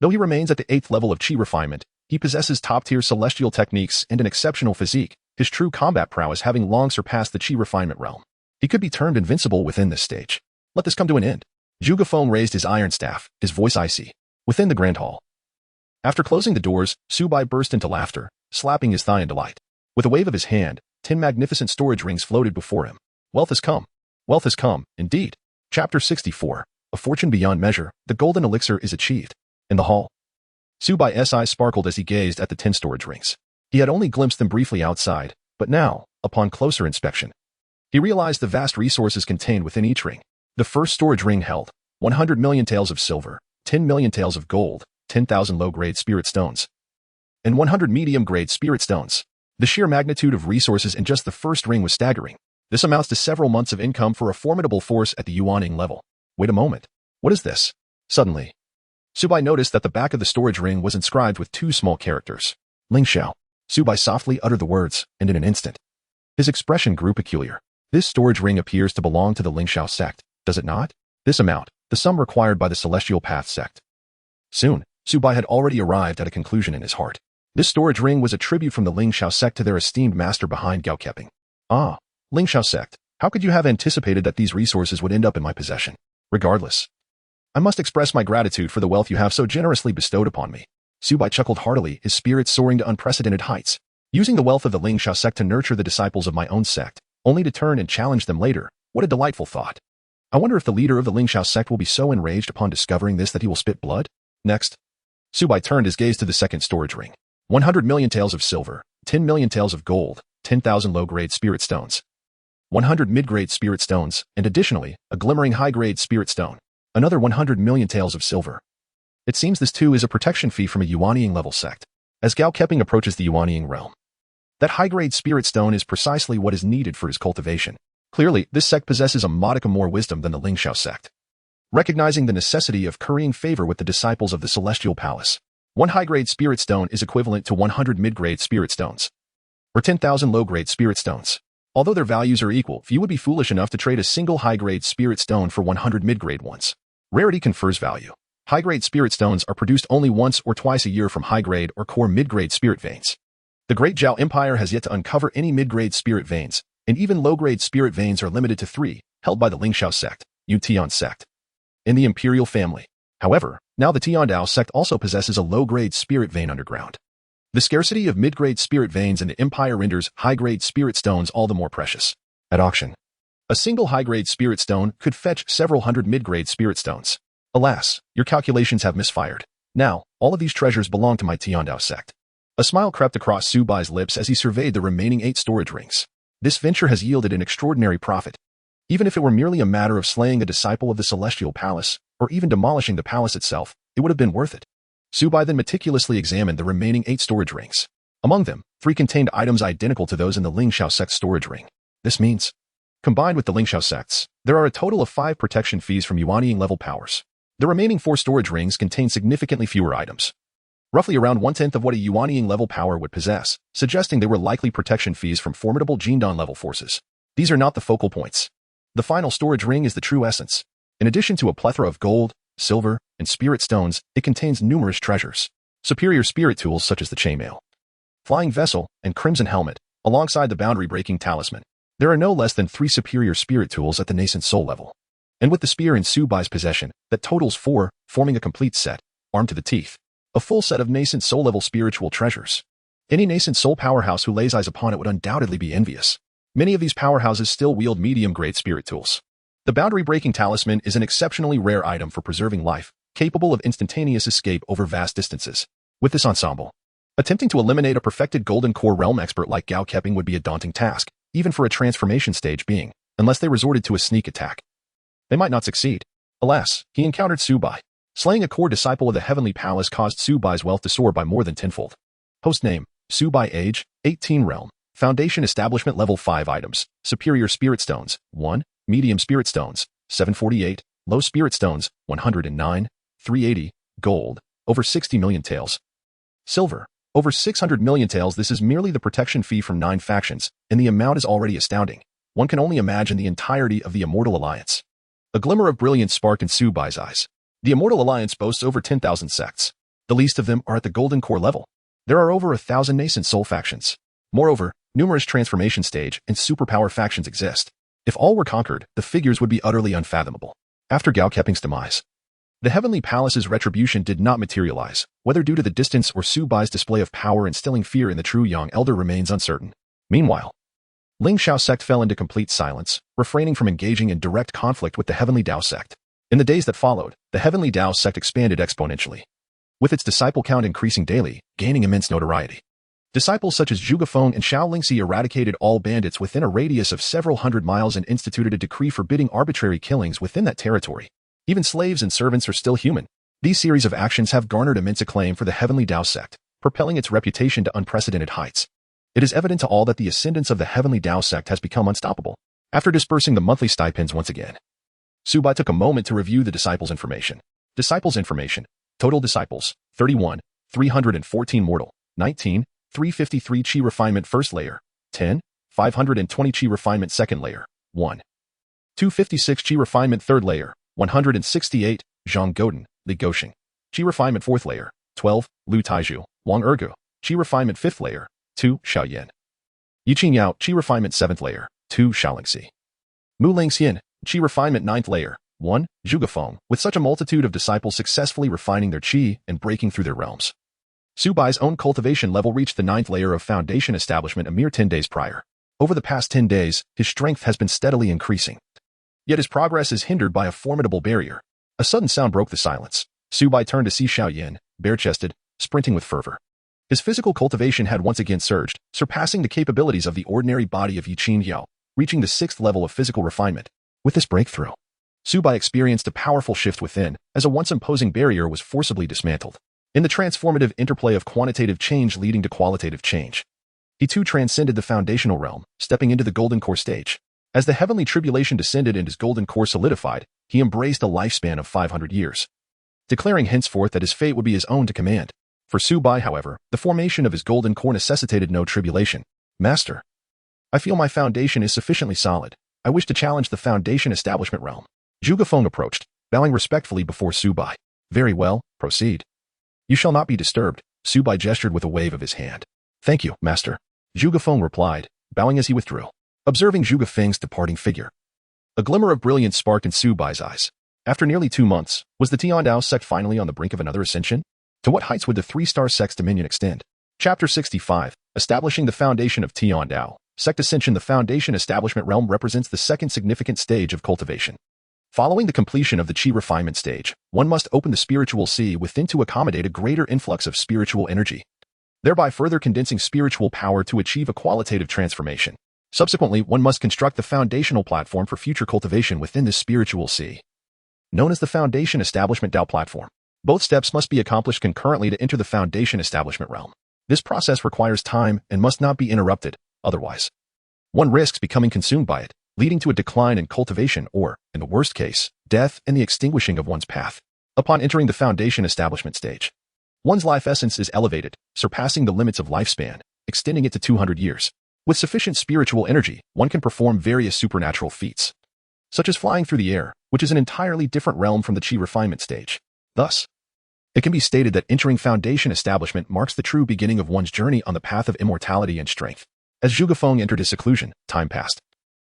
Speaker 1: Though he remains at the 8th level of chi refinement, he possesses top-tier celestial techniques and an exceptional physique, his true combat prowess having long surpassed the chi refinement realm. He could be termed invincible within this stage. Let this come to an end. Zhuge Feng raised his iron staff, his voice icy, within the grand hall. After closing the doors, Su Bai burst into laughter, slapping his thigh in delight. With a wave of his hand, 10 magnificent storage rings floated before him. Wealth has come. Wealth has come, indeed. Chapter 64. A fortune beyond measure, the golden elixir is achieved. In the hall, Su Bai's eyes sparkled as he gazed at the 10 storage rings. He had only glimpsed them briefly outside, but now, upon closer inspection, he realized the vast resources contained within each ring. The first storage ring held 100 million taels of silver, 10 million taels of gold, 10,000 low-grade spirit stones, and 100 medium-grade spirit stones. The sheer magnitude of resources in just the first ring was staggering. This amounts to several months of income for a formidable force at the yuaning level. Wait a moment. What is this? Suddenly, Su Bai noticed that the back of the storage ring was inscribed with two small characters. Ling Xiao. Su Bai softly uttered the words, and in an instant, his expression grew peculiar. This storage ring appears to belong to the Linglang Sect, does it not? This amount, the sum required by the Celestial Path Sect. Soon, Su Bai had already arrived at a conclusion in his heart. This storage ring was a tribute from the Linglang Sect to their esteemed master behind Gaokeping. Ah, Linglang Sect, how could you have anticipated that these resources would end up in my possession? Regardless, I must express my gratitude for the wealth you have so generously bestowed upon me. Su Bai chuckled heartily, his spirits soaring to unprecedented heights. Using the wealth of the Linglang Sect to nurture the disciples of my own sect, only to turn and challenge them later, what a delightful thought. I wonder if the leader of the Linglang Sect will be so enraged upon discovering this that he will spit blood? Next, Su Bai turned his gaze to the second storage ring. 100 million taels of silver, 10 million taels of gold, 10,000 low-grade spirit stones, 100 mid-grade spirit stones, and additionally, a glimmering high-grade spirit stone. Another 100 million taels of silver. It seems this too is a protection fee from a yuaning level sect. As Gaokeping approaches the yuaning realm, that high-grade spirit stone is precisely what is needed for his cultivation. Clearly, this sect possesses a modicum more wisdom than the Linglang Sect. Recognizing the necessity of currying favor with the disciples of the Celestial Palace, one high-grade spirit stone is equivalent to 100 mid-grade spirit stones, or 10,000 low-grade spirit stones. Although their values are equal, few would be foolish enough to trade a single high-grade spirit stone for 100 mid-grade ones. Rarity confers value. High-grade spirit stones are produced only once or twice a year from high-grade or core mid-grade spirit veins. The Great Zhao Empire has yet to uncover any mid-grade spirit veins, and even low-grade spirit veins are limited to 3, held by the Linglang Sect, Tiandao Sect, in the imperial family. However, now the Tiandao Sect also possesses a low-grade spirit vein underground. The scarcity of mid-grade spirit veins in the empire renders high-grade spirit stones all the more precious. At auction, a single high-grade spirit stone could fetch several hundred mid-grade spirit stones. Alas, your calculations have misfired. Now, all of these treasures belong to my Tiandao Sect. A smile crept across Su Bai's lips as he surveyed the remaining 8 storage rings. This venture has yielded an extraordinary profit. Even if it were merely a matter of slaying a disciple of the Celestial Palace, or even demolishing the palace itself, it would have been worth it. Su Bai then meticulously examined the remaining 8 storage rings. Among them, 3 contained items identical to those in the Linglang Sect storage ring. This means, combined with the Linglang Sects, there are a total of 5 protection fees from yuaning level powers. The remaining 4 storage rings contain significantly fewer items, roughly around 1/10 of what a yuaning level power would possess, suggesting they were likely protection fees from formidable Jindan level forces. These are not the focal points. The final storage ring is the true essence. In addition to a plethora of gold, silver, and spirit stones, it contains numerous treasures. Superior spirit tools such as the chainmail, flying vessel, and crimson helmet, alongside the boundary-breaking talisman. There are no less than 3 superior spirit tools at the nascent soul level. And with the spear in Su Bai's possession, that totals 4, forming a complete set, armed to the teeth. A full set of nascent soul-level spiritual treasures. Any nascent soul powerhouse who lays eyes upon it would undoubtedly be envious. Many of these powerhouses still wield medium-grade spirit tools. The boundary-breaking talisman is an exceptionally rare item for preserving life, capable of instantaneous escape over vast distances. With this ensemble, attempting to eliminate a perfected golden core realm expert like Gaokeping would be a daunting task, even for a transformation stage being, unless they resorted to a sneak attack. They might not succeed. Alas, he encountered Su Bai. Slaying a core disciple of the Heavenly Palace caused Su Bai's wealth to soar by more than tenfold. Host name, Su Bai. Age, 18 realm. Foundation establishment level 5 items. Superior spirit stones, 1. Medium spirit stones, 748. Low spirit stones, 109. 380. Gold, over 60 million taels. Silver, over 600 million taels. This is merely the protection fee from 9 factions, and the amount is already astounding. One can only imagine the entirety of the Immortal Alliance. A glimmer of brilliance sparked in Su Bai's eyes. The Immortal Alliance boasts over 10,000 sects. The least of them are at the Golden Core level. There are over 1,000 nascent soul factions. Moreover, numerous transformation stage and superpower factions exist. If all were conquered, the figures would be utterly unfathomable. After Gaokeping's demise, the Heavenly Palace's retribution did not materialize. Whether due to the distance or Su Bai's display of power instilling fear in the true young elder remains uncertain. Meanwhile, Linglang Sect fell into complete silence, refraining from engaging in direct conflict with the Heavenly Dao Sect. In the days that followed, the Heavenly Dao Sect expanded exponentially, with its disciple count increasing daily, gaining immense notoriety. Disciples such as Zhuge Feng and Xiao Yan eradicated all bandits within a radius of several hundred miles and instituted a decree forbidding arbitrary killings within that territory. Even slaves and servants are still human. These series of actions have garnered immense acclaim for the Heavenly Tao Sect, propelling its reputation to unprecedented heights. It is evident to all that the ascendance of the Heavenly Tao Sect has become unstoppable. After dispersing the monthly stipends once again, Su Bai took a moment to review the disciples' information. Disciples' information. Total disciples, 31, 314 mortal, 19, 353 Qi refinement first layer, 10, 520 Qi refinement second layer, 1. 256 Qi refinement third layer, 168, Zhang Goden, Li Goxing. Qi refinement fourth layer, 12, Lu Taizhu, Wang Ergu. Qi refinement fifth layer, 2, Xiao Yan. Yiqing Yao, Qi refinement seventh layer, 2, Xiaolingxi. Mu Lingxian, Qi refinement ninth layer, 1, Zhuge Feng, with such a multitude of disciples successfully refining their qi and breaking through their realms. Su Bai's own cultivation level reached the 9th layer of foundation establishment a mere 10 days prior. Over the past 10 days, his strength has been steadily increasing. Yet his progress is hindered by a formidable barrier. A sudden sound broke the silence. Su Bai turned to see Xiao Yan, bare-chested, sprinting with fervor. His physical cultivation had once again surged, surpassing the capabilities of the ordinary body of Yiqing Yao, reaching the 6th level of physical refinement. With this breakthrough, Su Bai experienced a powerful shift within, as a once imposing barrier was forcibly dismantled. In the transformative interplay of quantitative change leading to qualitative change, he too transcended the foundational realm, stepping into the golden core stage. As the heavenly tribulation descended and his golden core solidified, he embraced a lifespan of 500 years, declaring henceforth that his fate would be his own to command. For Su Bai, however, the formation of his golden core necessitated no tribulation. Master, I feel my foundation is sufficiently solid. I wish to challenge the foundation establishment realm. Zhuge Feng approached, bowing respectfully before Su Bai. Very well, proceed. You shall not be disturbed, Su Bai gestured with a wave of his hand. Thank you, master. Zhuge Feng replied, bowing as he withdrew. Observing Zhuge Feng's departing figure, a glimmer of brilliance sparked in Su Bai's eyes. After nearly 2 months, was the Tiandao Sect finally on the brink of another ascension? To what heights would the 3-star sect's dominion extend? Chapter 65, Establishing the Foundation of Tiandao Sect Ascension. The foundation establishment realm represents the second significant stage of cultivation. Following the completion of the Qi refinement stage, one must open the spiritual sea within to accommodate a greater influx of spiritual energy, thereby further condensing spiritual power to achieve a qualitative transformation. Subsequently, one must construct the foundational platform for future cultivation within this spiritual sea, known as the Foundation Establishment Dao Platform. Both steps must be accomplished concurrently to enter the foundation establishment realm. This process requires time and must not be interrupted, otherwise one risks becoming consumed by it, leading to a decline in cultivation or, in the worst case, death and the extinguishing of one's path. Upon entering the foundation establishment stage, one's life essence is elevated, surpassing the limits of lifespan, extending it to 200 years. With sufficient spiritual energy, one can perform various supernatural feats, such as flying through the air, which is an entirely different realm from the Qi refinement stage. Thus, it can be stated that entering foundation establishment marks the true beginning of one's journey on the path of immortality and strength. As Zhuge Feng entered his seclusion, time passed.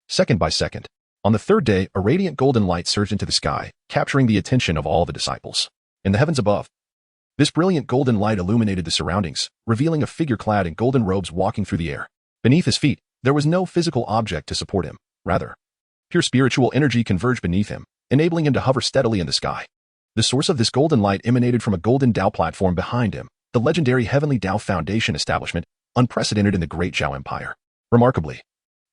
Speaker 1: Second by second. On the 3rd day, a radiant golden light surged into the sky, capturing the attention of all the disciples. In the heavens above, this brilliant golden light illuminated the surroundings, revealing a figure clad in golden robes walking through the air. Beneath his feet, there was no physical object to support him. Rather, pure spiritual energy converged beneath him, enabling him to hover steadily in the sky. The source of this golden light emanated from a golden Tao platform behind him, the legendary Heavenly Tao Foundation establishment, unprecedented in the Great Zhao Empire. Remarkably,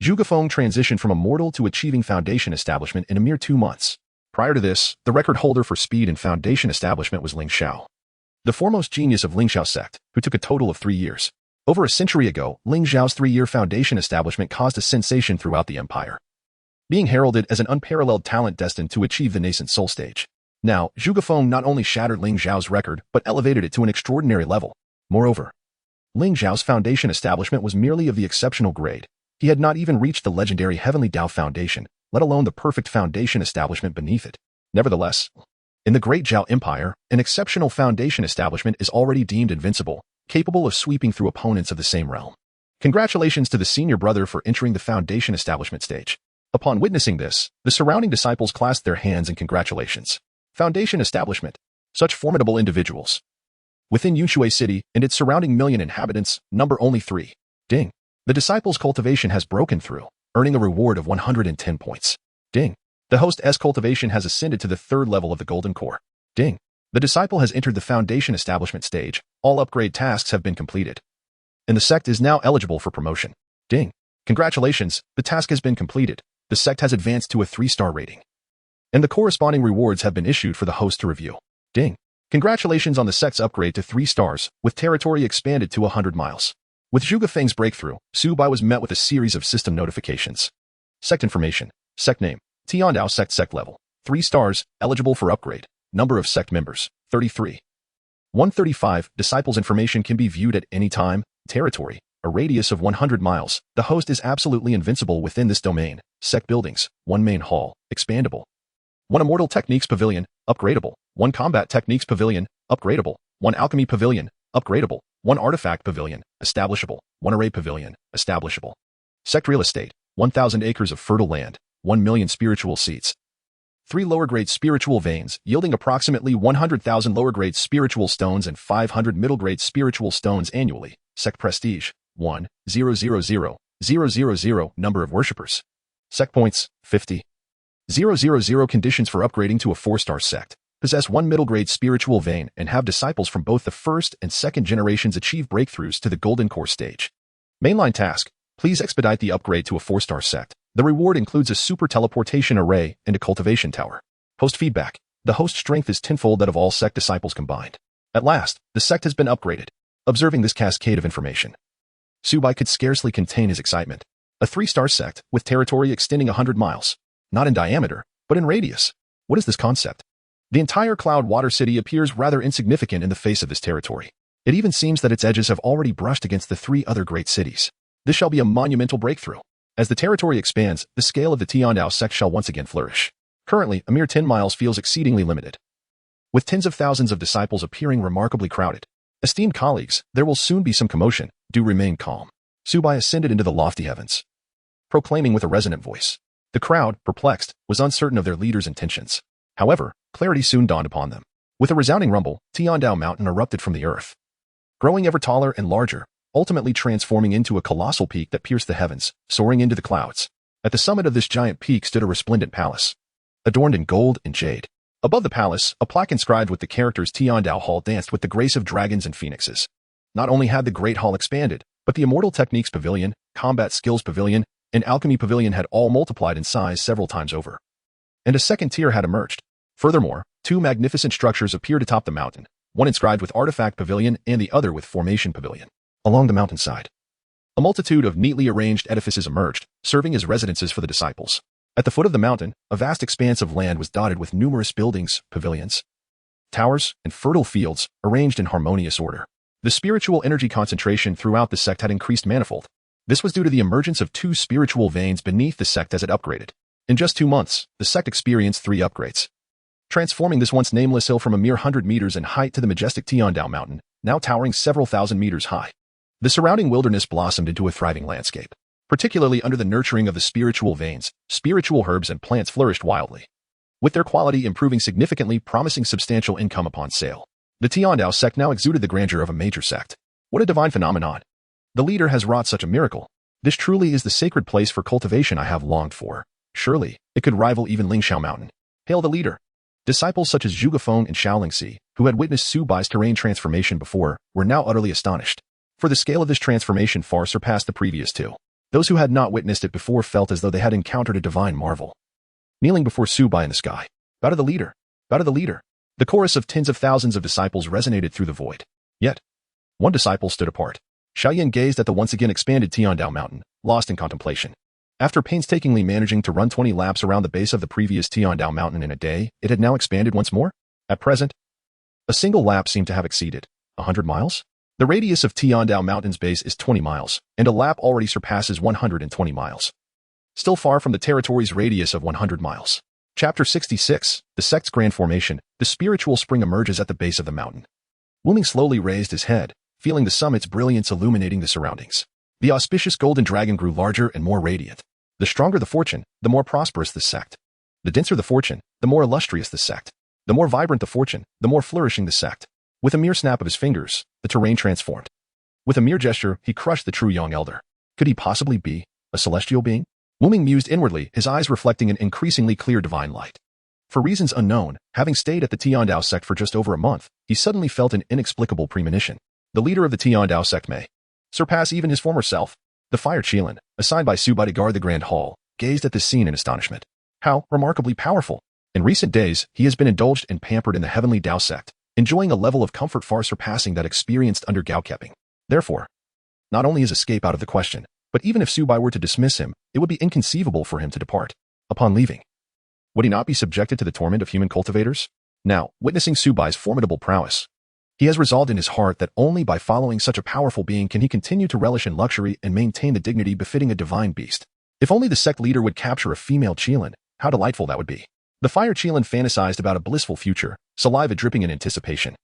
Speaker 1: Zhuge Feng transitioned from a mortal to achieving foundation establishment in a mere 2 months. Prior to this, the record holder for speed in foundation establishment was Ling Xiao, the foremost genius of Linglang Sect, who took a total of 3 years. Over a century ago, Ling Xiao's 3-year foundation establishment caused a sensation throughout the empire, being heralded as an unparalleled talent destined to achieve the nascent soul stage. Now, Zhuge Feng not only shattered Ling Xiao's record, but elevated it to an extraordinary level. Moreover, Ling Xiao's foundation establishment was merely of the exceptional grade. He had not even reached the legendary Heavenly Tao Foundation, let alone the perfect foundation establishment beneath it. Nevertheless, in the Great Zhao Empire, an exceptional foundation establishment is already deemed invincible, capable of sweeping through opponents of the same realm. Congratulations to the senior brother for entering the foundation establishment stage. Upon witnessing this, the surrounding disciples clasped their hands in congratulations. Foundation establishment. Such formidable individuals. Within Yushui City and its surrounding million inhabitants, number only 3. Ding. The disciples' cultivation has broken through, earning a reward of 110 points. Ding. The host's cultivation has ascended to the 3rd level of the golden core. Ding. The disciple has entered the foundation establishment stage. All upgrade tasks have been completed, and the sect is now eligible for promotion. Ding. Congratulations, the task has been completed. The sect has advanced to a 3-star rating, and the corresponding rewards have been issued for the host to review. Ding. Congratulations on the sect's upgrade to 3 stars, with territory expanded to 100 miles. With Zhuge Feng's breakthrough, Su Bai was met with a series of system notifications. Sect information. Sect name. Tiandao Sect. Sect level. 3 stars, eligible for upgrade. Number of sect members. 33. 135. Disciples information can be viewed at any time. Territory. A radius of 100 miles. The host is absolutely invincible within this domain. Sect buildings. 1 main hall. Expandable. 1 immortal techniques pavilion. Upgradable. 1 combat techniques pavilion. Upgradable. 1 alchemy pavilion. Upgradable. 1 artifact pavilion. Establishable. 1 array pavilion. Establishable. Sect real estate. 1,000 acres of fertile land. 1 million spiritual seats. 3 lower-grade spiritual veins, yielding approximately 100,000 lower-grade spiritual stones and 500 middle-grade spiritual stones annually. Sect prestige. 1,000,000. Number of worshippers. Sect points. 50. 000. Conditions for upgrading to a 4-star sect. Possess 1 middle-grade spiritual vein and have disciples from both the first and second generations achieve breakthroughs to the golden core stage. Mainline task. Please expedite the upgrade to a 4-star sect. The reward includes a super teleportation array and a cultivation tower. Host feedback. The host strength is tenfold that of all sect disciples combined. At last, the sect has been upgraded. Observing this cascade of information, Su Bai could scarcely contain his excitement. A 3-star sect, with territory extending 100 miles. Not in diameter, but in radius. What is this concept? The entire Cloud Water City appears rather insignificant in the face of this territory. It even seems that its edges have already brushed against the 3 other great cities. This shall be a monumental breakthrough. As the territory expands, the scale of the Tiandao Sect shall once again flourish. Currently, a mere 10 miles feels exceedingly limited. With tens of thousands of disciples appearing remarkably crowded. Esteemed colleagues, there will soon be some commotion. Do remain calm. Su Bai ascended into the lofty heavens, proclaiming with a resonant voice. The crowd, perplexed, was uncertain of their leader's intentions. However, clarity soon dawned upon them. With a resounding rumble, Tiandao Mountain erupted from the earth, growing ever taller and larger, ultimately transforming into a colossal peak that pierced the heavens, soaring into the clouds. At the summit of this giant peak stood a resplendent palace, adorned in gold and jade. Above the palace, a plaque inscribed with the characters Tiandao Hall danced with the grace of dragons and phoenixes. Not only had the Great Hall expanded, but the Immortal Techniques Pavilion, Combat Skills Pavilion, and Alchemy Pavilion had all multiplied in size several times over. And a second tier had emerged. Furthermore, 2 magnificent structures appeared atop the mountain, one inscribed with Artifact Pavilion and the other with Formation Pavilion. Along the mountainside, a multitude of neatly arranged edifices emerged, serving as residences for the disciples. At the foot of the mountain, a vast expanse of land was dotted with numerous buildings, pavilions, towers, and fertile fields, arranged in harmonious order. The spiritual energy concentration throughout the sect had increased manifold. This was due to the emergence of 2 spiritual veins beneath the sect as it upgraded. In just 2 months, the sect experienced 3 upgrades, transforming this once nameless hill from a mere 100 meters in height to the majestic Tiandao Mountain, now towering several thousand meters high. The surrounding wilderness blossomed into a thriving landscape. Particularly under the nurturing of the spiritual veins, spiritual herbs and plants flourished wildly, with their quality improving significantly, promising substantial income upon sale. The Tiandao Sect now exuded the grandeur of a major sect. What a divine phenomenon! The leader has wrought such a miracle. This truly is the sacred place for cultivation I have longed for. Surely, it could rival even Lingshao Mountain. Hail the leader! Disciples such as Zhuge Feng and Xiao Yan, who had witnessed Su Bai's terrain transformation before, were now utterly astonished. For the scale of this transformation far surpassed the previous 2. Those who had not witnessed it before felt as though they had encountered a divine marvel. Kneeling before Su Bai in the sky. Bow to the leader! Bow to the leader! The chorus of tens of thousands of disciples resonated through the void. Yet, one disciple stood apart. Xiao Yan gazed at the once again expanded Tiandao Mountain, lost in contemplation. After painstakingly managing to run 20 laps around the base of the previous Tiandao Mountain in a day, it had now expanded once more. At present, a single lap seemed to have exceeded 100 miles? The radius of Tiandao Mountain's base is 20 miles, and a lap already surpasses 120 miles. Still far from the territory's radius of 100 miles. Chapter 66, The Sect's Grand Formation. The spiritual spring emerges at the base of the mountain. Wu Ming slowly raised his head, feeling the summit's brilliance illuminating the surroundings. The auspicious golden dragon grew larger and more radiant. The stronger the fortune, the more prosperous the sect. The denser the fortune, the more illustrious the sect. The more vibrant the fortune, the more flourishing the sect. With a mere snap of his fingers, the terrain transformed. With a mere gesture, he crushed the true young elder. Could he possibly be a celestial being? Wu Ming mused inwardly, his eyes reflecting an increasingly clear divine light. For reasons unknown, having stayed at the Tiandao Sect for just over a month, he suddenly felt an inexplicable premonition. The leader of the Tiandao Sect may surpass even his former self. The Fire Qilin, assigned by Su Bai to guard the Grand Hall, gazed at this scene in astonishment. How remarkably powerful! In recent days, he has been indulged and pampered in the heavenly Dao Sect. enjoying a level of comfort far surpassing that experienced under Gaokeping. Therefore, not only is escape out of the question, but even if Su Bai were to dismiss him, it would be inconceivable for him to depart. Upon leaving, would he not be subjected to the torment of human cultivators? Now, witnessing Su Bai's formidable prowess, he has resolved in his heart that only by following such a powerful being can he continue to relish in luxury and maintain the dignity befitting a divine beast. If only the sect leader would capture a female Qilin, how delightful that would be. The fire Qilin fantasized about a blissful future, saliva dripping in anticipation.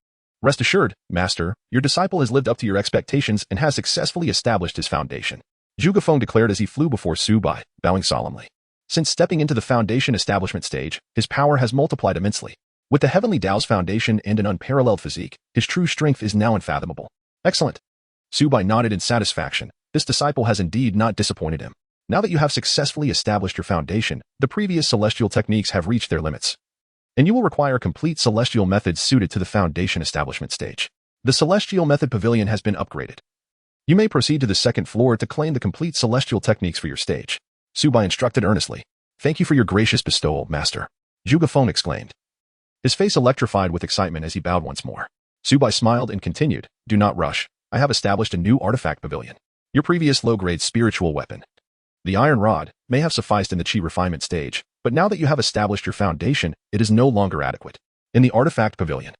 Speaker 1: Rest assured, master, your disciple has lived up to your expectations and has successfully established his foundation. Zhuge Feng declared as he flew before Su Bai, bowing solemnly. Since stepping into the foundation establishment stage, his power has multiplied immensely. With the heavenly Tao's foundation and an unparalleled physique, his true strength is now unfathomable. Excellent. Su Bai nodded in satisfaction. This disciple has indeed not disappointed him. Now that you have successfully established your foundation, the previous celestial techniques have reached their limits, and you will require complete celestial methods suited to the foundation establishment stage. The celestial method pavilion has been upgraded. You may proceed to the second floor to claim the complete celestial techniques for your stage. Su Bai instructed earnestly. Thank you for your gracious bestowal, master. Zhuge Feng exclaimed, his face electrified with excitement as he bowed once more. Su Bai smiled and continued, do not rush. I have established a new artifact pavilion. Your previous low-grade spiritual weapon, the iron rod, may have sufficed in the chi refinement stage, but now that you have established your foundation, it is no longer adequate. In the artifact pavilion,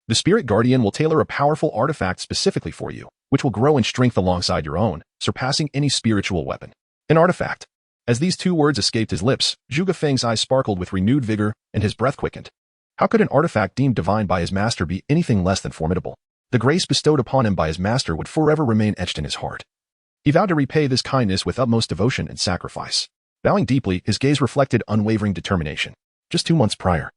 Speaker 1: the spirit guardian will tailor a powerful artifact specifically for you, which will grow in strength alongside your own, surpassing any spiritual weapon. An artifact. As these two words escaped his lips, Zhuge Feng's eyes sparkled with renewed vigor, and his breath quickened. How could an artifact deemed divine by his master be anything less than formidable? The grace bestowed upon him by his master would forever remain etched in his heart. He vowed to repay this kindness with utmost devotion and sacrifice. Bowing deeply, his gaze reflected unwavering determination. Just 2 months prior,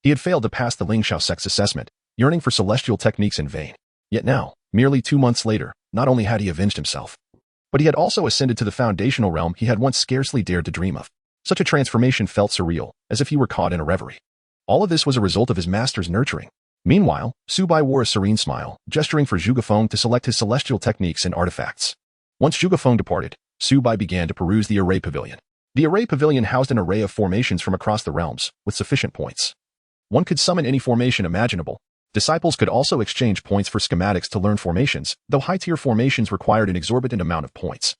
Speaker 1: he had failed to pass the Linglang Sect's assessment, yearning for celestial techniques in vain. Yet now, merely 2 months later, not only had he avenged himself, but he had also ascended to the foundational realm he had once scarcely dared to dream of. Such a transformation felt surreal, as if he were caught in a reverie. All of this was a result of his master's nurturing. Meanwhile, Su Bai wore a serene smile, gesturing for Zhuge Feng to select his celestial techniques and artifacts. Once Zhuge Feng departed, Su Bai began to peruse the array pavilion. The array pavilion housed an array of formations from across the realms, with sufficient points. One could summon any formation imaginable. Disciples could also exchange points for schematics to learn formations, though high-tier formations required an exorbitant amount of points,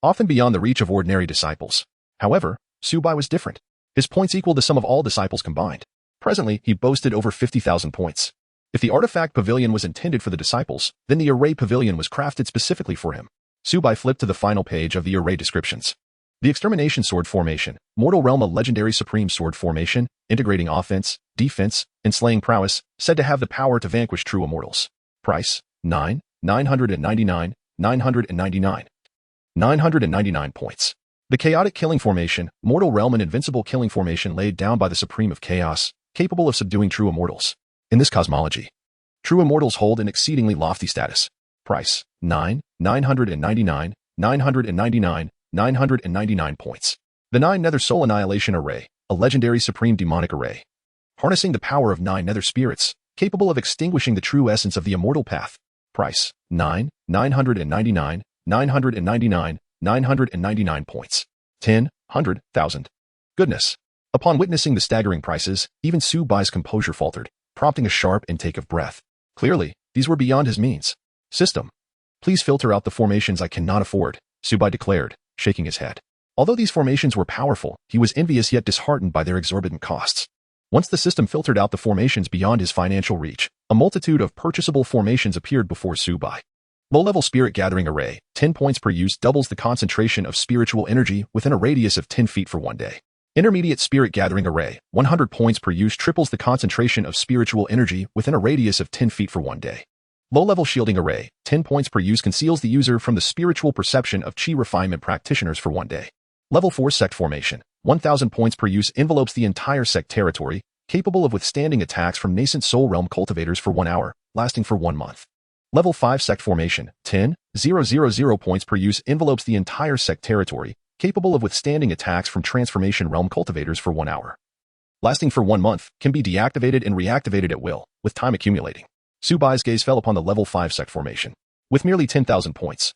Speaker 1: often beyond the reach of ordinary disciples. However, Su Bai was different. His points equaled the sum of all disciples combined. Presently, he boasted over 50,000 points. If the artifact pavilion was intended for the disciples, then the array pavilion was crafted specifically for him. Su Bai flipped to the final page of the array descriptions. The Extermination Sword Formation, Mortal Realm, a legendary supreme sword formation, integrating offense, defense, and slaying prowess, said to have the power to vanquish true immortals. Price, 999, 999 points. The Chaotic Killing Formation, Mortal Realm, an invincible killing formation laid down by the Supreme of Chaos, capable of subduing true immortals. In this cosmology, true immortals hold an exceedingly lofty status. Price, 999 points. The 9 Nether Soul Annihilation Array, a legendary supreme demonic array, harnessing the power of 9 nether spirits, capable of extinguishing the true essence of the immortal path. Price, 999 points. 10,000. Goodness. Upon witnessing the staggering prices, even Su Bai's composure faltered, prompting a sharp intake of breath. Clearly, these were beyond his means. System. Please filter out the formations I cannot afford, Su Bai declared, shaking his head. Although these formations were powerful, he was envious yet disheartened by their exorbitant costs. Once the system filtered out the formations beyond his financial reach, a multitude of purchasable formations appeared before Su Bai. Low-level Spirit Gathering Array, 10 points per use, doubles the concentration of spiritual energy within a radius of 10 feet for 1 day. Intermediate Spirit Gathering Array, 100 points per use, triples the concentration of spiritual energy within a radius of 10 feet for 1 day. Low-level Shielding Array, 10 points per use, conceals the user from the spiritual perception of Qi refinement practitioners for 1 day. Level 4 Sect Formation, 1,000 points per use, envelopes the entire sect territory, capable of withstanding attacks from nascent soul realm cultivators for 1 hour, lasting for 1 month. Level 5 Sect Formation, 10,000 points per use, envelopes the entire sect territory, capable of withstanding attacks from transformation realm cultivators for 1 hour, lasting for 1 month, can be deactivated and reactivated at will, with time accumulating. Su Bai's gaze fell upon the Level 5 Sect Formation. With merely 10,000 points,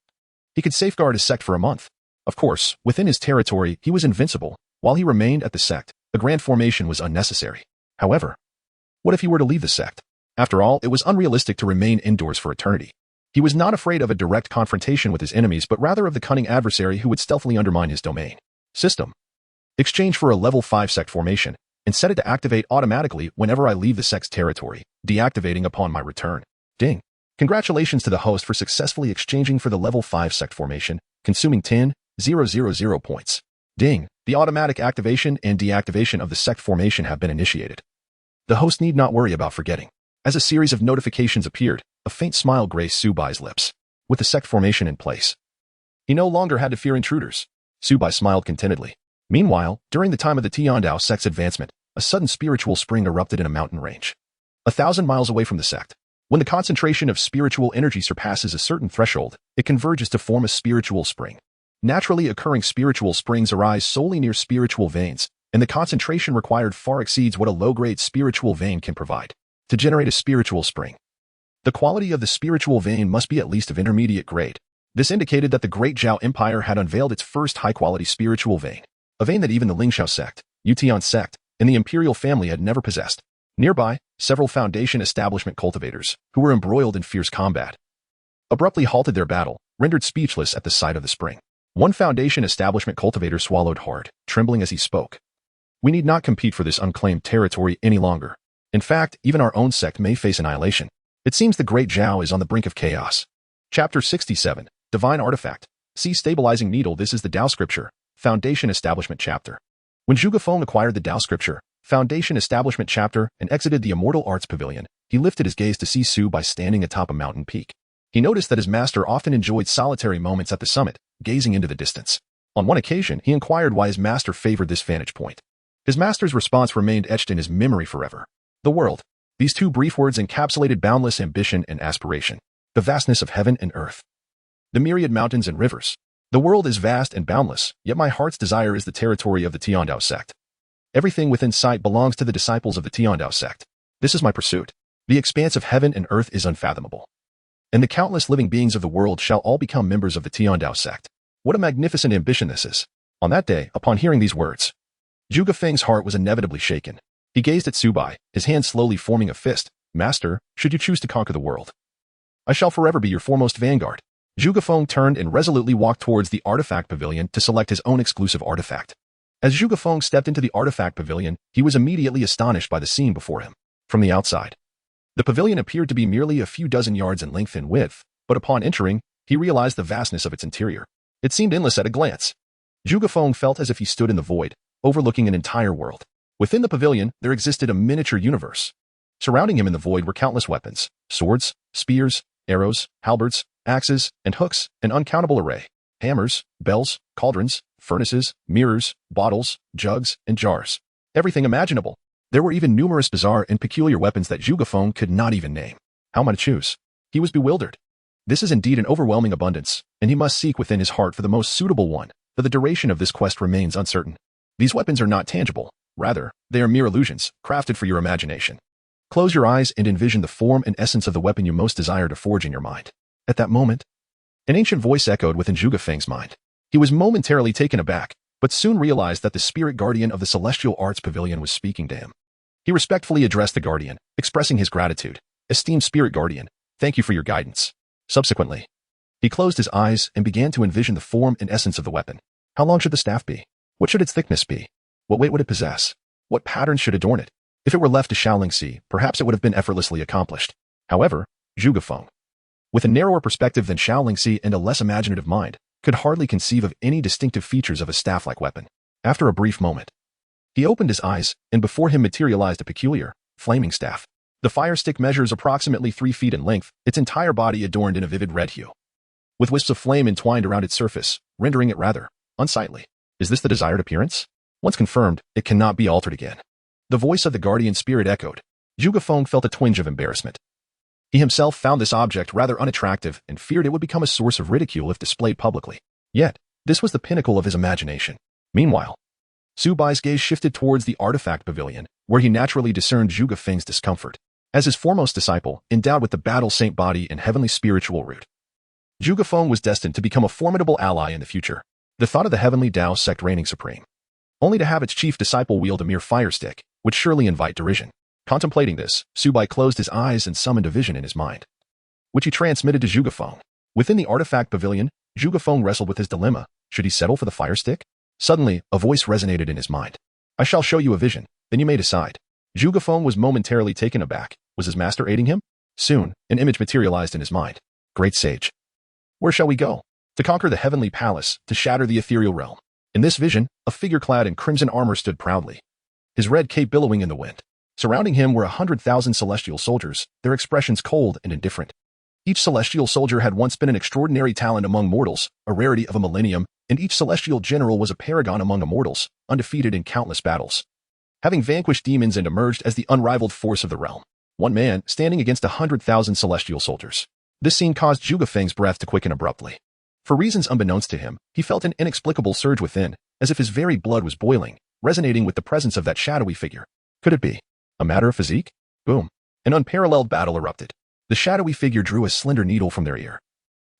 Speaker 1: he could safeguard his sect for a month. Of course, within his territory, he was invincible. While he remained at the sect, the grand formation was unnecessary. However, what if he were to leave the sect? After all, it was unrealistic to remain indoors for eternity. He was not afraid of a direct confrontation with his enemies, but rather of the cunning adversary who would stealthily undermine his domain. System. Exchange for a level 5 sect formation, and set it to activate automatically whenever I leave the sect's territory, deactivating upon my return. Ding. Congratulations to the host for successfully exchanging for the level 5 sect formation, consuming 10,000 points. Ding. The automatic activation and deactivation of the sect formation have been initiated. The host need not worry about forgetting. As a series of notifications appeared, a faint smile graced Su Bai's lips. With the sect formation in place, he no longer had to fear intruders. Su Bai smiled contentedly. Meanwhile, during the time of the Tiandao Sect's advancement, a sudden spiritual spring erupted in a mountain range. 1,000 miles away from the sect. When the concentration of spiritual energy surpasses a certain threshold, it converges to form a spiritual spring. Naturally occurring spiritual springs arise solely near spiritual veins, and the concentration required far exceeds what a low-grade spiritual vein can provide. To generate a spiritual spring, the quality of the spiritual vein must be at least of intermediate grade. This indicated that the Great Zhao Empire had unveiled its first high-quality spiritual vein, a vein that even the Linglang Sect, Tiandao Sect, and the imperial family had never possessed. Nearby, several Foundation establishment cultivators, who were embroiled in fierce combat, abruptly halted their battle, rendered speechless at the sight of the spring. One Foundation establishment cultivator swallowed hard, trembling as he spoke. We need not compete for this unclaimed territory any longer. In fact, even our own sect may face annihilation. It seems the Great Zhao is on the brink of chaos. Chapter 67, Divine Artifact. See Stabilizing Needle. This is the Tao Scripture, Foundation Establishment Chapter. When Zhuge Feng acquired the Tao Scripture, Foundation Establishment Chapter, and exited the Immortal Arts Pavilion, he lifted his gaze to see Su Bai standing atop a mountain peak. He noticed that his master often enjoyed solitary moments at the summit, gazing into the distance. On one occasion, he inquired why his master favored this vantage point. His master's response remained etched in his memory forever. The world. These two brief words encapsulated boundless ambition and aspiration. The vastness of heaven and earth. The myriad mountains and rivers. The world is vast and boundless, yet my heart's desire is the territory of the Tiandao Sect. Everything within sight belongs to the disciples of the Tiandao Sect. This is my pursuit. The expanse of heaven and earth is unfathomable. And the countless living beings of the world shall all become members of the Tiandao Sect. What a magnificent ambition this is. On that day, upon hearing these words, Zhuge Feng's heart was inevitably shaken. He gazed at Su Bai, his hand slowly forming a fist. Master, should you choose to conquer the world, I shall forever be your foremost vanguard. Zhuge Feng turned and resolutely walked towards the artifact pavilion to select his own exclusive artifact. As Zhuge Feng stepped into the artifact pavilion, he was immediately astonished by the scene before him. From the outside, the pavilion appeared to be merely a few dozen yards in length and width, but upon entering, he realized the vastness of its interior. It seemed endless at a glance. Zhuge Feng felt as if he stood in the void, overlooking an entire world. Within the pavilion, there existed a miniature universe. Surrounding him in the void were countless weapons, swords, spears, arrows, halberds, axes, and hooks, an uncountable array. Hammers, bells, cauldrons, furnaces, mirrors, bottles, jugs, and jars. Everything imaginable. There were even numerous bizarre and peculiar weapons that Zhuge Feng could not even name. How am I to choose? He was bewildered. This is indeed an overwhelming abundance, and he must seek within his heart for the most suitable one, though the duration of this quest remains uncertain. These weapons are not tangible. Rather, they are mere illusions, crafted for your imagination. Close your eyes and envision the form and essence of the weapon you most desire to forge in your mind. At that moment, an ancient voice echoed within Zhuge Feng's mind. He was momentarily taken aback, but soon realized that the spirit guardian of the Celestial Arts Pavilion was speaking to him. He respectfully addressed the guardian, expressing his gratitude. Esteemed spirit guardian, thank you for your guidance. Subsequently, he closed his eyes and began to envision the form and essence of the weapon. How long should the staff be? What should its thickness be? What weight would it possess? What patterns should adorn it? If it were left to Xiao Yan, perhaps it would have been effortlessly accomplished. However, Zhuge Feng, with a narrower perspective than Xiao Yan and a less imaginative mind, could hardly conceive of any distinctive features of a staff-like weapon. After a brief moment, he opened his eyes, and before him materialized a peculiar, flaming staff. The fire stick measures approximately 3 feet in length, its entire body adorned in a vivid red hue, with wisps of flame entwined around its surface, rendering it rather unsightly. Is this the desired appearance? Once confirmed, it cannot be altered again. The voice of the guardian spirit echoed. Zhuge Feng felt a twinge of embarrassment. He himself found this object rather unattractive and feared it would become a source of ridicule if displayed publicly. Yet, this was the pinnacle of his imagination. Meanwhile, Su Bai's gaze shifted towards the artifact pavilion, where he naturally discerned Zhuge Feng's discomfort. As his foremost disciple, endowed with the battle saint body and heavenly spiritual root, Zhuge Feng was destined to become a formidable ally in the future. The thought of the heavenly Tao Sect reigning supreme, only to have its chief disciple wield a mere fire stick, would surely invite derision. Contemplating this, Su Bai closed his eyes and summoned a vision in his mind, which he transmitted to Zhuge Feng. Within the artifact pavilion, Zhuge Feng wrestled with his dilemma. Should he settle for the fire stick? Suddenly, a voice resonated in his mind. I shall show you a vision, then you may decide. Zhuge Feng was momentarily taken aback. Was his master aiding him? Soon, an image materialized in his mind. Great sage. Where shall we go? To conquer the heavenly palace, to shatter the ethereal realm. In this vision, a figure clad in crimson armor stood proudly, his red cape billowing in the wind. Surrounding him were 100,000 celestial soldiers, their expressions cold and indifferent. Each celestial soldier had once been an extraordinary talent among mortals, a rarity of a millennium, and each celestial general was a paragon among immortals, undefeated in countless battles, having vanquished demons and emerged as the unrivaled force of the realm. One man standing against 100,000 celestial soldiers. This scene caused Zhuge Feng's breath to quicken abruptly. For reasons unbeknownst to him, he felt an inexplicable surge within, as if his very blood was boiling, resonating with the presence of that shadowy figure. Could it be a matter of physique? Boom. An unparalleled battle erupted. The shadowy figure drew a slender needle from their ear,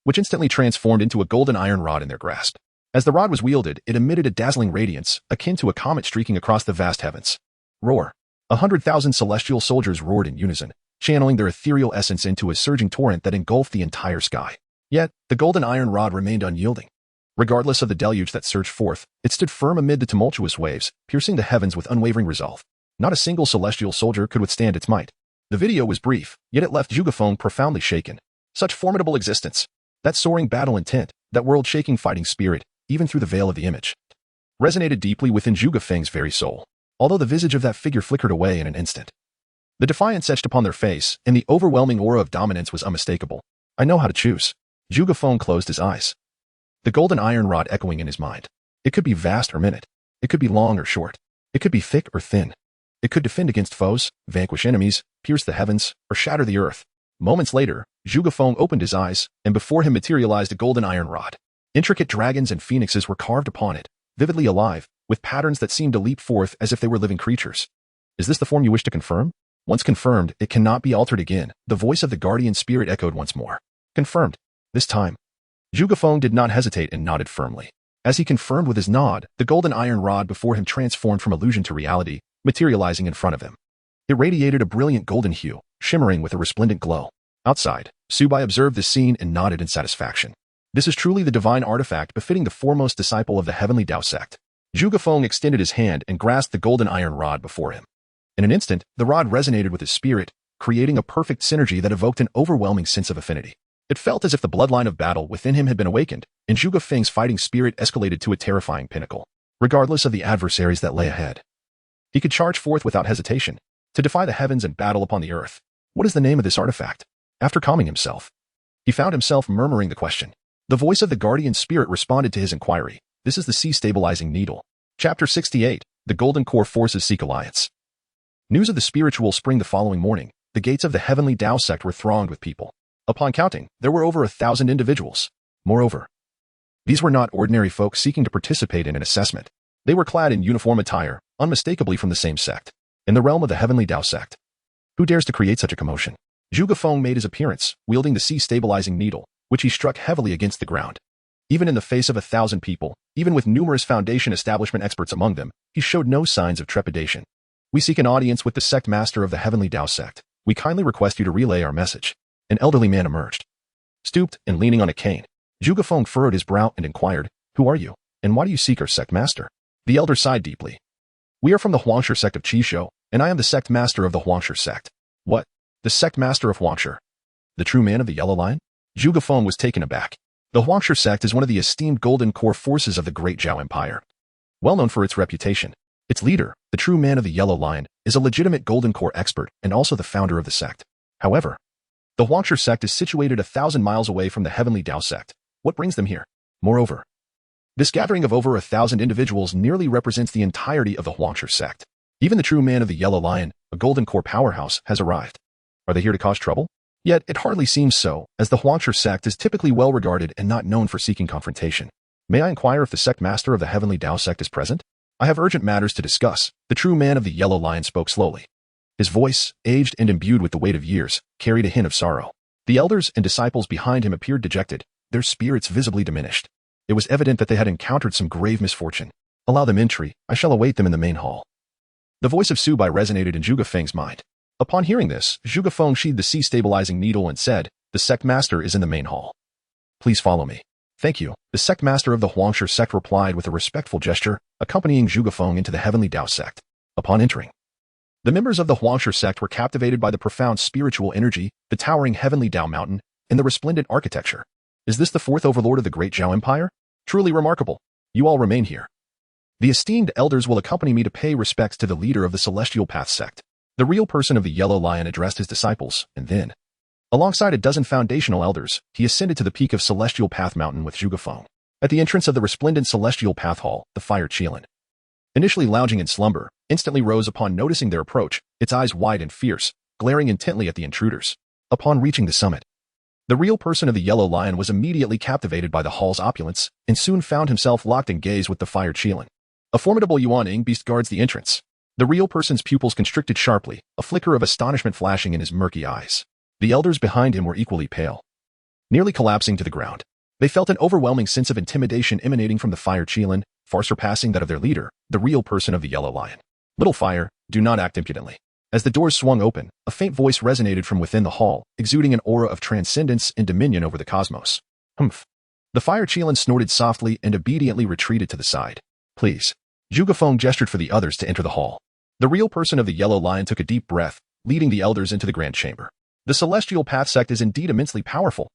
Speaker 1: which instantly transformed into a golden iron rod in their grasp. As the rod was wielded, it emitted a dazzling radiance, akin to a comet streaking across the vast heavens. Roar. 100,000 celestial soldiers roared in unison, channeling their ethereal essence into a surging torrent that engulfed the entire sky. Yet, the golden iron rod remained unyielding. Regardless of the deluge that surged forth, it stood firm amid the tumultuous waves, piercing the heavens with unwavering resolve. Not a single celestial soldier could withstand its might. The video was brief, yet it left Zhuge Feng profoundly shaken. Such formidable existence. That soaring battle intent, that world-shaking fighting spirit, even through the veil of the image, resonated deeply within Zhuge Feng's very soul, although the visage of that figure flickered away in an instant. The defiance etched upon their face, and the overwhelming aura of dominance was unmistakable. I know how to choose. Zhuge Feng closed his eyes, the golden iron rod echoing in his mind. It could be vast or minute. It could be long or short. It could be thick or thin. It could defend against foes, vanquish enemies, pierce the heavens, or shatter the earth. Moments later, Zhuge Feng opened his eyes, and before him materialized a golden iron rod. Intricate dragons and phoenixes were carved upon it, vividly alive, with patterns that seemed to leap forth as if they were living creatures. Is this the form you wish to confirm? Once confirmed, it cannot be altered again. The voice of the guardian spirit echoed once more. Confirmed. This time. Zhuge Feng did not hesitate and nodded firmly. As he confirmed with his nod, the golden iron rod before him transformed from illusion to reality, materializing in front of him. It radiated a brilliant golden hue, shimmering with a resplendent glow. Outside, Su Bai observed this scene and nodded in satisfaction. This is truly the divine artifact befitting the foremost disciple of the heavenly Tiandao Sect. Zhuge Feng extended his hand and grasped the golden iron rod before him. In an instant, the rod resonated with his spirit, creating a perfect synergy that evoked an overwhelming sense of affinity. It felt as if the bloodline of battle within him had been awakened, and Zhuge Feng's fighting spirit escalated to a terrifying pinnacle. Regardless of the adversaries that lay ahead, he could charge forth without hesitation, to defy the heavens and battle upon the earth. What is the name of this artifact? After calming himself, he found himself murmuring the question. The voice of the guardian spirit responded to his inquiry. This is the sea-stabilizing needle. Chapter 68. The Golden Core Forces Seek Alliance. News of the spiritual spring the following morning. The gates of the heavenly Tiandao Sect were thronged with people. Upon counting, there were over 1,000 individuals. Moreover, these were not ordinary folk seeking to participate in an assessment. They were clad in uniform attire, unmistakably from the same sect. In the realm of the heavenly Tiandao Sect, who dares to create such a commotion? Zhuge Feng made his appearance, wielding the sea-stabilizing needle, which he struck heavily against the ground. Even in the face of 1,000 people, even with numerous foundation establishment experts among them, he showed no signs of trepidation. We seek an audience with the sect master of the heavenly Tiandao Sect. We kindly request you to relay our message. An elderly man emerged. Stooped and leaning on a cane, Zhuge Feng furrowed his brow and inquired, Who are you, and why do you seek our sect master? The elder sighed deeply. We are from the Huangshe sect of Qishou, and I am the sect master of the Huangshe sect. What? The sect master of Huangshe? The true man of the Yellow Lion? Zhuge Feng was taken aback. The Huangshe sect is one of the esteemed golden core forces of the great Zhao Empire. Well known for its reputation, its leader, the true man of the Yellow Lion, is a legitimate golden core expert and also the founder of the sect. However, the Huangshe sect is situated 1,000 miles away from the heavenly Tiandao Sect. What brings them here? Moreover, this gathering of over 1,000 individuals nearly represents the entirety of the Huangshe sect. Even the true man of the Yellow Lion, a golden core powerhouse, has arrived. Are they here to cause trouble? Yet, it hardly seems so, as the Huangshe sect is typically well regarded and not known for seeking confrontation. May I inquire if the sect master of the heavenly Tiandao Sect is present? I have urgent matters to discuss. The true man of the Yellow Lion spoke slowly. His voice, aged and imbued with the weight of years, carried a hint of sorrow. The elders and disciples behind him appeared dejected, their spirits visibly diminished. It was evident that they had encountered some grave misfortune. Allow them entry, I shall await them in the main hall. The voice of Su Bai resonated in Zhuge Feng's mind. Upon hearing this, Zhuge Feng sheathed the sea-stabilizing needle and said, "The sect master is in the main hall. Please follow me." "Thank you." The sect master of the Huangshe sect replied with a respectful gesture, accompanying Zhuge Feng into the heavenly Dao sect. Upon entering, the members of the Huangshe sect were captivated by the profound spiritual energy, the towering heavenly Dao mountain, and the resplendent architecture. "Is this the fourth overlord of the great Zhao Empire? Truly remarkable. You all remain here. The esteemed elders will accompany me to pay respects to the leader of the Celestial Path sect." The real person of the Yellow Lion addressed his disciples, and then, alongside a dozen foundational elders, he ascended to the peak of Celestial Path Mountain with Zhuge Feng. At the entrance of the resplendent Celestial Path Hall, the Fire Qilan, initially lounging in slumber, instantly rose upon noticing their approach, its eyes wide and fierce, glaring intently at the intruders. Upon reaching the summit, the real person of the Yellow Lion was immediately captivated by the hall's opulence, and soon found himself locked in gaze with the Fire Qilan. A formidable Yuan beast guards the entrance. The real person's pupils constricted sharply, a flicker of astonishment flashing in his murky eyes. The elders behind him were equally pale, nearly collapsing to the ground. They felt an overwhelming sense of intimidation emanating from the Fire Qilan, far surpassing that of their leader, the real person of the Yellow Lion. "Little fire, do not act impudently." As the doors swung open, a faint voice resonated from within the hall, exuding an aura of transcendence and dominion over the cosmos. "Humph." The Fire Qilan snorted softly and obediently retreated to the side. "Please." Zhuge Feng gestured for the others to enter the hall. The real person of the Yellow Lion took a deep breath, leading the elders into the grand chamber. "The Celestial Path sect is indeed immensely powerful.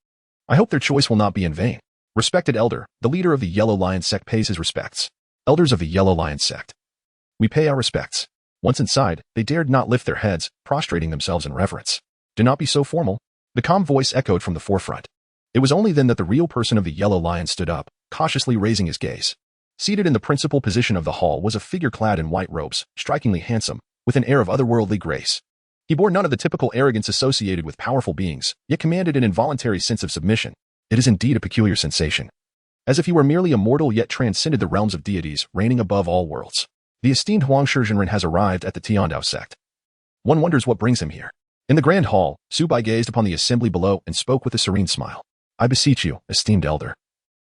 Speaker 1: I hope their choice will not be in vain." "Respected elder, the leader of the Yellow Lion sect pays his respects." Elders of the Yellow Lion sect, we pay our respects. Once inside, they dared not lift their heads, prostrating themselves in reverence. "Do not be so formal." The calm voice echoed from the forefront. It was only then that the real person of the Yellow Lion stood up, cautiously raising his gaze. Seated in the principal position of the hall was a figure clad in white robes, strikingly handsome, with an air of otherworldly grace. He bore none of the typical arrogance associated with powerful beings, yet commanded an involuntary sense of submission. It is indeed a peculiar sensation. As if he were merely a mortal yet transcended the realms of deities, reigning above all worlds. The esteemed Huangshe Zhenren has arrived at the Tiandao Sect. One wonders what brings him here. In the grand hall, Su Bai gazed upon the assembly below and spoke with a serene smile. "I beseech you, esteemed elder.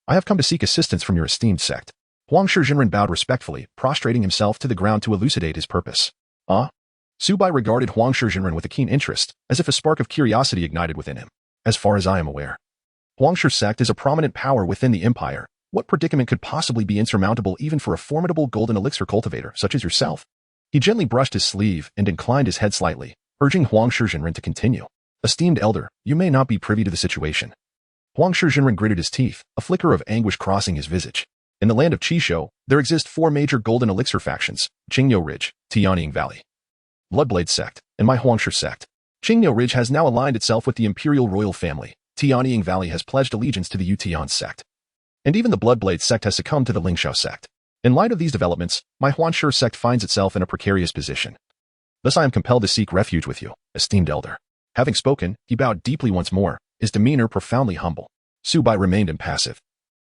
Speaker 1: I have come to seek assistance from your esteemed sect." Huangshe Zhenren bowed respectfully, prostrating himself to the ground to elucidate his purpose. "Ah?" Su Bai regarded Huangshe Zhenren with a keen interest, as if a spark of curiosity ignited within him. "As far as I am aware, Huangshe Sect is a prominent power within the empire. What predicament could possibly be insurmountable even for a formidable golden elixir cultivator such as yourself?" He gently brushed his sleeve and inclined his head slightly, urging Huangshe Zhenren to continue. "Esteemed elder, you may not be privy to the situation." Huangshe Zhenren gritted his teeth, a flicker of anguish crossing his visage. "In the land of Qishou, there exist 4 major golden elixir factions: Qingniu Ridge, Tianying Valley, Bloodblade Sect, and my Huangshe Sect. Qingniu Ridge has now aligned itself with the imperial royal family. Tianying Valley has pledged allegiance to the Tian Sect. And even the Bloodblade Sect has succumbed to the Linglang Sect. In light of these developments, my Huangshe Sect finds itself in a precarious position. Thus I am compelled to seek refuge with you, esteemed elder." Having spoken, he bowed deeply once more, his demeanor profoundly humble. Su Bai remained impassive,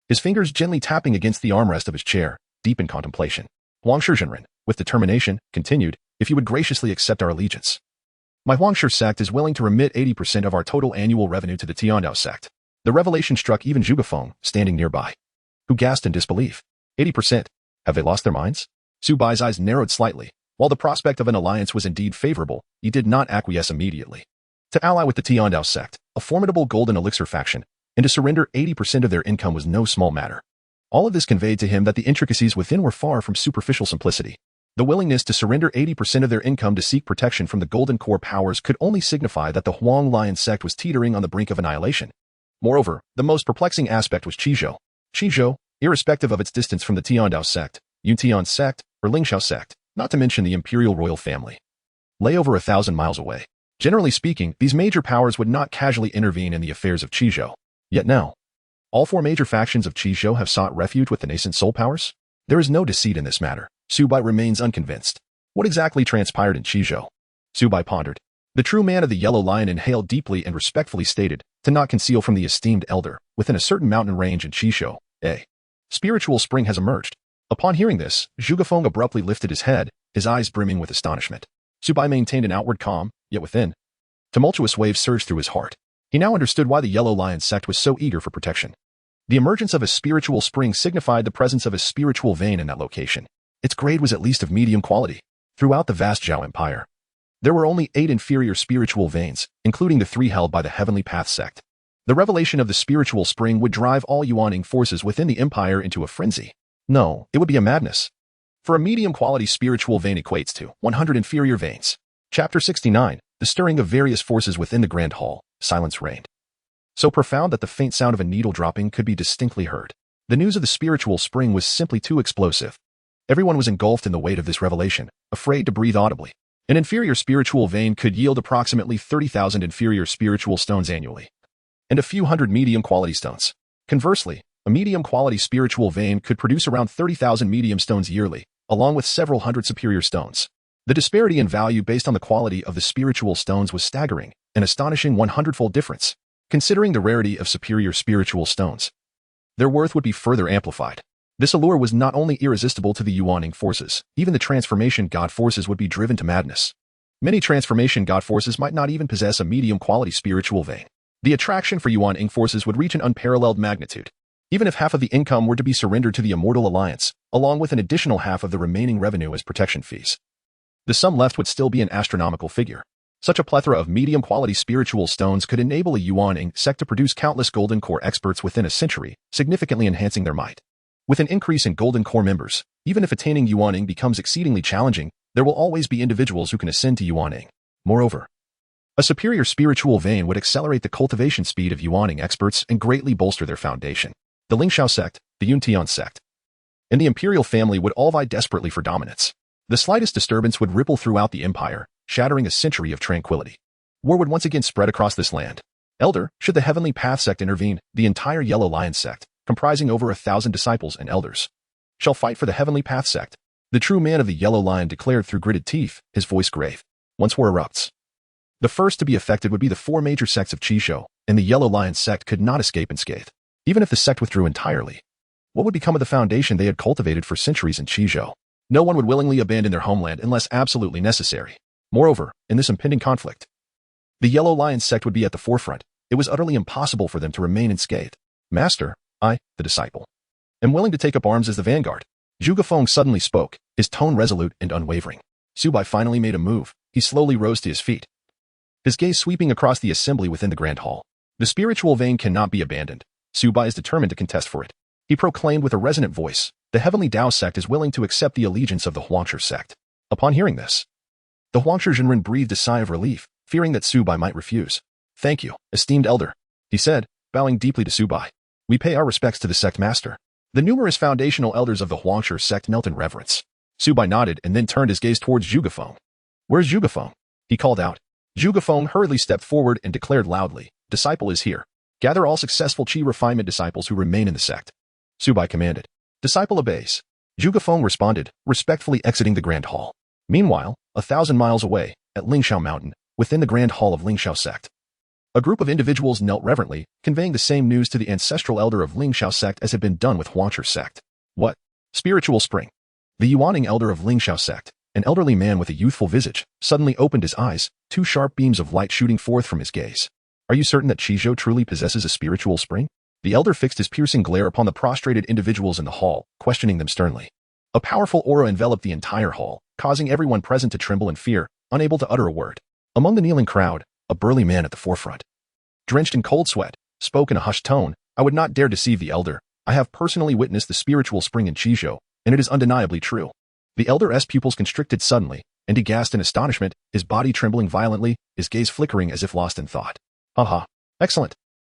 Speaker 1: his fingers gently tapping against the armrest of his chair, deep in contemplation. Huangshe Zhenren, with determination, continued, "If you would graciously accept our allegiance, my Huangshe Sect is willing to remit 80% of our total annual revenue to the Tiandao Sect." The revelation struck even Zhuge Feng, standing nearby, who gasped in disbelief. 80%? Have they lost their minds? Su Bai's eyes narrowed slightly. While the prospect of an alliance was indeed favorable, he did not acquiesce immediately. To ally with the Tiandao Sect, a formidable golden elixir faction, and to surrender 80% of their income was no small matter. All of this conveyed to him that the intricacies within were far from superficial simplicity. The willingness to surrender 80% of their income to seek protection from the golden core powers could only signify that the Huang Lion Sect was teetering on the brink of annihilation. Moreover, the most perplexing aspect was Qizhou. Qizhou, irrespective of its distance from the Tiandao Sect, Tian Sect, or Lingxiao Sect, not to mention the imperial royal family, lay over 1,000 miles away. Generally speaking, these major powers would not casually intervene in the affairs of Qizhou. Yet now, all 4 major factions of Qizhou have sought refuge with the nascent soul powers? There is no deceit in this matter. Su Bai remains unconvinced. What exactly transpired in Qizhou? Su Bai pondered. The true man of the Yellow Lion inhaled deeply and respectfully stated, to not conceal from the esteemed elder, within a certain mountain range in Qizhou, a spiritual spring has emerged. Upon hearing this, Zhuge Feng abruptly lifted his head, his eyes brimming with astonishment. Su Bai maintained an outward calm, yet within, tumultuous waves surged through his heart. He now understood why the Yellow Lion Sect was so eager for protection. The emergence of a spiritual spring signified the presence of a spiritual vein in that location. Its grade was at least of medium quality. Throughout the vast Zhao Empire, There were only 8 inferior spiritual veins, including the 3 held by the Heavenly Path Sect. The revelation of the spiritual spring would drive all Yuaning forces within the empire into a frenzy. No, it would be a madness. For a medium-quality spiritual vein equates to 100 inferior veins. Chapter 69, the stirring of various forces within the Grand Hall. Silence reigned. So profound that the faint sound of a needle dropping could be distinctly heard. The news of the spiritual spring was simply too explosive. Everyone was engulfed in the weight of this revelation, afraid to breathe audibly. An inferior spiritual vein could yield approximately 30,000 inferior spiritual stones annually, and a few hundred medium-quality stones. Conversely, a medium-quality spiritual vein could produce around 30,000 medium stones yearly, along with several hundred superior stones. The disparity in value based on the quality of the spiritual stones was staggering, an astonishing 100-fold difference. Considering the rarity of superior spiritual stones, their worth would be further amplified. This allure was not only irresistible to the Yuaning forces, even the transformation god forces would be driven to madness. Many transformation god forces might not even possess a medium-quality spiritual vein. The attraction for Yuaning forces would reach an unparalleled magnitude. Even if half of the income were to be surrendered to the Immortal Alliance, along with an additional half of the remaining revenue as protection fees, the sum left would still be an astronomical figure. Such a plethora of medium-quality spiritual stones could enable a Linglang Sect to produce countless Golden Core experts within a century, significantly enhancing their might. With an increase in Golden Core members, even if attaining Yuaning becomes exceedingly challenging, there will always be individuals who can ascend to Yuaning. Moreover, a superior spiritual vein would accelerate the cultivation speed of Yuaning experts and greatly bolster their foundation. The Lingxiao Sect, the Tiandao Sect, and the imperial family would all vie desperately for dominance. The slightest disturbance would ripple throughout the empire, shattering a century of tranquility. War would once again spread across this land. Elder, should the Heavenly Path Sect intervene, the entire Yellow Lion Sect, comprising over 1,000 disciples and elders, shall fight for the Heavenly Path Sect. The true man of the Yellow Lion declared through gritted teeth, his voice grave. Once war erupts, the first to be affected would be the 4 major sects of Qishou, and the Yellow Lion Sect could not escape unscathed. Even if the sect withdrew entirely, what would become of the foundation they had cultivated for centuries in Qishou? No one would willingly abandon their homeland unless absolutely necessary. Moreover, in this impending conflict, the Yellow Lion Sect would be at the forefront. It was utterly impossible for them to remain unscathed. Master, I, the disciple, am willing to take up arms as the vanguard. Zhuge Feng suddenly spoke, his tone resolute and unwavering. Su Bai finally made a move. He slowly rose to his feet, his gaze sweeping across the assembly within the Grand Hall. The spiritual vein cannot be abandoned. Su Bai is determined to contest for it. He proclaimed with a resonant voice, the Heavenly Dao Sect is willing to accept the allegiance of the Huangshe Sect. Upon hearing this, the Huangshe Jinren breathed a sigh of relief, fearing that Su Bai might refuse. Thank you, esteemed elder, he said, bowing deeply to Su Bai. We pay our respects to the sect master. The numerous foundational elders of the Huangshe Sect knelt in reverence. Su Bai nodded and then turned his gaze towards Zhuge Feng. Where's Zhuge Feng? He called out. Zhuge Feng hurriedly stepped forward and declared loudly, Disciple is here. Gather all successful Qi refinement disciples who remain in the sect. Su Bai commanded. Disciple obeys. Zhuge Feng responded, respectfully exiting the Grand Hall. Meanwhile, 1,000 miles away, at Lingxiao Mountain, within the Grand Hall of Lingxiao Sect, a group of individuals knelt reverently, conveying the same news to the ancestral elder of Lingxiao Sect as had been done with Huangshe Sect. What? Spiritual spring. The Yuaning elder of Lingxiao Sect, an elderly man with a youthful visage, suddenly opened his eyes, 2 sharp beams of light shooting forth from his gaze. Are you certain that Qizhou truly possesses a spiritual spring? The elder fixed his piercing glare upon the prostrated individuals in the hall, questioning them sternly. A powerful aura enveloped the entire hall, causing everyone present to tremble in fear, unable to utter a word. Among the kneeling crowd, a burly man at the forefront, drenched in cold sweat, spoke in a hushed tone. I would not dare deceive the elder. I have personally witnessed the spiritual spring in Qizhou, and it is undeniably true. The elder's pupils constricted suddenly, and he gasped in astonishment, his body trembling violently, his gaze flickering as if lost in thought. Haha. Excellent.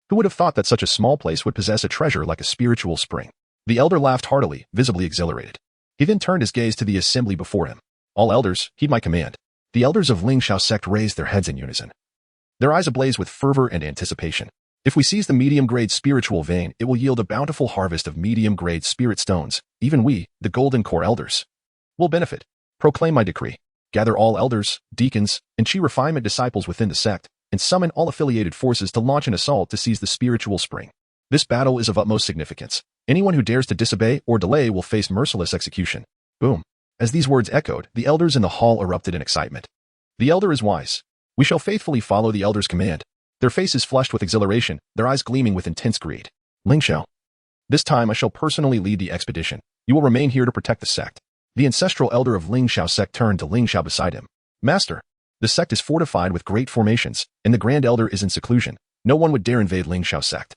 Speaker 1: Who would have thought that such a small place would possess a treasure like a spiritual spring? The elder laughed heartily, visibly exhilarated. He then turned his gaze to the assembly before him. All elders, heed my command. The elders of Lingxiao Sect raised their heads in unison, their eyes ablaze with fervor and anticipation. If we seize the medium-grade spiritual vein, it will yield a bountiful harvest of medium-grade spirit stones. Even we, the Golden Core elders, will benefit. Proclaim my decree. Gather all elders, deacons, and Qi refinement disciples within the sect, and summon all affiliated forces to launch an assault to seize the spiritual spring. This battle is of utmost significance. Anyone who dares to disobey or delay will face merciless execution. Boom. As these words echoed, the elders in the hall erupted in excitement. The elder is wise. We shall faithfully follow the elder's command. Their faces flushed with exhilaration, their eyes gleaming with intense greed. Lingxiao. This time I shall personally lead the expedition. You will remain here to protect the sect. The ancestral elder of Lingxiao Sect turned to Lingxiao beside him. Master, The sect is fortified with great formations, and the Grand Elder is in seclusion. No one would dare invade Lingxiao Sect.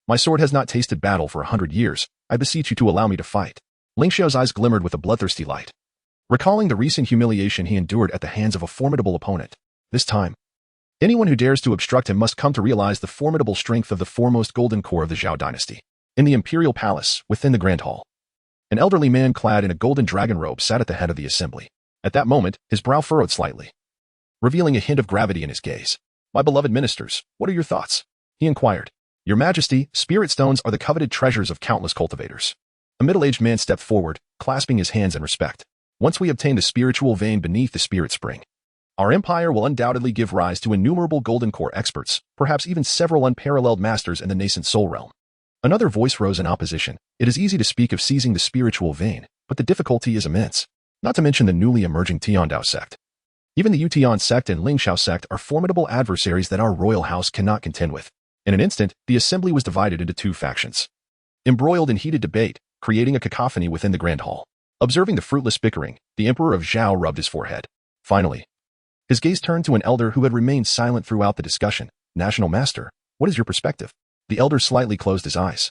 Speaker 1: My sword has not tasted battle for 100 years. I beseech you to allow me to fight. Lingxiao's eyes glimmered with a bloodthirsty light, recalling the recent humiliation he endured at the hands of a formidable opponent. This time, anyone who dares to obstruct him must come to realize the formidable strength of the foremost golden core of the Zhao dynasty. In the imperial palace, within the grand hall, an elderly man clad in a golden dragon robe sat at the head of the assembly. At that moment, his brow furrowed slightly, revealing a hint of gravity in his gaze. My beloved ministers, what are your thoughts? He inquired. Your Majesty, spirit stones are the coveted treasures of countless cultivators. A middle-aged man stepped forward, clasping his hands in respect. Once we obtain the spiritual vein beneath the spirit spring, our empire will undoubtedly give rise to innumerable golden core experts, perhaps even several unparalleled masters in the nascent soul realm. Another voice rose in opposition. It is easy to speak of seizing the spiritual vein, but the difficulty is immense. Not to mention the newly emerging Tiandao Sect. Even the Tiandao Sect and Lingxiao Sect are formidable adversaries that our royal house cannot contend with. In an instant, the assembly was divided into two factions, embroiled in heated debate, creating a cacophony within the grand hall. Observing the fruitless bickering, the Emperor of Zhao rubbed his forehead. Finally, his gaze turned to an elder who had remained silent throughout the discussion. National Master, what is your perspective? The elder slightly closed his eyes,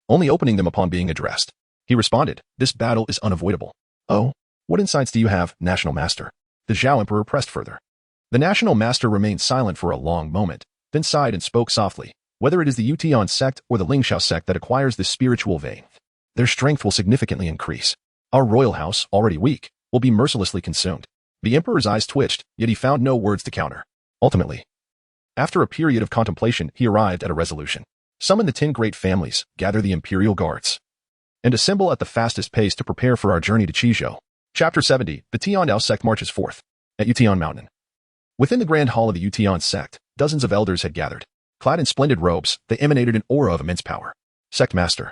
Speaker 1: only opening them upon being addressed. He responded, this battle is unavoidable. Oh, what insights do you have, National Master? The Zhao Emperor pressed further. The National Master remained silent for a long moment, then sighed and spoke softly. Whether it is the Tiandao Sect or the Lingxiao Sect that acquires this spiritual vein, their strength will significantly increase. Our royal house, already weak, will be mercilessly consumed. The Emperor's eyes twitched, yet he found no words to counter. Ultimately, after a period of contemplation, he arrived at a resolution. Summon the 10 great families, gather the imperial guards, and assemble at the fastest pace to prepare for our journey to Qizhou. Chapter 70, the Tiandao Sect marches forth. At Yutian Mountain. Within the grand hall of the Tiandao Sect, dozens of elders had gathered. Clad in splendid robes, they emanated an aura of immense power. Sect Master,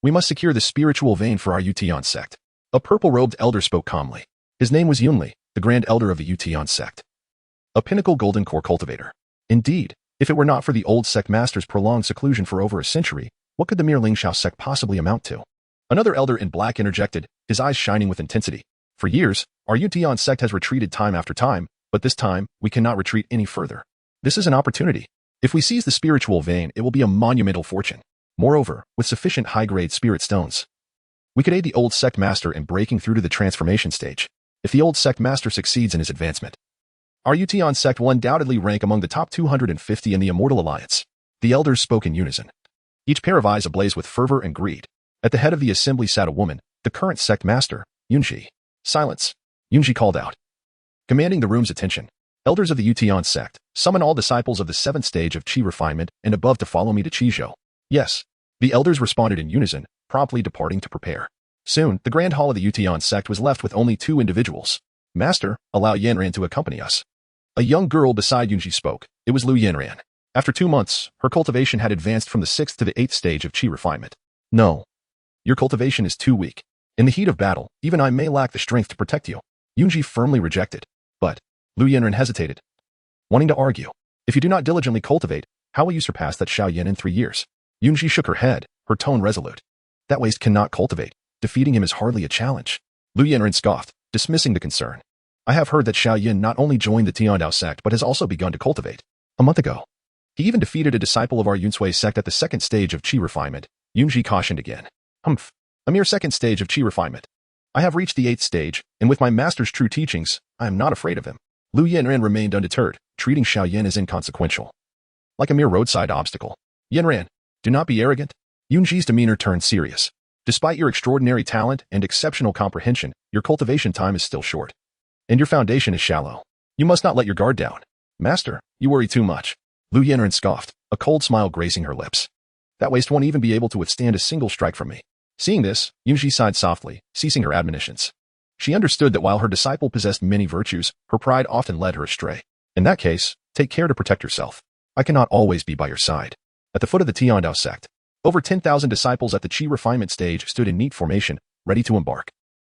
Speaker 1: we must secure the spiritual vein for our Tiandao Sect. A purple-robed elder spoke calmly. His name was Yunli, the grand elder of the Tiandao Sect. A pinnacle golden core cultivator. Indeed, if it were not for the old sect master's prolonged seclusion for over a century, what could the mere Lingxiao Sect possibly amount to? Another elder in black interjected, his eyes shining with intensity. For years, our Tiandao Sect has retreated time after time, but this time, we cannot retreat any further. This is an opportunity. If we seize the spiritual vein, it will be a monumental fortune. Moreover, with sufficient high-grade spirit stones, we could aid the old sect master in breaking through to the transformation stage. If the old sect master succeeds in his advancement, our Tiandao Sect will undoubtedly rank among the top 250 in the Immortal Alliance. The elders spoke in unison, each pair of eyes ablaze with fervor and greed. At the head of the assembly sat a woman, the current sect master, Yunji. Silence, Yunji called out, commanding the room's attention. Elders of the Tiandao Sect, summon all disciples of the 7th stage of Qi refinement and above to follow me to Qizhou. Yes. The elders responded in unison, promptly departing to prepare. Soon, the grand hall of the Tiandao Sect was left with only 2 individuals. Master, allow Yanran to accompany us. A young girl beside Yunji spoke. It was Lu Yanran. After 2 months, her cultivation had advanced from the 6th to the 8th stage of Qi refinement. No. Your cultivation is too weak. In the heat of battle, even I may lack the strength to protect you. Yunji firmly rejected. But Lu Yanran hesitated, wanting to argue. If you do not diligently cultivate, how will you surpass that Xiao Yan in 3 years? Yunji shook her head, her tone resolute. That waste cannot cultivate. Defeating him is hardly a challenge. Lu Yanran scoffed, dismissing the concern. I have heard that Xiao Yan not only joined the Tiandao Sect but has also begun to cultivate. A month ago, he even defeated a disciple of our Yunsui sect at the 2nd stage of Qi refinement. Yunji cautioned again. Humph. A mere 2nd stage of Qi refinement. I have reached the 8th stage, and with my master's true teachings, I am not afraid of him. Lu Yanran remained undeterred, treating Xiao Yan as inconsequential, like a mere roadside obstacle. Yanran, do not be arrogant. Yunji's demeanor turned serious. Despite your extraordinary talent and exceptional comprehension, your cultivation time is still short. And your foundation is shallow. You must not let your guard down. Master, you worry too much. Lu Yanran scoffed, a cold smile gracing her lips. That waste won't even be able to withstand a single strike from me. Seeing this, Yunji sighed softly, ceasing her admonitions. She understood that while her disciple possessed many virtues, her pride often led her astray. In that case, take care to protect yourself. I cannot always be by your side. At the foot of the Tiandao Sect, over 10,000 disciples at the Qi refinement stage stood in neat formation, ready to embark.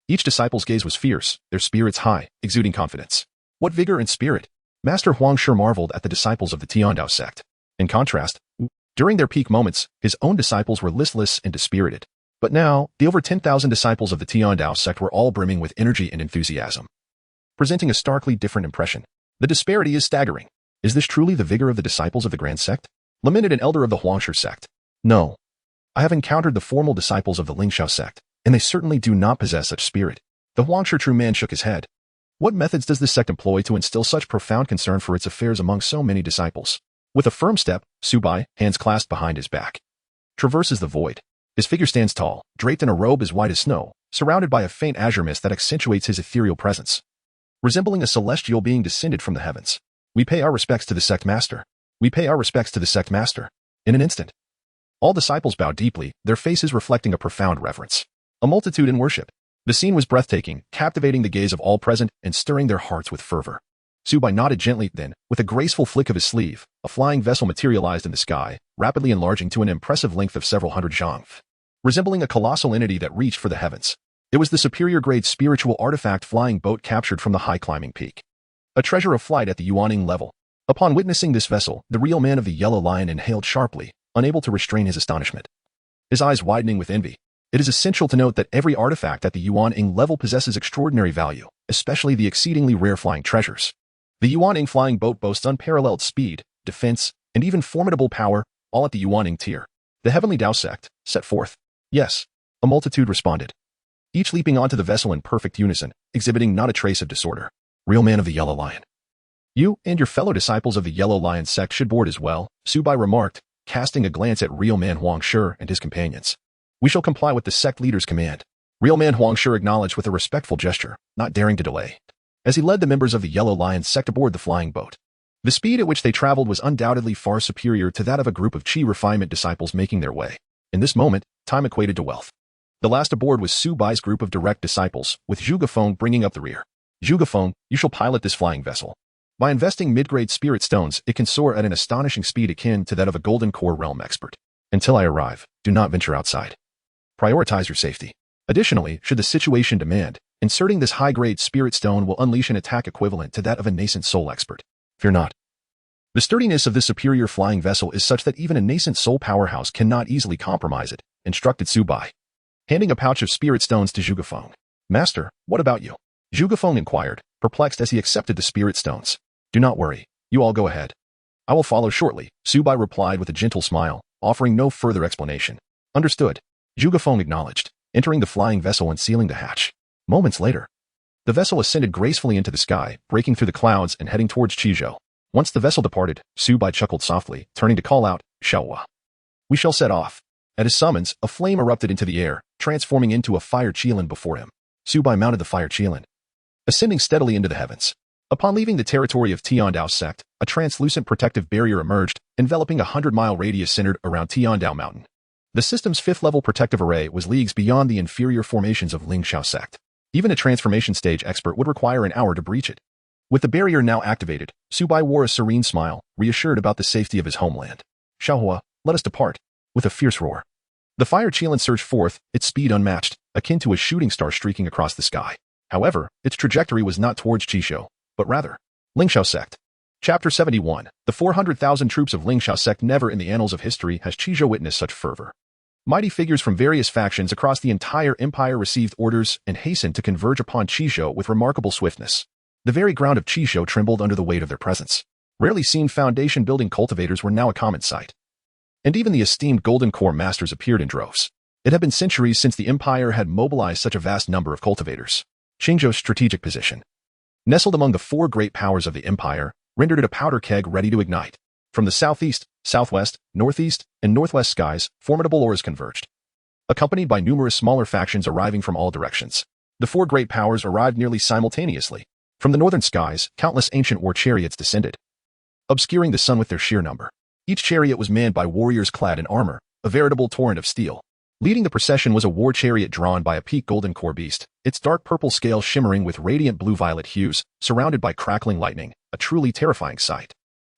Speaker 1: Each disciple's gaze was fierce, their spirits high, exuding confidence. What vigor and spirit! Master Huangshi marveled at the disciples of the Tiandao Sect. In contrast, during their peak moments, his own disciples were listless and dispirited. But now, the over 10,000 disciples of the Tiandao Sect were all brimming with energy and enthusiasm, presenting a starkly different impression. The disparity is staggering. Is this truly the vigor of the disciples of the Grand Sect? Lamented an elder of the Huangshe sect. No. I have encountered the formal disciples of the Lingxiao sect, and they certainly do not possess such spirit. The Huangshe true man shook his head. What methods does this sect employ to instill such profound concern for its affairs among so many disciples? With a firm step, Su Bai, hands clasped behind his back, traverses the void. His figure stands tall, draped in a robe as white as snow, surrounded by a faint azure mist that accentuates his ethereal presence. Resembling a celestial being descended from the heavens. We pay our respects to the sect master. We pay our respects to the sect master. In an instant, all disciples bowed deeply, their faces reflecting a profound reverence. A multitude in worship. The scene was breathtaking, captivating the gaze of all present and stirring their hearts with fervor. Su Bai nodded gently, then, with a graceful flick of his sleeve, a flying vessel materialized in the sky, rapidly enlarging to an impressive length of several hundred zhang, resembling a colossal entity that reached for the heavens. It was the superior-grade spiritual artifact flying boat captured from the high-climbing peak. A treasure of flight at the Yuaning level. Upon witnessing this vessel, the real man of the Yellow Lion inhaled sharply, unable to restrain his astonishment. His eyes widening with envy. It is essential to note that every artifact at the Yuaning level possesses extraordinary value, especially the exceedingly rare flying treasures. The Yuaning flying boat boasts unparalleled speed, defense, and even formidable power, all at the Yuaning tier. The Heavenly Dao Sect set forth. Yes, a multitude responded, each leaping onto the vessel in perfect unison, exhibiting not a trace of disorder. Real man of the Yellow Lion. You and your fellow disciples of the Yellow Lion sect should board as well, Su Bai remarked, casting a glance at real man Huangshe and his companions. We shall comply with the sect leader's command. Real man Huangshe acknowledged with a respectful gesture, not daring to delay, as he led the members of the Yellow Lion sect aboard the flying boat. The speed at which they traveled was undoubtedly far superior to that of a group of Qi refinement disciples making their way. In this moment, time equated to wealth. The last aboard was Su Bai's group of direct disciples, with Zhuge Feng bringing up the rear. Zhuge Feng, you shall pilot this flying vessel. By investing mid-grade spirit stones, it can soar at an astonishing speed akin to that of a golden core realm expert. Until I arrive, do not venture outside. Prioritize your safety. Additionally, should the situation demand, inserting this high-grade spirit stone will unleash an attack equivalent to that of a nascent soul expert. Fear not. The sturdiness of this superior flying vessel is such that even a nascent soul powerhouse cannot easily compromise it, instructed Su Bai, handing a pouch of spirit stones to Zhuge Feng. Master, what about you? Zhuge Feng inquired, perplexed as he accepted the spirit stones. Do not worry. You all go ahead. I will follow shortly, Su Bai replied with a gentle smile, offering no further explanation. Understood. Zhuge Feng acknowledged, entering the flying vessel and sealing the hatch. Moments later, the vessel ascended gracefully into the sky, breaking through the clouds and heading towards Qizhou. Once the vessel departed, Su Bai chuckled softly, turning to call out, Xiao Yan. We shall set off. At his summons, a flame erupted into the air, transforming into a fire qilin before him. Su Bai mounted the fire qilin, ascending steadily into the heavens. Upon leaving the territory of Tiandao Sect, a translucent protective barrier emerged, enveloping a 100-mile radius centered around Tiandao Mountain. The system's fifth-level protective array was leagues beyond the inferior formations of Lingxiao Sect. Even a transformation stage expert would require an hour to breach it. With the barrier now activated, Su Bai wore a serene smile, reassured about the safety of his homeland. Xiao Yan, let us depart. With a fierce roar, the fire qilin surged forth, its speed unmatched, akin to a shooting star streaking across the sky. However, its trajectory was not towards Qizhou, but rather, Lingxiao Sect. Chapter 71. The 400,000 troops of Lingxiao Sect. Never in the annals of history has Qizhou witnessed such fervor. Mighty figures from various factions across the entire empire received orders and hastened to converge upon Qizhou with remarkable swiftness. The very ground of Qizhou trembled under the weight of their presence. Rarely seen foundation-building cultivators were now a common sight. And even the esteemed Golden Core masters appeared in droves. It had been centuries since the empire had mobilized such a vast number of cultivators. Qingzhou's strategic position, nestled among the four great powers of the empire, rendered it a powder keg ready to ignite. From the southeast, southwest, northeast, and northwest skies, formidable auras converged. Accompanied by numerous smaller factions arriving from all directions, the four great powers arrived nearly simultaneously. From the northern skies, countless ancient war chariots descended, obscuring the sun with their sheer number. Each chariot was manned by warriors clad in armor, a veritable torrent of steel. Leading the procession was a war chariot drawn by a peak golden core beast, its dark purple scale shimmering with radiant blue-violet hues, surrounded by crackling lightning, a truly terrifying sight.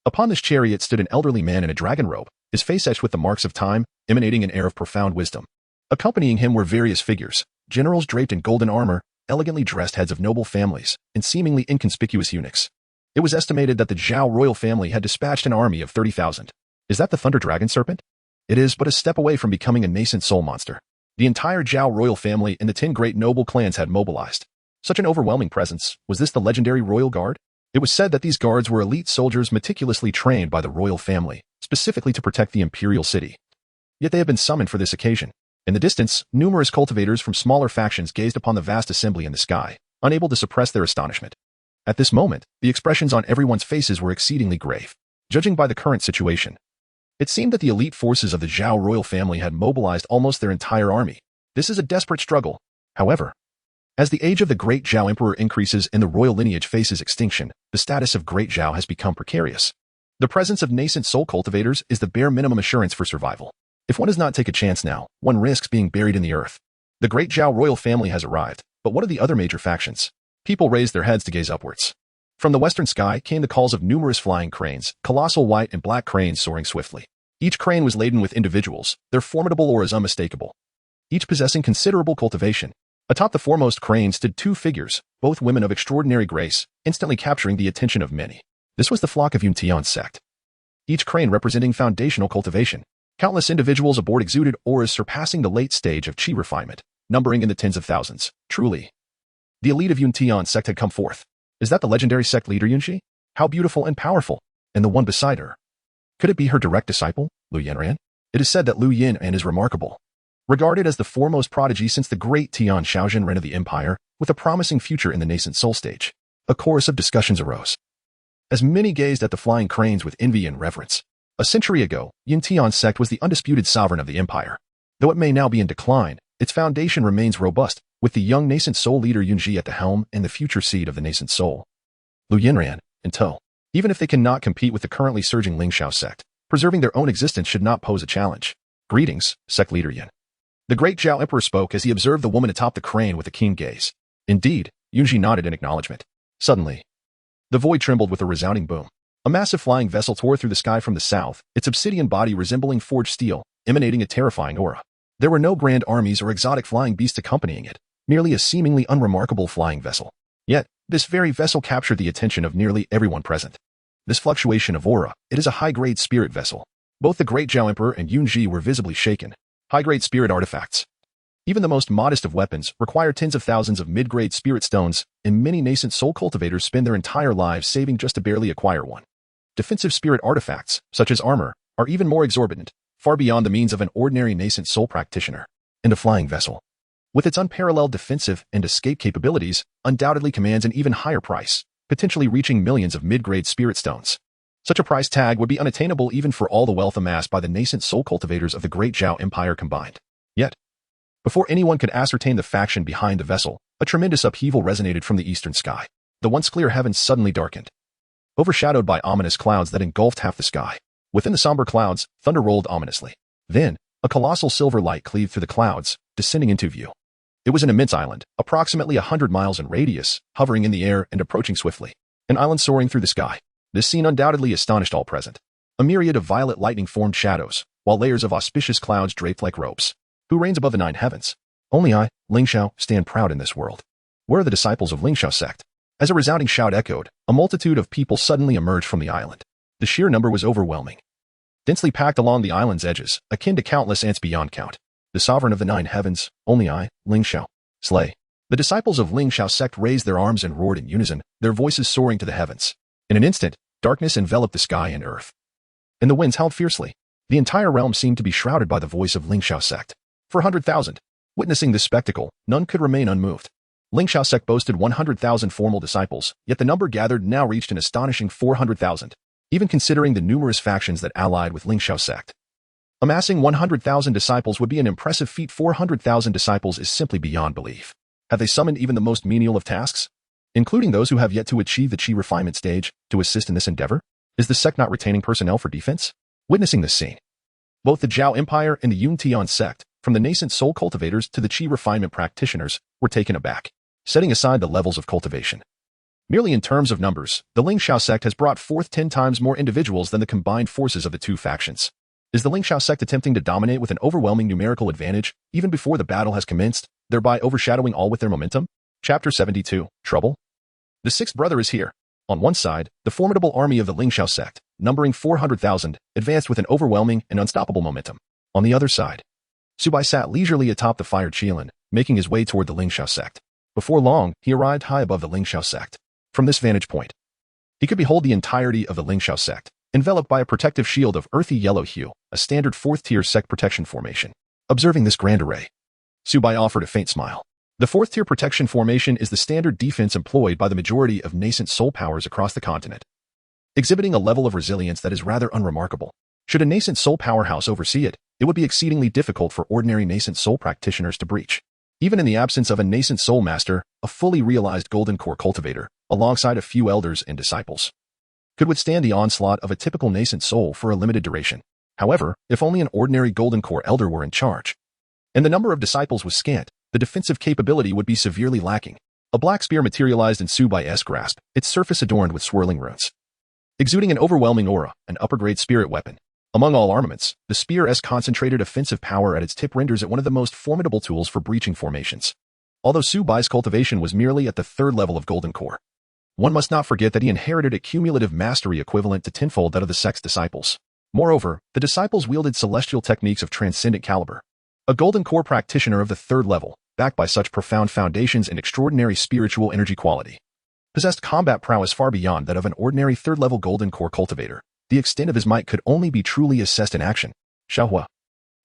Speaker 1: Upon this chariot stood an elderly man in a dragon robe, his face etched with the marks of time, emanating an air of profound wisdom. Accompanying him were various figures, generals draped in golden armor, elegantly dressed heads of noble families, and seemingly inconspicuous eunuchs. It was estimated that the Zhao royal family had dispatched an army of 30,000. Is that the Thunder Dragon Serpent? It is but a step away from becoming a nascent soul monster. The entire Zhao royal family and the 10 great noble clans had mobilized. Such an overwhelming presence. Was this the legendary royal guard? It was said that these guards were elite soldiers meticulously trained by the royal family, specifically to protect the imperial city. Yet they had been summoned for this occasion. In the distance, numerous cultivators from smaller factions gazed upon the vast assembly in the sky, unable to suppress their astonishment. At this moment, the expressions on everyone's faces were exceedingly grave. Judging by the current situation, it seemed that the elite forces of the Zhao royal family had mobilized almost their entire army. This is a desperate struggle. However, as the age of the great Zhao emperor increases and the royal lineage faces extinction, the status of great Zhao has become precarious. The presence of nascent soul cultivators is the bare minimum assurance for survival. If one does not take a chance now, one risks being buried in the earth. The great Zhao royal family has arrived, but what are the other major factions? People raised their heads to gaze upwards. From the western sky came the calls of numerous flying cranes, colossal white and black cranes soaring swiftly. Each crane was laden with individuals, their formidable auras unmistakable, each possessing considerable cultivation. Atop the foremost crane stood two figures, both women of extraordinary grace, instantly capturing the attention of many. This was the flock of Tiandao Sect. Each crane representing foundational cultivation. Countless individuals aboard exuded auras surpassing the late stage of chi refinement, numbering in the tens of thousands. Truly, the elite of Tiandao Sect had come forth. Is that the legendary sect leader Yunji? How beautiful and powerful! And the one beside her. Could it be her direct disciple, Lu Yanran? It is said that Lu Yanran is remarkable. Regarded as the foremost prodigy since the great Tian Shaoxin of the empire, with a promising future in the nascent soul stage. A chorus of discussions arose, as many gazed at the flying cranes with envy and reverence. A century ago, Tiandao Sect was the undisputed sovereign of the empire. Though it may now be in decline, its foundation remains robust, with the young nascent soul leader Yunji at the helm and the future seed of the nascent soul, Lu Yanran, in tow. Even if they cannot compete with the currently surging Linglang Sect, preserving their own existence should not pose a challenge. Greetings, sect leader Yan. The great Zhao emperor spoke as he observed the woman atop the crane with a keen gaze. Indeed, Yunji nodded in acknowledgement. Suddenly, the void trembled with a resounding boom. A massive flying vessel tore through the sky from the south, its obsidian body resembling forged steel, emanating a terrifying aura. There were no grand armies or exotic flying beasts accompanying it, merely a seemingly unremarkable flying vessel. Yet, this very vessel captured the attention of nearly everyone present. This fluctuation of aura, it is a high-grade spirit vessel. Both the great Zhao emperor and Yunji were visibly shaken. High-grade spirit artifacts. Even the most modest of weapons require tens of thousands of mid-grade spirit stones, and many nascent soul cultivators spend their entire lives saving just to barely acquire one. Defensive spirit artifacts, such as armor, are even more exorbitant, far beyond the means of an ordinary nascent soul practitioner. And a flying vessel, with its unparalleled defensive and escape capabilities, undoubtedly commands an even higher price, potentially reaching millions of mid-grade spirit stones. Such a price tag would be unattainable even for all the wealth amassed by the nascent soul cultivators of the great Zhao Empire combined. Yet, before anyone could ascertain the faction behind the vessel, a tremendous upheaval resonated from the eastern sky. The once clear heavens suddenly darkened, overshadowed by ominous clouds that engulfed half the sky. Within the somber clouds, thunder rolled ominously. Then, a colossal silver light cleaved through the clouds, descending into view. It was an immense island, approximately 100 miles in radius, hovering in the air and approaching swiftly. An island soaring through the sky. This scene undoubtedly astonished all present. A myriad of violet lightning formed shadows, while layers of auspicious clouds draped like ropes. Who reigns above the 9 heavens? Only I, Lingxiao, stand proud in this world. Where are the disciples of Lingxiao Sect? As a resounding shout echoed, a multitude of people suddenly emerged from the island. The sheer number was overwhelming. Densely packed along the island's edges, akin to countless ants beyond count. The sovereign of the 9 heavens, only I, Lingxiao. Slay. The disciples of Lingxiao Sect raised their arms and roared in unison, their voices soaring to the heavens. In an instant, darkness enveloped the sky and earth, and the winds howled fiercely. The entire realm seemed to be shrouded by the voice of Lingxiao Sect. For 100,000. Witnessing this spectacle, none could remain unmoved. Lingxiao Sect boasted 100,000 formal disciples, yet the number gathered now reached an astonishing 400,000, even considering the numerous factions that allied with Lingxiao Sect. Amassing 100,000 disciples would be an impressive feat. 400,000 disciples is simply beyond belief. Have they summoned even the most menial of tasks, including those who have yet to achieve the chi refinement stage, to assist in this endeavor? Is the sect not retaining personnel for defense? Witnessing this scene, both the Zhao Empire and the Tiandao Sect, from the nascent soul cultivators to the chi refinement practitioners, were taken aback, setting aside the levels of cultivation. Merely in terms of numbers, the Lingxiao Sect has brought forth 10 times more individuals than the combined forces of the two factions. Is the Lingxiao Sect attempting to dominate with an overwhelming numerical advantage, even before the battle has commenced, thereby overshadowing all with their momentum? Chapter 72, Trouble? The sixth brother is here. On one side, the formidable army of the Lingxiao Sect, numbering 400,000, advanced with an overwhelming and unstoppable momentum. On the other side, Su Bai sat leisurely atop the fired Qilan, making his way toward the Lingxiao Sect. Before long, he arrived high above the Lingxiao Sect. From this vantage point, He could behold the entirety of the Linglang Sect, enveloped by a protective shield of earthy yellow hue, a standard fourth-tier sect protection formation. Observing this grand array, Su Bai offered a faint smile. The fourth-tier protection formation is the standard defense employed by the majority of nascent soul powers across the continent, exhibiting a level of resilience that is rather unremarkable. Should a nascent soul powerhouse oversee it, it would be exceedingly difficult for ordinary nascent soul practitioners to breach. Even in the absence of a nascent soul master, a fully realized golden core cultivator, alongside a few elders and disciples, could withstand the onslaught of a typical nascent soul for a limited duration. However, if only an ordinary golden core elder were in charge, and the number of disciples was scant, the defensive capability would be severely lacking. A black spear materialized in Su Bai's grasp, its surface adorned with swirling runes, exuding an overwhelming aura, an upper-grade spirit weapon. Among all armaments, the spear's concentrated offensive power at its tip renders it one of the most formidable tools for breaching formations. Although Su Bai's cultivation was merely at the third level of golden core, one must not forget that he inherited a cumulative mastery equivalent to tenfold that of the sect's disciples. Moreover, the disciples wielded celestial techniques of transcendent caliber. A golden core practitioner of the third level, backed by such profound foundations and extraordinary spiritual energy quality, possessed combat prowess far beyond that of an ordinary third-level golden core cultivator. The extent of his might could only be truly assessed in action. Xiao.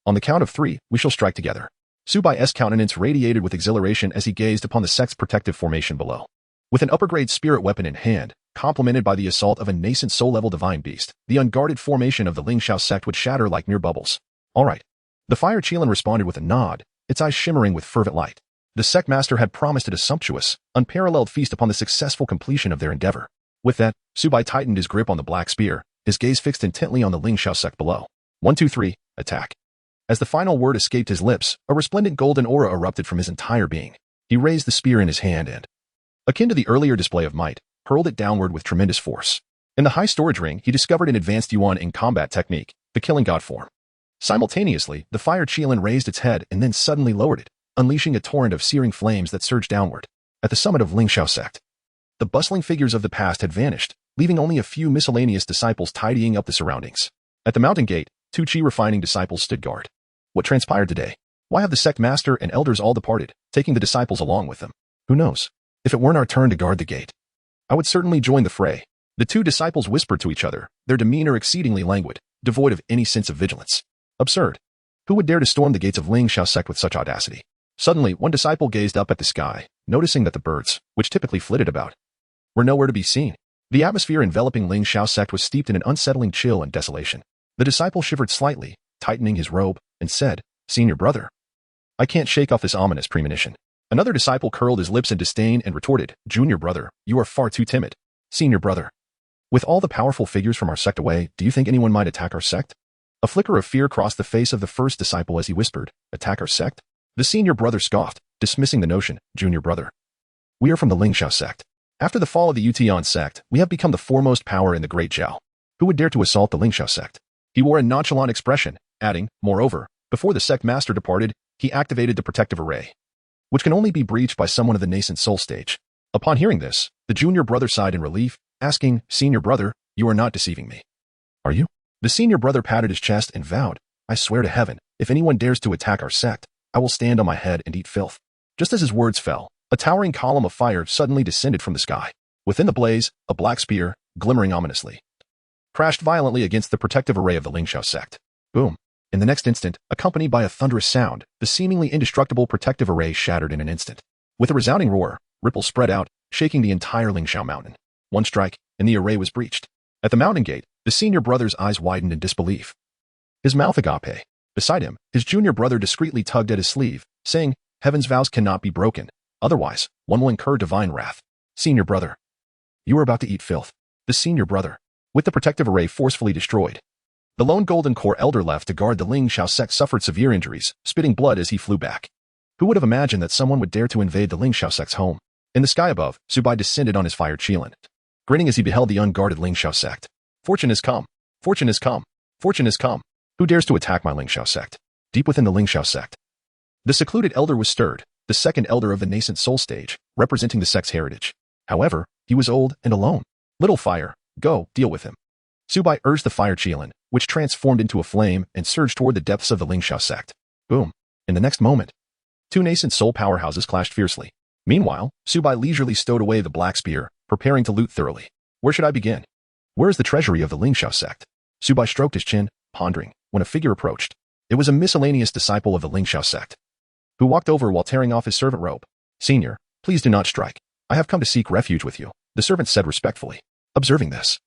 Speaker 1: On the count of 3, we shall strike together. Su Bai's countenance radiated with exhilaration as he gazed upon the sect's protective formation below. With an upper-grade spirit weapon in hand, complemented by the assault of a nascent soul-level divine beast, the unguarded formation of the Linglang Sect would shatter like mere bubbles. All right. The fire Qilin responded with a nod, its eyes shimmering with fervent light. The sect master had promised it a sumptuous, unparalleled feast upon the successful completion of their endeavor. With that, Su Bai tightened his grip on the black spear, his gaze fixed intently on the Linglang Sect below. 1, 2, 3, attack. As the final word escaped his lips, a resplendent golden aura erupted from his entire being. He raised the spear in his hand and, akin to the earlier display of might, hurled it downward with tremendous force. In the high storage ring, he discovered an advanced Yuan in combat technique, the killing god form. Simultaneously, the fire Qilin raised its head and then suddenly lowered it, unleashing a torrent of searing flames that surged downward. At the summit of Linglang Sect, the bustling figures of the past had vanished, leaving only a few miscellaneous disciples tidying up the surroundings. At the mountain gate, 2 Qi refining disciples stood guard. What transpired today? Why have the sect master and elders all departed, taking the disciples along with them? Who knows? If it weren't our turn to guard the gate, I would certainly join the fray. The 2 disciples whispered to each other, their demeanor exceedingly languid, devoid of any sense of vigilance. Absurd. Who would dare to storm the gates of Linglang Sect with such audacity? Suddenly, one disciple gazed up at the sky, noticing that the birds, which typically flitted about, were nowhere to be seen. The atmosphere enveloping Linglang Sect was steeped in an unsettling chill and desolation. The disciple shivered slightly, tightening his robe, and said, "Senior brother, I can't shake off this ominous premonition." Another disciple curled his lips in disdain and retorted, "Junior brother, you are far too timid." "Senior brother, with all the powerful figures from our sect away, do you think anyone might attack our sect?" A flicker of fear crossed the face of the first disciple as he whispered, "Attack our sect?" The senior brother scoffed, dismissing the notion. "Junior brother, we are from the Linglang Sect. After the fall of the Tiandao Sect, we have become the foremost power in the Great Zhao. Who would dare to assault the Linglang Sect?" He wore a nonchalant expression, adding, "Moreover, before the sect master departed, he activated the protective array, which can only be breached by someone of the nascent soul stage." Upon hearing this, the junior brother sighed in relief, asking, "Senior brother, you are not deceiving me, are you?" The senior brother patted his chest and vowed, "I swear to heaven, if anyone dares to attack our sect, I will stand on my head and eat filth." Just as his words fell, a towering column of fire suddenly descended from the sky. Within the blaze, a black spear, glimmering ominously, crashed violently against the protective array of the Linglang Sect. Boom. In the next instant, accompanied by a thunderous sound, the seemingly indestructible protective array shattered in an instant. With a resounding roar, ripples spread out, shaking the entire Lingshao mountain. One strike, and the array was breached. At the mountain gate, the senior brother's eyes widened in disbelief. His mouth agape. Beside him, his junior brother discreetly tugged at his sleeve, saying, "Heaven's vows cannot be broken. Otherwise, one will incur divine wrath." "Senior brother, you are about to eat filth." The senior brother, with the protective array forcefully destroyed, the lone golden core elder left to guard the Linglang Sect suffered severe injuries, spitting blood as he flew back. Who would have imagined that someone would dare to invade the Linglang Sect's home? In the sky above, Su Bai descended on his fire Qilin, grinning as he beheld the unguarded Linglang Sect. "Fortune has come. Fortune has come. Fortune has come. Who dares to attack my Linglang Sect?" Deep within the Linglang Sect, the secluded elder was stirred, the second elder of the nascent soul stage, representing the sect's heritage. However, he was old and alone. "Little fire, go, deal with him." Su Bai urged the fire Qilin, which transformed into a flame and surged toward the depths of the Linglang Sect. Boom. In the next moment, 2 nascent soul powerhouses clashed fiercely. Meanwhile, Su Bai leisurely stowed away the black spear, preparing to loot thoroughly. Where should I begin? Where is the treasury of the Lingxiao sect? Su Bai stroked his chin, pondering, when a figure approached. It was a miscellaneous disciple of the Lingxiao sect, who walked over while tearing off his servant robe. Senior, please do not strike. I have come to seek refuge with you, the servant said respectfully. Observing this,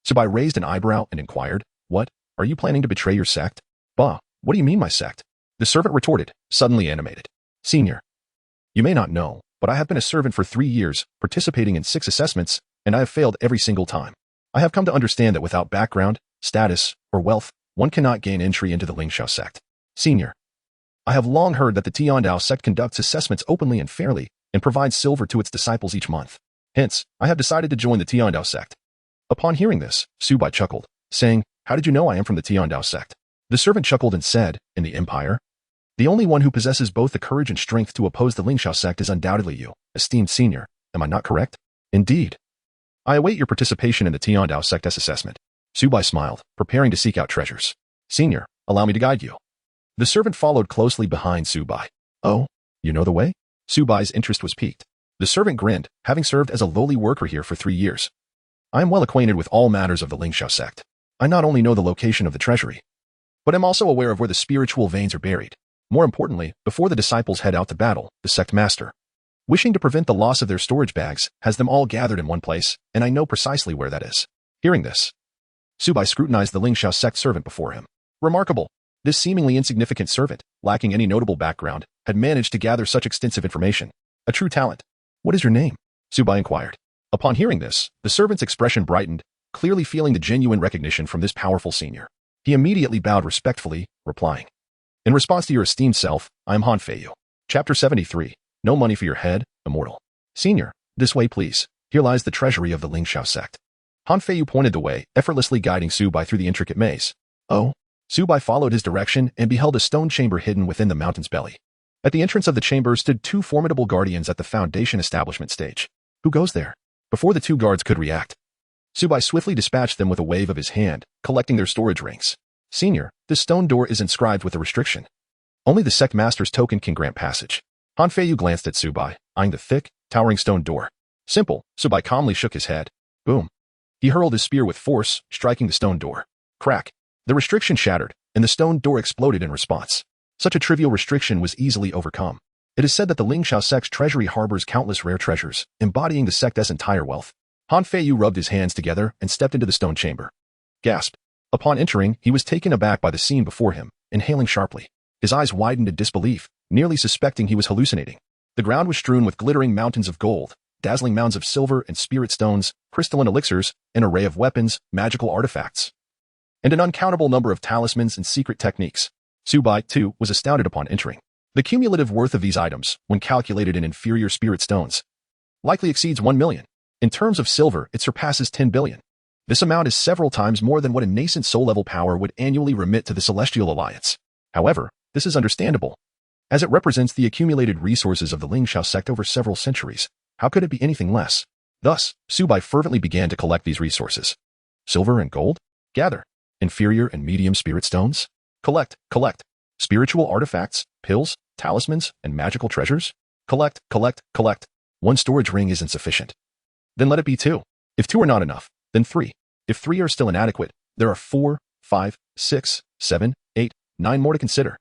Speaker 1: Su Bai raised an eyebrow and inquired, what, are you planning to betray your sect? Bah, what do you mean my sect? The servant retorted, suddenly animated. Senior, you may not know, but I have been a servant for 3 years, participating in 6 assessments, and I have failed every single time. I have come to understand that without background, status, or wealth, one cannot gain entry into the Lingxiao sect. Senior, I have long heard that the Tiandao Sect conducts assessments openly and fairly, and provides silver to its disciples each month. Hence, I have decided to join the Tiandao Sect. Upon hearing this, Su Bai chuckled, saying, how did you know I am from the Tiandao Sect? The servant chuckled and said, in the Empire, the only one who possesses both the courage and strength to oppose the Lingxiao sect is undoubtedly you, esteemed senior. Am I not correct? Indeed. I await your participation in the Tiandao Sect's assessment. Su Bai smiled, preparing to seek out treasures. Senior, allow me to guide you. The servant followed closely behind Su Bai. Oh, you know the way? Su Bai's interest was piqued. The servant grinned, having served as a lowly worker here for 3 years. I am well acquainted with all matters of the Lingxiao sect. I not only know the location of the treasury, but am also aware of where the spiritual veins are buried. More importantly, before the disciples head out to battle, the sect master, wishing to prevent the loss of their storage bags, has them all gathered in one place, and I know precisely where that is. Hearing this, Su Bai scrutinized the Lingxiao sect servant before him. Remarkable. This seemingly insignificant servant, lacking any notable background, had managed to gather such extensive information. A true talent. What is your name? Su Bai inquired. Upon hearing this, the servant's expression brightened, clearly feeling the genuine recognition from this powerful senior. He immediately bowed respectfully, replying, in response to your esteemed self, I am Han Feiyu. Chapter 73. No money for your head, immortal. Senior, this way please. Here lies the treasury of the Lingxiao sect. Han Feiyu pointed the way, effortlessly guiding Su Bai through the intricate maze. Oh. Su Bai followed his direction and beheld a stone chamber hidden within the mountain's belly. At the entrance of the chamber stood 2 formidable guardians at the foundation establishment stage. Who goes there? Before the 2 guards could react, Su Bai swiftly dispatched them with a wave of his hand, collecting their storage rings. Senior, this stone door is inscribed with a restriction. Only the sect master's token can grant passage. Han Feiyu glanced at Su Bai, eyeing the thick, towering stone door. Simple. Su Bai calmly shook his head. Boom. He hurled his spear with force, striking the stone door. Crack. The restriction shattered, and the stone door exploded in response. Such a trivial restriction was easily overcome. It is said that the Lingxiao sect's treasury harbors countless rare treasures, embodying the sect's entire wealth. Han Feiyu rubbed his hands together and stepped into the stone chamber. Gasped. Upon entering, he was taken aback by the scene before him, inhaling sharply. His eyes widened in disbelief, nearly suspecting he was hallucinating. The ground was strewn with glittering mountains of gold, dazzling mounds of silver and spirit stones, crystalline elixirs, an array of weapons, magical artifacts, and an uncountable number of talismans and secret techniques. Su Bai, too, was astounded upon entering. The cumulative worth of these items, when calculated in inferior spirit stones, likely exceeds 1 million. In terms of silver, it surpasses 10 billion. This amount is several times more than what a nascent soul-level power would annually remit to the Celestial Alliance. However, this is understandable, as it represents the accumulated resources of the Lingxiao sect over several centuries. How could it be anything less? Thus, Su Bai fervently began to collect these resources. Silver and gold? Gather. Inferior and medium spirit stones? Collect. Spiritual artifacts, pills, talismans, and magical treasures? Collect. 1 storage ring is insufficient. Then let it be 2. If 2 are not enough, then 3. If 3 are still inadequate, there are 4, 5, 6, 7, 8, 9 more to consider.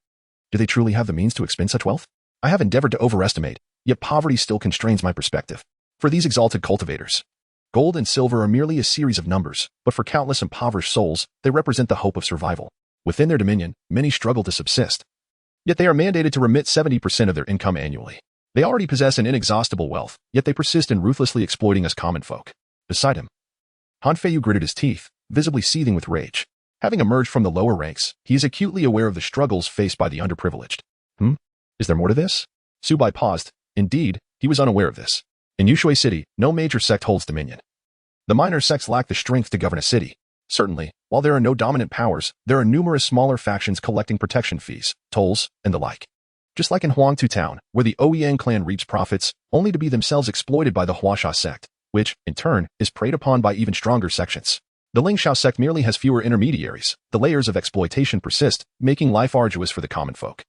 Speaker 1: Do they truly have the means to expend such wealth? I have endeavored to overestimate, yet poverty still constrains my perspective. For these exalted cultivators, gold and silver are merely a series of numbers, but for countless impoverished souls, they represent the hope of survival. Within their dominion, many struggle to subsist. Yet they are mandated to remit 70% of their income annually. They already possess an inexhaustible wealth, yet they persist in ruthlessly exploiting us common folk. Beside him, Han Feiyu gritted his teeth, visibly seething with rage. Having emerged from the lower ranks, he is acutely aware of the struggles faced by the underprivileged. Is there more to this? Su Bai paused. Indeed, he was unaware of this. In Yushui City, no major sect holds dominion. The minor sects lack the strength to govern a city. Certainly, while there are no dominant powers, there are numerous smaller factions collecting protection fees, tolls, and the like. Just like in Huangtu Town, where the Ouyang clan reaps profits, only to be themselves exploited by the Huasha sect, which, in turn, is preyed upon by even stronger sections. The Lingxiao sect merely has fewer intermediaries. The layers of exploitation persist, making life arduous for the common folk.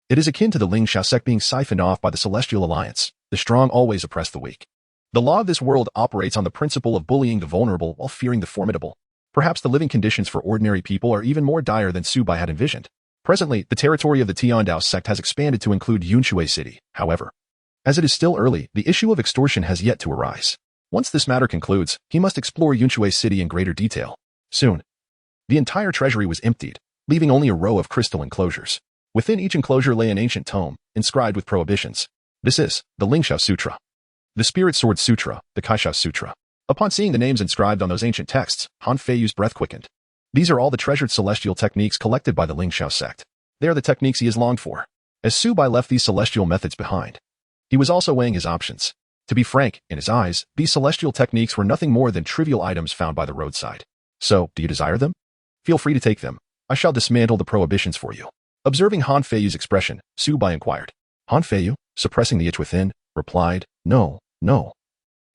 Speaker 1: It is akin to the Lingxiao sect being siphoned off by the Celestial Alliance. The strong always oppress the weak. The law of this world operates on the principle of bullying the vulnerable while fearing the formidable. Perhaps the living conditions for ordinary people are even more dire than Su Bai had envisioned. Presently, the territory of the Tiandao Sect has expanded to include Yunshui City, however. As it is still early, the issue of extortion has yet to arise. Once this matter concludes, he must explore Yunshui City in greater detail. Soon, the entire treasury was emptied, leaving only a row of crystal enclosures. Within each enclosure lay an ancient tome, inscribed with prohibitions. This is the Lingxiao Sutra, the Spirit Sword Sutra, the Kaishao Sutra. Upon seeing the names inscribed on those ancient texts, Han Feiyu's breath quickened. These are all the treasured celestial techniques collected by the Lingxiao Sect. They are the techniques he has longed for. As Su Bai left these celestial methods behind, he was also weighing his options. To be frank, in his eyes, these celestial techniques were nothing more than trivial items found by the roadside. So, do you desire them? Feel free to take them. I shall dismantle the prohibitions for you. Observing Han Feiyu's expression, Su Bai inquired. Han Feiyu, suppressing the itch within, replied, No.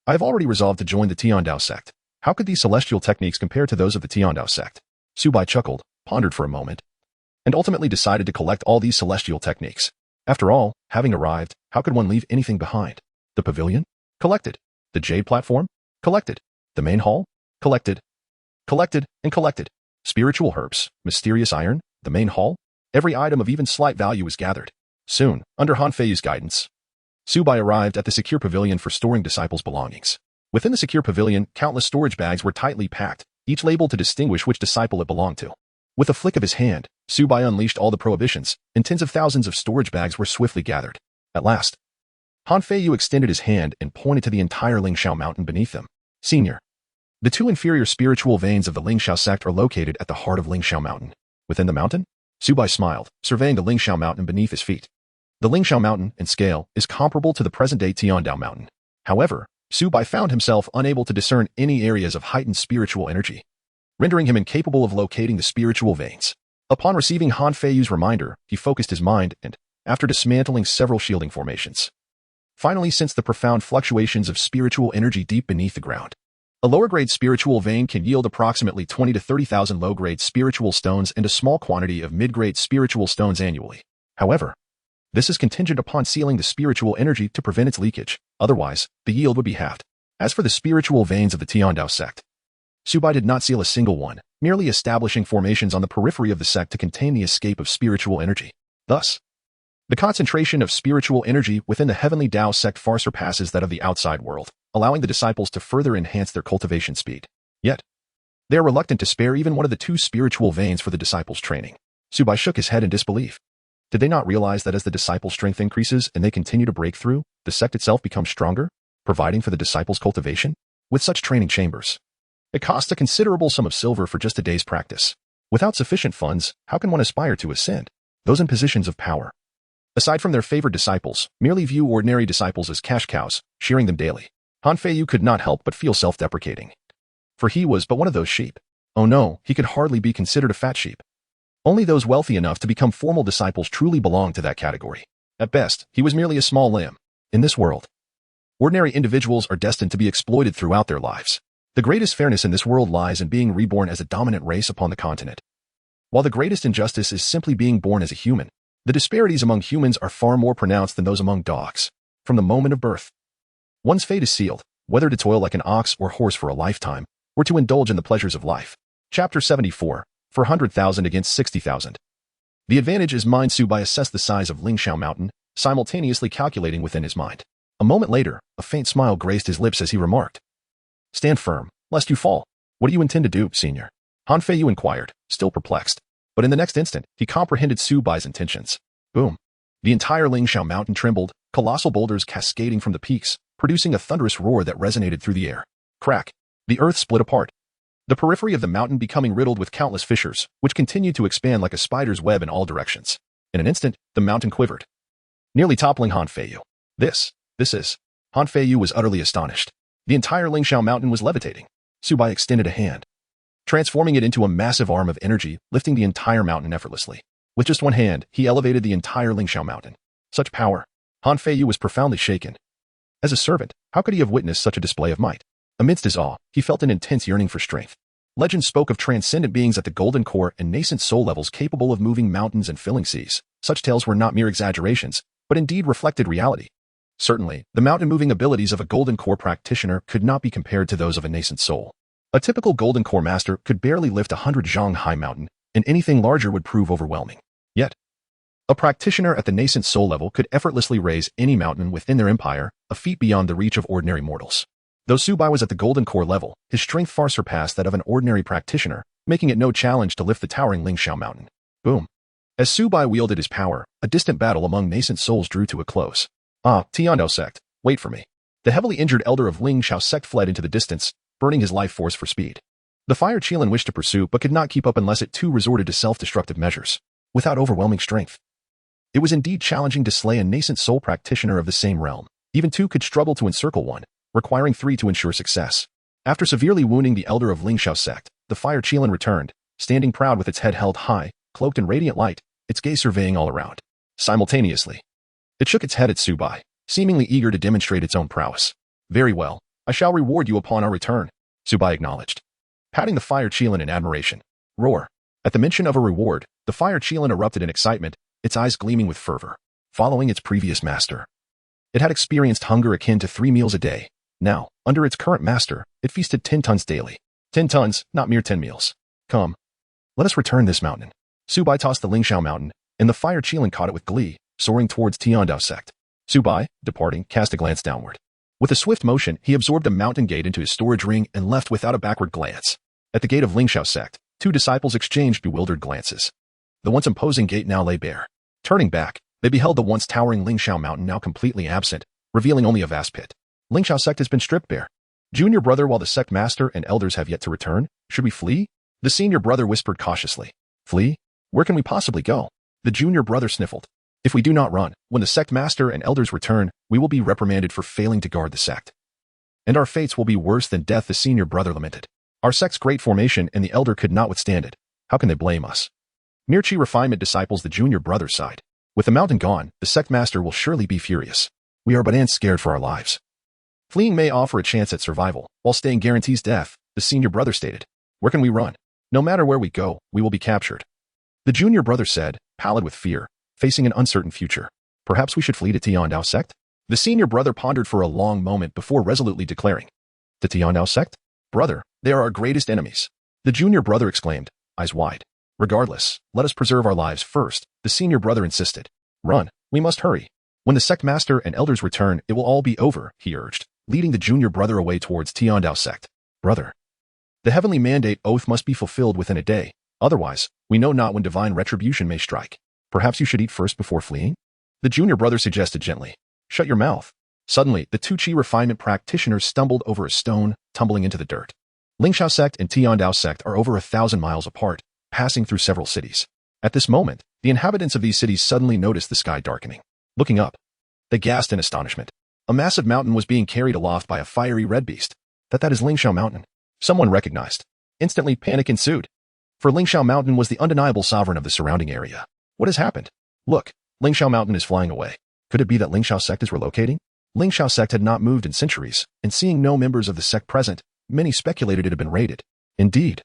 Speaker 1: I have already resolved to join the Tiandao Sect. How could these celestial techniques compare to those of the Tiandao Sect? Su Bai chuckled, pondered for a moment, and ultimately decided to collect all these celestial techniques. After all, having arrived, how could one leave anything behind? The pavilion? Collected. The jade platform? Collected. The main hall? Collected. Collected and collected. Spiritual herbs, mysterious iron, the main hall? Every item of even slight value was gathered. Soon, under Han Feiyu's guidance, Su Bai arrived at the secure pavilion for storing disciples' belongings. Within the secure pavilion, countless storage bags were tightly packed, each labeled to distinguish which disciple it belonged to. With a flick of his hand, Su Bai unleashed all the prohibitions, and tens of thousands of storage bags were swiftly gathered. At last, Han Feiyu extended his hand and pointed to the entire Lingxiao mountain beneath them. Senior. The two inferior spiritual veins of the Lingxiao sect are located at the heart of Lingxiao mountain. Within the mountain? Su Bai smiled, surveying the Lingxiao mountain beneath his feet. The Lingxiao mountain, in scale, is comparable to the present-day Tiandao mountain. However, Su Bai found himself unable to discern any areas of heightened spiritual energy, rendering him incapable of locating the spiritual veins. Upon receiving Han Feiyu's reminder, he focused his mind and, after dismantling several shielding formations, finally sensed the profound fluctuations of spiritual energy deep beneath the ground. A lower-grade spiritual vein can yield approximately 20 to 30,000 low-grade spiritual stones and a small quantity of mid-grade spiritual stones annually. However, this is contingent upon sealing the spiritual energy to prevent its leakage. Otherwise, the yield would be halved. As for the spiritual veins of the Tiandao Sect, Su Bai did not seal a single one, merely establishing formations on the periphery of the sect to contain the escape of spiritual energy. Thus, the concentration of spiritual energy within the heavenly Dao sect far surpasses that of the outside world, allowing the disciples to further enhance their cultivation speed. Yet, they are reluctant to spare even one of the two spiritual veins for the disciples' training. Su Bai shook his head in disbelief. Did they not realize that as the disciples' strength increases and they continue to break through, the sect itself becomes stronger, providing for the disciples' cultivation? With such training chambers, it costs a considerable sum of silver for just a day's practice. Without sufficient funds, how can one aspire to ascend? Those in positions of power, aside from their favored disciples, merely view ordinary disciples as cash cows, shearing them daily. Han Feiyu could not help but feel self-deprecating. For he was but one of those sheep. Oh no, he could hardly be considered a fat sheep. Only those wealthy enough to become formal disciples truly belonged to that category. At best, he was merely a small lamb. In this world, ordinary individuals are destined to be exploited throughout their lives. The greatest fairness in this world lies in being reborn as a dominant race upon the continent. While the greatest injustice is simply being born as a human, the disparities among humans are far more pronounced than those among dogs. From the moment of birth, one's fate is sealed, whether to toil like an ox or horse for a lifetime, or to indulge in the pleasures of life. Chapter 74. For 100,000 against 60,000. The advantage is mine. Su Bai assessed the size of Lingxiao mountain, simultaneously calculating within his mind. A moment later, a faint smile graced his lips as he remarked, Stand firm, lest you fall. What do you intend to do, senior? Han Feiyu inquired, still perplexed. But in the next instant, he comprehended Su Bai's intentions. Boom. The entire Lingxiao mountain trembled, colossal boulders cascading from the peaks, producing a thunderous roar that resonated through the air. Crack. The earth split apart, the periphery of the mountain becoming riddled with countless fissures, which continued to expand like a spider's web in all directions. In an instant, the mountain quivered, nearly toppling Han Feiyu. This is. Han Feiyu was utterly astonished. The entire Lingxiao mountain was levitating. Su Bai extended a hand, transforming it into a massive arm of energy, lifting the entire mountain effortlessly. With just one hand, he elevated the entire Lingxiao mountain. Such power. Han Feiyu was profoundly shaken. As a servant, how could he have witnessed such a display of might? Amidst his awe, he felt an intense yearning for strength. Legend spoke of transcendent beings at the golden core and nascent soul levels capable of moving mountains and filling seas. Such tales were not mere exaggerations, but indeed reflected reality. Certainly, the mountain-moving abilities of a Golden Core practitioner could not be compared to those of a nascent soul. A typical Golden Core master could barely lift 100 zhang high mountain, and anything larger would prove overwhelming. Yet, a practitioner at the nascent soul level could effortlessly raise any mountain within their empire, a feat beyond the reach of ordinary mortals. Though Su Bai was at the Golden Core level, his strength far surpassed that of an ordinary practitioner, making it no challenge to lift the towering Lingxiao mountain. Boom. As Su Bai wielded his power, a distant battle among nascent souls drew to a close. Tiandao Sect, wait for me. The heavily injured elder of Lingxiao Sect fled into the distance, burning his life force for speed. The Fire Qilin wished to pursue but could not keep up unless it too resorted to self-destructive measures. Without overwhelming strength, it was indeed challenging to slay a nascent soul practitioner of the same realm. Even two could struggle to encircle one, requiring three to ensure success. After severely wounding the elder of Lingxiao Sect, the Fire Qilin returned, standing proud with its head held high, cloaked in radiant light, its gaze surveying all around. Simultaneously, it shook its head at Su Bai, seemingly eager to demonstrate its own prowess. Very well, I shall reward you upon our return, Su Bai acknowledged, patting the Fire Qilin in admiration. Roar. At the mention of a reward, the Fire Qilin erupted in excitement, its eyes gleaming with fervor. Following its previous master, it had experienced hunger akin to 3 meals a day. Now, under its current master, it feasted 10 tons daily. 10 tons, not mere 10 meals. Come. Let us return this mountain. Su Bai tossed the Lingxiao mountain, and the Fire Qilin caught it with glee, soaring towards Tiandao Sect. Su Bai, departing, cast a glance downward. With a swift motion, he absorbed a mountain gate into his storage ring and left without a backward glance. At the gate of Lingxiao Sect, 2 disciples exchanged bewildered glances. The once imposing gate now lay bare. Turning back, they beheld the once towering Lingxiao mountain now completely absent, revealing only a vast pit. Lingxiao Sect has been stripped bare. Junior brother, while the sect master and elders have yet to return, should we flee? The senior brother whispered cautiously. Flee? Where can we possibly go? The junior brother sniffled. If we do not run, when the sect master and elders return, we will be reprimanded for failing to guard the sect. And our fates will be worse than death, the senior brother lamented. Our sect's great formation and the elder could not withstand it. How can they blame us? Mere chi refinement disciples, the junior brother sighed. With the mountain gone, the sect master will surely be furious. We are but ants scared for our lives. Fleeing may offer a chance at survival, while staying guarantees death, the senior brother stated. Where can we run? No matter where we go, we will be captured. The junior brother said, pallid with fear, facing an uncertain future. Perhaps we should flee to Tiandao Sect? The senior brother pondered for a long moment before resolutely declaring. To Tiandao Sect? Brother, they are our greatest enemies. The junior brother exclaimed, eyes wide. Regardless, let us preserve our lives first, the senior brother insisted. Run, we must hurry. When the sect master and elders return, it will all be over, he urged, leading the junior brother away towards Tiandao Sect. Brother, the heavenly mandate oath must be fulfilled within a day. Otherwise, we know not when divine retribution may strike. Perhaps you should eat first before fleeing? The junior brother suggested gently. Shut your mouth. Suddenly, the 2 chi refinement practitioners stumbled over a stone, tumbling into the dirt. Lingxiao Sect and Tiandao Sect are over 1,000 miles apart, passing through several cities. At this moment, the inhabitants of these cities suddenly noticed the sky darkening. Looking up, they gasped in astonishment. A massive mountain was being carried aloft by a fiery red beast. That is Lingxiao Mountain. Someone recognized. Instantly, panic ensued. For Lingxiao Mountain was the undeniable sovereign of the surrounding area. What has happened? Look, Lingxiao Mountain is flying away. Could it be that Lingxiao Sect is relocating? Lingxiao Sect had not moved in centuries, and seeing no members of the sect present, many speculated it had been raided. Indeed.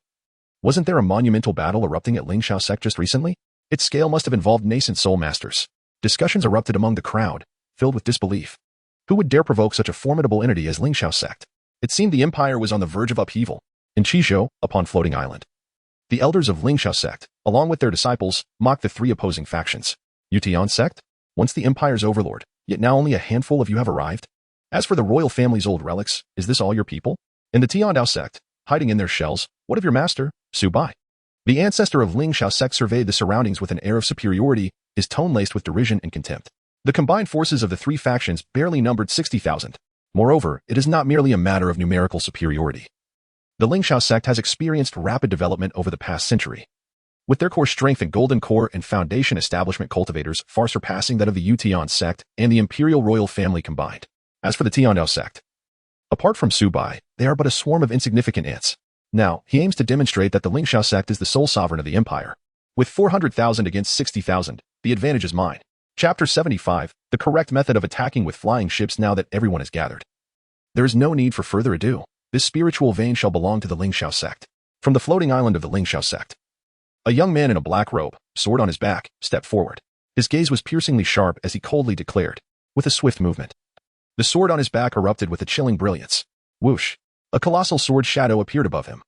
Speaker 1: Wasn't there a monumental battle erupting at Lingxiao Sect just recently? Its scale must have involved nascent soul masters. Discussions erupted among the crowd, filled with disbelief. Who would dare provoke such a formidable entity as Lingxiao Sect? It seemed the empire was on the verge of upheaval. In Qizhou, upon Floating Island, the elders of Lingxiao Sect, along with their disciples, mocked the 3 opposing factions. Tiandao Sect? Once the empire's overlord, yet now only a handful of you have arrived? As for the royal family's old relics, is this all your people? In the Tiandao Sect, hiding in their shells, what of your master, Su Bai? The ancestor of Lingxiao Sect surveyed the surroundings with an air of superiority, his tone laced with derision and contempt. The combined forces of the 3 factions barely numbered 60,000. Moreover, it is not merely a matter of numerical superiority. The Lingxiao Sect has experienced rapid development over the past century, with their core strength and golden core and foundation establishment cultivators far surpassing that of the Tiandao Sect and the imperial royal family combined. As for the Tiandao Sect, apart from Su Bai, they are but a swarm of insignificant ants. Now, he aims to demonstrate that the Lingxiao Sect is the sole sovereign of the empire. With 400,000 against 60,000, the advantage is mine. Chapter 75, the correct method of attacking with flying ships now that everyone is gathered. There is no need for further ado. This spiritual vein shall belong to the Lingxiao Sect. From the floating island of the Lingxiao Sect, a young man in a black robe, sword on his back, stepped forward. His gaze was piercingly sharp as he coldly declared, with a swift movement. The sword on his back erupted with a chilling brilliance. Whoosh! A colossal sword shadow appeared above him,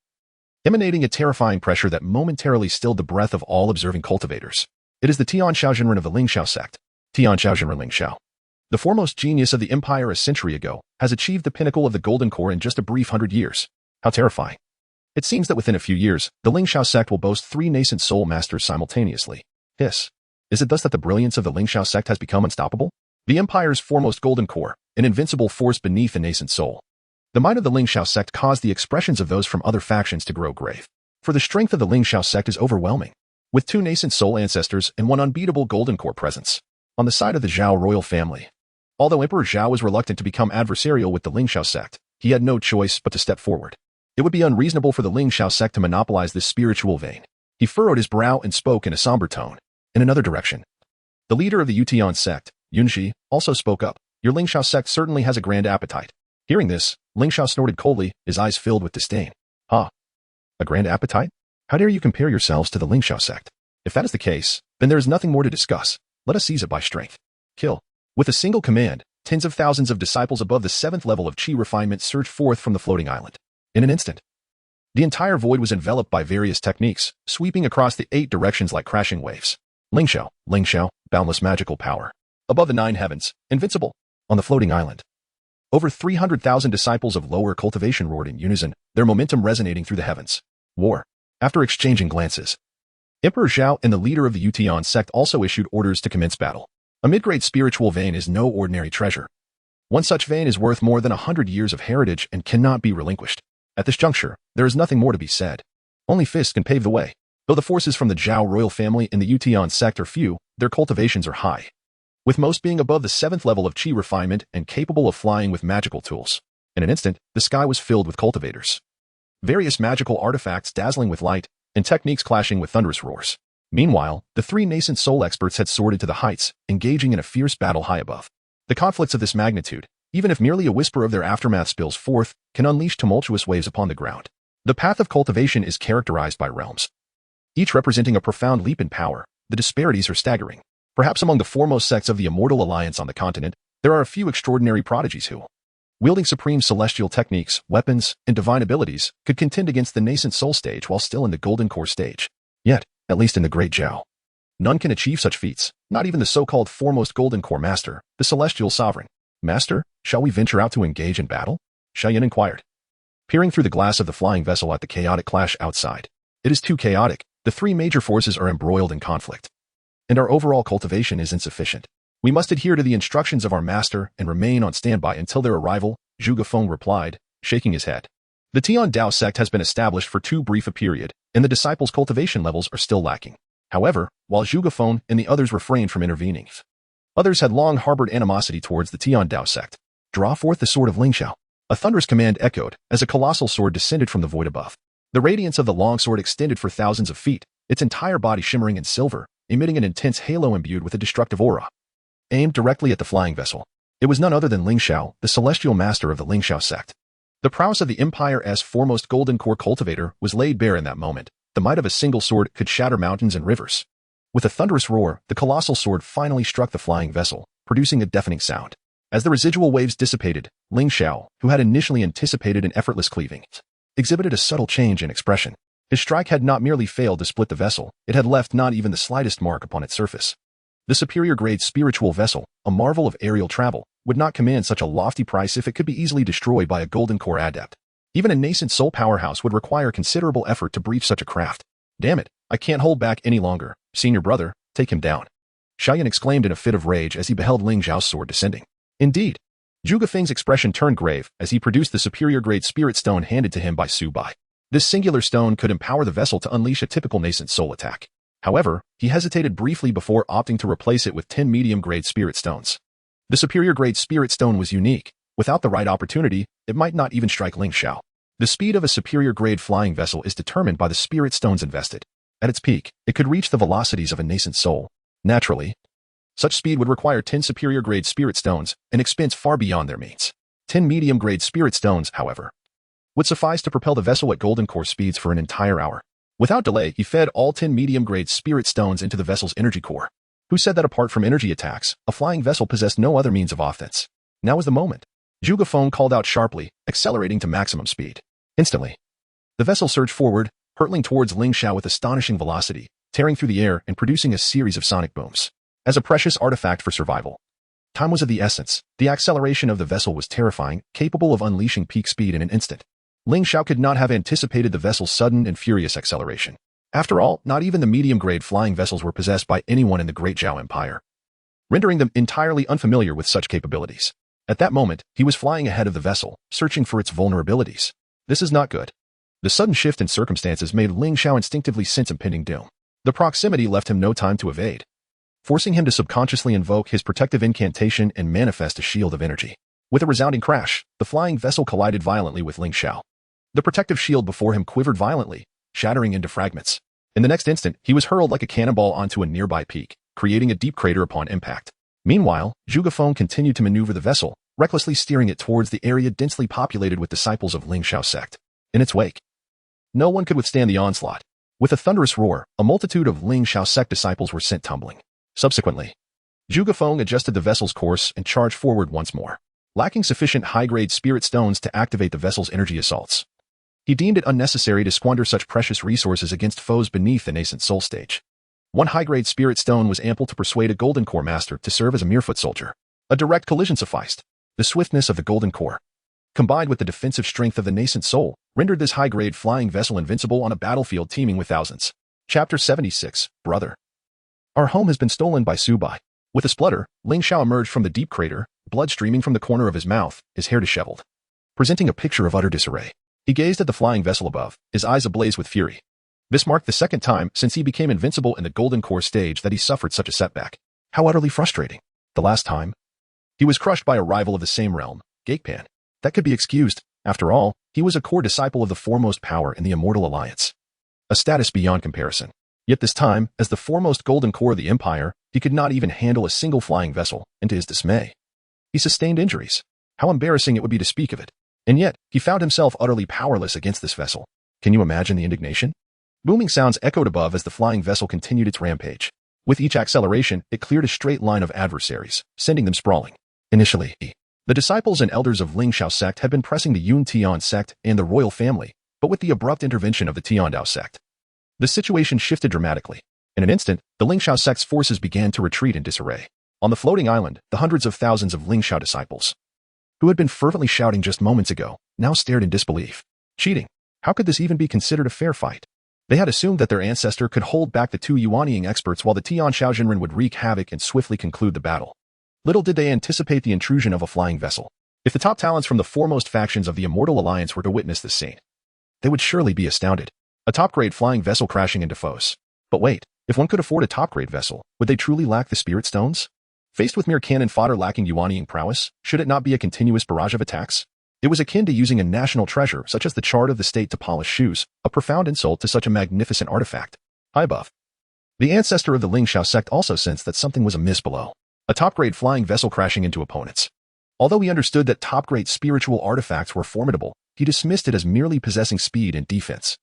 Speaker 1: emanating a terrifying pressure that momentarily stilled the breath of all observing cultivators. It is the Tiandao Sect of the Linglang Sect. Tiandao Lingxiao. The foremost genius of the empire a century ago has achieved the pinnacle of the golden core in just a brief 100 years. How terrifying. It seems that within a few years, the Lingxiao Sect will boast 3 nascent soul masters simultaneously. Hiss. Is it thus that the brilliance of the Lingxiao Sect has become unstoppable? The empire's foremost golden core, an invincible force beneath a nascent soul. The might of the Lingxiao Sect caused the expressions of those from other factions to grow grave. For the strength of the Lingxiao Sect is overwhelming, with 2 nascent soul ancestors and 1 unbeatable golden core presence. On the side of the Zhao royal family, although Emperor Zhao was reluctant to become adversarial with the Lingxiao Sect, he had no choice but to step forward. It would be unreasonable for the Lingxiao Sect to monopolize this spiritual vein. He furrowed his brow and spoke in a somber tone. In another direction, the leader of the Tiandao Sect, Yunji, also spoke up. Your Lingxiao Sect certainly has a grand appetite. Hearing this, Lingxiao snorted coldly, his eyes filled with disdain. Ah, a grand appetite? How dare you compare yourselves to the Lingxiao Sect? If that is the case, then there is nothing more to discuss. Let us seize it by strength. Kill. With a single command, tens of thousands of disciples above the 7th level of Qi refinement surged forth from the floating island. In an instant, the entire void was enveloped by various techniques, sweeping across the 8 directions like crashing waves. Lingxiao, boundless magical power. Above the 9 heavens, invincible. On the floating island, over 300,000 disciples of lower cultivation roared in unison, their momentum resonating through the heavens. War. After exchanging glances, Emperor Zhao and the leader of the Tiandao Sect also issued orders to commence battle. A mid-grade spiritual vein is no ordinary treasure. One such vein is worth more than 100 years of heritage and cannot be relinquished. At this juncture, there is nothing more to be said. Only fists can pave the way. Though the forces from the Zhao royal family and the Tiandao Sect are few, their cultivations are high, with most being above the 7th level of Qi refinement and capable of flying with magical tools. In an instant, the sky was filled with cultivators. Various magical artifacts dazzling with light, and techniques clashing with thunderous roars. Meanwhile, the 3 nascent soul experts had soared into the heights, engaging in a fierce battle high above. The conflicts of this magnitude, even if merely a whisper of their aftermath spills forth, can unleash tumultuous waves upon the ground. The path of cultivation is characterized by realms, each representing a profound leap in power. The disparities are staggering. Perhaps among the foremost sects of the Immortal Alliance on the continent, there are a few extraordinary prodigies who, wielding supreme celestial techniques, weapons, and divine abilities, could contend against the nascent soul stage while still in the golden core stage. Yet, at least in the Great Zhao, none can achieve such feats, not even the so-called foremost golden core master, the celestial sovereign. Master, shall we venture out to engage in battle? Xiao Yan inquired, peering through the glass of the flying vessel at the chaotic clash outside. It is too chaotic. The 3 major forces are embroiled in conflict, and our overall cultivation is insufficient. We must adhere to the instructions of our master and remain on standby until their arrival, Zhuge Feng replied, shaking his head. The Tiandao Sect has been established for too brief a period, and the disciples' cultivation levels are still lacking. However, while Zhuge Feng and the others refrained from intervening, others had long harbored animosity towards the Tiandao Sect. Draw forth the sword of Lingxiao. A thunderous command echoed as a colossal sword descended from the void above. The radiance of the long sword extended for thousands of feet, its entire body shimmering in silver, emitting an intense halo imbued with a destructive aura. Aimed directly at the flying vessel, it was none other than Lingxiao, the celestial master of the Lingxiao Sect. The prowess of the Empire's foremost golden core cultivator was laid bare in that moment. The might of a single sword could shatter mountains and rivers. With a thunderous roar, the colossal sword finally struck the flying vessel, producing a deafening sound. As the residual waves dissipated, Lingxiao, who had initially anticipated an effortless cleaving, exhibited a subtle change in expression. His strike had not merely failed to split the vessel, it had left not even the slightest mark upon its surface. The superior-grade spiritual vessel, a marvel of aerial travel, would not command such a lofty price if it could be easily destroyed by a golden core adept. Even a nascent soul powerhouse would require considerable effort to breach such a craft. Damn it, I can't hold back any longer. Senior brother, take him down. Xiao Yan exclaimed in a fit of rage as he beheld Ling Zhao's sword descending. Indeed, Zhuge Feng's expression turned grave as he produced the superior-grade spirit stone handed to him by Su Bai. This singular stone could empower the vessel to unleash a typical nascent soul attack. However, he hesitated briefly before opting to replace it with 10 medium-grade spirit stones. The superior-grade spirit stone was unique. Without the right opportunity, it might not even strike Ling Xiao. The speed of a superior-grade flying vessel is determined by the spirit stones invested. At its peak, it could reach the velocities of a nascent soul. Naturally, such speed would require 10 superior-grade spirit stones, an expense far beyond their means. 10 medium-grade spirit stones, however, would suffice to propel the vessel at golden core speeds for an entire hour. Without delay, he fed all 10 medium-grade spirit stones into the vessel's energy core. Who said that apart from energy attacks, a flying vessel possessed no other means of offense? Now is the moment. Zhuge Feng called out sharply, accelerating to maximum speed. Instantly, the vessel surged forward, hurtling towards Lingxiao with astonishing velocity, tearing through the air and producing a series of sonic booms. As a precious artifact for survival, time was of the essence. The acceleration of the vessel was terrifying, capable of unleashing peak speed in an instant. Lingxiao could not have anticipated the vessel's sudden and furious acceleration. After all, not even the medium-grade flying vessels were possessed by anyone in the Great Zhao Empire, rendering them entirely unfamiliar with such capabilities. At that moment, he was flying ahead of the vessel, searching for its vulnerabilities. This is not good. The sudden shift in circumstances made Lingxiao instinctively sense impending doom. The proximity left him no time to evade, forcing him to subconsciously invoke his protective incantation and manifest a shield of energy. With a resounding crash, the flying vessel collided violently with Lingxiao. The protective shield before him quivered violently, shattering into fragments. In the next instant, he was hurled like a cannonball onto a nearby peak, creating a deep crater upon impact. Meanwhile, Zhuge Feng continued to maneuver the vessel, recklessly steering it towards the area densely populated with disciples of Lingxiao Sect. In its wake, no one could withstand the onslaught. With a thunderous roar, a multitude of Lingxiao Sect disciples were sent tumbling. Subsequently, Zhuge Feng adjusted the vessel's course and charged forward once more. Lacking sufficient high-grade spirit stones to activate the vessel's energy assaults, he deemed it unnecessary to squander such precious resources against foes beneath the nascent soul stage. One high-grade spirit stone was ample to persuade a golden core master to serve as a mere foot soldier. A direct collision sufficed. The swiftness of the golden core, combined with the defensive strength of the nascent soul, rendered this high-grade flying vessel invincible on a battlefield teeming with thousands. Chapter 76, Brother. Our home has been stolen by Su Bai. With a splutter, Lingxiao emerged from the deep crater, blood streaming from the corner of his mouth, his hair disheveled, presenting a picture of utter disarray. He gazed at the flying vessel above, his eyes ablaze with fury. This marked the second time since he became invincible in the golden core stage that he suffered such a setback. How utterly frustrating. The last time, he was crushed by a rival of the same realm, Gatepan. That could be excused. After all, he was a core disciple of the foremost power in the Immortal Alliance, a status beyond comparison. Yet this time, as the foremost golden core of the Empire, he could not even handle a single flying vessel, and to his dismay, he sustained injuries. How embarrassing it would be to speak of it. And yet, he found himself utterly powerless against this vessel. Can you imagine the indignation? Booming sounds echoed above as the flying vessel continued its rampage. With each acceleration, it cleared a straight line of adversaries, sending them sprawling. Initially, the disciples and elders of Lingxiao Sect had been pressing the Tiandao Sect and the royal family, but with the abrupt intervention of the Tiandao Sect, the situation shifted dramatically. In an instant, the Lingxiao Sect's forces began to retreat in disarray. On the floating island, the hundreds of thousands of Lingxiao disciples, who had been fervently shouting just moments ago, now stared in disbelief. Cheating. How could this even be considered a fair fight? They had assumed that their ancestor could hold back the two Yuanying experts while the Tian Shaojinren would wreak havoc and swiftly conclude the battle. Little did they anticipate the intrusion of a flying vessel. If the top talents from the foremost factions of the Immortal Alliance were to witness this scene, they would surely be astounded. A top-grade flying vessel crashing into foes. But wait, if one could afford a top-grade vessel, would they truly lack the spirit stones? Faced with mere cannon fodder lacking Yuanying prowess, should it not be a continuous barrage of attacks? It was akin to using a national treasure such as the chart of the state to polish shoes, a profound insult to such a magnificent artifact. High above, the ancestor of the Lingxiao Sect also sensed that something was amiss below. A top-grade flying vessel crashing into opponents. Although he understood that top-grade spiritual artifacts were formidable, he dismissed it as merely possessing speed and defense.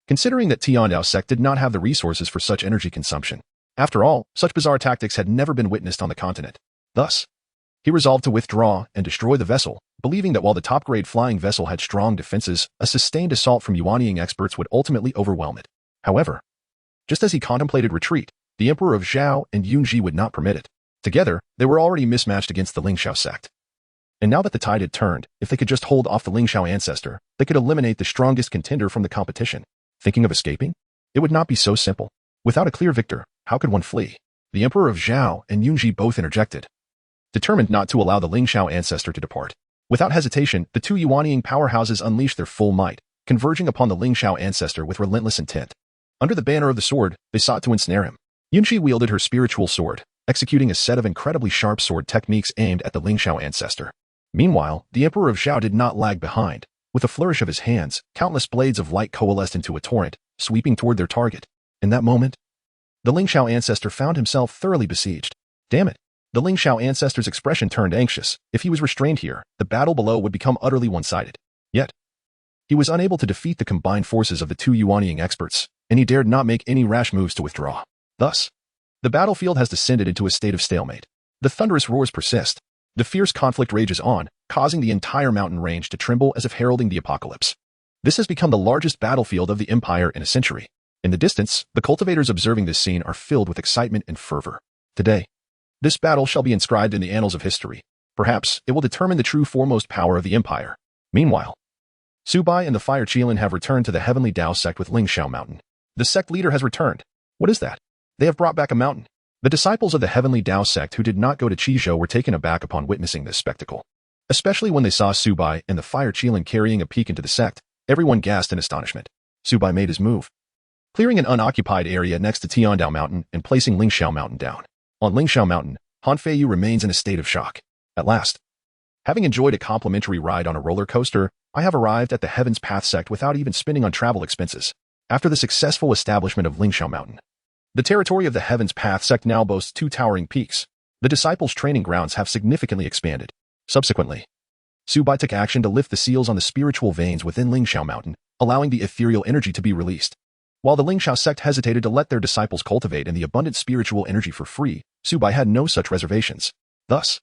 Speaker 1: Considering that Tiandao Sect did not have the resources for such energy consumption. After all, such bizarre tactics had never been witnessed on the continent. Thus, he resolved to withdraw and destroy the vessel, believing that while the top-grade flying vessel had strong defenses, a sustained assault from Yuanying experts would ultimately overwhelm it. However, just as he contemplated retreat, the Emperor of Zhao and Yunji would not permit it. Together, they were already mismatched against the Lingxiao Sect. And now that the tide had turned, if they could just hold off the Lingxiao ancestor, they could eliminate the strongest contender from the competition. Thinking of escaping? It would not be so simple. Without a clear victor, how could one flee? The Emperor of Zhao and Yunji both interjected, determined not to allow the Lingxiao ancestor to depart. Without hesitation, the two Yuanying powerhouses unleashed their full might, converging upon the Lingxiao ancestor with relentless intent. Under the banner of the sword, they sought to ensnare him. Yunji wielded her spiritual sword, executing a set of incredibly sharp sword techniques aimed at the Lingxiao ancestor. Meanwhile, the Emperor of Zhao did not lag behind. With a flourish of his hands, countless blades of light coalesced into a torrent, sweeping toward their target. In that moment, the Lingxiao ancestor found himself thoroughly besieged. Damn it! The Lingxiao ancestor's expression turned anxious. If he was restrained here, the battle below would become utterly one-sided. Yet, he was unable to defeat the combined forces of the two Yuanying experts, and he dared not make any rash moves to withdraw. Thus, the battlefield has descended into a state of stalemate. The thunderous roars persist. The fierce conflict rages on, causing the entire mountain range to tremble as if heralding the apocalypse. This has become the largest battlefield of the empire in a century. In the distance, the cultivators observing this scene are filled with excitement and fervor. Today, this battle shall be inscribed in the annals of history. Perhaps it will determine the true foremost power of the empire. Meanwhile, Su Bai and the Fire Qilin have returned to the Heavenly Tao Sect with Lingxiao Mountain. The sect leader has returned. What is that? They have brought back a mountain. The disciples of the Heavenly Tao Sect who did not go to Qizhou were taken aback upon witnessing this spectacle. Especially when they saw Su Bai and the Fire Qilin carrying a peek into the sect, everyone gasped in astonishment. Su Bai made his move, clearing an unoccupied area next to Tiandao Mountain and placing Lingxiao Mountain down. On Lingxiao Mountain, Han Feiyu remains in a state of shock. At last, having enjoyed a complimentary ride on a roller coaster, I have arrived at the Heaven's Path Sect without even spending on travel expenses. After the successful establishment of Lingxiao Mountain, the territory of the Heaven's Path Sect now boasts 2 towering peaks. The disciples' training grounds have significantly expanded. Subsequently, Su Bai took action to lift the seals on the spiritual veins within Lingxiao Mountain, allowing the ethereal energy to be released. While the Lingxiao sect hesitated to let their disciples cultivate in the abundant spiritual energy for free, Su Bai had no such reservations. Thus,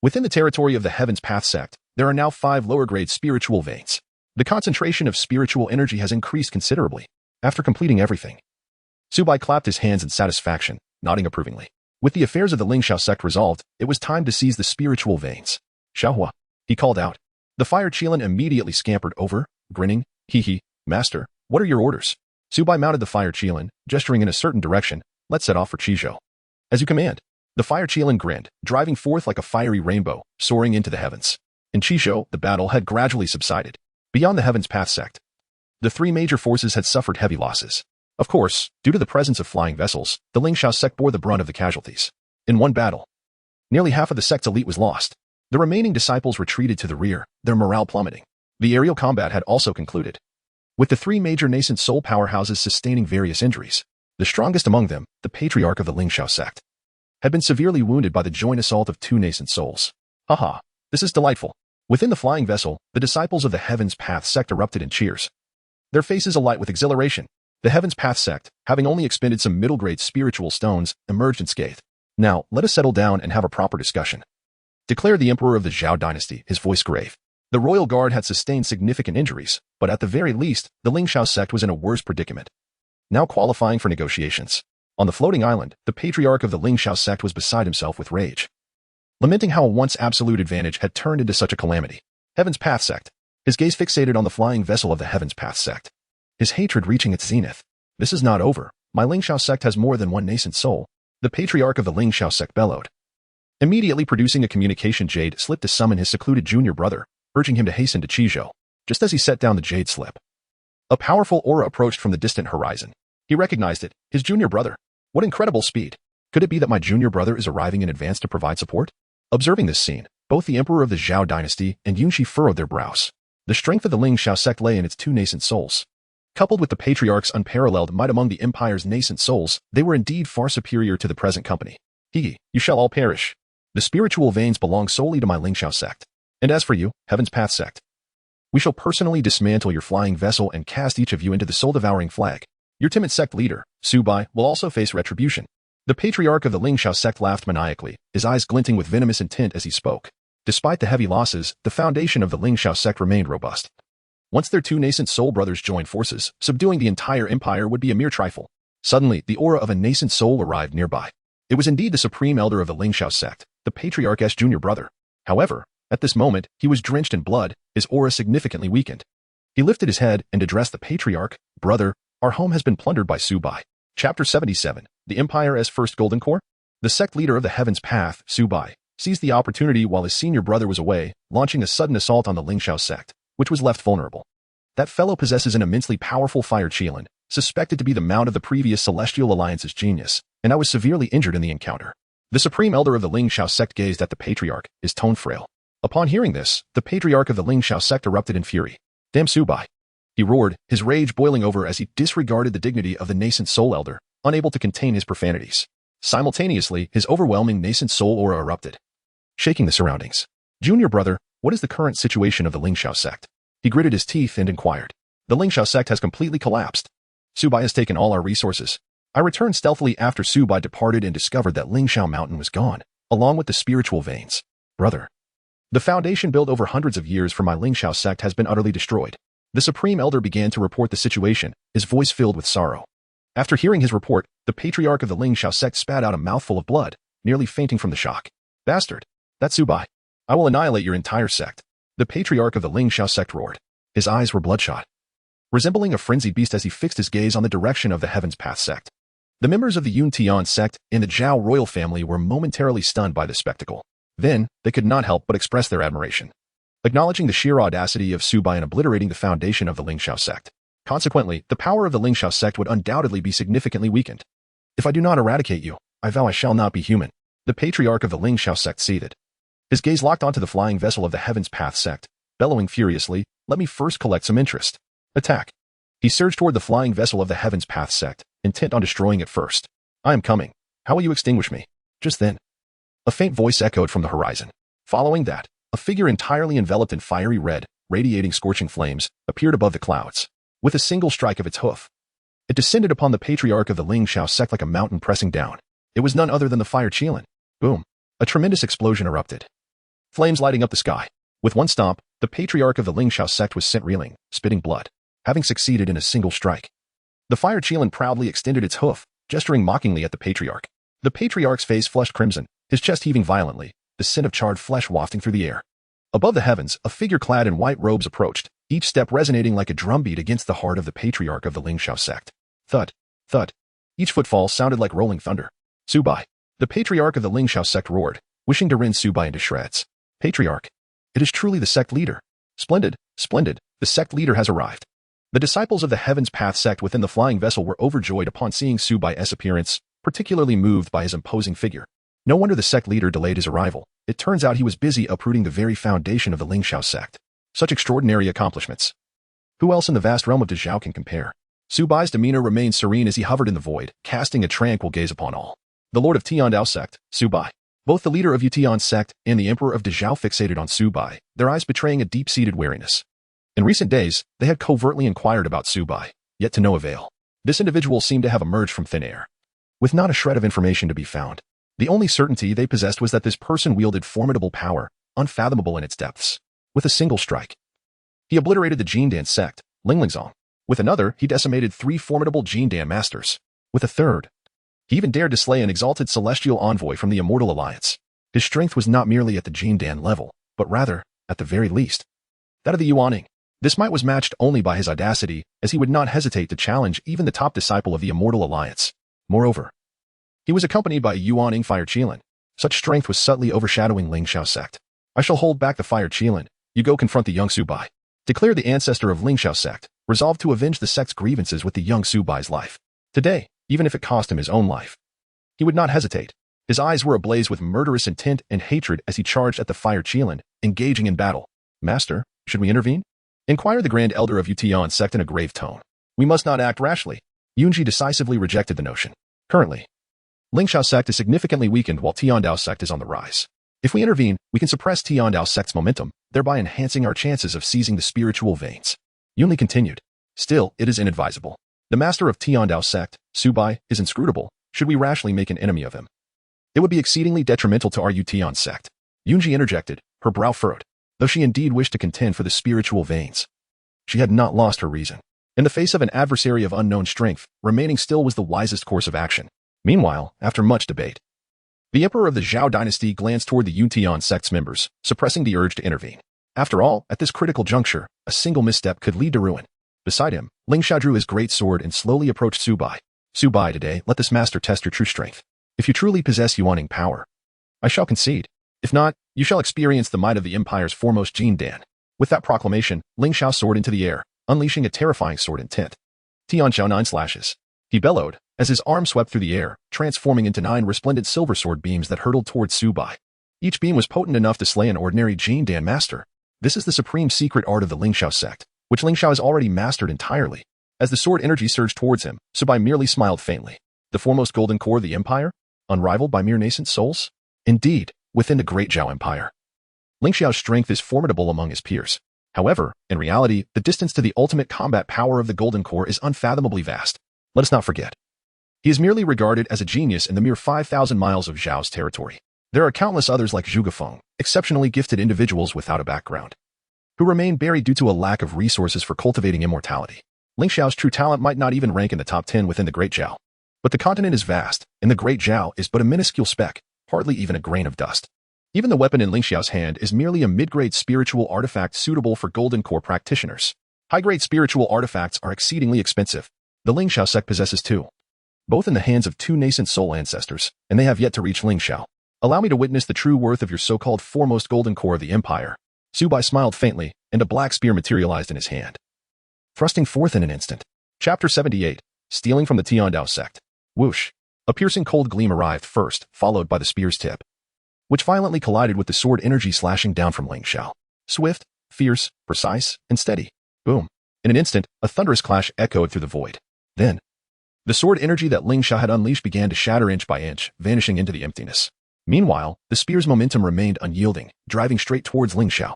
Speaker 1: within the territory of the Heaven's Path Sect, there are now 5 lower-grade spiritual veins. The concentration of spiritual energy has increased considerably. After completing everything, Su Bai clapped his hands in satisfaction, nodding approvingly. With the affairs of the Lingxiao sect resolved, it was time to seize the spiritual veins. Xiaohua, he called out. The Fire Qilin immediately scampered over, grinning. Hee, master, what are your orders? Su Bai mounted the Fire Qilin, gesturing in a certain direction. Let's set off for Qizhou. As you command. The Fire Qilin grinned, driving forth like a fiery rainbow, soaring into the heavens. In Qizhou, the battle had gradually subsided. Beyond the Heaven's Path Sect, the 3 major forces had suffered heavy losses. Of course, due to the presence of flying vessels, the Lingxiao sect bore the brunt of the casualties. In one battle, nearly half of the sect's elite was lost. The remaining disciples retreated to the rear, their morale plummeting. The aerial combat had also concluded, with the 3 major nascent soul powerhouses sustaining various injuries. The strongest among them, the patriarch of the Lingxiao sect, had been severely wounded by the joint assault of 2 nascent souls. Haha, this is delightful. Within the flying vessel, the disciples of the Heaven's Path Sect erupted in cheers, their faces alight with exhilaration. The Heaven's Path Sect, having only expended some middle-grade spiritual stones, emerged unscathed. Now, let us settle down and have a proper discussion, declared the emperor of the Zhao dynasty, his voice grave. The royal guard had sustained significant injuries, but at the very least, the Lingxiao sect was in a worse predicament. Now qualifying for negotiations. On the floating island, the patriarch of the Lingxiao sect was beside himself with rage, lamenting how a once absolute advantage had turned into such a calamity. Heaven's Path Sect. His gaze fixated on the flying vessel of the Heaven's Path Sect, his hatred reaching its zenith. This is not over. My Lingxiao sect has more than one nascent soul. The patriarch of the Lingxiao sect bellowed. Immediately producing a communication jade slip to summon his secluded junior brother, urging him to hasten to Qizhou. Just as he set down the jade slip, a powerful aura approached from the distant horizon. He recognized it, his junior brother. What incredible speed! Could it be that my junior brother is arriving in advance to provide support? Observing this scene, both the emperor of the Zhao dynasty and Yunxi furrowed their brows. The strength of the Lingxiao sect lay in its 2 nascent souls. Coupled with the patriarch's unparalleled might among the empire's nascent souls, they were indeed far superior to the present company. You shall all perish. The spiritual veins belong solely to my Lingxiao sect. And as for you, Heaven's Path Sect, we shall personally dismantle your flying vessel and cast each of you into the soul-devouring flag. Your timid sect leader, Su Bai, will also face retribution. The patriarch of the Lingxiao sect laughed maniacally, his eyes glinting with venomous intent as he spoke. Despite the heavy losses, the foundation of the Lingxiao sect remained robust. Once their 2 nascent soul brothers joined forces, subduing the entire empire would be a mere trifle. Suddenly, the aura of a nascent soul arrived nearby. It was indeed the supreme elder of the Lingxiao sect, the patriarch's junior brother. However, at this moment, he was drenched in blood, his aura significantly weakened. He lifted his head and addressed the patriarch. Brother, our home has been plundered by Su Bai. Chapter 77. The Empire as First Golden Core? The sect leader of the Heaven's Path, Su Bai, seized the opportunity while his senior brother was away, launching a sudden assault on the Lingxiao sect, which was left vulnerable. That fellow possesses an immensely powerful Fire Qilin, suspected to be the mount of the previous Celestial Alliance's genius, and I was severely injured in the encounter. The supreme elder of the Lingxiao sect gazed at the patriarch, his tone frail. Upon hearing this, the patriarch of the Lingxiao sect erupted in fury. Damn Su Bai! He roared, his rage boiling over as he disregarded the dignity of the nascent soul elder, unable to contain his profanities. Simultaneously, his overwhelming nascent soul aura erupted, shaking the surroundings. Junior brother, what is the current situation of the Lingxiao sect? He gritted his teeth and inquired. The Lingxiao sect has completely collapsed. Su Bai has taken all our resources. I returned stealthily after Su Bai departed and discovered that Lingxiao Mountain was gone, along with the spiritual veins. Brother. The foundation built over hundreds of years for my Lingxiao sect has been utterly destroyed. The Supreme Elder began to report the situation, his voice filled with sorrow. After hearing his report, the patriarch of the Lingxiao sect spat out a mouthful of blood, nearly fainting from the shock. Bastard! That's Su Bai. I will annihilate your entire sect. The patriarch of the Lingxiao sect roared. His eyes were bloodshot, resembling a frenzied beast as he fixed his gaze on the direction of the Heaven's Path sect. The members of the Tiandao Sect and the Zhao royal family were momentarily stunned by the spectacle. Then, they could not help but express their admiration, acknowledging the sheer audacity of Su Bai in obliterating the foundation of the Lingxiao sect. Consequently, the power of the Lingxiao sect would undoubtedly be significantly weakened. If I do not eradicate you, I vow I shall not be human. The patriarch of the Lingxiao sect seethed. His gaze locked onto the flying vessel of the Heaven's Path sect, bellowing furiously, let me first collect some interest. Attack. He surged toward the flying vessel of the Heaven's Path sect, intent on destroying it first. I am coming. How will you extinguish me? Just then, a faint voice echoed from the horizon. Following that, a figure entirely enveloped in fiery red, radiating scorching flames, appeared above the clouds. With a single strike of its hoof, it descended upon the patriarch of the Lingxiao sect like a mountain pressing down. It was none other than the fire Qilin. Boom. A tremendous explosion erupted, flames lighting up the sky. With one stomp, the patriarch of the Lingxiao sect was sent reeling, spitting blood, having succeeded in a single strike. The fire Qilin proudly extended its hoof, gesturing mockingly at the patriarch. The patriarch's face flushed crimson, his chest heaving violently, the scent of charred flesh wafting through the air. Above the heavens, a figure clad in white robes approached, each step resonating like a drumbeat against the heart of the patriarch of the Lingxiao sect. Thud, thud. Each footfall sounded like rolling thunder. Su Bai. The patriarch of the Lingxiao sect roared, wishing to rend Su Bai into shreds. Patriarch. It is truly the sect leader. Splendid, splendid, the sect leader has arrived. The disciples of the Heaven's Path sect within the flying vessel were overjoyed upon seeing Su Bai's appearance, particularly moved by his imposing figure. No wonder the sect leader delayed his arrival. It turns out he was busy uprooting the very foundation of the Lingxiao sect. Such extraordinary accomplishments. Who else in the vast realm of Dezhao can compare? Su Bai's demeanor remained serene as he hovered in the void, casting a tranquil gaze upon all. The Lord of Tiandao Sect, Su Bai. Both the leader of Tiandao Sect and the Emperor of Dezhao fixated on Su Bai, their eyes betraying a deep-seated wariness. In recent days, they had covertly inquired about Su Bai, yet to no avail. This individual seemed to have emerged from thin air, with not a shred of information to be found. The only certainty they possessed was that this person wielded formidable power, unfathomable in its depths. With a single strike, he obliterated the Jindan sect, Linglang. With another, he decimated 3 formidable Jindan masters. With a third, he even dared to slay an exalted celestial envoy from the Immortal Alliance. His strength was not merely at the Jindan level, but rather, at the very least, that of the Yuaning. This might was matched only by his audacity, as he would not hesitate to challenge even the top disciple of the Immortal Alliance. Moreover, he was accompanied by a Yuaning fire Qilin. Such strength was subtly overshadowing Lingxiao sect. I shall hold back the fire Qilin. You go confront the young Su Bai. Declared the ancestor of Lingxiao sect, resolved to avenge the sect's grievances with the young Su Bai's life. Today, even if it cost him his own life, he would not hesitate. His eyes were ablaze with murderous intent and hatred as he charged at the fire Qilin, engaging in battle. Master, should we intervene? Inquired the Grand Elder of Tiandao Sect in a grave tone. We must not act rashly. Yunji decisively rejected the notion. Currently, Lingxiao Sect is significantly weakened while Tiandao Sect is on the rise. If we intervene, we can suppress Tiandao Sect's momentum, thereby enhancing our chances of seizing the spiritual veins. Yunli continued. Still, it is inadvisable. The master of Tiandao Sect, Su Bai, is inscrutable. Should we rashly make an enemy of him, it would be exceedingly detrimental to our Tiandao Sect. Yunji interjected, her brow furrowed. Though she indeed wished to contend for the spiritual veins, she had not lost her reason. In the face of an adversary of unknown strength, remaining still was the wisest course of action. Meanwhile, after much debate, the emperor of the Zhao dynasty glanced toward the Tiandao Sect's members, suppressing the urge to intervene. After all, at this critical juncture, a single misstep could lead to ruin. Beside him, Lingxiao drew his great sword and slowly approached Su Bai. Su Bai, today, let this master test your true strength. If you truly possess Yuaning power, I shall concede. If not, you shall experience the might of the Empire's foremost Jindan. With that proclamation, Lingxiao soared into the air, unleashing a terrifying sword intent. Tianxiao 9 slashes. He bellowed, as his arm swept through the air, transforming into 9 resplendent silver sword beams that hurtled towards Su Bai. Each beam was potent enough to slay an ordinary Jindan master. This is the supreme secret art of the Lingxiao sect, which Lingxiao has already mastered entirely. As the sword energy surged towards him, Su Bai merely smiled faintly. The foremost golden core of the Empire? Unrivaled by mere nascent souls? Indeed, within the great Zhao Empire, Lingxiao's strength is formidable among his peers. However, in reality, the distance to the ultimate combat power of the golden core is unfathomably vast. Let us not forget, he is merely regarded as a genius in the mere 5,000 miles of Zhao's territory. There are countless others like Zhuge Feng, exceptionally gifted individuals without a background, who remain buried due to a lack of resources for cultivating immortality. Ling Xiao's true talent might not even rank in the top 10 within the Great Zhao. But the continent is vast, and the Great Zhao is but a minuscule speck, hardly even a grain of dust. Even the weapon in Ling Xiao's hand is merely a mid-grade spiritual artifact suitable for golden core practitioners. High-grade spiritual artifacts are exceedingly expensive. The Ling Xiao sect possesses two, both in the hands of two nascent soul ancestors, and they have yet to reach Ling Xiao. Allow me to witness the true worth of your so-called foremost golden core of the empire. Su Bai smiled faintly, and a black spear materialized in his hand, thrusting forth in an instant. Chapter 78, Stealing from the Tiandao Sect. Whoosh! A piercing cold gleam arrived first, followed by the spear's tip, which violently collided with the sword energy slashing down from Ling Xiao. Swift, fierce, precise, and steady. Boom! In an instant, a thunderous clash echoed through the void. Then, the sword energy that Ling Xiao had unleashed began to shatter inch by inch, vanishing into the emptiness. Meanwhile, the spear's momentum remained unyielding, driving straight towards Ling Xiao.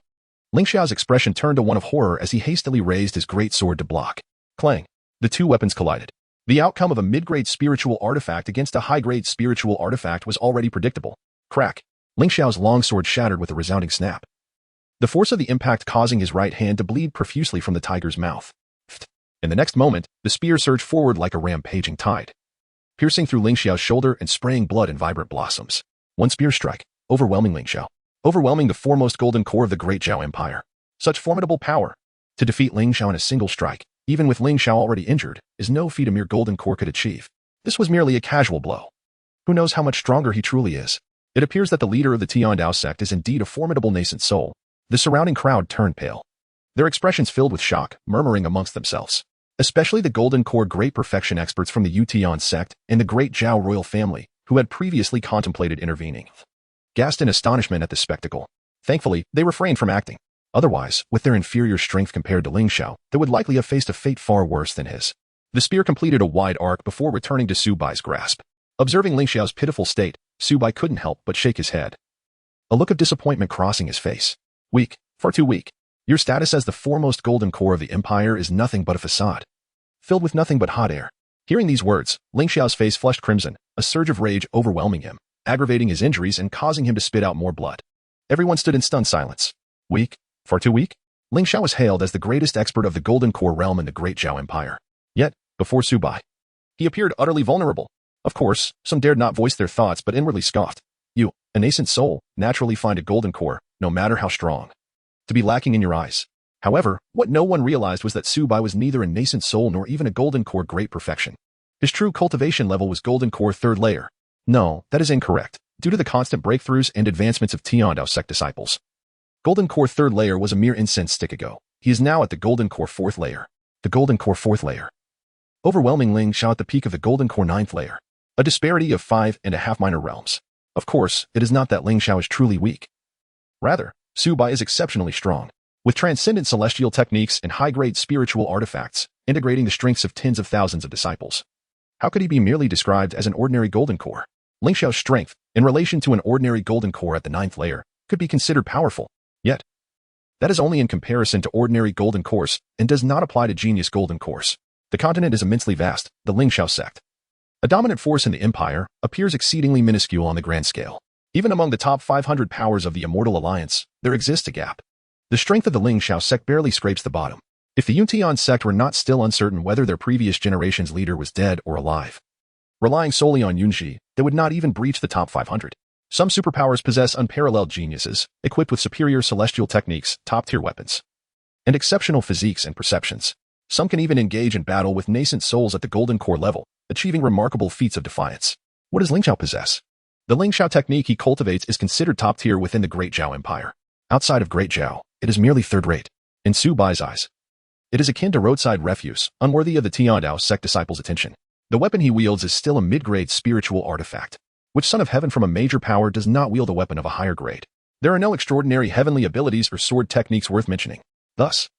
Speaker 1: Ling Xiao's expression turned to one of horror as he hastily raised his great sword to block. Clang! The two weapons collided. The outcome of a mid-grade spiritual artifact against a high-grade spiritual artifact was already predictable. Crack! Ling Xiao's long sword shattered with a resounding snap, the force of the impact causing his right hand to bleed profusely from the tiger's mouth. In the next moment, the spear surged forward like a rampaging tide, piercing through Ling Xiao's shoulder and spraying blood in vibrant blossoms. One spear strike, overwhelming Ling Xiao, overwhelming the foremost golden core of the Great Zhao Empire. Such formidable power. To defeat Ling Xiao in a single strike, even with Ling Xiao already injured, is no feat a mere golden core could achieve. This was merely a casual blow. Who knows how much stronger he truly is? It appears that the leader of the Tiandao Sect is indeed a formidable nascent soul. The surrounding crowd turned pale, their expressions filled with shock, murmuring amongst themselves. Especially the golden core great perfection experts from the Tiandao Sect and the Great Zhao royal family, who had previously contemplated intervening, gasped in astonishment at the spectacle. Thankfully, they refrained from acting. Otherwise, with their inferior strength compared to Ling Xiao, they would likely have faced a fate far worse than his. The spear completed a wide arc before returning to Su Bai's grasp. Observing Ling Xiao's pitiful state, Su Bai couldn't help but shake his head, a look of disappointment crossing his face. Weak, far too weak. Your status as the foremost golden core of the empire is nothing but a facade, filled with nothing but hot air. Hearing these words, Ling Xiao's face flushed crimson, a surge of rage overwhelming him, aggravating his injuries and causing him to spit out more blood. Everyone stood in stunned silence. Weak? Far too weak? Ling Xiao was hailed as the greatest expert of the golden core realm in the Great Zhao Empire. Yet, before Su Bai, he appeared utterly vulnerable. Of course, some dared not voice their thoughts but inwardly scoffed. You, a nascent soul, naturally find a golden core, no matter how strong, to be lacking in your eyes. However, what no one realized was that Su Bai was neither a nascent soul nor even a golden core great perfection. His true cultivation level was golden core 3rd layer. No, that is incorrect. Due to the constant breakthroughs and advancements of Tiandao Sect disciples, golden core 3rd layer was a mere incense stick ago. He is now at the golden core 4th layer. The golden core 4th layer, overwhelming Ling Xiao at the peak of the golden core 9th layer. A disparity of 5.5 minor realms. Of course, it is not that Ling Xiao is truly weak. Rather, Su Bai is exceptionally strong, with transcendent celestial techniques and high-grade spiritual artifacts, integrating the strengths of tens of thousands of disciples. How could he be merely described as an ordinary golden core? Ling Xiao's strength, in relation to an ordinary golden core at the 9th layer, could be considered powerful. Yet, that is only in comparison to ordinary golden cores and does not apply to genius golden cores. The continent is immensely vast, the Ling Xiao sect, a dominant force in the empire, appears exceedingly minuscule on the grand scale. Even among the top 500 powers of the Immortal Alliance, there exists a gap. The strength of the Ling Xiao sect barely scrapes the bottom. If the Tiandao Sect were not still uncertain whether their previous generation's leader was dead or alive, relying solely on Yunji, they would not even breach the top 500. Some superpowers possess unparalleled geniuses, equipped with superior celestial techniques, top-tier weapons, and exceptional physiques and perceptions. Some can even engage in battle with nascent souls at the golden core level, achieving remarkable feats of defiance. What does Ling Xiao possess? The Ling Xiao technique he cultivates is considered top-tier within the Great Zhao Empire. Outside of Great Zhao, it is merely third-rate. In Su Bai's eyes, it is akin to roadside refuse, unworthy of the Tiandao Sect disciples' attention. The weapon he wields is still a mid-grade spiritual artifact, which son of heaven from a major power does not wield a weapon of a higher grade. There are no extraordinary heavenly abilities or sword techniques worth mentioning. Thus,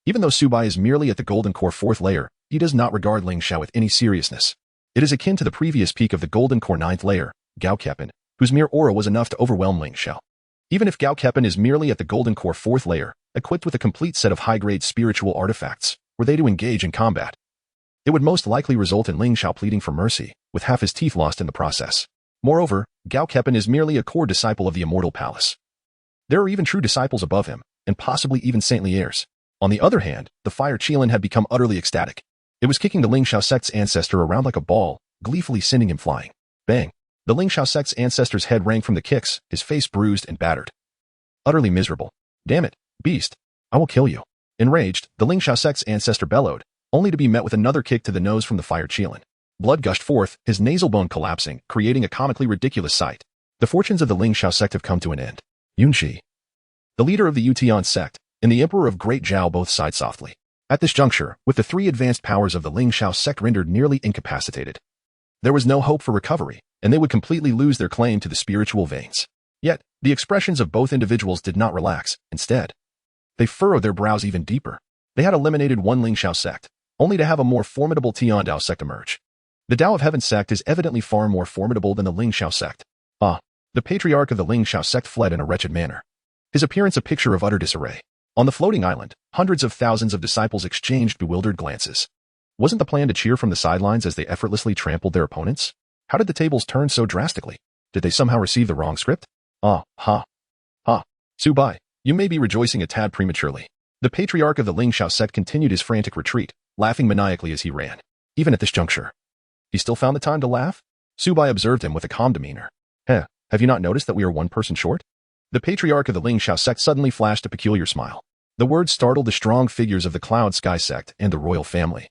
Speaker 1: even though Su Bai is merely at the golden core 4th layer, he does not regard Ling Xiao with any seriousness. It is akin to the previous peak of the golden core 9th layer, Gao Keppen, whose mere aura was enough to overwhelm Ling Xiao. Even if Gao Keppen is merely at the golden core 4th layer, equipped with a complete set of high-grade spiritual artifacts, were they to engage in combat, it would most likely result in Ling Xiao pleading for mercy, with half his teeth lost in the process. Moreover, Gao Keppen is merely a core disciple of the immortal palace. There are even true disciples above him, and possibly even saintly heirs. On the other hand, the fire Qilin had become utterly ecstatic. It was kicking the Lingxiao Sect's ancestor around like a ball, gleefully sending him flying. Bang! The Lingxiao Sect's ancestor's head rang from the kicks, his face bruised and battered. Utterly miserable. Damn it, beast! I will kill you. Enraged, the Lingxiao Sect's ancestor bellowed, only to be met with another kick to the nose from the fire Qilin. Blood gushed forth, his nasal bone collapsing, creating a comically ridiculous sight. The fortunes of the Lingxiao Sect have come to an end. Yunxi, the leader of the Tiandao Sect, and the Emperor of Great Zhao both sighed softly. At this juncture, with the three advanced powers of the Lingxiao Sect rendered nearly incapacitated, there was no hope for recovery, and they would completely lose their claim to the spiritual veins. Yet, the expressions of both individuals did not relax. Instead, they furrowed their brows even deeper. They had eliminated one Lingxiao Sect, only to have a more formidable Tiandao Sect emerge. The Tao of Heaven Sect is evidently far more formidable than the Lingxiao Sect. The patriarch of the Lingxiao Sect fled in a wretched manner. His appearance a picture of utter disarray. On the floating island, hundreds of thousands of disciples exchanged bewildered glances. Wasn't the plan to cheer from the sidelines as they effortlessly trampled their opponents? How did the tables turn so drastically? Did they somehow receive the wrong script? Su Bai, you may be rejoicing a tad prematurely. The patriarch of the Lingxiao Sect continued his frantic retreat, laughing maniacally as he ran. Even at this juncture, he still found the time to laugh? Su Bai observed him with a calm demeanor. Have you not noticed that we are one person short? The patriarch of the Lingxiao Sect suddenly flashed a peculiar smile. The words startled the strong figures of the Cloud Sky Sect and the royal family,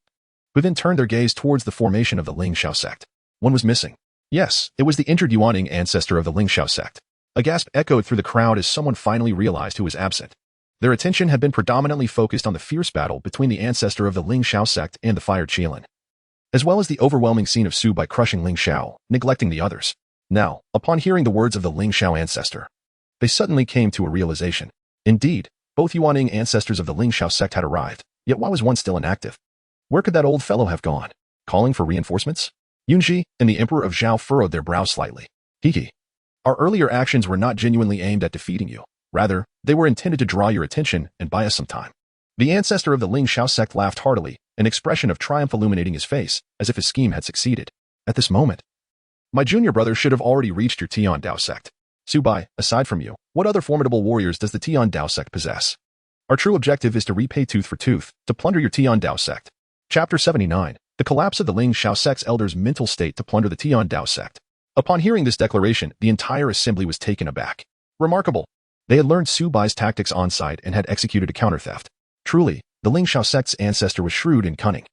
Speaker 1: who then turned their gaze towards the formation of the Lingxiao Sect. One was missing. Yes, it was the injured Yuaning ancestor of the Lingxiao Sect. A gasp echoed through the crowd as someone finally realized who was absent. Their attention had been predominantly focused on the fierce battle between the ancestor of the Lingxiao Sect and the Fire Qilin, as well as the overwhelming scene of Su Bai crushing Ling Xiao, neglecting the others. Now, upon hearing the words of the Lingxiao ancestor, they suddenly came to a realization. Indeed, both Yuaning ancestors of the Lingxiao Sect had arrived, yet why was one still inactive? Where could that old fellow have gone? Calling for reinforcements? Yunxi and the Emperor of Zhao furrowed their brows slightly. Hiki. Our earlier actions were not genuinely aimed at defeating you. Rather, they were intended to draw your attention and buy us some time. The ancestor of the Lingxiao Sect laughed heartily, an expression of triumph illuminating his face, as if his scheme had succeeded. At this moment, my junior brother should have already reached your Tiandao Sect. Su Bai, aside from you, what other formidable warriors does the Tiandao Sect possess? Our true objective is to repay tooth for tooth, to plunder your Tiandao Sect. Chapter 79. The collapse of the Lingxiao Sect's elders' mental state to plunder the Tiandao Sect. Upon hearing this declaration, the entire assembly was taken aback. Remarkable. They had learned Su Bai's tactics on-site and had executed a counter-theft. Truly, the Lingxiao Sect's ancestor was shrewd and cunning.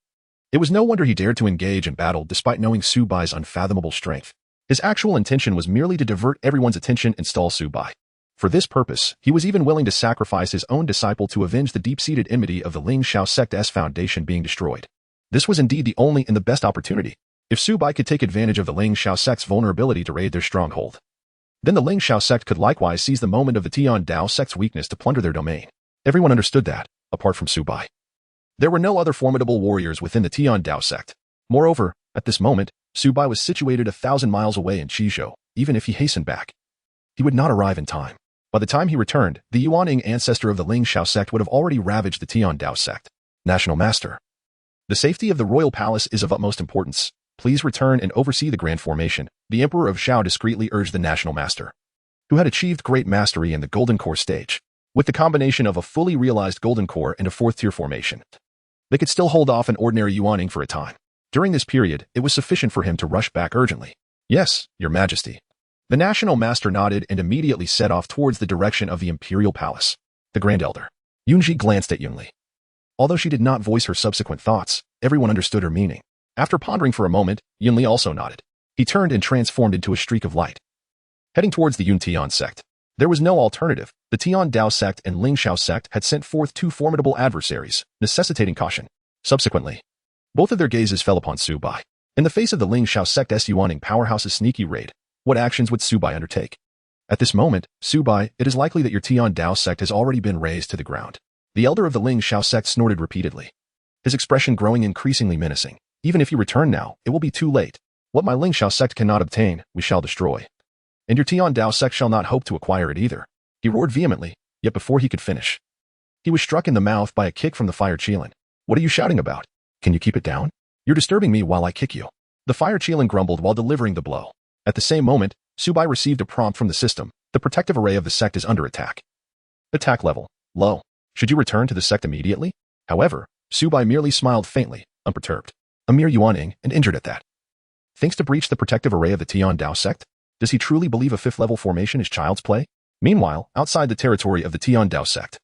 Speaker 1: It was no wonder he dared to engage in battle despite knowing Su Bai's unfathomable strength. His actual intention was merely to divert everyone's attention and stall Su Bai. For this purpose, he was even willing to sacrifice his own disciple to avenge the deep-seated enmity of the Lingxiao Sect's foundation being destroyed. This was indeed the only and the best opportunity. If Su Bai could take advantage of the Lingxiao Sect's vulnerability to raid their stronghold, then the Lingxiao Sect could likewise seize the moment of the Tiandao Sect's weakness to plunder their domain. Everyone understood that, apart from Su Bai. There were no other formidable warriors within the Tiandao Sect. Moreover, at this moment, Su Bai was situated 1,000 miles away in Qizhou. Even if he hastened back, he would not arrive in time. By the time he returned, the Yuaning ancestor of the Lingxiao Sect would have already ravaged the Tiandao Sect. National Master. The safety of the royal palace is of utmost importance. Please return and oversee the grand formation, the Emperor of Zhao discreetly urged the National Master, who had achieved great mastery in the Golden Core stage. With the combination of a fully realized Golden Core and a fourth-tier formation, they could still hold off an ordinary Yuaning for a time. During this period, it was sufficient for him to rush back urgently. Yes, Your Majesty. The National Master nodded and immediately set off towards the direction of the Imperial Palace. The Grand Elder. Yunji glanced at Yunli. Although she did not voice her subsequent thoughts, everyone understood her meaning. After pondering for a moment, Yunli also nodded. He turned and transformed into a streak of light, heading towards the Tiandao Sect. There was no alternative. The Tiandao Sect and Lingxiao Sect had sent forth two formidable adversaries, necessitating caution. Subsequently, both of their gazes fell upon Su Bai. In the face of the Lingxiao Sect's Yuaning powerhouse's sneaky raid, what actions would Su Bai undertake? At this moment, Su Bai, it is likely that your Tiandao Sect has already been razed to the ground. The elder of the Lingxiao Sect snorted repeatedly, his expression growing increasingly menacing. Even if you return now, it will be too late. What my Lingxiao Sect cannot obtain, we shall destroy. And your Tiandao Sect shall not hope to acquire it either. He roared vehemently, yet before he could finish, he was struck in the mouth by a kick from the Fire Qilin. What are you shouting about? Can you keep it down? You're disturbing me while I kick you. The Fire Qilin grumbled while delivering the blow. At the same moment, Su Bai received a prompt from the system. The protective array of the sect is under attack. Attack level low. Should you return to the sect immediately? However, Su Bai merely smiled faintly, unperturbed. A mere yuaning and injured at that. Thinks to breach the protective array of the Tiandao Sect? Does he truly believe a fifth-level formation is child's play? Meanwhile, outside the territory of the Tiandao Sect,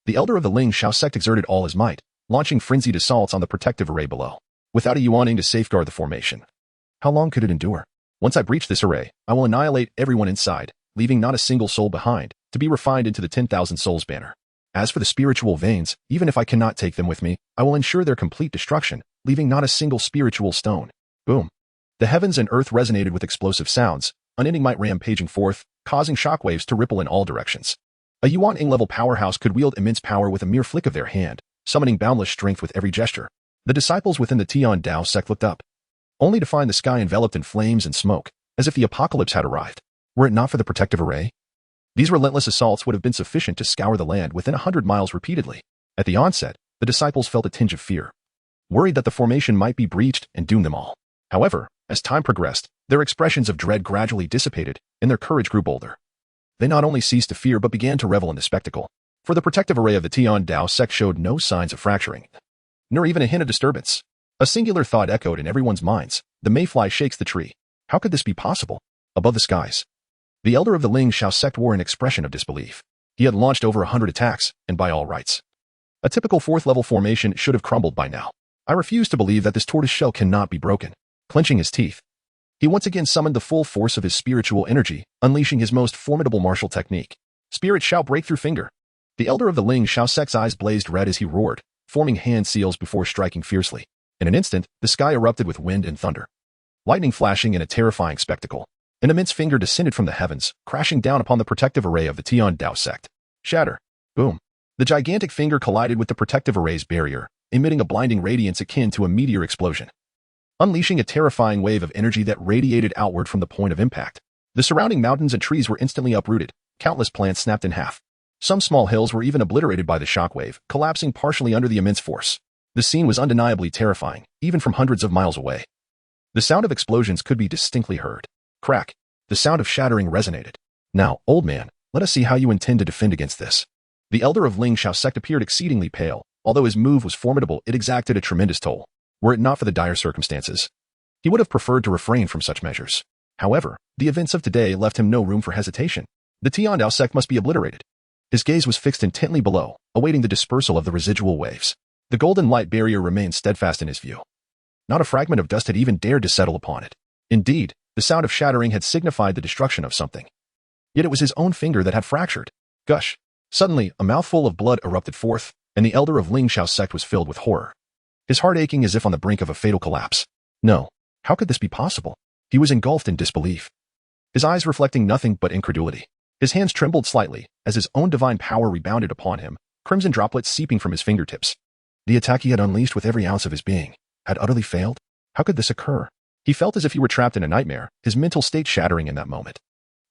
Speaker 1: the elder of the Linglang Sect exerted all his might, launching frenzied assaults on the protective array below, without a yuaning to safeguard the formation. How long could it endure? Once I breach this array, I will annihilate everyone inside, leaving not a single soul behind, to be refined into the 10,000 souls banner. As for the spiritual veins, even if I cannot take them with me, I will ensure their complete destruction, leaving not a single spiritual stone. Boom. The heavens and earth resonated with explosive sounds, unending might rampaging forth, causing shockwaves to ripple in all directions. A Yuan-level powerhouse could wield immense power with a mere flick of their hand, summoning boundless strength with every gesture. The disciples within the Tiandao Sect looked up, only to find the sky enveloped in flames and smoke, as if the apocalypse had arrived. Were it not for the protective array, these relentless assaults would have been sufficient to scour the land within 100 miles repeatedly. At the onset, the disciples felt a tinge of fear, worried that the formation might be breached and doom them all. However, as time progressed, their expressions of dread gradually dissipated, and their courage grew bolder. They not only ceased to fear but began to revel in the spectacle, for the protective array of the Tiandao Sect showed no signs of fracturing, nor even a hint of disturbance. A singular thought echoed in everyone's minds. The mayfly shakes the tree. How could this be possible? Above the skies, the elder of the Linglang Sect wore an expression of disbelief. He had launched over 100 attacks, and by all rights, a typical fourth-level formation should have crumbled by now. I refuse to believe that this tortoise shell cannot be broken. Clenching his teeth, he once again summoned the full force of his spiritual energy, unleashing his most formidable martial technique. Spirit Shout Breakthrough Finger. The elder of the Linglang Sect's eyes blazed red as he roared, forming hand seals before striking fiercely. In an instant, the sky erupted with wind and thunder, lightning flashing in a terrifying spectacle. An immense finger descended from the heavens, crashing down upon the protective array of the Tiandao Sect. Shatter. Boom. The gigantic finger collided with the protective array's barrier, emitting a blinding radiance akin to a meteor explosion, unleashing a terrifying wave of energy that radiated outward from the point of impact. The surrounding mountains and trees were instantly uprooted. Countless plants snapped in half. Some small hills were even obliterated by the shockwave, collapsing partially under the immense force. The scene was undeniably terrifying, even from hundreds of miles away. The sound of explosions could be distinctly heard. Crack. The sound of shattering resonated. Now, old man, let us see how you intend to defend against this. The elder of Linglang Sect appeared exceedingly pale. Although his move was formidable, it exacted a tremendous toll. Were it not for the dire circumstances, he would have preferred to refrain from such measures. However, the events of today left him no room for hesitation. The Tiandao Sect must be obliterated. His gaze was fixed intently below, awaiting the dispersal of the residual waves. The golden light barrier remained steadfast in his view. Not a fragment of dust had even dared to settle upon it. Indeed, the sound of shattering had signified the destruction of something. Yet it was his own finger that had fractured. Gush. Suddenly, a mouthful of blood erupted forth, and the elder of Linglang Sect was filled with horror, his heart aching as if on the brink of a fatal collapse. No. How could this be possible? He was engulfed in disbelief, his eyes reflecting nothing but incredulity. His hands trembled slightly as his own divine power rebounded upon him, crimson droplets seeping from his fingertips. The attack he had unleashed with every ounce of his being had utterly failed. How could this occur? He felt as if he were trapped in a nightmare, his mental state shattering in that moment.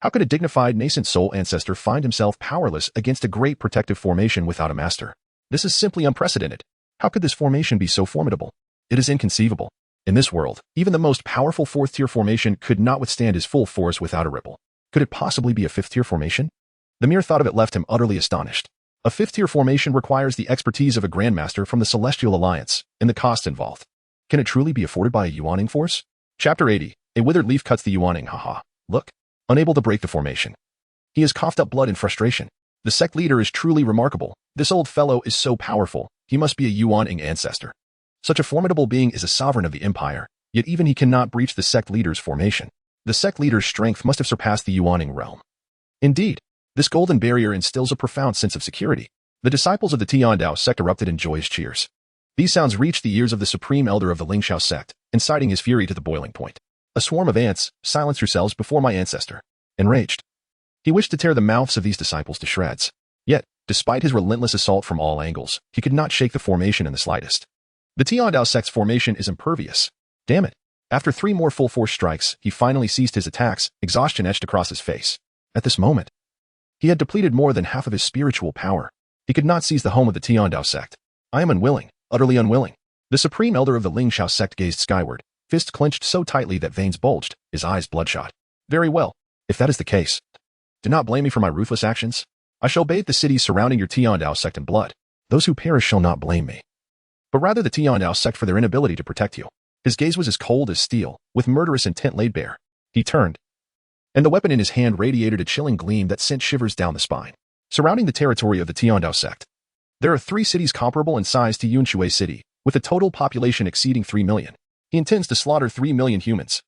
Speaker 1: How could a dignified, nascent soul ancestor find himself powerless against a great protective formation without a master? This is simply unprecedented. How could this formation be so formidable? It is inconceivable. In this world, even the most powerful fourth-tier formation could not withstand his full force without a ripple. Could it possibly be a fifth-tier formation? The mere thought of it left him utterly astonished. A fifth-tier formation requires the expertise of a grandmaster from the Celestial Alliance, and the cost involved. Can it truly be afforded by a yuaning force? Chapter 80. A withered leaf cuts the yuaning, haha. Look. Unable to break the formation, he has coughed up blood in frustration. The sect leader is truly remarkable. This old fellow is so powerful. He must be a yuaning ancestor. Such a formidable being is a sovereign of the empire, yet even he cannot breach the sect leader's formation. The sect leader's strength must have surpassed the yuaning realm. Indeed, this golden barrier instills a profound sense of security. The disciples of the Tiandao Sect erupted in joyous cheers. These sounds reached the ears of the supreme elder of the Linglang Sect, inciting his fury to the boiling point. A swarm of ants, silence yourselves before my ancestor. Enraged, he wished to tear the mouths of these disciples to shreds. Yet, despite his relentless assault from all angles, he could not shake the formation in the slightest. The Tiandao Sect's formation is impervious. Damn it. After 3 more full-force strikes, he finally ceased his attacks, exhaustion etched across his face. At this moment, he had depleted more than half of his spiritual power. He could not seize the home of the Tiandao Sect. I am unwilling, utterly unwilling. The supreme elder of the Linglang Sect gazed skyward, fist clenched so tightly that veins bulged, his eyes bloodshot. Very well. If that is the case, do not blame me for my ruthless actions. I shall bathe the cities surrounding your Tiandao Sect in blood. Those who perish shall not blame me, but rather the Tiandao Sect for their inability to protect you. His gaze was as cold as steel, with murderous intent laid bare. He turned, and the weapon in his hand radiated a chilling gleam that sent shivers down the spine. Surrounding the territory of the Tiandao Sect, there are 3 cities comparable in size to Yunshui City, with a total population exceeding 3 million. He intends to slaughter 3 million humans.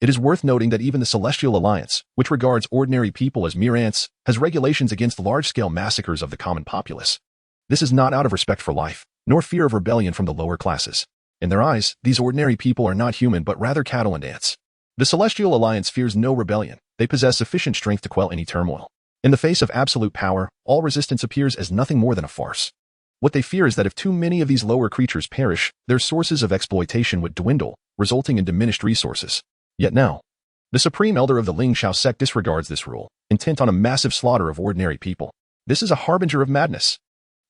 Speaker 1: It is worth noting that even the Celestial Alliance, which regards ordinary people as mere ants, has regulations against large-scale massacres of the common populace. This is not out of respect for life, nor fear of rebellion from the lower classes. In their eyes, these ordinary people are not human but rather cattle and ants. The Celestial Alliance fears no rebellion. They possess sufficient strength to quell any turmoil. In the face of absolute power, all resistance appears as nothing more than a farce. What they fear is that if too many of these lower creatures perish, their sources of exploitation would dwindle, resulting in diminished resources. Yet now, the Supreme Elder of the Linglang Sect disregards this rule, intent on a massive slaughter of ordinary people. This is a harbinger of madness.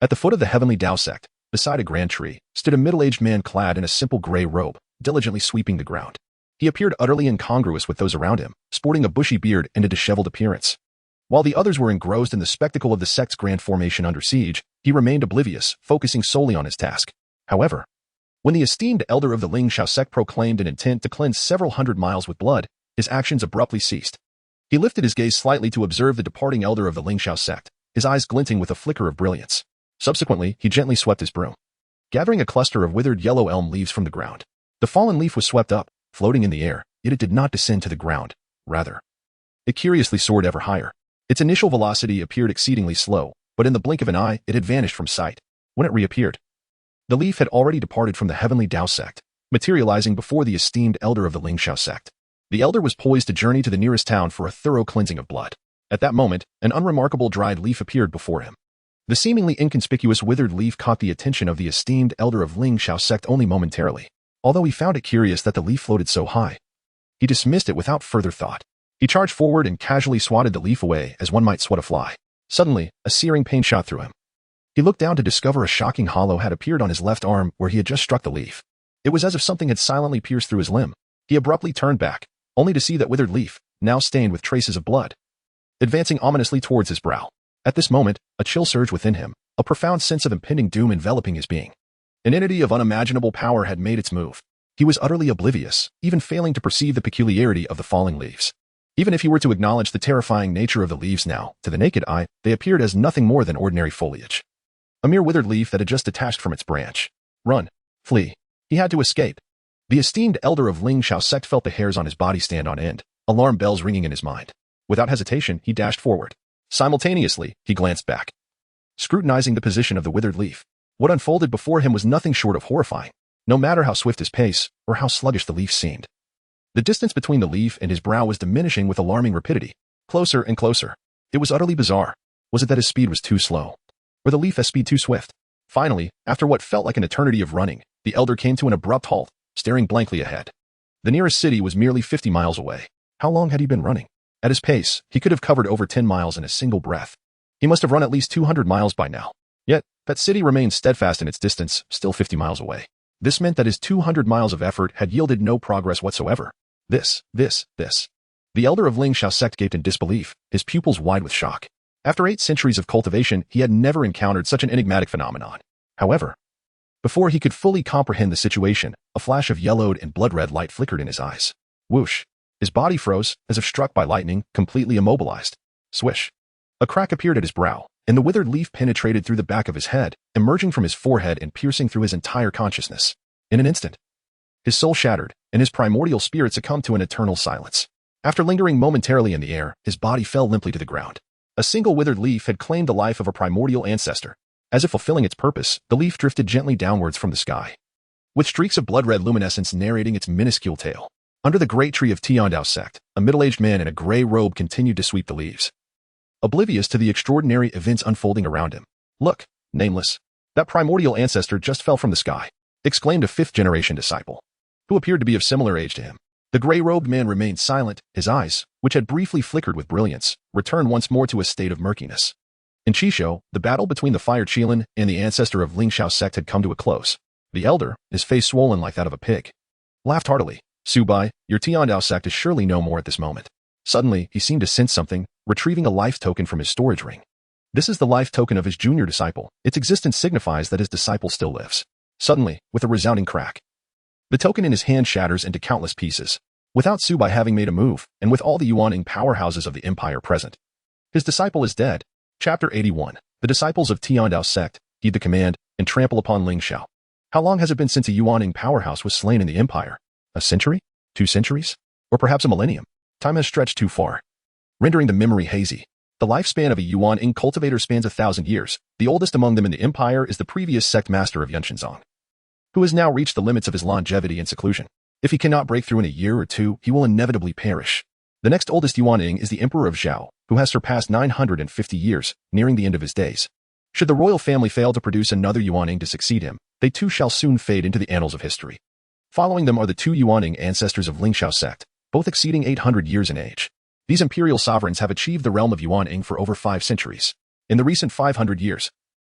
Speaker 1: At the foot of the Heavenly Dao Sect, beside a grand tree, stood a middle-aged man clad in a simple gray robe, diligently sweeping the ground. He appeared utterly incongruous with those around him, sporting a bushy beard and a disheveled appearance. While the others were engrossed in the spectacle of the sect's grand formation under siege, he remained oblivious, focusing solely on his task. However, when the esteemed elder of the Linglang Sect proclaimed an intent to cleanse several hundred miles with blood, his actions abruptly ceased. He lifted his gaze slightly to observe the departing elder of the Linglang Sect, his eyes glinting with a flicker of brilliance. Subsequently, he gently swept his broom, gathering a cluster of withered yellow elm leaves from the ground. The fallen leaf was swept up, floating in the air, yet it did not descend to the ground. Rather, it curiously soared ever higher. Its initial velocity appeared exceedingly slow, but in the blink of an eye, it had vanished from sight. When it reappeared, the leaf had already departed from the Heavenly Dao Sect, materializing before the esteemed elder of the Linglang Sect. The elder was poised to journey to the nearest town for a thorough cleansing of blood. At that moment, an unremarkable dried leaf appeared before him. The seemingly inconspicuous withered leaf caught the attention of the esteemed elder of Linglang Sect only momentarily. Although he found it curious that the leaf floated so high, he dismissed it without further thought. He charged forward and casually swatted the leaf away as one might swat a fly. Suddenly, a searing pain shot through him. He looked down to discover a shocking hollow had appeared on his left arm where he had just struck the leaf. It was as if something had silently pierced through his limb. He abruptly turned back, only to see that withered leaf, now stained with traces of blood, advancing ominously towards his brow. At this moment, a chill surged within him, a profound sense of impending doom enveloping his being. An entity of unimaginable power had made its move. He was utterly oblivious, even failing to perceive the peculiarity of the falling leaves. Even if he were to acknowledge the terrifying nature of the leaves now, to the naked eye, they appeared as nothing more than ordinary foliage. A mere withered leaf that had just detached from its branch. Run. Flee. He had to escape. The esteemed elder of Linglang Sect felt the hairs on his body stand on end, alarm bells ringing in his mind. Without hesitation, he dashed forward. Simultaneously, he glanced back, scrutinizing the position of the withered leaf. What unfolded before him was nothing short of horrifying, no matter how swift his pace or how sluggish the leaf seemed. The distance between the leaf and his brow was diminishing with alarming rapidity, closer and closer. It was utterly bizarre. Was it that his speed was too slow, or the leaf has speed too swift? Finally, after what felt like an eternity of running, the elder came to an abrupt halt, staring blankly ahead. The nearest city was merely 50 miles away. How long had he been running? At his pace, he could have covered over 10 miles in a single breath. He must have run at least 200 miles by now. Yet, that city remained steadfast in its distance, still 50 miles away. This meant that his 200 miles of effort had yielded no progress whatsoever. This. The elder of Linglang Sect gaped in disbelief, his pupils wide with shock. After 8 centuries of cultivation, he had never encountered such an enigmatic phenomenon. However, before he could fully comprehend the situation, a flash of yellowed and blood-red light flickered in his eyes. Whoosh. His body froze, as if struck by lightning, completely immobilized. Swish. A crack appeared at his brow, and the withered leaf penetrated through the back of his head, emerging from his forehead and piercing through his entire consciousness. In an instant, his soul shattered, and his primordial spirit succumbed to an eternal silence. After lingering momentarily in the air, his body fell limply to the ground. A single withered leaf had claimed the life of a primordial ancestor. As if fulfilling its purpose, the leaf drifted gently downwards from the sky, with streaks of blood-red luminescence narrating its minuscule tale. Under the great tree of Tiandao Sect, a middle-aged man in a gray robe continued to sweep the leaves, oblivious to the extraordinary events unfolding around him. Look, nameless. That primordial ancestor just fell from the sky, exclaimed a fifth-generation disciple, who appeared to be of similar age to him. The gray-robed man remained silent, his eyes, which had briefly flickered with brilliance, returned once more to a state of murkiness. In Qishou, the battle between the Fire Qilin and the ancestor of Linglang Sect had come to a close. The elder, his face swollen like that of a pig, laughed heartily. Su Bai, your Tiandao Sect is surely no more at this moment. Suddenly, he seemed to sense something, retrieving a life token from his storage ring. This is the life token of his junior disciple. Its existence signifies that his disciple still lives. Suddenly, with a resounding crack, the token in his hand shatters into countless pieces. Without Su Bai having made a move, and with all the Yuaning powerhouses of the empire present, his disciple is dead. Chapter 81. The disciples of Tiandao Sect heed the command and trample upon Ling Xiao. How long has it been since a Yuaning powerhouse was slain in the empire? A century? 2 centuries? Or perhaps a millennium? Time has stretched too far, rendering the memory hazy. The lifespan of a Yuaning cultivator spans 1,000 years. The oldest among them in the empire is the previous sect master of Yunshinzong, who has now reached the limits of his longevity and seclusion. If he cannot break through in a year or two, he will inevitably perish. The next oldest Yuaning is the Emperor of Zhao, who has surpassed 950 years, nearing the end of his days. Should the royal family fail to produce another Yuaning to succeed him, they too shall soon fade into the annals of history. Following them are the 2 Yuaning ancestors of Linglang Sect, both exceeding 800 years in age. These imperial sovereigns have achieved the realm of Yuaning for over 5 centuries. In the recent 500 years,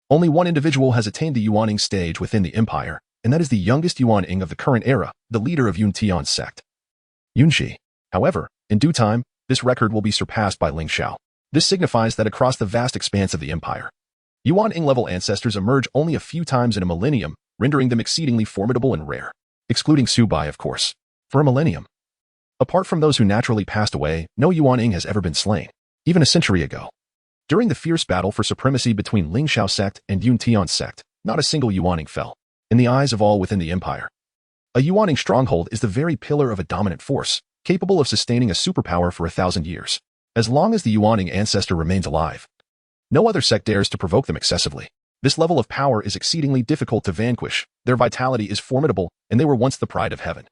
Speaker 1: only one individual has attained the Yuaning stage within the empire, and that is the youngest Yuaning of the current era, the leader of Tiandao Sect, Yunxi. However, in due time, this record will be surpassed by Ling Xiao. This signifies that across the vast expanse of the empire, Yuaning-level ancestors emerge only a few times in a millennium, rendering them exceedingly formidable and rare. Excluding Su Bai, of course. For a millennium, apart from those who naturally passed away, no Yuaning has ever been slain, even a century ago. During the fierce battle for supremacy between Linglang Sect and Tiandao Sect, not a single Yuaning fell. In the eyes of all within the empire, a Yuaning stronghold is the very pillar of a dominant force, capable of sustaining a superpower for 1,000 years. As long as the Yuaning ancestor remains alive, no other sect dares to provoke them excessively. This level of power is exceedingly difficult to vanquish. Their vitality is formidable, and they were once the pride of heaven,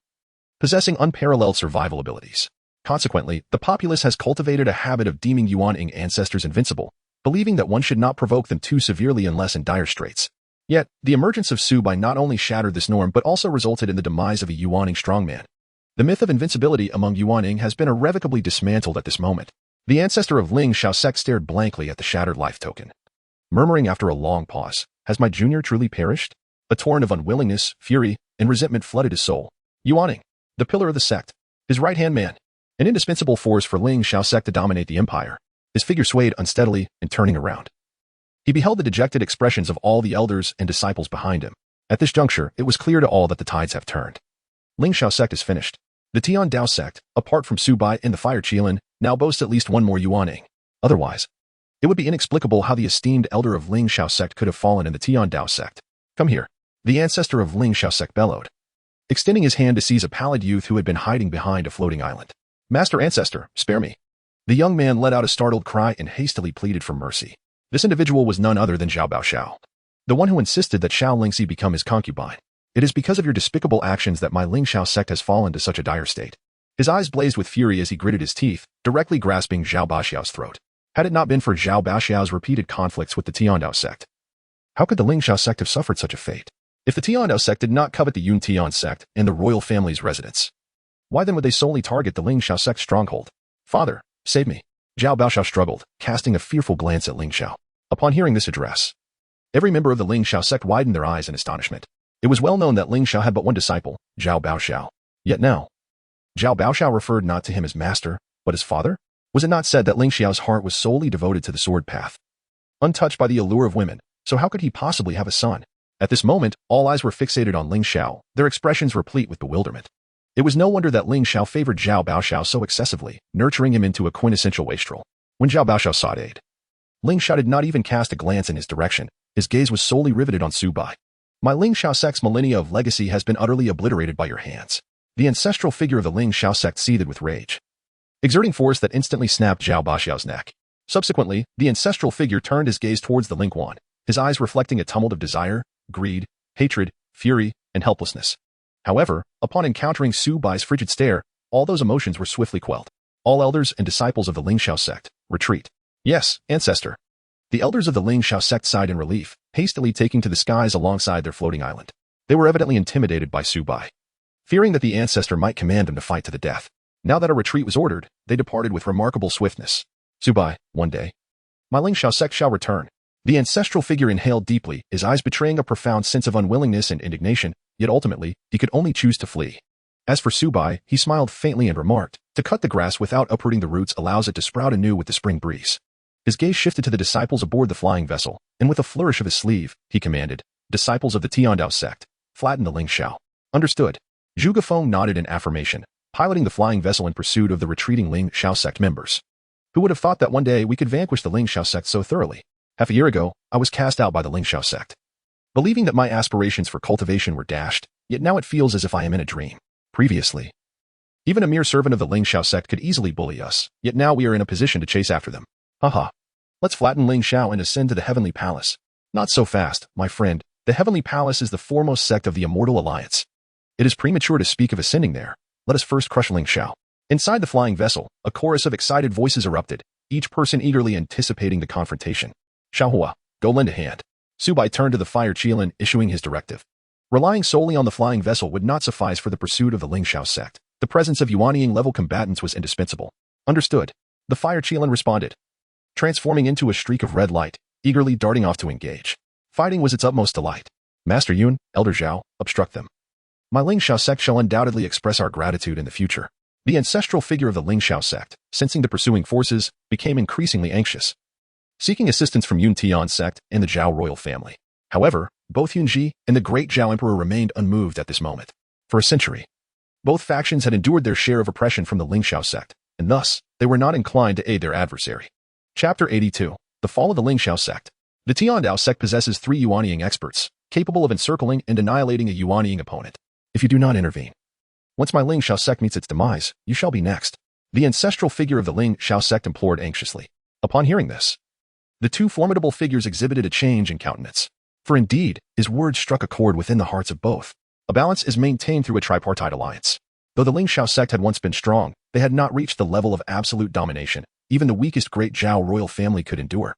Speaker 1: possessing unparalleled survival abilities. Consequently, the populace has cultivated a habit of deeming Yuaning ancestors invincible, believing that one should not provoke them too severely unless in dire straits. Yet, the emergence of Su Bai not only shattered this norm but also resulted in the demise of a Yuaning strongman. The myth of invincibility among Yuaning has been irrevocably dismantled at this moment. The ancestor of Linglang Sect stared blankly at the shattered life token, murmuring after a long pause, "Has my junior truly perished?" A torrent of unwillingness, fury, and resentment flooded his soul. Yuaning, the pillar of the sect, his right-hand man, an indispensable force for Linglang Sect to dominate the empire. His figure swayed unsteadily and turning around. He beheld the dejected expressions of all the elders and disciples behind him. At this juncture, it was clear to all that the tides have turned. Linglang Sect is finished. The Tiandao Sect, apart from Su Bai and the Fire Qilin, now boasts at least one more Yuaning. Otherwise, it would be inexplicable how the esteemed elder of Linglang Sect could have fallen in the Tiandao Sect. "Come here," the ancestor of Linglang Sect bellowed, extending his hand to seize a pallid youth who had been hiding behind a floating island. "Master Ancestor, spare me." The young man let out a startled cry and hastily pleaded for mercy. This individual was none other than Xiao Xiao, the one who insisted that Xiao Lingxi become his concubine. "It is because of your despicable actions that my Linglang Sect has fallen to such a dire state." His eyes blazed with fury as he gritted his teeth, directly grasping Xiao Xiao's throat. Had it not been for Xiao Xiao's repeated conflicts with the Tiandao Sect, how could the Linglang Sect have suffered such a fate? If the Tiandao Sect did not covet the Tiandao Sect and the royal family's residence, why then would they solely target the Linglang Sect stronghold? "Father, save me." Xiao Xiao struggled, casting a fearful glance at Ling Xiao. Upon hearing this address, every member of the Linglang Sect widened their eyes in astonishment. It was well known that Ling Xiao had but one disciple, Xiao Xiao. Yet now, Xiao Xiao referred not to him as master, but as father? Was it not said that Ling Xiao's heart was solely devoted to the sword path, untouched by the allure of women? So how could he possibly have a son? At this moment, all eyes were fixated on Ling Xiao, their expressions replete with bewilderment. It was no wonder that Ling Xiao favored Xiao Xiao so excessively, nurturing him into a quintessential wastrel. When Xiao Xiao sought aid, Ling Xiao did not even cast a glance in his direction. His gaze was solely riveted on Su Bai. "My Linglang Sect's millennia of legacy has been utterly obliterated by your hands." The ancestral figure of the Linglang Sect seethed with rage, exerting force that instantly snapped Xiao Xiao's neck. Subsequently, the ancestral figure turned his gaze towards the Lingquan, his eyes reflecting a tumult of desire, greed, hatred, fury, and helplessness. However, upon encountering Su Bai's frigid stare, all those emotions were swiftly quelled. "All elders and disciples of the Linglang Sect, retreat." "Yes, ancestor." The elders of the Linglang Sect sighed in relief, hastily taking to the skies alongside their floating island. They were evidently intimidated by Su Bai, fearing that the ancestor might command them to fight to the death. Now that a retreat was ordered, they departed with remarkable swiftness. "Su Bai, one day, my Linglang Sect shall return." The ancestral figure inhaled deeply, his eyes betraying a profound sense of unwillingness and indignation, yet ultimately, he could only choose to flee. As for Su Bai, he smiled faintly and remarked, "To cut the grass without uprooting the roots allows it to sprout anew with the spring breeze." His gaze shifted to the disciples aboard the flying vessel, and with a flourish of his sleeve, he commanded, "Disciples of the Tiandao Sect, flatten the Ling Xiao." Understood. Zhuge Feng nodded in affirmation, piloting the flying vessel in pursuit of the retreating Ling Xiao Sect members. Who would have thought that one day we could vanquish the Ling Xiao Sect so thoroughly? Half a year ago, I was cast out by the Ling Xiao Sect, believing that my aspirations for cultivation were dashed, yet now it feels as if I am in a dream. Previously, even a mere servant of the Ling Xiao Sect could easily bully us, yet now we are in a position to chase after them. Haha. Let's flatten Ling Xiao and ascend to the Heavenly Palace. Not so fast, my friend. The Heavenly Palace is the foremost sect of the Immortal Alliance. It is premature to speak of ascending there. Let us first crush Ling Xiao. Inside the flying vessel, a chorus of excited voices erupted, each person eagerly anticipating the confrontation. Xiaohua, go lend a hand. Su Bai turned to the fire Qilin, issuing his directive. Relying solely on the flying vessel would not suffice for the pursuit of the Ling Xiao Sect. The presence of Yuanying-level combatants was indispensable. Understood. The fire Qilin responded, transforming into a streak of red light, eagerly darting off to engage. Fighting was its utmost delight. Master Yun, Elder Zhao, obstruct them. My Ling Xiao Sect shall undoubtedly express our gratitude in the future. The ancestral figure of the Ling Xiao Sect, sensing the pursuing forces, became increasingly anxious, seeking assistance from Yun Tian Sect and the Zhao royal family. However, both Yunji and the great Zhao Emperor remained unmoved at this moment. For a century, both factions had endured their share of oppression from the Ling Xiao Sect, and thus, they were not inclined to aid their adversary. Chapter 82. The Fall of the Ling Xiao Sect. The Tiandao Sect possesses 3 Yuanying experts, capable of encircling and annihilating a Yuanying opponent. If you do not intervene, once my Ling Xiao Sect meets its demise, you shall be next. The ancestral figure of the Ling Xiao Sect implored anxiously. Upon hearing this, the 2 formidable figures exhibited a change in countenance. For indeed, his words struck a chord within the hearts of both. A balance is maintained through a tripartite alliance. Though the Ling Xiao Sect had once been strong, they had not reached the level of absolute domination even the weakest great Zhao royal family could endure.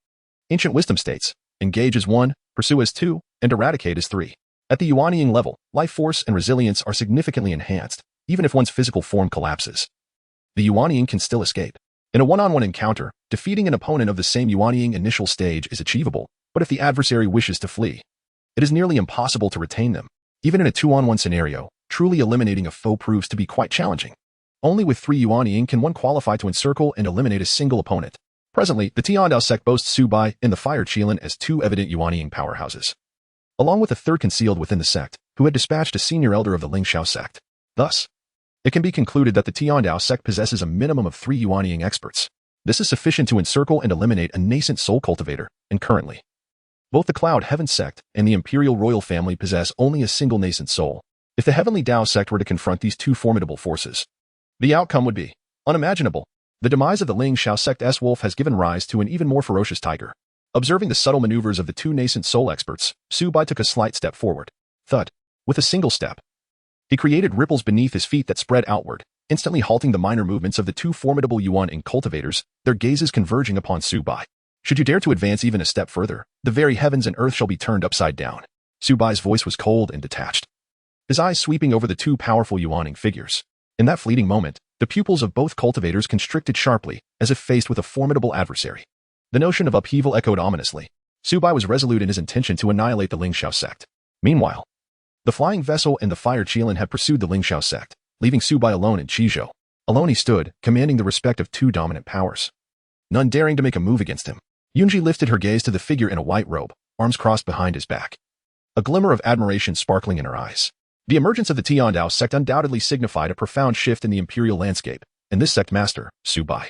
Speaker 1: Ancient wisdom states, engage as 1, pursue as 2, and eradicate as 3. At the Yuanying level, life force and resilience are significantly enhanced, even if one's physical form collapses. The Yuanying can still escape. In a one-on-one encounter, defeating an opponent of the same Yuanying initial stage is achievable, but if the adversary wishes to flee, it is nearly impossible to retain them. Even in a 2-on-1 scenario, truly eliminating a foe proves to be quite challenging. Only with 3 Yuanying can one qualify to encircle and eliminate a single opponent. Presently, the Tiandao Sect boasts Su Bai and the Fire Qilin as 2 evident Yuanying powerhouses, along with a third concealed within the sect, who had dispatched a senior elder of the Ling Xiao Sect. Thus, it can be concluded that the Tiandao Sect possesses a minimum of 3 Yuanying experts. This is sufficient to encircle and eliminate a nascent soul cultivator, and currently, both the Cloud Heaven Sect and the Imperial Royal Family possess only a single nascent soul. If the Heavenly Dao Sect were to confront these 2 formidable forces, the outcome would be unimaginable. The demise of the Ling Xiao Sect's wolf has given rise to an even more ferocious tiger. Observing the subtle maneuvers of the 2 nascent soul experts, Su Bai took a slight step forward. Thud. With a single step, he created ripples beneath his feet that spread outward, instantly halting the minor movements of the 2 formidable Yuanying cultivators, their gazes converging upon Su Bai. Should you dare to advance even a step further, the very heavens and earth shall be turned upside down. Su Bai's voice was cold and detached, his eyes sweeping over the 2 powerful Yuanying figures. In that fleeting moment, the pupils of both cultivators constricted sharply, as if faced with a formidable adversary. The notion of upheaval echoed ominously. Su Bai was resolute in his intention to annihilate the Ling Xiao Sect. Meanwhile, the flying vessel and the fire Qilin had pursued the Ling Xiao Sect, leaving Su Bai alone in Qizhou. Alone he stood, commanding the respect of 2 dominant powers, none daring to make a move against him. Yunji lifted her gaze to the figure in a white robe, arms crossed behind his back, a glimmer of admiration sparkling in her eyes. The emergence of the Tiandao Sect undoubtedly signified a profound shift in the imperial landscape, and this sect master, Su Bai,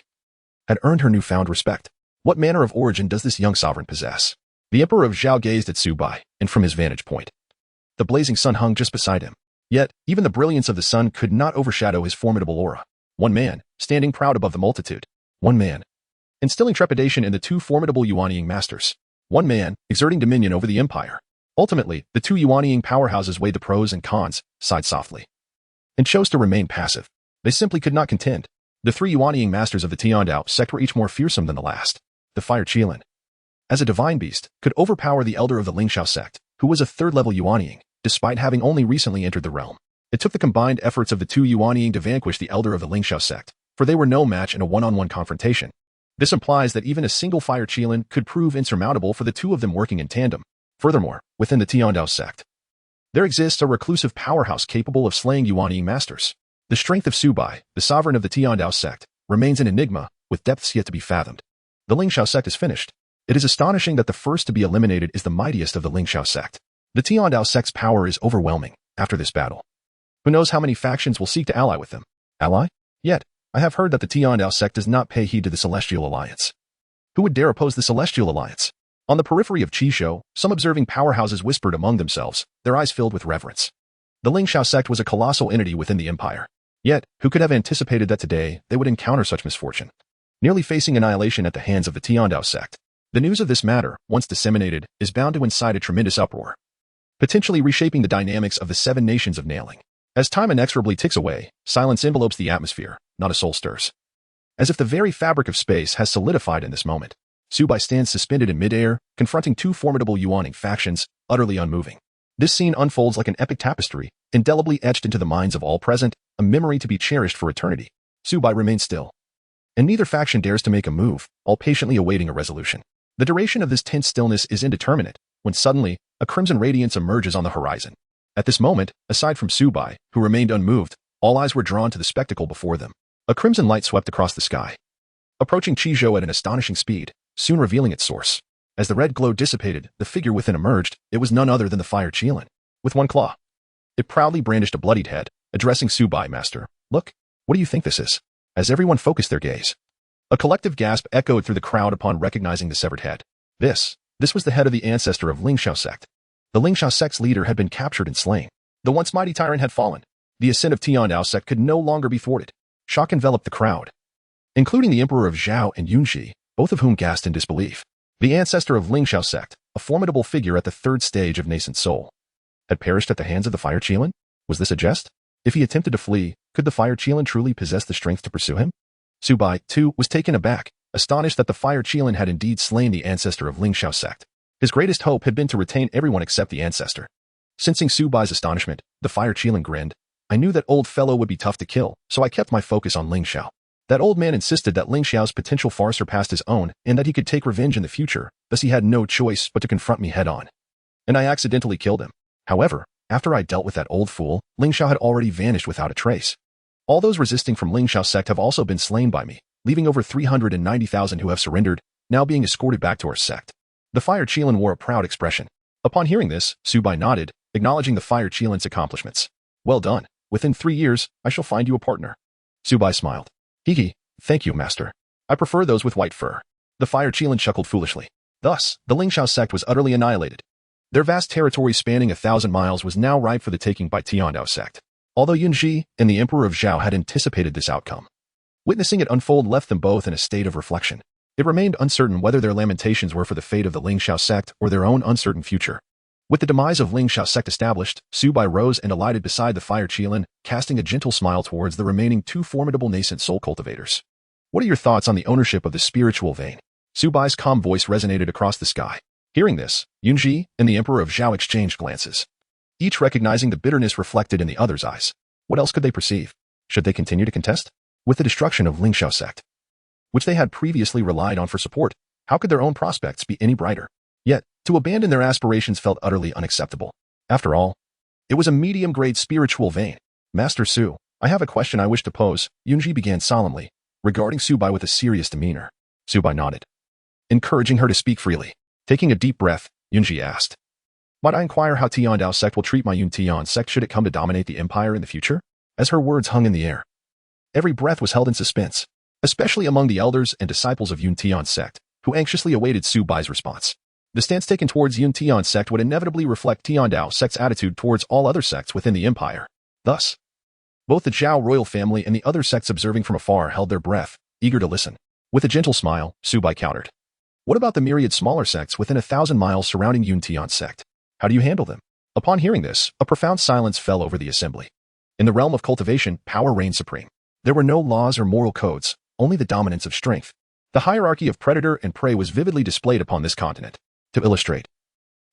Speaker 1: had earned her newfound respect. What manner of origin does this young sovereign possess? The Emperor of Zhao gazed at Su Bai, and from his vantage point, the blazing sun hung just beside him. Yet, even the brilliance of the sun could not overshadow his formidable aura. One man, standing proud above the multitude. One man, instilling trepidation in the 2 formidable Yuanying masters. One man, exerting dominion over the empire. Ultimately, the 2 Yuanying powerhouses weighed the pros and cons, sighed softly, and chose to remain passive. They simply could not contend. The 3 Yuanying masters of the Tiandao Sect were each more fearsome than the last. The Fire Qilin, as a divine beast, could overpower the elder of the Ling Xiao Sect, who was a 3rd-level Yuanying, despite having only recently entered the realm. It took the combined efforts of the 2 Yuanying to vanquish the elder of the Ling Xiao Sect, for they were no match in a one-on-one confrontation. This implies that even a single Fire Qilin could prove insurmountable for the 2 of them working in tandem. Furthermore, within the Tiandao Sect, there exists a reclusive powerhouse capable of slaying Yuanying masters. The strength of Su Bai, the sovereign of the Tiandao Sect, remains an enigma, with depths yet to be fathomed. The Lingxiao Sect is finished. It is astonishing that the first to be eliminated is the mightiest of the Lingxiao Sect. The Tiandao Sect's power is overwhelming after this battle. Who knows how many factions will seek to ally with them? Ally? Yet, I have heard that the Tiandao Sect does not pay heed to the Celestial Alliance. Who would dare oppose the Celestial Alliance? On the periphery of Qishou, some observing powerhouses whispered among themselves, their eyes filled with reverence. The Lingxiao Sect was a colossal entity within the empire. Yet, who could have anticipated that today they would encounter such misfortune? Nearly facing annihilation at the hands of the Tiandao Sect. The news of this matter, once disseminated, is bound to incite a tremendous uproar, potentially reshaping the dynamics of the 7 nations of Nailing. As time inexorably ticks away, silence envelopes the atmosphere, not a soul stirs. As if the very fabric of space has solidified in this moment, Su Bai stands suspended in midair, confronting 2 formidable Yuaning factions, utterly unmoving. This scene unfolds like an epic tapestry, indelibly etched into the minds of all present, a memory to be cherished for eternity. Su Bai remains still, and neither faction dares to make a move, all patiently awaiting a resolution. The duration of this tense stillness is indeterminate, when suddenly, a crimson radiance emerges on the horizon. At this moment, aside from Su Bai, who remained unmoved, all eyes were drawn to the spectacle before them. A crimson light swept across the sky, approaching Qizhou at an astonishing speed, soon revealing its source. As the red glow dissipated, the figure within emerged. It was none other than the fire Qilin. With one claw, it proudly brandished a bloodied head, addressing Su Bai. Master, look, what do you think this is? As everyone focused their gaze, a collective gasp echoed through the crowd upon recognizing the severed head. This was the head of the ancestor of Lingxiao Sect. The Lingxiao Sect's leader had been captured and slain. The once mighty tyrant had fallen. The ascent of Tiandao Sect could no longer be thwarted. Shock enveloped the crowd, including the Emperor of Zhao and Yunxi, both of whom gasped in disbelief. The ancestor of Lingxiao Sect, a formidable figure at the 3rd stage of nascent soul, had perished at the hands of the fire Qilin? Was this a jest? If he attempted to flee, could the fire Qilin truly possess the strength to pursue him? Su Bai, too, was taken aback, astonished that the fire Qilin had indeed slain the ancestor of Lingxiao Sect. His greatest hope had been to retain everyone except the ancestor. Sensing Su Bai's astonishment, the fire Qilin grinned. I knew that old fellow would be tough to kill, so I kept my focus on Lingxiao. That old man insisted that Lingxiao's potential far surpassed his own, and that he could take revenge in the future, thus he had no choice but to confront me head-on. And I accidentally killed him. However, after I dealt with that old fool, Lingxiao had already vanished without a trace. All those resisting from Lingxiao Sect have also been slain by me, leaving over 390,000 who have surrendered, now being escorted back to our sect. The fire Qilin wore a proud expression. Upon hearing this, Su Bai nodded, acknowledging the fire Qilin's accomplishments. Well done. Within 3 years, I shall find you a partner. Su Bai smiled. Hee, thank you, master. I prefer those with white fur. The fire Qilin chuckled foolishly. Thus, the Lingxiao Sect was utterly annihilated. Their vast territory spanning 1,000 miles was now ripe for the taking by Tiandao Sect. Although Yunxi and the Emperor of Zhao had anticipated this outcome, witnessing it unfold left them both in a state of reflection. It remained uncertain whether their lamentations were for the fate of the Lingxiao Sect or their own uncertain future. With the demise of Lingxiao Sect established, Su Bai rose and alighted beside the fire Qilin, casting a gentle smile towards the remaining 2 formidable nascent soul cultivators. What are your thoughts on the ownership of the spiritual vein? Su Bai's calm voice resonated across the sky. Hearing this, Yunxi and the Emperor of Zhao exchanged glances, each recognizing the bitterness reflected in the other's eyes. What else could they perceive? Should they continue to contest? With the destruction of Lingxiao Sect, which they had previously relied on for support, how could their own prospects be any brighter? Yet, to abandon their aspirations felt utterly unacceptable. After all, it was a medium-grade spiritual vein. Master Su, I have a question I wish to pose, Yunxi began solemnly, regarding Su Bai with a serious demeanor. Su Bai nodded, encouraging her to speak freely. Taking a deep breath, Yunxi asked, might I inquire how Tiandao Sect will treat my Tian Sect should it come to dominate the empire in the future? As her words hung in the air, every breath was held in suspense, especially among the elders and disciples of Tian Sect, who anxiously awaited Su Bai's response. The stance taken towards Tian Sect would inevitably reflect Tiandao Sect's attitude towards all other sects within the empire. Thus, both the Zhao royal family and the other sects observing from afar held their breath, eager to listen. With a gentle smile, Su Bai countered. What about the myriad smaller sects within 1,000 miles surrounding Tian Sect? How do you handle them? Upon hearing this, a profound silence fell over the assembly. In the realm of cultivation, power reigned supreme. There were no laws or moral codes, only the dominance of strength. The hierarchy of predator and prey was vividly displayed upon this continent. To illustrate,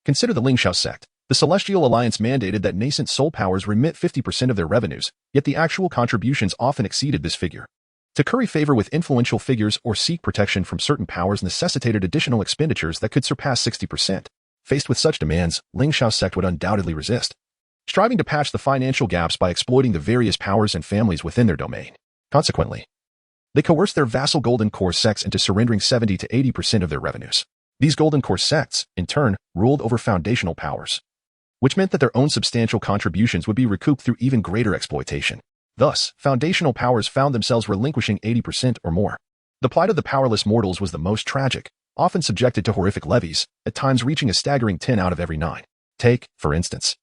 Speaker 1: consider the Lingxiao Sect. The Celestial Alliance mandated that nascent soul powers remit 50% of their revenues, yet the actual contributions often exceeded this figure. To curry favor with influential figures or seek protection from certain powers necessitated additional expenditures that could surpass 60%. Faced with such demands, Lingxiao Sect would undoubtedly resist. striving to patch the financial gaps by exploiting the various powers and families within their domain. Consequently, they coerced their vassal Golden Core sects into surrendering 70 to 80% of their revenues. These Golden Core sects, in turn, ruled over foundational powers, which meant that their own substantial contributions would be recouped through even greater exploitation. Thus, foundational powers found themselves relinquishing 80% or more. The plight of the powerless mortals was the most tragic, often subjected to horrific levies, at times reaching a staggering 10 out of every 9. Take, for instance,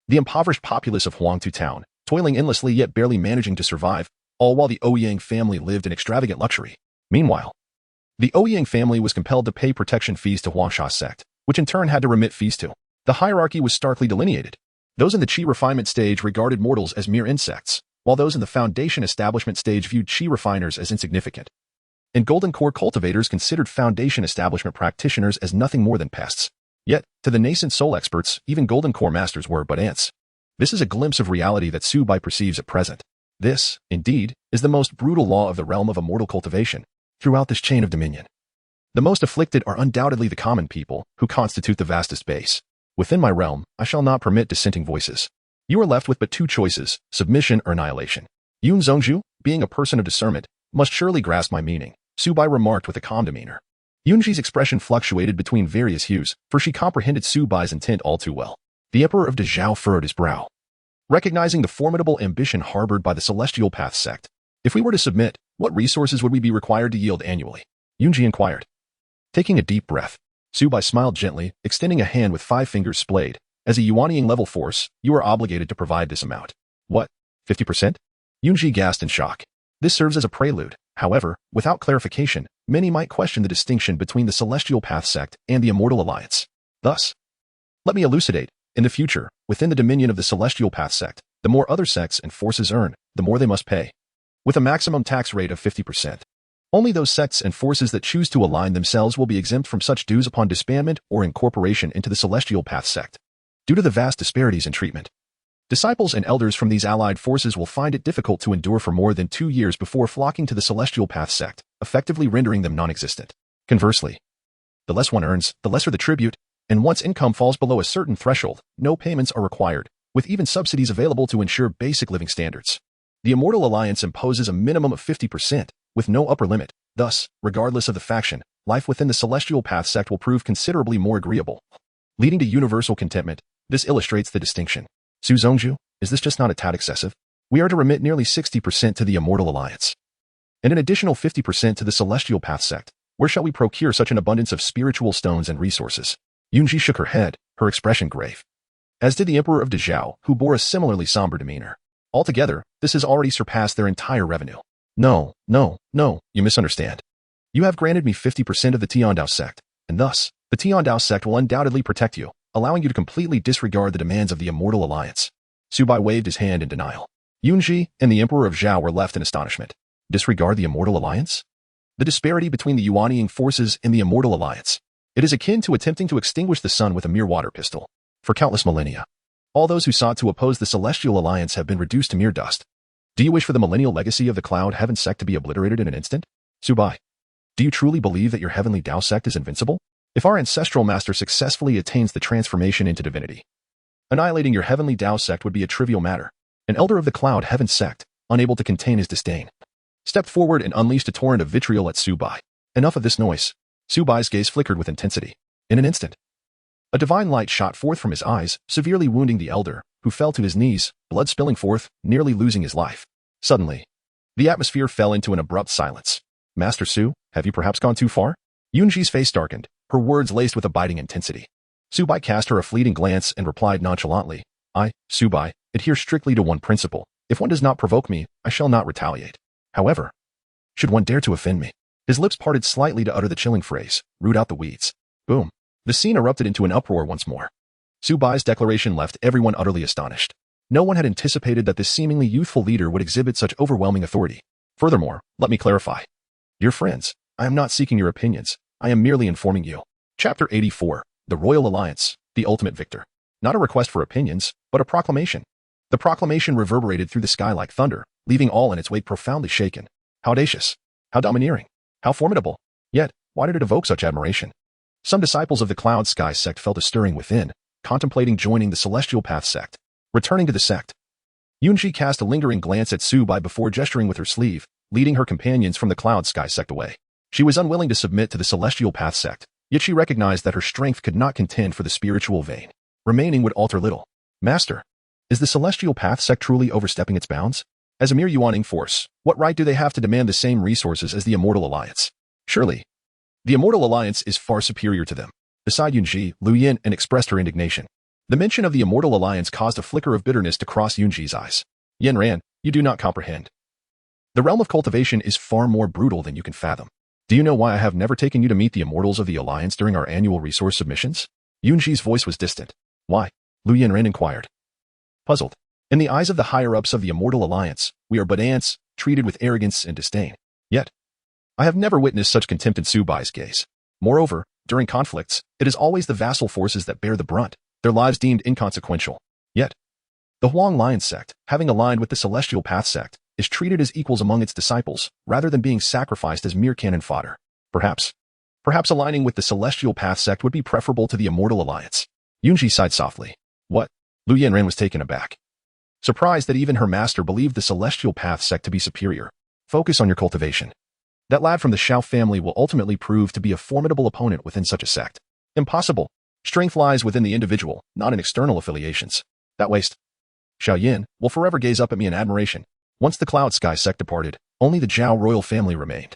Speaker 1: the impoverished populace of Huangtu Town, toiling endlessly yet barely managing to survive, all while the Ouyang family lived in extravagant luxury. Meanwhile, the Ouyang family was compelled to pay protection fees to Huangsha Sect, which in turn had to remit fees to. The hierarchy was starkly delineated. Those in the Qi refinement stage regarded mortals as mere insects, while those in the foundation establishment stage viewed Qi refiners as insignificant. And Golden Core cultivators considered foundation establishment practitioners as nothing more than pests. Yet, to the nascent soul experts, even Golden Core masters were but ants. This is a glimpse of reality that Su Bai perceives at present. This, indeed, is the most brutal law of the realm of immortal cultivation, throughout this chain of dominion. The most afflicted are undoubtedly the common people, who constitute the vastest base. Within my realm, I shall not permit dissenting voices. You are left with but two choices, submission or annihilation. Yun Zhongzhu, being a person of discernment, must surely grasp my meaning, Su Bai remarked with a calm demeanor. Yunji's expression fluctuated between various hues, for she comprehended Su Bai's intent all too well. The Emperor of Dezhao furrowed his brow, recognizing the formidable ambition harbored by the Celestial Path sect. If we were to submit, what resources would we be required to yield annually? Yunji inquired. Taking a deep breath, Su Bai smiled gently, extending a hand with 5 fingers splayed. As a Yuanying level force, you are obligated to provide this amount. What? 50%? Yunji gasped in shock. This serves as a prelude. However, without clarification, many might question the distinction between the Celestial Path sect and the Immortal Alliance. Thus, let me elucidate. In the future, within the dominion of the Celestial Path sect, the more other sects and forces earn, the more they must pay, with a maximum tax rate of 50%. Only those sects and forces that choose to align themselves will be exempt from such dues upon disbandment or incorporation into the Celestial Path sect. Due to the vast disparities in treatment, disciples and elders from these allied forces will find it difficult to endure for more than 2 years before flocking to the Celestial Path sect, effectively rendering them non-existent. Conversely, the less one earns, the lesser the tribute, and once income falls below a certain threshold, no payments are required, with even subsidies available to ensure basic living standards. The Immortal Alliance imposes a minimum of 50%, with no upper limit. Thus, regardless of the faction, life within the Celestial Path sect will prove considerably more agreeable, leading to universal contentment. This illustrates the distinction. Su Zhongzhu, is this just not a tad excessive? We are to remit nearly 60% to the Immortal Alliance, and an additional 50% to the Celestial Path sect. Where shall we procure such an abundance of spiritual stones and resources? Yunji shook her head, her expression grave, as did the Emperor of Dezhao, who bore a similarly somber demeanor. Altogether, this has already surpassed their entire revenue. No, you misunderstand. You have granted me 50% of the Tiandao Sect, and thus, the Tiandao Sect will undoubtedly protect you, allowing you to completely disregard the demands of the Immortal Alliance. Su Bai waved his hand in denial. Yunji and the Emperor of Zhao were left in astonishment. Disregard the Immortal Alliance? The disparity between the Yuanying forces and the Immortal Alliance. It is akin to attempting to extinguish the sun with a mere water pistol. For countless millennia, all those who sought to oppose the Celestial Alliance have been reduced to mere dust. Do you wish for the millennial legacy of the Cloud Heaven Sect to be obliterated in an instant? Su Bai, do you truly believe that your Heavenly Tao Sect is invincible? If our ancestral master successfully attains the transformation into divinity, annihilating your Heavenly Tao Sect would be a trivial matter. An elder of the Cloud Heaven Sect, unable to contain his disdain, stepped forward and unleashed a torrent of vitriol at Su Bai. Enough of this noise. Su Bai's gaze flickered with intensity. In an instant, a divine light shot forth from his eyes, severely wounding the elder, who fell to his knees, blood spilling forth, nearly losing his life. Suddenly, the atmosphere fell into an abrupt silence. Master Su, have you perhaps gone too far? Yunji's face darkened, her words laced with a biting intensity. Su Bai cast her a fleeting glance and replied nonchalantly, I, Su Bai, adhere strictly to one principle. If one does not provoke me, I shall not retaliate. However, should one dare to offend me? His lips parted slightly to utter the chilling phrase, root out the weeds. Boom. The scene erupted into an uproar once more. Su Bai's declaration left everyone utterly astonished. No one had anticipated that this seemingly youthful leader would exhibit such overwhelming authority. Furthermore, let me clarify. Dear friends, I am not seeking your opinions. I am merely informing you. Chapter 84, The Royal Alliance, The Ultimate Victor. Not a request for opinions, but a proclamation. The proclamation reverberated through the sky like thunder, leaving all in its wake profoundly shaken. How audacious. How domineering. How formidable. Yet, why did it evoke such admiration? Some disciples of the Cloud Sky Sect felt a stirring within, contemplating joining the Celestial Path Sect. Returning to the sect, Yunji cast a lingering glance at Su Bai before gesturing with her sleeve, leading her companions from the Cloud Sky Sect away. She was unwilling to submit to the Celestial Path Sect, yet she recognized that her strength could not contend for the spiritual vein. Remaining would alter little. Master, is the Celestial Path Sect truly overstepping its bounds? As a mere yuaning force, what right do they have to demand the same resources as the Immortal Alliance? Surely, the Immortal Alliance is far superior to them. Beside Yunji, Lu Yin expressed her indignation. The mention of the Immortal Alliance caused a flicker of bitterness to cross Yunji's eyes. Yin Ran, you do not comprehend. The realm of cultivation is far more brutal than you can fathom. Do you know why I have never taken you to meet the Immortals of the Alliance during our annual resource submissions? Yunji's voice was distant. Why? Lu Yanran inquired. Puzzled. In the eyes of the higher-ups of the Immortal Alliance, we are but ants, treated with arrogance and disdain. Yet, I have never witnessed such contempt in Su Bai's gaze. Moreover, during conflicts, it is always the vassal forces that bear the brunt, their lives deemed inconsequential. Yet, the Huangliang Sect, having aligned with the Celestial Path Sect, is treated as equals among its disciples, rather than being sacrificed as mere cannon fodder. Perhaps aligning with the Celestial Path Sect would be preferable to the Immortal Alliance. Yunji sighed softly. What? Lu Yanran was taken aback. Surprised that even her master believed the Celestial Path Sect to be superior. Focus on your cultivation. That lad from the Xiao family will ultimately prove to be a formidable opponent within such a sect. Impossible. Strength lies within the individual, not in external affiliations. That waste. Xiao Yan will forever gaze up at me in admiration. Once the Cloud Sky Sect departed, only the Zhao royal family remained.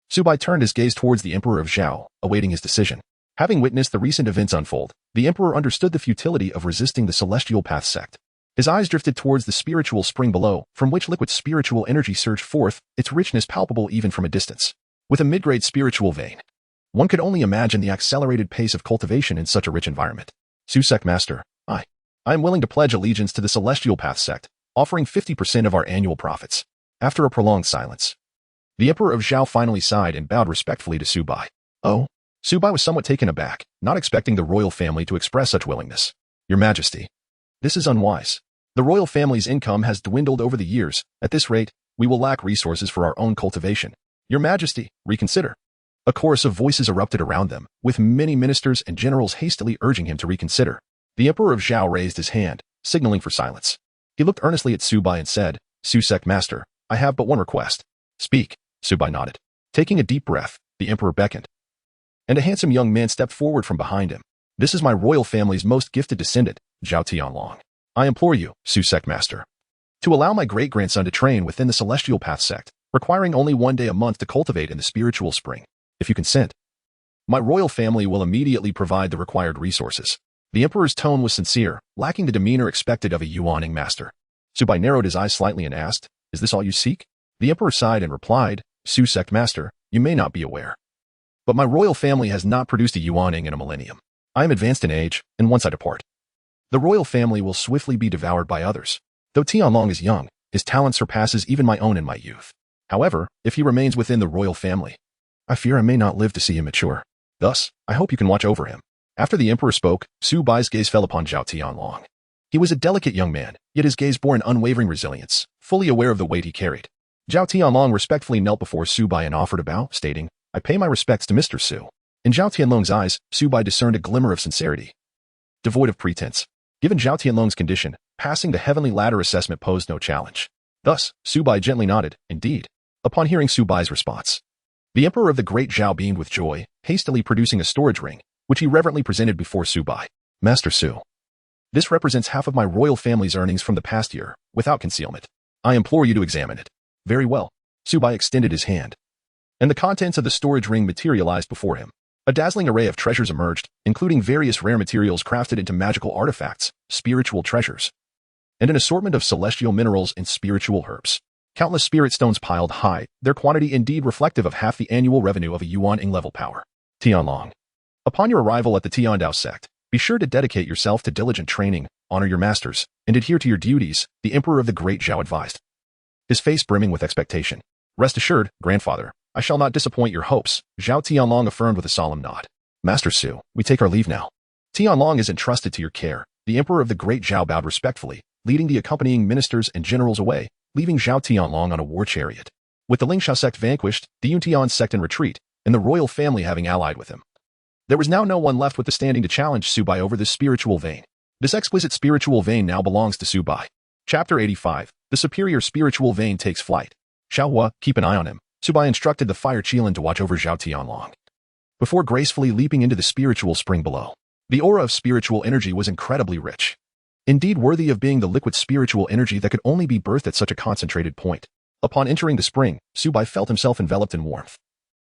Speaker 1: Su Bai turned his gaze towards the Emperor of Zhao, awaiting his decision. Having witnessed the recent events unfold, the Emperor understood the futility of resisting the Celestial Path Sect. His eyes drifted towards the spiritual spring below, from which liquid spiritual energy surged forth, its richness palpable even from a distance. With a mid-grade spiritual vein, one could only imagine the accelerated pace of cultivation in such a rich environment. Su Sect Master, I am willing to pledge allegiance to the Celestial Path Sect, offering 50% of our annual profits. After a prolonged silence, the Emperor of Zhao finally sighed and bowed respectfully to Su Bai. Oh? Su Bai was somewhat taken aback, not expecting the royal family to express such willingness. Your Majesty, this is unwise. The royal family's income has dwindled over the years. At this rate, we will lack resources for our own cultivation. Your Majesty, reconsider. A chorus of voices erupted around them, with many ministers and generals hastily urging him to reconsider. The Emperor of Zhao raised his hand, signaling for silence. He looked earnestly at Su Bai and said, Su Sect Master, I have but one request. Speak. Su Bai nodded. Taking a deep breath, the Emperor beckoned, and a handsome young man stepped forward from behind him. This is my royal family's most gifted descendant, Zhao Tianlong. I implore you, Su Sect Master, to allow my great-grandson to train within the Celestial Path Sect, requiring only 1 day a month to cultivate in the spiritual spring. If you consent, my royal family will immediately provide the required resources. The Emperor's tone was sincere, lacking the demeanor expected of a yuaning master. Su Bai narrowed his eyes slightly and asked, Is this all you seek? The Emperor sighed and replied, Su Sect Master, you may not be aware, but my royal family has not produced a yuaning in a millennium. I am advanced in age, and once I depart, the royal family will swiftly be devoured by others. Though Tianlong is young, his talent surpasses even my own in my youth. However, if he remains within the royal family, I fear I may not live to see him mature. Thus, I hope you can watch over him. After the Emperor spoke, Su Bai's gaze fell upon Zhao Tianlong. He was a delicate young man, yet his gaze bore an unwavering resilience, fully aware of the weight he carried. Zhao Tianlong respectfully knelt before Su Bai and offered a bow, stating, I pay my respects to Mr. Su. In Zhao Tianlong's eyes, Su Bai discerned a glimmer of sincerity, devoid of pretense. Given Zhao Tianlong's condition, passing the heavenly ladder assessment posed no challenge. Thus, Su Bai gently nodded, indeed. Upon hearing Su Bai's response, the Emperor of the Great Zhao beamed with joy, hastily producing a storage ring, which he reverently presented before Su Bai. Master Su, this represents half of my royal family's earnings from the past year, without concealment. I implore you to examine it. Very well. Su Bai extended his hand, and the contents of the storage ring materialized before him. A dazzling array of treasures emerged, including various rare materials crafted into magical artifacts, spiritual treasures, and an assortment of celestial minerals and spiritual herbs. Countless spirit stones piled high, their quantity indeed reflective of half the annual revenue of a yuan-ing level power. Tianlong, upon your arrival at the Tiandao Sect, be sure to dedicate yourself to diligent training, honor your masters, and adhere to your duties, the Emperor of the Great Zhao advised, his face brimming with expectation. Rest assured, grandfather, I shall not disappoint your hopes, Zhao Tianlong affirmed with a solemn nod. Master Su, we take our leave now. Tianlong is entrusted to your care. The Emperor of the Great Zhao bowed respectfully, leading the accompanying ministers and generals away, leaving Zhao Tianlong on a war chariot. With the Linglang Sect vanquished, the Yuntian Sect in retreat, and the royal family having allied with him, there was now no one left with the standing to challenge Su Bai over this spiritual vein. This exquisite spiritual vein now belongs to Su Bai. Chapter 85. The superior spiritual vein takes flight. Xiao Hua, keep an eye on him. Su Bai instructed the fire Qilin to watch over Zhao Tianlong before gracefully leaping into the spiritual spring below. The aura of spiritual energy was incredibly rich. Indeed worthy of being the liquid spiritual energy that could only be birthed at such a concentrated point. Upon entering the spring, Su Bai felt himself enveloped in warmth.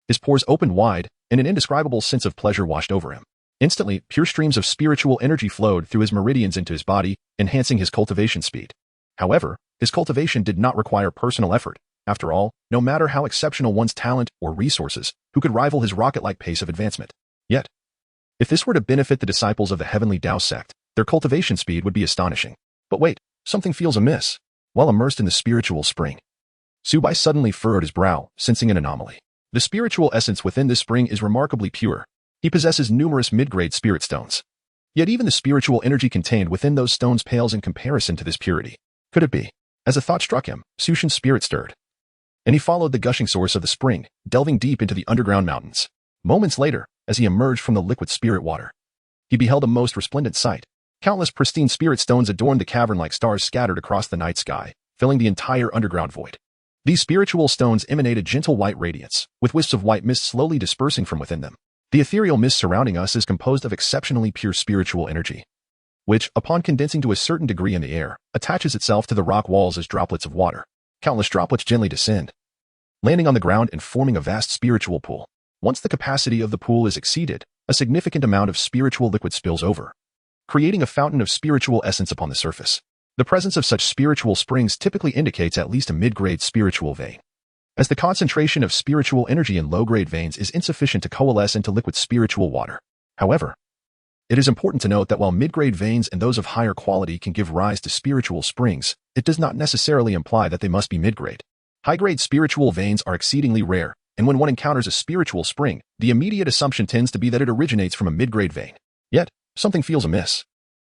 Speaker 1: His pores opened wide, and an indescribable sense of pleasure washed over him. Instantly, pure streams of spiritual energy flowed through his meridians into his body, enhancing his cultivation speed. However, his cultivation did not require personal effort. After all, no matter how exceptional one's talent or resources, who could rival his rocket-like pace of advancement? Yet, if this were to benefit the disciples of the heavenly Tao Sect, their cultivation speed would be astonishing. But wait, something feels amiss. While immersed in the spiritual spring, Su Bai suddenly furrowed his brow, sensing an anomaly. The spiritual essence within this spring is remarkably pure. He possesses numerous mid-grade spirit stones. Yet even the spiritual energy contained within those stones pales in comparison to this purity. Could it be? As a thought struck him, Su Shen's spirit stirred, and he followed the gushing source of the spring, delving deep into the underground mountains. Moments later, as he emerged from the liquid spirit water, he beheld a most resplendent sight. Countless pristine spirit stones adorned the cavern like stars scattered across the night sky, filling the entire underground void. These spiritual stones emanated gentle white radiance, with wisps of white mist slowly dispersing from within them. The ethereal mist surrounding us is composed of exceptionally pure spiritual energy, which, upon condensing to a certain degree in the air, attaches itself to the rock walls as droplets of water. Countless droplets gently descend, landing on the ground and forming a vast spiritual pool. Once the capacity of the pool is exceeded, a significant amount of spiritual liquid spills over, creating a fountain of spiritual essence upon the surface. The presence of such spiritual springs typically indicates at least a mid-grade spiritual vein, as the concentration of spiritual energy in low-grade veins is insufficient to coalesce into liquid spiritual water. However, it is important to note that while mid-grade veins and those of higher quality can give rise to spiritual springs, it does not necessarily imply that they must be mid-grade. High-grade spiritual veins are exceedingly rare, and when one encounters a spiritual spring, the immediate assumption tends to be that it originates from a mid-grade vein. Yet, something feels amiss.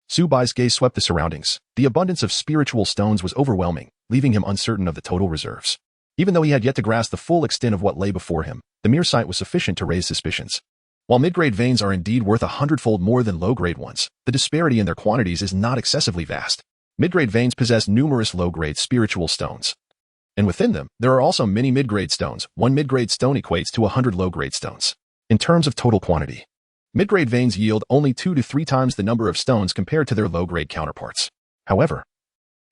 Speaker 1: Su Bai's gaze swept the surroundings. The abundance of spiritual stones was overwhelming, leaving him uncertain of the total reserves. Even though he had yet to grasp the full extent of what lay before him, the mere sight was sufficient to raise suspicions. While mid-grade veins are indeed worth 100-fold more than low-grade ones, the disparity in their quantities is not excessively vast. Mid-grade veins possess numerous low-grade spiritual stones, and within them, there are also many mid-grade stones. One mid-grade stone equates to 100 low-grade stones. In terms of total quantity, mid-grade veins yield only 2 to 3 times the number of stones compared to their low-grade counterparts. However,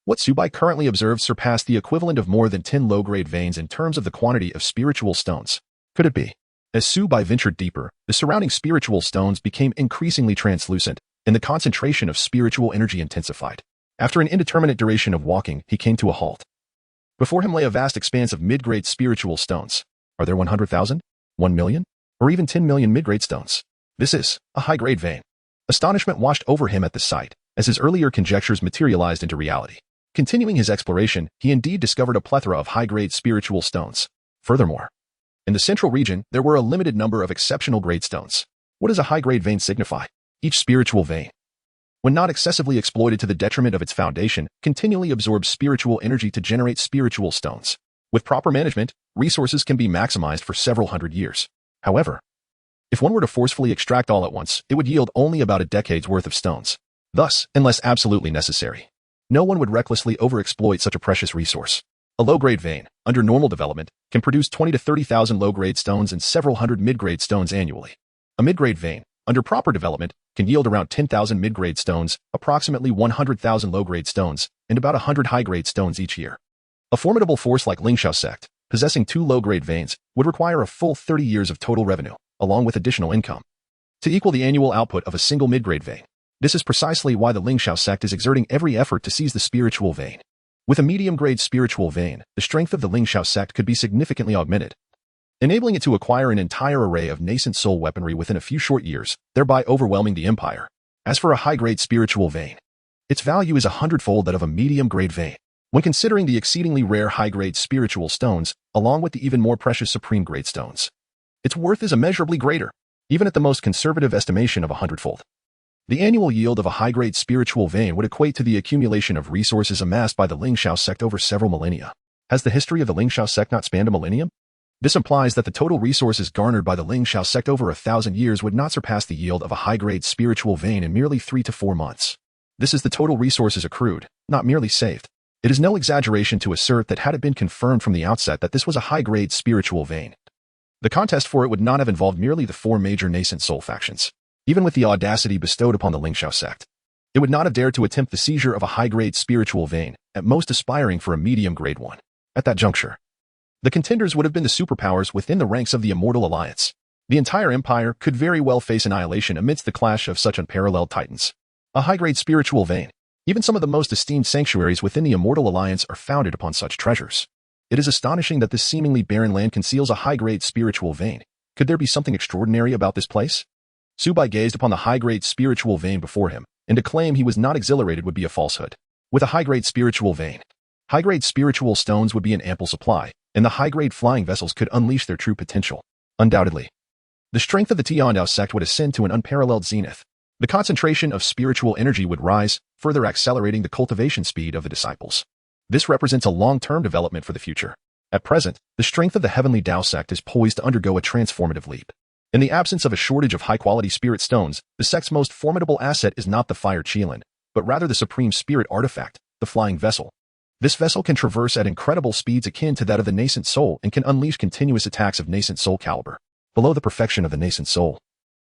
Speaker 1: what Su Bai currently observed surpassed the equivalent of more than 10 low-grade veins in terms of the quantity of spiritual stones. Could it be? As Su Bai ventured deeper, the surrounding spiritual stones became increasingly translucent, and the concentration of spiritual energy intensified. After an indeterminate duration of walking, he came to a halt. Before him lay a vast expanse of mid-grade spiritual stones. Are there 100,000, 1 million, or even 10 million mid-grade stones? This is a high-grade vein. Astonishment washed over him at the sight, as his earlier conjectures materialized into reality. Continuing his exploration, he indeed discovered a plethora of high-grade spiritual stones. Furthermore, in the central region, there were a limited number of exceptional grade stones. What does a high-grade vein signify? Each spiritual vein, when not excessively exploited to the detriment of its foundation, continually absorbs spiritual energy to generate spiritual stones. With proper management, resources can be maximized for several hundred years. However, if one were to forcefully extract all at once, it would yield only about a decade's worth of stones. Thus, unless absolutely necessary, no one would recklessly overexploit such a precious resource. A low-grade vein, under normal development, can produce 20 to 30,000 low-grade stones and several hundred mid-grade stones annually. A mid-grade vein, under proper development, can yield around 10,000 mid-grade stones, approximately 100,000 low-grade stones, and about 100 high-grade stones each year. A formidable force like Linglang Sect, possessing 2 low-grade veins, would require a full 30 years of total revenue, along with additional income, to equal the annual output of a single mid-grade vein. This is precisely why the Linglang Sect is exerting every effort to seize the spiritual vein. With a medium-grade spiritual vein, the strength of the Linglang Sect could be significantly augmented, enabling it to acquire an entire array of nascent soul weaponry within a few short years, thereby overwhelming the empire. As for a high-grade spiritual vein, its value is 100-fold that of a medium-grade vein. When considering the exceedingly rare high-grade spiritual stones, along with the even more precious supreme-grade stones, its worth is immeasurably greater, even at the most conservative estimation of 100-fold. The annual yield of a high-grade spiritual vein would equate to the accumulation of resources amassed by the Linglang Sect over several millennia. Has the history of the Linglang Sect not spanned a millennium? This implies that the total resources garnered by the Linglang Sect over 1,000 years would not surpass the yield of a high-grade spiritual vein in merely 3 to 4 months. This is the total resources accrued, not merely saved. It is no exaggeration to assert that had it been confirmed from the outset that this was a high-grade spiritual vein, the contest for it would not have involved merely the four major nascent soul factions. Even with the audacity bestowed upon the Linglang Sect, it would not have dared to attempt the seizure of a high-grade spiritual vein, at most aspiring for a medium-grade one. At that juncture, the contenders would have been the superpowers within the ranks of the Immortal Alliance. The entire empire could very well face annihilation amidst the clash of such unparalleled titans. A high-grade spiritual vein. Even some of the most esteemed sanctuaries within the Immortal Alliance are founded upon such treasures. It is astonishing that this seemingly barren land conceals a high-grade spiritual vein. Could there be something extraordinary about this place? Su Bai gazed upon the high-grade spiritual vein before him, and to claim he was not exhilarated would be a falsehood. With a high-grade spiritual vein, high-grade spiritual stones would be in ample supply, and the high-grade flying vessels could unleash their true potential. Undoubtedly, the strength of the Tiandao Sect would ascend to an unparalleled zenith. The concentration of spiritual energy would rise, further accelerating the cultivation speed of the disciples. This represents a long-term development for the future. At present, the strength of the Heavenly Tao Sect is poised to undergo a transformative leap. In the absence of a shortage of high-quality spirit stones, the sect's most formidable asset is not the fire Qilin, but rather the supreme spirit artifact, the flying vessel. This vessel can traverse at incredible speeds akin to that of the nascent soul and can unleash continuous attacks of nascent soul caliber. Below the perfection of the nascent soul,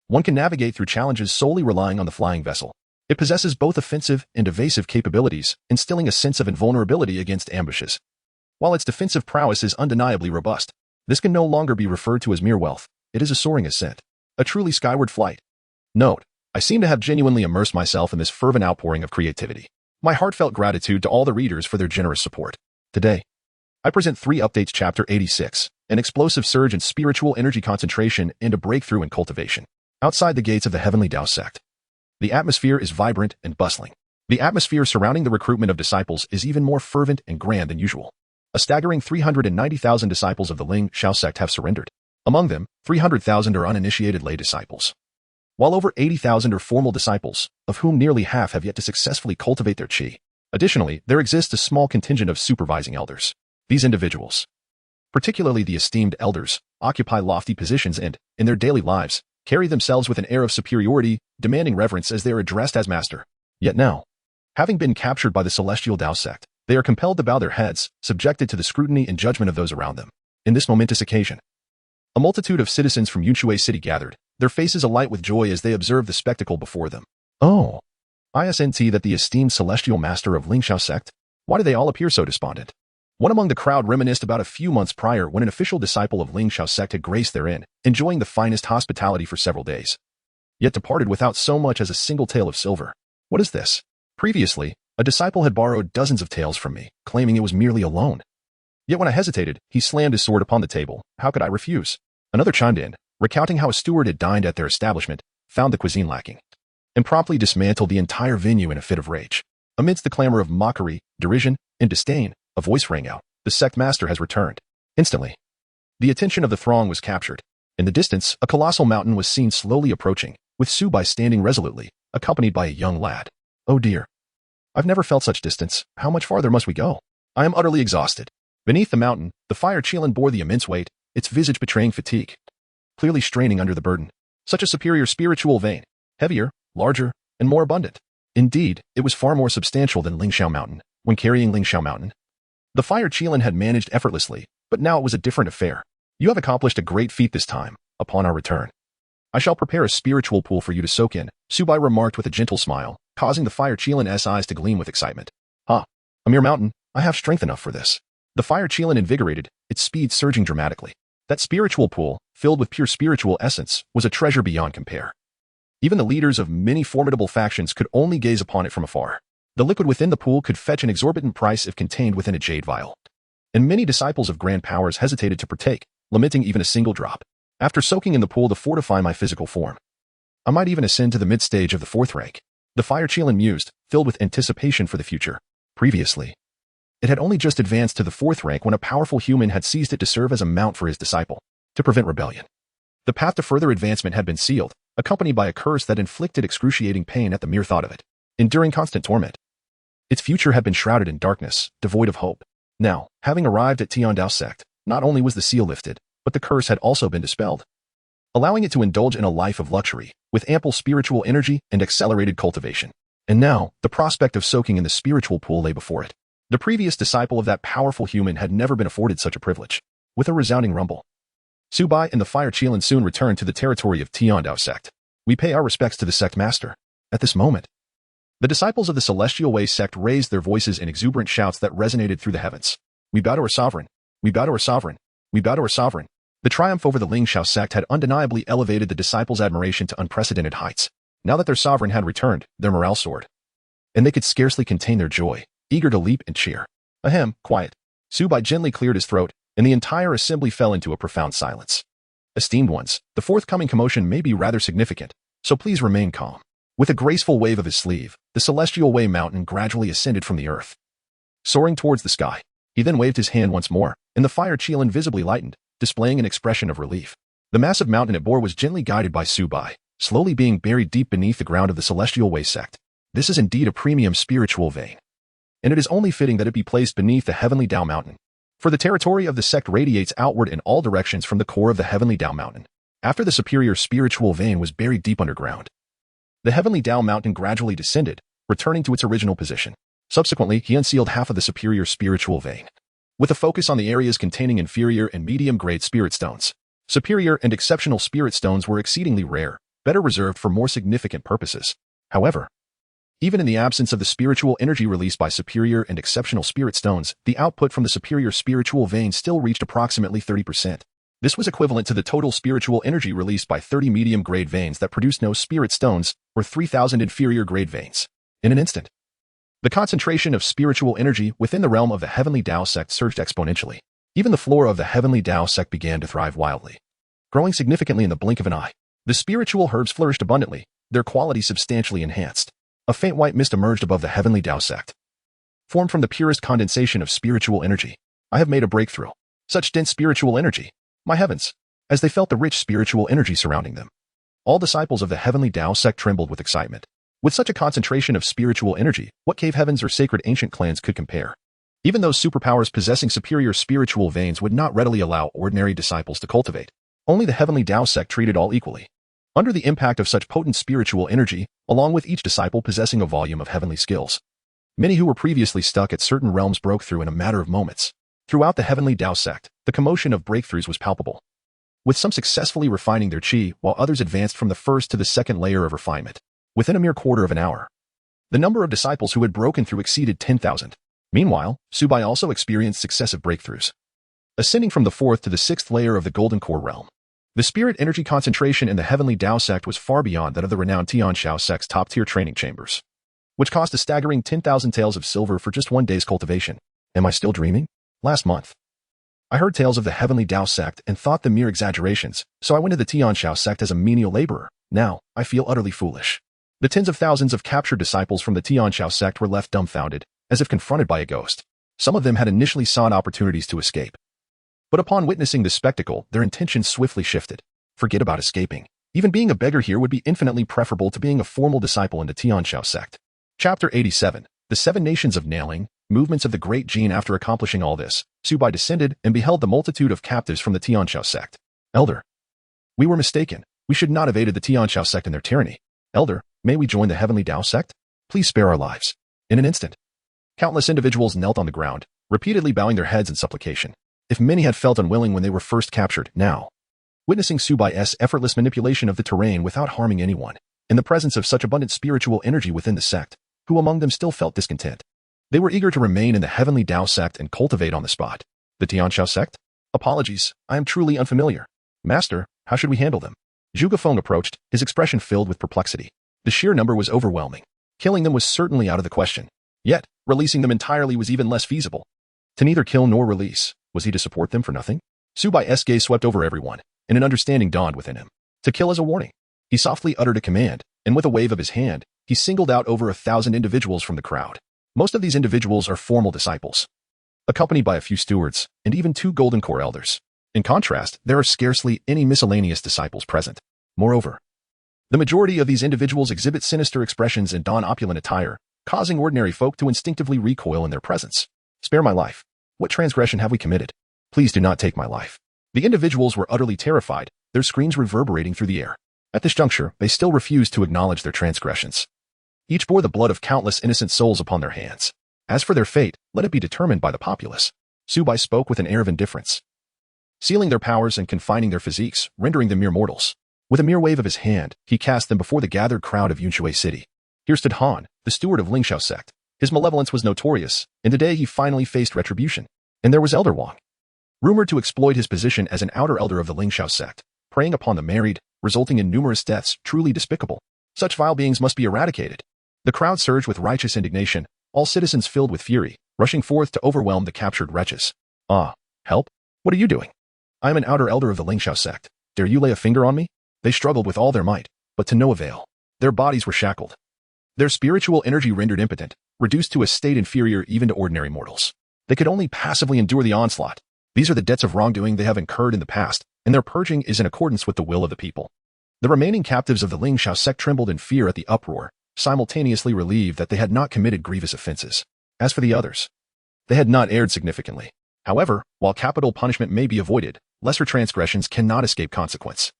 Speaker 1: one can navigate through challenges solely relying on the flying vessel. It possesses both offensive and evasive capabilities, instilling a sense of invulnerability against ambushes. While its defensive prowess is undeniably robust, this can no longer be referred to as mere wealth. It is a soaring ascent, a truly skyward flight. Note, I seem to have genuinely immersed myself in this fervent outpouring of creativity. My heartfelt gratitude to all the readers for their generous support. Today, I present 3 updates: Chapter 86, an explosive surge in spiritual energy concentration and a breakthrough in cultivation. Outside the gates of the Heavenly Tao Sect, the atmosphere is vibrant and bustling. The atmosphere surrounding the recruitment of disciples is even more fervent and grand than usual. A staggering 390,000 disciples of the Linglang Sect have surrendered. Among them, 300,000 are uninitiated lay disciples, while over 80,000 are formal disciples, of whom nearly half have yet to successfully cultivate their qi. Additionally, there exists a small contingent of supervising elders. These individuals, particularly the esteemed elders, occupy lofty positions and, in their daily lives, carry themselves with an air of superiority, demanding reverence as they are addressed as master. Yet now, having been captured by the Celestial Tao Sect, they are compelled to bow their heads, subjected to the scrutiny and judgment of those around them. In this momentous occasion, a multitude of citizens from Yunshui City gathered, their faces alight with joy as they observed the spectacle before them. Oh, isn't that the esteemed celestial master of Linglang Sect? Why do they all appear so despondent? One among the crowd reminisced about a few months prior when an official disciple of Linglang Sect had graced their inn, enjoying the finest hospitality for several days, yet departed without so much as a single tael of silver. What is this? Previously, a disciple had borrowed dozens of taels from me, claiming it was merely a loan. Yet when I hesitated, he slammed his sword upon the table. How could I refuse? Another chimed in, recounting how a steward had dined at their establishment, found the cuisine lacking, and promptly dismantled the entire venue in a fit of rage. Amidst the clamor of mockery, derision, and disdain, a voice rang out. The sect master has returned. Instantly, the attention of the throng was captured. In the distance, a colossal mountain was seen slowly approaching, with Su Bai standing resolutely, accompanied by a young lad. Oh dear. I've never felt such distance. How much farther must we go? I am utterly exhausted. Beneath the mountain, the fire Qilin bore the immense weight, its visage betraying fatigue, clearly straining under the burden. Such a superior spiritual vein, heavier, larger, and more abundant. Indeed, it was far more substantial than Lingxiao Mountain. When carrying Lingxiao Mountain, the fire Qilin had managed effortlessly, but now it was a different affair. You have accomplished a great feat this time. Upon our return, I shall prepare a spiritual pool for you to soak in, Su Bai remarked with a gentle smile, causing the fire Qilin's eyes to gleam with excitement. A mere mountain. I have strength enough for this. The fire Qilin invigorated, its speed surging dramatically. That spiritual pool, filled with pure spiritual essence, was a treasure beyond compare. Even the leaders of many formidable factions could only gaze upon it from afar. The liquid within the pool could fetch an exorbitant price if contained within a jade vial, and many disciples of grand powers hesitated to partake, lamenting even a single drop. After soaking in the pool to fortify my physical form, I might even ascend to the mid-stage of the 4th rank. The fire Qilin mused, filled with anticipation for the future. Previously, it had only just advanced to the 4th rank when a powerful human had seized it to serve as a mount for his disciple, to prevent rebellion. The path to further advancement had been sealed, accompanied by a curse that inflicted excruciating pain at the mere thought of it, enduring constant torment. Its future had been shrouded in darkness, devoid of hope. Now, having arrived at Tiandao Sect, not only was the seal lifted, but the curse had also been dispelled, allowing it to indulge in a life of luxury, with ample spiritual energy and accelerated cultivation. And now, the prospect of soaking in the spiritual pool lay before it. The previous disciple of that powerful human had never been afforded such a privilege. With a resounding rumble, Su Bai and the Fire Qilin soon returned to the territory of Tiandao Sect. We pay our respects to the sect master. At this moment, the disciples of the Celestial Way sect raised their voices in exuberant shouts that resonated through the heavens. We bow to our sovereign. We bow to our sovereign. We bow to our sovereign. The triumph over the Linglang Sect had undeniably elevated the disciples' admiration to unprecedented heights. Now that their sovereign had returned, their morale soared, and they could scarcely contain their joy, eager to leap and cheer. Ahem, quiet. Su Bai gently cleared his throat, and the entire assembly fell into a profound silence. Esteemed ones, the forthcoming commotion may be rather significant, so please remain calm. With a graceful wave of his sleeve, the Celestial Way mountain gradually ascended from the earth, soaring towards the sky. He then waved his hand once more, and the Fire Qilin visibly lightened, displaying an expression of relief. The massive mountain it bore was gently guided by Su Bai, slowly being buried deep beneath the ground of the Celestial Way sect. This is indeed a premium spiritual vein, and it is only fitting that it be placed beneath the Heavenly Tao Mountain. For the territory of the sect radiates outward in all directions from the core of the Heavenly Tao Mountain. After the superior spiritual vein was buried deep underground, the Heavenly Tao Mountain gradually descended, returning to its original position. Subsequently, he unsealed half of the superior spiritual vein, with a focus on the areas containing inferior and medium-grade spirit stones. Superior and exceptional spirit stones were exceedingly rare, better reserved for more significant purposes. However, even in the absence of the spiritual energy released by superior and exceptional spirit stones, the output from the superior spiritual vein still reached approximately 30%. This was equivalent to the total spiritual energy released by 30 medium-grade veins that produced no spirit stones, or 3,000 inferior-grade veins. In an instant, the concentration of spiritual energy within the realm of the Heavenly Tao Sect surged exponentially. Even the flora of the Heavenly Tao Sect began to thrive wildly, growing significantly in the blink of an eye. The spiritual herbs flourished abundantly, their quality substantially enhanced. A faint white mist emerged above the Heavenly Tao Sect, formed from the purest condensation of spiritual energy. I have made a breakthrough. Such dense spiritual energy. My heavens! As they felt the rich spiritual energy surrounding them, all disciples of the Heavenly Tao Sect trembled with excitement. With such a concentration of spiritual energy, what cave heavens or sacred ancient clans could compare? Even those superpowers possessing superior spiritual veins would not readily allow ordinary disciples to cultivate. Only the Heavenly Tao Sect treated all equally. Under the impact of such potent spiritual energy, along with each disciple possessing a volume of heavenly skills, many who were previously stuck at certain realms broke through in a matter of moments. Throughout the Heavenly Tao Sect, the commotion of breakthroughs was palpable, with some successfully refining their qi, while others advanced from the first to the second layer of refinement. Within a mere quarter of an hour, the number of disciples who had broken through exceeded 10,000. Meanwhile, Su Bai also experienced successive breakthroughs, ascending from the fourth to the sixth layer of the Golden Core realm. The spirit energy concentration in the Heavenly Tao Sect was far beyond that of the renowned Tiandao Sect's top-tier training chambers, which cost a staggering 10,000 taels of silver for just one day's cultivation. Am I still dreaming? Last month, I heard tales of the Heavenly Tao Sect and thought them mere exaggerations, so I went to the Tiandao Sect as a menial laborer. Now, I feel utterly foolish. The tens of thousands of captured disciples from the Tiandao Sect were left dumbfounded, as if confronted by a ghost. Some of them had initially sought opportunities to escape, but upon witnessing this spectacle, their intentions swiftly shifted. Forget about escaping. Even being a beggar here would be infinitely preferable to being a formal disciple in the Tiandao Sect. Chapter 87. The Seven Nations of Nailing. Movements of the Great Gene. After accomplishing all this, Su Bai descended and beheld the multitude of captives from the Tiandao Sect. Elder, we were mistaken. We should not have aided the Tiandao Sect in their tyranny. Elder, may we join the Heavenly Tao Sect? Please spare our lives. In an instant, countless individuals knelt on the ground, repeatedly bowing their heads in supplication. If many had felt unwilling when they were first captured, now, witnessing Su Bai's effortless manipulation of the terrain without harming anyone, in the presence of such abundant spiritual energy within the sect, who among them still felt discontent? They were eager to remain in the Heavenly Tao Sect and cultivate on the spot. The Tiandao Sect? Apologies, I am truly unfamiliar. Master, how should we handle them? Zhuge Feng approached, his expression filled with perplexity. The sheer number was overwhelming. Killing them was certainly out of the question. Yet, releasing them entirely was even less feasible. To neither kill nor release, was he to support them for nothing? Su Bai's gaze swept over everyone, and an understanding dawned within him. To kill as a warning. He softly uttered a command, and with a wave of his hand, he singled out over 1,000 individuals from the crowd. Most of these individuals are formal disciples, accompanied by a few stewards, and even 2 Golden Core elders. In contrast, there are scarcely any miscellaneous disciples present. Moreover, the majority of these individuals exhibit sinister expressions and don opulent attire, causing ordinary folk to instinctively recoil in their presence. Spare my life. What transgression have we committed? Please do not take my life. The individuals were utterly terrified, their screams reverberating through the air. At this juncture, they still refused to acknowledge their transgressions. Each bore the blood of countless innocent souls upon their hands. As for their fate, let it be determined by the populace. Su Bai spoke with an air of indifference, sealing their powers and confining their physiques, rendering them mere mortals. With a mere wave of his hand, he cast them before the gathered crowd of Yunshui City. Here stood Han, the steward of Linglang Sect. His malevolence was notorious, and today he finally faced retribution. And there was Elder Wang, rumored to exploit his position as an outer elder of the Linglang Sect, preying upon the married, resulting in numerous deaths, truly despicable. Such vile beings must be eradicated. The crowd surged with righteous indignation, all citizens filled with fury, rushing forth to overwhelm the captured wretches. Ah, help? What are you doing? I am an outer elder of the Linglang Sect. Dare you lay a finger on me? They struggled with all their might, but to no avail. Their bodies were shackled, their spiritual energy rendered impotent, reduced to a state inferior even to ordinary mortals. They could only passively endure the onslaught. These are the debts of wrongdoing they have incurred in the past, and their purging is in accordance with the will of the people. The remaining captives of the Linglang Sect trembled in fear at the uproar, simultaneously relieved that they had not committed grievous offenses. As for the others, they had not erred significantly. However, while capital punishment may be avoided, lesser transgressions cannot escape consequence.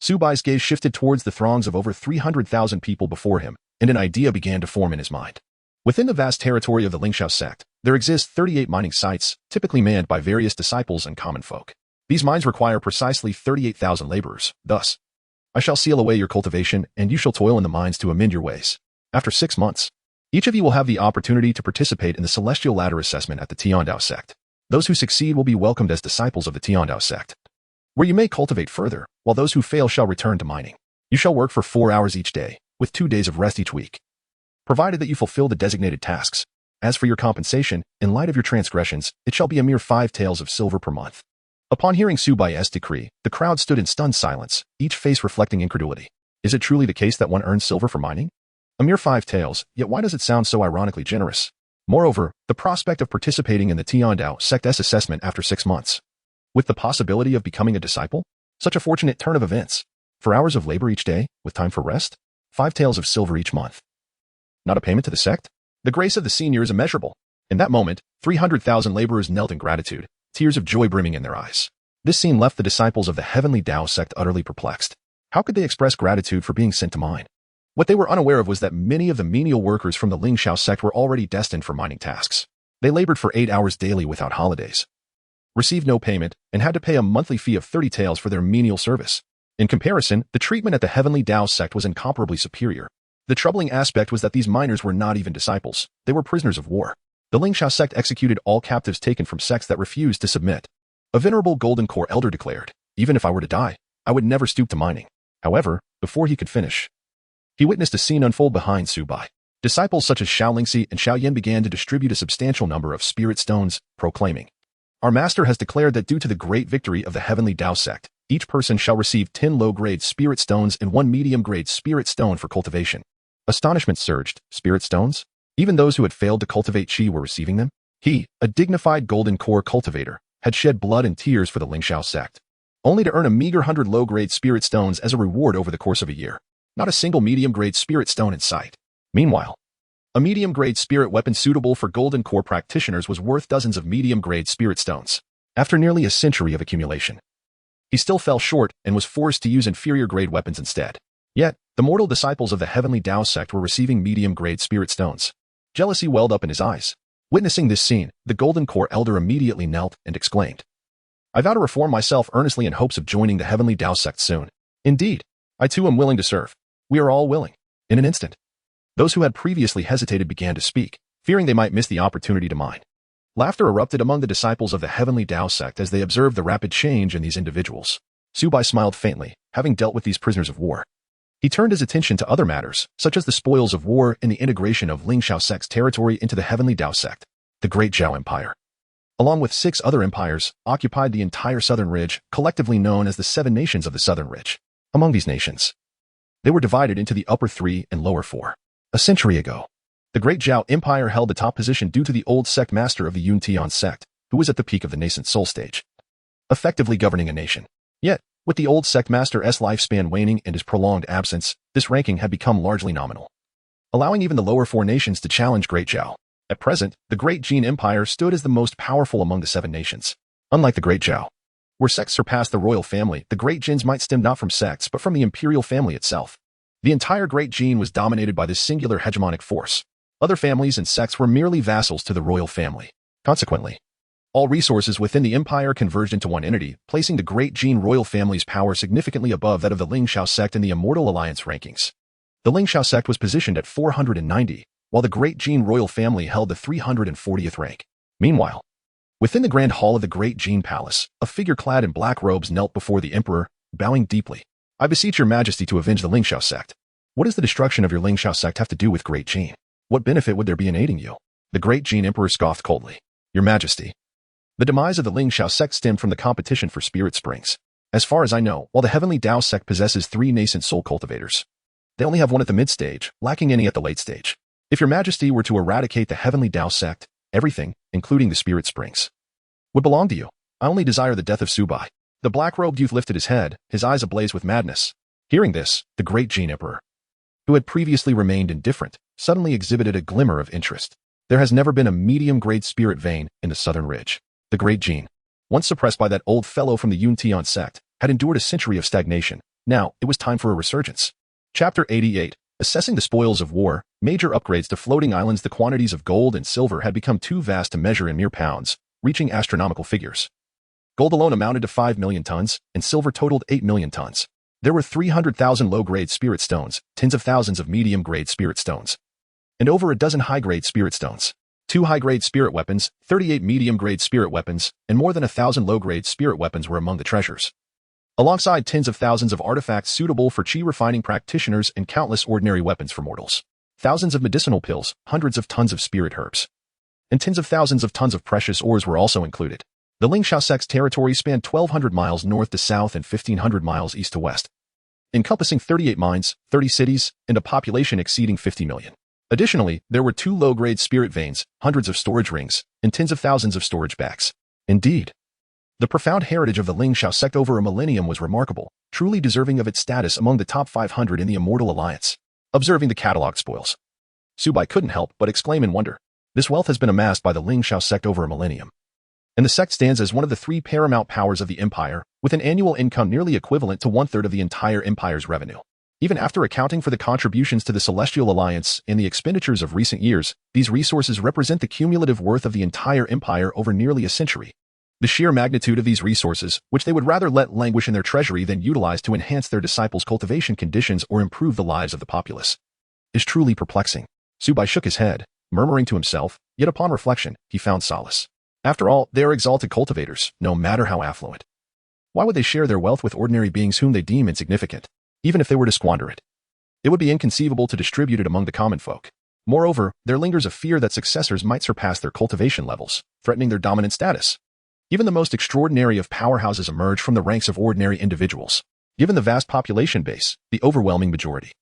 Speaker 1: Su Bai's gaze shifted towards the throngs of over 300,000 people before him, and an idea began to form in his mind. Within the vast territory of the Linglang Sect, there exist 38 mining sites, typically manned by various disciples and common folk. These mines require precisely 38,000 laborers. Thus, I shall seal away your cultivation, and you shall toil in the mines to amend your ways. After 6 months, each of you will have the opportunity to participate in the Celestial Ladder Assessment at the Tiandao Sect. Those who succeed will be welcomed as disciples of the Tiandao Sect, where you may cultivate further, while those who fail shall return to mining. You shall work for 4 hours each day, with 2 days of rest each week, provided that you fulfill the designated tasks. As for your compensation, in light of your transgressions, it shall be a mere 5 taels of silver per month. Upon hearing Su Bai's decree, the crowd stood in stunned silence, each face reflecting incredulity. Is it truly the case that one earns silver for mining? A mere 5 taels, yet why does it sound so ironically generous? Moreover, the prospect of participating in the Tiandao Sect's assessment after 6 months, with the possibility of becoming a disciple? Such a fortunate turn of events. 4 hours of labor each day, with time for rest? 5 taels of silver each month. Not a payment to the sect? The grace of the senior is immeasurable. In that moment, 300,000 laborers knelt in gratitude, tears of joy brimming in their eyes. This scene left the disciples of the heavenly Tao Sect utterly perplexed. How could they express gratitude for being sent to mine? What they were unaware of was that many of the menial workers from the Linglang Sect were already destined for mining tasks. They labored for 8 hours daily without holidays, received no payment, and had to pay a monthly fee of 30 taels for their menial service. In comparison, the treatment at the heavenly Tao Sect was incomparably superior. The troubling aspect was that these miners were not even disciples. They were prisoners of war. The Linglang Sect executed all captives taken from sects that refused to submit. A venerable golden core elder declared, "Even if I were to die, I would never stoop to mining." However, before he could finish, he witnessed a scene unfold behind Su Bai. Disciples such as Xiao and Xiao Yan began to distribute a substantial number of spirit stones, proclaiming, "Our master has declared that due to the great victory of the heavenly Tao Sect, each person shall receive 10 low-grade spirit stones and 1 medium-grade spirit stone for cultivation." Astonishment surged. Spirit stones? Even those who had failed to cultivate qi were receiving them? He, a dignified golden core cultivator, had shed blood and tears for the Linglang Sect, only to earn a meager 100 low-grade spirit stones as a reward over the course of a year. Not a single medium-grade spirit stone in sight. Meanwhile, a medium-grade spirit weapon suitable for golden core practitioners was worth dozens of medium-grade spirit stones. After nearly a century of accumulation, he still fell short and was forced to use inferior-grade weapons instead. Yet, the mortal disciples of the heavenly Tao Sect were receiving medium-grade spirit stones. Jealousy welled up in his eyes. Witnessing this scene, the golden core elder immediately knelt and exclaimed, "I vow to reform myself earnestly in hopes of joining the heavenly Tao Sect soon. Indeed, I too am willing to serve." We are all willing. In an instant, those who had previously hesitated began to speak, fearing they might miss the opportunity to mine. Laughter erupted among the disciples of the heavenly Tao Sect as they observed the rapid change in these individuals. Su Bai smiled faintly, having dealt with these prisoners of war. He turned his attention to other matters, such as the spoils of war and the integration of Linglang Sect's territory into the heavenly Tao Sect. The Great Zhao Empire, along with 6 other empires, occupied the entire southern ridge, collectively known as the 7 nations of the southern ridge. Among these nations, they were divided into the upper 3 and lower 4. A century ago, the Great Zhao Empire held the top position due to the old sect master of the Tiandao Sect, who was at the peak of the nascent soul stage, effectively governing a nation. Yet, with the old sect master's lifespan waning and his prolonged absence, this ranking had become largely nominal, allowing even the lower 4 nations to challenge Great Zhao. At present, the Great Jin Empire stood as the most powerful among the 7 nations. Unlike the Great Zhao, where sects surpassed the royal family, the Great Jins might stem not from sects but from the imperial family itself. The entire Great Gene was dominated by this singular hegemonic force. Other families and sects were merely vassals to the royal family. Consequently, all resources within the empire converged into one entity, placing the Great Gene royal family's power significantly above that of the Linglang Sect in the Immortal Alliance rankings. The Linglang Sect was positioned at 490, while the Great Gene royal family held the 340th rank. Meanwhile, within the Grand Hall of the Great Gene Palace, a figure clad in black robes knelt before the emperor, bowing deeply. I beseech your majesty to avenge the Linglang Sect. What does the destruction of your Linglang Sect have to do with Great Gene? What benefit would there be in aiding you? The Great Gene Emperor scoffed coldly. Your majesty, the demise of the Linglang Sect stemmed from the competition for spirit springs. As far as I know, while the Heavenly Tao Sect possesses 3 nascent soul cultivators, they only have 1 at the mid-stage, lacking any at the late stage. If your majesty were to eradicate the Heavenly Tao Sect, everything, including the spirit springs, would belong to you. I only desire the death of Su Bai. The black-robed youth lifted his head, his eyes ablaze with madness. Hearing this, the Great Gene Emperor, who had previously remained indifferent, suddenly exhibited a glimmer of interest. There has never been a medium-grade spirit vein in the Southern Ridge. The Great Gene, once suppressed by that old fellow from the Tiandao Sect, had endured a century of stagnation. Now, it was time for a resurgence. Chapter 88. Assessing the spoils of war, major upgrades to floating islands. The quantities of gold and silver had become too vast to measure in mere pounds, reaching astronomical figures. Gold alone amounted to 5 million tons, and silver totaled 8 million tons. There were 300,000 low-grade spirit stones, tens of thousands of medium-grade spirit stones, and over a dozen high-grade spirit stones. 2 high-grade spirit weapons, 38 medium-grade spirit weapons, and more than 1,000 low-grade spirit weapons were among the treasures. Alongside tens of thousands of artifacts suitable for chi refining practitioners and countless ordinary weapons for mortals. Thousands of medicinal pills, hundreds of tons of spirit herbs, and tens of thousands of tons of precious ores were also included. The Linglang Sect's territory spanned 1,200 miles north to south and 1,500 miles east to west, encompassing 38 mines, 30 cities, and a population exceeding 50 million. Additionally, there were 2 low-grade spirit veins, hundreds of storage rings, and tens of thousands of storage bags. Indeed, the profound heritage of the Linglang Sect over a millennium was remarkable, truly deserving of its status among the top 500 in the Immortal Alliance. Observing the catalog spoils, Su Bai couldn't help but exclaim in wonder. This wealth has been amassed by the Linglang Sect over a millennium, and the sect stands as one of the 3 paramount powers of the empire, with an annual income nearly equivalent to 1/3 of the entire empire's revenue. Even after accounting for the contributions to the Celestial Alliance and the expenditures of recent years, these resources represent the cumulative worth of the entire empire over nearly a century. The sheer magnitude of these resources, which they would rather let languish in their treasury than utilize to enhance their disciples' cultivation conditions or improve the lives of the populace, is truly perplexing. Su Bai shook his head, murmuring to himself, yet upon reflection, he found solace. After all, they are exalted cultivators, no matter how affluent. Why would they share their wealth with ordinary beings whom they deem insignificant? Even if they were to squander it, it would be inconceivable to distribute it among the common folk. Moreover, there lingers a fear that successors might surpass their cultivation levels, threatening their dominant status. Even the most extraordinary of powerhouses emerge from the ranks of ordinary individuals. Given the vast population base, the overwhelming majority